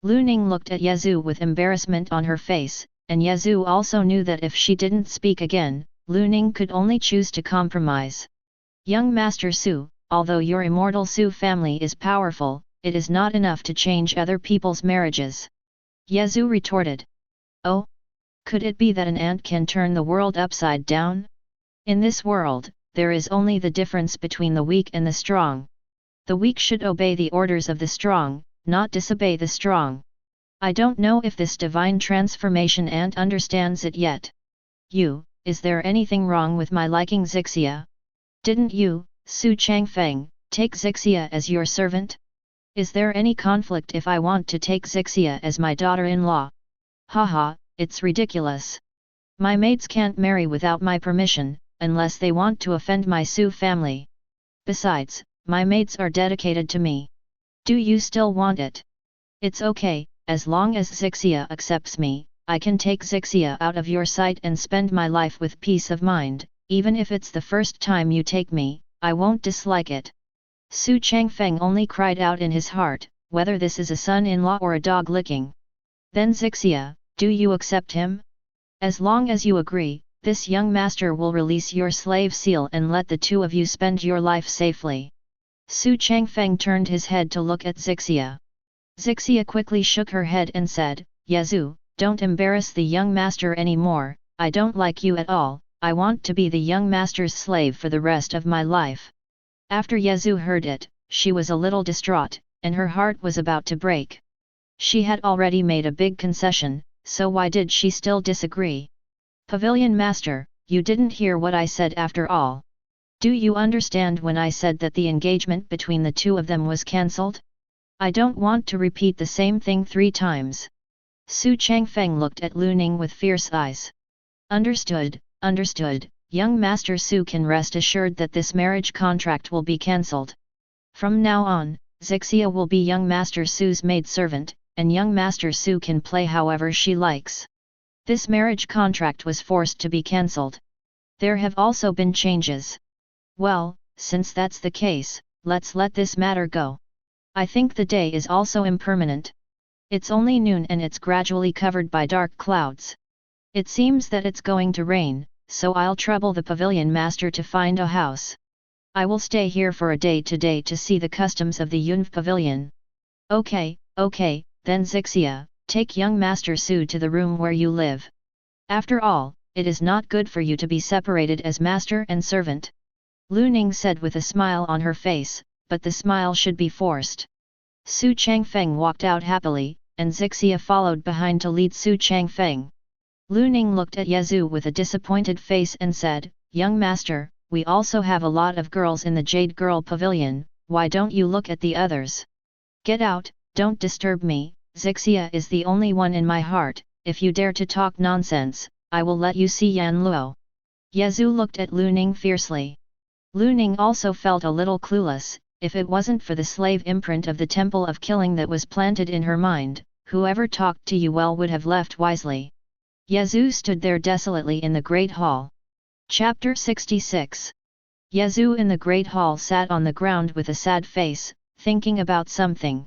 Lu Ning looked at Yazoo with embarrassment on her face, and Yazoo also knew that if she didn't speak again, Lu Ning could only choose to compromise. Young Master Su, although your immortal Su family is powerful, it is not enough to change other people's marriages. Yazoo retorted. Oh? Could it be that an ant can turn the world upside down? In this world, there is only the difference between the weak and the strong. The weak should obey the orders of the strong, not disobey the strong. I don't know if this divine transformation ant understands it yet. Is there anything wrong with my liking Xixia? Didn't you, Xu Changfeng, take Xixia as your servant? Is there any conflict if I want to take Xixia as my daughter-in-law? Haha, it's ridiculous. My maids can't marry without my permission, unless they want to offend my Su family. Besides, My mates are dedicated to me. Do you still want it? It's okay, as long as Xixia accepts me, I can take Xixia out of your sight and spend my life with peace of mind, even if it's the first time you take me, I won't dislike it. Xu Changfeng only cried out in his heart, whether this is a son-in-law or a dog licking. Then Xixia, do you accept him? As long as you agree, this young master will release your slave seal and let the two of you spend your life safely. Xu Changfeng turned his head to look at Xixia. Xixia quickly shook her head and said, Yazoo, don't embarrass the young master anymore, I don't like you at all, I want to be the young master's slave for the rest of my life. After Yazoo heard it, she was a little distraught, and her heart was about to break. She had already made a big concession, so why did she still disagree? Pavilion Master, you didn't hear what I said after all. Do you understand when I said that the engagement between the two of them was cancelled? I don't want to repeat the same thing 3 times. Xu Changfeng looked at Lu Ning with fierce eyes. Understood, understood, young Master Xu can rest assured that this marriage contract will be cancelled. From now on, Xixia will be young Master Xu's maidservant, and young Master Xu can play however she likes. This marriage contract was forced to be cancelled. There have also been changes. Well, since that's the case, let's let this matter go. I think the day is also impermanent. It's only noon and it's gradually covered by dark clouds. It seems that it's going to rain, so I'll trouble the pavilion master to find a house. I will stay here for a day today to see the customs of the Hmph pavilion. Okay, then Xixia, take young Master Xu to the room where you live. After all, it is not good for you to be separated as master and servant. Lu Ning said with a smile on her face, but the smile should be forced. Xu Changfeng walked out happily, and Xixia followed behind to lead Xu Changfeng. Lu Ning looked at Yazoo with a disappointed face and said, Young Master, we also have a lot of girls in the Jade Girl Pavilion, why don't you look at the others? Get out, don't disturb me, Xixia is the only one in my heart, if you dare to talk nonsense, I will let you see Yan Luo. Yazoo looked at Lu Ning fiercely. Lu Ning also felt a little clueless, if it wasn't for the slave imprint of the temple of killing that was planted in her mind, whoever talked to you well would have left wisely. Yazoo stood there desolately in the Great Hall. Chapter 66. Yazoo in the Great Hall sat on the ground with a sad face, thinking about something.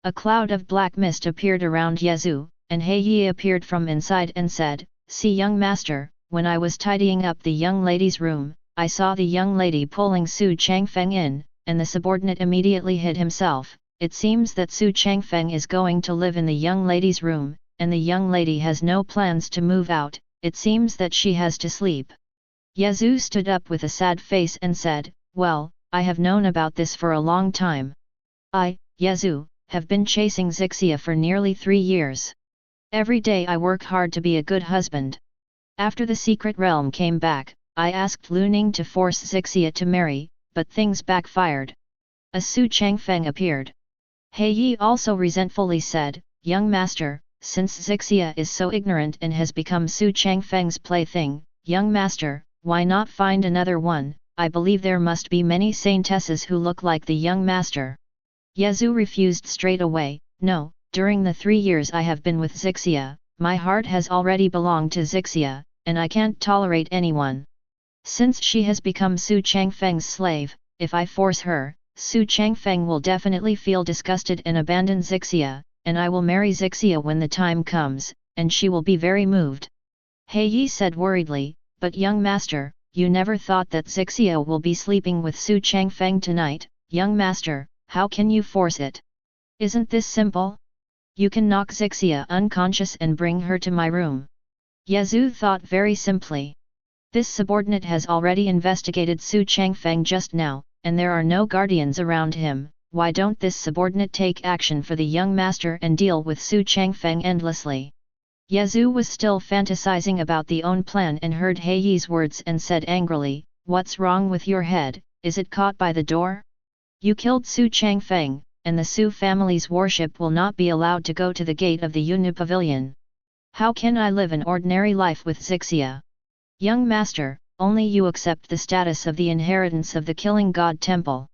A cloud of black mist appeared around Yazoo, and He Yi appeared from inside and said, See young master, when I was tidying up the young lady's room, I saw the young lady pulling Xu Changfeng in, and the subordinate immediately hid himself. It seems that Xu Changfeng is going to live in the young lady's room, and the young lady has no plans to move out, it seems that she has to sleep. Yazoo stood up with a sad face and said, Well, I have known about this for a long time. I, Yazoo, have been chasing Xixia for nearly 3 years. Every day I work hard to be a good husband. After the secret realm came back, I asked Lu Ning to force Xixia to marry, but things backfired. A Xu Changfeng appeared. He Yi also resentfully said, Young master, since Xixia is so ignorant and has become Xu Changfeng's plaything, young master, why not find another one? I believe there must be many saintesses who look like the young master. Yazoo refused straight away, No, during the 3 years I have been with Xixia, my heart has already belonged to Xixia, and I can't tolerate anyone. Since she has become Xu Changfeng's slave, if I force her, Xu Changfeng will definitely feel disgusted and abandon Xixia, and I will marry Xixia when the time comes, and she will be very moved. He Yi said worriedly, But young master, you never thought that Xixia will be sleeping with Xu Changfeng tonight, young master, how can you force it? Isn't this simple? You can knock Xixia unconscious and bring her to my room. Yazoo thought very simply. This subordinate has already investigated Xu Changfeng just now, and there are no guardians around him, why don't this subordinate take action for the young master and deal with Xu Changfeng endlessly? Yazoo was still fantasizing about the own plan and heard He Yi's words and said angrily, What's wrong with your head, is it caught by the door? You killed Xu Changfeng, and the Xu family's worship will not be allowed to go to the gate of the Yunnu Pavilion. How can I live an ordinary life with Xixia? Young master, only you accept the status of the inheritance of the Killing God Temple.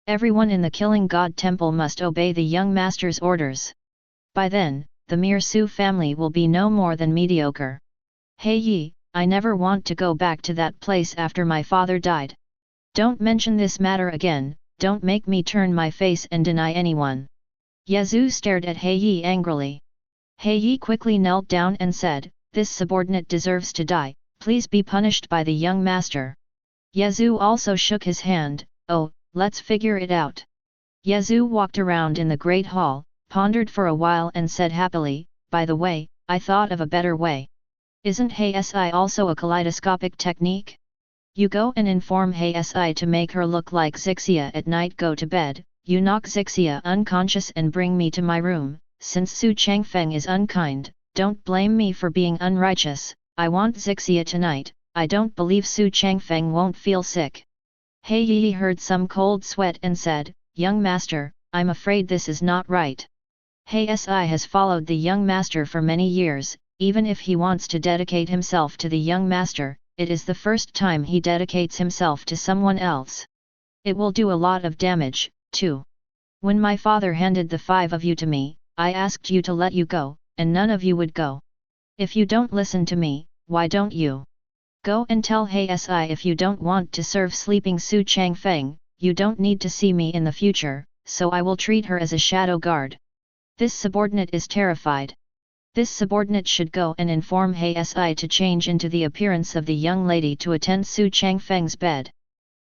Everyone in the Killing God Temple must obey the young master's orders. By then, the mere Xu family will be no more than mediocre. Hey Yi, I never want to go back to that place after my father died. Don't mention this matter again, don't make me turn my face and deny anyone. Yazoo stared at He Yi angrily. He Yi quickly knelt down and said, "This subordinate deserves to die, please be punished by the young master." Yazoo also shook his hand, "Oh, let's figure it out." Yazoo walked around in the great hall, pondered for a while and said happily, "By the way, I thought of a better way. Isn't He Si also a kaleidoscopic technique? You go and inform He Si to make her look like Zixia at night. Go to bed, you knock Zixia unconscious and bring me to my room. Since Xu Changfeng is unkind, don't blame me for being unrighteous. I want Zixia tonight. I don't believe Xu Changfeng won't feel sick." He Yi heard some cold sweat and said, "Young master, I'm afraid this is not right. He Si has followed the young master for many years. Even if he wants to dedicate himself to the young master, it is the first time he dedicates himself to someone else. It will do a lot of damage, too. When my father handed the 5 of you to me, I asked you to let you go, and none of you would go. If you don't listen to me, why don't you go and tell He Si if you don't want to serve sleeping Xu Changfeng? You don't need to see me in the future, so I will treat her as a shadow guard." This subordinate is terrified. This subordinate should go and inform He Si to change into the appearance of the young lady to attend Xu Changfeng's bed.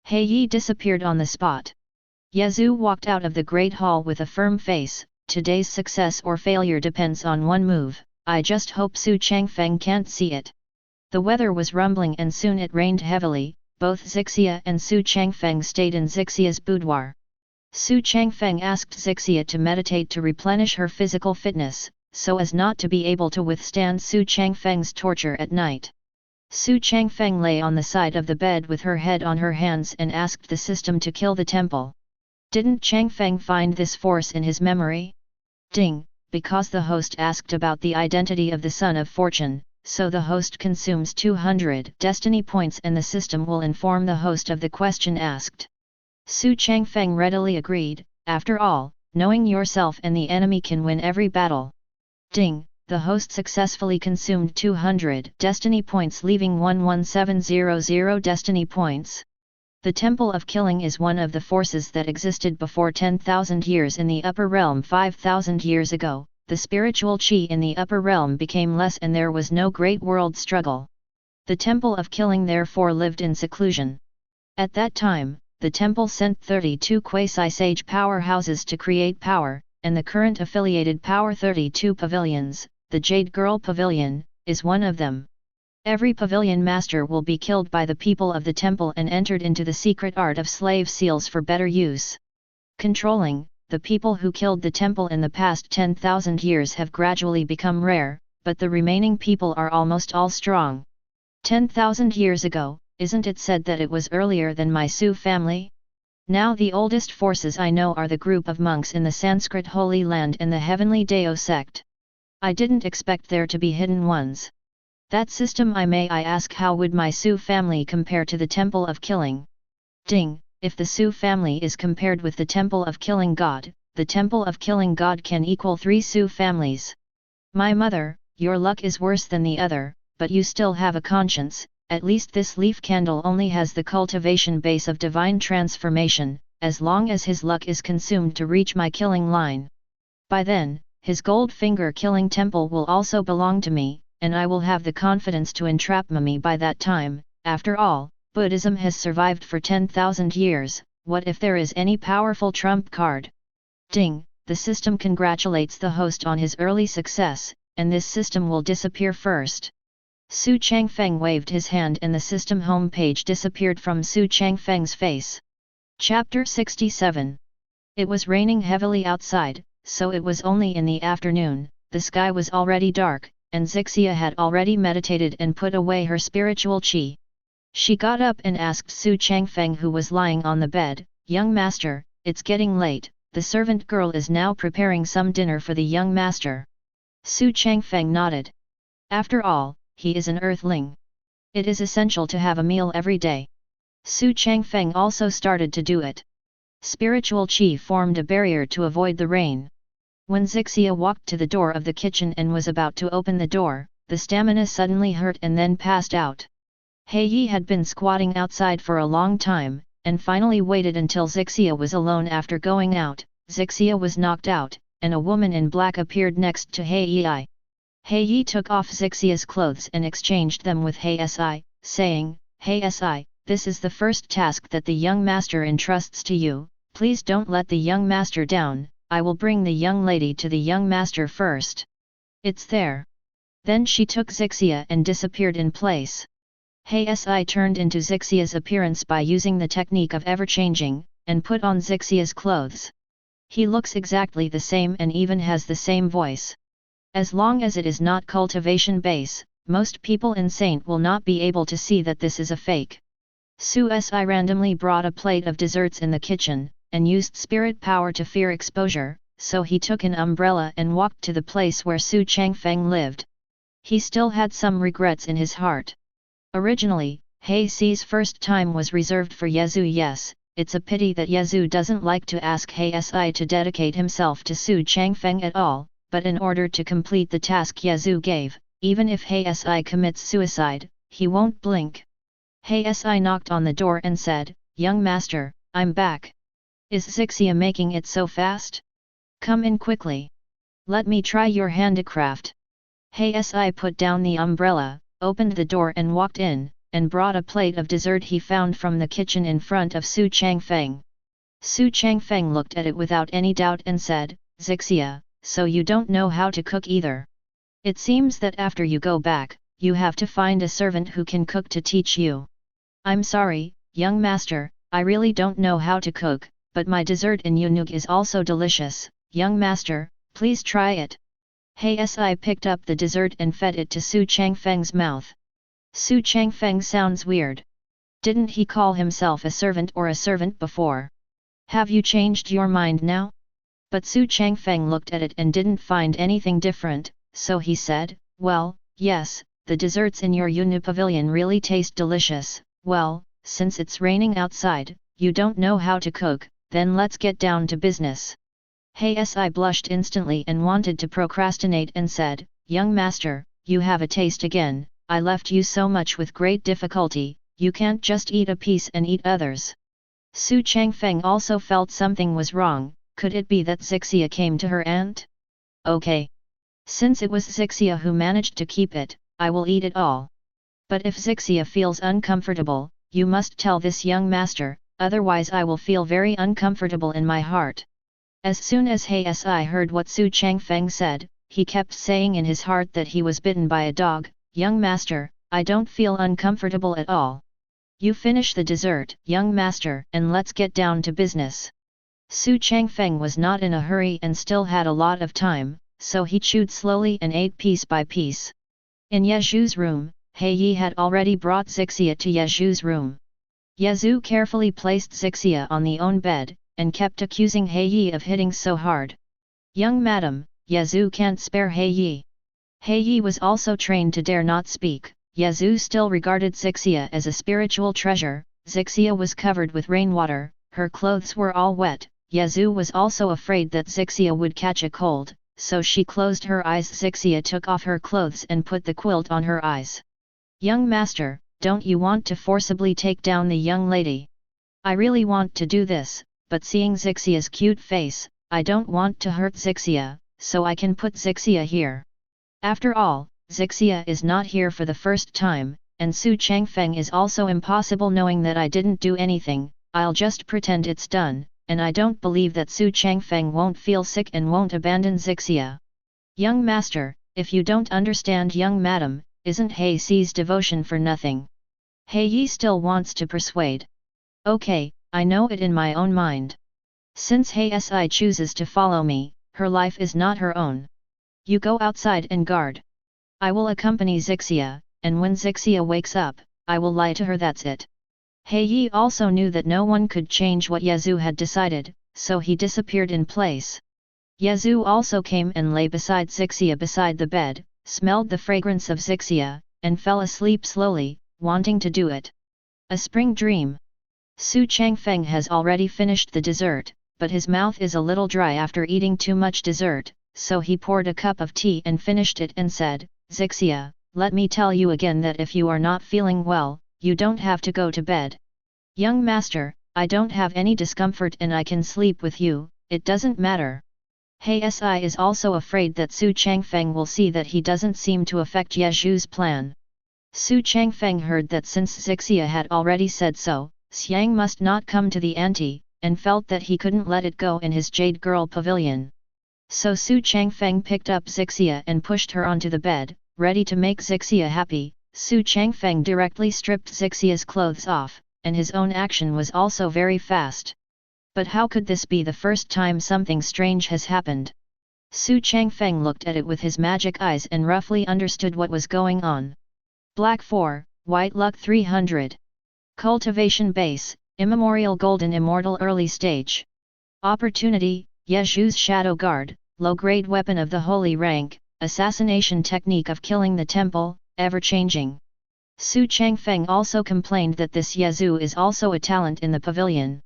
He Yi disappeared on the spot. Yazoo walked out of the great hall with a firm face. "Today's success or failure depends on one move. I just hope Xu Changfeng can't see it." The weather was rumbling and soon it rained heavily. Both Zixia and Xu Changfeng stayed in Zixia's boudoir. Xu Changfeng asked Zixia to meditate to replenish her physical fitness, so as not to be able to withstand Xu Changfeng's torture at night. Xu Changfeng lay on the side of the bed with her head on her hands and asked the system to kill the temple. Didn't Changfeng find this force in his memory? Ding, because the host asked about the identity of the Son of Fortune, so the host consumes 200 destiny points and the system will inform the host of the question asked. Xu Changfeng readily agreed, "After all, knowing yourself and the enemy can win every battle." Ding, the host successfully consumed 200 destiny points leaving 11700 destiny points. The Temple of Killing is one of the forces that existed before 10,000 years in the upper realm. 5,000 years ago, the spiritual qi in the upper realm became less and there was no great world struggle. The Temple of Killing therefore lived in seclusion. At that time, the temple sent 32 quasi-sage powerhouses to create power, and the current affiliated Power 32 pavilions, the Jade Girl Pavilion, is one of them. Every pavilion master will be killed by the people of the temple and entered into the secret art of slave seals for better use. Controlling, the people who killed the temple in the past 10,000 years have gradually become rare, but the remaining people are almost all strong. 10,000 years ago, isn't it said that it was earlier than my Xu family? Now the oldest forces I know are the group of monks in the Sanskrit Holy Land and the Heavenly Dao sect. I didn't expect there to be hidden ones. That system I ask, how would my Xu family compare to the Temple of Killing? Ding, if the Xu family is compared with the Temple of Killing God, the Temple of Killing God can equal 3 Xu families. My mother, your luck is worse than the other, but you still have a conscience. At least this leaf candle only has the cultivation base of divine transformation, as long as his luck is consumed to reach my killing line. By then, his gold finger killing temple will also belong to me, and I will have the confidence to entrap me by that time. After all, Buddhism has survived for 10,000 years, what if there is any powerful trump card? Ding, the system congratulates the host on his early success, and this system will disappear first. Xu Changfeng waved his hand and the system home page disappeared from Xu Changfeng's face. Chapter 67. It was raining heavily outside, so it was only in the afternoon, the sky was already dark, and Zixia had already meditated and put away her spiritual qi. She got up and asked Xu Changfeng, who was lying on the bed, "Young master, it's getting late, the servant girl is now preparing some dinner for the young master." Xu Changfeng nodded. After all, he is an earthling. It is essential to have a meal every day. Xu Changfeng also started to do it. Spiritual chi formed a barrier to avoid the rain. When Xixia walked to the door of the kitchen and was about to open the door, the stamina suddenly hurt and then passed out. He Yi had been squatting outside for a long time, and finally waited until Xixia was alone. After going out, Xixia was knocked out, and a woman in black appeared next to He Yi. He Yi took off Xixia's clothes and exchanged them with He Si, saying, He Si, this is the first task that the young master entrusts to you, please don't let the young master down, I will bring the young lady to the young master first. It's there. Then she took Xixia and disappeared in place. He Si turned into Xixia's appearance by using the technique of ever-changing, and put on Xixia's clothes. He looks exactly the same and even has the same voice. As long as it is not cultivation base, most people in Saint will not be able to see that this is a fake. Xu Si randomly brought a plate of desserts in the kitchen, and used spirit power to fear exposure, so he took an umbrella and walked to the place where Xu Changfeng lived. He still had some regrets in his heart. Originally, He Si's first time was reserved for Yezu. Yes, it's a pity that Yezu doesn't like to ask He Si to dedicate himself to Xu Changfeng at all, but in order to complete the task Yezu gave, even if He Si commits suicide, he won't blink. He Si knocked on the door and said, Young master, I'm back. Is Xixia making it so fast? Come in quickly. Let me try your handicraft. He Si put down the umbrella, opened the door and walked in, and brought a plate of dessert he found from the kitchen in front of Xu Changfeng. Xu Changfeng looked at it without any doubt and said, Xixia, so you don't know how to cook either. It seems that after you go back, you have to find a servant who can cook to teach you. I'm sorry, young master, I really don't know how to cook, but my dessert in Yunug is also delicious, young master, please try it. He Si picked up the dessert and fed it to Xu Changfeng's mouth. Xu Changfeng sounds weird. Didn't he call himself a servant or a servant before? Have you changed your mind now? But Xu Changfeng looked at it and didn't find anything different, so he said, well, yes, the desserts in your Yunug pavilion really taste delicious. Well, since it's raining outside, you don't know how to cook, then let's get down to business. He Si blushed instantly and wanted to procrastinate and said, Young master, you have a taste again, I left you so much with great difficulty, you can't just eat a piece and eat others. Xu Changfeng also felt something was wrong. Could it be that Xixia came to her aunt? Okay. Since it was Xixia who managed to keep it, I will eat it all. But if Xixia feels uncomfortable, you must tell this young master, otherwise I will feel very uncomfortable in my heart. As soon as He Si heard what Xu Changfeng said, he kept saying in his heart that he was bitten by a dog, Young master, I don't feel uncomfortable at all. You finish the dessert, young master, and let's get down to business. Xu Changfeng was not in a hurry and still had a lot of time, so he chewed slowly and ate piece by piece. In Yezu's room, He Yi had already brought Xixia to Yezu's room. Yezu carefully placed Xixia on the own bed, and kept accusing He Yi of hitting so hard. Young madam, Yezu can't spare He Yi. He Yi was also trained to dare not speak. Yezu still regarded Xixia as a spiritual treasure. Xixia was covered with rainwater, her clothes were all wet. Yezu was also afraid that Xixia would catch a cold, so she closed her eyes. Xixia took off her clothes and put the quilt on her eyes. Young master, don't you want to forcibly take down the young lady? I really want to do this, but seeing Xixia's cute face, I don't want to hurt Xixia, so I can put Xixia here. After all, Xixia is not here for the first time, and Xu Changfeng is also impossible. Knowing that I didn't do anything, I'll just pretend it's done, and I don't believe that Xu Changfeng won't feel sick and won't abandon Xixia. Young master, if you don't understand young madam, isn't He Si's devotion for nothing? He Yi still wants to persuade. Okay, I know it in my own mind. Since He Si chooses to follow me, her life is not her own. You go outside and guard. I will accompany Xixia, and when Xixia wakes up, I will lie to her. That's it. He Yi also knew that no one could change what Yezu had decided, so he disappeared in place. Yezu also came and lay beside Xixia beside the bed, smelled the fragrance of Xixia, and fell asleep slowly, wanting to do it. A spring dream. Xu Changfeng has already finished the dessert, but his mouth is a little dry after eating too much dessert, so he poured a cup of tea and finished it and said, Xixia, let me tell you again that if you are not feeling well, you don't have to go to bed. Young master, I don't have any discomfort and I can sleep with you, it doesn't matter. Hsi is also afraid that Xu Changfeng will see that he doesn't seem to affect Ye Zhu's plan. Xu Changfeng heard that since Xixia had already said so, Xiang must not come to the ante, and felt that he couldn't let it go in his Jade Girl pavilion. So Xu Changfeng picked up Xixia and pushed her onto the bed, ready to make Xixia happy. Xu Changfeng directly stripped Xixia's clothes off, and his own action was also very fast. But how could this be the first time something strange has happened? Xu Changfeng looked at it with his magic eyes and roughly understood what was going on. Black 4, White Luck 300. Cultivation Base, Immemorial Golden Immortal Early Stage. Opportunity, Ye Zhu's Shadow Guard, low-grade weapon of the holy rank, assassination technique of killing the temple, ever-changing. Xu Changfeng also complained that this Ye Zhu is also a talent in the pavilion.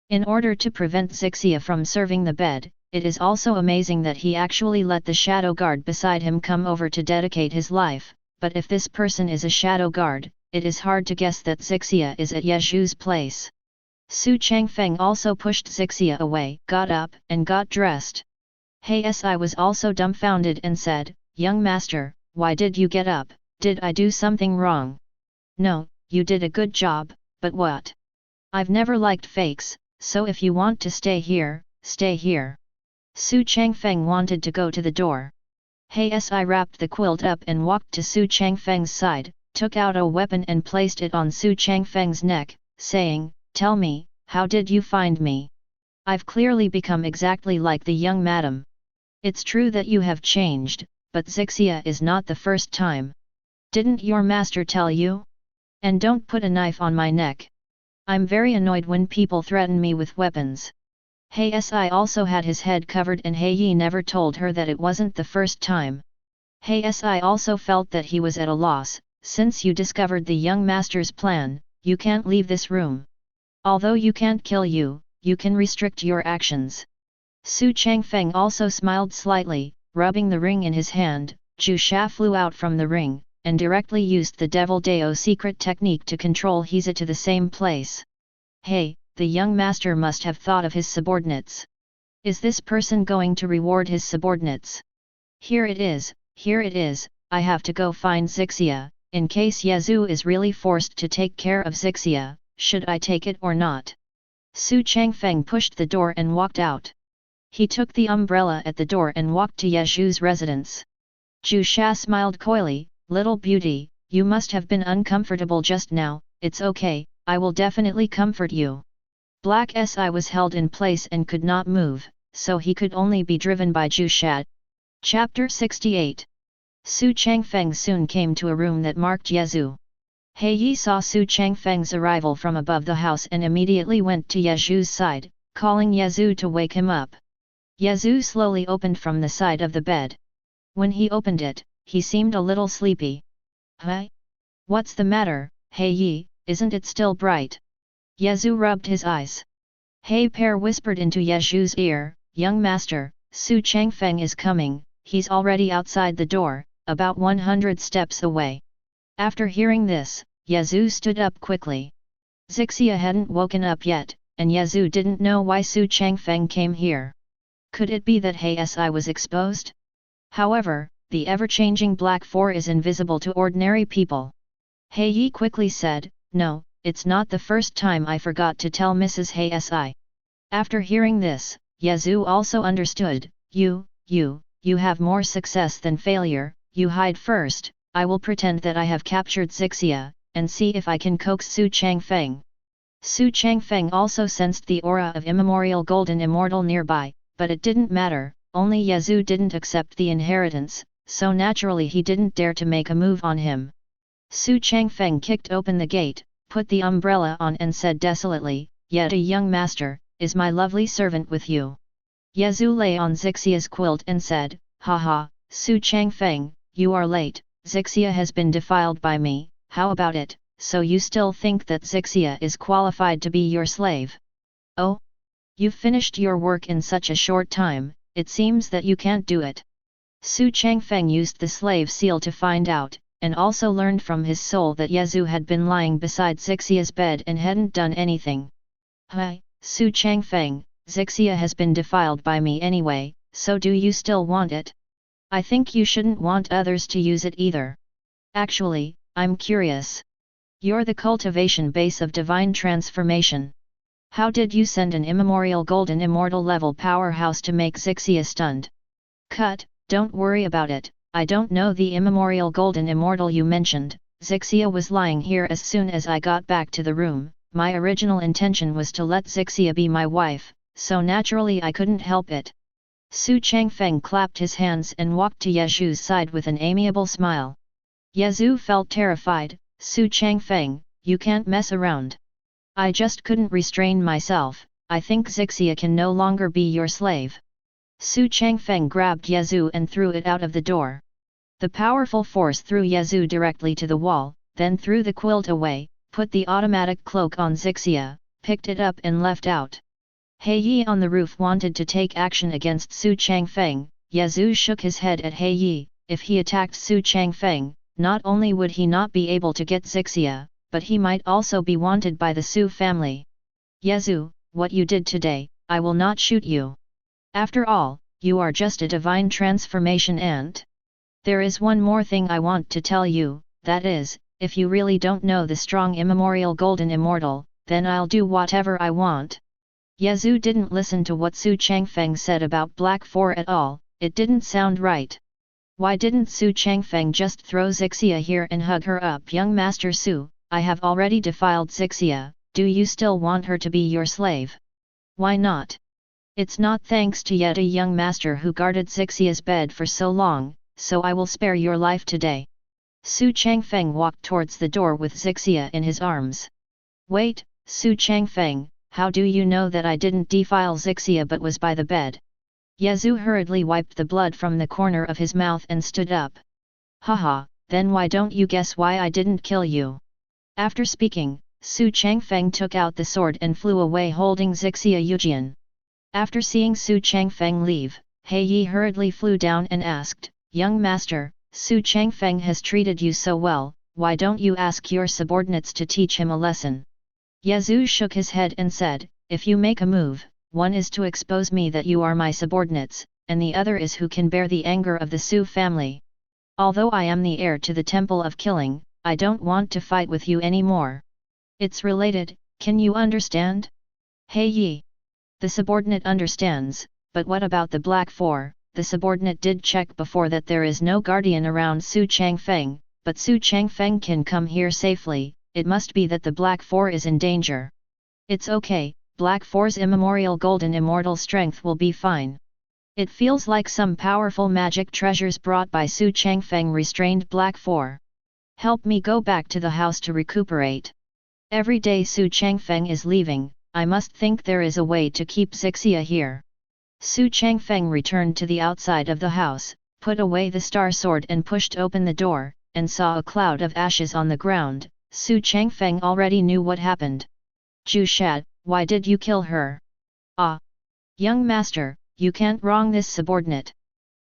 In order to prevent Xixia from serving the bed, it is also amazing that he actually let the shadow guard beside him come over to dedicate his life, but if this person is a shadow guard, it is hard to guess that Xixia is at Ye Zhu's place. Xu Changfeng also pushed Xixia away, got up, and got dressed. Hsi was also dumbfounded and said, Young master, why did you get up? Did I do something wrong? No, you did a good job, but what? I've never liked fakes, so if you want to stay here, stay here. Xu Changfeng wanted to go to the door. Hsi wrapped the quilt up and walked to Xu Changfeng's side, took out a weapon and placed it on Xu Changfeng's neck, saying, Tell me, how did you find me? I've clearly become exactly like the young madam. It's true that you have changed, but Xixia is not the first time. Didn't your master tell you? And don't put a knife on my neck. I'm very annoyed when people threaten me with weapons. Hsi also had his head covered and Yi never told her that it wasn't the first time. Hsi also felt that he was at a loss. Since you discovered the young master's plan, you can't leave this room. Although you can't kill you, you can restrict your actions. Xu Changfeng also smiled slightly, rubbing the ring in his hand. Zhu Sha flew out from the ring, and directly used the Devil Dao secret technique to control Heza to the same place. Hey, the young master must have thought of his subordinates. Is this person going to reward his subordinates? Here it is, I have to go find Xixia, in case Ye Zhu is really forced to take care of Xixia, should I take it or not? Xu Changfeng pushed the door and walked out. He took the umbrella at the door and walked to Ye Zhu's residence. Zhu Sha smiled coyly, Little beauty, you must have been uncomfortable just now, it's okay, I will definitely comfort you. Black Si was held in place and could not move, so he could only be driven by Zhu Sha. Chapter 68. Xu Changfeng soon came to a room that marked Ye Zhu. Yi saw Xu Changfeng's arrival from above the house and immediately went to Ye Zhu's side, calling Ye Zhu to wake him up. Ye Zhu slowly opened from the side of the bed. When he opened it, he seemed a little sleepy. Huh? What's the matter, Yi, isn't it still bright? Ye Zhu rubbed his eyes. Pair whispered into Ye Zhu's ear, Young master, Xu Changfeng is coming, he's already outside the door, about 100 steps away. After hearing this, Ye Zhu stood up quickly. Xixia hadn't woken up yet, and Ye Zhu didn't know why Xu Changfeng came here. Could it be that Si was exposed? However, the ever-changing Black 4 is invisible to ordinary people. Yi quickly said, No, it's not the first time I forgot to tell Mrs. Si. After hearing this, Ye Zhu also understood, you have more success than failure, you hide first, I will pretend that I have captured Xixia, and see if I can coax Xu Changfeng. Xu Changfeng also sensed the aura of immemorial golden immortal nearby, but it didn't matter, only Ye Zhu didn't accept the inheritance, so naturally he didn't dare to make a move on him. Xu Changfeng kicked open the gate, put the umbrella on and said desolately, Yet a young master, is my lovely servant with you? Ye Zhu lay on Xixia's quilt and said, Haha, Xu Changfeng, you are late, Xixia has been defiled by me, how about it, so you still think that Xixia is qualified to be your slave? Oh? You've finished your work in such a short time, it seems that you can't do it. Xu Changfeng used the slave seal to find out, and also learned from his soul that Yazoo had been lying beside Xixia's bed and hadn't done anything. Hi, Xu Changfeng, Xixia has been defiled by me anyway, so do you still want it? I think you shouldn't want others to use it either. Actually, I'm curious. You're the cultivation base of divine transformation. How did you send an immemorial golden immortal level powerhouse to make Xixia stunned? Cut, don't worry about it, I don't know the immemorial golden immortal you mentioned. Xixia was lying here as soon as I got back to the room. My original intention was to let Xixia be my wife, so naturally I couldn't help it. Xu Changfeng clapped his hands and walked to Yazoo's side with an amiable smile. Yazoo felt terrified. Xu Changfeng, you can't mess around. I just couldn't restrain myself, I think Xixia can no longer be your slave. Xu Changfeng grabbed Yazoo and threw it out of the door. The powerful force threw Yazoo directly to the wall, then threw the quilt away, put the automatic cloak on Xixia, picked it up and left out. He Yi on the roof wanted to take action against Xu Changfeng. Yazoo shook his head at He Yi. If he attacked Xu Changfeng, not only would he not be able to get Xixia, but he might also be wanted by the Xu family. Yazoo, what you did today, I will not shoot you. After all, you are just a divine transformation ant. There is one more thing I want to tell you, that is, if you really don't know the strong immemorial golden immortal, then I'll do whatever I want. Yazoo didn't listen to what Xu Changfeng said about Black 4 at all, it didn't sound right. Why didn't Xu Changfeng just throw Xixia here and hug her up? Young Master Xu, I have already defiled Xixia, do you still want her to be your slave? Why not? It's not thanks to yet a young master who guarded Xixia's bed for so long, so I will spare your life today. Xu Changfeng walked towards the door with Xixia in his arms. Wait, Xu Changfeng, how do you know that I didn't defile Xixia but was by the bed? Yazoo hurriedly wiped the blood from the corner of his mouth and stood up. Haha, then why don't you guess why I didn't kill you? After speaking, Xu Changfeng took out the sword and flew away holding Xixia Yujian. After seeing Xu Changfeng leave, He Yi hurriedly flew down and asked, Young master, Xu Changfeng has treated you so well, why don't you ask your subordinates to teach him a lesson? Yazoo shook his head and said, if you make a move, one is to expose me that you are my subordinates, and the other is who can bear the anger of the Xu family. Although I am the heir to the Temple of Killing, I don't want to fight with you anymore. It's related, can you understand? He Yi. The subordinate understands, but what about the Black 4? The subordinate did check before that there is no guardian around Xu Changfeng, but Xu Changfeng can come here safely, it must be that the Black 4 is in danger. It's okay, Black 4's immemorial golden immortal strength will be fine. It feels like some powerful magic treasures brought by Xu Changfeng restrained Black 4. Help me go back to the house to recuperate. Every day Xu Changfeng is leaving, I must think there is a way to keep Xixia here. Xu Changfeng returned to the outside of the house, put away the star sword and pushed open the door, and saw a cloud of ashes on the ground. Xu Changfeng already knew what happened. Zhu Shad, why did you kill her? Ah! Young master, you can't wrong this subordinate.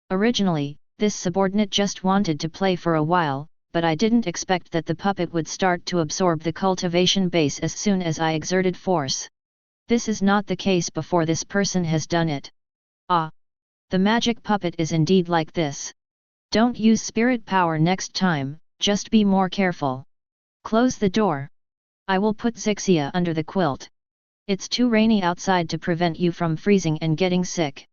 Originally, this subordinate just wanted to play for a while, but I didn't expect that the puppet would start to absorb the cultivation base as soon as I exerted force. This is not the case before this person has done it. Ah! The magic puppet is indeed like this. Don't use spirit power next time, just be more careful. Close the door. I will put Xixia under the quilt. It's too rainy outside to prevent you from freezing and getting sick.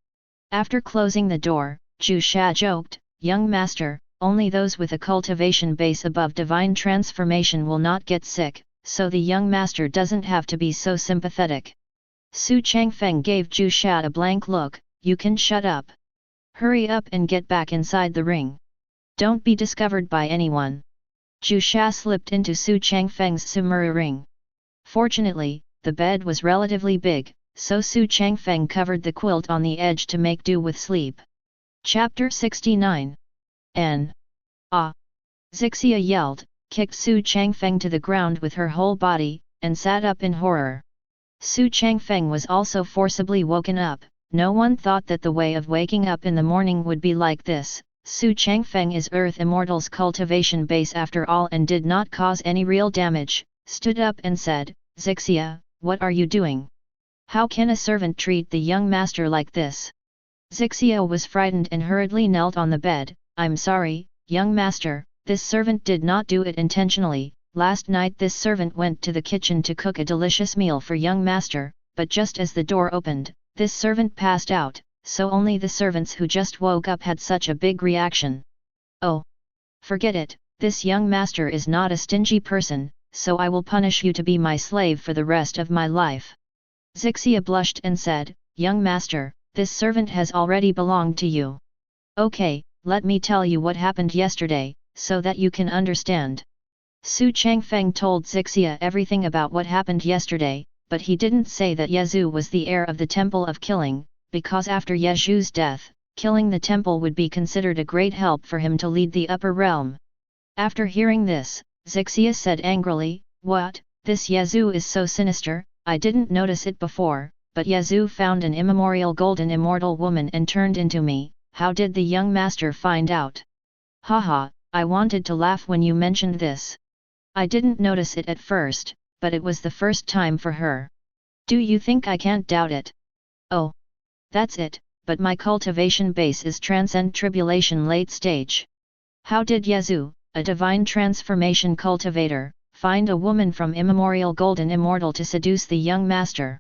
After closing the door, Zhu Sha joked, Young master, only those with a cultivation base above divine transformation will not get sick, so the young master doesn't have to be so sympathetic. Xu Changfeng gave Zhu Sha a blank look, you can shut up. Hurry up and get back inside the ring. Don't be discovered by anyone. Zhu Sha slipped into Xu Changfeng's Sumuru ring. Fortunately, the bed was relatively big, so Xu Changfeng covered the quilt on the edge to make do with sleep. Chapter 69. Ah! Xixia yelled, kicked Xu Changfeng to the ground with her whole body, and sat up in horror. Xu Changfeng was also forcibly woken up. No one thought that the way of waking up in the morning would be like this. Xu Changfeng is Earth Immortal's cultivation base after all and did not cause any real damage, stood up and said, "Zixia, what are you doing? How can a servant treat the young master like this?" Zixia was frightened and hurriedly knelt on the bed. "I'm sorry, young master, this servant did not do it intentionally. Last night this servant went to the kitchen to cook a delicious meal for young master, but just as the door opened, this servant passed out, so only the servants who just woke up had such a big reaction." "Oh, forget it, this young master is not a stingy person, so I will punish you to be my slave for the rest of my life." Zixia blushed and said, "Young master, this servant has already belonged to you. Okay, let me tell you what happened yesterday, so that you can understand." Xu Changfeng told Zixia everything about what happened yesterday, but he didn't say that Yezu was the heir of the Temple of Killing, because after Yezu's death, killing the temple would be considered a great help for him to lead the upper realm. After hearing this, Zixia said angrily, "What, this Yezu is so sinister, I didn't notice it before, but Yezu found an immemorial golden immortal woman and turned into me, how did the young master find out?" "Haha, I wanted to laugh when you mentioned this. I didn't notice it at first, but it was the first time for her. Do you think I can't doubt it?" "Oh, that's it, but my cultivation base is Transcend Tribulation late stage. How did Yezu, a divine transformation cultivator, find a woman from immemorial golden immortal to seduce the young master?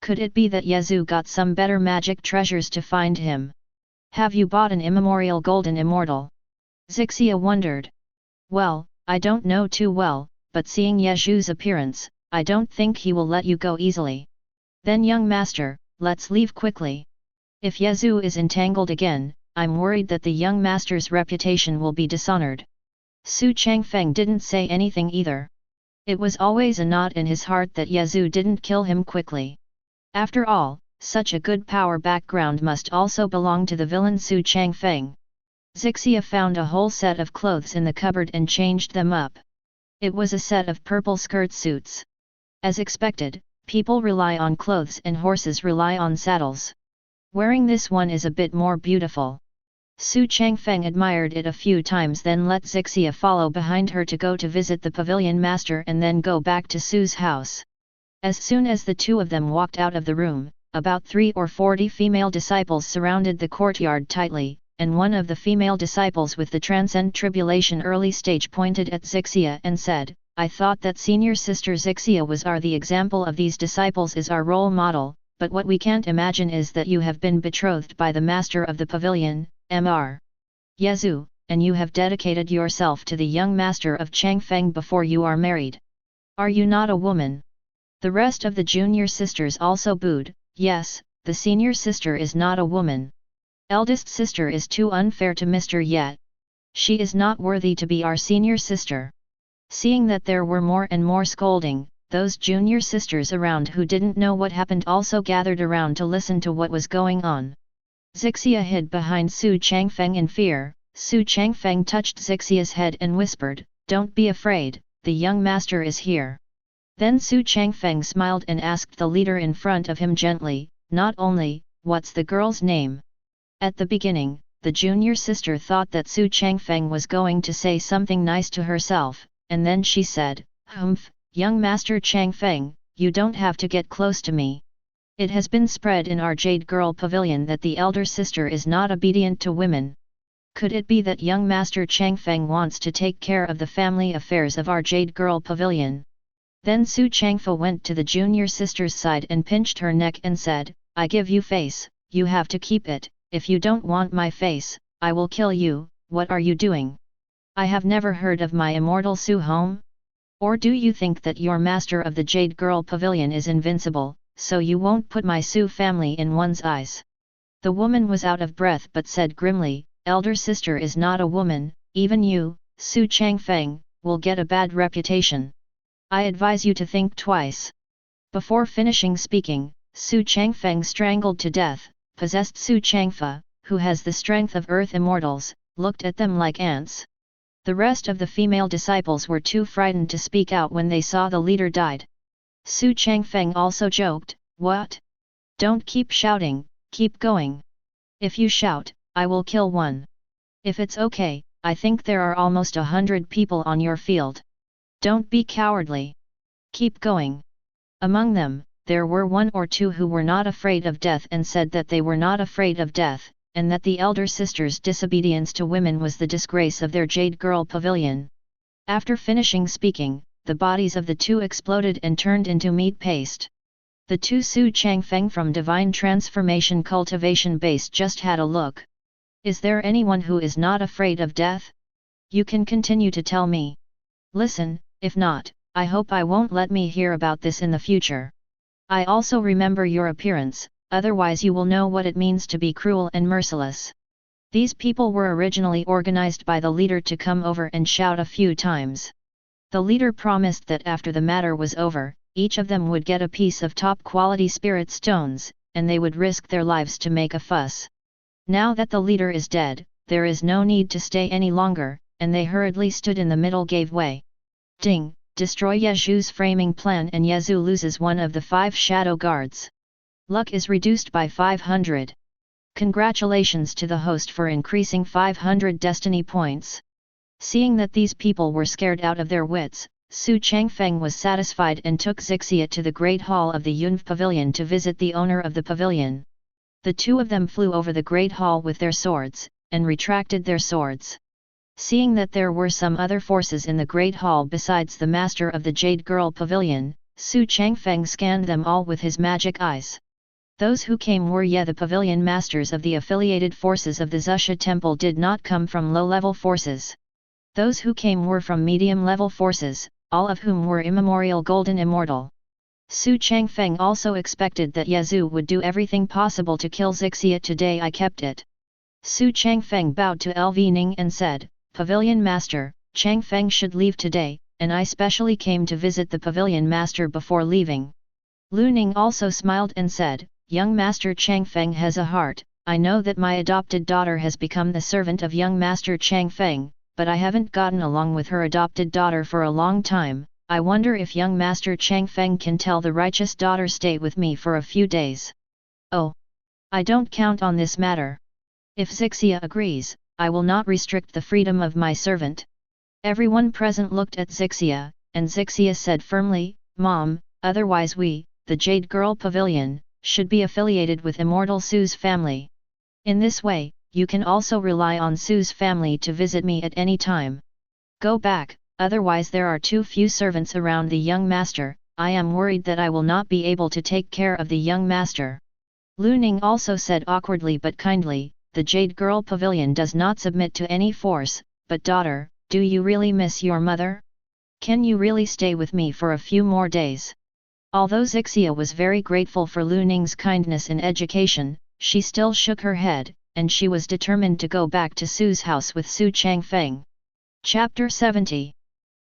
Could it be that Yezu got some better magic treasures to find him? Have you bought an immemorial golden immortal?" Zixia wondered. "Well, I don't know too well, but seeing Yezu's appearance, I don't think he will let you go easily. Then young master, let's leave quickly. If Yezu is entangled again, I'm worried that the young master's reputation will be dishonored." Xu Changfeng didn't say anything either. It was always a knot in his heart that Yezu didn't kill him quickly. After all, such a good power background must also belong to the villain Xu Changfeng. Zixia found a whole set of clothes in the cupboard and changed them up. It was a set of purple skirt suits. As expected, people rely on clothes and horses rely on saddles. Wearing this one is a bit more beautiful. Xu Changfeng admired it a few times, then let Zixia follow behind her to go to visit the pavilion master and then go back to Xu's house. As soon as the two of them walked out of the room, about 30 or 40 female disciples surrounded the courtyard tightly, and one of the female disciples with the Transcend Tribulation early stage pointed at Zixia and said, "I thought that senior sister Zixia was the example of these disciples is our role model, but what we can't imagine is that you have been betrothed by the master of the pavilion, Mr. Yezu, and you have dedicated yourself to the young master of Changfeng before you are married. Are you not a woman?" The rest of the junior sisters also booed. "Yes, the senior sister is not a woman. Eldest sister is too unfair to Mr. Yet. She is not worthy to be our senior sister." Seeing that there were more and more scolding, those junior sisters around who didn't know what happened also gathered around to listen to what was going on. Zixia hid behind Xu Changfeng in fear. Xu Changfeng touched Zixia's head and whispered, "Don't be afraid, the young master is here." Then Xu Changfeng smiled and asked the leader in front of him gently, "Not only, what's the girl's name?" At the beginning, the junior sister thought that Xu Changfeng was going to say something nice to herself, and then she said, "Hmph, young master Changfeng, you don't have to get close to me. It has been spread in our Jade Girl Pavilion that the elder sister is not obedient to women. Could it be that young master Changfeng wants to take care of the family affairs of our Jade Girl Pavilion?" Then Xu Changfeng went to the junior sister's side and pinched her neck and said, "I give you face, you have to keep it. If you don't want my face, I will kill you. What are you doing? I have never heard of my immortal Xu home? Or do you think that your master of the Jade Girl Pavilion is invincible, so you won't put my Xu family in one's eyes?" The woman was out of breath but said grimly, "Elder sister is not a woman, even you, Xu Changfeng, will get a bad reputation. I advise you to think twice." Before finishing speaking, Xu Changfeng strangled to death, possessed Xu Changfeng, who has the strength of earth immortals, looked at them like ants. The rest of the female disciples were too frightened to speak out when they saw the leader died. Xu Changfeng also joked, "What? Don't keep shouting, keep going. If you shout, I will kill one. If it's okay, I think there are almost 100 people on your field. Don't be cowardly. Keep going." Among them, there were one or two who were not afraid of death and said that they were not afraid of death, and that the elder sister's disobedience to women was the disgrace of their Jade Girl Pavilion. After finishing speaking, the bodies of the two exploded and turned into meat paste. The two Xu Changfeng from Divine Transformation Cultivation Base just had a look. Is there anyone who is not afraid of death? You can continue to tell me. Listen, if not, I hope I won't let me hear about this in the future. I also remember your appearance, otherwise you will know what it means to be cruel and merciless. These people were originally organized by the leader to come over and shout a few times. The leader promised that after the matter was over, each of them would get a piece of top-quality spirit stones, and they would risk their lives to make a fuss. Now that the leader is dead, there is no need to stay any longer, and they hurriedly stood in the middle gave way. Ding! Destroy Yezhu's framing plan and Yezhu loses one of the 5 shadow guards. Luck is reduced by 500. Congratulations to the host for increasing 500 destiny points. Seeing that these people were scared out of their wits, Xu Changfeng was satisfied and took Xixia to the Great Hall of the Hmph Pavilion to visit the owner of the pavilion. The two of them flew over the Great Hall with their swords, and retracted their swords. Seeing that there were some other forces in the Great Hall besides the master of the Jade Girl Pavilion, Xu Changfeng scanned them all with his magic eyes. Those who came were the pavilion masters of the affiliated forces of the Xusha Temple did not come from low-level forces. Those who came were from medium-level forces, all of whom were immemorial golden immortal. Xu Changfeng also expected that Yezhu would do everything possible to kill Xixia. Today I kept it. Xu Changfeng bowed to LV Ning and said, "Pavilion Master, Changfeng should leave today, and I specially came to visit the Pavilion Master before leaving." Lu Ning also smiled and said, "Young Master Changfeng has a heart. I know that my adopted daughter has become the servant of young Master Changfeng, but I haven't gotten along with her adopted daughter for a long time. I wonder if young Master Changfeng can tell the righteous daughter stay with me for a few days." "Oh, I don't count on this matter. If Xixia agrees, I will not restrict the freedom of my servant." Everyone present looked at Xixia, and Xixia said firmly, "Mom, otherwise we, the Jade Girl Pavilion, should be affiliated with Immortal Xu's family. In this way, you can also rely on Xu's family to visit me at any time. Go back, otherwise there are too few servants around the young master. I am worried that I will not be able to take care of the young master." Lu Ning also said awkwardly but kindly, "The Jade Girl Pavilion does not submit to any force, but daughter, do you really miss your mother? Can you really stay with me for a few more days?" Although Xixia was very grateful for Lu Ning's kindness in education, she still shook her head, and she was determined to go back to Xu's house with Xu Changfeng. Chapter 70.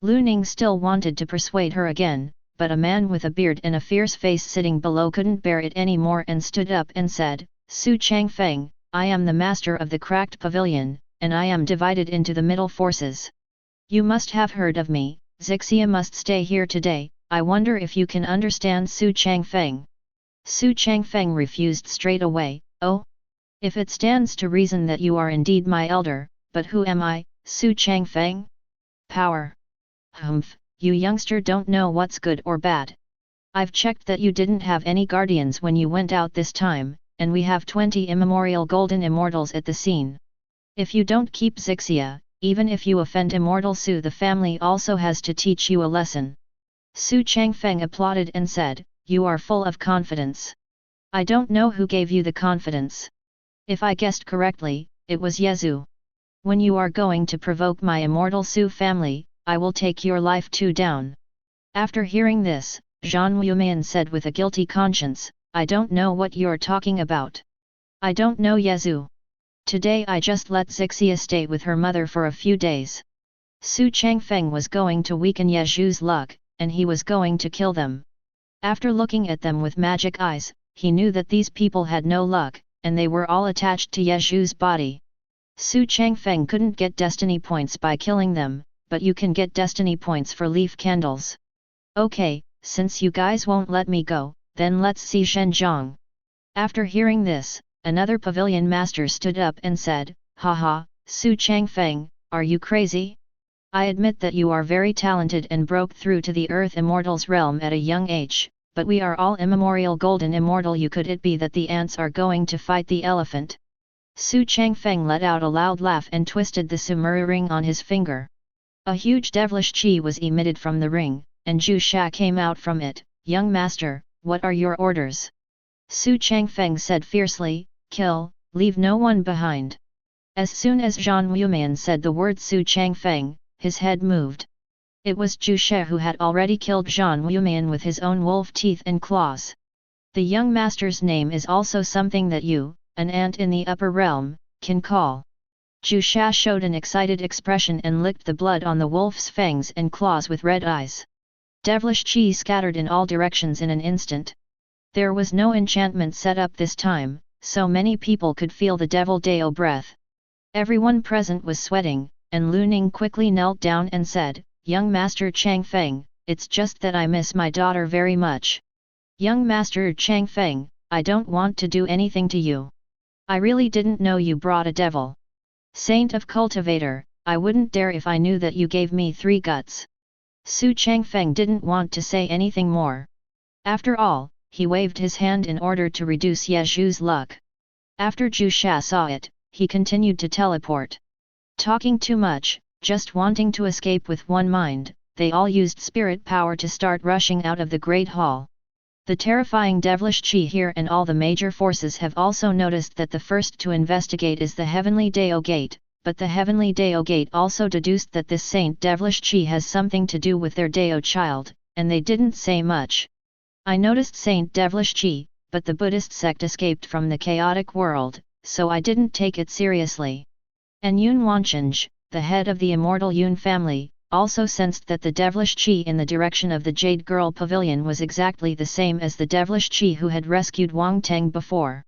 Lu Ning still wanted to persuade her again, but a man with a beard and a fierce face sitting below couldn't bear it anymore and stood up and said, "Xu Changfeng, I am the master of the cracked pavilion, and I am divided into the middle forces. You must have heard of me. Xixia must stay here today. I wonder if you can understand Xu Changfeng." Xu Changfeng refused straight away, "Oh? If it stands to reason that you are indeed my elder, but who am I, Xu Changfeng? Power. Hmph, you youngster don't know what's good or bad. I've checked that you didn't have any guardians when you went out this time, and we have 20 immemorial golden immortals at the scene. If you don't keep Xixia, even if you offend Immortal Xu, the family also has to teach you a lesson." Xu Changfeng applauded and said, "You are full of confidence. I don't know who gave you the confidence. If I guessed correctly, it was Yezhu. When you are going to provoke my Immortal Xu family, I will take your life too down." After hearing this, Zhang Wumian said with a guilty conscience, "I don't know what you're talking about. I don't know Yezhu. Today I just let Xixia stay with her mother for a few days." Xu Changfeng was going to weaken Yezhu's luck, and he was going to kill them. After looking at them with magic eyes, he knew that these people had no luck, and they were all attached to Yezhu's body. Xu Changfeng couldn't get destiny points by killing them, but you can get destiny points for leaf candles. Okay, since you guys won't let me go, then let's see Zhenjiang. After hearing this, another pavilion master stood up and said, haha, Xu Changfeng, are you crazy? I admit that you are very talented and broke through to the Earth Immortal's realm at a young age, but we are all immemorial golden immortal. You could it be that the ants are going to fight the elephant? Xu Changfeng let out a loud laugh and twisted the Sumuru ring on his finger. A huge devilish chi was emitted from the ring, and Zhu Sha came out from it. Young master, what are your orders? Xu Changfeng said fiercely, kill, leave no one behind. As soon as Zhang Wumian said the word Xu Changfeng, his head moved. It was Zhu Sha who had already killed Zhang Wumian with his own wolf teeth and claws. The young master's name is also something that you, an ant in the upper realm, can call. Zhu Sha showed an excited expression and licked the blood on the wolf's fangs and claws with red eyes. Devilish chi scattered in all directions in an instant. There was no enchantment set up this time, so many people could feel the devil Dao breath. Everyone present was sweating, and Lu Ning quickly knelt down and said, Young Master Changfeng, it's just that I miss my daughter very much. Young Master Changfeng, I don't want to do anything to you. I really didn't know you brought a devil. Saint of Cultivator, I wouldn't dare if I knew that you gave me 3 guts. Xu Changfeng didn't want to say anything more. After all, he waved his hand in order to reduce Ye Zhu's luck. After Zhu Sha saw it, he continued to teleport. Talking too much, just wanting to escape with one mind, they all used spirit power to start rushing out of the Great Hall. The terrifying devilish chi here and all the major forces have also noticed that the first to investigate is the Heavenly Dao Gate, but the Heavenly Dao Gate also deduced that this Saint devilish chi has something to do with their Dao Child, and they didn't say much. I noticed Saint devilish chi, but the Buddhist sect escaped from the chaotic world, so I didn't take it seriously. And Yun Wancheng, the head of the immortal Yun family, also sensed that the devilish chi in the direction of the Jade Girl Pavilion was exactly the same as the devilish chi who had rescued Wang Teng before.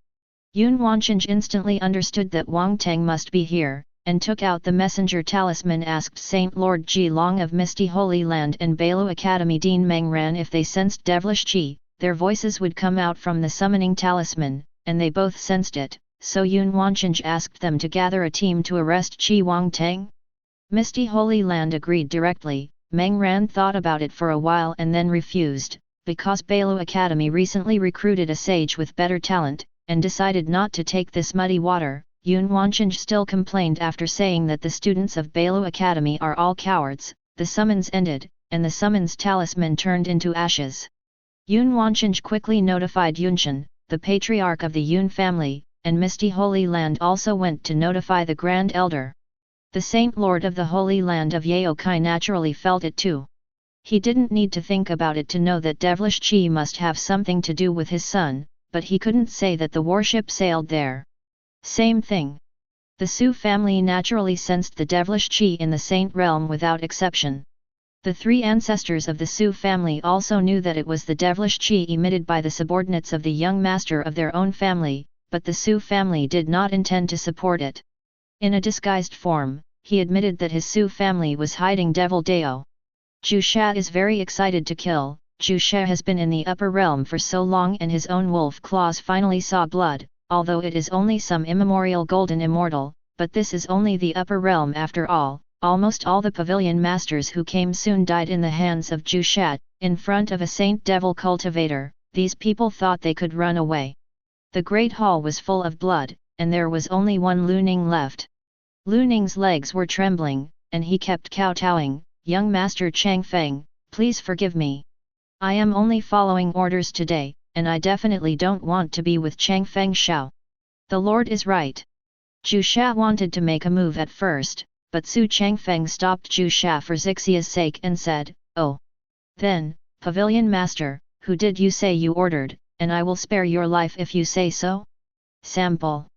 Yun Wancheng instantly understood that Wang Teng must be here, and took out the messenger talisman. Asked Saint Lord Ji Long of Misty Holy Land and Bailu Academy Dean Meng Ran if they sensed devilish chi, their voices would come out from the summoning talisman, and they both sensed it, so Yun Wancheng asked them to gather a team to arrest Chi Wang Teng. Misty Holy Land agreed directly. Meng Ran thought about it for a while and then refused, because Bailu Academy recently recruited a sage with better talent, and decided not to take this muddy water. Yun Wancheng still complained after saying that the students of Bailu Academy are all cowards. The summons ended, and the summons talisman turned into ashes. Yun Wancheng quickly notified Yunshan, the patriarch of the Yun family, and Misty Holy Land also went to notify the Grand Elder. The Saint Lord of the Holy Land of Yaokai naturally felt it too. He didn't need to think about it to know that devilish chi must have something to do with his son, but he couldn't say that the warship sailed there. Same thing. The Su family naturally sensed the devilish chi in the Saint realm without exception. The 3 ancestors of the Su family also knew that it was the devilish chi emitted by the subordinates of the young master of their own family, but the Su family did not intend to support it. In a disguised form, he admitted that his Su family was hiding Devil Dao. Zhu Sha is very excited to kill. Zhu Sha has been in the upper realm for so long and his own wolf claws finally saw blood, although it is only some immemorial golden immortal, but this is only the upper realm after all. Almost all the pavilion masters who came soon died in the hands of Zhu Sha, in front of a Saint Devil cultivator. These people thought they could run away. The great hall was full of blood, and there was only one Lu Ning left. Lu Ning's legs were trembling, and he kept kowtowing, Young Master Changfeng, please forgive me. I am only following orders today, and I definitely don't want to be with Changfeng Shao. The Lord is right. Zhu Sha wanted to make a move at first, but Xu Changfeng stopped Zhu Sha for Xixia's sake and said, oh. Then, Pavilion Master, who did you say you ordered, and I will spare your life if you say so? Sample.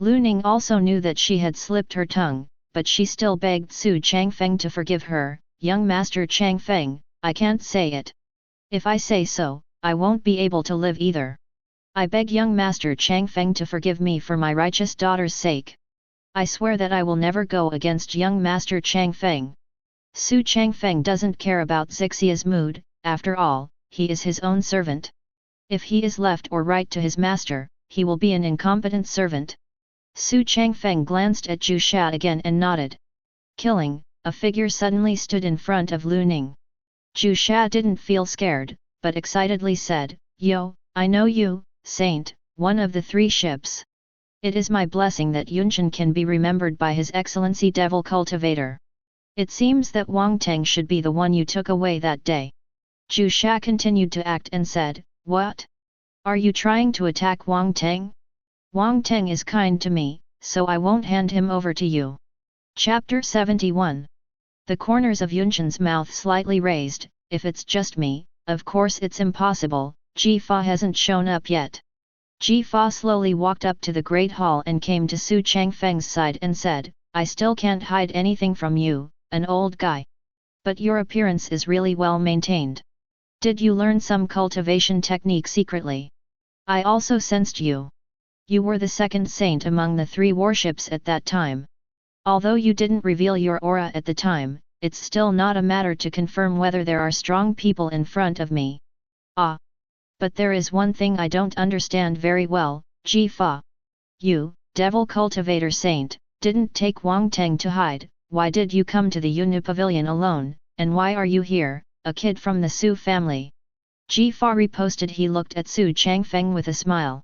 Lu Ning also knew that she had slipped her tongue, but she still begged Xu Changfeng to forgive her. Young Master Changfeng, I can't say it. If I say so, I won't be able to live either. I beg young Master Changfeng to forgive me for my righteous daughter's sake. I swear that I will never go against young Master Changfeng. Xu Changfeng doesn't care about Zixia's mood, after all, he is his own servant. If he is left or right to his master, he will be an incompetent servant. Xu Changfeng glanced at Zhu Sha again and nodded. Killing, a figure suddenly stood in front of Lu Ning. Zhu Sha didn't feel scared, but excitedly said, "Yo, I know you, Saint, one of the 3 ships. It is my blessing that Yunshan can be remembered by His Excellency Devil Cultivator. It seems that Wang Teng should be the one you took away that day." Zhu Sha continued to act and said, "What? Are you trying to attack Wang Teng? Wang Teng is kind to me, so I won't hand him over to you." Chapter 71. The corners of Yunshan's mouth slightly raised. If it's just me, of course it's impossible, Ji Fa hasn't shown up yet. Ji Fa slowly walked up to the Great Hall and came to Xu Changfeng's side and said, "I still can't hide anything from you, an old guy. But your appearance is really well maintained. Did you learn some cultivation technique secretly? I also sensed you. You were the second saint among the 3 warships at that time. Although you didn't reveal your aura at the time, it's still not a matter to confirm whether there are strong people in front of me. Ah! But there is one thing I don't understand very well, Ji Fa. You, Devil Cultivator Saint, didn't take Wang Teng to hide. Why did you come to the Yunnu Pavilion alone, and why are you here, a kid from the Xu family?" Ji Fa riposted. He looked at Xu Changfeng with a smile.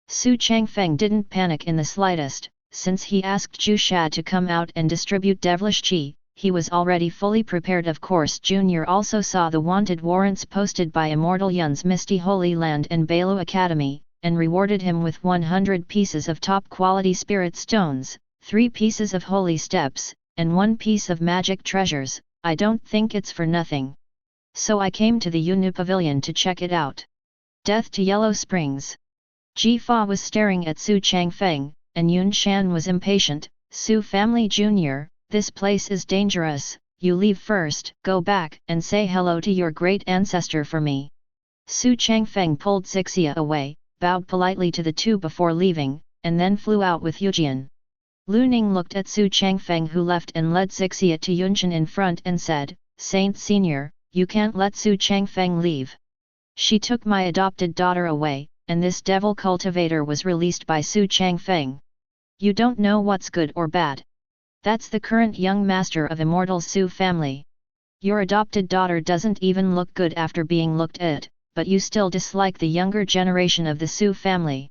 Xu Changfeng didn't panic in the slightest, since he asked Zhu Sha to come out and distribute devilish qi. He was already fully prepared. Of course, Junior also saw the wanted warrants posted by Immortal Yun's Misty Holy Land and Bailu Academy, and rewarded him with 100 pieces of top-quality spirit stones, 3 pieces of holy steps, and 1 piece of magic treasures. I don't think it's for nothing. So I came to the Yunnu Pavilion to check it out. Death to Yellow Springs. Ji Fa was staring at Xu Changfeng, and Yun Shan was impatient. "Xu family Junior, this place is dangerous, you leave first, go back and say hello to your great ancestor for me." Xu Changfeng pulled Zixia away, bowed politely to the 2 before leaving, and then flew out with Yujian. Lu Ning looked at Xu Changfeng, who left and led Zixia to Yunshan in front and said, "Saint Senior, you can't let Xu Changfeng leave. She took my adopted daughter away, and this devil cultivator was released by Xu Changfeng. You don't know what's good or bad. That's the current young master of Immortal Xu family. Your adopted daughter doesn't even look good after being looked at, but you still dislike the younger generation of the Xu family.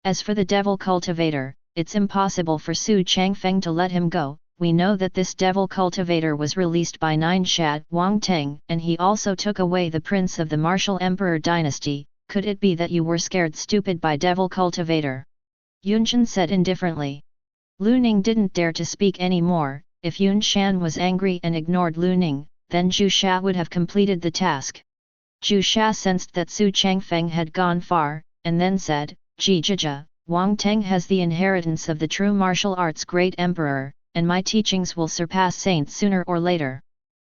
As for the devil cultivator, it's impossible for Xu Changfeng to let him go. We know that this devil cultivator was released by 9 Shad Wang Teng, and he also took away the prince of the martial emperor dynasty. Could it be that you were scared stupid by devil cultivator?" Yunshan said indifferently. Lu Ning didn't dare to speak any more. If Yun Shan was angry and ignored Lu Ning, then Zhu Sha would have completed the task. Zhu Sha sensed that Xu Changfeng had gone far, and then said, "Ji Jia, Wang Teng has the inheritance of the true martial arts great emperor, and my teachings will surpass saints sooner or later.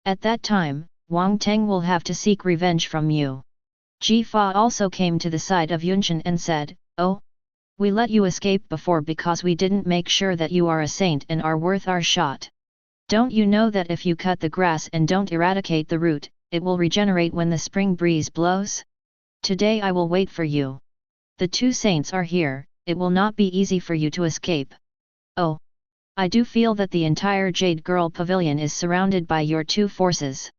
At that time, Wang Teng will have to seek revenge from you." Ji Fa also came to the side of Yunshan and said, "Oh? We let you escape before because we didn't make sure that you are a saint and are worth our shot. Don't you know that if you cut the grass and don't eradicate the root, it will regenerate when the spring breeze blows? Today I will wait for you. The 2 saints are here, it will not be easy for you to escape. Oh! I do feel that the entire Jade Girl Pavilion is surrounded by your 2 forces.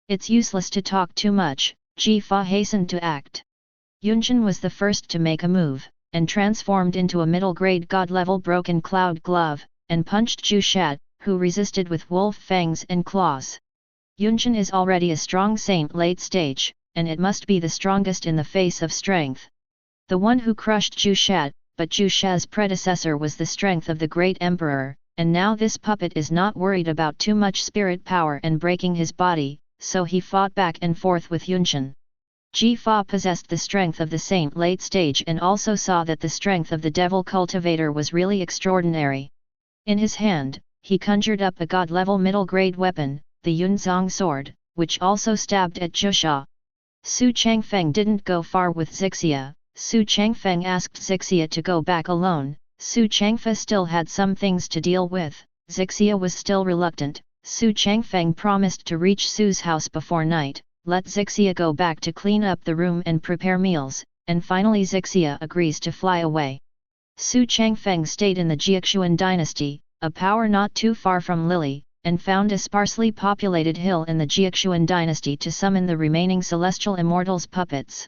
It's useless to talk too much." Ji Fa hastened to act. Yunshan was the first to make a move, and transformed into a middle-grade god-level broken cloud glove, and punched Zhu Sha, who resisted with wolf fangs and claws. Yunshan is already a strong saint late stage, and it must be the strongest in the face of strength. The one who crushed Zhu Sha, but Zhu Sha's predecessor was the strength of the great emperor, and now this puppet is not worried about too much spirit power and breaking his body, so he fought back and forth with Yunshan. Ji Fa possessed the strength of the saint late stage and also saw that the strength of the devil cultivator was really extraordinary. In his hand, he conjured up a god-level middle-grade weapon, the Yunzong sword, which also stabbed at Zhu Sha. Xu Changfeng didn't go far with Zixia. Xu Changfeng asked Zixia to go back alone, Xu Changfeng still had some things to deal with. Xixia was still reluctant. Xu Changfeng promised to reach Su's house before night, let Xixia go back to clean up the room and prepare meals, and finally Xixia agrees to fly away. Xu Changfeng stayed in the Jiaxuan dynasty, a power not too far from Lily, and found a sparsely populated hill in the Jiaxuan dynasty to summon the remaining celestial immortals puppets.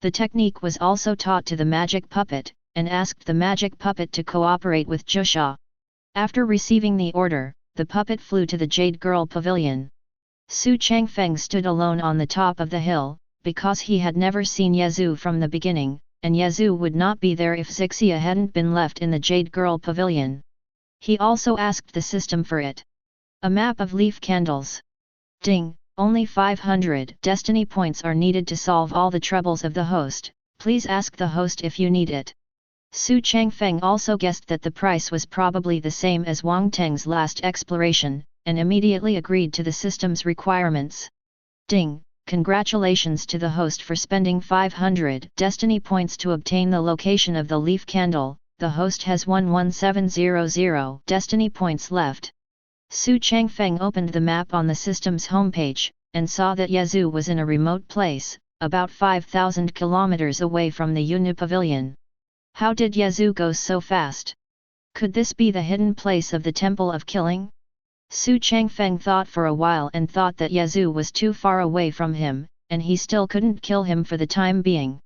The technique was also taught to the magic puppet, and asked the magic puppet to cooperate with Jusha. After receiving the order, the puppet flew to the Jade Girl Pavilion. Xu Changfeng stood alone on the top of the hill, because he had never seen Yazoo from the beginning, and Yazoo would not be there if Xixia hadn't been left in the Jade Girl Pavilion. He also asked the system for it. A map of leaf candles. Ding, only 500 destiny points are needed to solve all the troubles of the host, please ask the host if you need it. Xu Changfeng also guessed that the price was probably the same as Wang Teng's last exploration, and immediately agreed to the system's requirements. Ding, congratulations to the host for spending 500 destiny points to obtain the location of the leaf candle, the host has 11700 destiny points left. Xu Changfeng opened the map on the system's homepage, and saw that Yazoo was in a remote place, about 5,000 kilometers away from the Yunu Pavilion. How did Yazoo go so fast? Could this be the hidden place of the Temple of Killing? Xu Changfeng thought for a while and thought that Yazoo was too far away from him, and he still couldn't kill him for the time being.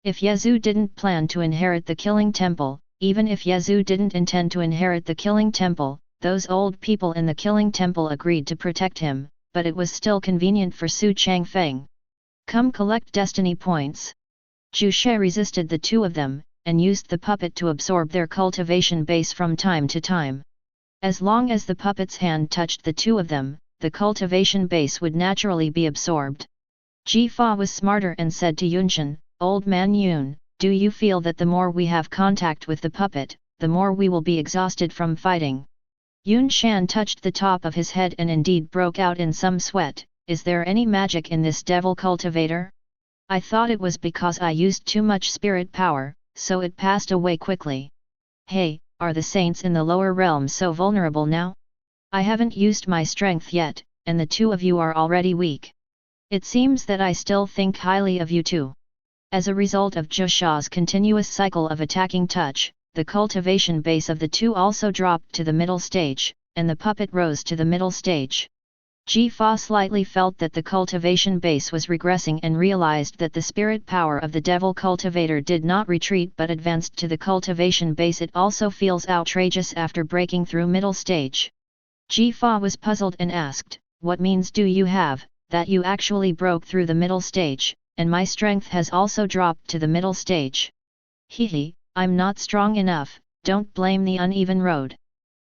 If Yazoo didn't plan to inherit the Killing Temple, even if Yazoo didn't intend to inherit the Killing Temple, those old people in the Killing Temple agreed to protect him, but it was still convenient for Xu Changfeng. Come collect destiny points. Zhu She resisted the two of them, and used the puppet to absorb their cultivation base from time to time. As long as the puppet's hand touched the two of them, the cultivation base would naturally be absorbed. Ji Fa was smarter and said to Yunshan, "Old man Yun, do you feel that the more we have contact with the puppet, the more we will be exhausted from fighting?" Yun Shan touched the top of his head and indeed broke out in some sweat. Is there any magic in this devil cultivator? I thought it was because I used too much spirit power, so it passed away quickly. Hey, are the saints in the lower realms so vulnerable now? I haven't used my strength yet, and the two of you are already weak. It seems that I still think highly of you too. As a result of Jusha's continuous cycle of attacking touch, the cultivation base of the two also dropped to the middle stage, and the puppet rose to the middle stage. Ji Fa slightly felt that the cultivation base was regressing and realized that the spirit power of the devil cultivator did not retreat but advanced to the cultivation base. It also feels outrageous after breaking through middle stage. Ji Fa was puzzled and asked, "What means do you have, that you actually broke through the middle stage, and my strength has also dropped to the middle stage?" Hehe, I'm not strong enough, don't blame the uneven road.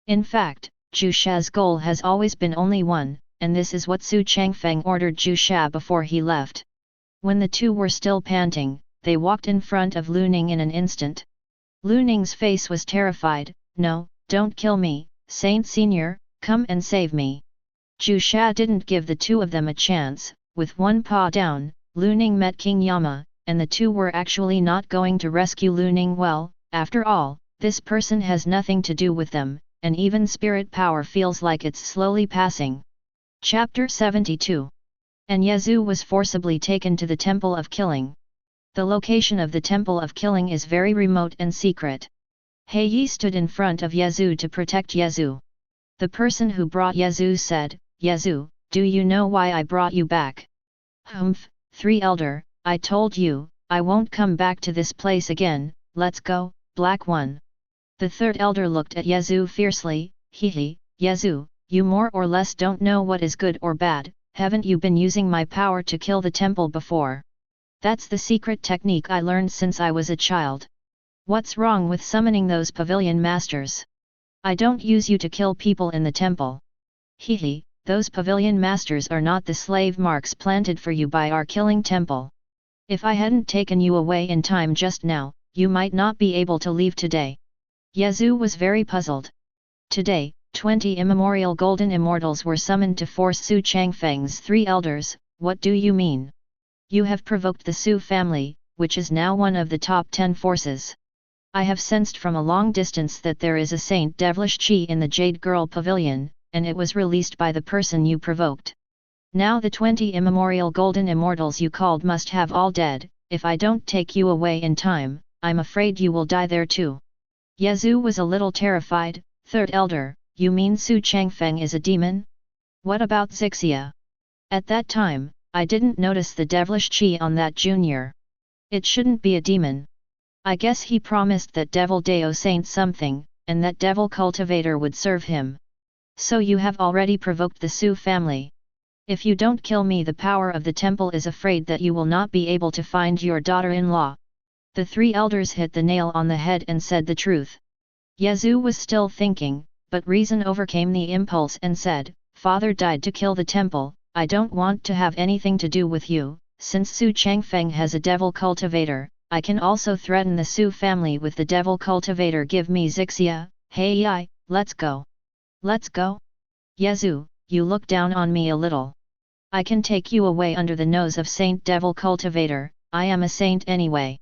In fact, Zhu Sha's goal has always been only one, and this is what Xu Changfeng ordered Zhu Sha before he left. When the two were still panting, they walked in front of Lu Ning in an instant. Lu Ning's face was terrified. "No, don't kill me, Saint Senior, come and save me." Zhu Sha didn't give the two of them a chance. With one paw down, Lu Ning met King Yama, and the two were actually not going to rescue Lu Ning. Well, after all, this person has nothing to do with them, and even spirit power feels like it's slowly passing. Chapter 72. And Yazoo was forcibly taken to the Temple of Killing. The location of the Temple of Killing is very remote and secret. He Yi stood in front of Yazoo to protect Yazoo. The person who brought Yazoo said, "Yazoo, do you know why I brought you back?" "Hmph, 3 Elder, I told you, I won't come back to this place again, let's go, Black One." The third elder looked at Yazoo fiercely. "Hehe, Yazoo, you more or less don't know what is good or bad, haven't you been using my power to kill the temple before? That's the secret technique I learned since I was a child. What's wrong with summoning those pavilion masters? I don't use you to kill people in the temple. Hehe, those pavilion masters are not the slave marks planted for you by our Killing Temple. If I hadn't taken you away in time just now, you might not be able to leave today." Yazoo was very puzzled. Today, 20 immemorial golden immortals were summoned to force Xu Changfeng's 3 elders. What do you mean? You have provoked the Xu family, which is now one of the top 10 forces. I have sensed from a long distance that there is a Saint Devilish Chi in the Jade Girl Pavilion, and it was released by the person you provoked. Now the 20 immemorial golden immortals you called must have all dead. If I don't take you away in time, I'm afraid you will die there too. Yazoo was a little terrified. Third Elder, you mean Xu Changfeng is a demon? What about Zixia? At that time, I didn't notice the devilish chi on that junior. It shouldn't be a demon. I guess he promised that Devil Dao Saint something, and that Devil Cultivator would serve him. So you have already provoked the Xu family. If you don't kill me, the power of the temple is afraid that you will not be able to find your daughter-in-law. The 3 elders hit the nail on the head and said the truth. Yazoo was still thinking, but reason overcame the impulse and said, Father died to kill the temple, I don't want to have anything to do with you. Since Xu Changfeng has a devil cultivator, I can also threaten the Xu family with the devil cultivator. Give me Zixia. Hey, let's go. Let's go? Yazoo, you look down on me a little. I can take you away under the nose of Saint Devil Cultivator, I am a saint anyway.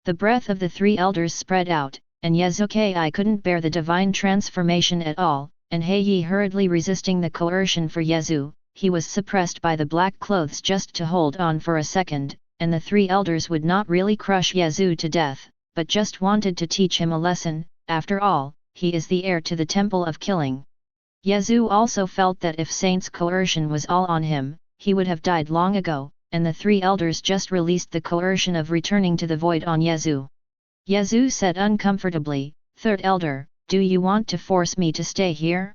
The breath of the 3 elders spread out, and Yazoo couldn't bear the divine transformation at all, and Heiyi hurriedly resisting the coercion for Yazoo. He was suppressed by the black clothes just to hold on for a second, and the 3 elders would not really crush Yazoo to death, but just wanted to teach him a lesson. After all, he is the heir to the temple of killing. Yazoo also felt that if Saint's coercion was all on him, he would have died long ago, and the 3 elders just released the coercion of returning to the void on Yazoo. Yazoo said uncomfortably, Third Elder, do you want to force me to stay here?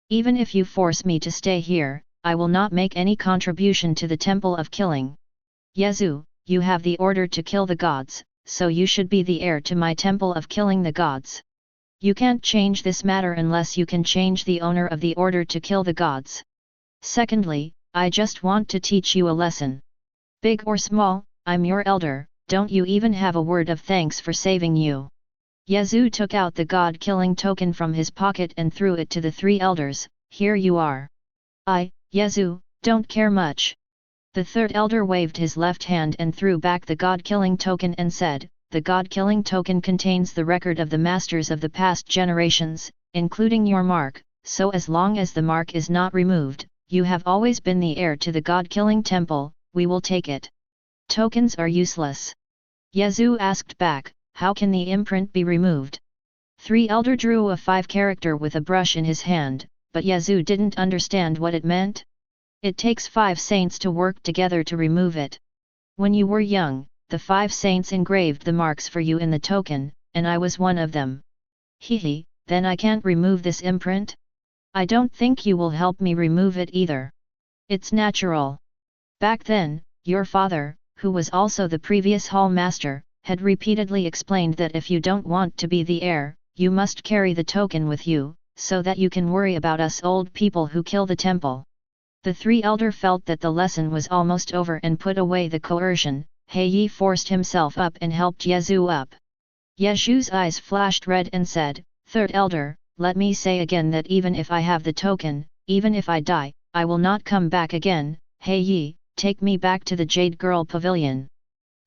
Even if you force me to stay here, I will not make any contribution to the temple of killing. Yazoo, you have the order to kill the gods, so you should be the heir to my temple of killing the gods. You can't change this matter unless you can change the owner of the order to kill the gods. Secondly, I just want to teach you a lesson. Big or small, I'm your elder, don't you even have a word of thanks for saving you. Yazoo took out the god-killing token from his pocket and threw it to the 3 elders. Here you are. Yazoo, don't care much. The 3rd elder waved his left hand and threw back the god-killing token and said, the god-killing token contains the record of the masters of the past generations, including your mark, so as long as the mark is not removed, you have always been the heir to the god-killing temple, we will take it. Tokens are useless. Yazoo asked back, how can the imprint be removed? 3 elder drew a 5 character with a brush in his hand, but Yazoo didn't understand what it meant. It takes 5 saints to work together to remove it. When you were young, the 5 saints engraved the marks for you in the token, and I was one of them. Hehe, then I can't remove this imprint? I don't think you will help me remove it either. It's natural. Back then, your father, who was also the previous hall master, had repeatedly explained that if you don't want to be the heir, you must carry the token with you, so that you can worry about us old people who kill the temple. The 3 elder felt that the lesson was almost over and put away the coercion. Heiyi forced himself up and helped Yazoo up. Yazoo's eyes flashed red and said, Third elder, let me say again that even if I have the token, even if I die, I will not come back again. Heiyi, take me back to the Jade Girl Pavilion.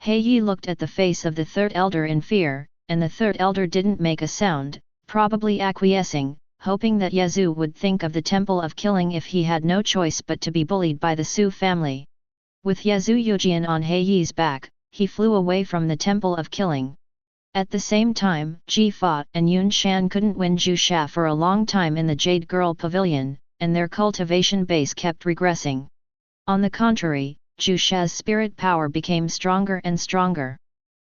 Heiyi looked at the face of the 3rd elder in fear, and the 3rd elder didn't make a sound, probably acquiescing, hoping that Yazoo would think of the temple of killing if he had no choice but to be bullied by the Xu family. With Yazoo Yujian on Heiyi's back, he flew away from the temple of killing. At the same time, Ji Fa and Yun Shan couldn't win Zhu Sha for a long time in the Jade Girl Pavilion, and their cultivation base kept regressing. On the contrary, Zhu Sha's spirit power became stronger and stronger.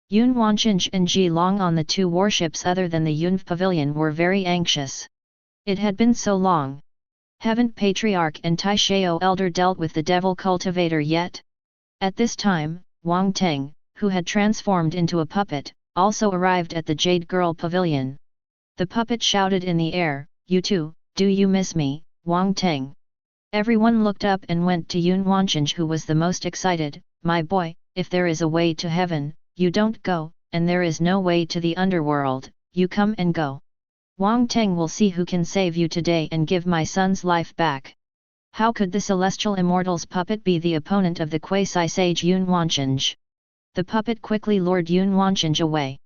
Yun Wanqing and Ji Long on the 2 warships other than the Yun Pavilion were very anxious. It had been so long. Haven't Patriarch and Taishao Elder dealt with the Devil Cultivator yet? At this time, Wang Teng, who had transformed into a puppet, also arrived at the Jade Girl Pavilion. The puppet shouted in the air, You too, do you miss me, Wang Teng? Everyone looked up and went to Yun Wanqing, who was the most excited. My boy, if there is a way to heaven, you don't go, and there is no way to the underworld, you come and go. Wang Teng will see who can save you today and give my son's life back. How could the Celestial Immortal's puppet be the opponent of the quasi-sage Yun Wanqing? The puppet quickly lured Yun Wanqing away.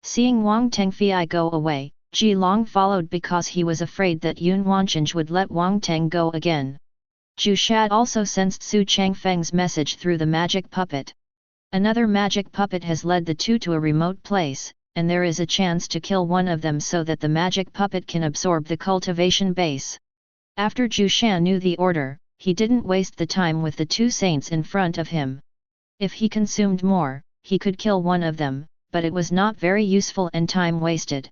Seeing Wang Teng Fei go away, Ji Long followed because he was afraid that Yun Wancheng would let Wang Teng go again. Zhu Shad also sensed Xu Changfeng's message through the magic puppet. Another magic puppet has led the two to a remote place, and there is a chance to kill one of them so that the magic puppet can absorb the cultivation base. After Zhu Shan knew the order, he didn't waste the time with the two saints in front of him. If he consumed more, he could kill one of them, but it was not very useful and time wasted.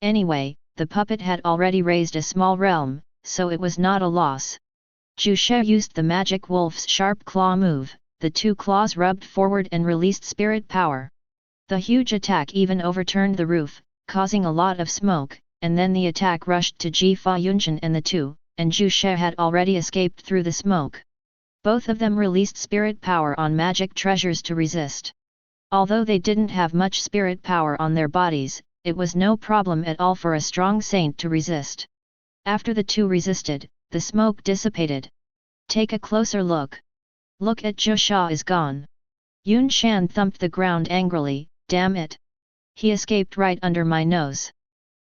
Anyway, the puppet had already raised a small realm, so it was not a loss. Zhu She used the magic wolf's sharp claw move, the two claws rubbed forward and released spirit power. The huge attack even overturned the roof, causing a lot of smoke, and then the attack rushed to Ji Fa Yunchen and the two, and Zhu She had already escaped through the smoke. Both of them released spirit power on magic treasures to resist. Although they didn't have much spirit power on their bodies, it was no problem at all for a strong saint to resist. After the two resisted, the smoke dissipated. Take a closer look. Look at Zhu Sha is gone. Yun Shan thumped the ground angrily, damn it. He escaped right under my nose.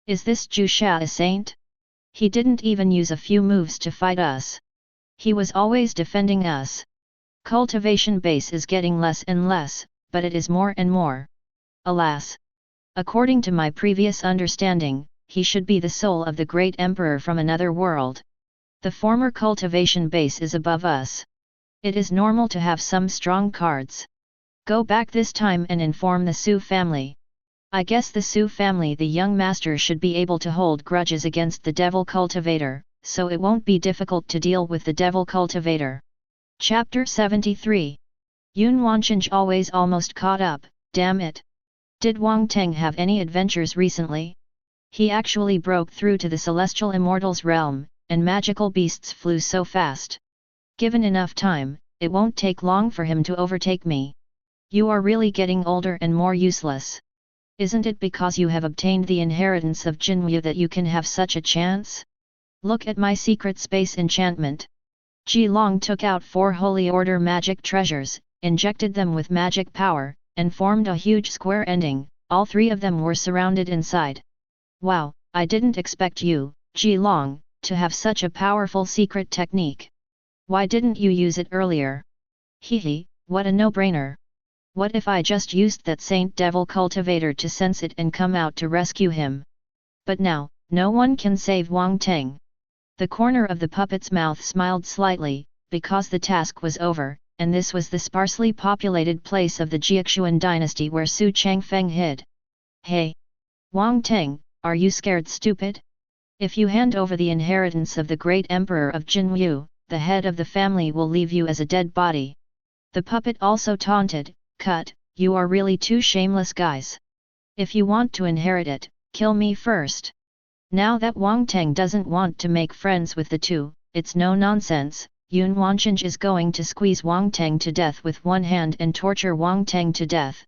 Is this Zhu Sha a saint? He didn't even use a few moves to fight us. He was always defending us. Cultivation base is getting less and less, but it is more and more. Alas! According to my previous understanding, he should be the soul of the great emperor from another world. The former cultivation base is above us. It is normal to have some strong cards. Go back this time and inform the Su family. I guess the Su family, the young master, should be able to hold grudges against the devil cultivator, so it won't be difficult to deal with the devil cultivator. Chapter 73. Yun Wancheng always almost caught up, damn it. Did Wang Teng have any adventures recently? He actually broke through to the celestial immortals realm, and magical beasts flew so fast. Given enough time, it won't take long for him to overtake me. You are really getting older and more useless. Isn't it because you have obtained the inheritance of Jinwu that you can have such a chance? Look at my secret space enchantment. Ji Long took out 4 holy order magic treasures, injected them with magic power, and formed a huge square ending. All 3 of them were surrounded inside. Wow, I didn't expect you, Ji Long, to have such a powerful secret technique. Why didn't you use it earlier? Hehe, what a no-brainer. What if I just used that Saint Devil cultivator to sense it and come out to rescue him? But now, no one can save Wang Teng. The corner of the puppet's mouth smiled slightly, because the task was over, and this was the sparsely populated place of the Jiaxuan dynasty where Xu Changfeng hid. Hey! Wang Teng, are you scared, stupid? If you hand over the inheritance of the great emperor of Jinwu, the head of the family will leave you as a dead body. The puppet also taunted, cut, you are really 2 shameless guys. If you want to inherit it, kill me first. Now that Wang Teng doesn't want to make friends with the two, it's no nonsense. Yun Wancheng is going to squeeze Wang Teng to death with one hand and torture Wang Teng to death.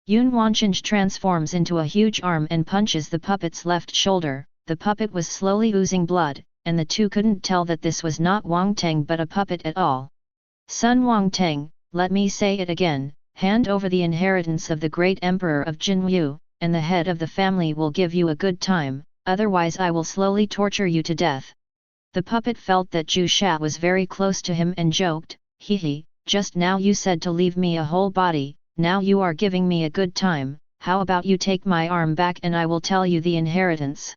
Yun Wancheng transforms into a huge arm and punches the puppet's left shoulder. The puppet was slowly oozing blood, and the two couldn't tell that this was not Wang Teng but a puppet at all. Son Wang Teng, let me say it again, hand over the inheritance of the great emperor of Jinwu, and the head of the family will give you a good time, otherwise I will slowly torture you to death. The puppet felt that Zhu Sha was very close to him and joked, hehe, just now you said to leave me a whole body, now you are giving me a good time, how about you take my arm back and I will tell you the inheritance.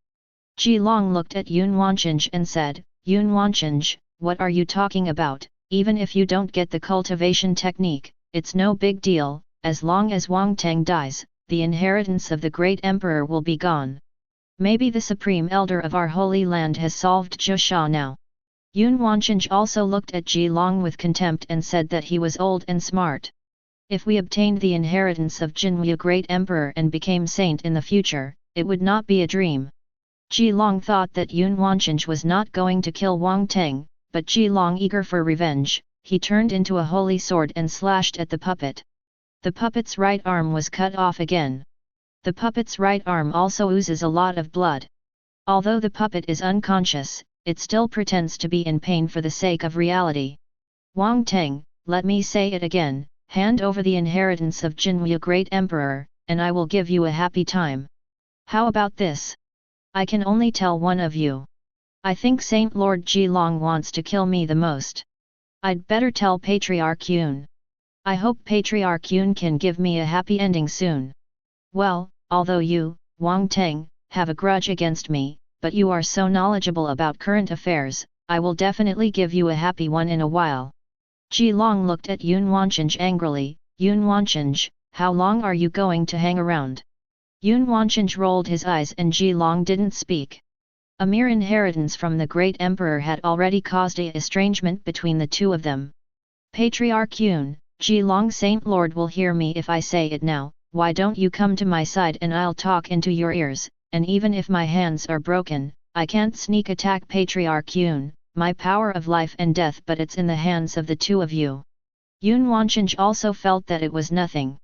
Ji Long looked at Yun Wancheng and said, Yun Wancheng, what are you talking about? Even if you don't get the cultivation technique, it's no big deal, as long as Wang Teng dies, the inheritance of the great emperor will be gone. Maybe the supreme elder of our holy land has solved Zhu Sha now. Yun Wancheng also looked at Ji Long with contempt and said that he was old and smart. If we obtained the inheritance of Jinwu great emperor and became saint in the future, it would not be a dream. Ji Long thought that Yun Wancheng was not going to kill Wang Teng, but Ji Long, eager for revenge, he turned into a holy sword and slashed at the puppet. The puppet's right arm was cut off again. The puppet's right arm also oozes a lot of blood. Although the puppet is unconscious, it still pretends to be in pain for the sake of reality. Wang Teng, let me say it again, hand over the inheritance of Jinwu great emperor, and I will give you a happy time. How about this? I can only tell one of you. I think Saint Lord Jilong wants to kill me the most. I'd better tell Patriarch Yun. I hope Patriarch Yun can give me a happy ending soon. Well, although you, Wang Teng, have a grudge against me, but you are so knowledgeable about current affairs, I will definitely give you a happy one in a while. Jilong looked at Yun Wancheng angrily. Yun Wancheng, how long are you going to hang around? Yun Wancheng rolled his eyes and Jilong didn't speak. A mere inheritance from the great emperor had already caused a estrangement between the two of them. Patriarch Yun, Jilong Saint Lord will hear me if I say it now, why don't you come to my side and I'll talk into your ears, and even if my hands are broken, I can't sneak attack Patriarch Yun, my power of life and death, but it's in the hands of the two of you. Yun Wancheng also felt that it was nothing.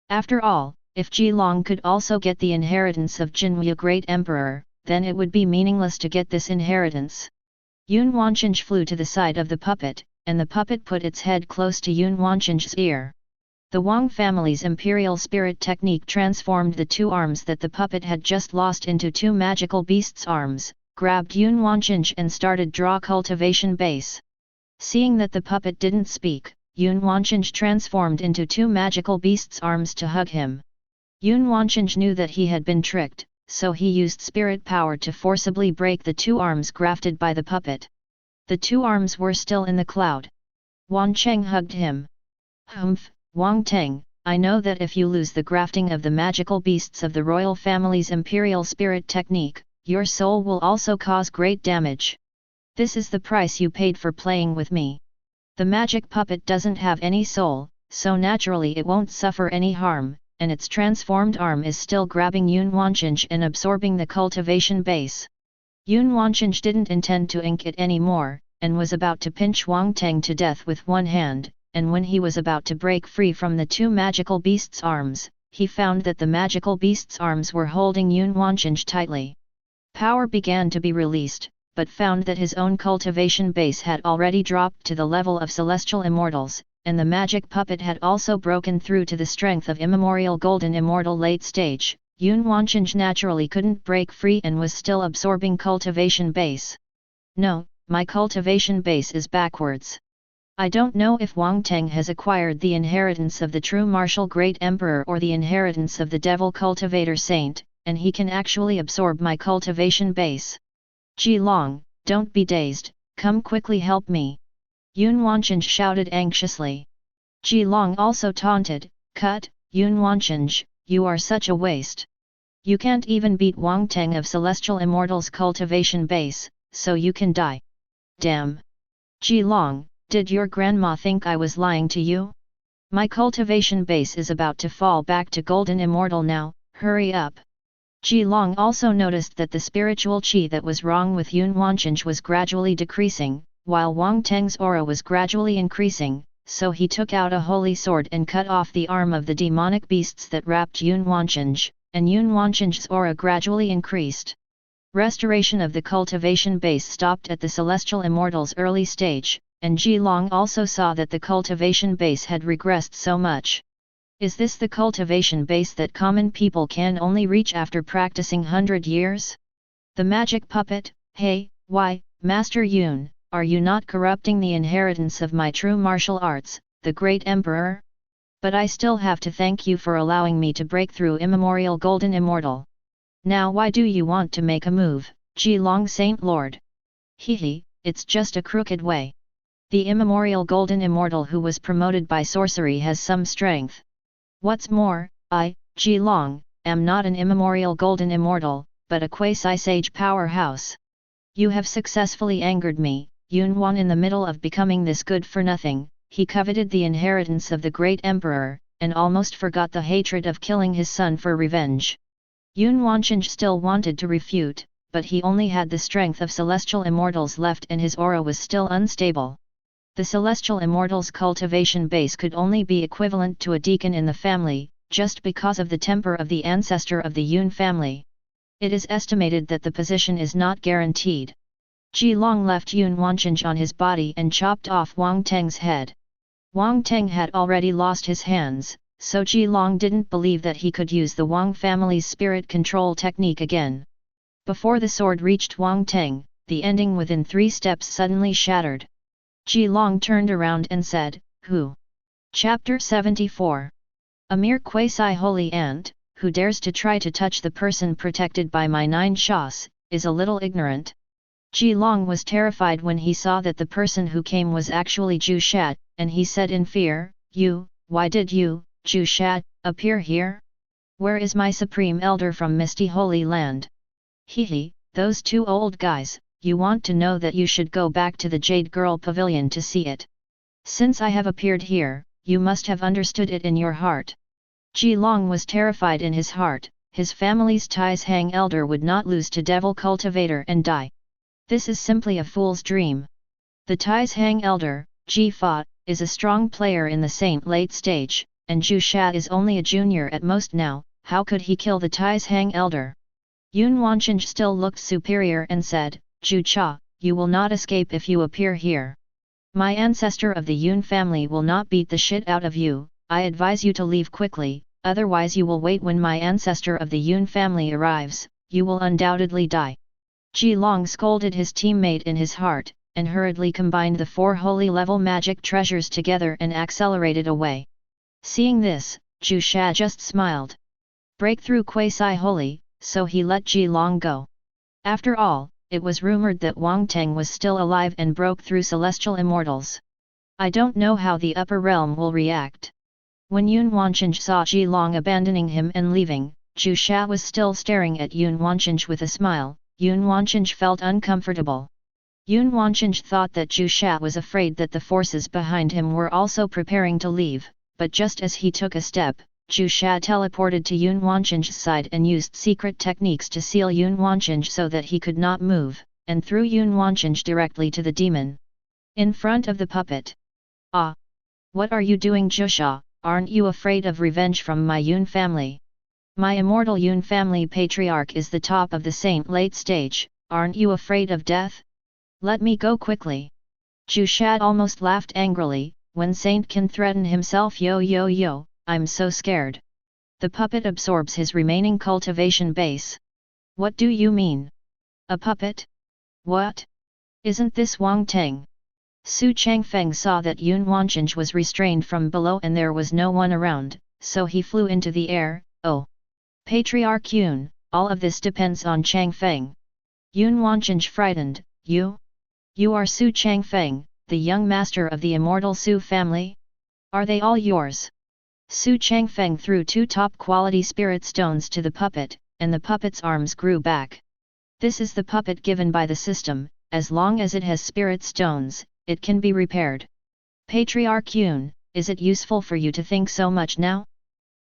After all, if Jilong could also get the inheritance of Jinhua Great Emperor, then it would be meaningless to get this inheritance. Yun Wancheng flew to the side of the puppet, and the puppet put its head close to Yun Wancheng's ear. The Wang family's imperial spirit technique transformed the two arms that the puppet had just lost into two magical beasts' arms, grabbed Yun Wancheng and started draw cultivation base. Seeing that the puppet didn't speak, Yun Wancheng transformed into two magical beasts' arms to hug him. Yun Wancheng knew that he had been tricked, so he used spirit power to forcibly break the two arms grafted by the puppet. The two arms were still in the cloud. Wancheng hugged him. Hmph, Wang Teng, I know that if you lose the grafting of the magical beasts of the royal family's imperial spirit technique, your soul will also cause great damage. This is the price you paid for playing with me. The magic puppet doesn't have any soul, so naturally it won't suffer any harm, and its transformed arm is still grabbing Yun Wancheng and absorbing the cultivation base. Yun Wancheng didn't intend to ink it anymore, and was about to pinch Wang Teng to death with one hand, and when he was about to break free from the two magical beasts' arms, he found that the magical beasts' arms were holding Yun Wancheng tightly. Power began to be released, but found that his own cultivation base had already dropped to the level of celestial immortals, and the magic puppet had also broken through to the strength of immemorial golden immortal late stage. Yun Wancheng naturally couldn't break free and was still absorbing cultivation base. No, my cultivation base is backwards. I don't know if Wang Teng has acquired the inheritance of the true martial great emperor or the inheritance of the devil cultivator saint, and he can actually absorb my cultivation base. Jilong, don't be dazed, come quickly help me. Yun Wancheng shouted anxiously. Jilong also taunted, cut, Yun Wancheng, you are such a waste. You can't even beat Wang Teng of Celestial Immortal's cultivation base, so you can die. Damn. Jilong, did your grandma think I was lying to you? My cultivation base is about to fall back to Golden Immortal now, hurry up. Jilong also noticed that the spiritual qi that was wrong with Yun Wancheng was gradually decreasing, while Wang Teng's aura was gradually increasing, so he took out a holy sword and cut off the arm of the demonic beasts that wrapped Yun Wancheng, and Yun Wancheng's aura gradually increased. Restoration of the cultivation base stopped at the Celestial Immortal's early stage, and Jilong also saw that the cultivation base had regressed so much. Is this the cultivation base that common people can only reach after practicing 100 years? The magic puppet, hey, why, Master Yun, are you not corrupting the inheritance of my true martial arts, the great emperor? But I still have to thank you for allowing me to break through immemorial golden immortal. Now why do you want to make a move, Jilong Saint Lord? Hehe, it's just a crooked way. The immemorial golden immortal who was promoted by sorcery has some strength. What's more, I, Jilong, am not an immemorial golden immortal, but a quasi-sage powerhouse. You have successfully angered me, Yun Wan. In the middle of becoming this good-for-nothing, he coveted the inheritance of the great emperor, and almost forgot the hatred of killing his son for revenge. Yun Wancheng still wanted to refute, but he only had the strength of celestial immortals left and his aura was still unstable. The celestial immortal's cultivation base could only be equivalent to a deacon in the family, just because of the temper of the ancestor of the Yun family. It is estimated that the position is not guaranteed. Jilong left Yun Wancheng on his body and chopped off Wang Teng's head. Wang Teng had already lost his hands, so Ji Long didn't believe that he could use the Wang family's spirit control technique again. Before the sword reached Wang Teng, the ending within 3 steps suddenly shattered. Ji Long turned around and said, "Who?" Chapter 74. A mere quasi-holy ant, who dares to try to touch the person protected by my 9 shas, is a little ignorant. Ji Long was terrified when he saw that the person who came was actually Zhu Shat, and he said in fear, why did you, Zhu Shat, appear here? Where is my supreme elder from Misty Holy Land? Hehe, those 2 old guys, you want to know that you should go back to the Jade Girl Pavilion to see it. Since I have appeared here, you must have understood it in your heart. Ji Long was terrified in his heart, his family's Tais Hang elder would not lose to Devil Cultivator and die. This is simply a fool's dream. The Tais Hang elder, Ji Fa, is a strong player in the Saint late stage, and Zhu Shat is only a junior at most now, how could he kill the Tais Hang elder? Yun Wanchanj still looked superior and said, "Zhu Cha, you will not escape if you appear here. My ancestor of the Yun family will not beat the shit out of you, I advise you to leave quickly, otherwise you will wait when my ancestor of the Yun family arrives, you will undoubtedly die." Ji Long scolded his teammate in his heart, and hurriedly combined the 4 holy level magic treasures together and accelerated away. Seeing this, Zhu Sha just smiled. Breakthrough quasi-holy, so he let Ji Long go. After all, it was rumored that Wang Teng was still alive and broke through celestial immortals. I don't know how the upper realm will react. When Yun Wanchanj saw Ji Long abandoning him and leaving, Zhu Sha was still staring at Yun Wanchanj with a smile. Yun Wanchanj felt uncomfortable. Yun Wanchanj thought that Zhu Sha was afraid that the forces behind him were also preparing to leave, but just as he took a step, Zhu Sha teleported to Yun Wanchanj's side and used secret techniques to seal Yun Wanchanj so that he could not move, and threw Yun Wanchanj directly to the demon. In front of the puppet. "Ah! What are you doing, Zhu Sha? Aren't you afraid of revenge from my Yun family? My immortal Yun family patriarch is the top of the Saint late stage, aren't you afraid of death? Let me go quickly." Zhu Sha almost laughed angrily, when Saint can threaten himself. Yo, I'm so scared. The puppet absorbs his remaining cultivation base. What do you mean? A puppet? What? Isn't this Wang Teng? Xu Changfeng saw that Yun Wanchanj was restrained from below and there was no one around, so he flew into the air. "Oh! Patriarch Yun, all of this depends on Changfeng." Yun Wanchanj frightened, You are Xu Changfeng, the young master of the immortal Xu family? Are they all yours? Xu Changfeng threw 2 top-quality spirit stones to the puppet, and the puppet's arms grew back. This is the puppet given by the system, as long as it has spirit stones, it can be repaired. Patriarch Yun, is it useful for you to think so much now?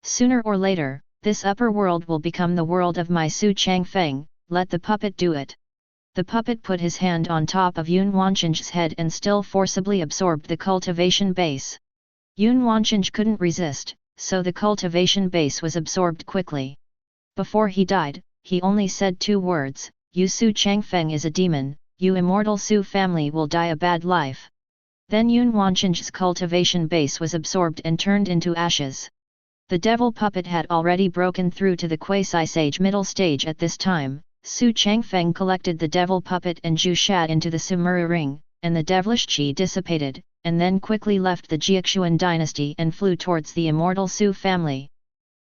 Sooner or later, this upper world will become the world of my Xu Changfeng, let the puppet do it. The puppet put his hand on top of Yun Wanchanj's head and still forcibly absorbed the cultivation base. Yun Wanchanj couldn't resist, so the cultivation base was absorbed quickly. Before he died, he only said 2 words, "You Xu Changfeng is a demon, you immortal Xu family will die a bad life." Then Yun Wanchanj's cultivation base was absorbed and turned into ashes. The devil puppet had already broken through to the quasi-sage middle stage at this time. Xu Changfeng collected the devil puppet and Zhu Sha into the Sumuru ring, and the devilish qi dissipated, and then quickly left the Jiaxuan dynasty and flew towards the immortal Xu family.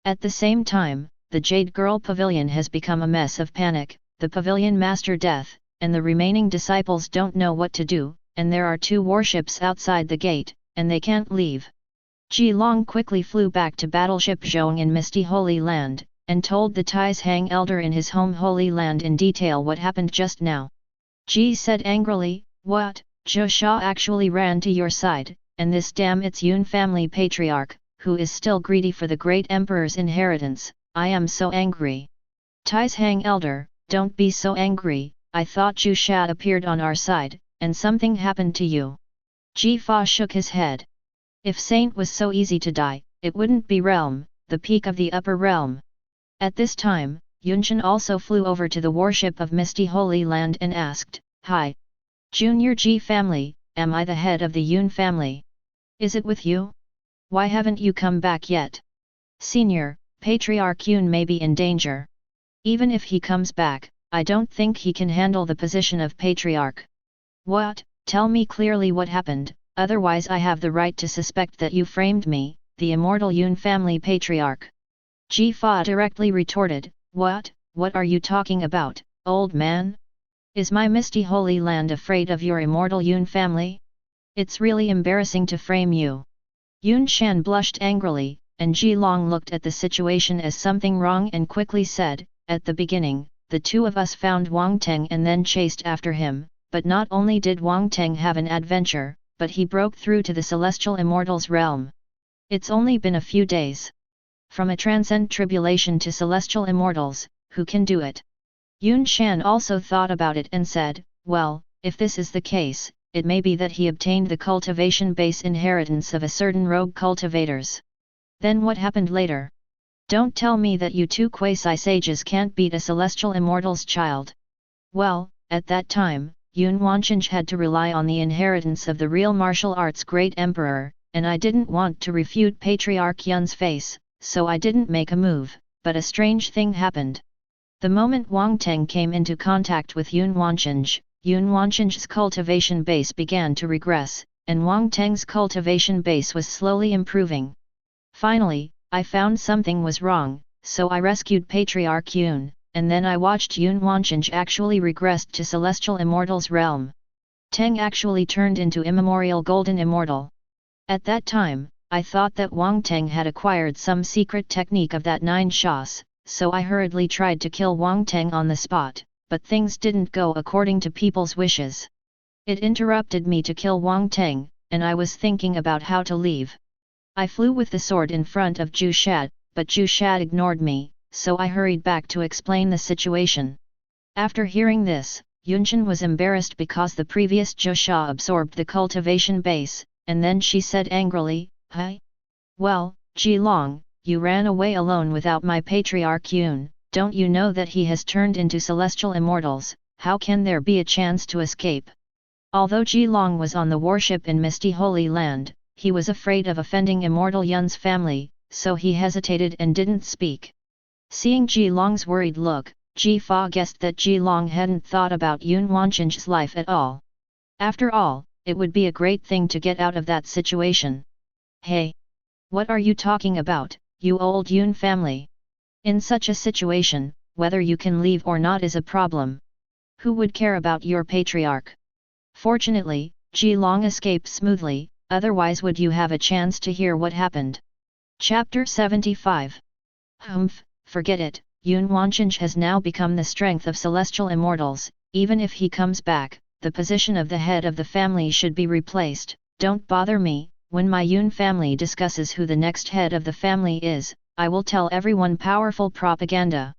At the same time, the Jade Girl Pavilion has become a mess of panic, the Pavilion Master Death, and the remaining disciples don't know what to do, and there are 2 warships outside the gate, and they can't leave. Ji Long quickly flew back to Battleship Zhong in Misty Holy Land, and told the Tais Hang elder in his home Holy Land in detail what happened just now. Ji said angrily, "What? Zhu Sha actually ran to your side, and this damn it's Yun family patriarch, who is still greedy for the great emperor's inheritance, I am so angry." Tais Hang elder, don't be so angry, I thought Zhu Sha appeared on our side, and something happened to you. Ji Fa shook his head. If Saint was so easy to die, it wouldn't be realm, the peak of the upper realm. At this time, Yunshan also flew over to the warship of Misty Holy Land and asked, "Hi! Junior Ji family, am I the head of the Yun family? Is it with you? Why haven't you come back yet?" Senior, Patriarch Yun may be in danger. Even if he comes back, I don't think he can handle the position of Patriarch. What? Tell me clearly what happened, otherwise I have the right to suspect that you framed me, the immortal Yun family Patriarch. Ji Fa directly retorted, What are you talking about, old man? Is my misty holy land afraid of your immortal Yun family? It's really embarrassing to frame you. Yun Shan blushed angrily, and Ji Long looked at the situation as something wrong and quickly said, At the beginning, the two of us found Wang Teng and then chased after him, but not only did Wang Teng have an adventure, but he broke through to the celestial immortals realm. It's only been a few days. From a transcend tribulation to celestial immortals, who can do it? Yun Shan also thought about it and said, Well, if this is the case, it may be that he obtained the cultivation base inheritance of a certain rogue cultivators. Then what happened later? Don't tell me that you two quasi-sages can't beat a celestial immortal's child. Well, at that time, Yun Wancheng had to rely on the inheritance of the real martial arts great emperor, and I didn't want to refute Patriarch Yun's face, so I didn't make a move, but a strange thing happened. The moment Wang Teng came into contact with Yun Wancheng's cultivation base began to regress, and Wang Teng's cultivation base was slowly improving. Finally, I found something was wrong, so I rescued Patriarch Yun, and then I watched Yun Wancheng actually regressed to Celestial Immortal's realm. Teng actually turned into immemorial Golden Immortal. At that time, I thought that Wang Teng had acquired some secret technique of that 9 Shas, so I hurriedly tried to kill Wang Teng on the spot, but things didn't go according to people's wishes. It interrupted me to kill Wang Teng, and I was thinking about how to leave. I flew with the sword in front of Zhu Shad, but Zhu Shad ignored me, so I hurried back to explain the situation. After hearing this, Yunshan was embarrassed because the previous Zhu Sha absorbed the cultivation base, and then she said angrily, Hi? Well, Ji Long, you ran away alone without my Patriarch Yun, don't you know that he has turned into celestial immortals, how can there be a chance to escape? Although Ji Long was on the warship in Misty Holy Land, he was afraid of offending immortal Yun's family, so he hesitated and didn't speak. Seeing Ji Long's worried look, Ji Fa guessed that Ji Long hadn't thought about Yun Wancheng's life at all. After all, it would be a great thing to get out of that situation. Hey! What are you talking about, you old Yun family? In such a situation, whether you can leave or not is a problem. Who would care about your patriarch? Fortunately, Ji Long escaped smoothly, otherwise would you have a chance to hear what happened? Chapter 75. Hmph, forget it, Yun Wancheng has now become the strength of celestial immortals, even if he comes back, the position of the head of the family should be replaced, don't bother me, when my Yun family discusses who the next head of the family is, I will tell everyone powerful propaganda.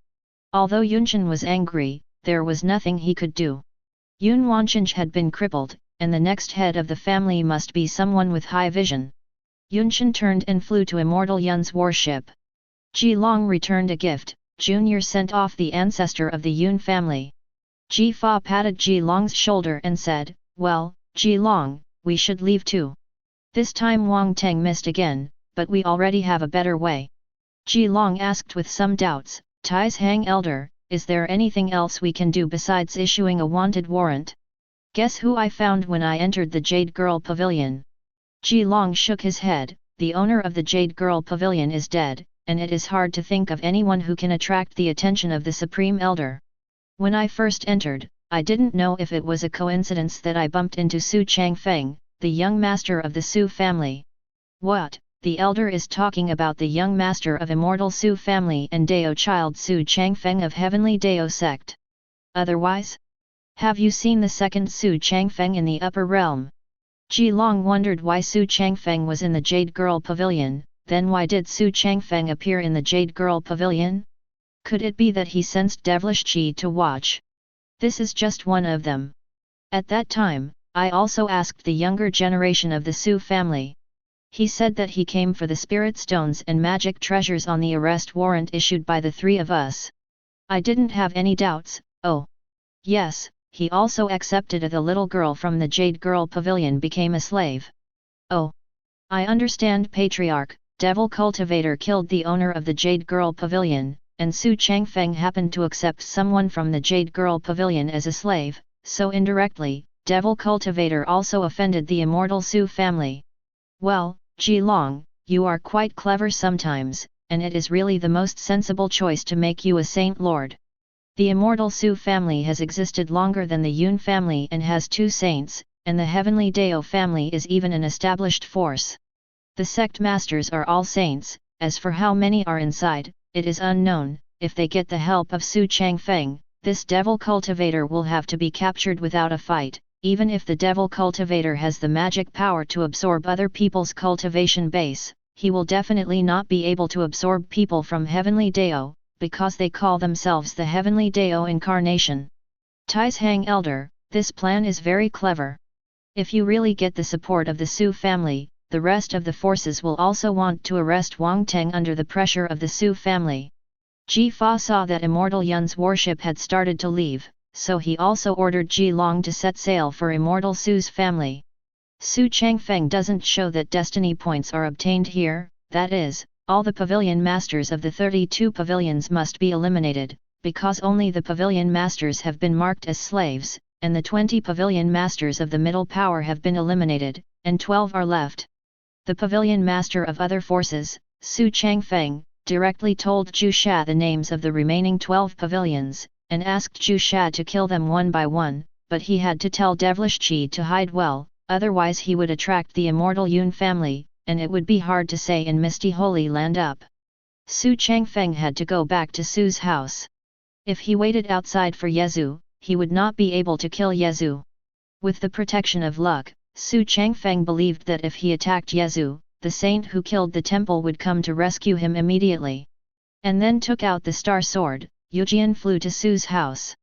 Although Yunshan was angry, there was nothing he could do. Yun Wancheng had been crippled, and the next head of the family must be someone with high vision. Yunshan turned and flew to Immortal Yun's warship. Ji Long returned a gift, Junior sent off the ancestor of the Yun family. Ji Fa patted Ji Long's shoulder and said, Well, Ji Long, we should leave too. This time Wang Teng missed again, but we already have a better way. Ji Long asked with some doubts, Tai's Hang Elder, is there anything else we can do besides issuing a wanted warrant? Guess who I found when I entered the Jade Girl Pavilion? Ji Long shook his head, the owner of the Jade Girl Pavilion is dead, and it is hard to think of anyone who can attract the attention of the Supreme Elder. When I first entered, I didn't know if it was a coincidence that I bumped into Xu Changfeng, the young master of the Xu family. What, the elder is talking about the young master of Immortal Xu family and Dao Child Xu Changfeng of Heavenly Dao sect. Otherwise? Have you seen the second Xu Changfeng in the upper realm? Ji Long wondered why Xu Changfeng was in the Jade Girl Pavilion, then why did Xu Changfeng appear in the Jade Girl Pavilion? Could it be that he sensed devilish chi to watch? This is just one of them. At that time, I also asked the younger generation of the Xu family. He said that he came for the spirit stones and magic treasures on the arrest warrant issued by the three of us. I didn't have any doubts. Oh, yes, he also accepted the little girl from the Jade Girl Pavilion became a slave. Oh, I understand, Patriarch, Devil Cultivator killed the owner of the Jade Girl Pavilion, and Xu Changfeng happened to accept someone from the Jade Girl Pavilion as a slave, so indirectly, Devil Cultivator also offended the immortal Xu family. Well, Ji Long, you are quite clever sometimes, and it is really the most sensible choice to make you a Saint Lord. The immortal Xu family has existed longer than the Yun family and has 2 saints, and the heavenly Dao family is even an established force. The sect masters are all saints. As for how many are inside, it is unknown. If they get the help of Xu Changfeng, this devil cultivator will have to be captured without a fight. Even if the devil cultivator has the magic power to absorb other people's cultivation base, he will definitely not be able to absorb people from heavenly Dao, because they call themselves the heavenly Dao incarnation. Tais Hang Elder, this plan is very clever. If you really get the support of the Xu family, the rest of the forces will also want to arrest Wang Teng under the pressure of the Xu family. Ji Fa saw that Immortal Yun's warship had started to leave, so he also ordered Ji Long to set sail for Immortal Xu's family. Xu Changfeng doesn't show that destiny points are obtained here, that is, all the pavilion masters of the 32 pavilions must be eliminated, because only the pavilion masters have been marked as slaves, and the 20 pavilion masters of the middle power have been eliminated, and 12 are left. The pavilion master of other forces, Xu Changfeng, directly told Zhu Sha the names of the remaining 12 pavilions, and asked Zhu Sha to kill them one by one, but he had to tell Devilish Qi to hide well, otherwise he would attract the immortal Yun family, and it would be hard to say in Misty Holy Land up. Xu Changfeng had to go back to Su's house. If he waited outside for Yezu, he would not be able to kill Yezu. With the protection of luck, Xu Changfeng believed that if he attacked Yezu, the saint who killed the temple would come to rescue him immediately. And then took out the star sword, Yujian flew to Su's house.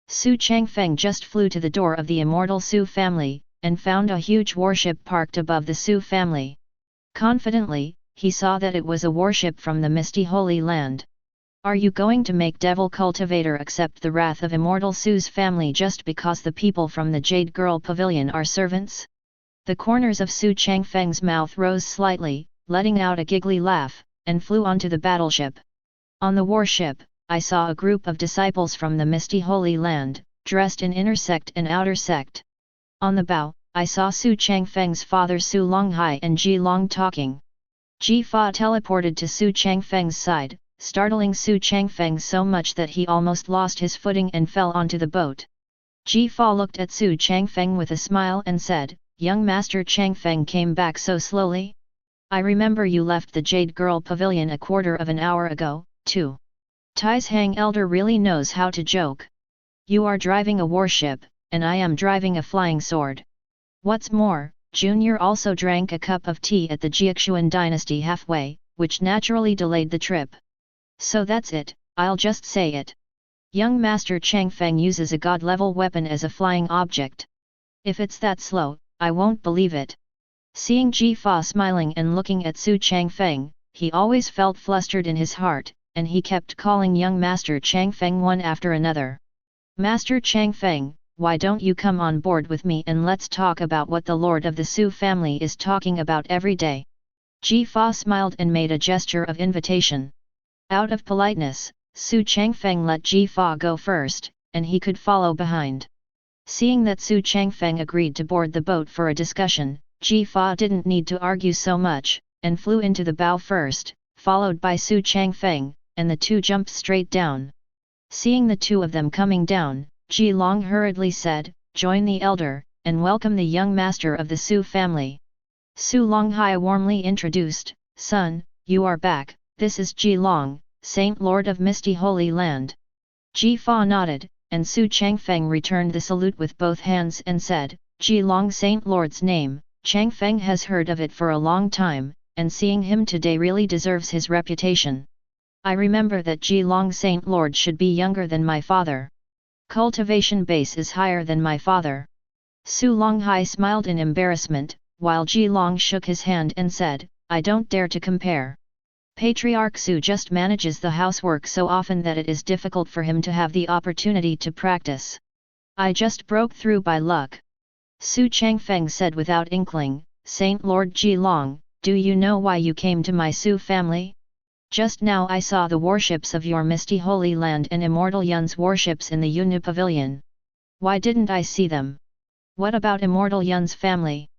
Xu Changfeng just flew to the door of the immortal Xu family, and found a huge warship parked above the Xu family. Confidently, he saw that it was a warship from the Misty Holy Land. Are you going to make Devil Cultivator accept the wrath of immortal Xu's family just because the people from the Jade Girl Pavilion are servants? The corners of Xu Changfeng's mouth rose slightly, letting out a giggly laugh, and flew onto the battleship. On the warship, I saw a group of disciples from the Misty Holy Land, dressed in inner sect and outer sect. On the bow, I saw Xu Changfeng's father Xu Longhai and Ji Long talking. Ji Fa teleported to Xu Changfeng's side, startling Xu Changfeng so much that he almost lost his footing and fell onto the boat. Ji Fa looked at Xu Changfeng with a smile and said, "Young Master Changfeng came back so slowly? I remember you left the Jade Girl Pavilion a quarter of an hour ago, too." Tais Hang Elder really knows how to joke. You are driving a warship, and I am driving a flying sword. What's more, Junior also drank a cup of tea at the Jiaxuan dynasty halfway, which naturally delayed the trip. So that's it, I'll just say it. Young Master Changfeng uses a god-level weapon as a flying object. If it's that slow, I won't believe it. Seeing Ji Fa smiling and looking at Xu Changfeng, he always felt flustered in his heart, and he kept calling young Master Changfeng one after another. Master Changfeng, why don't you come on board with me and let's talk about what the Lord of the Xu family is talking about every day? Ji Fa smiled and made a gesture of invitation. Out of politeness, Xu Changfeng let Ji Fa go first, and he could follow behind. Seeing that Xu Changfeng agreed to board the boat for a discussion, Ji Fa didn't need to argue so much, and flew into the bow first, followed by Xu Changfeng, and the two jumped straight down. Seeing the two of them coming down, Ji Long hurriedly said, "Join the elder, and welcome the young master of the Xu family." Xu Longhai warmly introduced, "Son, you are back, this is Ji Long, Saint Lord of Misty Holy Land." Ji Fa nodded, and Xu Changfeng returned the salute with both hands and said, "Ji Long Saint Lord's name, Changfeng has heard of it for a long time, and seeing him today really deserves his reputation. I remember that Ji Long Saint Lord should be younger than my father. Cultivation base is higher than my father." Xu Longhai smiled in embarrassment, while Ji Long shook his hand and said, "I don't dare to compare. Patriarch Xu just manages the housework so often that it is difficult for him to have the opportunity to practice. I just broke through by luck." Xu Changfeng said without inkling, "Saint Lord Ji Long, Do you know why you came to my Xu family? Just now I saw the warships of your misty holy land and Immortal Yun's warships in the Yunu pavilion. Why didn't I see them? What about Immortal Yun's family?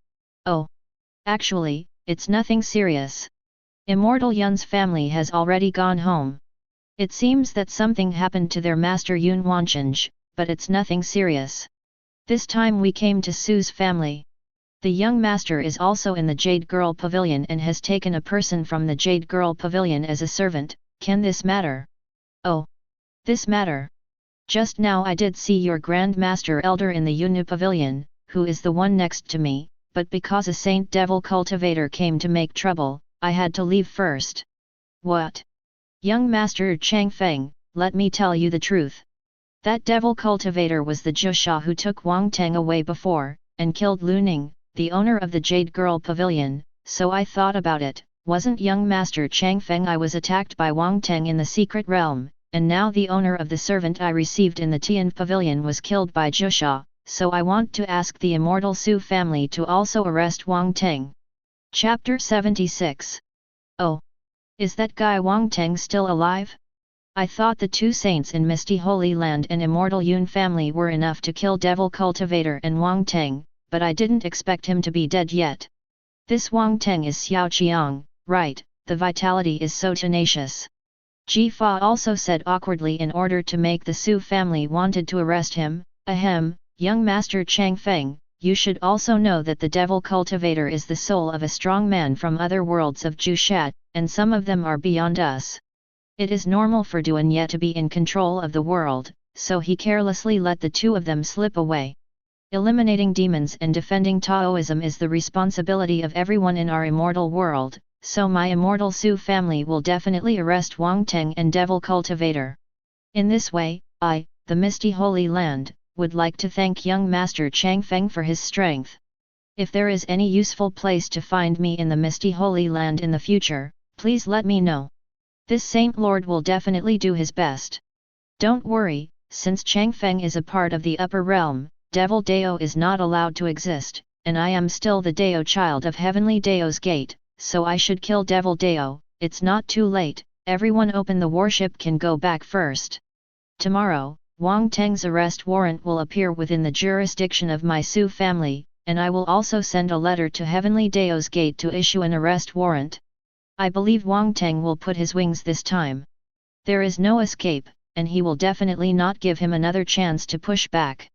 Oh. Actually, it's nothing serious. Immortal Yun's family has already gone home. It seems that something happened to their master Yun Wanchanj, but it's nothing serious. This time we came to Su's family. The young master is also in the Jade Girl Pavilion and has taken a person from the Jade Girl Pavilion as a servant. Can this matter? Oh. This matter. Just now I did see your Grand Master Elder in the Yunu Pavilion, who is the one next to me, but because a Saint Devil Cultivator came to make trouble, I had to leave first. What? Young Master Changfeng, let me tell you the truth. That Devil Cultivator was the Jusha who took Wang Teng away before, and killed Lu Ning, the owner of the Jade Girl Pavilion, so I thought about it. Wasn't young Master Changfeng I was attacked by Wang Teng in the secret realm, and now the owner of the servant I received in the Tian Pavilion was killed by Jusha, so I want to ask the Immortal Xu family to also arrest Wang Teng. Chapter 76. Oh. Is that guy Wang Teng still alive? I thought the two saints in Misty Holy Land and Immortal Yun family were enough to kill Devil Cultivator and Wang Teng, but I didn't expect him to be dead yet. This Wang Teng is Xiao Qiang, right? The vitality is so tenacious. Ji Fa also said awkwardly in order to make the Xu family wanted to arrest him. Ahem, young Master Changfeng, you should also know that the Devil Cultivator is the soul of a strong man from other worlds of Jushat, and some of them are beyond us. It is normal for Duan Ye to be in control of the world, so he carelessly let the two of them slip away. Eliminating demons and defending Taoism is the responsibility of everyone in our immortal world, so my Immortal Xu family will definitely arrest Wang Teng and Devil Cultivator. In this way, I, the Misty Holy Land, would like to thank young Master Changfeng for his strength. If there is any useful place to find me in the Misty Holy Land in the future, please let me know. This Saint Lord will definitely do his best. Don't worry, since Changfeng is a part of the upper realm, Devil Dao is not allowed to exist, and I am still the Dao Child of Heavenly Dao's Gate, so I should kill Devil Dao. It's not too late, everyone open the warship can go back first. Tomorrow, Wang Teng's arrest warrant will appear within the jurisdiction of my Xu family, and I will also send a letter to Heavenly Dao's Gate to issue an arrest warrant. I believe Wang Teng will put his wings this time. There is no escape, and he will definitely not give him another chance to push back.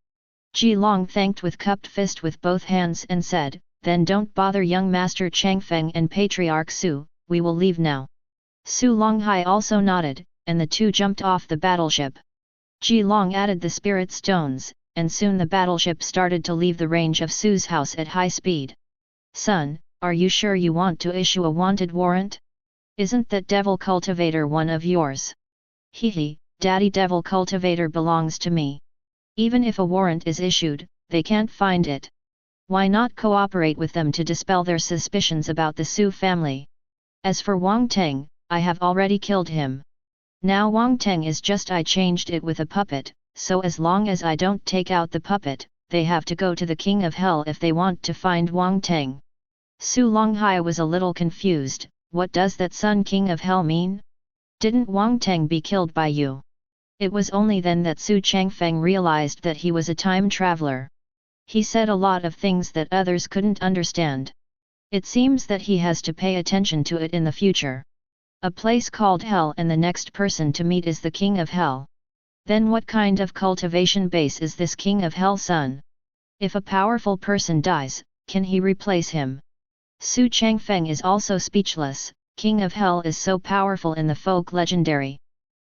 Ji Long thanked with cupped fist with both hands and said, then don't bother young Master Changfeng and Patriarch Xu, we will leave now. Su Longhai also nodded, and the two jumped off the battleship. Ji Long added the spirit stones, and soon the battleship started to leave the range of Su's house at high speed. Son, are you sure you want to issue a wanted warrant? Isn't that Devil Cultivator one of yours? Hehe, Daddy Devil Cultivator belongs to me. Even if a warrant is issued, they can't find it. Why not cooperate with them to dispel their suspicions about the Xu family? As for Wang Teng, I have already killed him. Now Wang Teng is just I changed it with a puppet, so as long as I don't take out the puppet, they have to go to the King of Hell if they want to find Wang Teng. Su Longhai was a little confused. What does that Sun King of Hell mean? Didn't Wang Teng be killed by you? It was only then that Xu Changfeng realized that he was a time traveler. He said a lot of things that others couldn't understand. It seems that he has to pay attention to it in the future. A place called Hell and the next person to meet is the King of Hell. Then what kind of cultivation base is this King of Hell son? If a powerful person dies, can he replace him? Xu Changfeng is also speechless. King of Hell is so powerful in the folk legendary.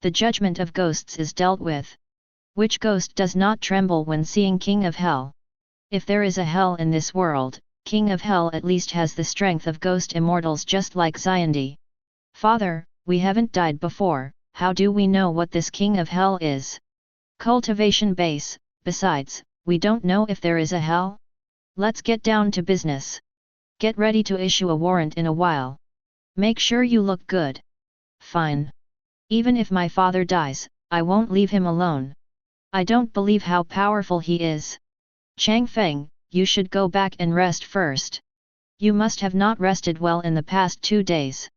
The judgment of ghosts is dealt with. Which ghost does not tremble when seeing King of Hell? If there is a hell in this world, King of Hell at least has the strength of ghost immortals just like Xiandi. Father, we haven't died before, how do we know what this King of Hell is? Cultivation base, besides, we don't know if there is a hell? Let's get down to business. Get ready to issue a warrant in a while. Make sure you look good. Fine. Even if my father dies, I won't leave him alone. I don't believe how powerful he is. Changfeng, you should go back and rest first. You must have not rested well in the past 2 days.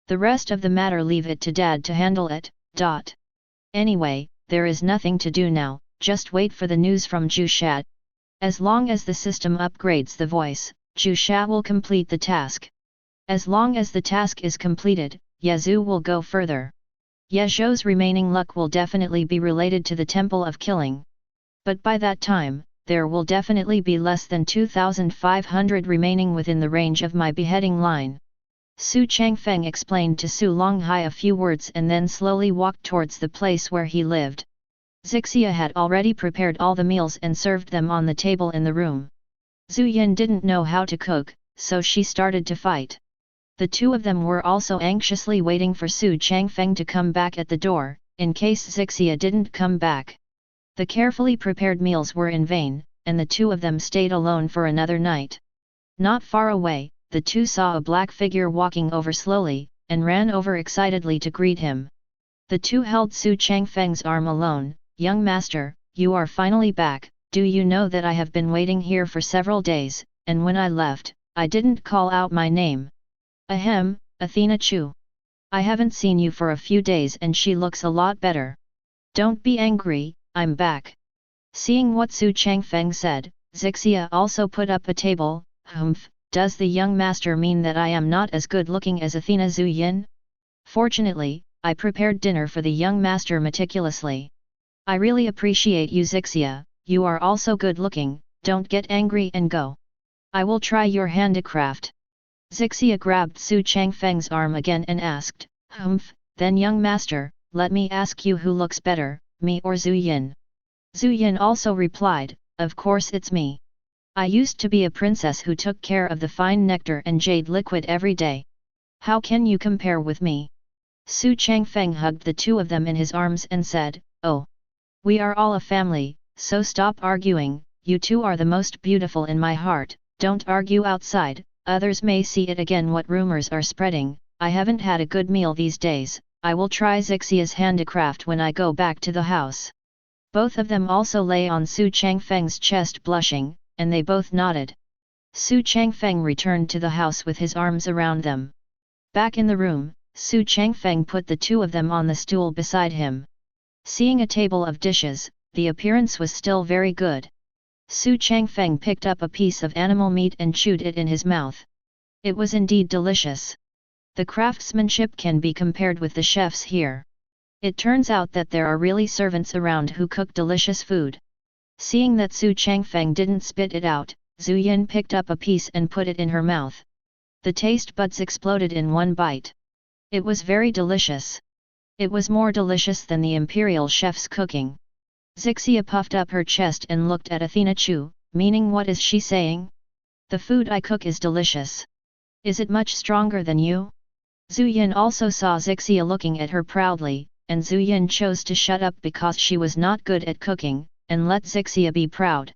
The rest of the matter leave it to Dad to handle it. Anyway, there is nothing to do now, just wait for the news from Jusha. As long as the system upgrades the voice, Jusha will complete the task. As long as the task is completed, Yazoo will go further. Yazou's remaining luck will definitely be related to the Temple of Killing. But by that time, there will definitely be less than 2,500 remaining within the range of my beheading line. Xu Changfeng explained to Su Longhai a few words and then slowly walked towards the place where he lived. Zixia had already prepared all the meals and served them on the table in the room. Zhu Yin didn't know how to cook, so she started to fight. The two of them were also anxiously waiting for Xu Changfeng to come back at the door, in case Zixia didn't come back. The carefully prepared meals were in vain, and the two of them stayed alone for another night. Not far away, the two saw a black figure walking over slowly, and ran over excitedly to greet him. The two held Xu Changfeng's arm alone. "Young master, you are finally back. Do you know that I have been waiting here for several days, and when I left, I didn't call out my name." "Ahem, Athena Chu. I haven't seen you for a few days and she looks a lot better. Don't be angry, I'm back." Seeing what Xu Changfeng said, Zixia also put up a table. "Hmph, does the young master mean that I am not as good looking as Athena Zhu Yin? Fortunately, I prepared dinner for the young master meticulously. I really appreciate you Zixia, you are also good looking, don't get angry and go. I will try your handicraft." Zixia grabbed Xu Changfeng's arm again and asked, "Hmph, then young master, let me ask you who looks better, me or Zhu Yin?" Zhu Yin also replied, "Of course it's me. I used to be a princess who took care of the fine nectar and jade liquid every day. How can you compare with me?" Xu Changfeng hugged the two of them in his arms and said, "Oh, we are all a family, so stop arguing, you two are the most beautiful in my heart, don't argue outside, others may see it again what rumors are spreading. I haven't had a good meal these days, I will try Zixia's handicraft when I go back to the house." Both of them also lay on Xu Changfeng's chest blushing, and they both nodded. Xu Changfeng returned to the house with his arms around them. Back in the room, Xu Changfeng put the two of them on the stool beside him. Seeing a table of dishes, the appearance was still very good. Xu Changfeng picked up a piece of animal meat and chewed it in his mouth. It was indeed delicious. The craftsmanship can be compared with the chefs here. It turns out that there are really servants around who cook delicious food. Seeing that Xu Changfeng didn't spit it out, Zhu Yin picked up a piece and put it in her mouth. The taste buds exploded in one bite. It was very delicious. It was more delicious than the imperial chef's cooking. Zixia puffed up her chest and looked at Athena Chu, meaning what is she saying? The food I cook is delicious. Is it much stronger than you? Zhu Yin also saw Zixia looking at her proudly, and Zhu Yin chose to shut up because she was not good at cooking, and let Zixia be proud.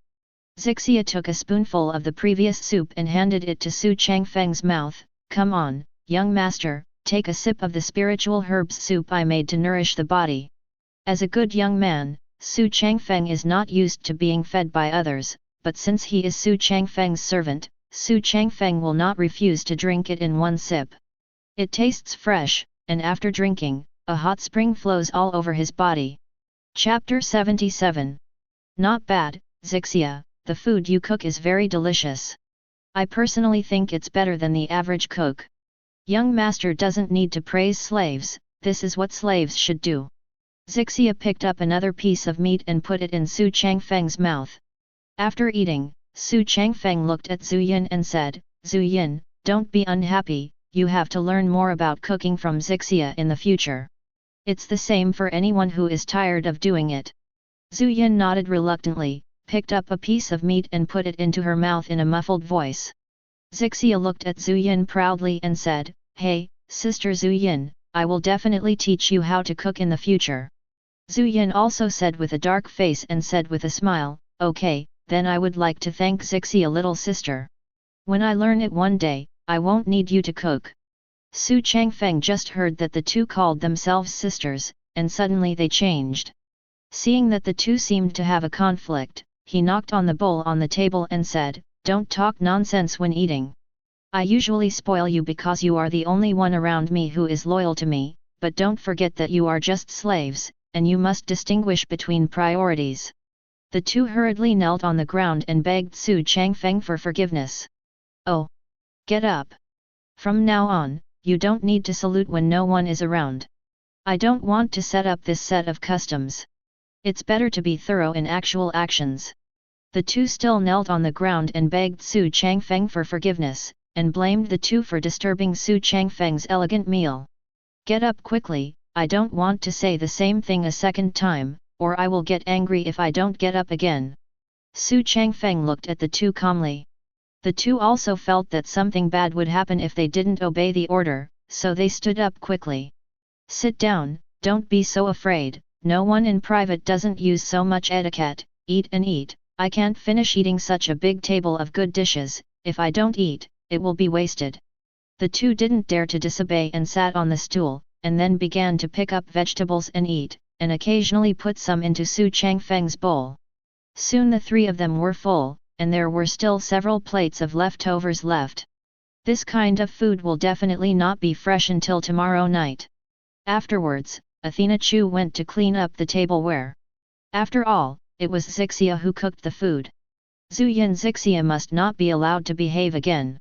Zixia took a spoonful of the previous soup and handed it to Xu Changfeng's mouth. "Come on, young master, take a sip of the spiritual herbs soup I made to nourish the body." As a good young man, Xu Changfeng is not used to being fed by others, but since he is Xu Changfeng's servant, Xu Changfeng will not refuse to drink it in one sip. It tastes fresh, and after drinking, a hot spring flows all over his body. Chapter 77. Not bad, Zixia, the food you cook is very delicious. I personally think it's better than the average cook. Young master doesn't need to praise slaves, this is what slaves should do. Zixia picked up another piece of meat and put it in Xu Changfeng's mouth. After eating, Xu Changfeng looked at Zhu Yin and said, "Zhu Yin, don't be unhappy, you have to learn more about cooking from Zixia in the future. It's the same for anyone who is tired of doing it." Zhu Yin nodded reluctantly, picked up a piece of meat and put it into her mouth in a muffled voice. Zixia looked at Zhu Yin proudly and said, "Hey, Sister Zhu Yin, I will definitely teach you how to cook in the future." Zhu Yin also said with a dark face and said with a smile, "Okay, then I would like to thank Zixia little sister. When I learn it one day, I won't need you to cook." Xu Changfeng just heard that the two called themselves sisters, and suddenly they changed. Seeing that the two seemed to have a conflict, he knocked on the bowl on the table and said, "Don't talk nonsense when eating. I usually spoil you because you are the only one around me who is loyal to me, but don't forget that you are just slaves, and you must distinguish between priorities. The two hurriedly knelt on the ground and begged Xu Changfeng for forgiveness. Oh! Get up! From now on, you don't need to salute when no one is around. I don't want to set up this set of customs. It's better to be thorough in actual actions. The two still knelt on the ground and begged Xu Changfeng for forgiveness, and blamed the two for disturbing Xu Changfeng's elegant meal. Get up quickly, I don't want to say the same thing a second time, or I will get angry if I don't get up again. Xu Changfeng looked at the two calmly. The two also felt that something bad would happen if they didn't obey the order, so they stood up quickly. Sit down, don't be so afraid, no one in private doesn't use so much etiquette, eat and eat. I can't finish eating such a big table of good dishes, if I don't eat, it will be wasted. The two didn't dare to disobey and sat on the stool, and then began to pick up vegetables and eat, and occasionally put some into Xu Changfeng's bowl. Soon the three of them were full, and there were still several plates of leftovers left. This kind of food will definitely not be fresh until tomorrow night. Afterwards, Athena Chu went to clean up the tableware. After all, it was Xixia who cooked the food. Zuyan Xixia must not be allowed to behave again.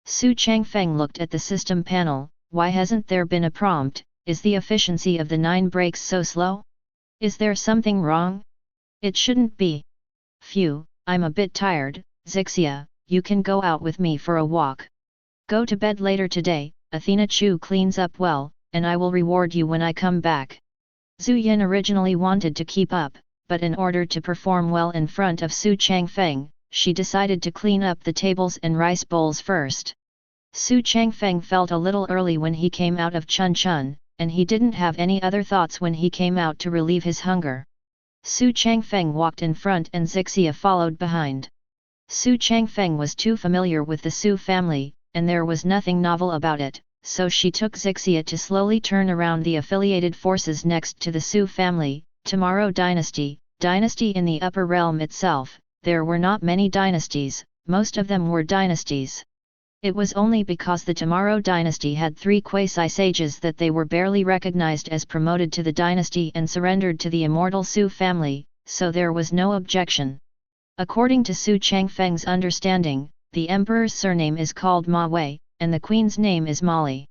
Xu Changfeng looked at the system panel. Why hasn't there been a prompt? Is the efficiency of the 9 breaks so slow? Is there something wrong? It shouldn't be. Phew, I'm a bit tired. Xixia, you can go out with me for a walk. Go to bed later today. Athena Chu cleans up well, and I will reward you when I come back. Zuyan originally wanted to keep up, but in order to perform well in front of Xu Changfeng, she decided to clean up the tables and rice bowls first. Xu Changfeng felt a little early when he came out of Chun Chun, and he didn't have any other thoughts when he came out to relieve his hunger. Xu Changfeng walked in front and Xixia followed behind. Xu Changfeng was too familiar with the Xu family, and there was nothing novel about it, so she took Xixia to slowly turn around the affiliated forces next to the Xu family. Tomorrow dynasty in the upper realm itself. There were not many dynasties, most of them were dynasties. It was only because the Tomorrow dynasty had 3 quasi-sages that they were barely recognized as promoted to the dynasty and surrendered to the immortal Xu family, so there was no objection. According to Xu Changfeng's understanding, the emperor's surname is called Ma Wei, and the queen's name is Molly.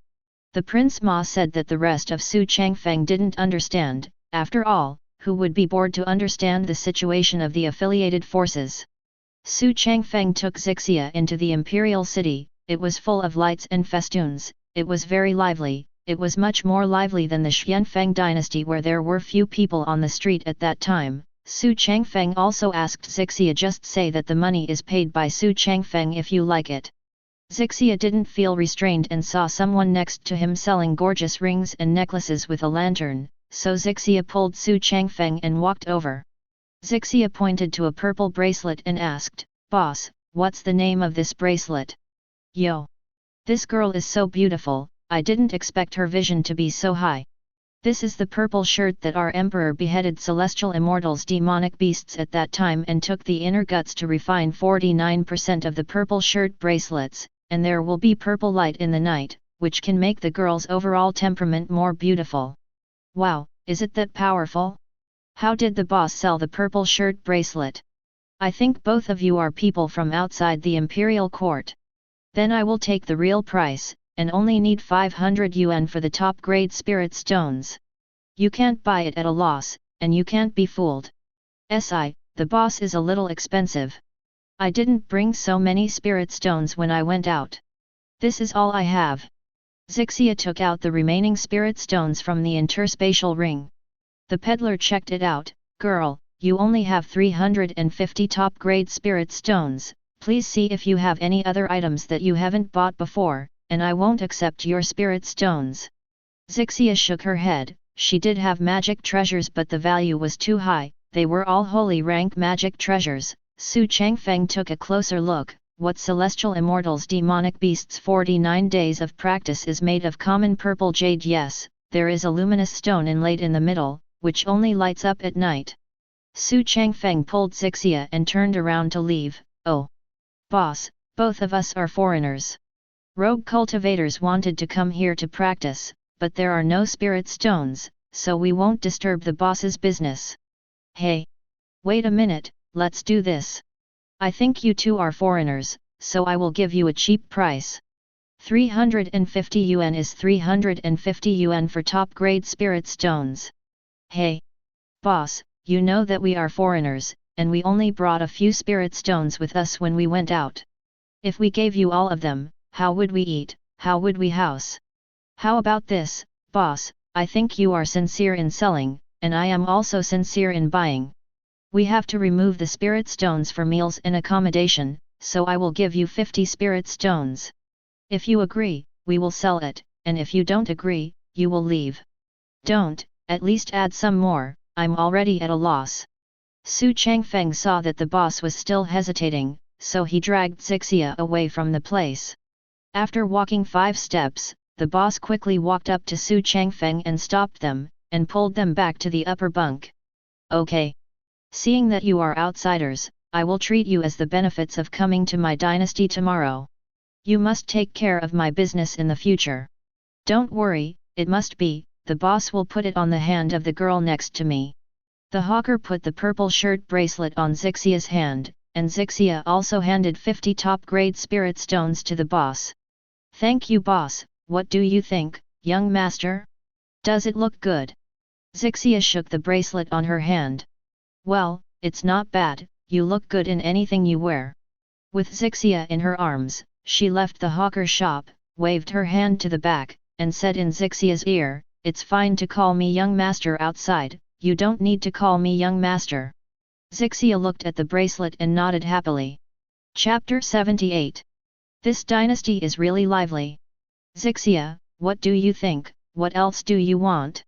The Prince Ma said that the rest of Xu Changfeng didn't understand. After all, who would be bored to understand the situation of the affiliated forces? Xu Changfeng took Xixia into the imperial city. It was full of lights and festoons, it was very lively, it was much more lively than the Xianfeng dynasty where there were few people on the street at that time. Xu Changfeng also asked Xixia, just say that the money is paid by Xu Changfeng if you like it. Xixia didn't feel restrained and saw someone next to him selling gorgeous rings and necklaces with a lantern. So Xixia pulled Xu Changfeng and walked over. Xixia pointed to a purple bracelet and asked, "Boss, what's the name of this bracelet?" "Yo! This girl is so beautiful, I didn't expect her vision to be so high. This is the purple shirt that our emperor beheaded celestial immortals, demonic beasts at that time, and took the inner guts to refine 49% of the purple shirt bracelets, and there will be purple light in the night, which can make the girl's overall temperament more beautiful. Wow, is it that powerful? How did the boss sell the purple shirt bracelet? I think both of you are people from outside the imperial court. Then I will take the real price, and only need 500 yuan for the top grade spirit stones. You can't buy it at a loss, and you can't be fooled. The boss is a little expensive. I didn't bring so many spirit stones when I went out. This is all I have." Xixia took out the remaining spirit stones from the interspatial ring. The peddler checked it out. "Girl, you only have 350 top-grade spirit stones, please see if you have any other items that you haven't bought before, and I won't accept your spirit stones." Xixia shook her head. She did have magic treasures, but the value was too high. They were all holy rank magic treasures. Xu Changfeng took a closer look. What celestial immortals, demonic beasts, 49 days of practice is made of common purple jade? Yes, there is a luminous stone inlaid in the middle, which only lights up at night. Xu Changfeng pulled Xixia and turned around to leave. "Oh! Boss, both of us are foreigners. Rogue cultivators wanted to come here to practice, but there are no spirit stones, so we won't disturb the boss's business. Hey! Wait a minute, let's do this. I think you two are foreigners, so I will give you a cheap price. 350 yuan is 350 yuan for top-grade spirit stones. Hey! Boss, you know that we are foreigners, and we only brought a few spirit stones with us when we went out. If we gave you all of them, how would we eat, how would we house? How about this, boss? I think you are sincere in selling, and I am also sincere in buying. We have to remove the spirit stones for meals and accommodation, so I will give you 50 spirit stones. If you agree, we will sell it, and if you don't agree, you will leave. Don't, at least add some more, I'm already at a loss. Xu Changfeng saw that the boss was still hesitating, so he dragged Xixia away from the place. After walking 5 steps, the boss quickly walked up to Xu Changfeng and stopped them, and pulled them back to the upper bunk. Okay. Seeing that you are outsiders, I will treat you as the benefits of coming to my dynasty tomorrow. You must take care of my business in the future. Don't worry, it must be, the boss will put it on the hand of the girl next to me. The hawker put the purple shirt bracelet on Xixia's hand, and Xixia also handed 50 top-grade spirit stones to the boss. Thank you, boss. What do you think, young master? Does it look good? Xixia shook the bracelet on her hand. Well, it's not bad, you look good in anything you wear. With Xixia in her arms, she left the hawker shop, waved her hand to the back, and said in Xixia's ear, "It's fine to call me young master outside, you don't need to call me young master." Xixia looked at the bracelet and nodded happily. Chapter 78. This dynasty is really lively. Xixia, what do you think? What else do you want?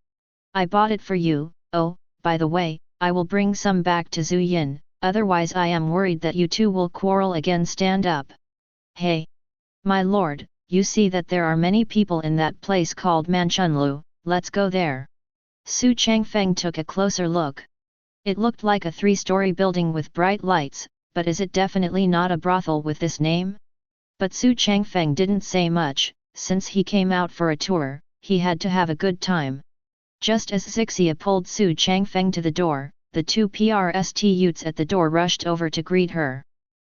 I bought it for you. Oh, by the way, I will bring some back to Zhu Yin, otherwise I am worried that you two will quarrel again. Stand up. Hey! My lord, you see that there are many people in that place called Manchunlu, let's go there. Xu Changfeng took a closer look. It looked like a 3-story building with bright lights, but is it definitely not a brothel with this name? But Xu Changfeng didn't say much, since he came out for a tour, he had to have a good time. Just as Xixia pulled Xu Changfeng to the door, the 2 prostitutes at the door rushed over to greet her.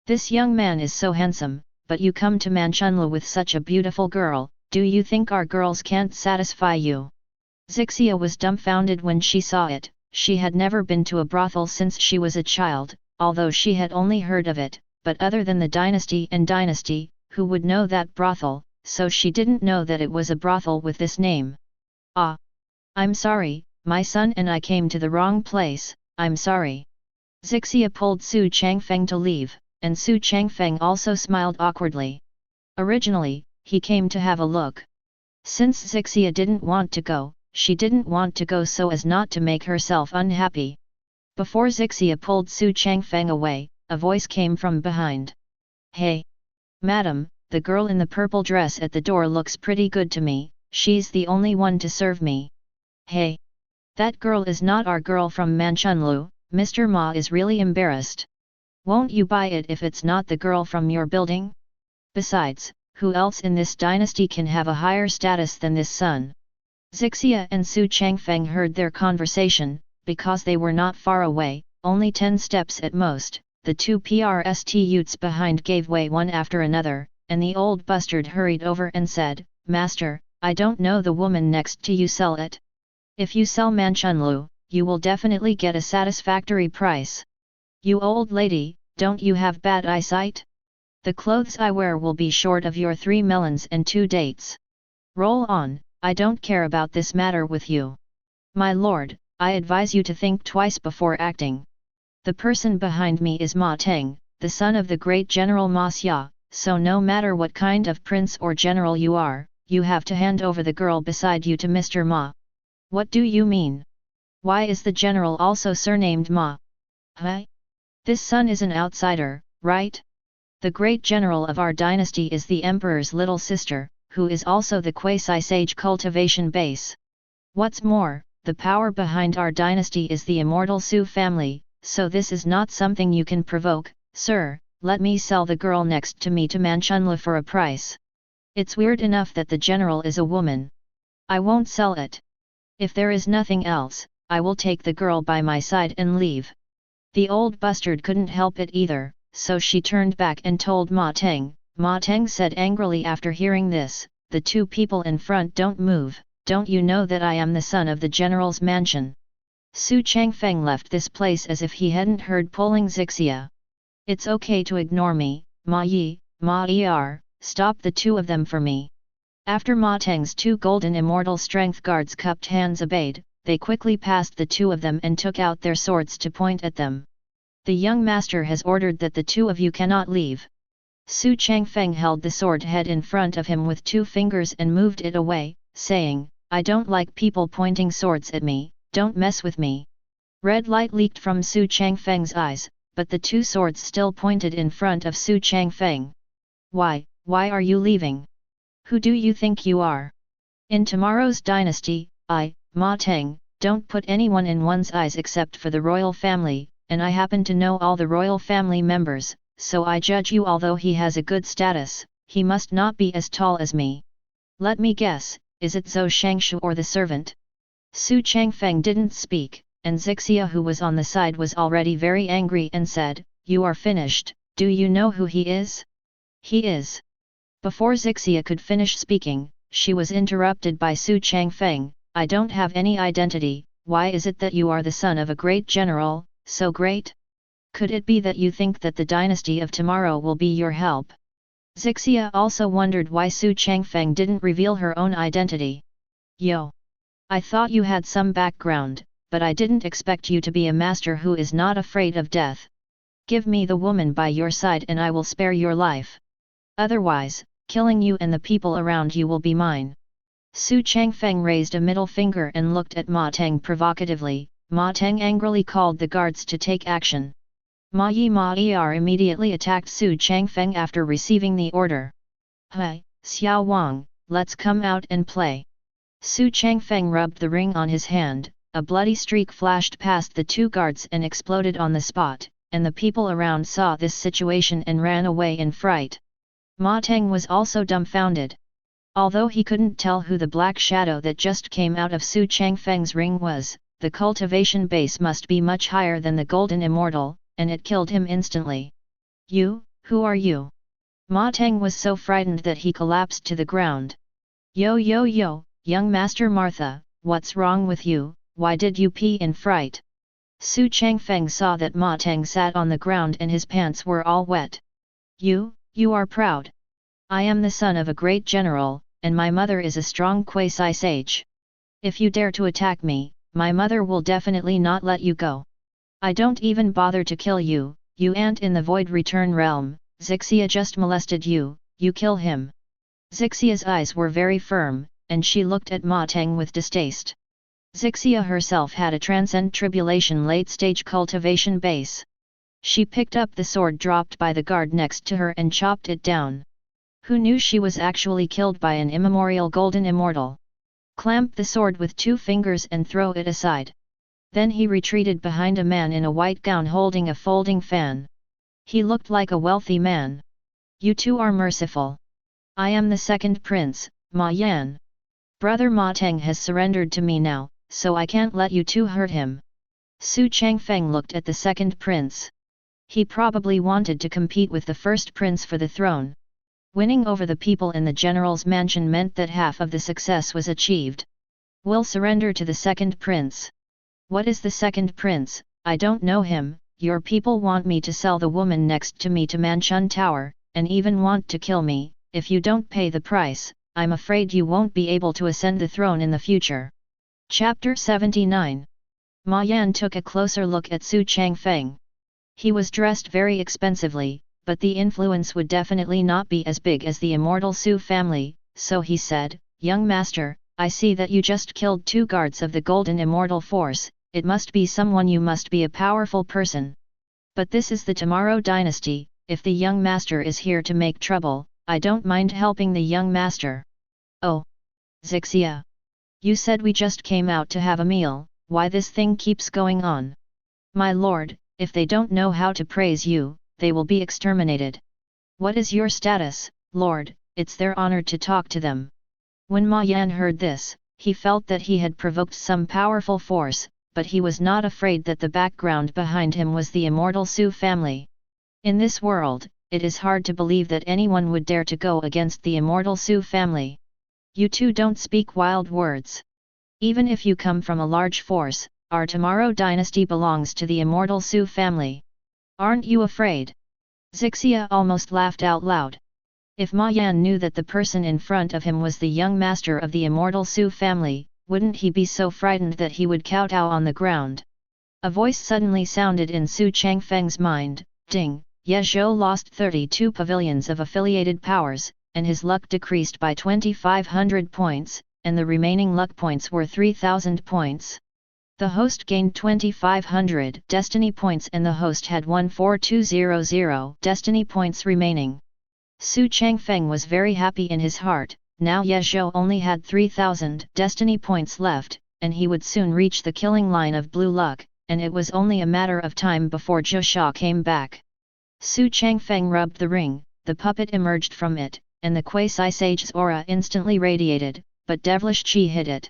This young man is so handsome, but you come to Manchunlu with such a beautiful girl, do you think our girls can't satisfy you? Xixia was dumbfounded when she saw it. She had never been to a brothel since she was a child, although she had only heard of it, but other than the dynasty, who would know that brothel, so she didn't know that it was a brothel with this name. Ah! I'm sorry, my son and I came to the wrong place, I'm sorry. Xixia pulled Xu Changfeng to leave, and Xu Changfeng also smiled awkwardly. Originally, he came to have a look. Since Xixia didn't want to go, she didn't want to go so as not to make herself unhappy. Before Xixia pulled Xu Changfeng away, a voice came from behind. Hey! Madam, the girl in the purple dress at the door looks pretty good to me, she's the only one to serve me. Hey! That girl is not our girl from Manchunlu, Mr. Ma is really embarrassed. Won't you buy it if it's not the girl from your building? Besides, who else in this dynasty can have a higher status than this son? Xixia and Xu Changfeng heard their conversation, because they were not far away, only 10 steps at most. The 2 prostitutes behind gave way one after another, and the old bastard hurried over and said, "Master, I don't know the woman next to you, sell it. If you sell Manchunlu, you will definitely get a satisfactory price. You old lady, don't you have bad eyesight? The clothes I wear will be short of your 3 melons and 2 dates. Roll on, I don't care about this matter with you. My lord, I advise you to think twice before acting. The person behind me is Ma Teng, the son of the great general Ma Xia, so no matter what kind of prince or general you are, you have to hand over the girl beside you to Mr. Ma." "What do you mean? Why is the general also surnamed Ma? Huh? This son is an outsider, right? The great general of our dynasty is the emperor's little sister, who is also the quasi-sage cultivation base. What's more, the power behind our dynasty is the immortal Xu family, so this is not something you can provoke. Sir, let me sell the girl next to me to Manchunlu for a price. It's weird enough that the general is a woman. I won't sell it. If there is nothing else, I will take the girl by my side and leave. The old bastard couldn't help it either, so she turned back and told Ma Teng. Ma Teng said angrily after hearing this, the two people in front don't move, don't you know that I am the son of the general's mansion? Xu Changfeng left this place as if he hadn't heard pulling Zixia. It's okay to ignore me, Ma Yi, Ma Er, stop the two of them for me. After Ma Teng's two golden immortal strength guards cupped hands obeyed, they quickly passed the two of them and took out their swords to point at them. The young master has ordered that the two of you cannot leave. Xu Changfeng held the sword head in front of him with two fingers and moved it away, saying, I don't like people pointing swords at me, don't mess with me. Red light leaked from Xu Changfeng's eyes, but the two swords still pointed in front of Xu Changfeng. Why are you leaving? Who do you think you are? In tomorrow's dynasty, I, Ma Teng, don't put anyone in one's eyes except for the royal family, and I happen to know all the royal family members, so I judge you. Although he has a good status, he must not be as tall as me. Let me guess, is it Zhou Shangshu or the servant? Xu Changfeng didn't speak, and Zixia, who was on the side, was already very angry and said, You are finished, do you know who he is? He is. Before Zixia could finish speaking, she was interrupted by Xu Changfeng. I don't have any identity. Why is it that you are the son of a great general, so great? Could it be that you think that the dynasty of tomorrow will be your help? Zixia also wondered why Xu Changfeng didn't reveal her own identity. Yo! I thought you had some background, but I didn't expect you to be a master who is not afraid of death. Give me the woman by your side and I will spare your life. Otherwise, killing you and the people around you will be mine. Xu Changfeng raised a middle finger and looked at Ma Teng provocatively. Ma Teng angrily called the guards to take action. Ma Yi Ma Er immediately attacked Xu Changfeng after receiving the order. Hey, Xiao Wang, let's come out and play. Xu Changfeng rubbed the ring on his hand, a bloody streak flashed past the two guards and exploded on the spot, and the people around saw this situation and ran away in fright. Ma Teng was also dumbfounded. Although he couldn't tell who the black shadow that just came out of Xu Changfeng's ring was, the cultivation base must be much higher than the golden immortal, and it killed him instantly. You, who are you? Ma Teng was so frightened that he collapsed to the ground. Yo, young Master Martha, what's wrong with you, why did you pee in fright? Xu Changfeng saw that Ma Teng sat on the ground and his pants were all wet. You are proud. I am the son of a great general, and my mother is a strong quasi-sage. If you dare to attack me, my mother will definitely not let you go. I don't even bother to kill you, you ant in the void return realm. Zixia just molested you, you kill him. Zixia's eyes were very firm, and she looked at Ma Teng with distaste. Zixia herself had a transcend tribulation late-stage cultivation base. She picked up the sword dropped by the guard next to her and chopped it down. Who knew she was actually killed by an immemorial golden immortal? Clamp the sword with two fingers and throw it aside. Then he retreated behind a man in a white gown holding a folding fan. He looked like a wealthy man. You two are merciful. I am the second prince, Ma Yan. Brother Ma Teng has surrendered to me now, so I can't let you two hurt him. Xu Changfeng looked at the second prince. He probably wanted to compete with the first prince for the throne. Winning over the people in the general's mansion meant that half of the success was achieved. Will surrender to the second prince. What is the second prince? I don't know him. Your people want me to sell the woman next to me to Manchun Tower, and even want to kill me. If you don't pay the price, I'm afraid you won't be able to ascend the throne in the future. Chapter 79. Ma Yan took a closer look at Xu Changfeng. He was dressed very expensively, but the influence would definitely not be as big as the immortal Xu family, so he said, Young master, I see that you just killed two guards of the golden immortal force, it must be someone, you must be a powerful person. But this is the Tomorrow dynasty, if the young master is here to make trouble, I don't mind helping the young master. Oh! Zixia! You said we just came out to have a meal, why this thing keeps going on? My lord, if they don't know how to praise you, they will be exterminated. What is your status, lord? it's their honor to talk to them. When Ma Yan heard this, he felt that he had provoked some powerful force, but he was not afraid that the background behind him was the immortal Xu family. In this world, it is hard to believe that anyone would dare to go against the immortal Xu family. You two don't speak wild words. Even if you come from a large force, our tomorrow dynasty belongs to the immortal Xu family. Aren't you afraid? Zixia almost laughed out loud. If Ma Yan knew that the person in front of him was the young master of the immortal Xu family, wouldn't he be so frightened that he would kowtow on the ground? A voice suddenly sounded in Xu Changfeng's mind, Ding, Ye Zhou lost 32 pavilions of affiliated powers, and his luck decreased by 2500 points, and the remaining luck points were 3000 points. The host gained 2500 destiny points and the host had 14200 destiny points remaining. Xu Changfeng was very happy in his heart. Now Ye Zhou only had 3000 destiny points left, and he would soon reach the killing line of blue luck, and it was only a matter of time before Zhou Sha came back. Xu Changfeng rubbed the ring, the puppet emerged from it, and the quasi-sage's aura instantly radiated, but devilish chi hid it.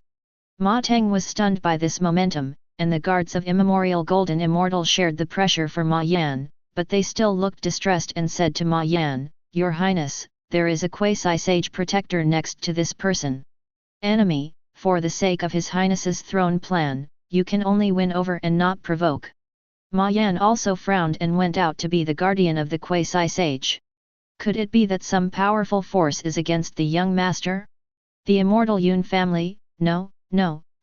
Ma Teng was stunned by this momentum, and the guards of Immemorial Golden Immortal shared the pressure for Ma Yan, but they still looked distressed and said to Ma Yan, Your Highness, there is a quasi-sage protector next to this person. Enemy, for the sake of His Highness's throne plan, you can only win over and not provoke. Ma Yan also frowned and went out to be the guardian of the quasi-sage. Could it be that some powerful force is against the young master? The immortal Yun family? No,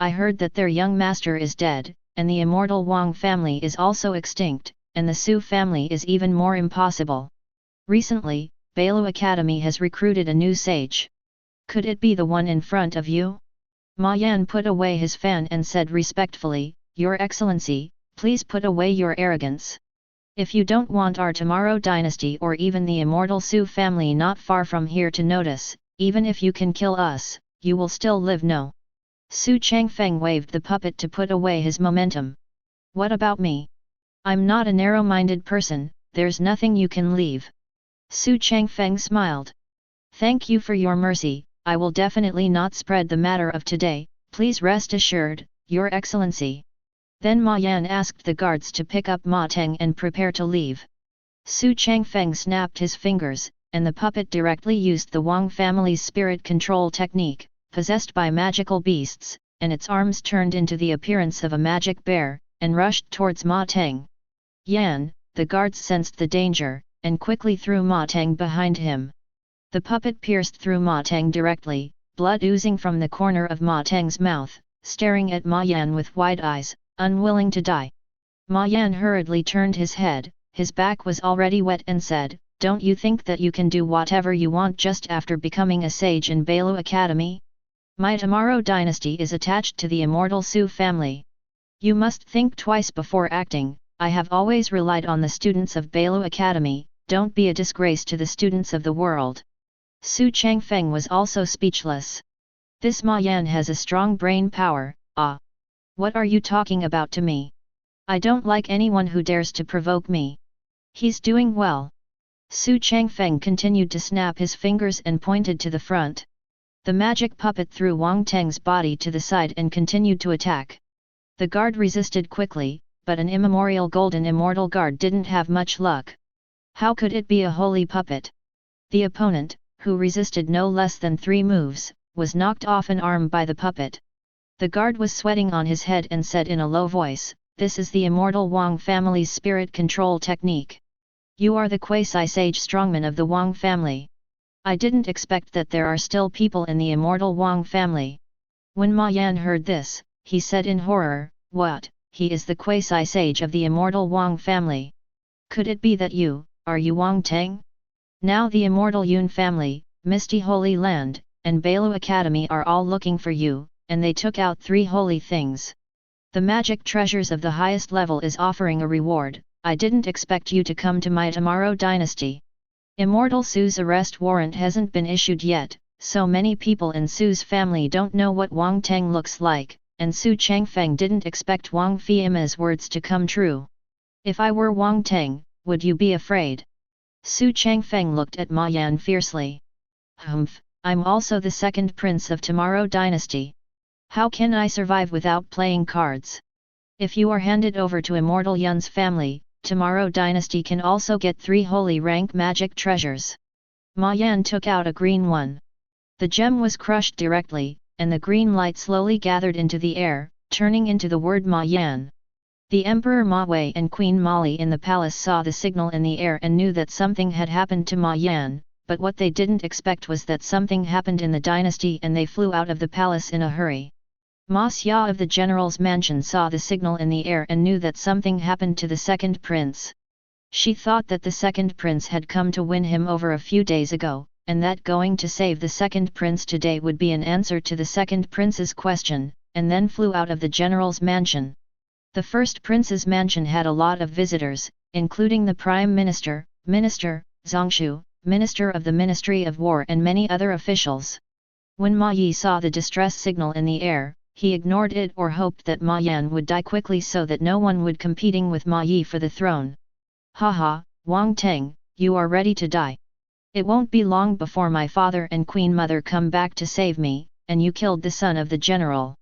I heard that their young master is dead, and the immortal Wang family is also extinct, and the Xu family is even more impossible. Recently, Bailu Academy has recruited a new sage. Could it be the one in front of you? Ma Yan put away his fan and said respectfully, Your Excellency, please put away your arrogance. If you don't want our tomorrow dynasty or even the immortal Xu family not far from here to notice, even if you can kill us, you will still live. No. Xu Changfeng waved the puppet to put away his momentum. What about me? I'm not a narrow-minded person, there's nothing you can leave. Xu Changfeng smiled. Thank you for your mercy, I will definitely not spread the matter of today, please rest assured, Your Excellency. Then Ma Yan asked the guards to pick up Ma Teng and prepare to leave. Xu Changfeng snapped his fingers, and the puppet directly used the Wang family's spirit control technique, possessed by magical beasts, and its arms turned into the appearance of a magic bear, and rushed towards Ma Teng. Yan, the guards sensed the danger, and quickly threw Ma Teng behind him. The puppet pierced through Ma Teng directly, blood oozing from the corner of Ma Teng's mouth, staring at Ma Yan with wide eyes, unwilling to die. Ma Yan hurriedly turned his head, his back was already wet and said, Don't you think that you can do whatever you want just after becoming a sage in Bailu Academy? My tomorrow dynasty is attached to the immortal Xu family. You must think twice before acting, I have always relied on the students of Bailu Academy, don't be a disgrace to the students of the world. Xu Changfeng was also speechless. This Ma Yan has a strong brain power, ah! What are you talking about to me? I don't like anyone who dares to provoke me. He's doing well. Xu Changfeng continued to snap his fingers and pointed to the front. The magic puppet threw Wang Teng's body to the side and continued to attack. The guard resisted quickly, but an immemorial golden immortal guard didn't have much luck. How could it be a holy puppet? The opponent, who resisted no less than 3 moves, was knocked off an arm by the puppet. The guard was sweating on his head and said in a low voice, This is the immortal Wang family's spirit control technique. You are the quasi-sage strongman of the Wang family. I didn't expect that there are still people in the immortal Wang family. When Ma Yan heard this, he said in horror, What, he is the quasi-sage of the immortal Wang family. Could it be that are you Wang Teng? Now the immortal Yun family, Misty Holy Land, and Bailu Academy are all looking for you, and they took out 3 holy things. The magic treasures of the highest level is offering a reward, I didn't expect you to come to my tomorrow dynasty. Immortal Xu's arrest warrant hasn't been issued yet, so many people in Xu's family don't know what Wang Teng looks like, and Xu Changfeng didn't expect Wang Fiima's words to come true. If I were Wang Teng, would you be afraid? Xu Changfeng looked at Ma Yan fiercely. Hmph, I'm also the second prince of Tomorrow Dynasty. How can I survive without playing cards? If you are handed over to Immortal Yun's family, Tomorrow Dynasty can also get 3 holy rank magic treasures. Ma Yan took out a green one. The gem was crushed directly, and the green light slowly gathered into the air, turning into the word Ma Yan. The Emperor Ma Wei and Queen Molly in the palace saw the signal in the air and knew that something had happened to Ma Yan, but what they didn't expect was that something happened in the dynasty and they flew out of the palace in a hurry. Ma Xia of the general's mansion saw the signal in the air and knew that something happened to the second prince. She thought that the second prince had come to win him over a few days ago, and that going to save the second prince today would be an answer to the second prince's question, and then flew out of the general's mansion. The first prince's mansion had a lot of visitors, including the Prime Minister, Zongshu, Minister of the Ministry of War and many other officials. When Ma Yi saw the distress signal in the air, he ignored it or hoped that Ma Yan would die quickly so that no one would competing with Ma Yi for the throne. Haha, Wang Teng, you are ready to die. It won't be long before my father and Queen Mother come back to save me, and you killed the son of the general.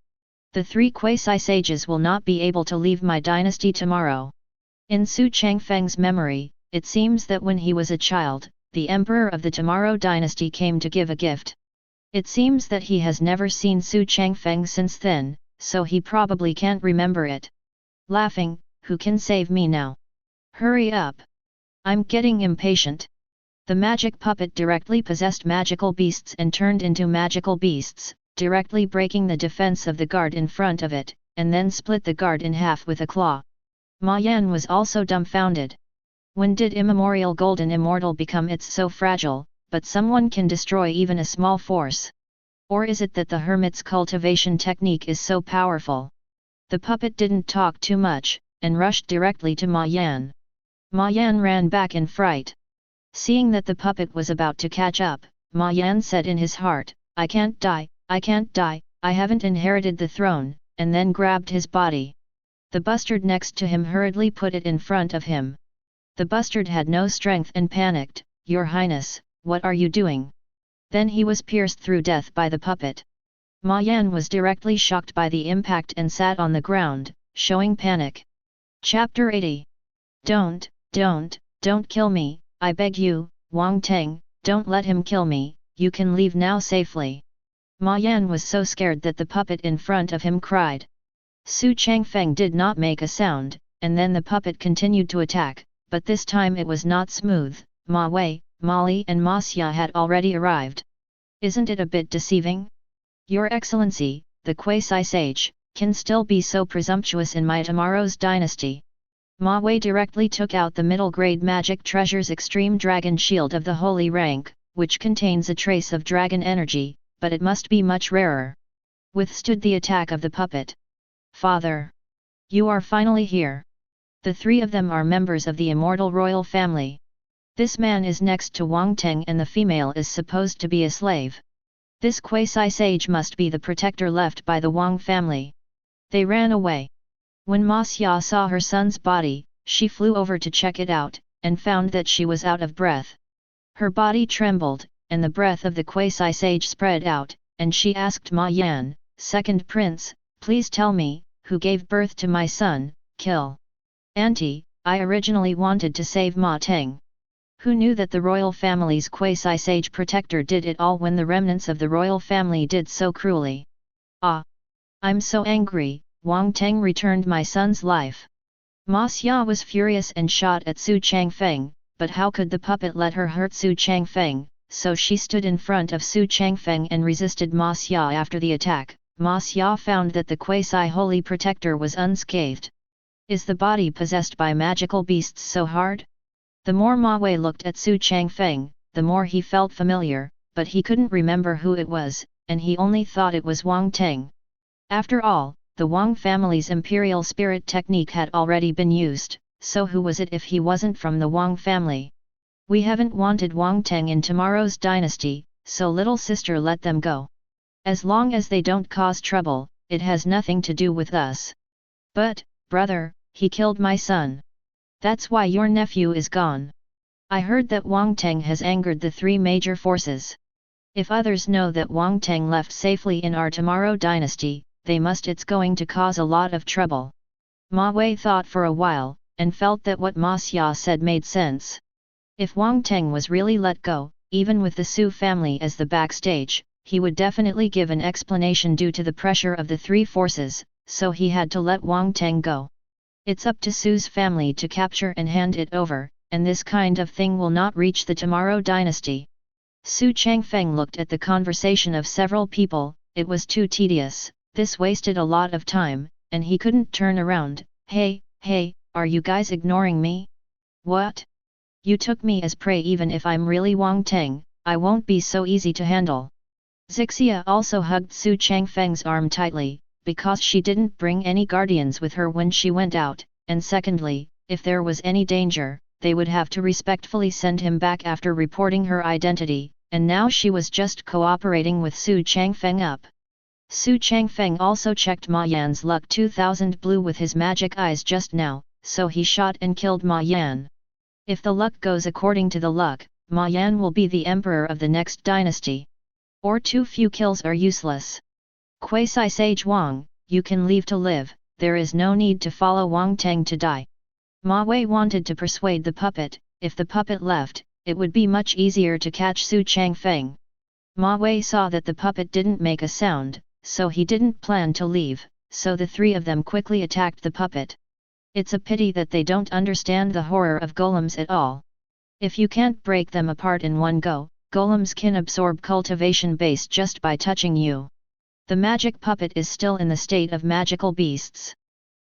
The 3 quasi-sages will not be able to leave my dynasty tomorrow. In Xu Changfeng's memory, it seems that when he was a child, the emperor of the Tomorrow dynasty came to give a gift. It seems that he has never seen Xu Changfeng since then, so he probably can't remember it. Laughing, who can save me now? Hurry up! I'm getting impatient. The magic puppet directly possessed magical beasts and turned into magical beasts, directly breaking the defense of the guard in front of it, and then split the guard in half with a claw. Ma Yan was also dumbfounded. When did immemorial golden immortal become it's so fragile, but someone can destroy even a small force? Or is it that the hermit's cultivation technique is so powerful? The puppet didn't talk too much, and rushed directly to Ma Yan. Ma Yan ran back in fright. Seeing that the puppet was about to catch up, Ma Yan said in his heart, I can't die, I haven't inherited the throne, and then grabbed his body. The bustard next to him hurriedly put it in front of him. The bustard had no strength and panicked, Your Highness, what are you doing? Then he was pierced through death by the puppet. Ma Yan was directly shocked by the impact and sat on the ground, showing panic. Chapter 80. Don't kill me, I beg you, Wang Teng, don't let him kill me, you can leave now safely. Ma Yan was so scared that the puppet in front of him cried. Xu Changfeng did not make a sound, and then the puppet continued to attack, but this time it was not smooth. Ma Wei, Molly and Ma Xia had already arrived. Isn't it a bit deceiving? Your Excellency, the quasi-sage, can still be so presumptuous in my tomorrow's dynasty. Ma Wei directly took out the middle-grade magic treasure's extreme dragon shield of the holy rank, which contains a trace of dragon energy, but it must be much rarer. Withstood the attack of the puppet. Father! You are finally here. The 3 of them are members of the Immortal royal family. This man is next to Wang Teng and the female is supposed to be a slave. This quasi-sage must be the protector left by the Wang family. They ran away. When Ma Xia saw her son's body, she flew over to check it out, and found that she was out of breath. Her body trembled, and the breath of the quasi-sage spread out, and she asked Ma Yan, Second Prince, please tell me, who gave birth to my son, kill. Auntie, I originally wanted to save Ma Teng. Who knew that the royal family's quasi-sage protector did it all when the remnants of the royal family did so cruelly? Ah! I'm so angry, Wang Teng returned my son's life. Ma Xia was furious and shot at Xu Changfeng, but how could the puppet let her hurt Xu Changfeng, so she stood in front of Xu Changfeng and resisted Ma Xia after the attack. Ma Xia found that the quasi-holy protector was unscathed. Is the body possessed by magical beasts so hard? The more Ma Wei looked at Xu Changfeng, the more he felt familiar, but he couldn't remember who it was, and he only thought it was Wang Teng. After all, the Wang family's imperial spirit technique had already been used, so who was it if he wasn't from the Wang family? We haven't wanted Wang Teng in tomorrow's dynasty, so little sister let them go. As long as they don't cause trouble, it has nothing to do with us. But, brother, he killed my son. That's why your nephew is gone. I heard that Wang Teng has angered the 3 major forces. If others know that Wang Teng left safely in our tomorrow dynasty, it's going to cause a lot of trouble. Ma Wei thought for a while, and felt that what Ma Xia said made sense. If Wang Teng was really let go, even with the Su family as the backstage, he would definitely give an explanation due to the pressure of the three forces, so he had to let Wang Teng go. It's up to Su's family to capture and hand it over, and this kind of thing will not reach the tomorrow dynasty. Xu Changfeng looked at the conversation of several people. It was too tedious, this wasted a lot of time, and he couldn't turn around. Hey, are you guys ignoring me? What? You took me as prey. Even if I'm really Wang Teng, I won't be so easy to handle. Zixia also hugged Xu Changfeng's arm tightly, because she didn't bring any guardians with her when she went out, and secondly, if there was any danger, they would have to respectfully send him back after reporting her identity, and now she was just cooperating with Xu Changfeng up. Xu Changfeng also checked Ma Yan's luck 2000 blue with his magic eyes just now, so he shot and killed Ma Yan. If the luck goes according to the luck, Ma Yan will be the emperor of the next dynasty. Or too few kills are useless. Quasi Sage Wang, you can leave to live, there is no need to follow Wang Teng to die. Ma Wei wanted to persuade the puppet. If the puppet left, it would be much easier to catch Xu Changfeng. Ma Wei saw that the puppet didn't make a sound, so he didn't plan to leave, so the three of them quickly attacked the puppet. It's a pity that they don't understand the horror of golems at all. If you can't break them apart in one go, golems can absorb cultivation base just by touching you. The magic puppet is still in the state of magical beasts.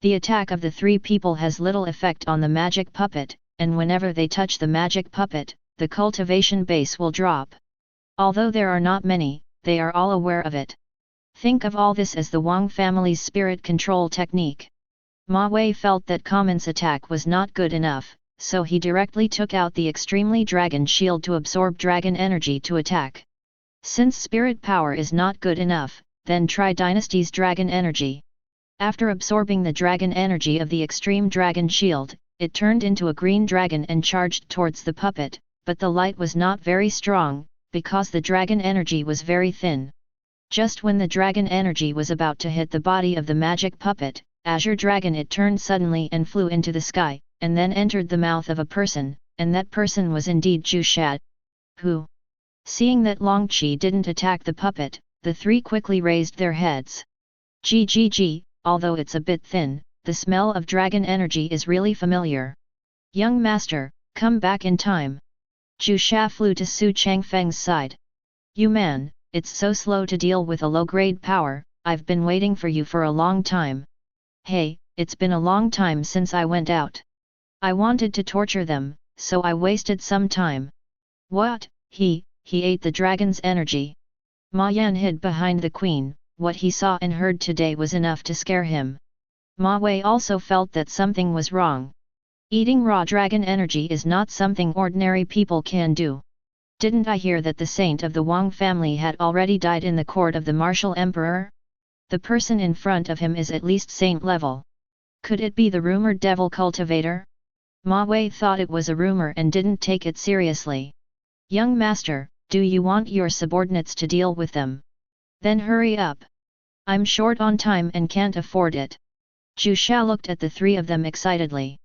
The attack of the three people has little effect on the magic puppet, and whenever they touch the magic puppet, the cultivation base will drop. Although there are not many, they are all aware of it. Think of all this as the Wang family's spirit control technique. Ma Wei felt that Common's attack was not good enough, so he directly took out the extremely dragon shield to absorb dragon energy to attack. Since spirit power is not good enough, then try Dynasty's dragon energy. After absorbing the dragon energy of the extreme dragon shield, it turned into a green dragon and charged towards the puppet, but the light was not very strong, because the dragon energy was very thin. Just when the dragon energy was about to hit the body of the magic puppet, Azure Dragon, it turned suddenly and flew into the sky, and then entered the mouth of a person, and that person was indeed Zhu Sha. Who? Seeing that Long Qi didn't attack the puppet, the three quickly raised their heads. Gg, although it's a bit thin, the smell of dragon energy is really familiar. Young master, come back in time. Zhu Sha flew to Xu Changfeng's side. You man, it's so slow to deal with a low-grade power, I've been waiting for you for a long time. Hey, it's been a long time since I went out. I wanted to torture them, so I wasted some time. What? He ate the dragon's energy. Ma Yan hid behind the queen. What he saw and heard today was enough to scare him. Ma Wei also felt that something was wrong. Eating raw dragon energy is not something ordinary people can do. Didn't I hear that the saint of the Wang family had already died in the court of the martial emperor? The person in front of him is at least saint level. Could it be the rumored devil cultivator? Ma Wei thought it was a rumor and didn't take it seriously. Young master, do you want your subordinates to deal with them? Then hurry up. I'm short on time and can't afford it. Zhu Sha looked at the three of them excitedly.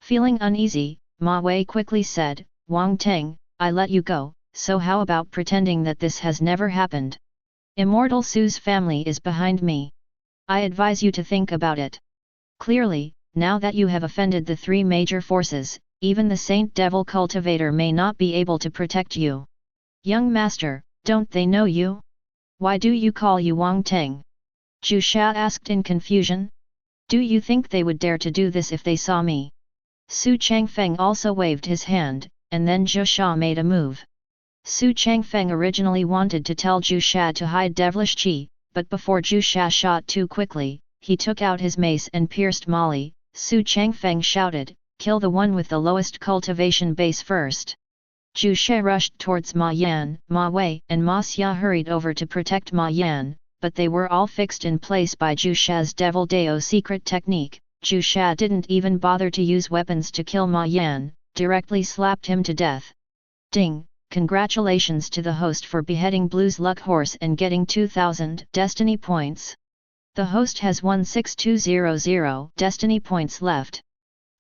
Feeling uneasy, Ma Wei quickly said, Wang Teng, I let you go, so how about pretending that this has never happened? Immortal Su's family is behind me. I advise you to think about it. Clearly, now that you have offended the three major forces, even the Saint Devil Cultivator may not be able to protect you. Young master, don't they know you? Why do you call you Wang Teng? Zhu Sha asked in confusion. Do you think they would dare to do this if they saw me? Xu Changfeng also waved his hand, and then Zhu Sha made a move. Xu Changfeng originally wanted to tell Zhu Sha to hide devilish qi, but before Zhu Sha shot too quickly, he took out his mace and pierced Molly. Xu Changfeng shouted, kill the one with the lowest cultivation base first. Zhu Sha rushed towards Ma Yan, Ma Wei and Ma Xia hurried over to protect Ma Yan, but they were all fixed in place by Zhu Sha's Devil Dao secret technique. Zhu Sha didn't even bother to use weapons to kill Ma Yan, directly slapped him to death. Ding, Congratulations to the host for beheading Blue's luck horse and getting 2000 destiny points. The host has 16200 destiny points left.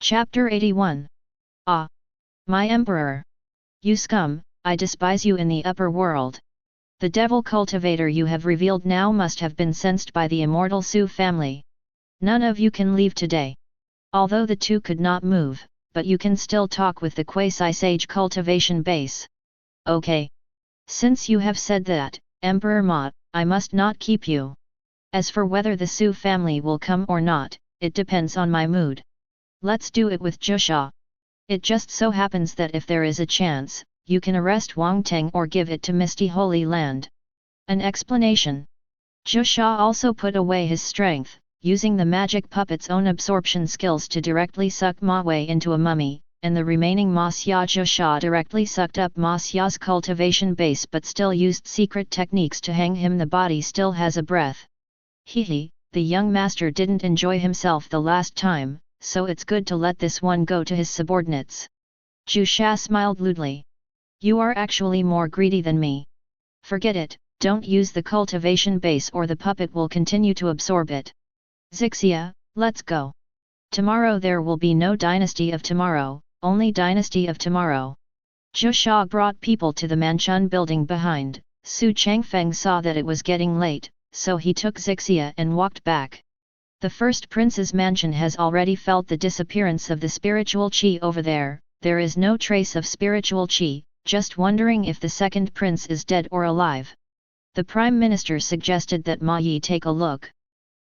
Chapter 81. Ah! My Emperor! You scum, I despise you in the upper world. The devil cultivator you have revealed now must have been sensed by the immortal Xu family. None of you can leave today. Although the two could not move, but you can still talk with the quasi-sage cultivation base. Okay. Since you have said that, Emperor Ma, I must not keep you. As for whether the Xu family will come or not, it depends on my mood. Let's do it with Jusha. It just so happens that if there is a chance, you can arrest Wang Teng or give it to Misty Holy Land. An explanation. Jusha also put away his strength, using the magic puppet's own absorption skills to directly suck Ma Wei into a mummy, and the remaining Ma Xia Jusha directly sucked up Ma Xia's cultivation base but still used secret techniques to hang him. The body still has a breath. Hehe, the young master didn't enjoy himself the last time, so it's good to let this one go to his subordinates. Jusha smiled lewdly. You are actually more greedy than me. Forget it, don't use the cultivation base or the puppet will continue to absorb it. Zixia, let's go. Tomorrow there will be no dynasty of tomorrow, only dynasty of tomorrow. Jusha brought people to the Manchun building behind. Xu Changfeng saw that it was getting late, so he took Zixia and walked back. The first prince's mansion has already felt the disappearance of the spiritual qi over there. There is no trace of spiritual qi. Just wondering if the second prince is dead or alive. The Prime Minister suggested that Ma Yi take a look.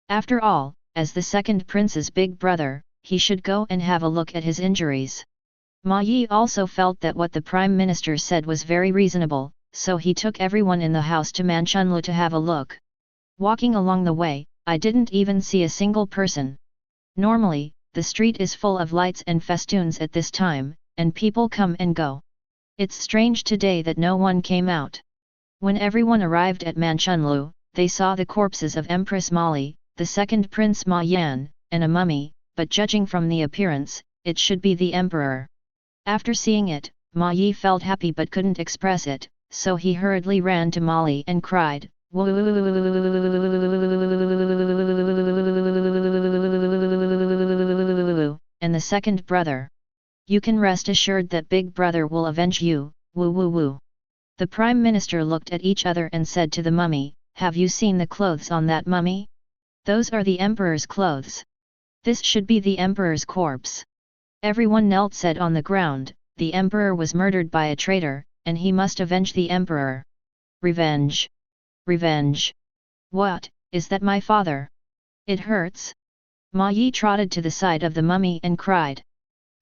After all, as the second prince's big brother, he should go and have a look at his injuries. Ma Yi also felt that what the Prime Minister said was very reasonable, so he took everyone in the house to Manchunlu to have a look. Walking along the way, I didn't even see a single person. Normally, the street is full of lights and festoons at this time, and people come and go. It's strange today that no one came out. When everyone arrived at Manchunlu, they saw the corpses of Empress Mali, the second Prince Ma Yan, and a mummy, but judging from the appearance, it should be the emperor. After seeing it, Ma Yi felt happy but couldn't express it, so he hurriedly ran to Mali and cried, "Woo!" And the second brother. You can rest assured that big brother will avenge you, woo woo woo. The Prime Minister looked at each other and said to the mummy, have you seen the clothes on that mummy? Those are the emperor's clothes. This should be the emperor's corpse. Everyone knelt said on the ground, the emperor was murdered by a traitor, and he must avenge the emperor. Revenge. Revenge. What, is that my father? It hurts. Ma Yi trotted to the side of the mummy and cried.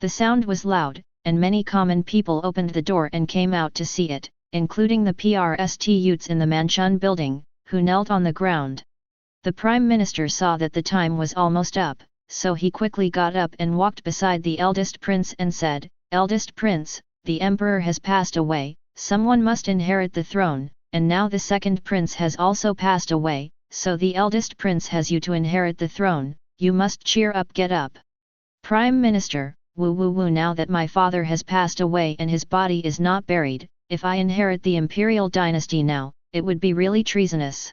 The sound was loud, and many common people opened the door and came out to see it, including the PRST youths in the Manchun building, who knelt on the ground. The Prime Minister saw that the time was almost up, so he quickly got up and walked beside the eldest prince and said, Eldest prince, the emperor has passed away, someone must inherit the throne, and now the second prince has also passed away, so the eldest prince has you to inherit the throne, you must cheer up, get up. Prime Minister, woo woo woo, now that my father has passed away and his body is not buried, if I inherit the imperial dynasty now, it would be really treasonous.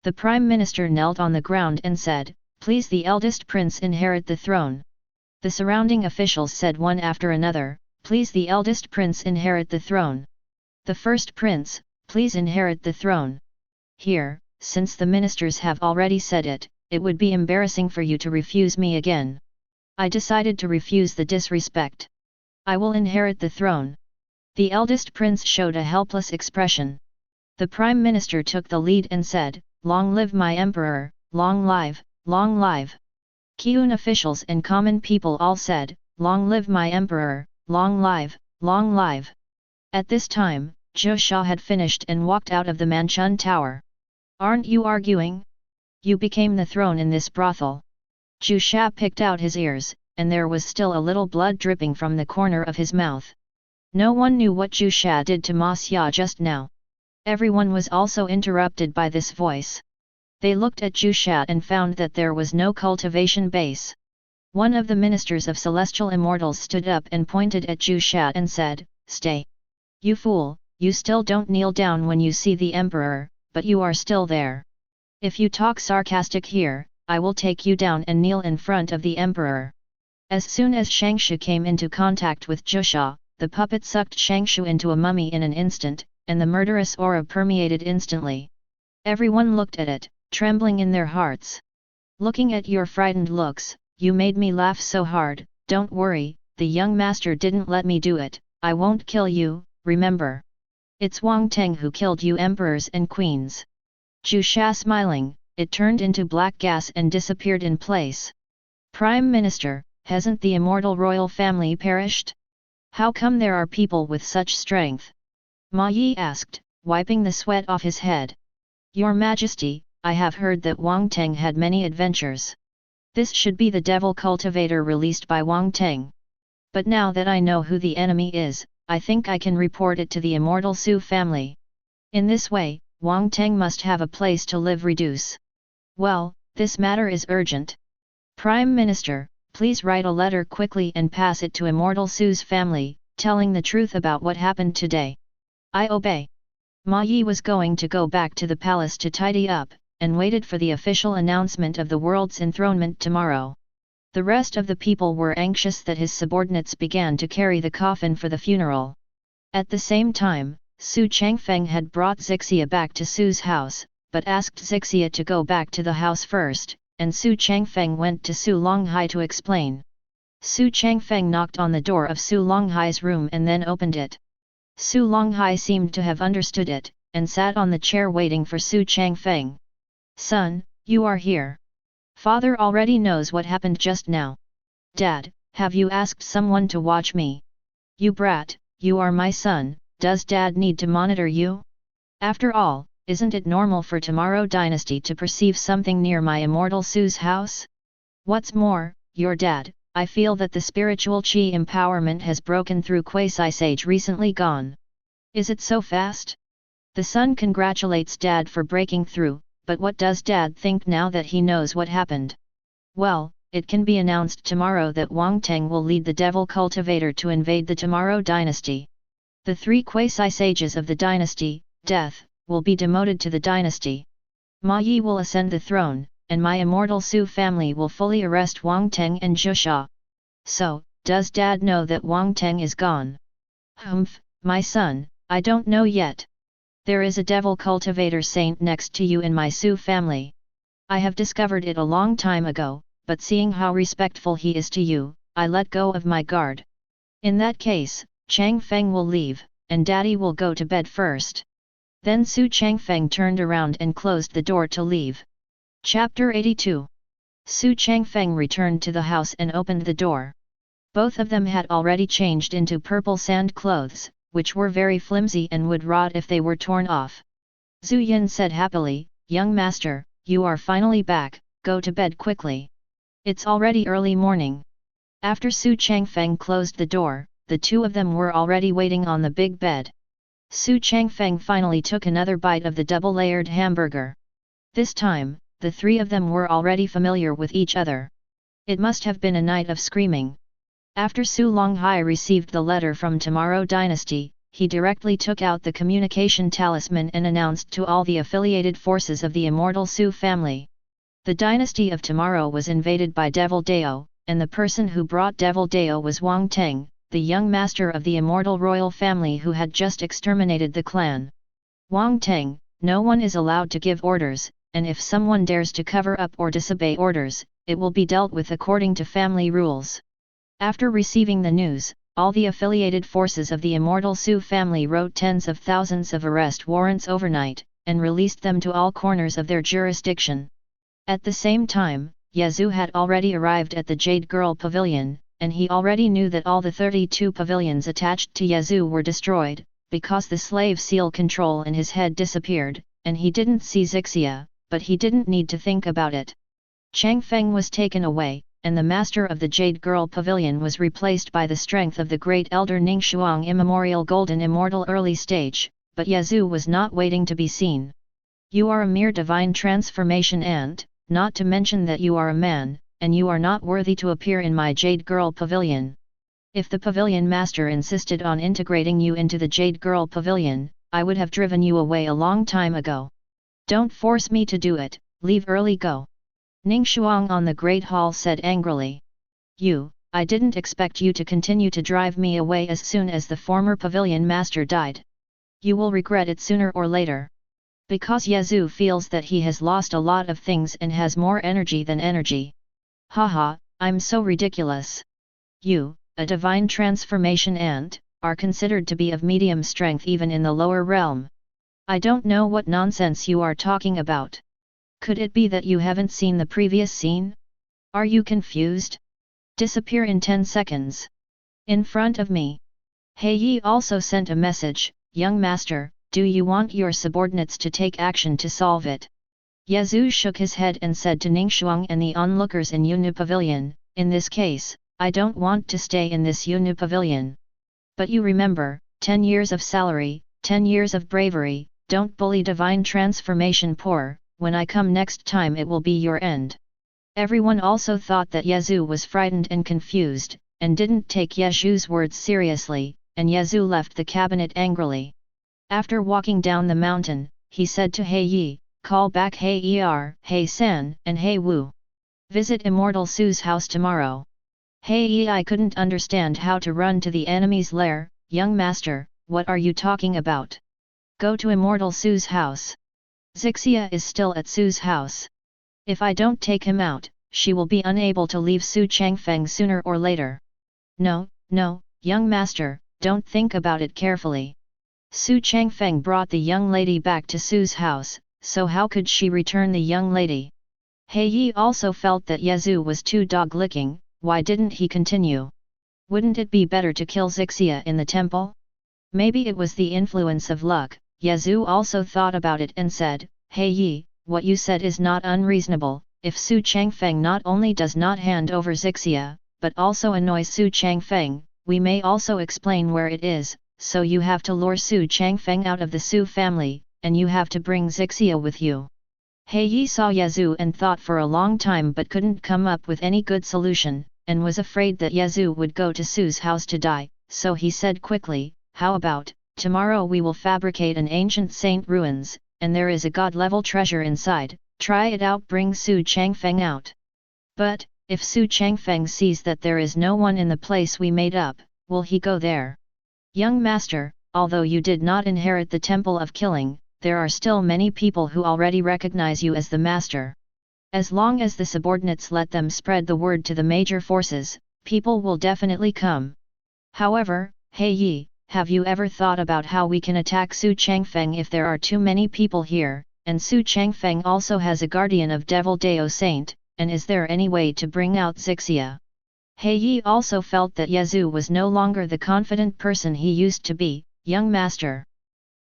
The Prime Minister knelt on the ground and said, please the eldest prince inherit the throne. The surrounding officials said one after another, please the eldest prince inherit the throne. The first prince, please inherit the throne. Here, since the ministers have already said it, it would be embarrassing for you to refuse me again. I decided to refuse the disrespect. I will inherit the throne. The eldest prince showed a helpless expression. The Prime Minister took the lead and said, long live my emperor, long live, long live. Qiyun officials and common people all said, long live my emperor, long live, long live. At this time, Zhou Sha had finished and walked out of the Manchun tower. Aren't you arguing? You became the throne in this brothel. Zhu Sha picked out his ears, and there was still a little blood dripping from the corner of his mouth. No one knew what Zhu Sha did to Ma Xia just now. Everyone was also interrupted by this voice. They looked at Zhu Sha and found that there was no cultivation base. One of the ministers of celestial immortals stood up and pointed at Zhu Sha and said, stay. You fool, you still don't kneel down when you see the Emperor, but you are still there. If you talk sarcastic here, I will take you down and kneel in front of the Emperor. As soon as Shangshu came into contact with Jusha, the puppet sucked Shangshu into a mummy in an instant, and the murderous aura permeated instantly. Everyone looked at it, trembling in their hearts. Looking at your frightened looks, you made me laugh so hard. Don't worry, the young master didn't let me do it. I won't kill you, remember. It's Wang Teng who killed you emperors and queens. Jusha smiling, it turned into black gas and disappeared in place. Prime Minister, hasn't the immortal royal family perished? How come there are people with such strength? Ma Yi asked, wiping the sweat off his head. Your Majesty, I have heard that Wang Teng had many adventures. This should be the devil cultivator released by Wang Teng. But now that I know who the enemy is, I think I can report it to the immortal Xu family. In this way, Wang Teng must have a place to live. Reduce. Well, this matter is urgent. Prime Minister, please write a letter quickly and pass it to immortal Xu's family, telling the truth about what happened today. I obey. Ma Yi was going to go back to the palace to tidy up, and waited for the official announcement of the world's enthronement tomorrow. The rest of the people were anxious that his subordinates began to carry the coffin for the funeral. At the same time, Xu Changfeng had brought Zixia back to Su's house, but asked Zixia to go back to the house first, and Xu Changfeng went to Su Longhai to explain. Xu Changfeng knocked on the door of Su Longhai's room and then opened it. Su Longhai seemed to have understood it, and sat on the chair waiting for Xu Changfeng. Son, you are here. Father already knows what happened just now. Dad, have you asked someone to watch me? You brat, you are my son, does Dad need to monitor you? After all, isn't it normal for Tomorrow Dynasty to perceive something near my immortal Su's house? What's more, your dad, I feel that the spiritual chi empowerment has broken through quasi-sage recently gone. Is it so fast? The son congratulates Dad for breaking through, but what does Dad think now that he knows what happened? Well, it can be announced tomorrow that Wang Teng will lead the devil cultivator to invade the Tomorrow Dynasty. The 3 quasi-sages of the dynasty, death, will be demoted to the dynasty. Ma Yi will ascend the throne, and my immortal Xu family will fully arrest Wang Teng and Jusha. So, does Dad know that Wang Teng is gone? Hmph, my son, I don't know yet. There is a devil cultivator saint next to you in my Xu family. I have discovered it a long time ago, but seeing how respectful he is to you, I let go of my guard. In that case, Chang Feng will leave, and Daddy will go to bed first. Then Xu Changfeng turned around and closed the door to leave. Chapter 82. Xu Changfeng returned to the house and opened the door. Both of them had already changed into purple sand clothes, which were very flimsy and would rot if they were torn off. Zhu Yin said happily, "Young master, you are finally back, go to bed quickly. It's already early morning." After Xu Changfeng closed the door, the two of them were already waiting on the big bed. Xu Changfeng finally took another bite of the double-layered hamburger. This time, the 3 of them were already familiar with each other. It must have been a night of screaming. After Su Longhai received the letter from Tomorrow Dynasty, he directly took out the communication talisman and announced to all the affiliated forces of the immortal Su family. The dynasty of Tomorrow was invaded by Devil Dao, and the person who brought Devil Dao was Wang Teng, the young master of the immortal royal family who had just exterminated the clan. Wang Teng, no one is allowed to give orders, and if someone dares to cover up or disobey orders, it will be dealt with according to family rules. After receiving the news, all the affiliated forces of the immortal Su family wrote tens of thousands of arrest warrants overnight, and released them to all corners of their jurisdiction. At the same time, Yazoo had already arrived at the Jade Girl Pavilion, and he already knew that all the 32 pavilions attached to Yazoo were destroyed, because the slave seal control in his head disappeared, and he didn't see Zixia, but he didn't need to think about it. Chang Feng was taken away, and the master of the Jade Girl Pavilion was replaced by the strength of the great elder Ningxuang Immemorial Golden Immortal early stage, but Yazoo was not waiting to be seen. "You are a mere divine transformation and, not to mention that you are a man, and you are not worthy to appear in my Jade Girl Pavilion. If the pavilion master insisted on integrating you into the Jade Girl Pavilion, I would have driven you away a long time ago. Don't force me to do it, leave early go. Ning Shuang on the Great Hall said angrily. I didn't expect you to continue to drive me away as soon as the former pavilion master died. You will regret it sooner or later. Because Yazoo feels that he has lost a lot of things and has more energy than energy. Haha, I'm so ridiculous. You, a divine transformation ant, are considered to be of medium strength even in the lower realm. I don't know what nonsense you are talking about. Could it be that you haven't seen the previous scene? Are you confused? Disappear in 10 seconds. In front of me. He Yi also sent a message, young master, do you want your subordinates to take action to solve it? Yazoo shook his head and said to Ningxuang and the onlookers in Yunu Pavilion, in this case, I don't want to stay in this Yunu Pavilion. But you remember, 10 years of salary, 10 years of bravery, don't bully divine transformation poor, when I come next time it will be your end. Everyone also thought that Yazoo was frightened and confused, and didn't take Yazoo's words seriously, and Yazoo left the cabinet angrily. After walking down the mountain, he said to He Yi, call back He Er, He San, and He Wu. Visit Immortal Su's house tomorrow. He Yi, I couldn't understand how to run to the enemy's lair, young master, what are you talking about? Go to Immortal Su's house. Zixia is still at Su's house. If I don't take him out, she will be unable to leave Xu Changfeng sooner or later. No, young master, don't think about it carefully. Xu Changfeng brought the young lady back to Su's house, so how could she return the young lady? He Yi also felt that Yazoo was too dog-licking, why didn't he continue? Wouldn't it be better to kill Zixia in the temple? Maybe it was the influence of luck. Yazoo also thought about it and said, He Yi, what you said is not unreasonable, if Xu Changfeng not only does not hand over Zixia, but also annoys Xu Changfeng, we may also explain where it is, so you have to lure Xu Changfeng out of the Xu family, and you have to bring Zixia with you. He Yi saw Yazoo and thought for a long time but couldn't come up with any good solution, and was afraid that Yazoo would go to Su's house to die, so he said quickly, how about, tomorrow we will fabricate an ancient saint ruins, and there is a god-level treasure inside, try it out, bring Xu Changfeng out. But, if Xu Changfeng sees that there is no one in the place we made up, will he go there? Young master, although you did not inherit the temple of killing, there are still many people who already recognize you as the master. As long as the subordinates let them spread the word to the major forces, people will definitely come. However, He Yi, have you ever thought about how we can attack Xu Changfeng if there are too many people here, and Xu Changfeng also has a guardian of Devil Dao Saint, and is there any way to bring out Zixia? He Yi also felt that Yazoo was no longer the confident person he used to be, young master.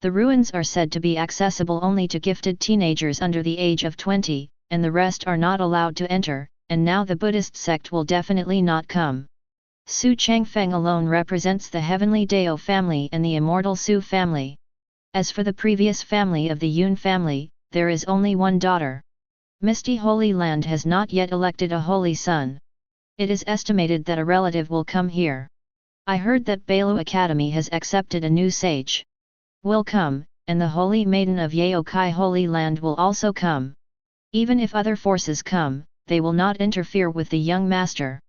The ruins are said to be accessible only to gifted teenagers under the age of 20, and the rest are not allowed to enter, and now the Buddhist sect will definitely not come. Xu Changfeng alone represents the Heavenly Dao family and the Immortal Xu family. As for the previous family of the Yun family, there is only one daughter. Misty Holy Land has not yet elected a holy son. It is estimated that a relative will come here. I heard that Bailu Academy has accepted a new sage. Will come, and the Holy Maiden of Yaokai Holy Land will also come. Even if other forces come, they will not interfere with the young master.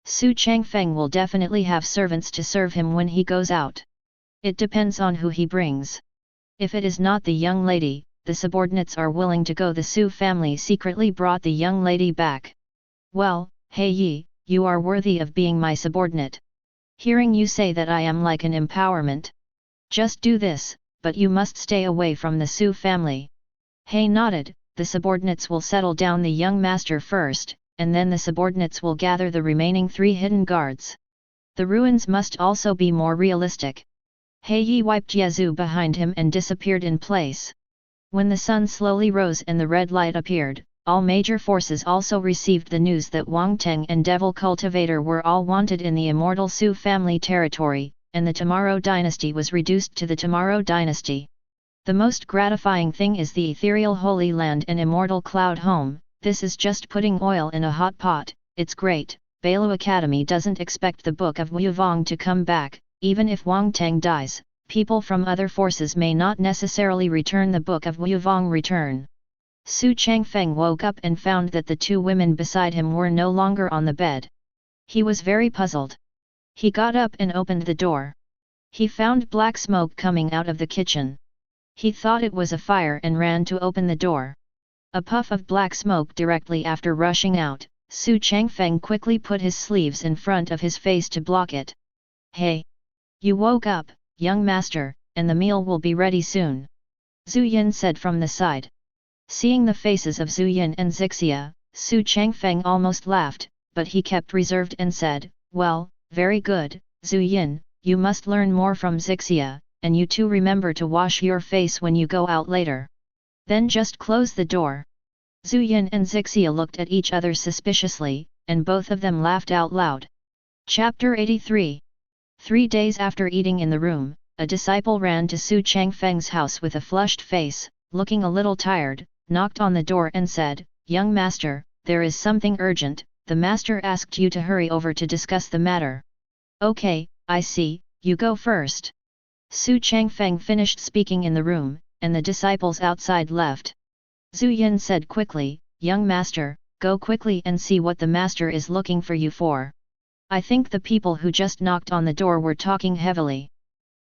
Xu Changfeng will definitely have servants to serve him when he goes out. It depends on who he brings. If it is not the young lady, the subordinates are willing to go. The Xu family secretly brought the young lady back. Well, He Yi, you are worthy of being my subordinate. Hearing you say that I am like an empowerment. Just do this, but you must stay away from the Xu family. He nodded, the subordinates will settle down the young master first, and then the subordinates will gather the remaining 3 hidden guards. The ruins must also be more realistic. He Yi wiped Yazoo behind him and disappeared in place. When the sun slowly rose and the red light appeared, all major forces also received the news that Wang Teng and Devil Cultivator were all wanted in the Immortal Xu family territory, and the Tomorrow Dynasty was reduced to the Tomorrow Dynasty. The most gratifying thing is the Ethereal Holy Land and Immortal Cloud Home. This is just putting oil in a hot pot, it's great, Bailu Academy doesn't expect the Book of Wuvong to come back. Even if Wang Teng dies, people from other forces may not necessarily return the Book of Wuvong return. Xu Changfeng woke up and found that the two women beside him were no longer on the bed. He was very puzzled. He got up and opened the door. He found black smoke coming out of the kitchen. He thought it was a fire and ran to open the door. A puff of black smoke directly after rushing out, Xu Changfeng quickly put his sleeves in front of his face to block it. "Hey! You woke up, young master, and the meal will be ready soon," Zhu Yin said from the side. Seeing the faces of Zhu Yin and Zixia, Xu Changfeng almost laughed, but he kept reserved and said, "Well, very good, Zhu Yin, you must learn more from Zixia, and you too remember to wash your face when you go out later. Then just close the door." Zhu Yin and Zixia looked at each other suspiciously, and both of them laughed out loud. Chapter 83. 3 days after eating in the room, a disciple ran to Xu Changfeng's house with a flushed face, looking a little tired, knocked on the door and said, "Young master, there is something urgent, the master asked you to hurry over to discuss the matter." "Okay, I see, you go first." Xu Changfeng finished speaking in the room, and the disciples outside left. Zhu Yin said quickly, "Young master, go quickly and see what the master is looking for you for. I think the people who just knocked on the door were talking heavily."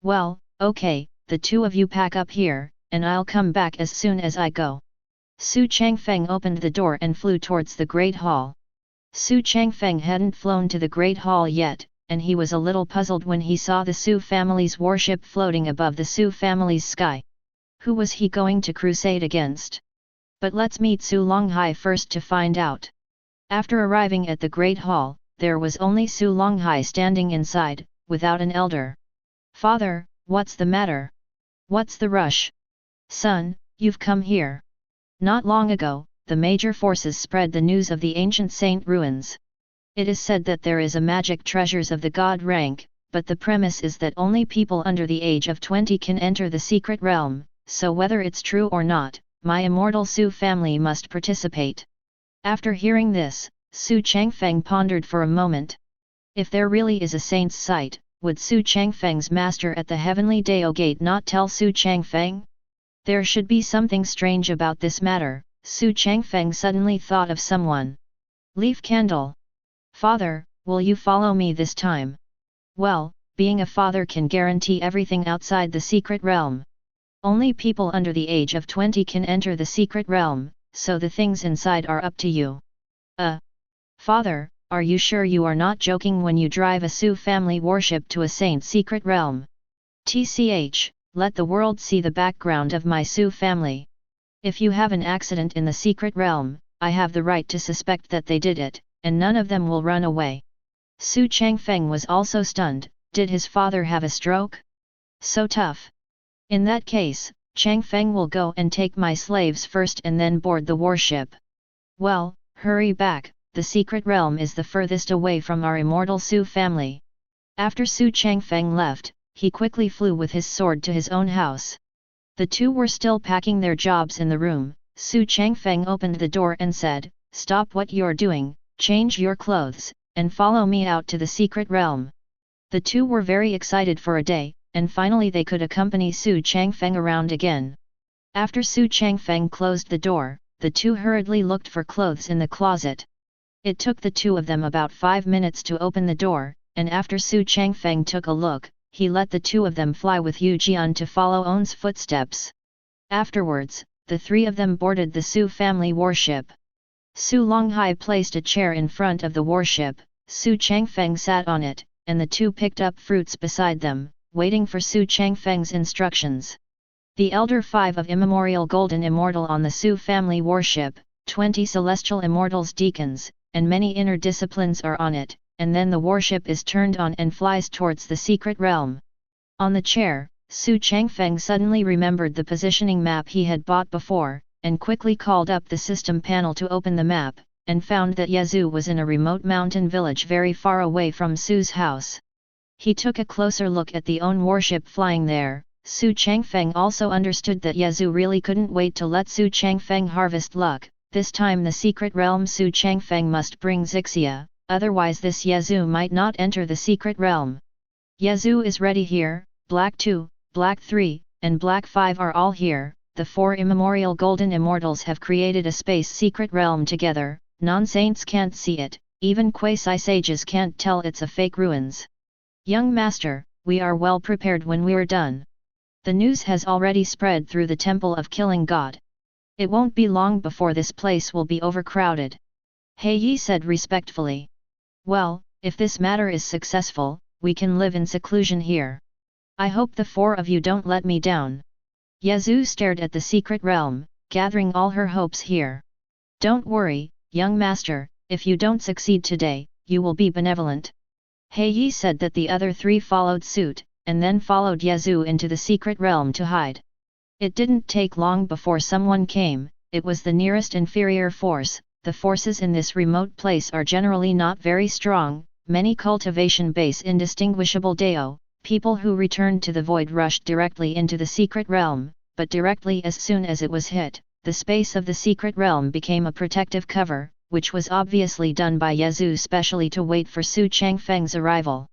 "Well, okay, the two of you pack up here, and I'll come back as soon as I go." Xu Changfeng opened the door and flew towards the Great Hall. Xu Changfeng hadn't flown to the Great Hall yet, and he was a little puzzled when he saw the Xu family's warship floating above the Xu family's sky. Who was he going to crusade against? But let's meet Su Longhai first to find out. After arriving at the Great Hall, there was only Su Longhai standing inside, without an elder. "Father, what's the matter? What's the rush? Son, you've come here." Not long ago, the major forces spread the news of the ancient saint ruins. It is said that there is a magic treasures of the god rank, but the premise is that only people under the age of 20 can enter the secret realm, so whether it's true or not, my immortal Su family must participate. After hearing this, Xu Changfeng pondered for a moment. If there really is a saint's site, would Xu Changfeng's master at the heavenly Dao Gate not tell Xu Changfeng? There should be something strange about this matter. Xu Changfeng suddenly thought of someone. Leaf Candle. "Father, will you follow me this time?" Well, being a father can guarantee everything outside the secret realm. Only people under the age of 20 can enter the secret realm, so the things inside are up to you. Father, are you sure you are not joking when you drive a Su family warship to a saint's secret realm? TCH, let the world see the background of my Su family. If you have an accident in the secret realm, I have the right to suspect that they did it, and none of them will run away. Xu Changfeng was also stunned. Did his father have a stroke? So tough. In that case, Changfeng will go and take my slaves first and then board the warship. Well, hurry back, the secret realm is the furthest away from our immortal Su family. After Xu Changfeng left, he quickly flew with his sword to his own house. The two were still packing their jobs in the room. Xu Changfeng opened the door and said, "Stop what you're doing, change your clothes, and follow me out to the secret realm." The two were very excited for a day, and finally they could accompany Xu Changfeng around again. After Xu Changfeng closed the door, the two hurriedly looked for clothes in the closet. It took the two of them about 5 minutes to open the door, and after Xu Changfeng took a look, he let the two of them fly with Yu Jian to follow On's footsteps. Afterwards, the three of them boarded the Xu family warship. Su Longhai placed a chair in front of the warship, Xu Changfeng sat on it, and the two picked up fruits beside them, waiting for Xu Changfeng's instructions. The elder 5 of immemorial golden immortal on the Xu family warship, 20 celestial immortals deacons, and many inner disciplines are on it, and then the warship is turned on and flies towards the secret realm. On the chair, Xu Changfeng suddenly remembered the positioning map he had bought before, and quickly called up the system panel to open the map, and found that Yazoo was in a remote mountain village very far away from Su's house. He took a closer look at the own warship flying there. Xu Changfeng also understood that Yazoo really couldn't wait to let Xu Changfeng harvest luck. This time the secret realm Xu Changfeng must bring Zixia, otherwise this Yazoo might not enter the secret realm. Yazoo is ready here, Black 2, Black 3, and Black 5 are all here. The 4 immemorial golden immortals have created a space secret realm together, non-saints can't see it, even quasi-sages can't tell it's a fake ruins. Young master, we are well prepared when we're done. The news has already spread through the temple of killing God. It won't be long before this place will be overcrowded. He Yi said respectfully. Well, if this matter is successful, we can live in seclusion here. I hope the 4 of you don't let me down. Yazoo stared at the secret realm, gathering all her hopes here. Don't worry, young master, if you don't succeed today, you will be benevolent. He Yi said that the other 3 followed suit, and then followed Yazoo into the secret realm to hide. It didn't take long before someone came. It was the nearest inferior force. The forces in this remote place are generally not very strong, many cultivation base indistinguishable Dao, people who returned to the void rushed directly into the secret realm, but directly as soon as it was hit, the space of the secret realm became a protective cover, which was obviously done by Yazoo specially to wait for Xu Changfeng's arrival.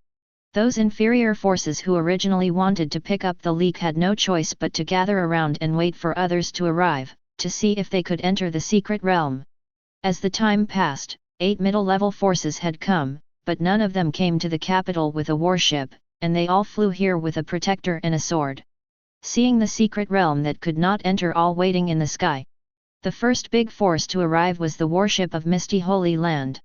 Those inferior forces who originally wanted to pick up the leak had no choice but to gather around and wait for others to arrive, to see if they could enter the secret realm. As the time passed, 8 middle-level forces had come, but none of them came to the capital with a warship, and they all flew here with a protector and a sword. Seeing the secret realm that could not enter all waiting in the sky. The first big force to arrive was the warship of Misty Holy Land.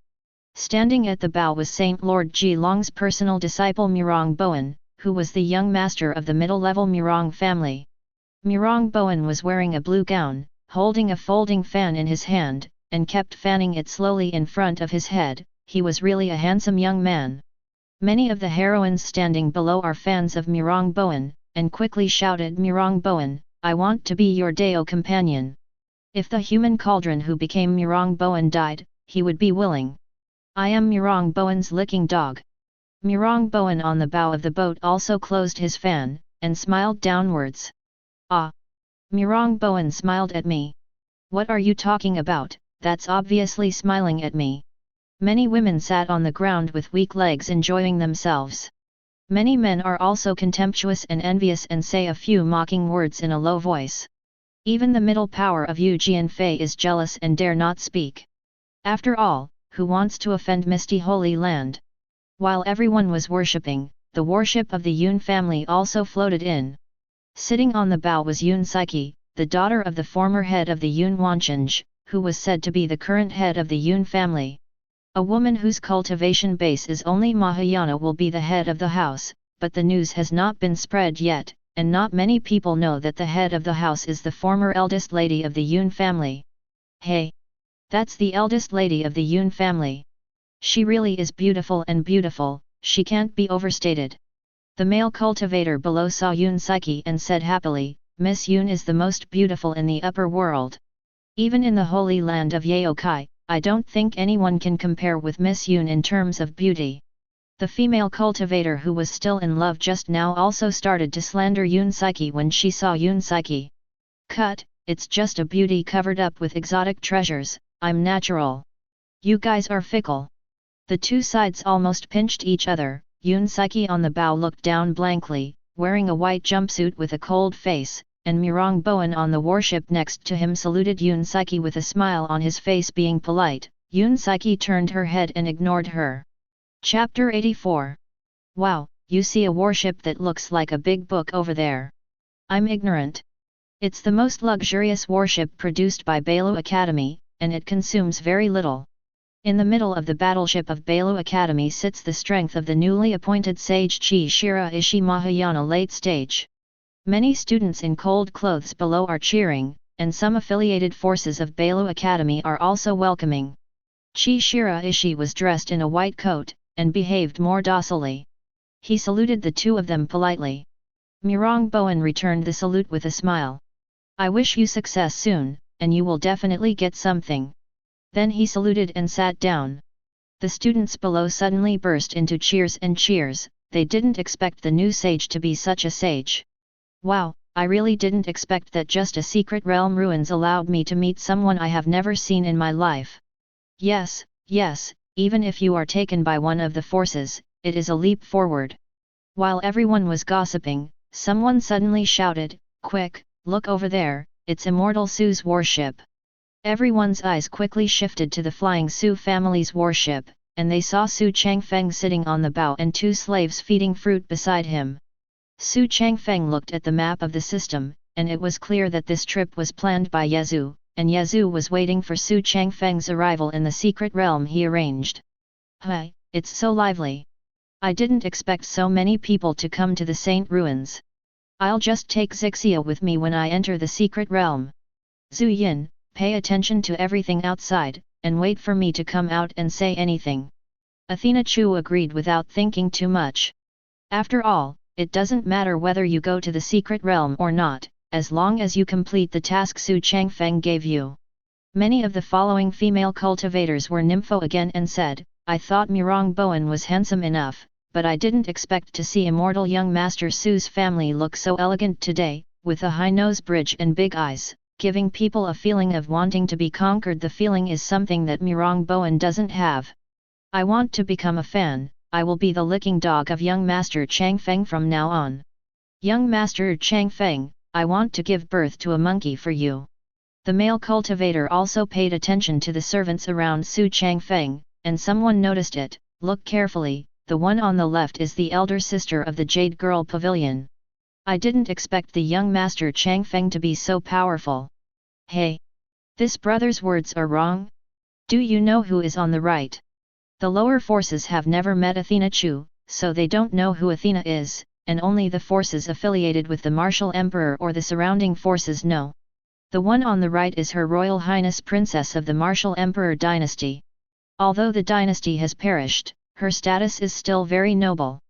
Standing at the bow was Saint Lord Ji Long's personal disciple Murong Boan, who was the young master of the middle-level Murong family. Murong Boan was wearing a blue gown, holding a folding fan in his hand, and kept fanning it slowly in front of his head. He was really a handsome young man. Many of the heroines standing below are fans of Murong Boan, and quickly shouted, Murong Boan, I want to be your Dao companion. If the human cauldron who became Murong Boan died, he would be willing. I am Murong Boan's licking dog. Murong Boan on the bow of the boat also closed his fan, and smiled downwards. Ah! Murong Boan smiled at me. What are you talking about? That's obviously smiling at me. Many women sat on the ground with weak legs enjoying themselves. Many men are also contemptuous and envious and say a few mocking words in a low voice. Even the middle power of Yu Jianfei is jealous and dare not speak. After all, who wants to offend Misty Holy Land? While everyone was worshipping, the warship of the Yun family also floated in. Sitting on the bow was Yun Psyche, the daughter of the former head of the Yun Wanchange, who was said to be the current head of the Yun family. A woman whose cultivation base is only Mahayana will be the head of the house, but the news has not been spread yet, and not many people know that the head of the house is the former eldest lady of the Yun family. Hey! That's the eldest lady of the Yun family. She really is beautiful and beautiful, she can't be overstated. The male cultivator below saw Yun Psyche and said happily, Miss Yun is the most beautiful in the upper world. Even in the holy land of Yaokai, I don't think anyone can compare with Miss Yun in terms of beauty. The female cultivator who was still in love just now also started to slander Yun Psyche when she saw Yun Psyche. Cut, it's just a beauty covered up with exotic treasures, I'm natural. You guys are fickle. The two sides almost pinched each other. Yun Psyche on the bow looked down blankly, wearing a white jumpsuit with a cold face, and Murong Boan on the warship next to him saluted Yun Psyche with a smile on his face being polite. Yun Psyche turned her head and ignored her. Chapter 84. Wow, you see a warship that looks like a big book over there. I'm ignorant. It's the most luxurious warship produced by Bailu Academy, and it consumes very little. In the middle of the battleship of Bailu Academy sits the strength of the newly appointed sage Chi Shira Ishi Mahayana late stage. Many students in cold clothes below are cheering, and some affiliated forces of Bailu Academy are also welcoming. Chi Shira Ishi was dressed in a white coat, and behaved more docilely. He saluted the two of them politely. Murong Boan returned the salute with a smile. I wish you success soon, and you will definitely get something. Then he saluted and sat down. The students below suddenly burst into cheers and cheers. They didn't expect the new sage to be such a sage. Wow, I really didn't expect that just a secret realm ruins allowed me to meet someone I have never seen in my life. Yes, even if you are taken by one of the forces, it is a leap forward. While everyone was gossiping, someone suddenly shouted, "Quick, look over there, it's Immortal Xu's warship." Everyone's eyes quickly shifted to the flying Xu family's warship, and they saw Xu Changfeng sitting on the bow and two slaves feeding fruit beside him. Xu Changfeng looked at the map of the system, and it was clear that this trip was planned by Yezu, and Yezu was waiting for Xu Changfeng's arrival in the secret realm he arranged. "Hi, it's so lively. I didn't expect so many people to come to the Saint Ruins. I'll just take Zixia with me when I enter the secret realm. Zhu Yin, pay attention to everything outside, and wait for me to come out and say anything." Athena Chu agreed without thinking too much. After all, it doesn't matter whether you go to the secret realm or not, as long as you complete the task Xu Changfeng gave you. Many of the following female cultivators were nympho again and said, "I thought Mirong Bowen was handsome enough, but I didn't expect to see immortal young Master Xu's family look so elegant today, with a high nose bridge and big eyes, giving people a feeling of wanting to be conquered. The feeling is something that Mirong Bowen doesn't have. I want to become a fan. I will be the licking dog of young Master Changfeng from now on. Young Master Changfeng, I want to give birth to a monkey for you." The male cultivator also paid attention to the servants around Xu Changfeng, and someone noticed it. "Look carefully, the one on the left is the elder sister of the Jade Girl Pavilion. I didn't expect the young Master Changfeng to be so powerful." "Hey! This brother's words are wrong? Do you know who is on the right?" The lower forces have never met Athena Chu, so they don't know who Athena is, and only the forces affiliated with the Martial Emperor or the surrounding forces know. The one on the right is Her Royal Highness Princess of the Martial Emperor dynasty. Although the dynasty has perished, her status is still very noble.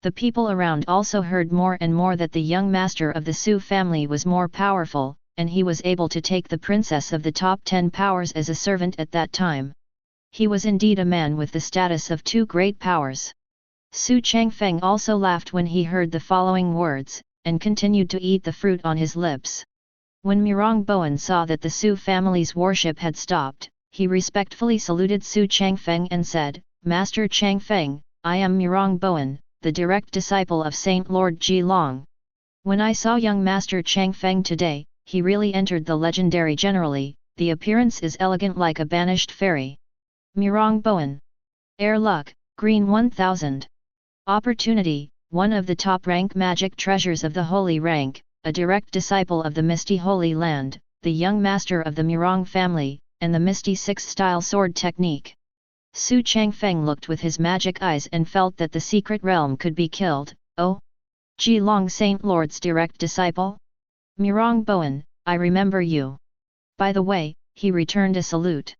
The people around also heard more and more that the young master of the Xu family was more powerful, and he was able to take the princess of the top 10 powers as a servant at that time. He was indeed a man with the status of two great powers. Xu Changfeng also laughed when he heard the following words, and continued to eat the fruit on his lips. When Mirong Bowen saw that the Xu family's warship had stopped, he respectfully saluted Xu Changfeng and said, "Master Changfeng, I am Mirong Bowen, the direct disciple of Saint Lord Ji Long. When I saw young Master Changfeng today, he really entered the legendary generally, the appearance is elegant like a banished fairy." Mirong Bowen. Air Luck, Green 1000. Opportunity, one of the top-rank magic treasures of the Holy Rank, a direct disciple of the Misty Holy Land, the young master of the Mirong family, and the Misty Six-style sword technique. Xu Changfeng looked with his magic eyes and felt that the secret realm could be killed. "Oh? Ji Long Saint Lord's direct disciple? Mirong Bowen, I remember you. By the way," he returned a salute.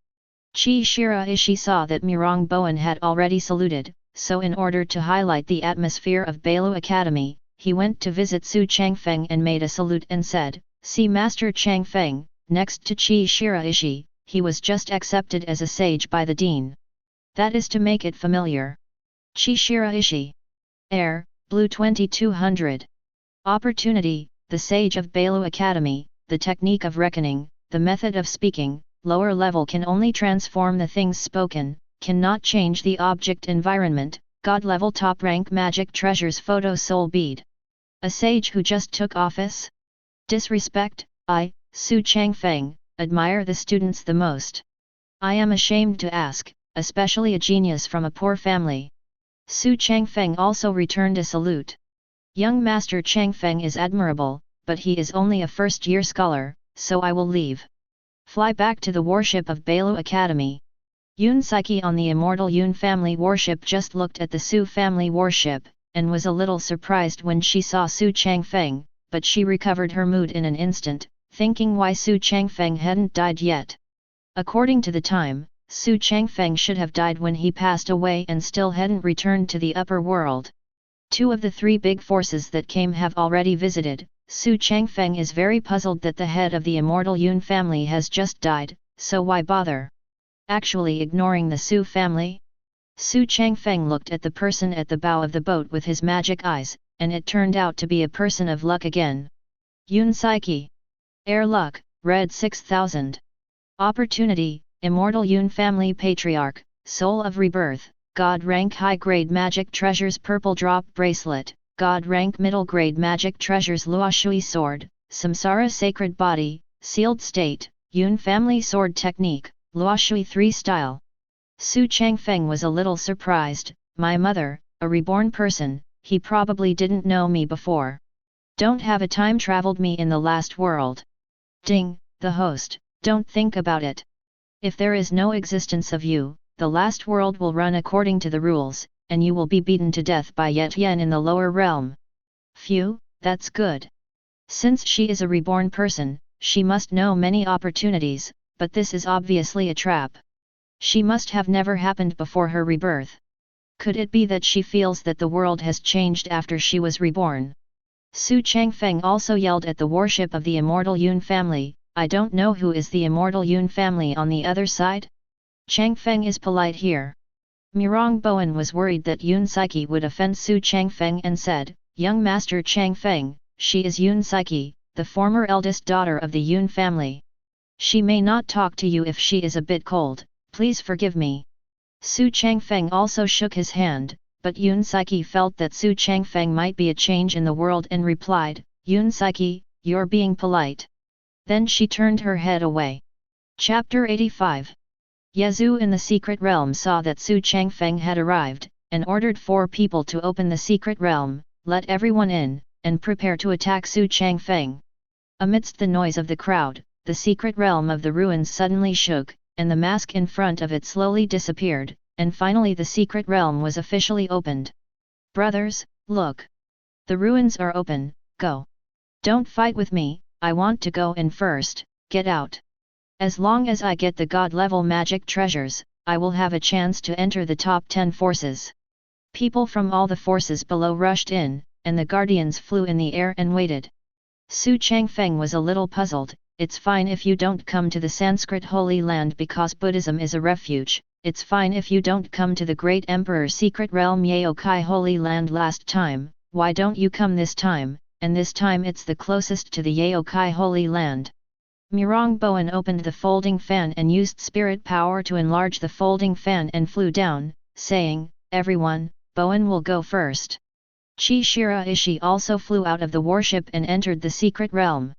Qi Shiraishi saw that Mirong Bowen had already saluted, so in order to highlight the atmosphere of Bailu Academy, he went to visit Xu Changfeng and made a salute and said, "See Master Changfeng." Next to Qi Shiraishi, he was just accepted as a sage by the dean. That is to make it familiar. Qi Shiraishi. Air, Blue 2200. Opportunity, the sage of Bailu Academy, the technique of reckoning, the method of speaking. Lower level can only transform the things spoken, cannot change the object environment. God level top rank magic treasures photo soul bead. A sage who just took office? Disrespect. I, Xu Changfeng, admire the students the most. I am ashamed to ask, especially a genius from a poor family. Xu Changfeng also returned a salute. Young Master Changfeng is admirable, but he is only a first-year scholar, so I will leave. Fly back to the warship of Bailu Academy. Yun Saiki on the Immortal Yun family warship just looked at the Xu family warship, and was a little surprised when she saw Xu Changfeng, but she recovered her mood in an instant, thinking why Xu Changfeng hadn't died yet. According to the time, Xu Changfeng should have died when he passed away and still hadn't returned to the upper world. Two of the three big forces that came have already visited. Xu Changfeng is very puzzled that the head of the Immortal Yun family has just died, so why bother? Actually ignoring the Xu family? Xu Changfeng looked at the person at the bow of the boat with his magic eyes, and it turned out to be a person of luck again. Yun Saiki. Air Luck, Red 6000. Opportunity, Immortal Yun family patriarch, Soul of Rebirth, God rank high grade magic treasures purple drop bracelet, God rank middle grade magic treasures Luoshui sword, Samsara sacred body, sealed state, Yun family sword technique, Luoshui 3 style. Xu Changfeng was a little surprised, my mother, a reborn person, he probably didn't know me before. Don't have a time traveled me in the last world. Ding, the host, don't think about it. If there is no existence of you, the last world will run according to the rules, and you will be beaten to death by Tian in the lower realm. Phew, that's good. Since she is a reborn person, she must know many opportunities, but this is obviously a trap. She must have never happened before her rebirth. Could it be that she feels that the world has changed after she was reborn? Xu Changfeng also yelled at the worship of the Immortal Yun family, I don't know who is the Immortal Yun family on the other side? Changfeng is polite here. Murong Bowen was worried that Yun Psyche would offend Xu Changfeng and said, Young Master Changfeng, she is Yun Psyche, the former eldest daughter of the Yun family. She may not talk to you if she is a bit cold, please forgive me. Xu Changfeng also shook his hand, but Yun Psyche felt that Xu Changfeng might be a change in the world and replied, Yun Psyche, you're being polite. Then she turned her head away. Chapter 85. Yazoo in the secret realm saw that Xu Changfeng had arrived, and ordered 4 people to open the secret realm, let everyone in, and prepare to attack Xu Changfeng. Amidst the noise of the crowd, the secret realm of the ruins suddenly shook, and the mask in front of it slowly disappeared, and finally the secret realm was officially opened. Brothers, look! The ruins are open, go! Don't fight with me, I want to go in first, get out! As long as I get the god-level magic treasures, I will have a chance to enter the top 10 forces. People from all the forces below rushed in, and the guardians flew in the air and waited. Xu Changfeng was a little puzzled, it's fine if you don't come to the Sanskrit Holy Land because Buddhism is a refuge, it's fine if you don't come to the Great Emperor's secret realm Yaokai Holy Land last time, why don't you come this time, and this time it's the closest to the Yaokai Holy Land. Murong Bowen opened the folding fan and used spirit power to enlarge the folding fan and flew down, saying, everyone, Bowen will go first. Chi Shira Ishi also flew out of the warship and entered the secret realm.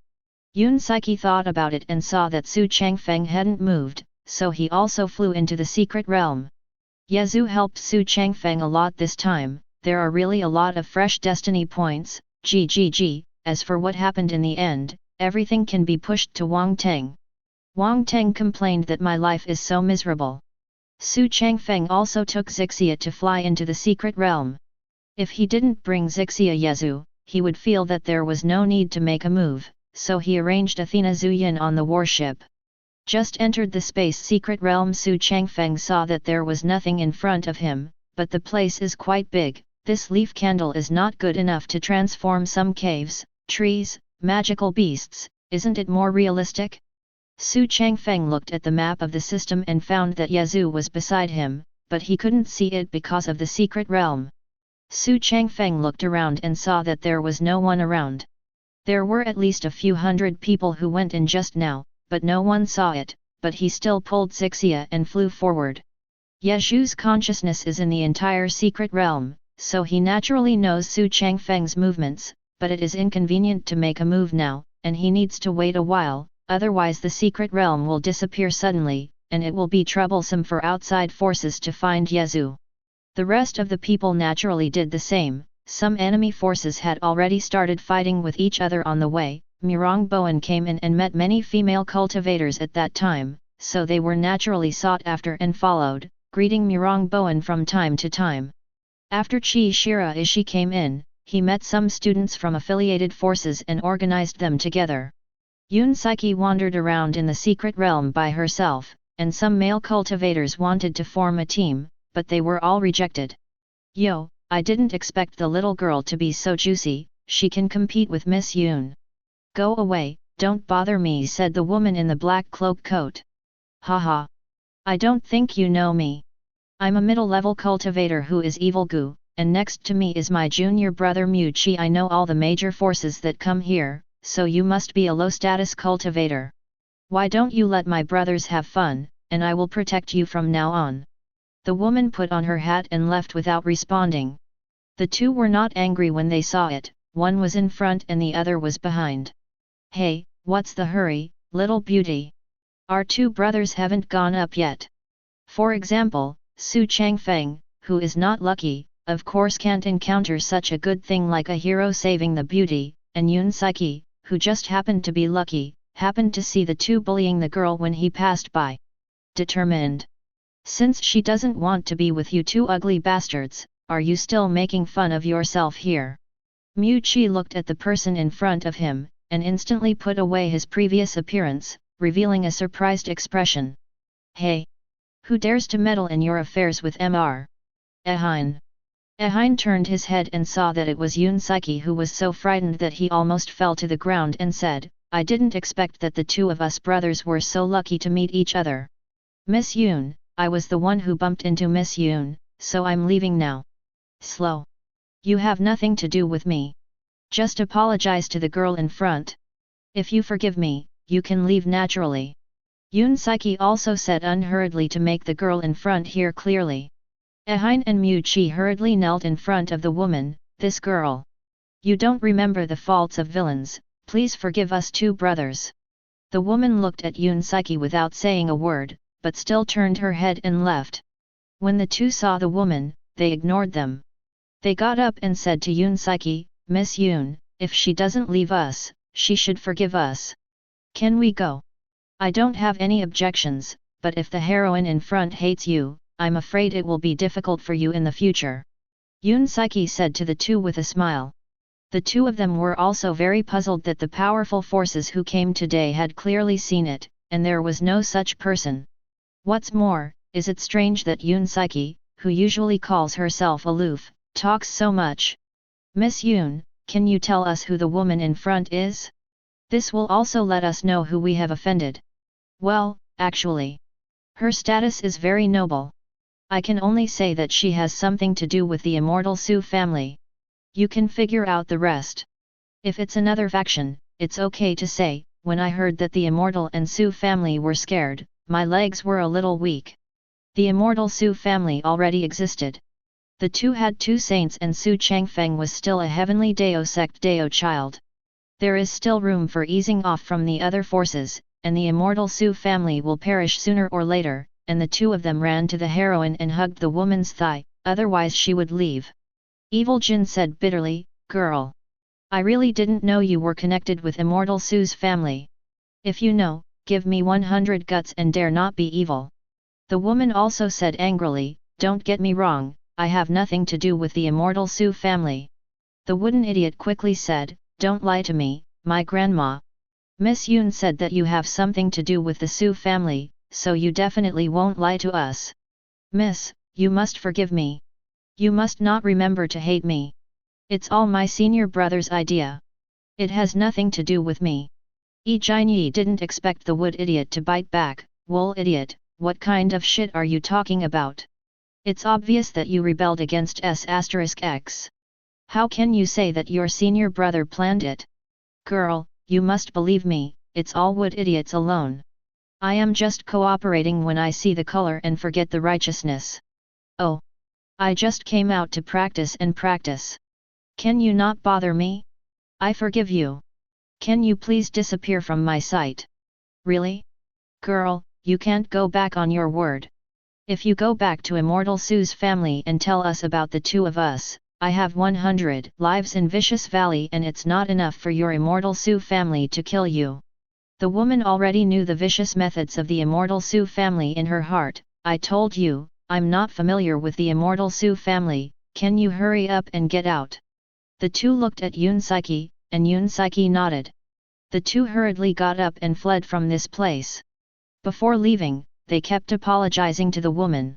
Yun Psyche thought about it and saw that Xu Changfeng hadn't moved, so he also flew into the secret realm. Yazoo helped Xu Changfeng a lot this time, there are really a lot of fresh destiny points, GGG, as for what happened in the end, everything can be pushed to Wang Teng. Wang Teng complained that my life is so miserable. Xu Changfeng also took Zixia to fly into the secret realm. If he didn't bring Zixia Yazoo, he would feel that there was no need to make a move, so he arranged Athena Zuyin on the warship. Just entered the space secret realm. Xu Changfeng saw that there was nothing in front of him, but the place is quite big, this leaf candle is not good enough to transform some caves, trees, magical beasts, isn't it more realistic? Xu Changfeng looked at the map of the system and found that Yazoo was beside him, but he couldn't see it because of the secret realm. Xu Changfeng looked around and saw that there was no one around. There were at least a few hundred people who went in just now, but no one saw it, but he still pulled Zixia and flew forward. Yazoo's consciousness is in the entire secret realm, so he naturally knows Xu Changfeng's movements, but it is inconvenient to make a move now, and he needs to wait a while, otherwise the secret realm will disappear suddenly, and it will be troublesome for outside forces to find Yazoo. The rest of the people naturally did the same, some enemy forces had already started fighting with each other on the way. Murong Bowen came in and met many female cultivators at that time, so they were naturally sought after and followed, greeting Murong Bowen from time to time. After Chi Shira Ishi came in, he met some students from affiliated forces and organized them together. Yun Psyche wandered around in the secret realm by herself, and some male cultivators wanted to form a team, but they were all rejected. Yo, I didn't expect the little girl to be so juicy, she can compete with Miss Yun. Go away, don't bother me, said the woman in the black cloak coat. Haha. I don't think you know me. I'm a middle-level cultivator who is Evil Gu, and next to me is my junior brother Mu Chi. I know all the major forces that come here, so you must be a low-status cultivator. Why don't you let my brothers have fun, and I will protect you from now on. The woman put on her hat and left without responding. The two were not angry when they saw it, one was in front and the other was behind. Hey, what's the hurry, little beauty? Our two brothers haven't gone up yet. For example, Xu Changfeng, who is not lucky, of course can't encounter such a good thing like a hero saving the beauty, and Yun Saiki, who just happened to be lucky, happened to see the two bullying the girl when he passed by. Determined. Since she doesn't want to be with you two ugly bastards, are you still making fun of yourself here? Mu Qi looked at the person in front of him, and instantly put away his previous appearance, revealing a surprised expression. Hey! Who dares to meddle in your affairs with Mr. Ahine? Ahine turned his head and saw that it was Yun Saiki, who was so frightened that he almost fell to the ground and said, I didn't expect that the two of us brothers were so lucky to meet each other. Miss Yun, I was the one who bumped into Miss Yun, so I'm leaving now. Slow. You have nothing to do with me. Just apologize to the girl in front. If you forgive me, you can leave naturally. Yun Saiki also said unhurriedly to make the girl in front hear clearly. Ahine and Mu Qi hurriedly knelt in front of the woman. This girl. You don't remember the faults of villains, please forgive us two brothers. The woman looked at Yun Saiki without saying a word, but still turned her head and left. When the two saw the woman, they ignored them. They got up and said to Yun Saiki, Miss Yun, if she doesn't leave us, she should forgive us. Can we go? I don't have any objections, but if the heroine in front hates you, I'm afraid it will be difficult for you in the future. Yun Saiki said to the two with a smile. The two of them were also very puzzled that the powerful forces who came today had clearly seen it, and there was no such person. What's more, is it strange that Yun Saiki, who usually calls herself aloof, talks so much? Miss Yun, can you tell us who the woman in front is? This will also let us know who we have offended. Well, actually, her status is very noble. I can only say that she has something to do with the Immortal Xu family. You can figure out the rest. If it's another faction, it's okay to say, when I heard that the Immortal and Xu family were scared, my legs were a little weak. The Immortal Xu family already existed. The two had two saints and Xu Changfeng was still a heavenly Dao sect Dao Child. There is still room for easing off from the other forces, and the Immortal Xu family will perish sooner or later, and the two of them ran to the heroine and hugged the woman's thigh, otherwise she would leave. Evil Jin said bitterly, Girl! I really didn't know you were connected with Immortal Xu's family. If you know, give me 100 guts and dare not be evil. The woman also said angrily, Don't get me wrong, I have nothing to do with the Immortal Xu family. The wooden idiot quickly said, Don't lie to me, my grandma. Miss Yun said that you have something to do with the Xu family, so you definitely won't lie to us. Miss, you must forgive me. You must not remember to hate me. It's all my senior brother's idea. It has nothing to do with me. Yi Jinyi didn't expect the wood idiot to bite back, Wool idiot, what kind of shit are you talking about? It's obvious that you rebelled against S*X. How can you say that your senior brother planned it? Girl, you must believe me, it's all wood idiots alone. I am just cooperating when I see the color and forget the righteousness. Oh! I just came out to practice and practice. Can you not bother me? I forgive you. Can you please disappear from my sight? Really? Girl, you can't go back on your word. If you go back to Immortal Xu's family and tell us about the two of us, I have 100 lives in Vicious Valley and it's not enough for your Immortal Xu family to kill you. The woman already knew the vicious methods of the Immortal Xu family in her heart. I told you, I'm not familiar with the Immortal Xu family, can you hurry up and get out? The two looked at Yun Saiki, and Yun Saiki nodded. The two hurriedly got up and fled from this place. Before leaving, they kept apologizing to the woman.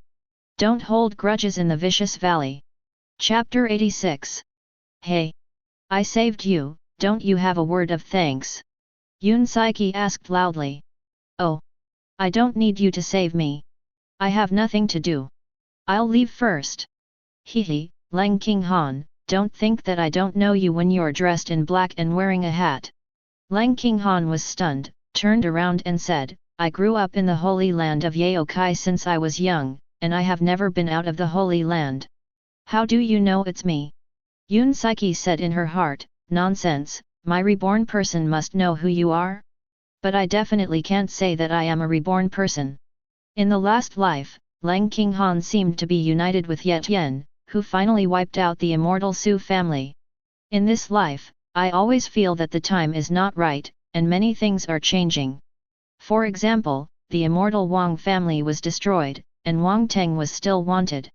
Don't hold grudges in the Vicious Valley. Chapter 86. Hey! I saved you, don't you have a word of thanks? Yun Saiki asked loudly. Oh! I don't need you to save me. I have nothing to do. I'll leave first. Hehe, Lang King Han, don't think that I don't know you when you're dressed in black and wearing a hat. Lang King Han was stunned, turned around and said, I grew up in the holy land of Yaokai since I was young, and I have never been out of the Holy Land. How do you know it's me? Yun Psyche said in her heart, nonsense, my reborn person must know who you are? But I definitely can't say that I am a reborn person. In the last life, Lang Qinghan seemed to be united with Ye Tian, who finally wiped out the immortal Xu family. In this life, I always feel that the time is not right, and many things are changing. For example, the immortal Wang family was destroyed, and Wang Teng was still wanted.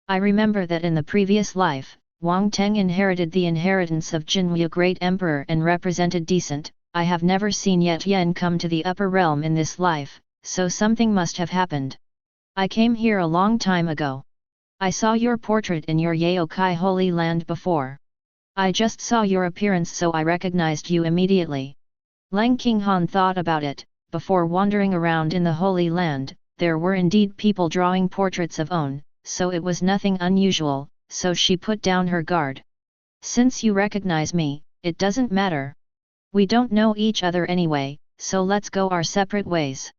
I remember that in the previous life, Wang Teng inherited the inheritance of Jinwu Great Emperor and represented decent. I have never seen Ye Tian come to the upper realm in this life, so something must have happened. I came here a long time ago. I saw your portrait in your Yaokai Holy Land before. I just saw your appearance so I recognized you immediately. Lang Qinghan thought about it. Before wandering around in the Holy Land, there were indeed people drawing portraits of own, so it was nothing unusual, so she put down her guard. Since you recognize me, it doesn't matter. We don't know each other anyway, so let's go our separate ways.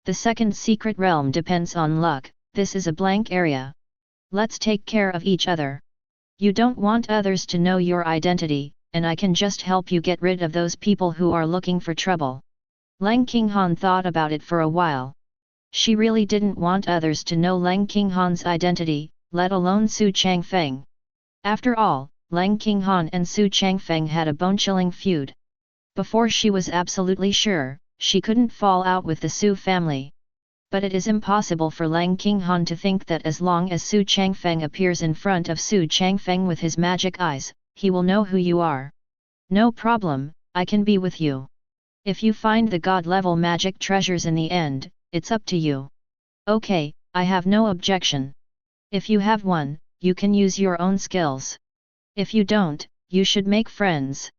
The second secret realm depends on luck, this is a blank area. Let's take care of each other. You don't want others to know your identity, and I can just help you get rid of those people who are looking for trouble. Lang Qinghan thought about it for a while. She really didn't want others to know Lang Qinghan's identity, let alone Xu Changfeng. After all, Lang Qinghan and Xu Changfeng had a bone-chilling feud. Before she was absolutely sure, she couldn't fall out with the Xu family. But it is impossible for Lang Qinghan to think that as long as Xu Changfeng appears in front of Xu Changfeng with his magic eyes, he will know who you are. No problem, I can be with you. If you find the god-level magic treasures in the end, it's up to you. Okay, I have no objection. If you have one, you can use your own skills. If you don't, you should make friends.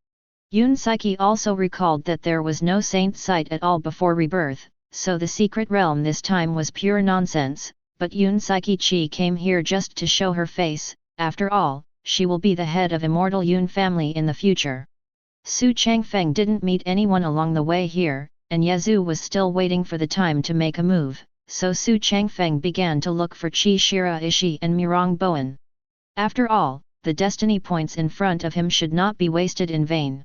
Yun Psyche also recalled that there was no saint site at all before rebirth, so the secret realm this time was pure nonsense, but Yun Psyche Chi came here just to show her face. After all, she will be the head of immortal Yun family in the future. Xu Changfeng didn't meet anyone along the way here, and Yazoo was still waiting for the time to make a move, so Xu Changfeng began to look for Qi Shira Ishi and Mirong Bowen. After all, the destiny points in front of him should not be wasted in vain.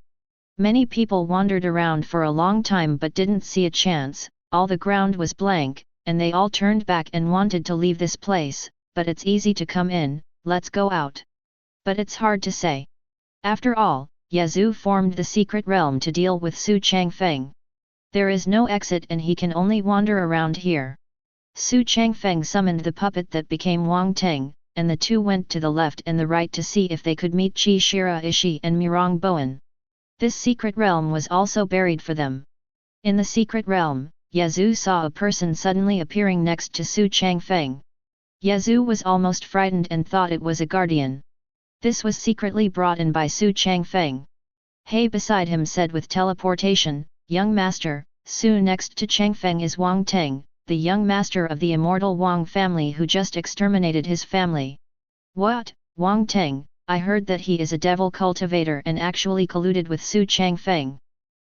Many people wandered around for a long time but didn't see a chance, all the ground was blank, and they all turned back and wanted to leave this place, but it's easy to come in, let's go out. But it's hard to say. After all, Yazoo formed the secret realm to deal with Xu Changfeng. There is no exit and he can only wander around here. Xu Changfeng summoned the puppet that became Wang Teng, and the two went to the left and the right to see if they could meet Qi Shira Ishi and Mirong Bowen. This secret realm was also buried for them. In the secret realm, Yazoo saw a person suddenly appearing next to Xu Changfeng. Yazoo was almost frightened and thought it was a guardian. This was secretly brought in by Xu Changfeng. Hey, beside him said with teleportation, young master, Xu next to Changfeng is Wang Teng, the young master of the immortal Wang family who just exterminated his family. What, Wang Teng, I heard that he is a devil cultivator and actually colluded with Xu Changfeng.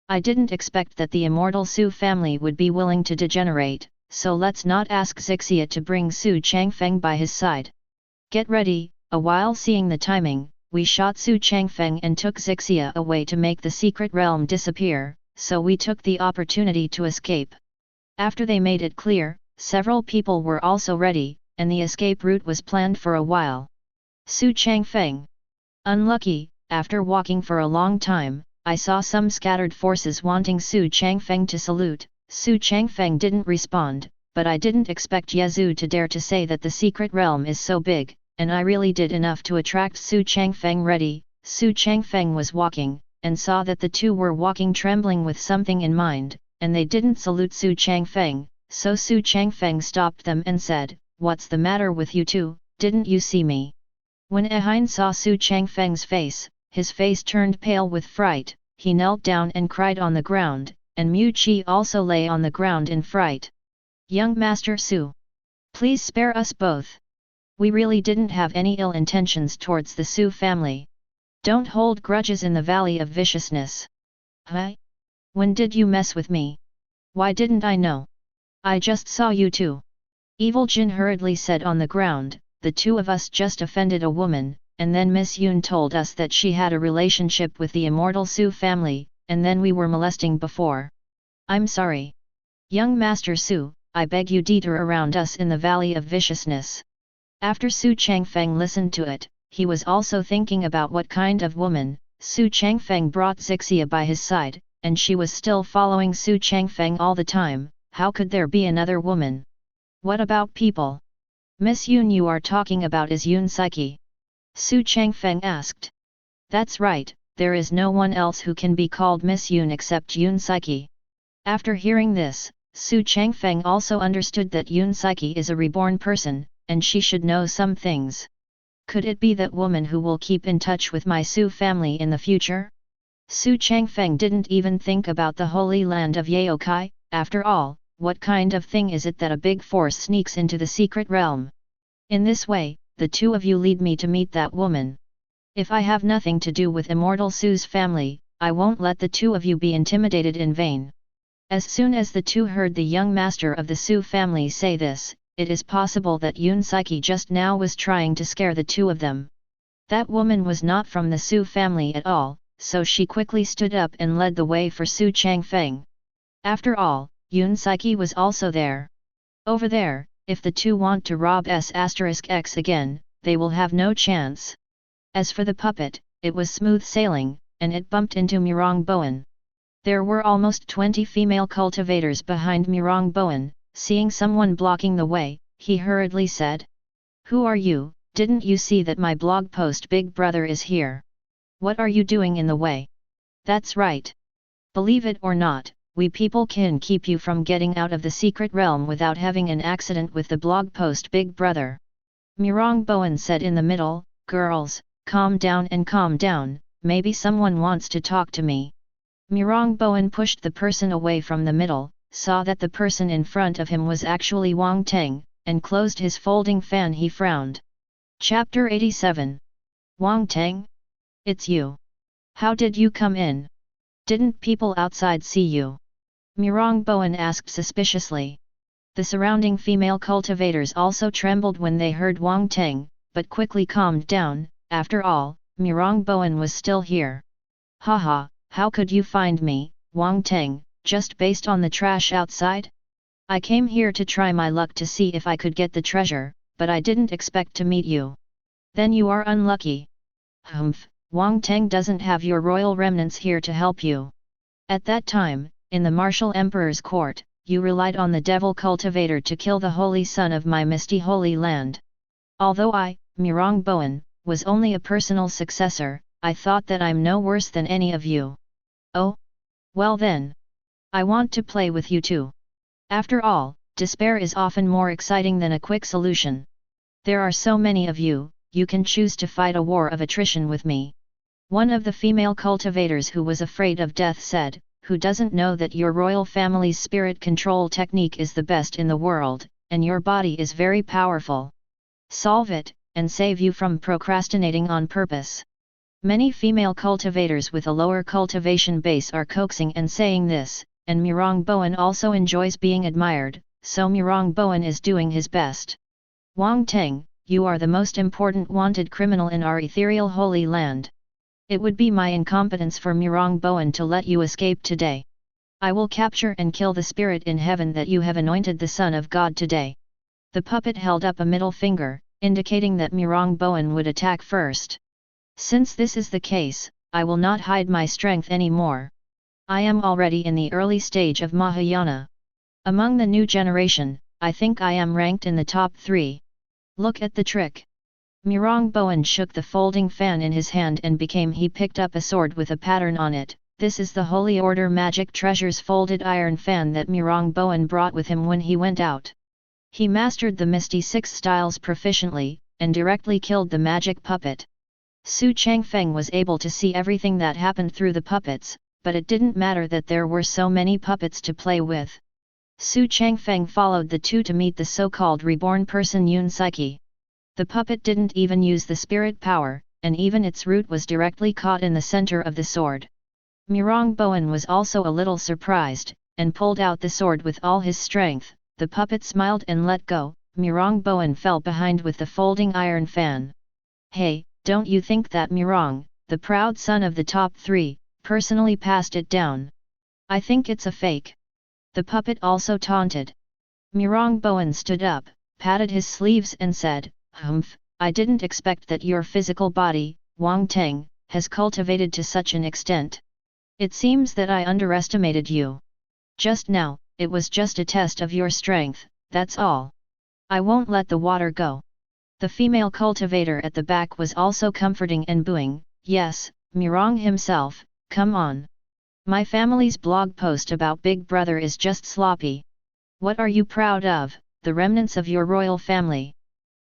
I didn't expect that the immortal Xu family would be willing to degenerate, so let's not ask Xixia to bring Xu Changfeng by his side. Get ready. A while seeing the timing, we shot Xu Changfeng and took Xixia away to make the secret realm disappear, so we took the opportunity to escape. After they made it clear, several people were also ready, and the escape route was planned for a while. Xu Changfeng. Unlucky, after walking for a long time, I saw some scattered forces wanting Xu Changfeng to salute. Xu Changfeng didn't respond, but I didn't expect Yazoo to dare to say that the secret realm is so big. And I really did enough to attract Xu Changfeng. Ready, Xu Changfeng was walking, and saw that the two were walking trembling with something in mind, and they didn't salute Xu Changfeng, so Xu Changfeng stopped them and said, "What's the matter with you two, didn't you see me?" When Ehin saw Xu Changfeng's face, his face turned pale with fright, he knelt down and cried on the ground, and Mu Qi also lay on the ground in fright. "Young Master Xu! Please spare us both. We really didn't have any ill intentions towards the Xu family. Don't hold grudges in the Valley of Viciousness." "Huh? When did you mess with me? Why didn't I know? I just saw you two." Evil Jin hurriedly said on the ground, the two of us just offended a woman, and then Miss Yun told us that she had a relationship with the Immortal Xu family, and then we were molesting before. I'm sorry. Young Master Xu, I beg you detour around us in the Valley of Viciousness. After Xu Changfeng listened to it, he was also thinking about what kind of woman. Xu Changfeng brought Zixia by his side, and she was still following Xu Changfeng all the time. How could there be another woman? What about people? Miss Yun you are talking about is Yun Psyche? Xu Changfeng asked. That's right, there is no one else who can be called Miss Yun except Yun Psyche. After hearing this, Xu Changfeng also understood that Yun Psyche is a reborn person, and she should know some things. Could it be that woman who will keep in touch with my Xu family in the future? Xu Changfeng didn't even think about the holy land of Yaokai. After all, what kind of thing is it that a big force sneaks into the secret realm? In this way, the two of you lead me to meet that woman. If I have nothing to do with Immortal Xu's family, I won't let the two of you be intimidated in vain. As soon as the two heard the young master of the Xu family say this, it is possible that Yun Psyche just now was trying to scare the two of them. That woman was not from the Xu family at all, so she quickly stood up and led the way for Xu Changfeng. After all, Yun Psyche was also there. Over there, if the two want to rob S*X again, they will have no chance. As for the puppet, it was smooth sailing, and it bumped into Mirong Bowen. There were almost 20 female cultivators behind Mirong Bowen. Seeing someone blocking the way, he hurriedly said. Who are you? Didn't you see that my blog post Big Brother is here? What are you doing in the way? That's right. Believe it or not, we people can keep you from getting out of the secret realm without having an accident with the blog post Big Brother. Mirong Bowen said in the middle, girls, calm down and calm down, maybe someone wants to talk to me. Mirong Bowen pushed the person away from the middle, saw that the person in front of him was actually Wang Teng, and closed his folding fan. He frowned. Chapter 87. Wang Teng? It's you. How did you come in? Didn't people outside see you? Mirong Bowen asked suspiciously. The surrounding female cultivators also trembled when they heard Wang Teng, but quickly calmed down. After all, Mirong Bowen was still here. Haha, how could you find me, Wang Teng? Just based on the trash outside? I came here to try my luck to see if I could get the treasure, but I didn't expect to meet you. Then you are unlucky. Hmph, Wang Teng doesn't have your royal remnants here to help you. At that time, in the martial emperor's court, you relied on the devil cultivator to kill the holy son of my misty holy land. Although I, Mirong Bowen, was only a personal successor, I thought that I'm no worse than any of you. Oh? Well then. I want to play with you too. After all, despair is often more exciting than a quick solution. There are so many of you, you can choose to fight a war of attrition with me. One of the female cultivators who was afraid of death said, who doesn't know that your royal family's spirit control technique is the best in the world, and your body is very powerful. Solve it, and save you from procrastinating on purpose. Many female cultivators with a lower cultivation base are coaxing and saying this, and Mirong Bowen also enjoys being admired, so Mirong Bowen is doing his best. Wang Teng, you are the most important wanted criminal in our ethereal holy land. It would be my incompetence for Mirong Bowen to let you escape today. I will capture and kill the spirit in heaven that you have anointed the Son of God today. The puppet held up a middle finger, indicating that Mirong Bowen would attack first. Since this is the case, I will not hide my strength anymore. I am already in the early stage of Mahayana. Among the new generation, I think I am ranked in the top 3. Look at the trick. Mirong Bowen shook the folding fan in his hand and he picked up a sword with a pattern on it. This is the Holy Order Magic Treasures folded iron fan that Mirong Bowen brought with him when he went out. He mastered the Misty 6 styles proficiently, and directly killed the magic puppet. Xu Changfeng was able to see everything that happened through the puppets, but it didn't matter that there were so many puppets to play with. Xu Changfeng followed the two to meet the so-called reborn person Yun Psyche. The puppet didn't even use the spirit power, and even its root was directly caught in the center of the sword. Mirong Bowen was also a little surprised, and pulled out the sword with all his strength. The puppet smiled and let go, Mirong Bowen fell behind with the folding iron fan. Hey, don't you think that Mirong, the proud son of the top 3, personally passed it down? I think it's a fake. The puppet also taunted. Mirong Bowen stood up, patted his sleeves and said, Hmph, I didn't expect that your physical body, Wang Teng, has cultivated to such an extent. It seems that I underestimated you. Just now, it was just a test of your strength, that's all. I won't let the water go. The female cultivator at the back was also comforting and booing, yes, Mirong himself, come on. My family's blog post about Big Brother is just sloppy. What are you proud of, the remnants of your royal family?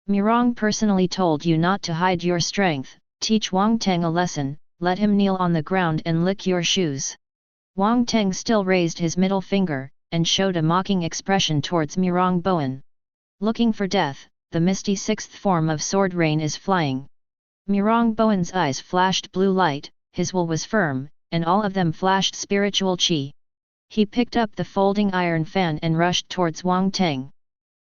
Mirong personally told you not to hide your strength, teach Wang Teng a lesson, let him kneel on the ground and lick your shoes. Wang Teng still raised his middle finger, and showed a mocking expression towards Mirong Bowen. Looking for death, the misty sixth form of sword rain is flying. Mirong Bowen's eyes flashed blue light, his will was firm, and all of them flashed spiritual chi. He picked up the folding iron fan and rushed towards Wang Teng.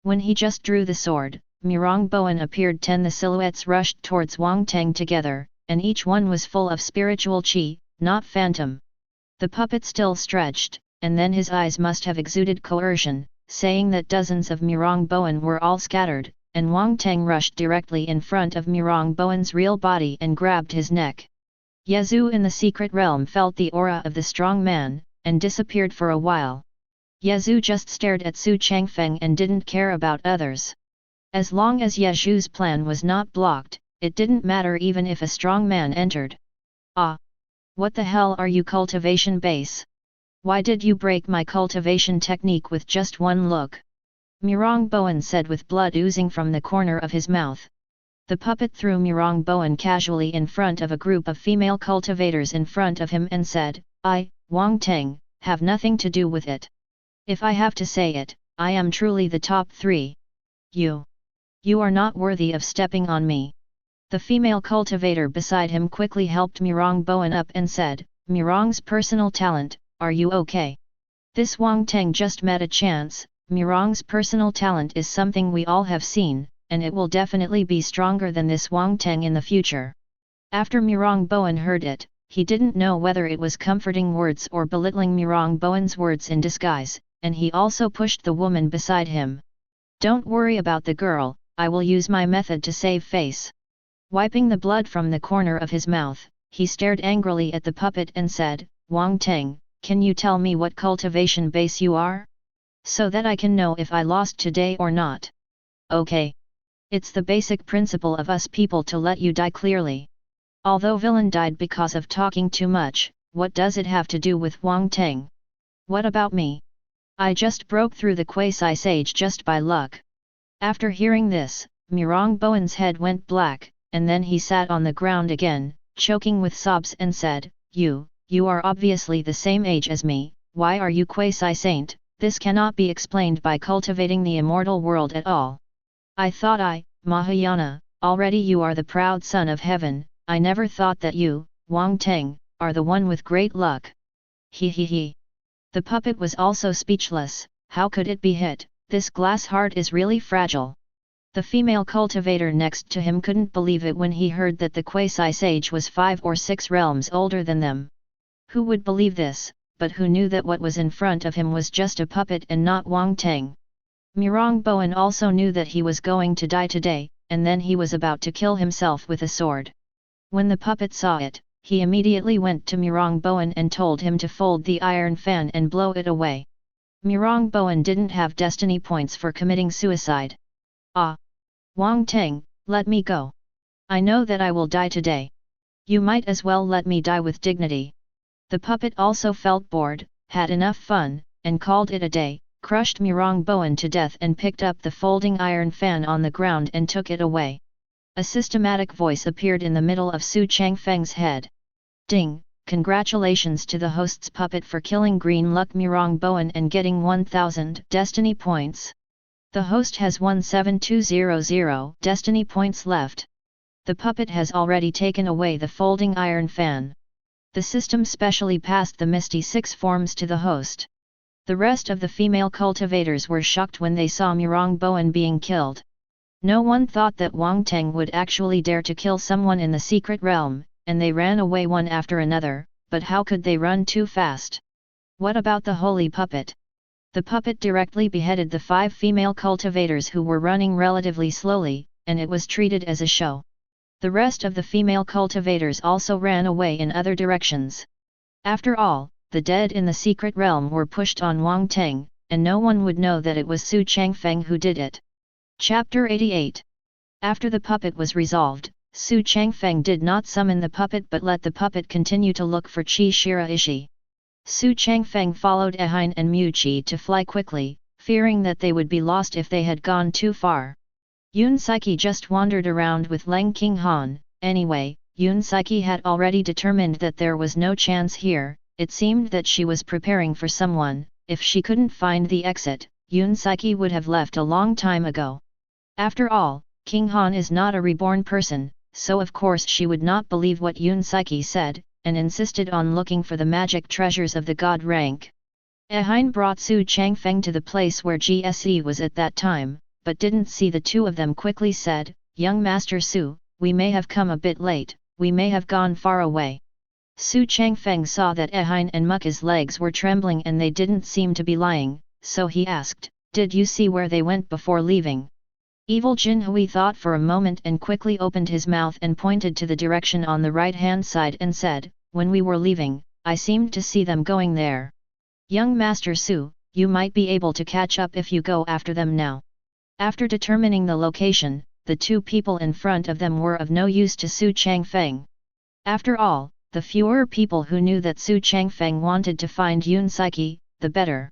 When he just drew the sword, Mirong Bowen appeared. 10 The silhouettes rushed towards Wang Teng together, and each one was full of spiritual chi, not phantom. The puppet still stretched, and then his eyes must have exuded coercion, saying that dozens of Mirong Bowen were all scattered, and Wang Teng rushed directly in front of Mirong Bowen's real body and grabbed his neck. Yazoo in the secret realm felt the aura of the strong man, and disappeared for a while. Yazoo just stared at Xu Changfeng and didn't care about others. As long as Yazoo's plan was not blocked, it didn't matter even if a strong man entered. Ah! What the hell are you, cultivation base? Why did you break my cultivation technique with just one look? Mirong Bowen said with blood oozing from the corner of his mouth. The puppet threw Mirong Bowen casually in front of a group of female cultivators in front of him and said, I, Wang Teng, have nothing to do with it. If I have to say it, I am truly the top 3. You are not worthy of stepping on me. The female cultivator beside him quickly helped Mirong Bowen up and said, Mirong's personal talent, are you okay? This Wang Teng just met a chance. Mirong's personal talent is something we all have seen, and it will definitely be stronger than this Wang Teng in the future. After Mirong Bowen heard it, he didn't know whether it was comforting words or belittling Mirong Bowen's words in disguise, and he also pushed the woman beside him. Don't worry about the girl, I will use my method to save face. Wiping the blood from the corner of his mouth, he stared angrily at the puppet and said, Wang Teng, can you tell me what cultivation base you are? So that I can know if I lost today or not. Okay. It's the basic principle of us people to let you die clearly. Although villain died because of talking too much, what does it have to do with Wang Teng? What about me? I just broke through the quasi-sage just by luck. After hearing this, Mirong Bowen's head went black, and then he sat on the ground again, choking with sobs and said, You are obviously the same age as me, why are you quasi-saint? This cannot be explained by cultivating the immortal world at all. I thought Mahayana, already you are the proud son of heaven, I never thought that you, Wang Teng, are the one with great luck. He. The puppet was also speechless. How could it be hit? This glass heart is really fragile. The female cultivator next to him couldn't believe it when he heard that the quasi-sage was 5 or 6 realms older than them. Who would believe this, but who knew that what was in front of him was just a puppet and not Wang Teng? Mirong Bowen also knew that he was going to die today, and then he was about to kill himself with a sword. When the puppet saw it, he immediately went to Mirong Bowen and told him to fold the iron fan and blow it away. Mirong Bowen didn't have destiny points for committing suicide. Ah! Wang Teng, let me go. I know that I will die today. You might as well let me die with dignity. The puppet also felt bored, had enough fun, and called it a day, crushed Mirong Bowen to death and picked up the folding iron fan on the ground and took it away. A systematic voice appeared in the middle of Xu Changfeng's head. Ding! Congratulations to the host's puppet for killing Green Luck Mirong Bowen and getting 1000 destiny points. The host has 17200 destiny points left. The puppet has already taken away the folding iron fan. The system specially passed the Misty 6 forms to the host. The rest of the female cultivators were shocked when they saw Murong Boan being killed. No one thought that Wang Teng would actually dare to kill someone in the secret realm, and they ran away one after another, but how could they run too fast? What about the holy puppet? The puppet directly beheaded the 5 female cultivators who were running relatively slowly, and it was treated as a show. The rest of the female cultivators also ran away in other directions. After all, the dead in the secret realm were pushed on Wang Teng, and no one would know that it was Xu Changfeng who did it. Chapter 88. After the puppet was resolved, Xu Changfeng did not summon the puppet but let the puppet continue to look for Qi Shira Ishi. Xu Changfeng followed Ehine and Muqi to fly quickly, fearing that they would be lost if they had gone too far. Yun Saiki just wandered around with Leng Qinghan. Anyway, Yun Saiki had already determined that there was no chance here. It seemed that she was preparing for someone. If she couldn't find the exit, Yun Saiki would have left a long time ago. After all, Qinghan is not a reborn person, so of course she would not believe what Yun Saiki said, and insisted on looking for the magic treasures of the god rank. Ehine brought Xu Changfeng to the place where GSE was at that time, but didn't see the two of them. Quickly said, "Young Master Xu, we may have come a bit late, we may have gone far away." Xu Changfeng saw that Ehine and Muk's legs were trembling and they didn't seem to be lying, so he asked, "Did you see where they went before leaving?" Evil Jinhui thought for a moment and quickly opened his mouth and pointed to the direction on the right-hand side and said, "When we were leaving, I seemed to see them going there." "Young Master Su, you might be able to catch up if you go after them now." After determining the location, the two people in front of them were of no use to Xu Changfeng. After all, the fewer people who knew that Xu Changfeng wanted to find Yun Saiki, the better.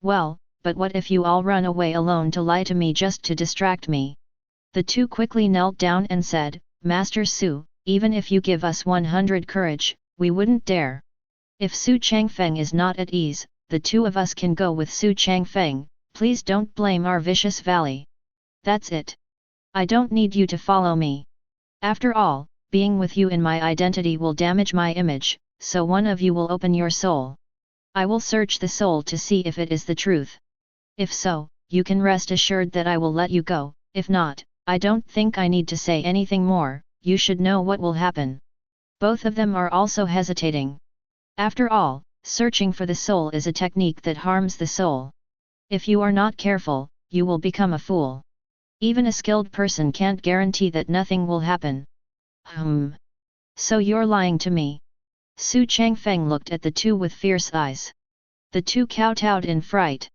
"Well, but what if you all run away alone to lie to me just to distract me?" The two quickly knelt down and said, "Master Su, even if you give us 100 courage, we wouldn't dare. If Xu Changfeng is not at ease, the two of us can go with Xu Changfeng, please don't blame our vicious valley. That's it. I don't need you to follow me. After all, being with you in my identity will damage my image, so one of you will open your soul. I will search the soul to see if it is the truth. If so, you can rest assured that I will let you go, if not, I don't think I need to say anything more, you should know what will happen." Both of them are also hesitating. After all, searching for the soul is a technique that harms the soul. If you are not careful, you will become a fool. Even a skilled person can't guarantee that nothing will happen. So you're lying to me? Xu Changfeng looked at the two with fierce eyes. The two kowtowed in fright.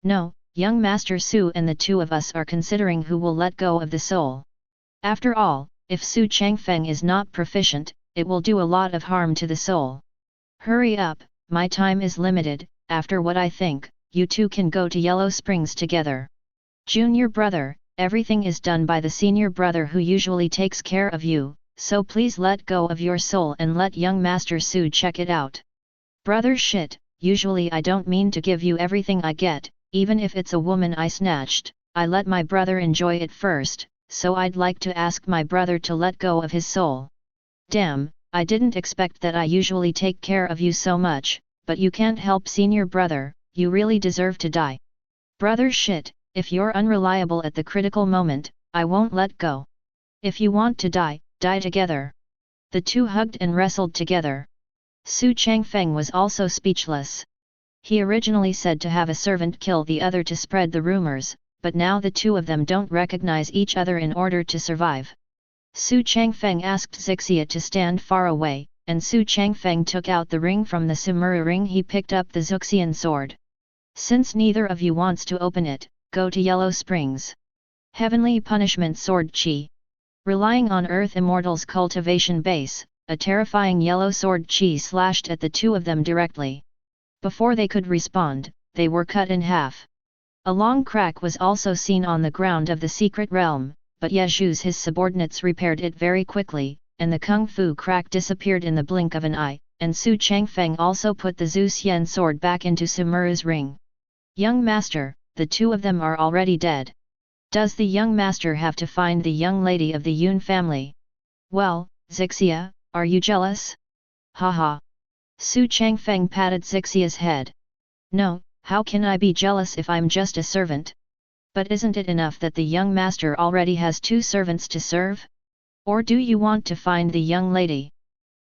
"No, young Master Su, and the two of us are considering who will let go of the soul. After all, if Xu Changfeng is not proficient, it will do a lot of harm to the soul. Hurry up, my time is limited. After what I think, you two can go to Yellow Springs together. Junior brother, everything is done by the senior brother who usually takes care of you, so please let go of your soul and let young Master Su check it out." "Brother shit, usually I don't mean to give you everything I get. Even if it's a woman I snatched, I let my brother enjoy it first, so I'd like to ask my brother to let go of his soul." "Damn, I didn't expect that. I usually take care of you so much, but you can't help senior brother, you really deserve to die." "Brother shit, if you're unreliable at the critical moment, I won't let go. If you want to die, die together." The two hugged and wrestled together. Xu Changfeng was also speechless. He originally said to have a servant kill the other to spread the rumors, but now the two of them don't recognize each other in order to survive. Xu Changfeng asked Zixia to stand far away, and Xu Changfeng took out the ring from the Sumuru ring. He picked up the Zuxian sword. "Since neither of you wants to open it, go to Yellow Springs. Heavenly Punishment Sword Chi." Relying on Earth Immortal's cultivation base, a terrifying yellow sword Chi slashed at the two of them directly. Before they could respond, they were cut in half. A long crack was also seen on the ground of the secret realm, but Yezhu's his subordinates repaired it very quickly, and the kung fu crack disappeared in the blink of an eye, and Xu Changfeng also put the Zhu Xian sword back into Sumuru's ring. "Young master, the two of them are already dead. Does the young master have to find the young lady of the Yun family?" "Well, Zixia, are you jealous?" "Haha." Xu Changfeng patted Zixia's head. "No, How can I be jealous if I'm just a servant? But isn't it enough that the young master already has 2 servants to serve? Or do you want to find the young lady?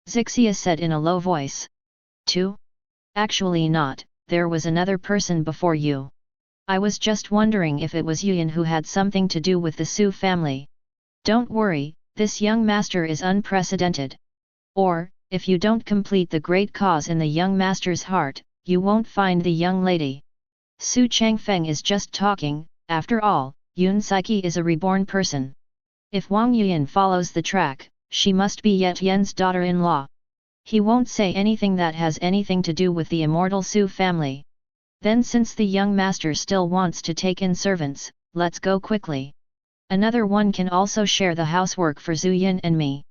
Xixia said in a low voice. 2? Actually not, there was another person before you. I was just wondering if it was Yuan who had something to do with the Su family. Don't worry, this young master is unprecedented. Or, if you don't complete the great cause in the young master's heart, you won't find the young lady. Xu Changfeng is just talking, after all, Yun Saiki is a reborn person. If Wang Yuan follows the track, she must be Yet Yen's daughter-in-law. He won't say anything that has anything to do with the immortal Su family. Then since the young master still wants to take in servants, let's go quickly. Another one can also share the housework for Zhu Yin and me.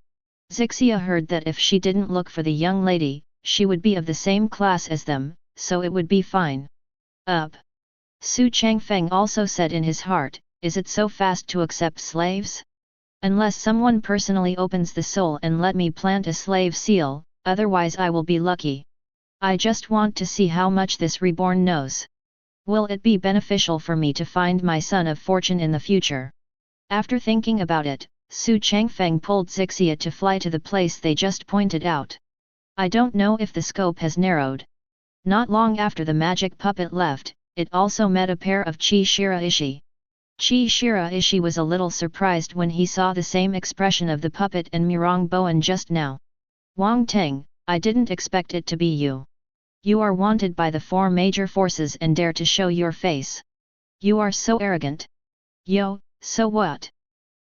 Xixia heard that if she didn't look for the young lady, she would be of the same class as them, so it would be fine. Up. Xu Changfeng also said in his heart, is it so fast to accept slaves? Unless someone personally opens the soul and let me plant a slave seal, otherwise I will be lucky. I just want to see how much this reborn knows. Will it be beneficial for me to find my son of fortune in the future? After thinking about it, Xu Changfeng pulled Xixia to fly to the place they just pointed out. I don't know if the scope has narrowed. Not long after the magic puppet left, it also met a pair of Qi Shiraishi. Qi Shiraishi was a little surprised when he saw the same expression of the puppet and Murong Boan just now. Wang Teng, I didn't expect it to be you. You are wanted by the 4 major forces and dare to show your face. You are so arrogant. Yo, so what?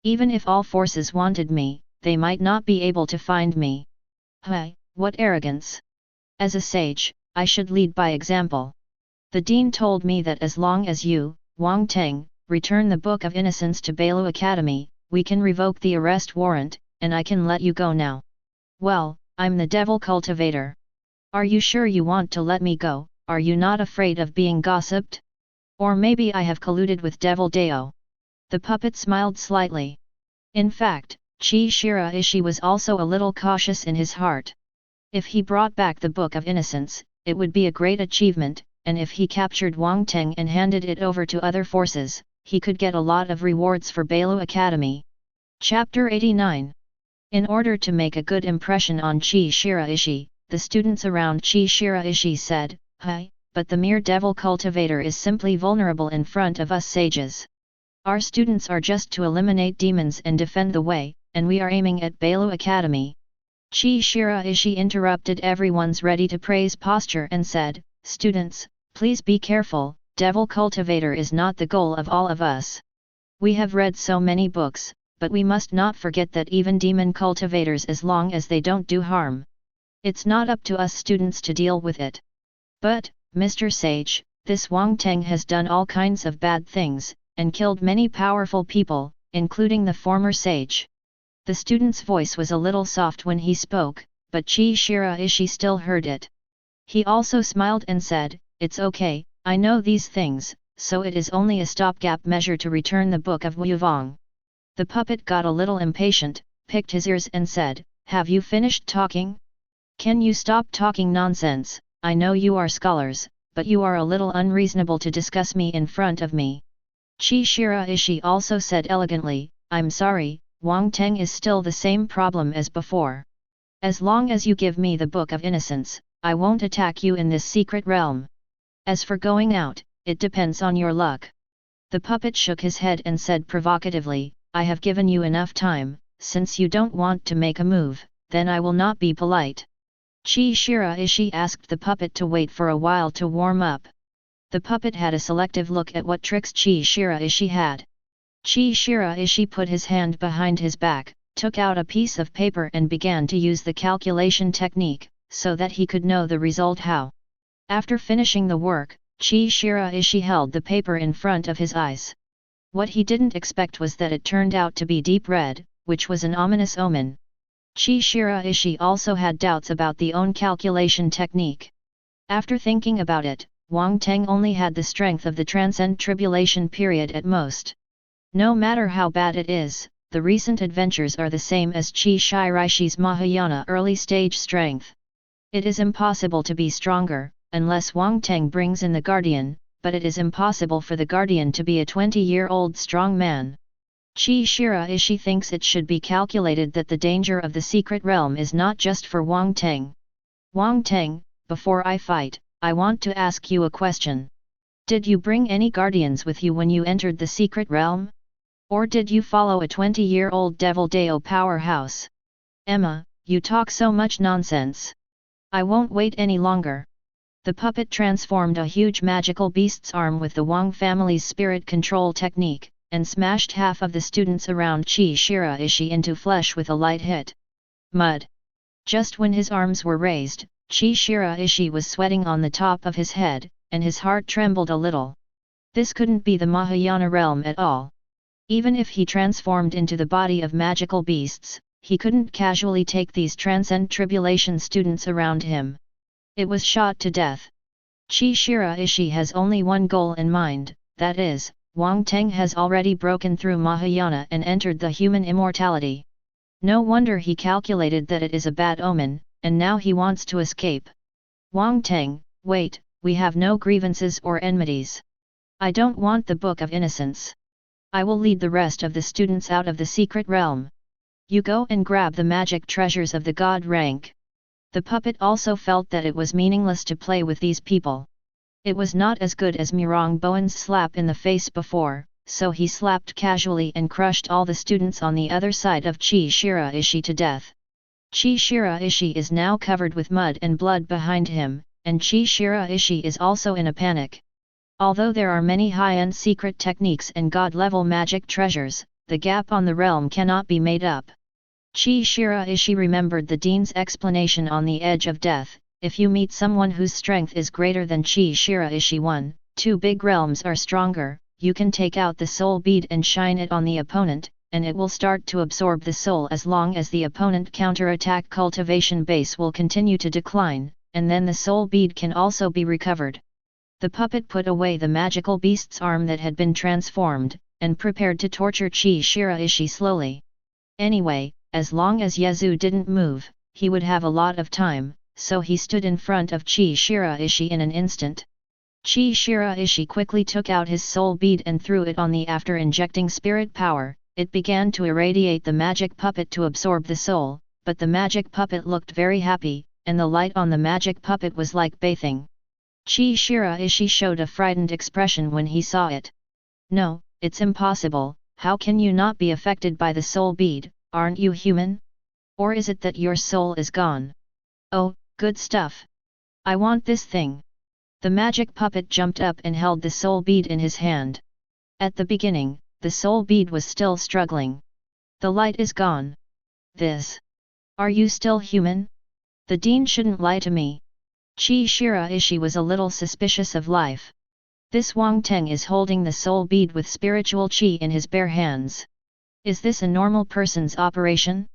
Even if all forces wanted me, they might not be able to find me. Hey, what arrogance! As a sage, I should lead by example. The dean told me that as long as you, Wang Teng, return the Book of Innocence to Bailu Academy, we can revoke the arrest warrant, and I can let you go now. Well, I'm the devil cultivator. Are you sure you want to let me go? Are you not afraid of being gossiped? Or maybe I have colluded with Devil Dao. The puppet smiled slightly. In fact, Qi Shiraishi was also a little cautious in his heart. If he brought back the Book of Innocence, it would be a great achievement, and if he captured Wang Teng and handed it over to other forces, he could get a lot of rewards for Bailu Academy. Chapter 89. In order to make a good impression on Qi Shiraishi, the students around Qi Shiraishi said, "Hey, but the mere devil cultivator is simply vulnerable in front of us sages. Our students are just to eliminate demons and defend the way, and we are aiming at Bailu Academy." Qi Shiraishi interrupted everyone's ready-to-praise posture and said, "Students, please be careful, devil cultivator is not the goal of all of us. We have read so many books, but we must not forget that even demon cultivators, as long as they don't do harm, it's not up to us students to deal with it. But, Mr. Sage, this Wang Teng has done all kinds of bad things, and killed many powerful people, including the former sage." The student's voice was a little soft when he spoke, but Qi Shiraishi still heard it. He also smiled and said, "It's okay, I know these things, so it is only a stopgap measure to return the Book of Wuvong." The puppet got a little impatient, picked his ears and said, "Have you finished talking? Can you stop talking nonsense? I know you are scholars, but you are a little unreasonable to discuss me in front of me." Qi Shiraishi also said elegantly, "I'm sorry, Wang Teng is still the same problem as before. As long as you give me the Book of Innocence, I won't attack you in this secret realm. As for going out, it depends on your luck." The puppet shook his head and said provocatively, "I have given you enough time, since you don't want to make a move, then I will not be polite." Qi Shiraishi asked the puppet to wait for a while to warm up. The puppet had a selective look at what tricks Qi Shiraishi had. Qi Shiraishi put his hand behind his back, took out a piece of paper and began to use the calculation technique, so that he could know the result how. After finishing the work, Qi Shiraishi held the paper in front of his eyes. What he didn't expect was that it turned out to be deep red, which was an ominous omen. Qi Shiraishi also had doubts about the own calculation technique. After thinking about it, Wang Teng only had the strength of the transcend tribulation period at most. No matter how bad it is, the recent adventures are the same as Qi Shiraishi's Mahayana early stage strength. It is impossible to be stronger, unless Wang Teng brings in the guardian, but it is impossible for the guardian to be a 20-year-old strong man. Qi Shiraishi thinks it should be calculated that the danger of the secret realm is not just for Wang Teng. Wang Teng, before I fight, I want to ask you a question. Did you bring any guardians with you when you entered the secret realm? Or did you follow a 20-year-old devil Dao powerhouse? Emma, you talk so much nonsense. I won't wait any longer. The puppet transformed a huge magical beast's arm with the Wang family's spirit control technique, and smashed half of the students around Qi Shiraishi into flesh with a light hit. Mud. Just when his arms were raised, Qi Shiraishi was sweating on the top of his head, and his heart trembled a little. This couldn't be the Mahayana realm at all. Even if he transformed into the body of magical beasts, he couldn't casually take these transcend tribulation students around him. It was shot to death. Qi Shiraishi has only one goal in mind, that is, Wang Teng has already broken through Mahayana and entered the human immortality. No wonder he calculated that it is a bad omen, and now he wants to escape. Wang Teng, wait, we have no grievances or enmities. I don't want the Book of Innocence. I will lead the rest of the students out of the secret realm. You go and grab the magic treasures of the god rank. The puppet also felt that it was meaningless to play with these people. It was not as good as Murong Bowen's slap in the face before, so he slapped casually and crushed all the students on the other side of Qi Shiraishi to death. Qi Shiraishi is now covered with mud and blood behind him, and Qi Shiraishi is also in a panic. Although there are many high-end secret techniques and god-level magic treasures, the gap on the realm cannot be made up. Qi Shiraishi remembered the dean's explanation on the edge of death: if you meet someone whose strength is greater than Qi Shiraishi 1-2 big realms are stronger, you can take out the soul bead and shine it on the opponent, and it will start to absorb the soul as long as the opponent counter-attack cultivation base will continue to decline, and then the soul bead can also be recovered. The puppet put away the magical beast's arm that had been transformed, and prepared to torture Qi Shiraishi slowly. Anyway, as long as Yezu didn't move, he would have a lot of time, so he stood in front of Qi Shiraishi in an instant. Qi Shiraishi quickly took out his soul bead and threw it on the after injecting spirit power. It began to irradiate the magic puppet to absorb the soul, but the magic puppet looked very happy, and the light on the magic puppet was like bathing. Qi Shiraishi showed a frightened expression when he saw it. No, it's impossible, how can you not be affected by the soul bead, aren't you human? Or is it that your soul is gone? Oh, good stuff. I want this thing. The magic puppet jumped up and held the soul bead in his hand. At the beginning, the soul bead was still struggling. The light is gone. This. Are you still human? The dean shouldn't lie to me. Qi Shiraishi was a little suspicious of life. This Wang Teng is holding the soul bead with spiritual qi in his bare hands. Is this a normal person's operation?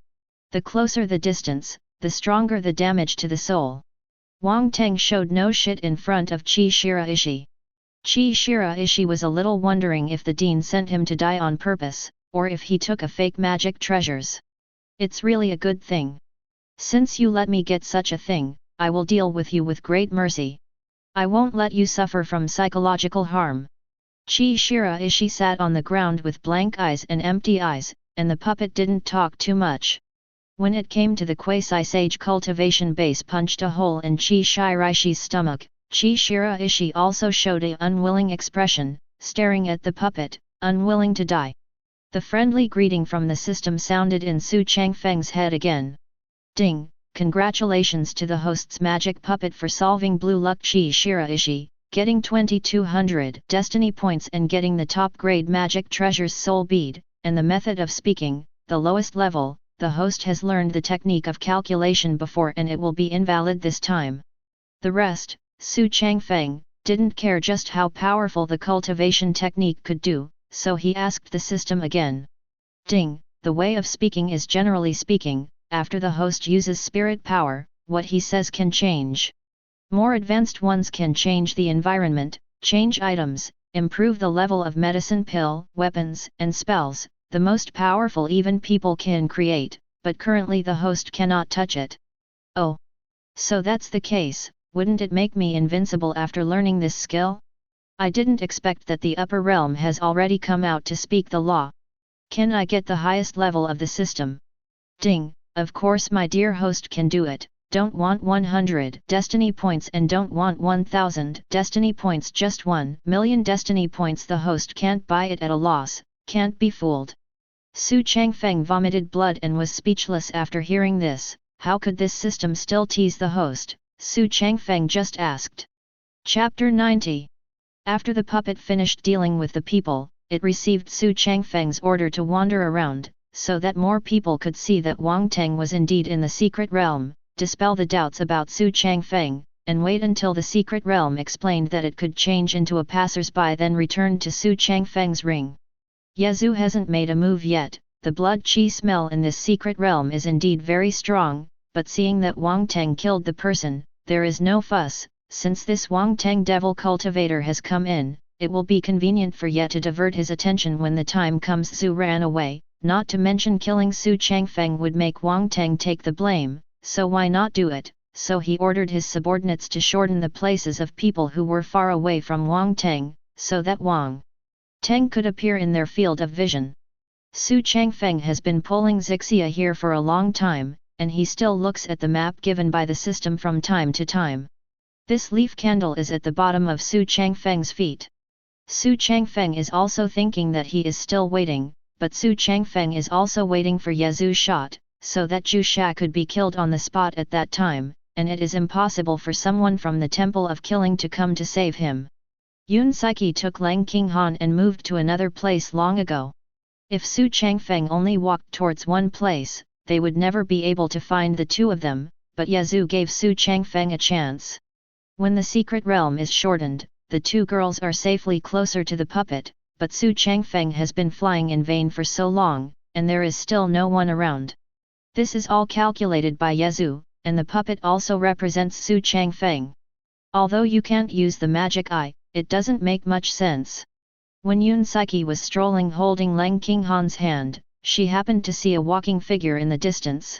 The closer the distance, the stronger the damage to the soul. Wang Teng showed no shit in front of Qi Shiraishi. Qi Shiraishi was a little wondering if the dean sent him to die on purpose, or if he took a fake magic treasures. It's really a good thing. Since you let me get such a thing, I will deal with you with great mercy. I won't let you suffer from psychological harm. Qi Shiraishi sat on the ground with blank eyes and empty eyes, and the puppet didn't talk too much. When it came to the quasi-sage cultivation base punched a hole in Qi Shiraishi's stomach, Qi Shiraishi also showed an unwilling expression, staring at the puppet, unwilling to die. The friendly greeting from the system sounded in Xu Changfeng's head again. Ding! Congratulations to the host's magic puppet for solving Blue Luck Qi Shiraishi, getting 2200 destiny points and getting the top grade magic treasures soul bead, and the method of speaking, the lowest level. The host has learned the technique of calculation before and it will be invalid this time. The rest, Xu Changfeng, didn't care just how powerful the cultivation technique could do, so he asked the system again. Ding! The way of speaking is generally speaking, after the host uses spirit power, what he says can change. More advanced ones can change the environment, change items, improve the level of medicine pill, weapons, and spells. The most powerful even people can create, but currently the host cannot touch it. Oh. So that's the case, wouldn't it make me invincible after learning this skill? I didn't expect that the upper realm has already come out to speak the law. Can I get the highest level of the system? Ding, of course my dear host can do it. Don't want 100 destiny points and don't want 1000 destiny points, just 1,000,000 destiny points. The host can't buy it at a loss, can't be fooled. Xu Changfeng vomited blood and was speechless after hearing this. How could this system still tease the host? Xu Changfeng just asked. Chapter 90. After the puppet finished dealing with the people, it received Xu Changfeng's order to wander around, so that more people could see that Wang Teng was indeed in the secret realm, dispel the doubts about Xu Changfeng, and wait until the secret realm explained that it could change into a passersby, then return to Xu Changfeng's ring. Yazoo hasn't made a move yet. The blood qi smell in this secret realm is indeed very strong, but seeing that Wang Teng killed the person, there is no fuss. Since this Wang Teng devil cultivator has come in, it will be convenient for Ye to divert his attention when the time comes. Xu ran away, not to mention killing Xu Changfeng would make Wang Teng take the blame, so why not do it? So he ordered his subordinates to shorten the places of people who were far away from Wang Teng, so that Wang Teng could appear in their field of vision. Xu Changfeng has been pulling Zixia here for a long time, and he still looks at the map given by the system from time to time. This leaf candle is at the bottom of Xu Changfeng's feet. Xu Changfeng is also thinking that he is still waiting, but Xu Changfeng is also waiting for Yazoo's shot, so that Zhu Sha could be killed on the spot at that time, and it is impossible for someone from the Temple of Killing to come to save him. Yun Saiki took Lang Qinghan and moved to another place long ago. If Xu Changfeng only walked towards one place, they would never be able to find the two of them, but Yazoo gave Xu Changfeng a chance. When the secret realm is shortened, the two girls are safely closer to the puppet, but Xu Changfeng has been flying in vain for so long, and there is still no one around. This is all calculated by Yazoo, and the puppet also represents Xu Changfeng. Although you can't use the magic eye, it doesn't make much sense. When Yun Saiki was strolling holding Lang Qinghan's hand, she happened to see a walking figure in the distance.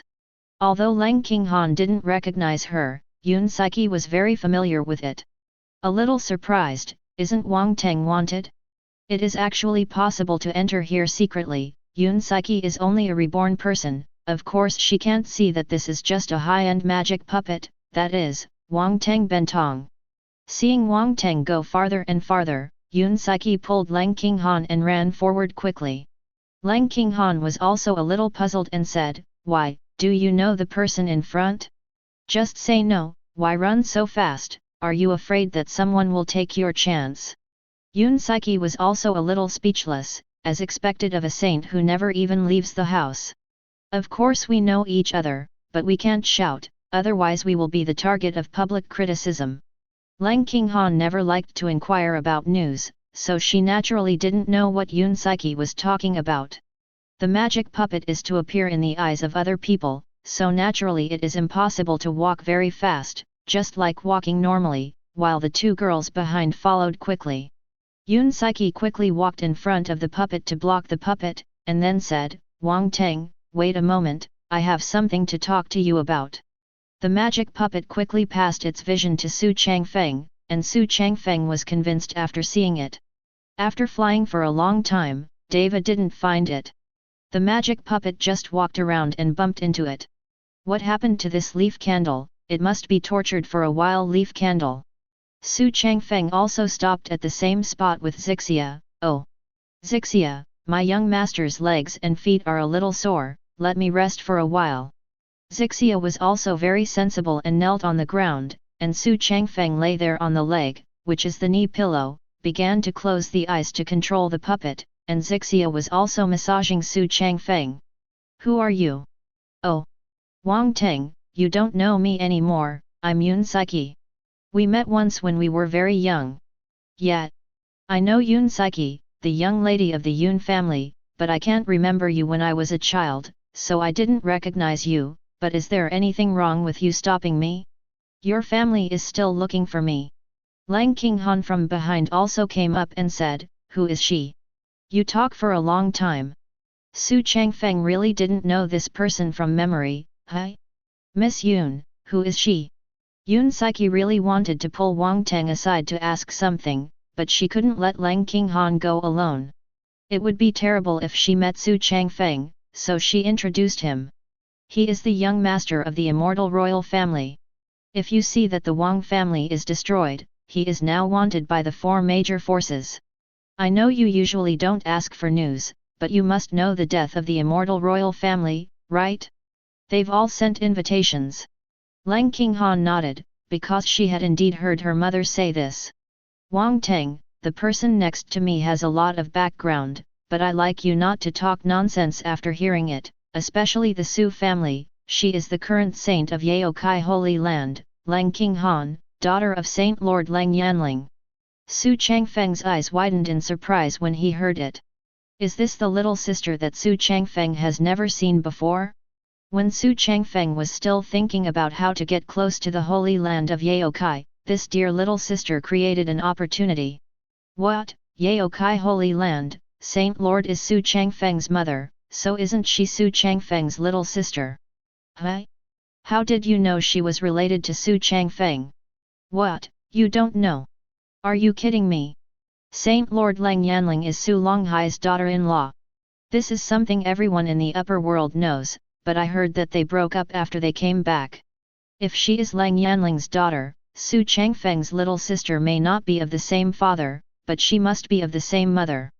Although Lang Qinghan didn't recognize her, Yun Saiki was very familiar with it. A little surprised, isn't Wang Teng wanted? It is actually possible to enter here secretly. Yun Saiki is only a reborn person, of course she can't see that this is just a high-end magic puppet, that is, Wang Teng Bentong. Seeing Wang Teng go farther and farther, Yun Saiki pulled Lang Qinghan and ran forward quickly. Lang Qinghan was also a little puzzled and said, "Why, do you know the person in front? Just say no, why run so fast, are you afraid that someone will take your chance?" Yun Saiki was also a little speechless, as expected of a saint who never even leaves the house. Of course we know each other, but we can't shout, otherwise we will be the target of public criticism. Lang Qinghan never liked to inquire about news, so she naturally didn't know what Yun Saiki was talking about. The magic puppet is to appear in the eyes of other people, so naturally it is impossible to walk very fast, just like walking normally, while the two girls behind followed quickly. Yun Saiki quickly walked in front of the puppet to block the puppet, and then said, "Wang Teng, wait a moment, I have something to talk to you about." The magic puppet quickly passed its vision to Xu Changfeng, and Xu Changfeng was convinced after seeing it. After flying for a long time, Deva didn't find it. The magic puppet just walked around and bumped into it. What happened to this leaf candle? It must be tortured for a while. Leaf candle. Xu Changfeng also stopped at the same spot with Zixia. "Oh, Zixia, my young master's legs and feet are a little sore, let me rest for a while." Zixia was also very sensible and knelt on the ground, and Xu Changfeng lay there on the leg, which is the knee pillow, began to close the eyes to control the puppet, and Zixia was also massaging Xu Changfeng. "Who are you?" "Oh, Wang Teng, you don't know me anymore, I'm Yun Saiki. We met once when we were very young." "Yeah, I know Yun Saiki, the young lady of the Yun family, but I can't remember you when I was a child, so I didn't recognize you. But is there anything wrong with you stopping me? Your family is still looking for me." Lang Qinghan from behind also came up and said, "Who is she? You talk for a long time." Xu Changfeng really didn't know this person from memory. "Hi? Miss Yun, who is she?" Yun Saiki really wanted to pull Wang Teng aside to ask something, but she couldn't let Lang Qinghan go alone. It would be terrible if she met Xu Changfeng, so she introduced him. He is the young master of the immortal royal family. If you see that the Wang family is destroyed, he is now wanted by the 4 major forces. I know you usually don't ask for news, but you must know the death of the immortal royal family, right? They've all sent invitations. Lang Qinghan nodded, because she had indeed heard her mother say this. Wang Teng, the person next to me has a lot of background, but I like you not to talk nonsense after hearing it, especially the Xu family. She is the current saint of Yaokai Holy Land, Lang Qinghan, daughter of Saint Lord Lang Yanling. Xu Changfeng's eyes widened in surprise when he heard it. Is this the little sister that Xu Changfeng has never seen before? When Xu Changfeng was still thinking about how to get close to the holy land of Yaokai, this dear little sister created an opportunity. What, Yaokai Holy Land? Saint Lord is Xu Changfeng's mother, so isn't she Xu Changfeng's little sister? Huh? How did you know she was related to Xu Changfeng? What, you don't know? Are you kidding me? Saint Lord Lang Yanling is Xu Longhai's daughter-in-law. This is something everyone in the upper world knows, but I heard that they broke up after they came back. If she is Lang Yanling's daughter, Xu Changfeng's little sister may not be of the same father, but she must be of the same mother.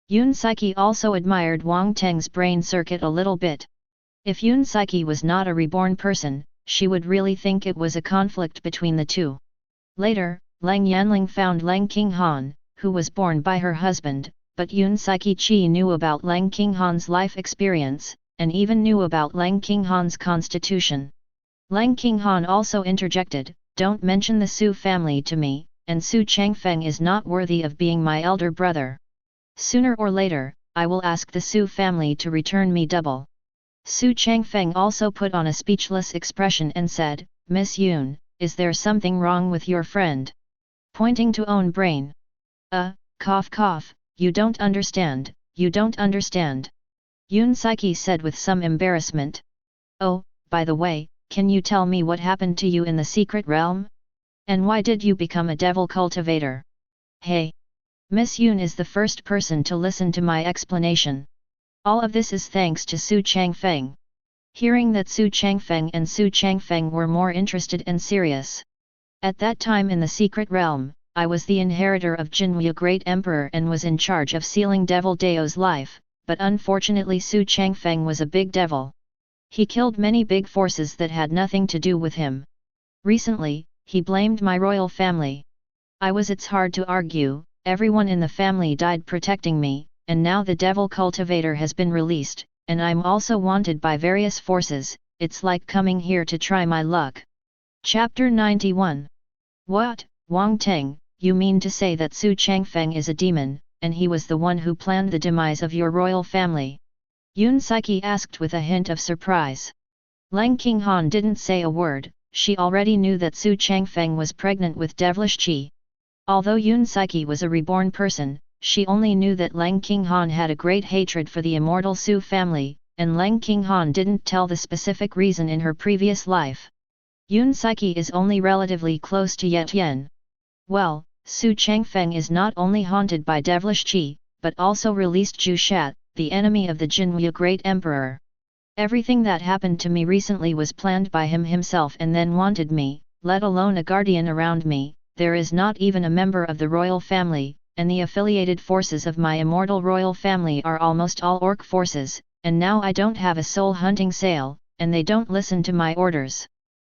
Yun Saiki also admired Wang Teng's brain circuit a little bit. If Yun Saiki was not a reborn person, she would really think it was a conflict between the two. Later, Lang Yanling found Lang Qinghan, who was born by her husband, but Yun Saiki Chi knew about Lang Qinghan's life experience, and even knew about Lang Qinghan's constitution. Lang Qinghan also interjected, "Don't mention the Xu family to me, and Xu Changfeng is not worthy of being my elder brother. Sooner or later, I will ask the Xu family to return me double." Xu Changfeng also put on a speechless expression and said, "Miss Yun, is there something wrong with your friend?" Pointing to own brain. Cough cough, you don't understand, you don't understand. Yun Saiki said with some embarrassment. "Oh, by the way, can you tell me what happened to you in the secret realm? And why did you become a devil cultivator?" Hey! Miss Yun is the first person to listen to my explanation. All of this is thanks to Xu Changfeng. Hearing that Xu Changfeng and Xu Changfeng were more interested and serious. At that time in the secret realm, I was the inheritor of Jinwu Great Emperor and was in charge of sealing Devil Dao's life, but unfortunately Xu Changfeng was a big devil. He killed many big forces that had nothing to do with him. Recently, he blamed my royal family. It's hard to argue, everyone in the family died protecting me, and now the devil cultivator has been released, and I'm also wanted by various forces. It's like coming here to try my luck. Chapter 91. What, Wang Teng, you mean to say that Xu Changfeng is a demon, and he was the one who planned the demise of your royal family? Yun Saiki asked with a hint of surprise. Lang Qinghan didn't say a word, she already knew that Xu Changfeng was pregnant with devilish qi. Although Yun Saiki was a reborn person, she only knew that Lang Qinghan had a great hatred for the immortal Xu family, and Lang Qinghan didn't tell the specific reason in her previous life. Yun Saiki is only relatively close to Tian. Well, Xu Changfeng is not only haunted by devilish qi, but also released Zhu Shat, the enemy of the Jinwu Great Emperor. Everything that happened to me recently was planned by him himself and then wanted me, let alone a guardian around me. There is not even a member of the royal family, and the affiliated forces of my immortal royal family are almost all orc forces, and now I don't have a soul hunting sale, and they don't listen to my orders.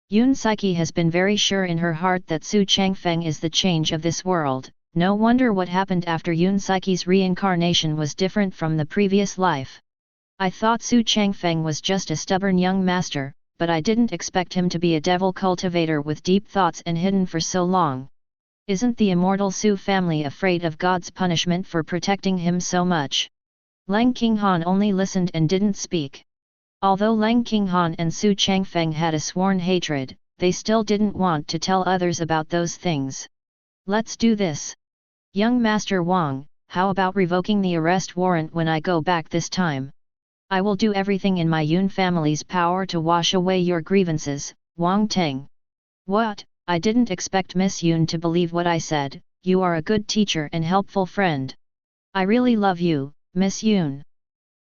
Yun Saiki has been very sure in her heart that Xu Changfeng is the change of this world. No wonder what happened after Yun Saiki's reincarnation was different from the previous life. I thought Xu Changfeng was just a stubborn young master, but I didn't expect him to be a devil cultivator with deep thoughts and hidden for so long. Isn't the immortal Xu family afraid of God's punishment for protecting him so much? Lang Qinghan only listened and didn't speak. Although Lang Qinghan and Xu Changfeng had a sworn hatred, they still didn't want to tell others about those things. Let's do this. Young Master Wang, how about revoking the arrest warrant when I go back this time? I will do everything in my Yun family's power to wash away your grievances, Wang Teng. What, I didn't expect Miss Yun to believe what I said. You are a good teacher and helpful friend. I really love you, Miss Yun.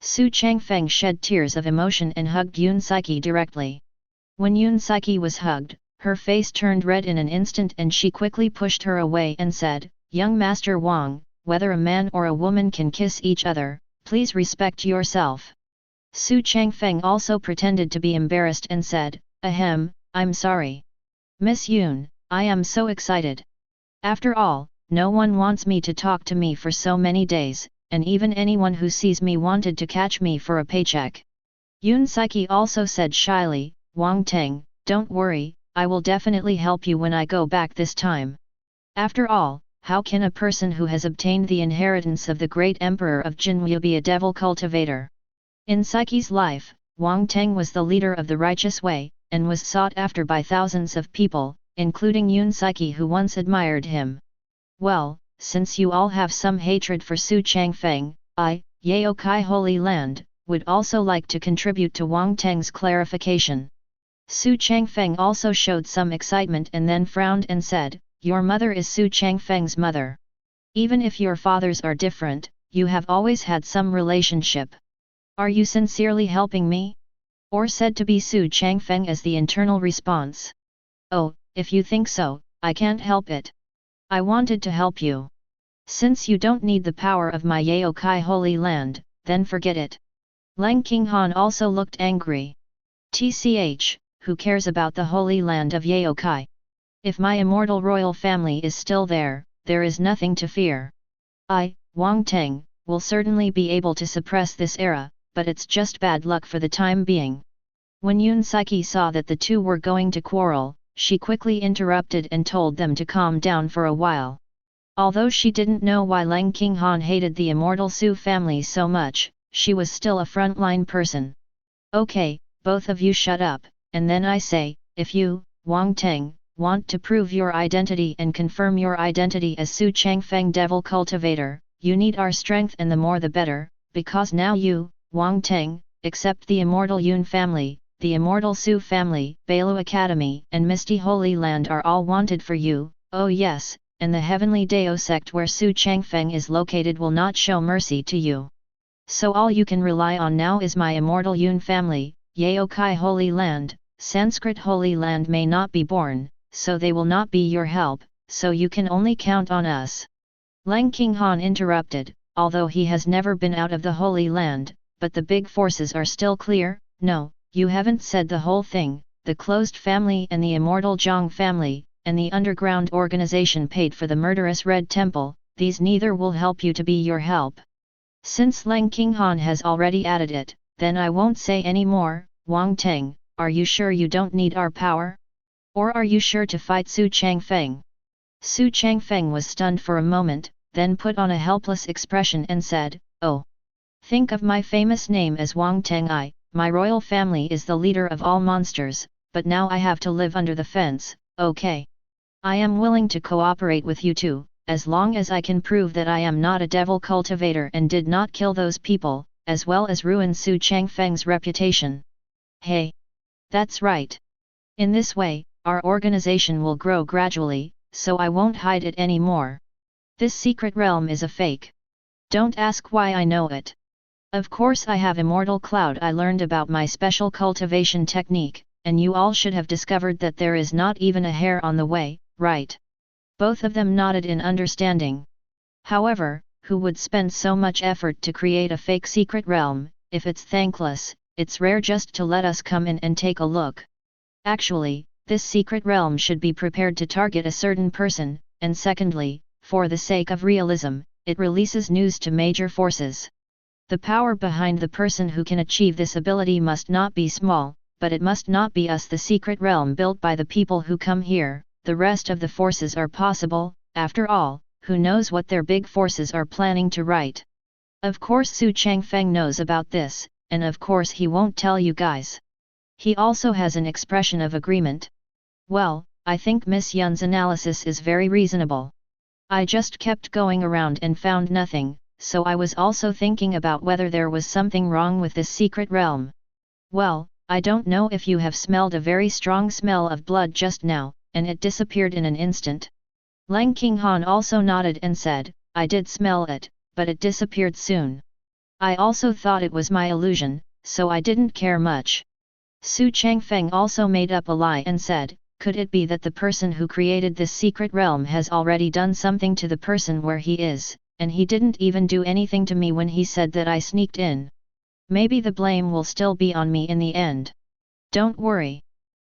Xu Changfeng shed tears of emotion and hugged Yun Saiki directly. When Yun Saiki was hugged, her face turned red in an instant and she quickly pushed her away and said, "Young Master Wang, whether a man or a woman can kiss each other, please respect yourself." Xu Changfeng also pretended to be embarrassed and said, "Ahem, I'm sorry. Miss Yun, I am so excited. After all, no one wants me to talk to me for so many days, and even anyone who sees me wanted to catch me for a paycheck." Yun Saiki also said shyly, "Wang Teng, don't worry, I will definitely help you when I go back this time. After all, how can a person who has obtained the inheritance of the great emperor of Jinwu be a devil cultivator?" In Saiki's life, Wang Teng was the leader of the righteous way, and was sought after by thousands of people, including Yun Saiki who once admired him. Well, since you all have some hatred for Xu Changfeng, I, Yaokai Holy Land, would also like to contribute to Wang Teng's clarification. Xu Changfeng also showed some excitement and then frowned and said, "Your mother is Xu Changfeng's mother. Even if your fathers are different, you have always had some relationship. Are you sincerely helping me?" Or said to be Xu Changfeng as the internal response. "Oh, if you think so, I can't help it. I wanted to help you. Since you don't need the power of my Yaokai Holy Land, then forget it." Lang Qinghan also looked angry. "Tch, who cares about the Holy Land of Yaokai? If my immortal royal family is still there, there is nothing to fear. I, Wang Teng, will certainly be able to suppress this era, but it's just bad luck for the time being." When Yun Saiki saw that the two were going to quarrel, she quickly interrupted and told them to calm down for a while. Although she didn't know why Lang Qinghan hated the immortal Xu family so much, she was still a frontline person. "Okay, both of you shut up, and then I say, if you, Wang Teng, want to prove your identity and confirm your identity as Xu Changfeng devil cultivator, you need our strength and the more the better, because now you, Wang Teng, accept the immortal Yun family, the immortal Xu family, Bailu Academy and Misty Holy Land are all wanted for you, oh yes, and the heavenly Dao sect where Xu Changfeng is located will not show mercy to you. So all you can rely on now is my immortal Yun family, Yaokai Holy Land. Sanskrit Holy Land may not be born, so they will not be your help, so you can only count on us." Lang Qinghan interrupted, "Although he has never been out of the Holy Land, but the big forces are still clear." "No, you haven't said the whole thing. The closed family and the immortal Zhang family, and the underground organization paid for the murderous Red Temple, these neither will help you to be your help." Since Lang Qinghan has already added it, then I won't say any more. "Wang Teng, are you sure you don't need our power? Or are you sure to fight Xu Changfeng?" Xu Changfeng was stunned for a moment, then put on a helpless expression and said, "Oh! Think of my famous name as Wang Teng. My royal family is the leader of all monsters, but now I have to live under the fence, okay? I am willing to cooperate with you too, as long as I can prove that I am not a devil cultivator and did not kill those people, as well as ruin Xu Changfeng's reputation." "Hey! That's right. In this way, our organization will grow gradually, so I won't hide it anymore. This secret realm is a fake. Don't ask why I know it. Of course I have Immortal Cloud. I learned about my special cultivation technique, and you all should have discovered that there is not even a hair on the way, right?" Both of them nodded in understanding. However, who would spend so much effort to create a fake secret realm? If it's thankless, it's rare just to let us come in and take a look. Actually, this secret realm should be prepared to target a certain person, and secondly, for the sake of realism, it releases news to major forces. The power behind the person who can achieve this ability must not be small, but it must not be us. The secret realm built by the people who come here, the rest of the forces are possible. After all, who knows what their big forces are planning to write? Of course Xu Changfeng knows about this, and of course he won't tell you guys. He also has an expression of agreement. Well, I think Miss Yun's analysis is very reasonable. I just kept going around and found nothing, so I was also thinking about whether there was something wrong with this secret realm. Well, I don't know if you have smelled a very strong smell of blood just now, and it disappeared in an instant. Lang Qinghan also nodded and said, I did smell it, but it disappeared soon. I also thought it was my illusion, so I didn't care much. Xu Changfeng also made up a lie and said, could it be that the person who created this secret realm has already done something to the person where he is, and he didn't even do anything to me when he said that I sneaked in? Maybe the blame will still be on me in the end. Don't worry.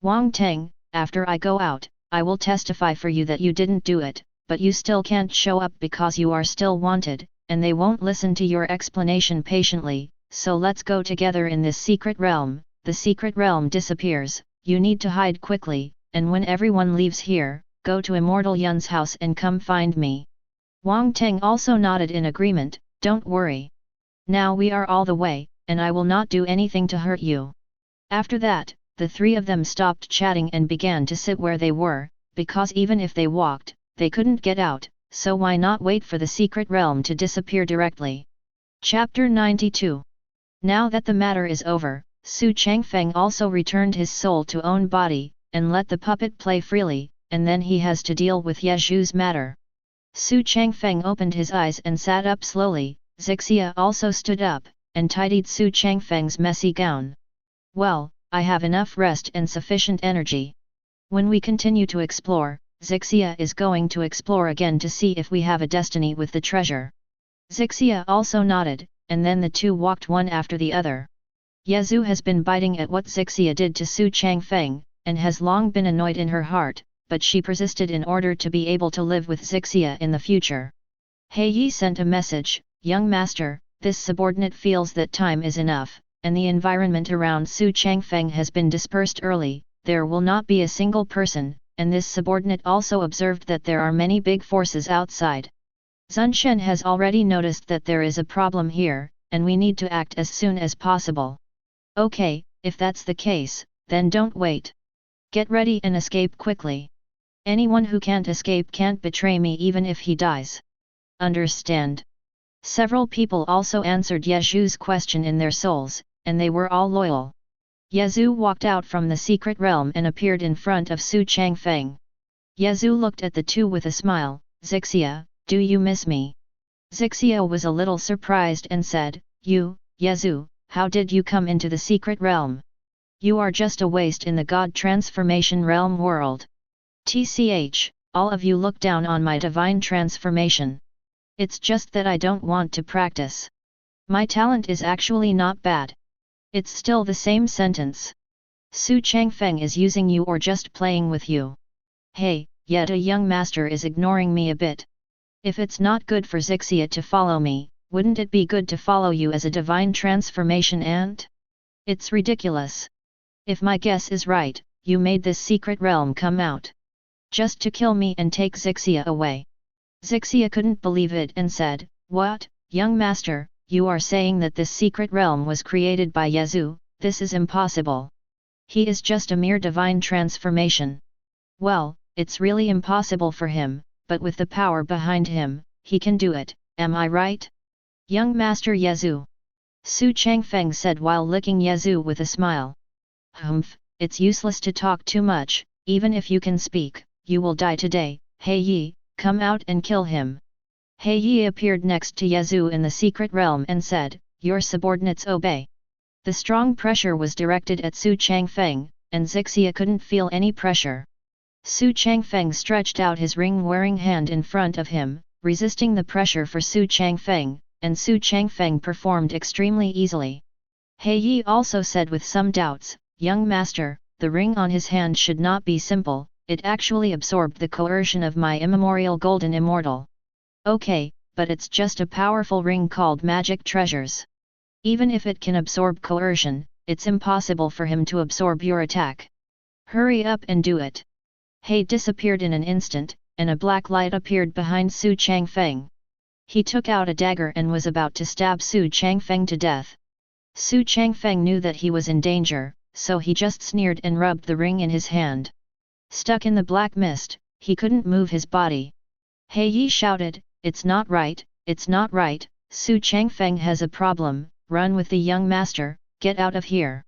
Wang Teng, after I go out, I will testify for you that you didn't do it, but you still can't show up because you are still wanted, and they won't listen to your explanation patiently, so let's go together in this secret realm. The secret realm disappears, you need to hide quickly, and when everyone leaves here, go to Immortal Yun's house and come find me. Wang Teng also nodded in agreement, don't worry. Now we are all the way, and I will not do anything to hurt you. After that, the three of them stopped chatting and began to sit where they were, because even if they walked, they couldn't get out, so why not wait for the secret realm to disappear directly? Chapter 92. Now that the matter is over, Xu Changfeng also returned his soul to own body, and let the puppet play freely, and then he has to deal with Ye Zhu's matter. Xu Changfeng opened his eyes and sat up slowly. Zixia also stood up, and tidied Xu Changfeng's messy gown. Well, I have enough rest and sufficient energy. When we continue to explore, Zixia is going to explore again to see if we have a destiny with the treasure. Zixia also nodded, and then the two walked one after the other. Ye Zhu has been biting at what Zixia did to Xu Changfeng, and has long been annoyed in her heart, but she persisted in order to be able to live with Zixia in the future. He Yi sent a message, young master, this subordinate feels that time is enough, and the environment around Xu Changfeng has been dispersed early, there will not be a single person, and this subordinate also observed that there are many big forces outside. Zunshen has already noticed that there is a problem here, and we need to act as soon as possible. Okay, if that's the case, then don't wait. Get ready and escape quickly. Anyone who can't escape can't betray me even if he dies. Understand? Several people also answered Ye Zhu's question in their souls, and they were all loyal. Ye Zhu walked out from the secret realm and appeared in front of Xu Changfeng. Ye Zhu looked at the two with a smile. Zixia, do you miss me? Zixia was a little surprised and said, You, Ye Zhu, how did you come into the secret realm? You are just a waste in the God transformation realm world. TCH, all of you look down on my divine transformation. It's just that I don't want to practice. My talent is actually not bad. It's still the same sentence. Xu Changfeng is using you or just playing with you. Hey, yet a young master is ignoring me a bit. If it's not good for Zixia to follow me, wouldn't it be good to follow you as a divine transformation ant? It's ridiculous. If my guess is right, you made this secret realm come out just to kill me and take Zixia away. Zixia couldn't believe it and said, What, young master, you are saying that this secret realm was created by Ye Zhu? This is impossible. He is just a mere divine transformation. Well, it's really impossible for him, but with the power behind him, he can do it, am I right? Young master Ye Zhu. Xu Changfeng said while licking Ye Zhu with a smile. Hmph, it's useless to talk too much, even if you can speak, you will die today. He Yi, come out and kill him. He Yi appeared next to Ye Zhu in the secret realm and said, Your subordinates obey. The strong pressure was directed at Xu Changfeng, and Zixia couldn't feel any pressure. Xu Changfeng stretched out his ring-wearing hand in front of him, resisting the pressure for Xu Changfeng, and Xu Changfeng performed extremely easily. He Yi also said with some doubts, Young master, the ring on his hand should not be simple, it actually absorbed the coercion of my immemorial golden immortal. Okay, but it's just a powerful ring called magic treasures. Even if it can absorb coercion, it's impossible for him to absorb your attack. Hurry up and do it. He disappeared in an instant, and a black light appeared behind Xu Changfeng. He took out a dagger and was about to stab Xu Changfeng to death. Xu Changfeng knew that he was in danger, so he just sneered and rubbed the ring in his hand. Stuck in the black mist, he couldn't move his body. He Yi shouted, It's not right, it's not right, Xu Changfeng has a problem, run with the young master, get out of here.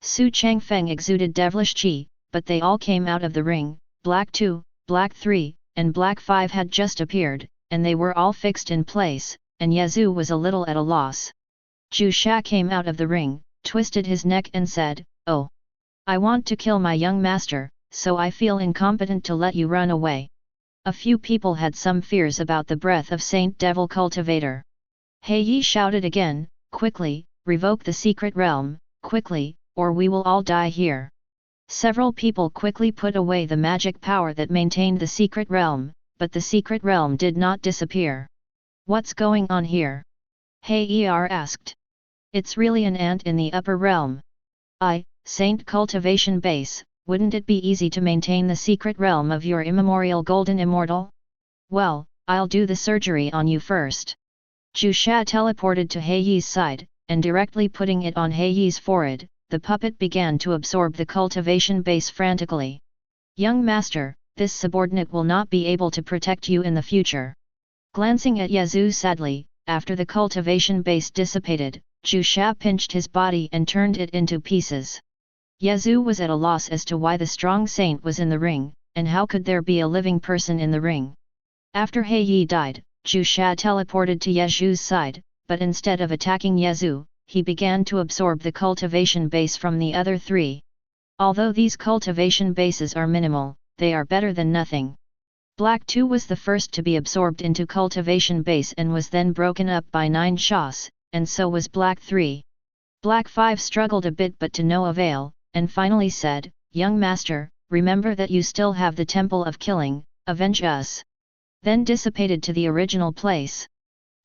Xu Changfeng exuded devilish qi, but they all came out of the ring, Black 2, Black 3, and Black 5 had just appeared, and they were all fixed in place, and Yazoo was a little at a loss. Zhu Sha came out of the ring, twisted his neck and said, "Oh! I want to kill my young master, so I feel incompetent to let you run away." A few people had some fears about the breath of Saint Devil Cultivator. He Yi shouted again, "Quickly, revoke the secret realm, quickly, or we will all die here." Several people quickly put away the magic power that maintained the secret realm, but the secret realm did not disappear. "What's going on here?" He Er asked. "It's really an ant in the upper realm." Saint Cultivation Base, wouldn't it be easy to maintain the secret realm of your immemorial golden immortal? Well, I'll do the surgery on you first. Zhu Sha teleported to He Yi's side, and directly putting it on He Yi's forehead, the puppet began to absorb the cultivation base frantically. "Young master, this subordinate will not be able to protect you in the future." Glancing at Yazoo sadly, after the cultivation base dissipated, Zhu Sha pinched his body and turned it into pieces. Yazoo was at a loss as to why the strong saint was in the ring, and how could there be a living person in the ring. After He Yi died, Zhu Sha teleported to Yazoo's side, but instead of attacking Yazoo, he began to absorb the cultivation base from the other three. Although these cultivation bases are minimal, they are better than nothing. Black 2 was the first to be absorbed into cultivation base and was then broken up by 9 shots, and so was Black 3. Black 5 struggled a bit but to no avail, and finally said, "Young master, remember that you still have the Temple of Killing, avenge us." Then dissipated to the original place.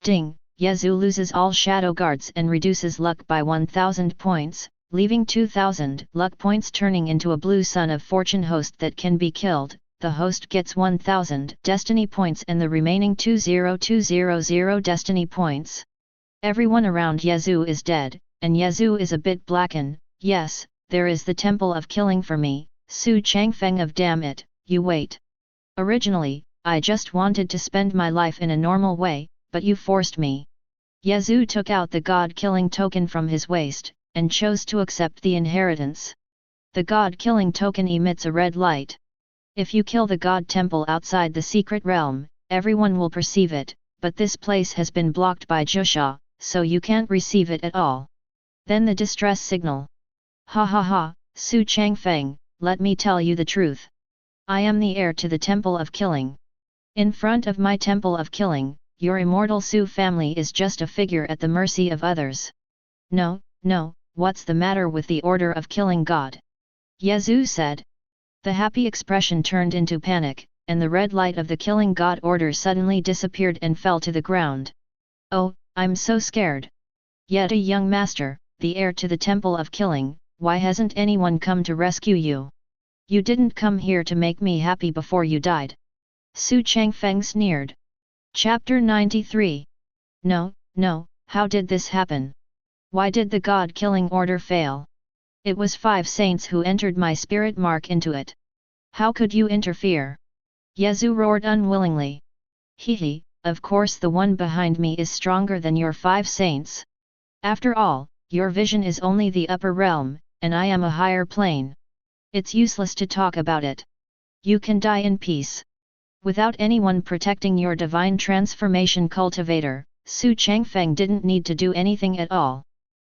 Ding! Yazoo loses all shadow guards and reduces luck by 1000 points, leaving 2000 luck points turning into a blue Sun of Fortune host that can be killed. The host gets 1000 destiny points and the remaining 20200 destiny points. Everyone around Yazoo is dead, and Yazoo is a bit blackened. "Yes, there is the Temple of Killing for me, Xu Changfeng of damn it, you wait. Originally, I just wanted to spend my life in a normal way, but you forced me." Yazoo took out the God-killing token from his waist, and chose to accept the inheritance. The God-killing token emits a red light. If you kill the God Temple outside the secret realm, everyone will perceive it, but this place has been blocked by Jusha, so you can't receive it at all. Then the distress signal. "Ha ha ha, Xu Changfeng, let me tell you the truth. I am the heir to the Temple of Killing. In front of my Temple of Killing, your immortal Xu family is just a figure at the mercy of others." No, what's the matter with the order of killing God?" Yazoo said. The happy expression turned into panic, and the red light of the killing God order suddenly disappeared and fell to the ground. "Oh, I'm so scared. Yet a young master, the heir to the Temple of Killing, why hasn't anyone come to rescue you? You didn't come here to make me happy before you died." Xu Changfeng sneered. Chapter 93. No, how did this happen? Why did the God-killing order fail? It was 5 saints who entered my spirit mark into it. How could you interfere? Yazoo roared unwillingly. Hehe, of course the one behind me is stronger than your 5 saints. After all, your vision is only the upper realm, and I am a higher plane. It's useless to talk about it. You can die in peace. Without anyone protecting your divine transformation cultivator, Xu Changfeng didn't need to do anything at all.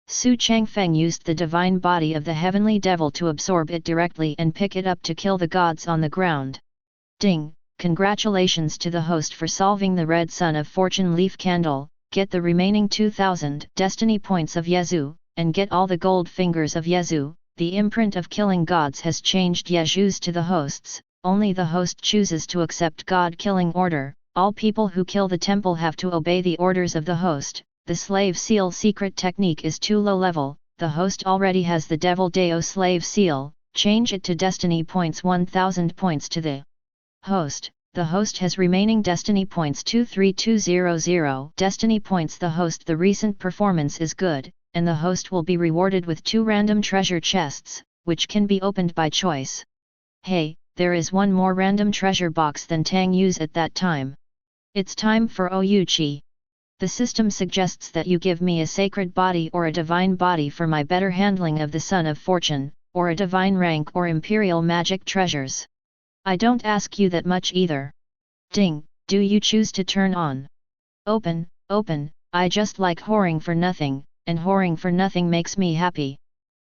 Xu Changfeng used the divine body of the heavenly devil to absorb it directly and pick it up to kill the gods on the ground. Ding! Congratulations to the host for solving the red Sun of Fortune leaf candle, get the remaining 2000 destiny points of Yazoo, and get all the gold fingers of Yazoo. The imprint of killing gods has changed Yazoo's to the host's, only the host chooses to accept God-killing order. All people who kill the temple have to obey the orders of the host. The slave seal secret technique is too low level, the host already has the Devil Dao slave seal, change it to destiny points 1000 points to the host. The host has remaining destiny points 23200 destiny points. The host, the recent performance is good, and the host will be rewarded with 2 random treasure chests, which can be opened by choice. Hey, there is one more random treasure box than Tang use at that time. It's time for Oyuchi. The system suggests that you give me a sacred body or a divine body for my better handling of the Sun of Fortune, or a divine rank or imperial magic treasures. I don't ask you that much either. Ding, do you choose to turn on? Open, open, I just like whoring for nothing, and whoring for nothing makes me happy.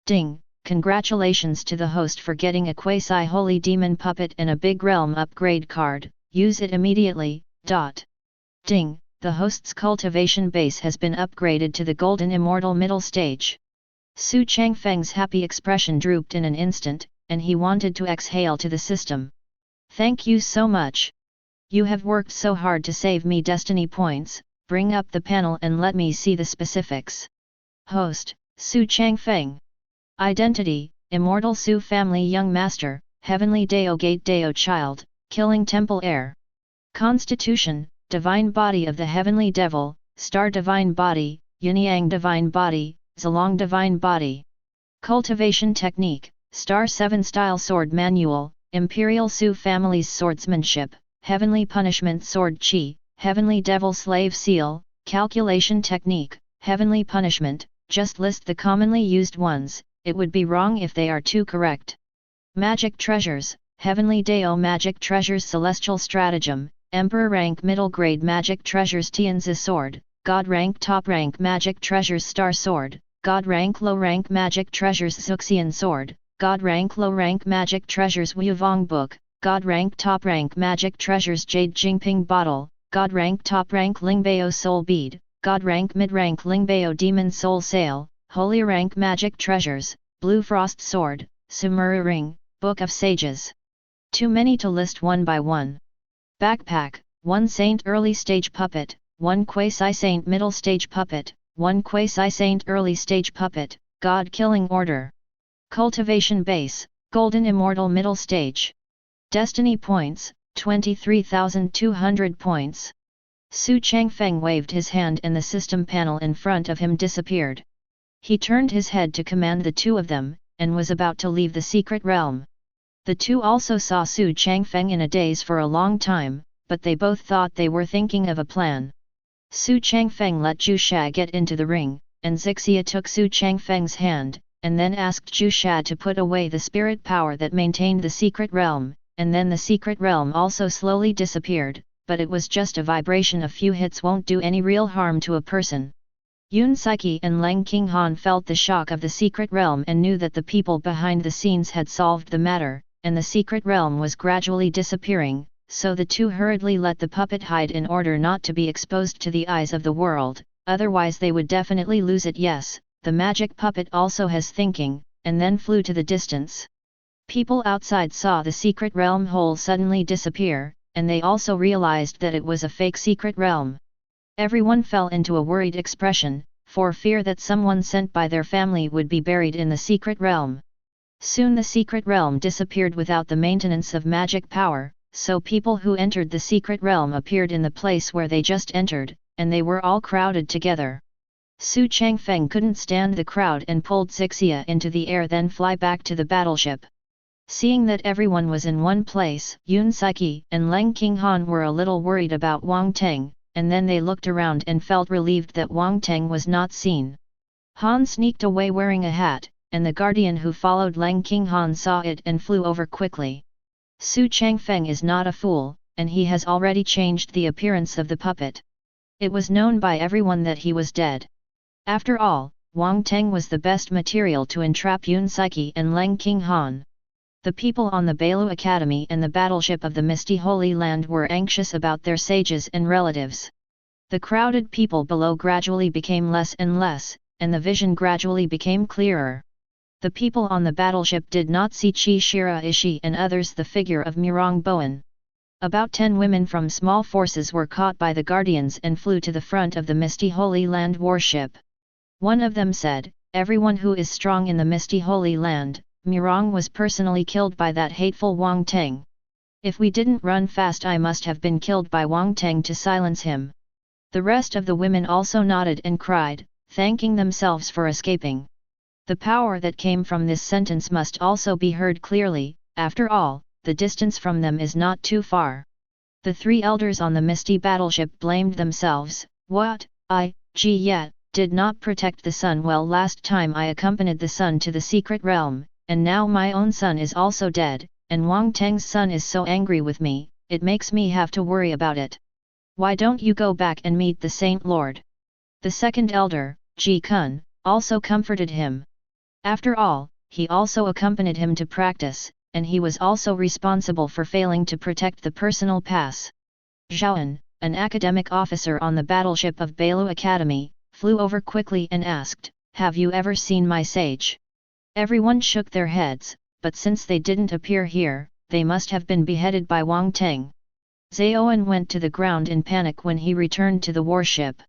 Ding, congratulations to the host for getting a quasi-holy demon puppet and a big realm upgrade card, use it immediately, dot. Ding, the host's cultivation base has been upgraded to the golden immortal middle stage. Xu Changfeng's happy expression drooped in an instant, and he wanted to exhale to the system. Thank you so much. You have worked so hard to save me destiny points, bring up the panel and let me see the specifics. Host, Xu Changfeng. Identity, Immortal Xu Family Young Master, Heavenly Dao Gate Dao Child, Killing Temple Heir. Constitution, Divine Body of the Heavenly Devil, Star Divine Body, Yin-Yang Divine Body, Zilong Divine Body. Cultivation Technique, Star 7 Style Sword Manual, Imperial Xu Family's Swordsmanship, Heavenly Punishment Sword Chi, Heavenly Devil Slave Seal, Calculation Technique, Heavenly Punishment, just list the commonly used ones, it would be wrong if they are too correct. Magic Treasures, Heavenly Dao Magic Treasures Celestial Stratagem, Emperor Rank Middle Grade Magic Treasures Tian's Sword, God Rank Top Rank Magic Treasures Star Sword, God Rank Low Rank Magic Treasures Xuxian Sword, God Rank Low Rank Magic Treasures Wuvong Book, God Rank Top Rank Magic Treasures Jade Jingping Bottle, God Rank Top Rank Lingbao Soul Bead, God Rank Mid Rank Lingbao Demon Soul Sail, Holy Rank Magic Treasures, Blue Frost Sword, Sumuru Ring, Book of Sages. Too many to list one by one. Backpack, 1 Saint Early Stage Puppet, 1 Quasi-Saint Middle Stage Puppet, 1 Quasi-Saint Early Stage Puppet, God Killing Order. Cultivation Base, Golden Immortal Middle Stage. Destiny Points, 23,200 points. Xu Changfeng waved his hand and the system panel in front of him disappeared. He turned his head to command the two of them, and was about to leave the secret realm. The two also saw Xu Changfeng in a daze for a long time, but they both thought they were thinking of a plan. Xu Changfeng let Zhu Sha get into the ring, and Zixia took Xu Changfeng's hand, and then asked Zhu Sha to put away the spirit power that maintained the secret realm, and then the secret realm also slowly disappeared, but it was just a vibration. A few hits won't do any real harm to a person. Yun Saiki and Leng Qinghan felt the shock of the secret realm and knew that the people behind the scenes had solved the matter, and the secret realm was gradually disappearing, so the two hurriedly let the puppet hide in order not to be exposed to the eyes of the world, otherwise they would definitely lose it. Yes, the magic puppet also has thinking, and then flew to the distance. People outside saw the secret realm hole suddenly disappear, and they also realized that it was a fake secret realm. Everyone fell into a worried expression, for fear that someone sent by their family would be buried in the secret realm. Soon the secret realm disappeared without the maintenance of magic power, so people who entered the secret realm appeared in the place where they just entered, and they were all crowded together. Xu Changfeng couldn't stand the crowd and pulled Zixia into the air, then fly back to the battleship. Seeing that everyone was in one place, Yun Saiki and Leng Qinghan were a little worried about Wang Teng, and then they looked around and felt relieved that Wang Teng was not seen. Han sneaked away wearing a hat, and the guardian who followed Leng Qinghan saw it and flew over quickly. Xu Changfeng is not a fool, and he has already changed the appearance of the puppet. It was known by everyone that he was dead. After all, Wang Teng was the best material to entrap Yun Saiki and Leng Qinghan. The people on the Bailu Academy and the battleship of the Misty Holy Land were anxious about their sages and relatives. The crowded people below gradually became less and less, and the vision gradually became clearer. The people on the battleship did not see Chi Shira Ishi and others the figure of Mirong Bowen. About 10 women from small forces were caught by the guardians and flew to the front of the Misty Holy Land warship. One of them said, "Everyone who is strong in the Misty Holy Land, Mirong was personally killed by that hateful Wang Teng. If we didn't run fast, I must have been killed by Wang Teng to silence him." The rest of the women also nodded and cried, thanking themselves for escaping. The power that came from this sentence must also be heard clearly, after all, the distance from them is not too far. The three elders on the misty battleship blamed themselves. "What, did not protect the sun well. Last time I accompanied the sun to the secret realm, and now my own son is also dead, and Wang Teng's son is so angry with me, it makes me have to worry about it. Why don't you go back and meet the Saint Lord? The second elder, Ji Kun, also comforted him. After all, he also accompanied him to practice, and he was also responsible for failing to protect the personal pass. Zhaoan, an academic officer on the battleship of Bailu Academy, flew over quickly and asked, "Have you ever seen my sage?" Everyone shook their heads, but since they didn't appear here, they must have been beheaded by Wang Teng. Zhaoan went to the ground in panic when he returned to the warship.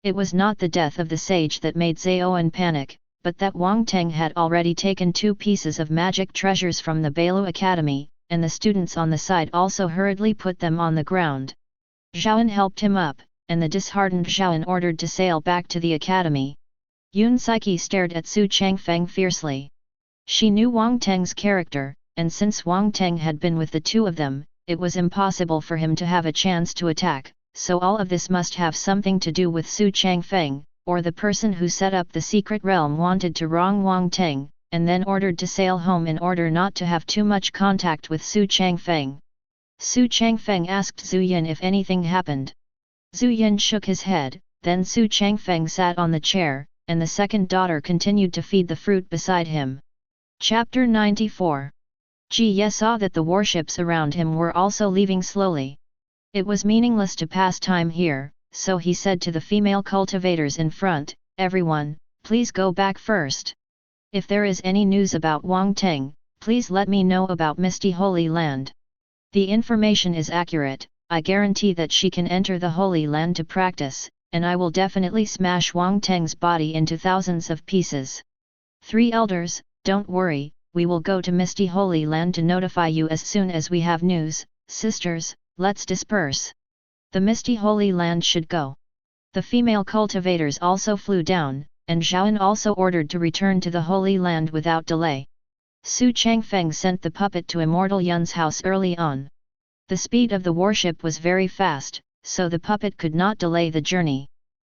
It was not the death of the sage that made Zhaoan panic, but that Wang Teng had already taken 2 pieces of magic treasures from the Bailu Academy, and the students on the side also hurriedly put them on the ground. Zhaoan helped him up, and the disheartened Zhaoan ordered to sail back to the academy. Yun Saiki stared at Xu Changfeng fiercely. She knew Wang Teng's character, and since Wang Teng had been with the 2 of them, it was impossible for him to have a chance to attack, so all of this must have something to do with Xu Changfeng, or the person who set up the secret realm wanted to wrong Wang Teng, and then ordered to sail home in order not to have too much contact with Xu Changfeng. Xu Changfeng asked Zhu Yin if anything happened. Zhu Yin shook his head, then Xu Changfeng sat on the chair, and the second daughter continued to feed the fruit beside him. Chapter 94. Ji Ye saw that the warships around him were also leaving slowly. It was meaningless to pass time here, so he said to the female cultivators in front, "Everyone, please go back first. If there is any news about Wang Teng, please let me know about Misty Holy Land. The information is accurate, I guarantee that she can enter the Holy Land to practice, and I will definitely smash Wang Teng's body into thousands of pieces. 3 elders, don't worry, we will go to Misty Holy Land to notify you as soon as we have news. Sisters, let's disperse. The Misty Holy Land should go." The female cultivators also flew down, and Zhaoan also ordered to return to the Holy Land without delay. Xu Changfeng sent the puppet to Immortal Yun's house early on. The speed of the warship was very fast, so the puppet could not delay the journey.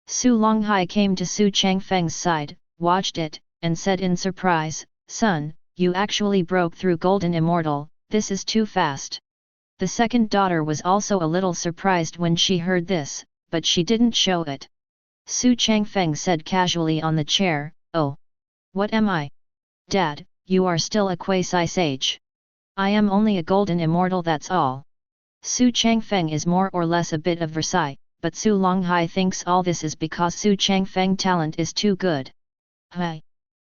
Su Longhai came to Xu Changfeng's side, watched it, and said in surprise, "Son, you actually broke through Golden Immortal, this is too fast." The second daughter was also a little surprised when she heard this, but she didn't show it. Xu Changfeng said casually on the chair, "Oh. What am I? Dad, you are still a quasi-sage. I am only a Golden Immortal, that's all." Xu Changfeng is more or less a bit of Versailles, but Su Longhai thinks all this is because Xu Changfeng talent is too good. "Hi.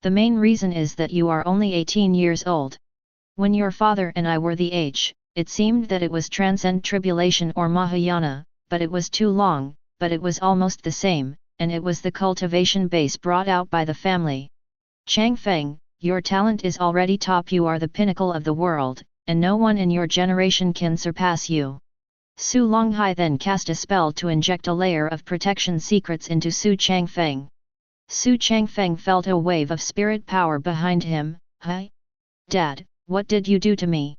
The main reason is that you are only 18 years old. When your father and I were the age, it seemed that it was Transcend Tribulation or Mahayana, but it was too long, but it was almost the same, and it was the cultivation base brought out by the family. Changfeng, your talent is already top, you are the pinnacle of the world, and no one in your generation can surpass you." Su Longhai then cast a spell to inject a layer of protection secrets into Xu Changfeng. Xu Changfeng felt a wave of spirit power behind him. "Hi? Dad, what did you do to me?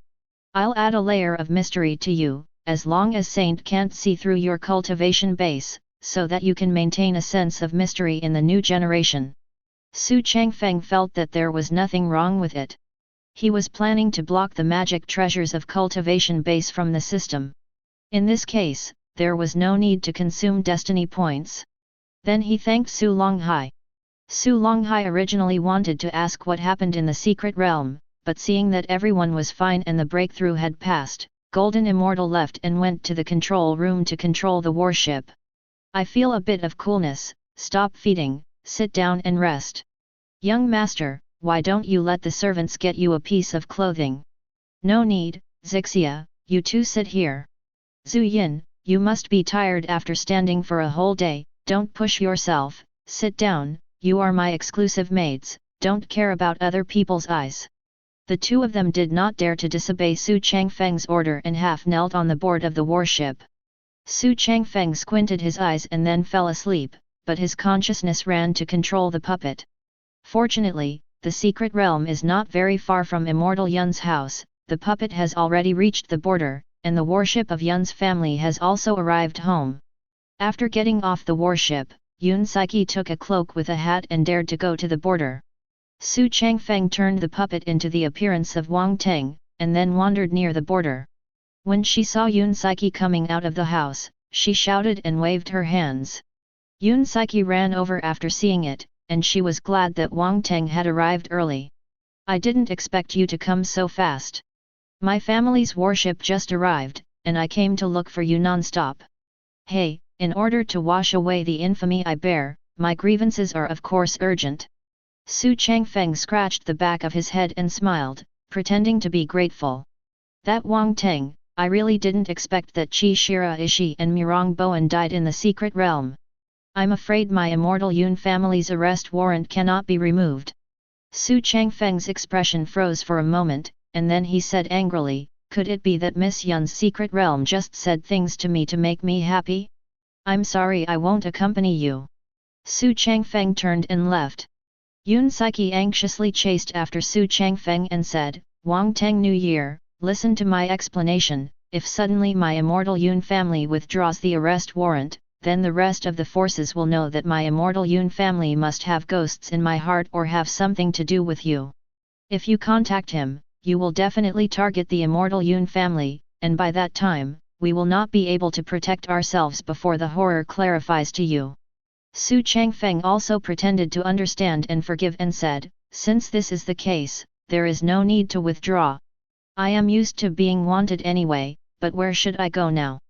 I'll add a layer of mystery to you, as long as Saint can't see through your cultivation base, so that you can maintain a sense of mystery in the new generation." Xu Changfeng felt that there was nothing wrong with it. He was planning to block the magic treasures of cultivation base from the system. In this case, there was no need to consume destiny points. Then he thanked Su Longhai. Su Longhai originally wanted to ask what happened in the secret realm, but seeing that everyone was fine and the breakthrough had passed, Golden Immortal left and went to the control room to control the warship. "I feel a bit of coolness, stop feeding, sit down and rest. Young master, why don't you let the servants get you a piece of clothing?" "No need, Zixia, you two sit here." "Zhu Yin, you must be tired after standing for a whole day, don't push yourself, sit down, you are my exclusive maids, don't care about other people's eyes." The 2 of them did not dare to disobey Xu Changfeng's order and half knelt on the board of the warship. Xu Changfeng squinted his eyes and then fell asleep, but his consciousness ran to control the puppet. Fortunately, the secret realm is not very far from Immortal Yun's house, the puppet has already reached the border, and the warship of Yun's family has also arrived home. After getting off the warship, Yun Saiki took a cloak with a hat and dared to go to the border. Xu Changfeng turned the puppet into the appearance of Wang Teng, and then wandered near the border. When she saw Yun Saiki coming out of the house, she shouted and waved her hands. Yun Saiki ran over after seeing it, and she was glad that Wang Teng had arrived early. I didn't expect you to come so fast. My family's warship just arrived, and I came to look for you non-stop. Hey, in order to wash away the infamy I bear, my grievances are of course urgent. Xu Changfeng scratched the back of his head and smiled, pretending to be grateful. That Wang Teng, I really didn't expect that Qi Shira Ishi and Mirong Boan died in the secret realm. I'm afraid my immortal Yun family's arrest warrant cannot be removed. Xu Changfeng's expression froze for a moment, and then he said angrily, could it be that Miss Yun's secret realm just said things to me to make me happy? I'm sorry, I won't accompany you. Xu Changfeng turned and left. Yun Saiki anxiously chased after Xu Changfeng and said, Wang Teng New Year, listen to my explanation. If suddenly my immortal Yun family withdraws the arrest warrant, then the rest of the forces will know that my immortal Yun family must have ghosts in my heart or have something to do with you. If you contact him, you will definitely target the immortal Yun family, and by that time, we will not be able to protect ourselves before the horror clarifies to you. Xu Changfeng also pretended to understand and forgive and said, since this is the case, there is no need to withdraw. I am used to being wanted anyway, but where should I go now?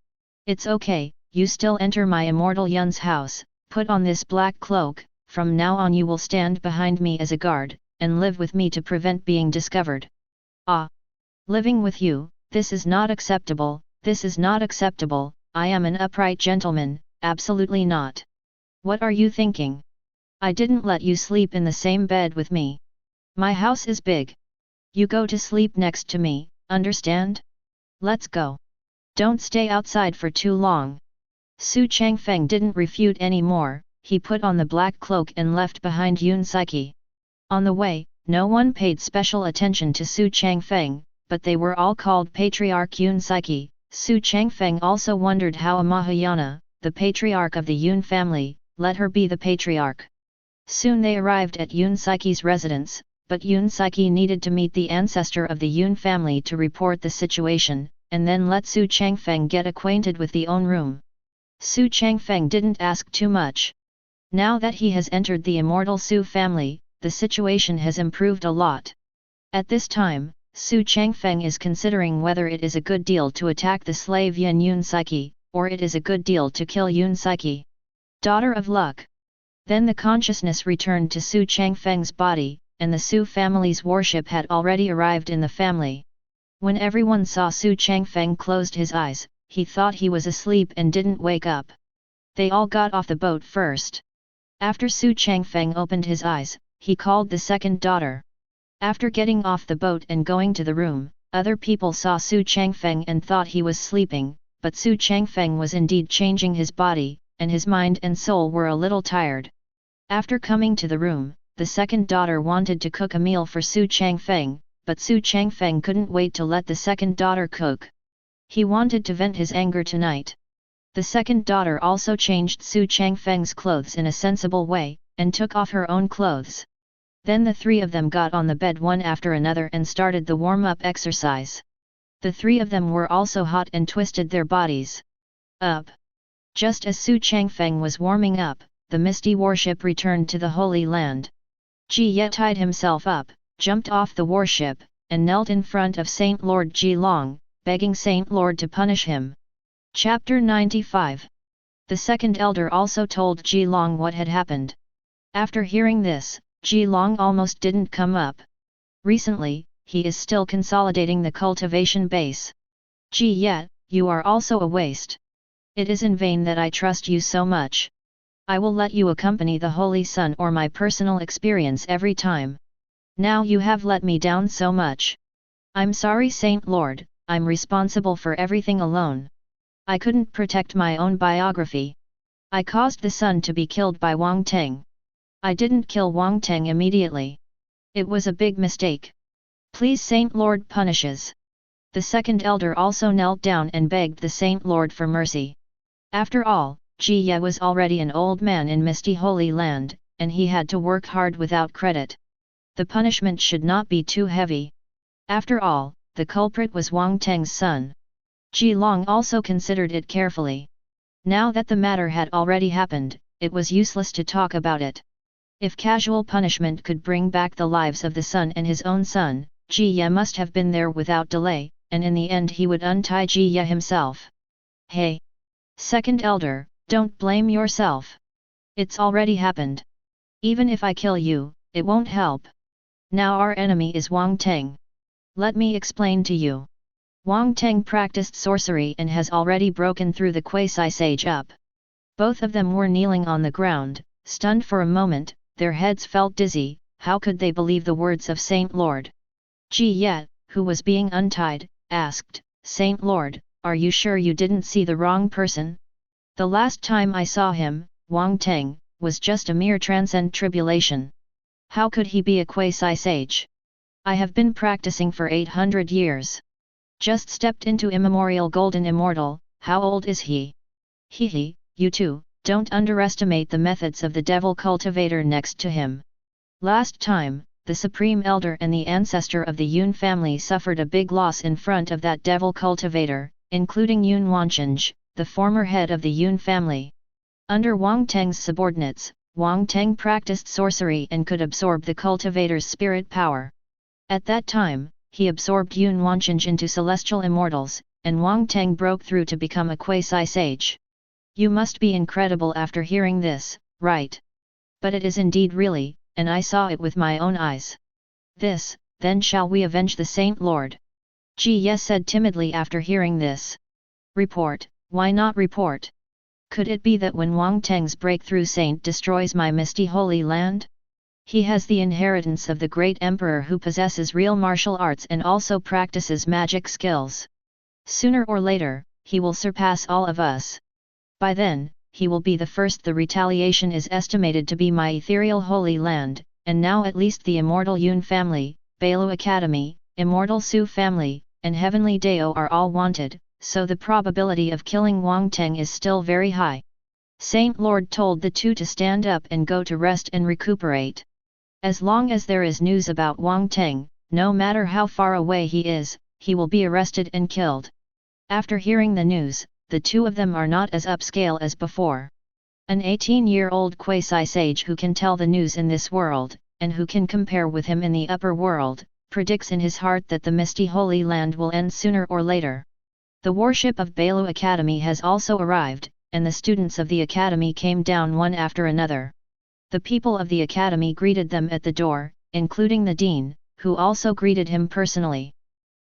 It's okay, you still enter my immortal Yun's house, put on this black cloak, from now on you will stand behind me as a guard, and live with me to prevent being discovered. Ah! Living with you, this is not acceptable, this is not acceptable, I am an upright gentleman, absolutely not. What are you thinking? I didn't let you sleep in the same bed with me. My house is big. You go to sleep next to me, understand? Let's go. Don't stay outside for too long. Xu Changfeng didn't refute any more, he put on the black cloak and left behind Yun Saiki. On the way, no one paid special attention to Xu Changfeng, but they were all called Patriarch Yun Saiki. Xu Changfeng also wondered how a Mahayana, the patriarch of the Yun family, let her be the patriarch. Soon they arrived at Yun Saiki's residence, but Yun Saiki needed to meet the ancestor of the Yun family to report the situation, and then let Xu Changfeng get acquainted with the own room. Xu Changfeng didn't ask too much. Now that he has entered the immortal Xu family, the situation has improved a lot. At this time, Xu Changfeng is considering whether it is a good deal to attack the slave Yun Saiki, or it is a good deal to kill Yun Saiki. Daughter of luck. Then the consciousness returned to Xu Changfeng's body, and the Xu family's warship had already arrived in the family. When everyone saw Xu Changfeng closed his eyes, he thought he was asleep and didn't wake up. They all got off the boat first. After Xu Changfeng opened his eyes, he called the second daughter. After getting off the boat and going to the room, other people saw Xu Changfeng and thought he was sleeping, but Xu Changfeng was indeed changing his body, and his mind and soul were a little tired. After coming to the room, the second daughter wanted to cook a meal for Xu Changfeng, but Xu Changfeng couldn't wait to let the second daughter cook. He wanted to vent his anger tonight. The second daughter also changed Xu Changfeng's clothes in a sensible way, and took off her own clothes. Then the three of them got on the bed one after another and started the warm-up exercise. The three of them were also hot and twisted their bodies up. Just as Xu Changfeng was warming up, the misty warship returned to the Holy Land. Ji Ye tied himself up, jumped off the warship, and knelt in front of Saint Lord Ji Long, begging Saint Lord to punish him. Chapter 95. The second elder also told Ji Long what had happened. After hearing this, Ji Long almost didn't come up. Recently, he is still consolidating the cultivation base. Ji Ye, you are also a waste. It is in vain that I trust you so much. I will let you accompany the Holy Sun or my personal experience every time. Now you have let me down so much. I'm sorry Saint Lord, I'm responsible for everything alone. I couldn't protect my own biography. I caused the sun to be killed by Wang Teng. I didn't kill Wang Teng immediately. It was a big mistake. Please Saint Lord punishes. The second elder also knelt down and begged the Saint Lord for mercy. After all, Ji Ye was already an old man in misty Holy Land, and he had to work hard without credit. The punishment should not be too heavy. After all, the culprit was Wang Teng's son. Ji Long also considered it carefully. Now that the matter had already happened, it was useless to talk about it. If casual punishment could bring back the lives of the son and his own son, Ji Ye must have been there without delay, and in the end he would untie Ji Ye himself. Hey! Second elder, don't blame yourself. It's already happened. Even if I kill you, it won't help. Now our enemy is Wang Teng. Let me explain to you. Wang Teng practiced sorcery and has already broken through the quasi-sage up. Both of them were kneeling on the ground, stunned for a moment, their heads felt dizzy. How could they believe the words of Saint Lord? Ji Ye, who was being untied, asked, Saint Lord, are you sure you didn't see the wrong person? The last time I saw him, Wang Teng, was just a mere transcend tribulation. How could he be a quasi-sage? I have been practicing for 800 years. Just stepped into immemorial golden immortal, how old is he? Hehe, you too, don't underestimate the methods of the devil cultivator next to him. Last time, the Supreme Elder and the ancestor of the Yun family suffered a big loss in front of that devil cultivator, including Yun Wancheng, the former head of the Yun family. Under Wang Teng's subordinates, Wang Teng practiced sorcery and could absorb the cultivator's spirit power. At that time, he absorbed Yun Wancheng into celestial immortals, and Wang Teng broke through to become a quasi-sage. You must be incredible after hearing this, right? But it is indeed really, and I saw it with my own eyes. This, then shall we avenge the Saint Lord? Ji Ye said timidly after hearing this. Report, why not report? Could it be that when Wang Teng's breakthrough saint destroys my misty holy land? He has the inheritance of the great emperor who possesses real martial arts and also practices magic skills. Sooner or later, he will surpass all of us. By then, he will be the first. The retaliation is estimated to be my ethereal holy land, and now at least the immortal Yun family, Bailu Academy, immortal Xu family, and heavenly Dao are all wanted, so the probability of killing Wang Teng is still very high. Saint Lord told the two to stand up and go to rest and recuperate. As long as there is news about Wang Teng, no matter how far away he is, he will be arrested and killed. After hearing the news, the two of them are not as upscale as before. An 18-year-old quasi-sage who can tell the news in this world, and who can compare with him in the upper world, predicts in his heart that the misty holy land will end sooner or later. The warship of Bailu Academy has also arrived, and the students of the academy came down one after another. The people of the academy greeted them at the door, including the dean, who also greeted him personally.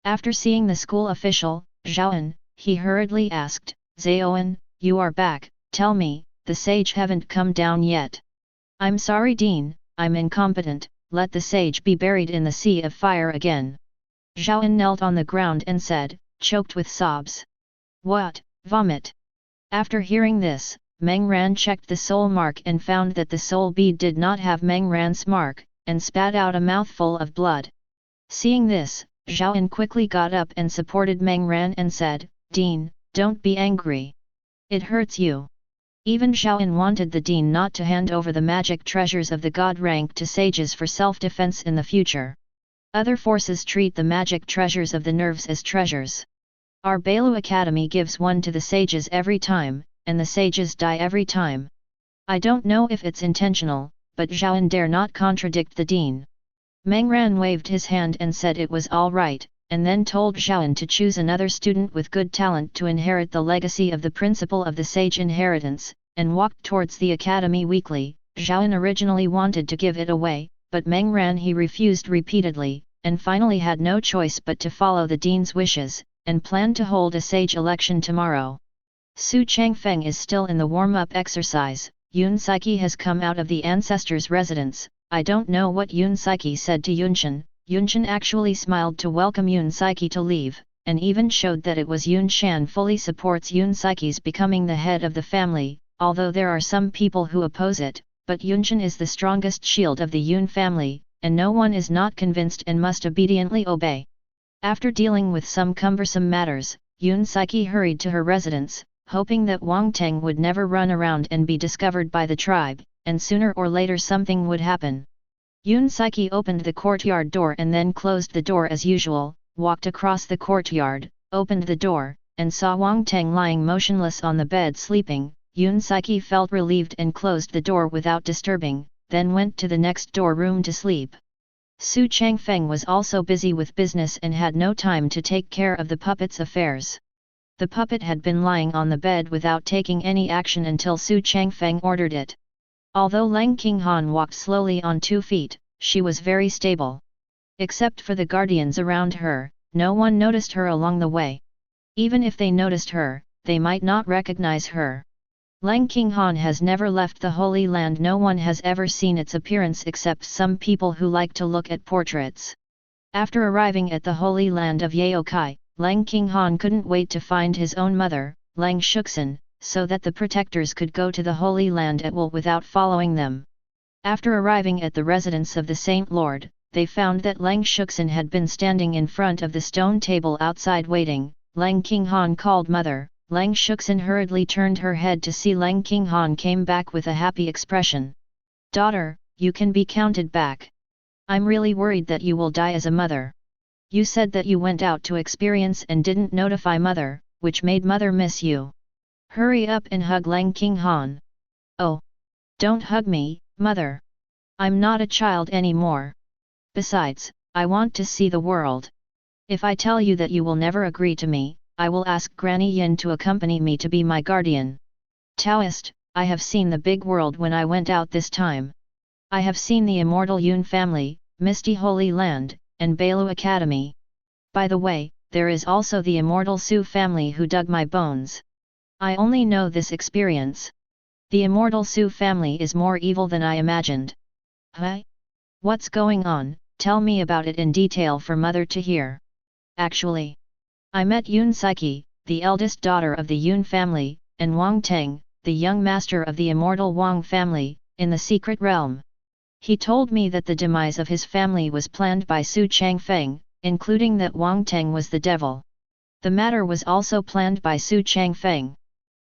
After seeing the school official, Zhaoan, he hurriedly asked, Zhaoan, you are back, tell me, the sage haven't come down yet. I'm sorry Dean, I'm incompetent, let the sage be buried in the sea of fire again. Zhaoan knelt on the ground and said, choked with sobs. What, vomit? After hearing this, Meng Ran checked the soul mark and found that the soul bead did not have Meng Ran's mark, and spat out a mouthful of blood. Seeing this, Zhaoan quickly got up and supported Meng Ran and said, Dean, don't be angry. It hurts you. Even Zhaoan wanted the dean not to hand over the magic treasures of the god rank to sages for self-defense in the future. Other forces treat the magic treasures of the nerves as treasures. Our Bailu Academy gives one to the sages every time, and the sages die every time. I don't know if it's intentional, but Zhaoan dare not contradict the dean. Meng Ran waved his hand and said it was all right, and then told Zhaoan to choose another student with good talent to inherit the legacy of the principle of the sage inheritance, and walked towards the academy weakly. Zhaoan originally wanted to give it away, but Meng Ran he refused repeatedly, and finally had no choice but to follow the dean's wishes, and planned to hold a sage election tomorrow. Xu Changfeng is still in the warm-up exercise. Yun Saiki has come out of the ancestor's residence. I don't know what Yun Saiki said to Yunshan. Yunshan actually smiled to welcome Yun Saiki to leave, and even showed that it was Yun Shan fully supports Yun Saiki's becoming the head of the family, although there are some people who oppose it, but Yunshan is the strongest shield of the Yun family, and no one is not convinced and must obediently obey. After dealing with some cumbersome matters, Yun Saiki hurried to her residence, hoping that Wang Teng would never run around and be discovered by the tribe, and sooner or later something would happen. Yun Saiki opened the courtyard door and then closed the door as usual. walked across the courtyard, opened the door, and saw Wang Teng lying motionless on the bed sleeping. Yun Saiki felt relieved and closed the door without disturbing, then went to the next door room to sleep. Xu Changfeng was also busy with business and had no time to take care of the puppet's affairs. The puppet had been lying on the bed without taking any action until Xu Changfeng ordered it. Although Lang Qinghan walked slowly on 2 feet, she was very stable. Except for the guardians around her, no one noticed her along the way. Even if they noticed her, they might not recognize her. Lang Qinghan has never left the Holy Land. No one has ever seen its appearance except some people who like to look at portraits. After arriving at the Holy Land of Yaokai, Lang Qinghan couldn't wait to find his own mother, Lang Shuxin, so that the protectors could go to the Holy Land at will without following them. After arriving at the residence of the Saint Lord, they found that Lang Shuxin had been standing in front of the stone table outside waiting. Lang Qinghan called mother. Lang Shuxin hurriedly turned her head to see Lang Qinghan came back with a happy expression. "Daughter, you can be counted back. I'm really worried that you will die as a mother. You said that you went out to experience and didn't notify mother, which made mother miss you. Hurry up and hug Lang Qinghan." "Oh! Don't hug me, mother. I'm not a child anymore. Besides, I want to see the world. If I tell you that you will never agree to me, I will ask Granny Yin to accompany me to be my guardian. Taoist, I have seen the big world when I went out this time. I have seen the Immortal Yun family, Misty Holy Land, and Bailu Academy. By the way, there is also the Immortal Su family who dug my bones. I only know this experience. The Immortal Su family is more evil than I imagined." "Huh? What's going on? Tell me about it in detail for mother to hear." "Actually, I met Yun Saiki, the eldest daughter of the Yun family, and Wang Teng, the young master of the Immortal Wang family, in the secret realm. He told me that the demise of his family was planned by Xu Changfeng, including that Wang Teng was the devil. The matter was also planned by Xu Changfeng.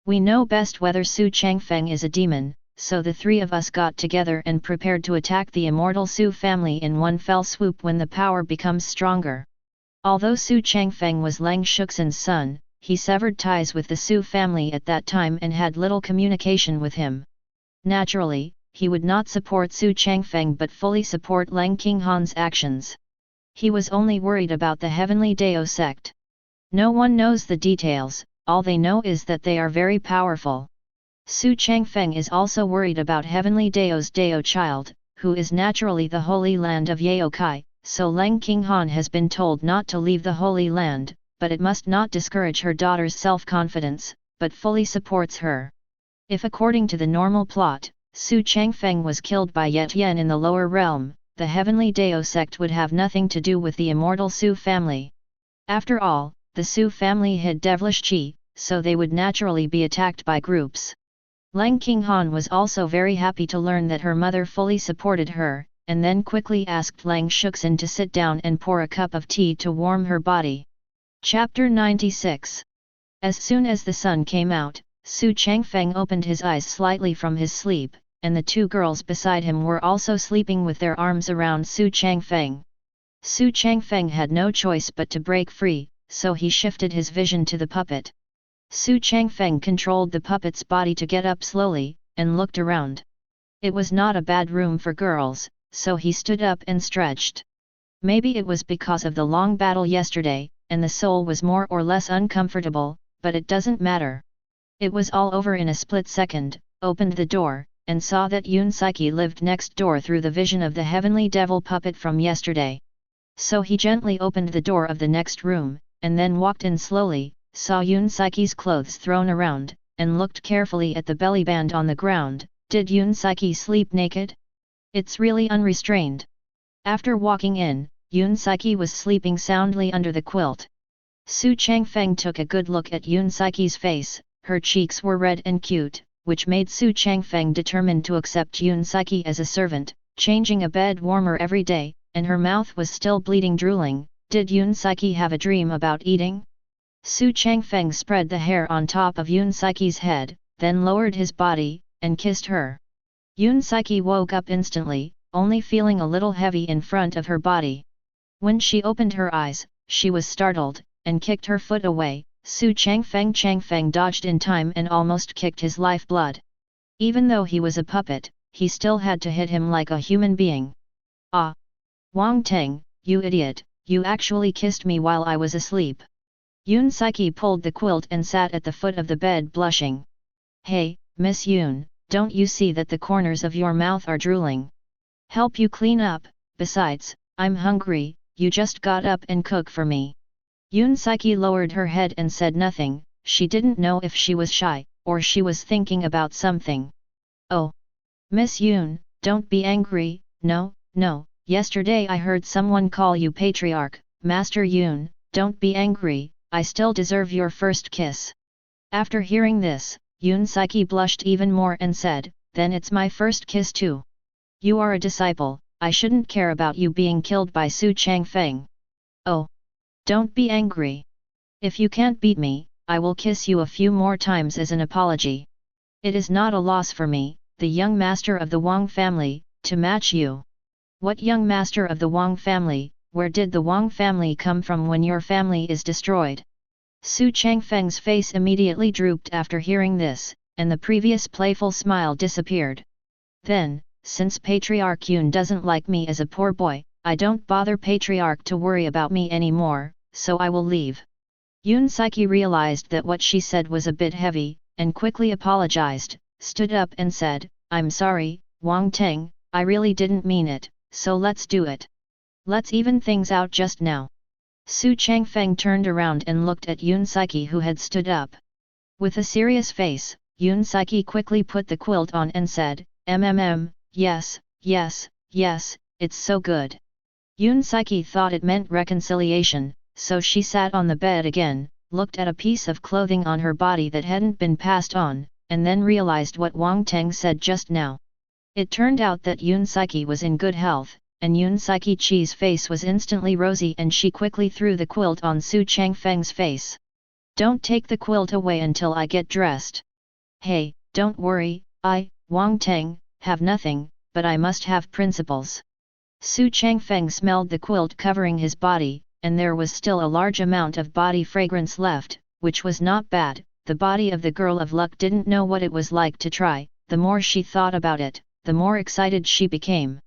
We know best whether Xu Changfeng is a demon, so the 3 of us got together and prepared to attack the Immortal Xu family in one fell swoop when the power becomes stronger. Although Xu Changfeng was Lang Shuxin's son, he severed ties with the Xu family at that time and had little communication with him. Naturally, he would not support Xu Changfeng but fully support Lang Qinghan's actions. He was only worried about the Heavenly Dao sect. No one knows the details, all they know is that they are very powerful. Xu Changfeng is also worried about Heavenly Dao's Dao Child, who is naturally the Holy Land of Yaokai, so Lang Qinghan has been told not to leave the Holy Land, but it must not discourage her daughter's self-confidence, but fully supports her. If according to the normal plot, Xu Changfeng was killed by Tian in the lower realm, the Heavenly Dao sect would have nothing to do with the Immortal Xu family. After all, the Xu family hid devilish qi, so they would naturally be attacked by groups. Lang Qinghan was also very happy to learn that her mother fully supported her, and then quickly asked Lang Shuxin to sit down and pour a cup of tea to warm her body. Chapter 96. As soon as the sun came out, Xu Changfeng opened his eyes slightly from his sleep, and the 2 girls beside him were also sleeping with their arms around Xu Changfeng. Xu Changfeng had no choice but to break free, so he shifted his vision to the puppet. Xu Changfeng controlled the puppet's body to get up slowly, and looked around. It was not a bad room for girls, so he stood up and stretched. Maybe it was because of the long battle yesterday, and the soul was more or less uncomfortable, but it doesn't matter. It was all over in a split second, opened the door, and saw that Yun Saiki lived next door through the vision of the heavenly devil puppet from yesterday. So he gently opened the door of the next room, and then walked in slowly, saw Yun Saiki's clothes thrown around, and looked carefully at the belly band on the ground. Did Yun Saiki sleep naked? It's really unrestrained. After walking in, Yun Saiki was sleeping soundly under the quilt. Xu Changfeng took a good look at Yun Saiki's face. Her cheeks were red and cute, which made Xu Changfeng determined to accept Yun Saiki as a servant, changing a bed warmer every day, and her mouth was still bleeding drooling. Did Yun Saiki have a dream about eating? Xu Changfeng spread the hair on top of Yun Saiki's head, then lowered his body, and kissed her. Yun Saiki woke up instantly, only feeling a little heavy in front of her body. When she opened her eyes, she was startled, and kicked her foot away. Xu Changfeng dodged in time and almost kicked his lifeblood. Even though he was a puppet, he still had to hit him like a human being. Ah! Wang Teng, you idiot, you actually kissed me while I was asleep. Yun Saiki pulled the quilt and sat at the foot of the bed blushing. Hey, Miss Yun, don't you see that the corners of your mouth are drooling? Help you clean up, besides, I'm hungry, you just got up and cook for me. Yun Saiki lowered her head and said nothing. She didn't know if she was shy, or she was thinking about something. Oh! Miss Yun, don't be angry, no, yesterday I heard someone call you patriarch, Master Yun, don't be angry, I still deserve your first kiss. After hearing this, Yun Saiki blushed even more and said, then it's my first kiss too. You are a disciple, I shouldn't care about you being killed by Xu Changfeng. Oh! Don't be angry. If you can't beat me, I will kiss you a few more times as an apology. It is not a loss for me, the young master of the Wang family, to match you. What young master of the Wang family, where did the Wang family come from when your family is destroyed? Xu Changfeng's face immediately drooped after hearing this, and the previous playful smile disappeared. Then, since Patriarch Yun doesn't like me as a poor boy, I don't bother Patriarch to worry about me anymore, so I will leave. Yun Saiki realized that what she said was a bit heavy, and quickly apologized, stood up and said, I'm sorry, Wang Teng, I really didn't mean it, so let's do it. Let's even things out just now. Xu Changfeng turned around and looked at Yun Saiki who had stood up. With a serious face, Yun Saiki quickly put the quilt on and said, yes, it's so good. Yun Saiki thought it meant reconciliation, so she sat on the bed again, looked at a piece of clothing on her body that hadn't been passed on, and then realized what Wang Teng said just now. It turned out that Yun Saiki was in good health, and Yun Saiki Chi's face was instantly rosy and she quickly threw the quilt on Xu Changfeng's face. Don't take the quilt away until I get dressed. Hey, don't worry, I, Wang Teng, have nothing, but I must have principles. Xu Changfeng smelled the quilt covering his body, and there was still a large amount of body fragrance left, which was not bad. The body of the girl of luck didn't know what it was like to try. The more she thought about it, the more excited she became.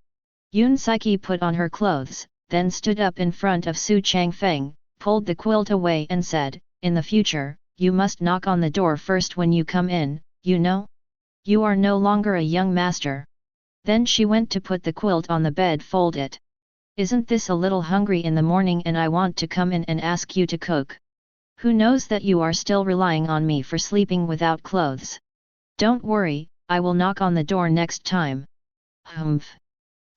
Yun Saiki put on her clothes, then stood up in front of Xu Changfeng, pulled the quilt away and said, in the future, you must knock on the door first when you come in, you know? You are no longer a young master. Then she went to put the quilt on the bed, fold it. Isn't this a little hungry in the morning and I want to come in and ask you to cook? Who knows that you are still relying on me for sleeping without clothes? Don't worry, I will knock on the door next time. Hmph.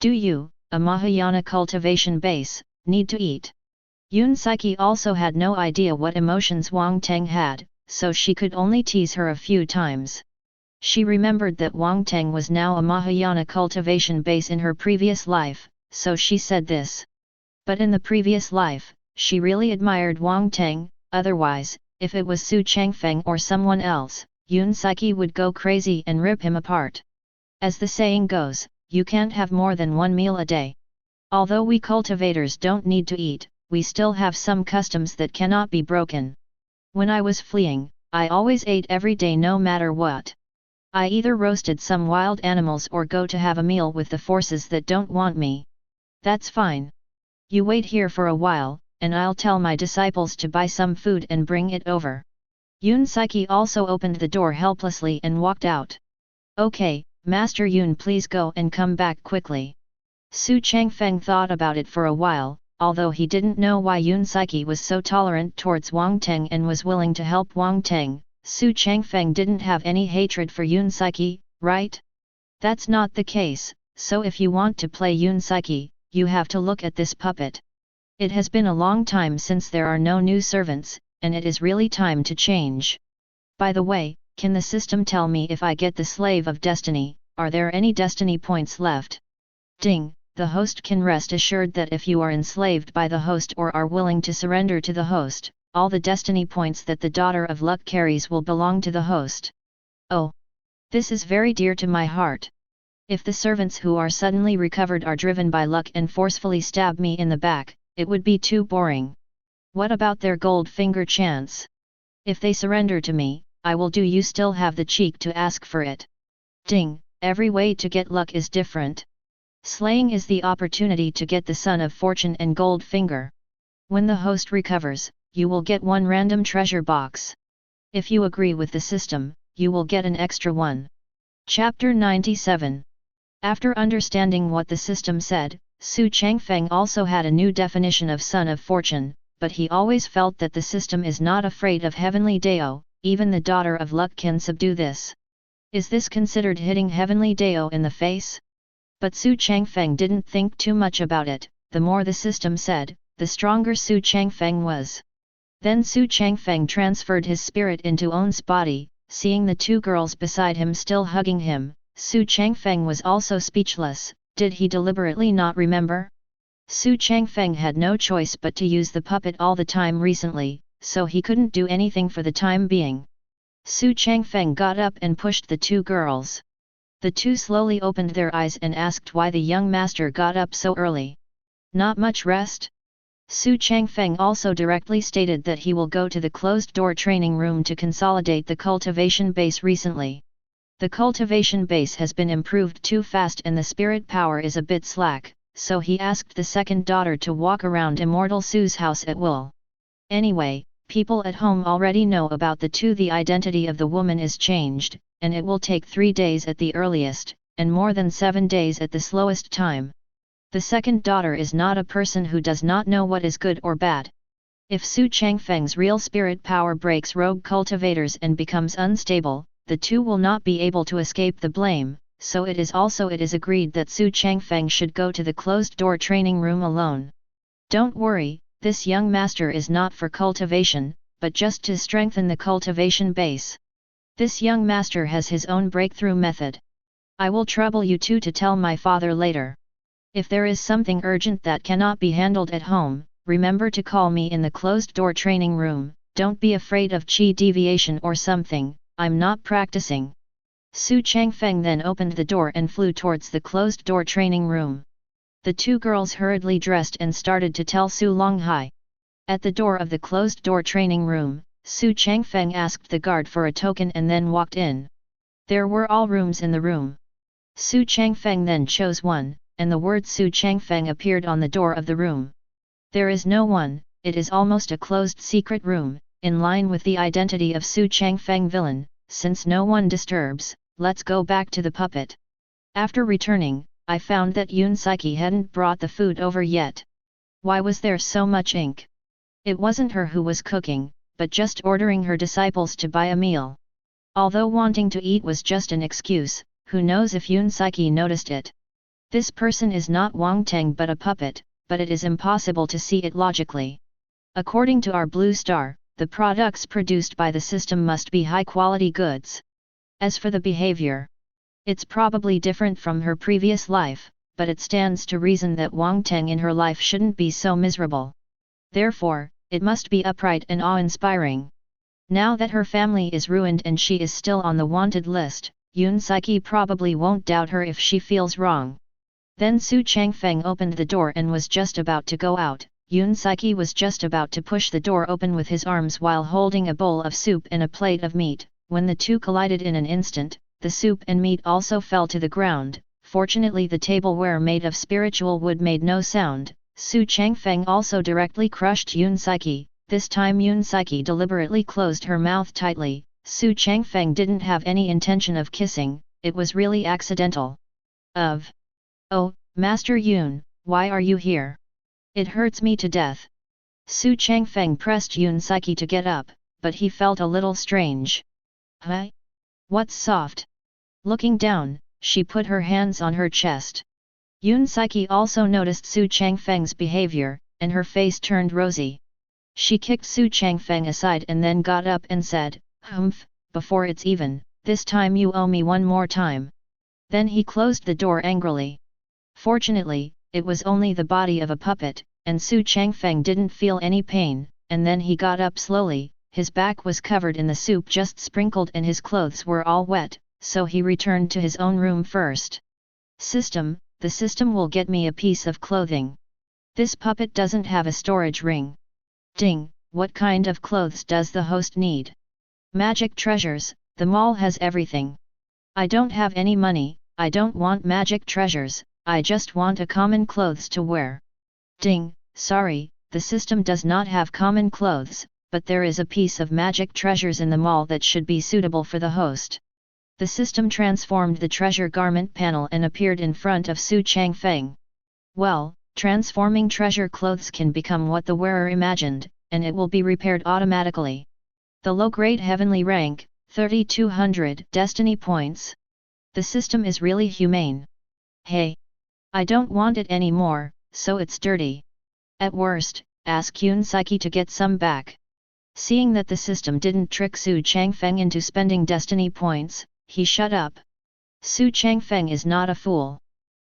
Do you, a Mahayana cultivation base, need to eat? Yun Saiki also had no idea what emotions Wang Teng had, so she could only tease her a few times. She remembered that Wang Teng was now a Mahayana cultivation base in her previous life, so she said this. But in the previous life, she really admired Wang Teng, otherwise, if it was Xu Changfeng or someone else, Yun Saiki would go crazy and rip him apart. As the saying goes, you can't have more than one meal a day. Although we cultivators don't need to eat, we still have some customs that cannot be broken. When I was fleeing, I always ate every day no matter what. I either roasted some wild animals or go to have a meal with the forces that don't want me. That's fine. You wait here for a while, and I'll tell my disciples to buy some food and bring it over. Yun Saiki also opened the door helplessly and walked out. Okay, Master Yun, please go and come back quickly. Xu Changfeng thought about it for a while, although he didn't know why Yun Saiki was so tolerant towards Wang Teng and was willing to help Wang Teng. Xu Changfeng didn't have any hatred for Yun Saiki, right? That's not the case, so if you want to play Yun Saiki, you have to look at this puppet. It has been a long time since there are no new servants, and it is really time to change. By the way, can the system tell me if I get the Slave of Destiny, are there any destiny points left? Ding, the host can rest assured that if you are enslaved by the host or are willing to surrender to the host, all the destiny points that the Daughter of Luck carries will belong to the host. Oh! This is very dear to my heart. If the servants who are suddenly recovered are driven by luck and forcefully stab me in the back, it would be too boring. What about their gold finger chance? If they surrender to me, I will do. You still have the cheek to ask for it. Ding, every way to get luck is different. Slaying is the opportunity to get the Son of Fortune and gold finger. When the host recovers, you will get one random treasure box. If you agree with the system, you will get an extra one. Chapter 97. After understanding what the system said, Xu Changfeng also had a new definition of Son of Fortune, but he always felt that the system is not afraid of heavenly Dao, even the daughter of luck can subdue this. Is this considered hitting heavenly Dao in the face? But Xu Changfeng didn't think too much about it. The more the system said, the stronger Xu Changfeng was. Then Xu Changfeng transferred his spirit into On's body, seeing the two girls beside him still hugging him. Xu Changfeng was also speechless. Did he deliberately not remember? Xu Changfeng had no choice but to use the puppet all the time recently, so he couldn't do anything for the time being. Xu Changfeng got up and pushed the two girls. The two slowly opened their eyes and asked why the young master got up so early. Not much rest? Xu Changfeng also directly stated that he will go to the closed-door training room to consolidate the cultivation base recently. The cultivation base has been improved too fast and the spirit power is a bit slack, so he asked the second daughter to walk around Immortal Xu's house at will. Anyway, people at home already know about the two. The identity of the woman is changed, and it will take 3 days at the earliest, and more than 7 days at the slowest time. The second daughter is not a person who does not know what is good or bad. If Xu Changfeng's real spirit power breaks rogue cultivators and becomes unstable, the two will not be able to escape the blame, so it is agreed that Xu Changfeng should go to the closed-door training room alone. Don't worry, this young master is not for cultivation, but just to strengthen the cultivation base. This young master has his own breakthrough method. I will trouble you two to tell my father later. If there is something urgent that cannot be handled at home, remember to call me in the closed-door training room. Don't be afraid of qi deviation or something. I'm not practicing. Xu Changfeng then opened the door and flew towards the closed-door training room. The two girls hurriedly dressed and started to tell Su Longhai. At the door of the closed-door training room, Xu Changfeng asked the guard for a token and then walked in. There were all rooms in the room. Xu Changfeng then chose one, and the word Xu Changfeng appeared on the door of the room. There is no one, it is almost a closed secret room. In line with the identity of Xu Changfeng villain, since no one disturbs, let's go back to the puppet. After returning, I found that Yun Saiki hadn't brought the food over yet. Why was there so much ink? It wasn't her who was cooking, but just ordering her disciples to buy a meal. Although wanting to eat was just an excuse, who knows if Yun Saiki noticed it. This person is not Wang Teng but a puppet, but it is impossible to see it logically. According to our blue star, the products produced by the system must be high-quality goods. As for the behavior, it's probably different from her previous life, but it stands to reason that Wang Teng in her life shouldn't be so miserable. Therefore, it must be upright and awe-inspiring. Now that her family is ruined and she is still on the wanted list, Yun Saiki probably won't doubt her if she feels wrong. Then Xu Changfeng opened the door and was just about to go out. Yun Saiki was just about to push the door open with his arms while holding a bowl of soup and a plate of meat. When the two collided in an instant, the soup and meat also fell to the ground. Fortunately the tableware made of spiritual wood made no sound. Xu Changfeng also directly crushed Yun Saiki. This time Yun Saiki deliberately closed her mouth tightly. Xu Changfeng didn't have any intention of kissing, it was really accidental. Oh, Master Yun, why are you here? It hurts me to death. Xu Changfeng pressed Yun Saiki to get up, but he felt a little strange. Huh? What's soft? Looking down, she put her hands on her chest. Yun Saiki also noticed Xu Changfeng's behavior, and her face turned rosy. She kicked Xu Changfeng aside and then got up and said, "Hmph, before it's even, this time you owe me one more time." Then he closed the door angrily. Fortunately, it was only the body of a puppet, and Xu Changfeng didn't feel any pain, and then he got up slowly. His back was covered in the soup just sprinkled and his clothes were all wet, so he returned to his own room first. The system will get me a piece of clothing. This puppet doesn't have a storage ring. Ding, what kind of clothes does the host need? Magic treasures, the mall has everything. I don't have any money, I don't want magic treasures, I just want a common clothes to wear. Ding, sorry, the system does not have common clothes, but there is a piece of magic treasures in the mall that should be suitable for the host. The system transformed the treasure garment panel and appeared in front of Xu Changfeng. Well, transforming treasure clothes can become what the wearer imagined, and it will be repaired automatically. The low-grade heavenly rank, 3200 destiny points. The system is really humane. Hey! I don't want it anymore, so it's dirty. At worst, ask Yun Psyche to get some back. Seeing that the system didn't trick Xu Changfeng into spending destiny points, he shut up. Xu Changfeng is not a fool.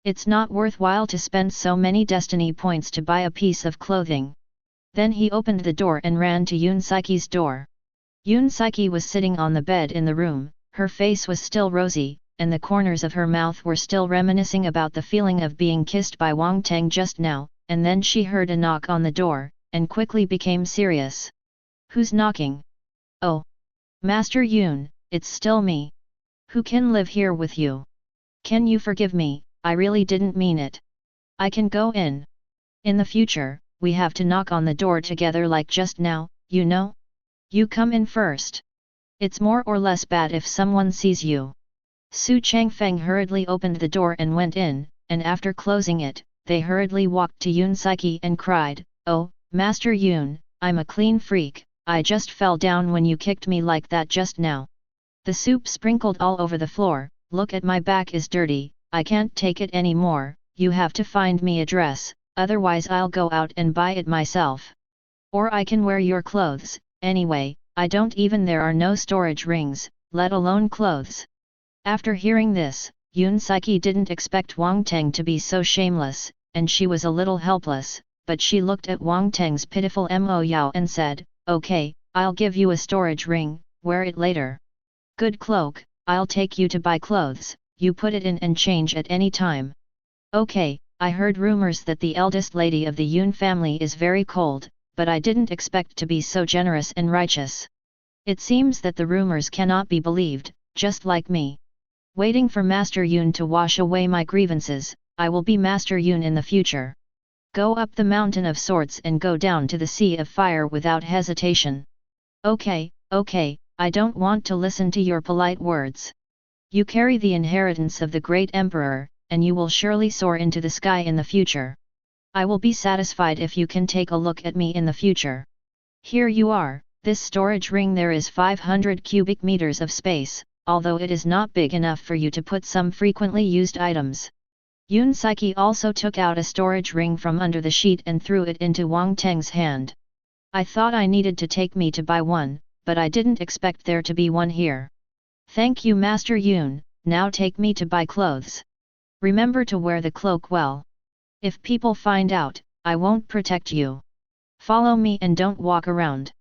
It's not worthwhile to spend so many destiny points to buy a piece of clothing. Then he opened the door and ran to Yun Psyche's door. Yun Psyche was sitting on the bed in the room, her face was still rosy, and the corners of her mouth were still reminiscing about the feeling of being kissed by Wang Teng just now, and then she heard a knock on the door, and quickly became serious. Who's knocking? Oh! Master Yun, it's still me. Who can live here with you? Can you forgive me, I really didn't mean it. I can go in. In the future, we have to knock on the door together like just now, you know? You come in first. It's more or less bad if someone sees you. Xu Changfeng hurriedly opened the door and went in, and after closing it, they hurriedly walked to Yun Psyche and cried, "Oh, Master Yun, I'm a clean freak, I just fell down when you kicked me like that just now. The soup sprinkled all over the floor, look at my back is dirty, I can't take it anymore, you have to find me a dress, otherwise I'll go out and buy it myself. Or I can wear your clothes, anyway, I don't even there are no storage rings, let alone clothes." After hearing this, Yun Psyche didn't expect Wang Teng to be so shameless, and she was a little helpless, but she looked at Wang Teng's pitiful Mo and said, "Okay, I'll give you a storage ring, wear it later. Good cloak, I'll take you to buy clothes, you put it in and change at any time." "Okay, I heard rumors that the eldest lady of the Yun family is very cold, but I didn't expect to be so generous and righteous. It seems that the rumors cannot be believed, just like me. Waiting for Master Yun to wash away my grievances, I will be Master Yun in the future. Go up the mountain of swords and go down to the sea of fire without hesitation." "Okay, okay, I don't want to listen to your polite words. You carry the inheritance of the great emperor, and you will surely soar into the sky in the future. I will be satisfied if you can take a look at me in the future. Here you are, this storage ring there is 500 cubic meters of space, although it is not big enough for you to put some frequently used items." Yun Psyche also took out a storage ring from under the sheet and threw it into Wang Teng's hand. "I thought I needed to take me to buy one, but I didn't expect there to be one here. Thank you Master Yun, now take me to buy clothes. Remember to wear the cloak well. If people find out, I won't protect you. Follow me and don't walk around."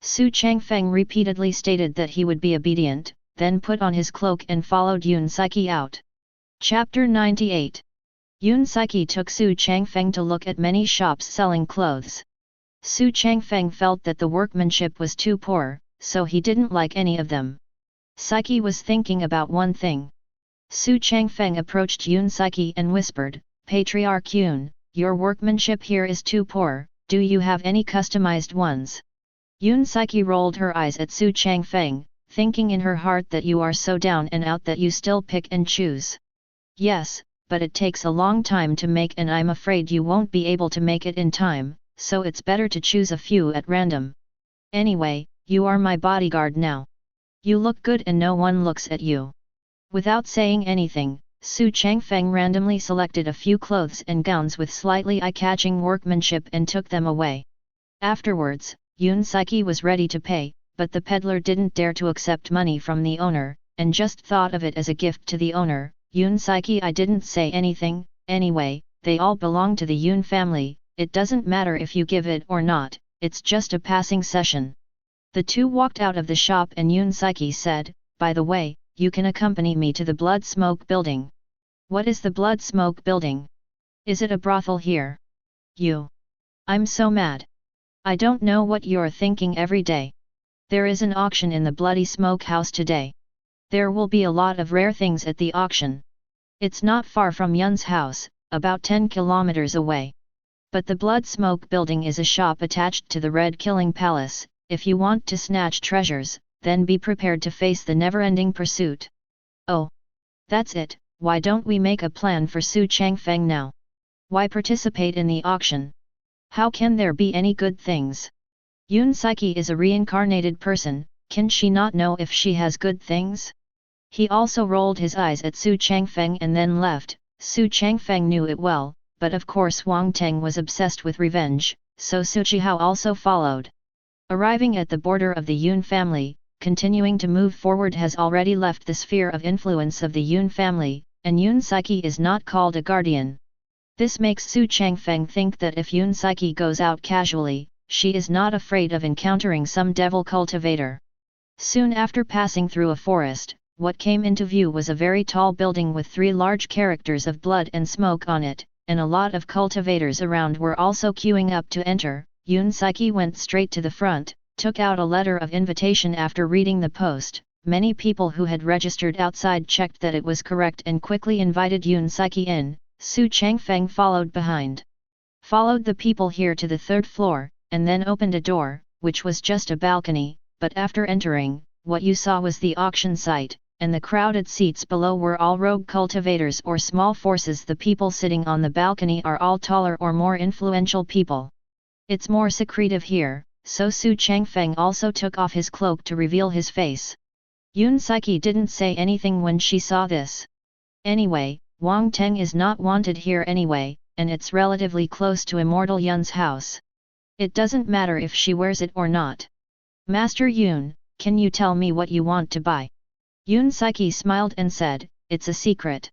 Xu Changfeng repeatedly stated that he would be obedient, then put on his cloak and followed Yun Psyche out. Chapter 98. Yun Psyche took Xu Changfeng to look at many shops selling clothes. Xu Changfeng felt that the workmanship was too poor, so he didn't like any of them. Psyche was thinking about one thing. Xu Changfeng approached Yun Psyche and whispered, "Patriarch Yun, your workmanship here is too poor, do you have any customized ones?" Yun Psyche rolled her eyes at Xu Changfeng, thinking in her heart that you are so down and out that you still pick and choose. "Yes, but it takes a long time to make and I'm afraid you won't be able to make it in time, so it's better to choose a few at random. Anyway, you are my bodyguard now. You look good and no one looks at you." Without saying anything, Xu Changfeng randomly selected a few clothes and gowns with slightly eye-catching workmanship and took them away. Afterwards, Yun Psyche was ready to pay, but the peddler didn't dare to accept money from the owner, and just thought of it as a gift to the owner. "Yun Psyche, I didn't say anything, anyway, they all belong to the Yun family, it doesn't matter if you give it or not, it's just a passing session." The two walked out of the shop and Yun Psyche said, "By the way, you can accompany me to the Blood Smoke building." "What is the Blood Smoke building? Is it a brothel here?" "I'm so mad. I don't know what you're thinking every day. There is an auction in the Bloody Smoke House today. There will be a lot of rare things at the auction. It's not far from Yun's house, about 10 kilometers away. But the Blood Smoke building is a shop attached to the Red Killing Palace. If you want to snatch treasures, then be prepared to face the never-ending pursuit. Oh, that's it. Why don't we make a plan for Xu Changfeng now? Why participate in the auction? How can there be any good things? Yun Psyche is a reincarnated person, can she not know if she has good things? He also rolled his eyes at Xu Changfeng and then left. Xu Changfeng knew it well, but of course Wang Teng was obsessed with revenge, so Xu Chihao also followed. Arriving at the border of the Yun family, continuing to move forward has already left the sphere of influence of the Yun family, and Yun Psyche is not called a guardian. This makes Xu Changfeng think that if Yun Psyche goes out casually, she is not afraid of encountering some devil cultivator. Soon after passing through a forest, what came into view was a very tall building with 3 large characters of blood and smoke on it, and a lot of cultivators around were also queuing up to enter. Yun Psyche went straight to the front, took out a letter of invitation after reading the post. Many people who had registered outside checked that it was correct and quickly invited Yun Psyche in. Xu Changfeng followed behind. Followed the people here to the 3rd floor, and then opened a door, which was just a balcony, but after entering, what you saw was the auction site, and the crowded seats below were all rogue cultivators or small forces. The people sitting on the balcony are all taller or more influential people. It's more secretive here, so Xu Changfeng also took off his cloak to reveal his face. Yun Psyche didn't say anything when she saw this. Anyway, Wang Teng is not wanted here anyway, and it's relatively close to Immortal Yun's house. It doesn't matter if she wears it or not. Master Yun, can you tell me what you want to buy? Yun Psyche smiled and said, it's a secret.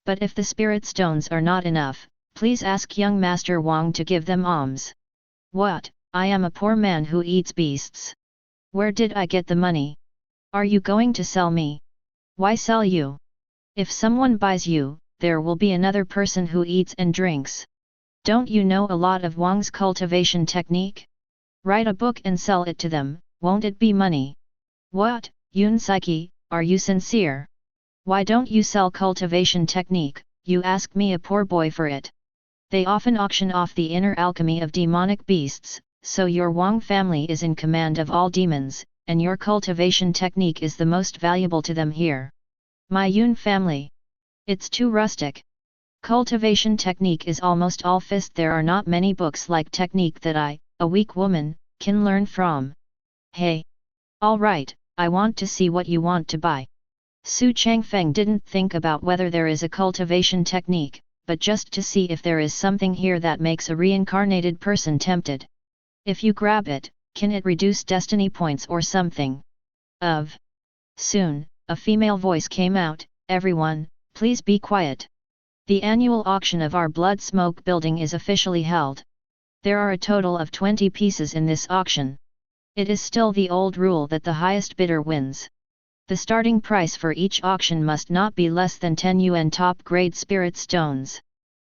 But if the spirit stones are not enough, please ask young Master Wang to give them alms. What, I am a poor man who eats beasts. Where did I get the money? Are you going to sell me? Why sell you? If someone buys you, there will be another person who eats and drinks. Don't you know a lot of Wang's cultivation technique? Write a book and sell it to them, won't it be money? What, Yun Psyche, are you sincere? Why don't you sell cultivation technique? You ask me, a poor boy, for it. They often auction off the inner alchemy of demonic beasts, so your Wang family is in command of all demons, and your cultivation technique is the most valuable to them here. My Yun family. It's too rustic. Cultivation technique is almost all fist. There are not many books like technique that I, a weak woman, can learn from. Hey! Alright, I want to see what you want to buy. Xu Changfeng didn't think about whether there is a cultivation technique, but just to see if there is something here that makes a reincarnated person tempted. If you grab it, can it reduce destiny points or something? Soon, a female voice came out, everyone, please be quiet. The annual auction of our Blood Smoke building is officially held. There are a total of 20 pieces in this auction. It is still the old rule that the highest bidder wins. The starting price for each auction must not be less than 10 yuan top-grade spirit stones.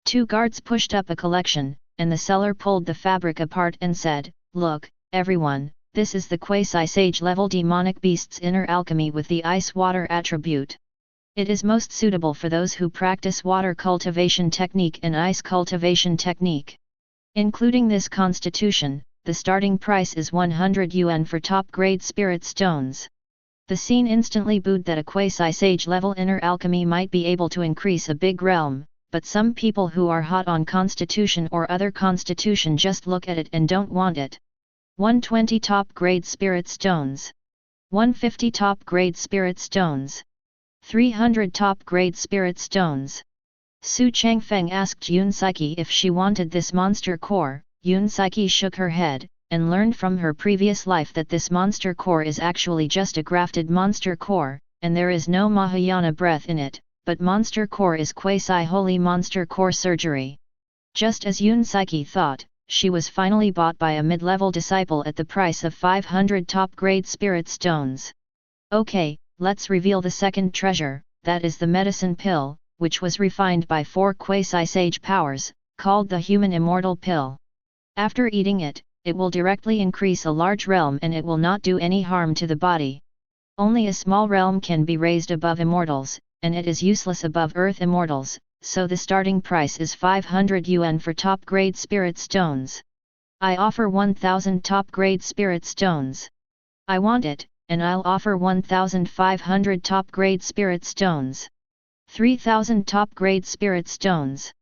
2 guards pushed up a collection, and the seller pulled the fabric apart and said, look, everyone, this is the quasi-sage level demonic beast's inner alchemy with the ice-water attribute. It is most suitable for those who practice water cultivation technique and ice cultivation technique. Including this constitution, the starting price is 100 yuan for top-grade spirit stones. The scene instantly booed that a quasi-sage level inner alchemy might be able to increase a big realm, but some people who are hot on constitution or other constitution just look at it and don't want it. 120 top-grade spirit stones. 150 top-grade spirit stones. 300 top-grade spirit stones. Xu Changfeng asked Yun Psyche if she wanted this monster core. Yun Psyche shook her head, and learned from her previous life that this monster core is actually just a grafted monster core, and there is no Mahayana breath in it, but monster core is quasi-holy monster core surgery. Just as Yun Psyche thought, she was finally bought by a mid-level disciple at the price of 500 top-grade spirit stones. Okay, let's reveal the second treasure, that is the medicine pill, which was refined by 4 quasi-sage powers, called the human immortal pill. After eating it, it will directly increase a large realm and it will not do any harm to the body. Only a small realm can be raised above immortals, and it is useless above earth immortals, so the starting price is 500 yuan for top grade spirit stones. I offer 1000 top grade spirit stones. I want it, and I'll offer 1500 top grade spirit stones. 3000 top grade spirit stones.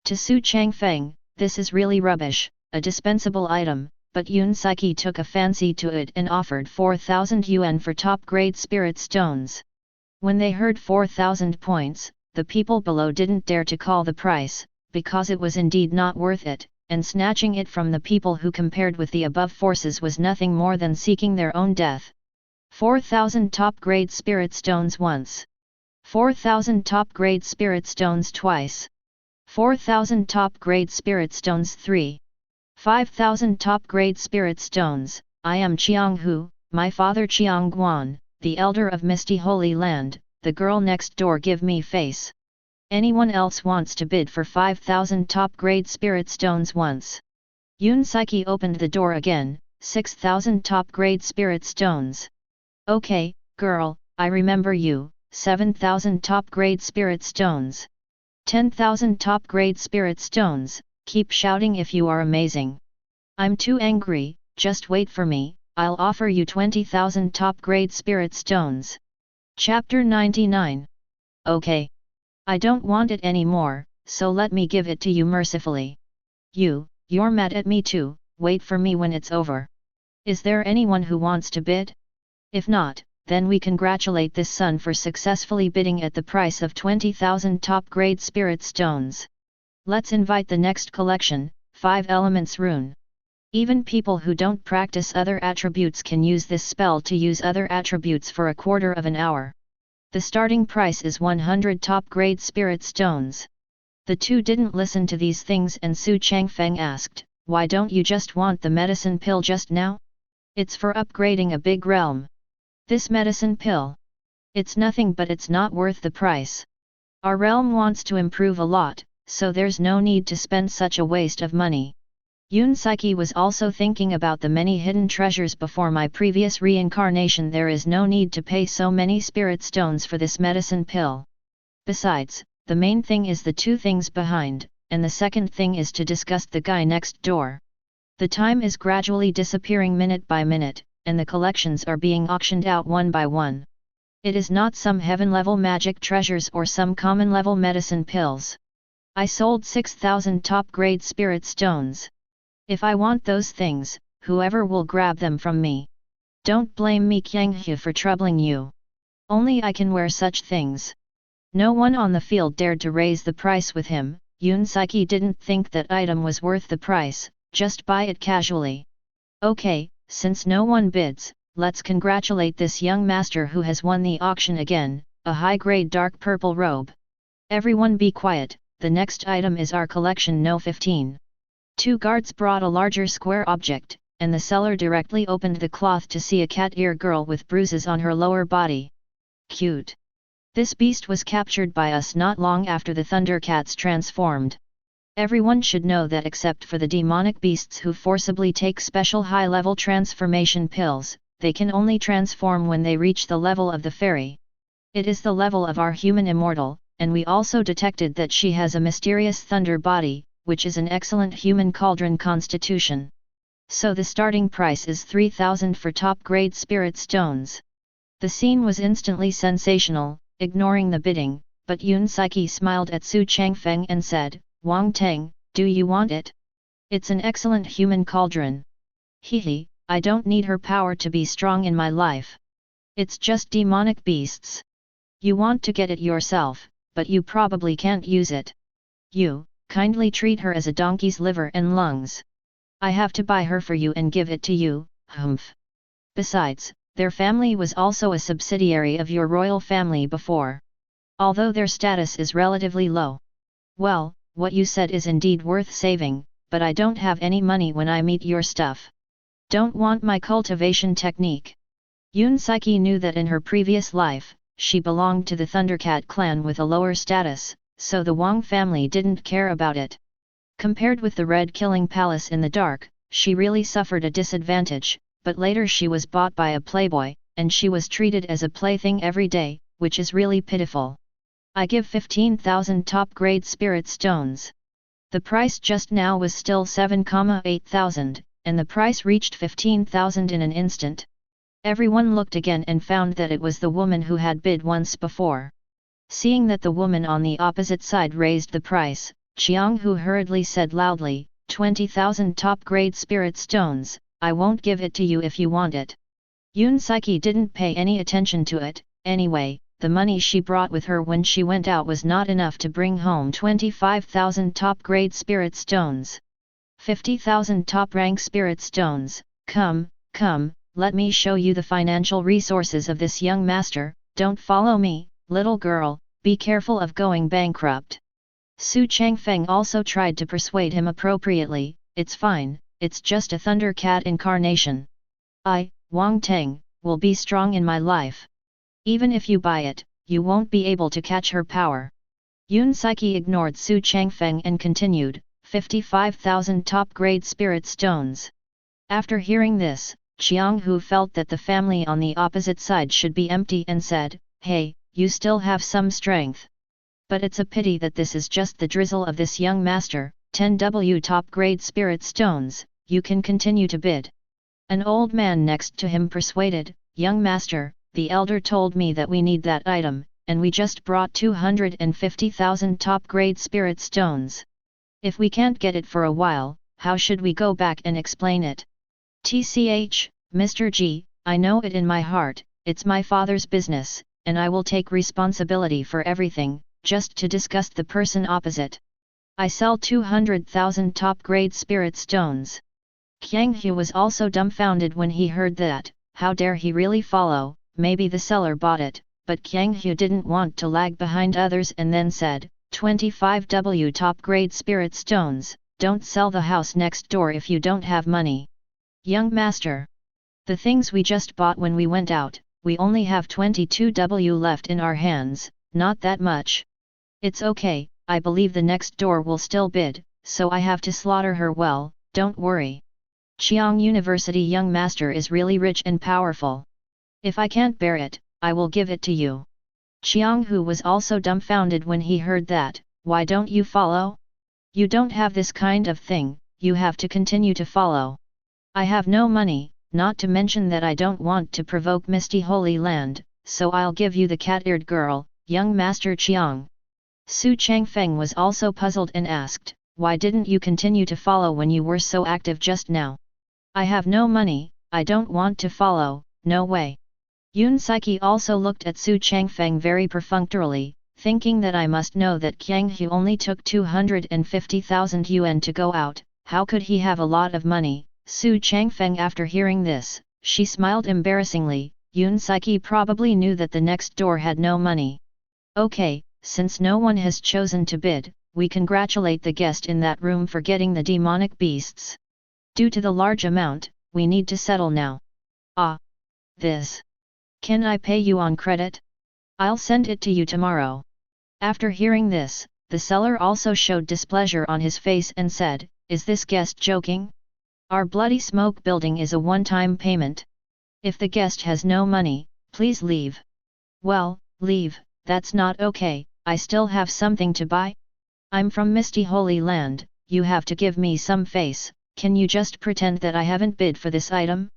To Xu Changfeng, this is really rubbish, a dispensable item, but Yun Saiki took a fancy to it and offered 4000 yuan for top grade spirit stones. When they heard 4000 points, the people below didn't dare to call the price, because it was indeed not worth it, and snatching it from the people who compared with the above forces was nothing more than seeking their own death. 4000 top grade spirit stones once. 4000 top grade spirit stones twice. 4000 top grade spirit stones 3. 5000 top grade spirit stones. I am Qianghu, my father Qiangguan, the elder of Misty Holy Land, the girl next door give me face. Anyone else wants to bid for 5000 top grade spirit stones once? Yun Saiki opened the door again, 6000 top grade spirit stones. Okay, girl, I remember you, 7000 top grade spirit stones. 10,000 top grade spirit stones, keep shouting if you are amazing. I'm too angry, just wait for me, I'll offer you 20,000 top grade spirit stones. Chapter 99. Okay. I don't want it anymore, so let me give it to you mercifully. You're mad at me too, wait for me when it's over. Is there anyone who wants to bid? If not, then we congratulate this son for successfully bidding at the price of 20,000 top grade spirit stones. Let's invite the next collection, 5 Elements Rune. Even people who don't practice other attributes can use this spell to use other attributes for a quarter of an hour. The starting price is 100 top grade spirit stones. The two didn't listen to these things and Xu Changfeng asked, why don't you just want the medicine pill just now? It's for upgrading a big realm. This medicine pill. It's nothing but it's not worth the price. Our realm wants to improve a lot, so there's no need to spend such a waste of money. Yun Saiki was also thinking about the many hidden treasures before my previous reincarnation. There is no need to pay so many spirit stones for this medicine pill. Besides, the main thing is the 2 things behind, and the second thing is to discuss the guy next door. The time is gradually disappearing minute by minute, and the collections are being auctioned out one by one. It is not some heaven-level magic treasures or some common-level medicine pills. I sold 6,000 top-grade spirit stones. If I want those things, whoever will grab them from me. Don't blame me Hmph for troubling you. Only I can wear such things. No one on the field dared to raise the price with him. Yun Saiki didn't think that item was worth the price, just buy it casually. Okay, since no one bids, let's congratulate this young master who has won the auction again, a high-grade dark purple robe. Everyone be quiet, the next item is our collection No 15. 2 guards brought a larger square object, and the seller directly opened the cloth to see a cat ear girl with bruises on her lower body. Cute. This beast was captured by us not long after the Thundercats transformed. Everyone should know that except for the demonic beasts who forcibly take special high-level transformation pills, they can only transform when they reach the level of the fairy. It is the level of our human immortal, and we also detected that she has a mysterious thunder body, which is an excellent human cauldron constitution. So the starting price is 3,000 for top-grade spirit stones. The scene was instantly sensational, ignoring the bidding, but Yun Saiki smiled at Xu Changfeng and said, Wang Teng, do you want it? It's an excellent human cauldron. Hehe, I don't need her power to be strong in my life. It's just demonic beasts. You want to get it yourself, but you probably can't use it. You, kindly treat her as a donkey's liver and lungs. I have to buy her for you and give it to you, Hmph. Besides, their family was also a subsidiary of your royal family before. Although their status is relatively low. Well, what you said is indeed worth saving, but I don't have any money when I meet your stuff. Don't want my cultivation technique. Yun Saiki knew that in her previous life, she belonged to the Thundercat clan with a lower status, so the Wang family didn't care about it. Compared with the Red Killing Palace in the dark, she really suffered a disadvantage, but later she was bought by a playboy, and she was treated as a plaything every day, which is really pitiful. I give 15,000 top-grade spirit stones. The price just now was still 7,800, and the price reached 15,000 in an instant. Everyone looked again and found that it was the woman who had bid once before. Seeing that the woman on the opposite side raised the price, Qianghu hurriedly said loudly, 20,000 top-grade spirit stones, I won't give it to you if you want it. Yun Saiki didn't pay any attention to it. Anyway, the money she brought with her when she went out was not enough to bring home 25,000 top-grade spirit stones. 50,000 top-rank spirit stones, come, let me show you the financial resources of this young master, don't follow me, little girl, be careful of going bankrupt. Xu Changfeng also tried to persuade him appropriately, it's fine, it's just a Thunder Cat incarnation. I, Wang Teng, will be strong in my life. Even if you buy it, you won't be able to catch her power. Yun Saiki ignored Xu Changfeng and continued, 55,000 top-grade spirit stones. After hearing this, Qianghu felt that the family on the opposite side should be empty and said, hey, you still have some strength. But it's a pity that this is just the drizzle of this young master, 10W top-grade spirit stones, you can continue to bid. An old man next to him persuaded, young master, the elder told me that we need that item, and we just brought 250,000 top-grade spirit stones. If we can't get it for a while, how should we go back and explain it? TCH, Mr. G, I know it in my heart, it's my father's business, and I will take responsibility for everything, just to disgust the person opposite. I sell 200,000 top-grade spirit stones. Qianghu was also dumbfounded when he heard that, how dare he really follow? Maybe the seller bought it, but Qianghu didn't want to lag behind others and then said, 25W top-grade spirit stones, don't sell the house next door if you don't have money. Young master. The things we just bought when we went out, we only have 22W left in our hands, not that much. It's okay, I believe the next door will still bid, so I have to slaughter her well, don't worry. Qiang University young master is really rich and powerful. If I can't bear it, I will give it to you. Qianghu was also dumbfounded when he heard that, why don't you follow? You don't have this kind of thing, you have to continue to follow. I have no money, not to mention that I don't want to provoke Misty Holy Land, so I'll give you the cat-eared girl, young master Qiang. Xu Changfeng was also puzzled and asked, why didn't you continue to follow when you were so active just now? I have no money, I don't want to follow, no way. Yun Saiki also looked at Xu Changfeng very perfunctorily, thinking that I must know that Qianghu only took 250,000 yuan to go out, how could he have a lot of money? Xu Changfeng after hearing this, she smiled embarrassingly, Yun Saiki probably knew that the next door had no money. Okay, since no one has chosen to bid, we congratulate the guest in that room for getting the demonic beasts. Due to the large amount, we need to settle now. Ah! This. Can I pay you on credit? I'll send it to you tomorrow. After hearing this, the seller also showed displeasure on his face and said, is this guest joking? Our bloody smoke building is a one-time payment. If the guest has no money, please leave. Well, leave, that's not okay, I still have something to buy. I'm from Misty Holy Land, you have to give me some face, can you just pretend that I haven't bid for this item?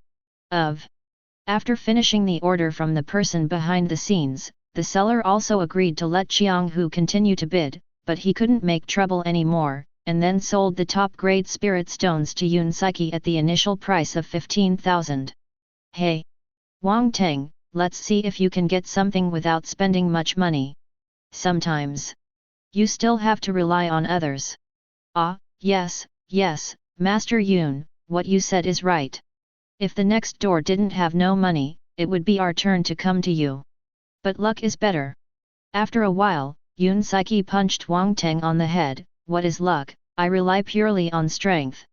After finishing the order from the person behind the scenes, the seller also agreed to let Qianghu continue to bid, but he couldn't make trouble anymore, and then sold the top-grade spirit stones to Yun Saiki at the initial price of 15,000. Hey! Wang Teng, let's see if you can get something without spending much money. Sometimes. You still have to rely on others. Ah, yes, Master Yun, what you said is right. If the next door didn't have no money, it would be our turn to come to you. But luck is better. After a while, Yun Saiki punched Wang Teng on the head, what is luck, I rely purely on strength.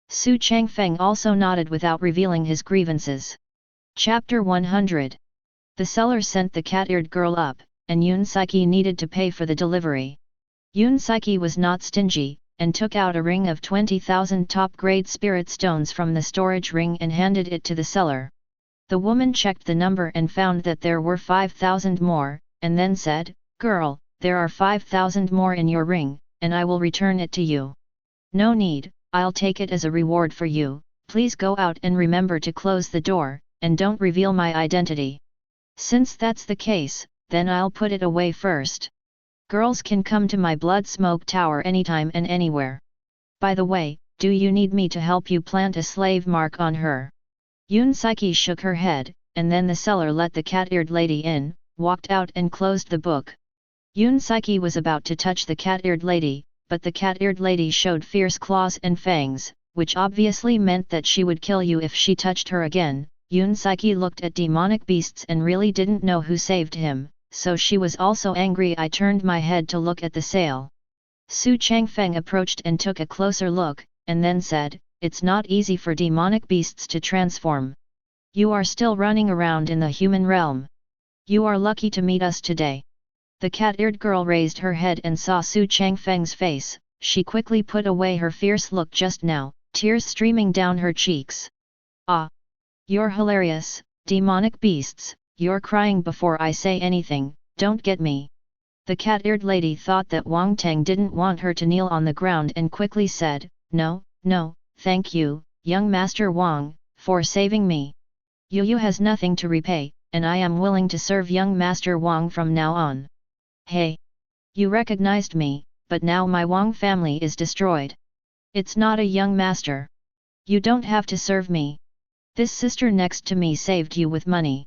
Xu Changfeng also nodded without revealing his grievances. Chapter 100. The seller sent the cat-eared girl up, and Yun Saiki needed to pay for the delivery. Yun Saiki was not stingy, and took out a ring of 20,000 top-grade spirit stones from the storage ring and handed it to the seller. The woman checked the number and found that there were 5,000 more, and then said, "Girl, there are 5,000 more in your ring, and I will return it to you." "No need, I'll take it as a reward for you, please go out and remember to close the door, and don't reveal my identity." "Since that's the case, then I'll put it away first. Girls can come to my blood smoke tower anytime and anywhere. By the way, do you need me to help you plant a slave mark on her?" Yun Saiki shook her head, and then the seller let the cat-eared lady in, walked out and closed the book. Yun Saiki was about to touch the cat-eared lady, but the cat-eared lady showed fierce claws and fangs, which obviously meant that she would kill you if she touched her again. Yun Saiki looked at demonic beasts and really didn't know who saved him, so she was also angry. I turned my head to look at the sale. Xu Changfeng approached and took a closer look, and then said, "It's not easy for demonic beasts to transform. You are still running around in the human realm. You are lucky to meet us today." The cat-eared girl raised her head and saw Xu Changfeng's face. She quickly put away her fierce look just now, tears streaming down her cheeks. "Ah! You're hilarious, demonic beasts, you're crying before I say anything, don't get me." The cat-eared lady thought that Wang Teng didn't want her to kneel on the ground and quickly said, "No, no, thank you, young Master Wang, for saving me. Yu has nothing to repay, and I am willing to serve young Master Wang from now on." "Hey! You recognized me, but now my Wang family is destroyed. It's not a young master. You don't have to serve me. This sister next to me saved you with money.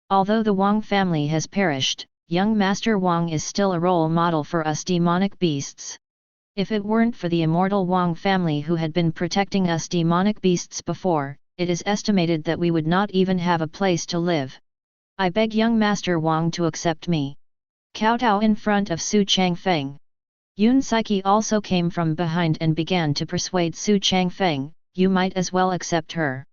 Although the Wang family has perished, young Master Wang is still a role model for us demonic beasts. If it weren't for the immortal Wang family who had been protecting us demonic beasts before, it is estimated that we would not even have a place to live. I beg young Master Wang to accept me." Kowtow in front of Xu Changfeng. Yun Saiki also came from behind and began to persuade Xu Changfeng, "You might as well accept her.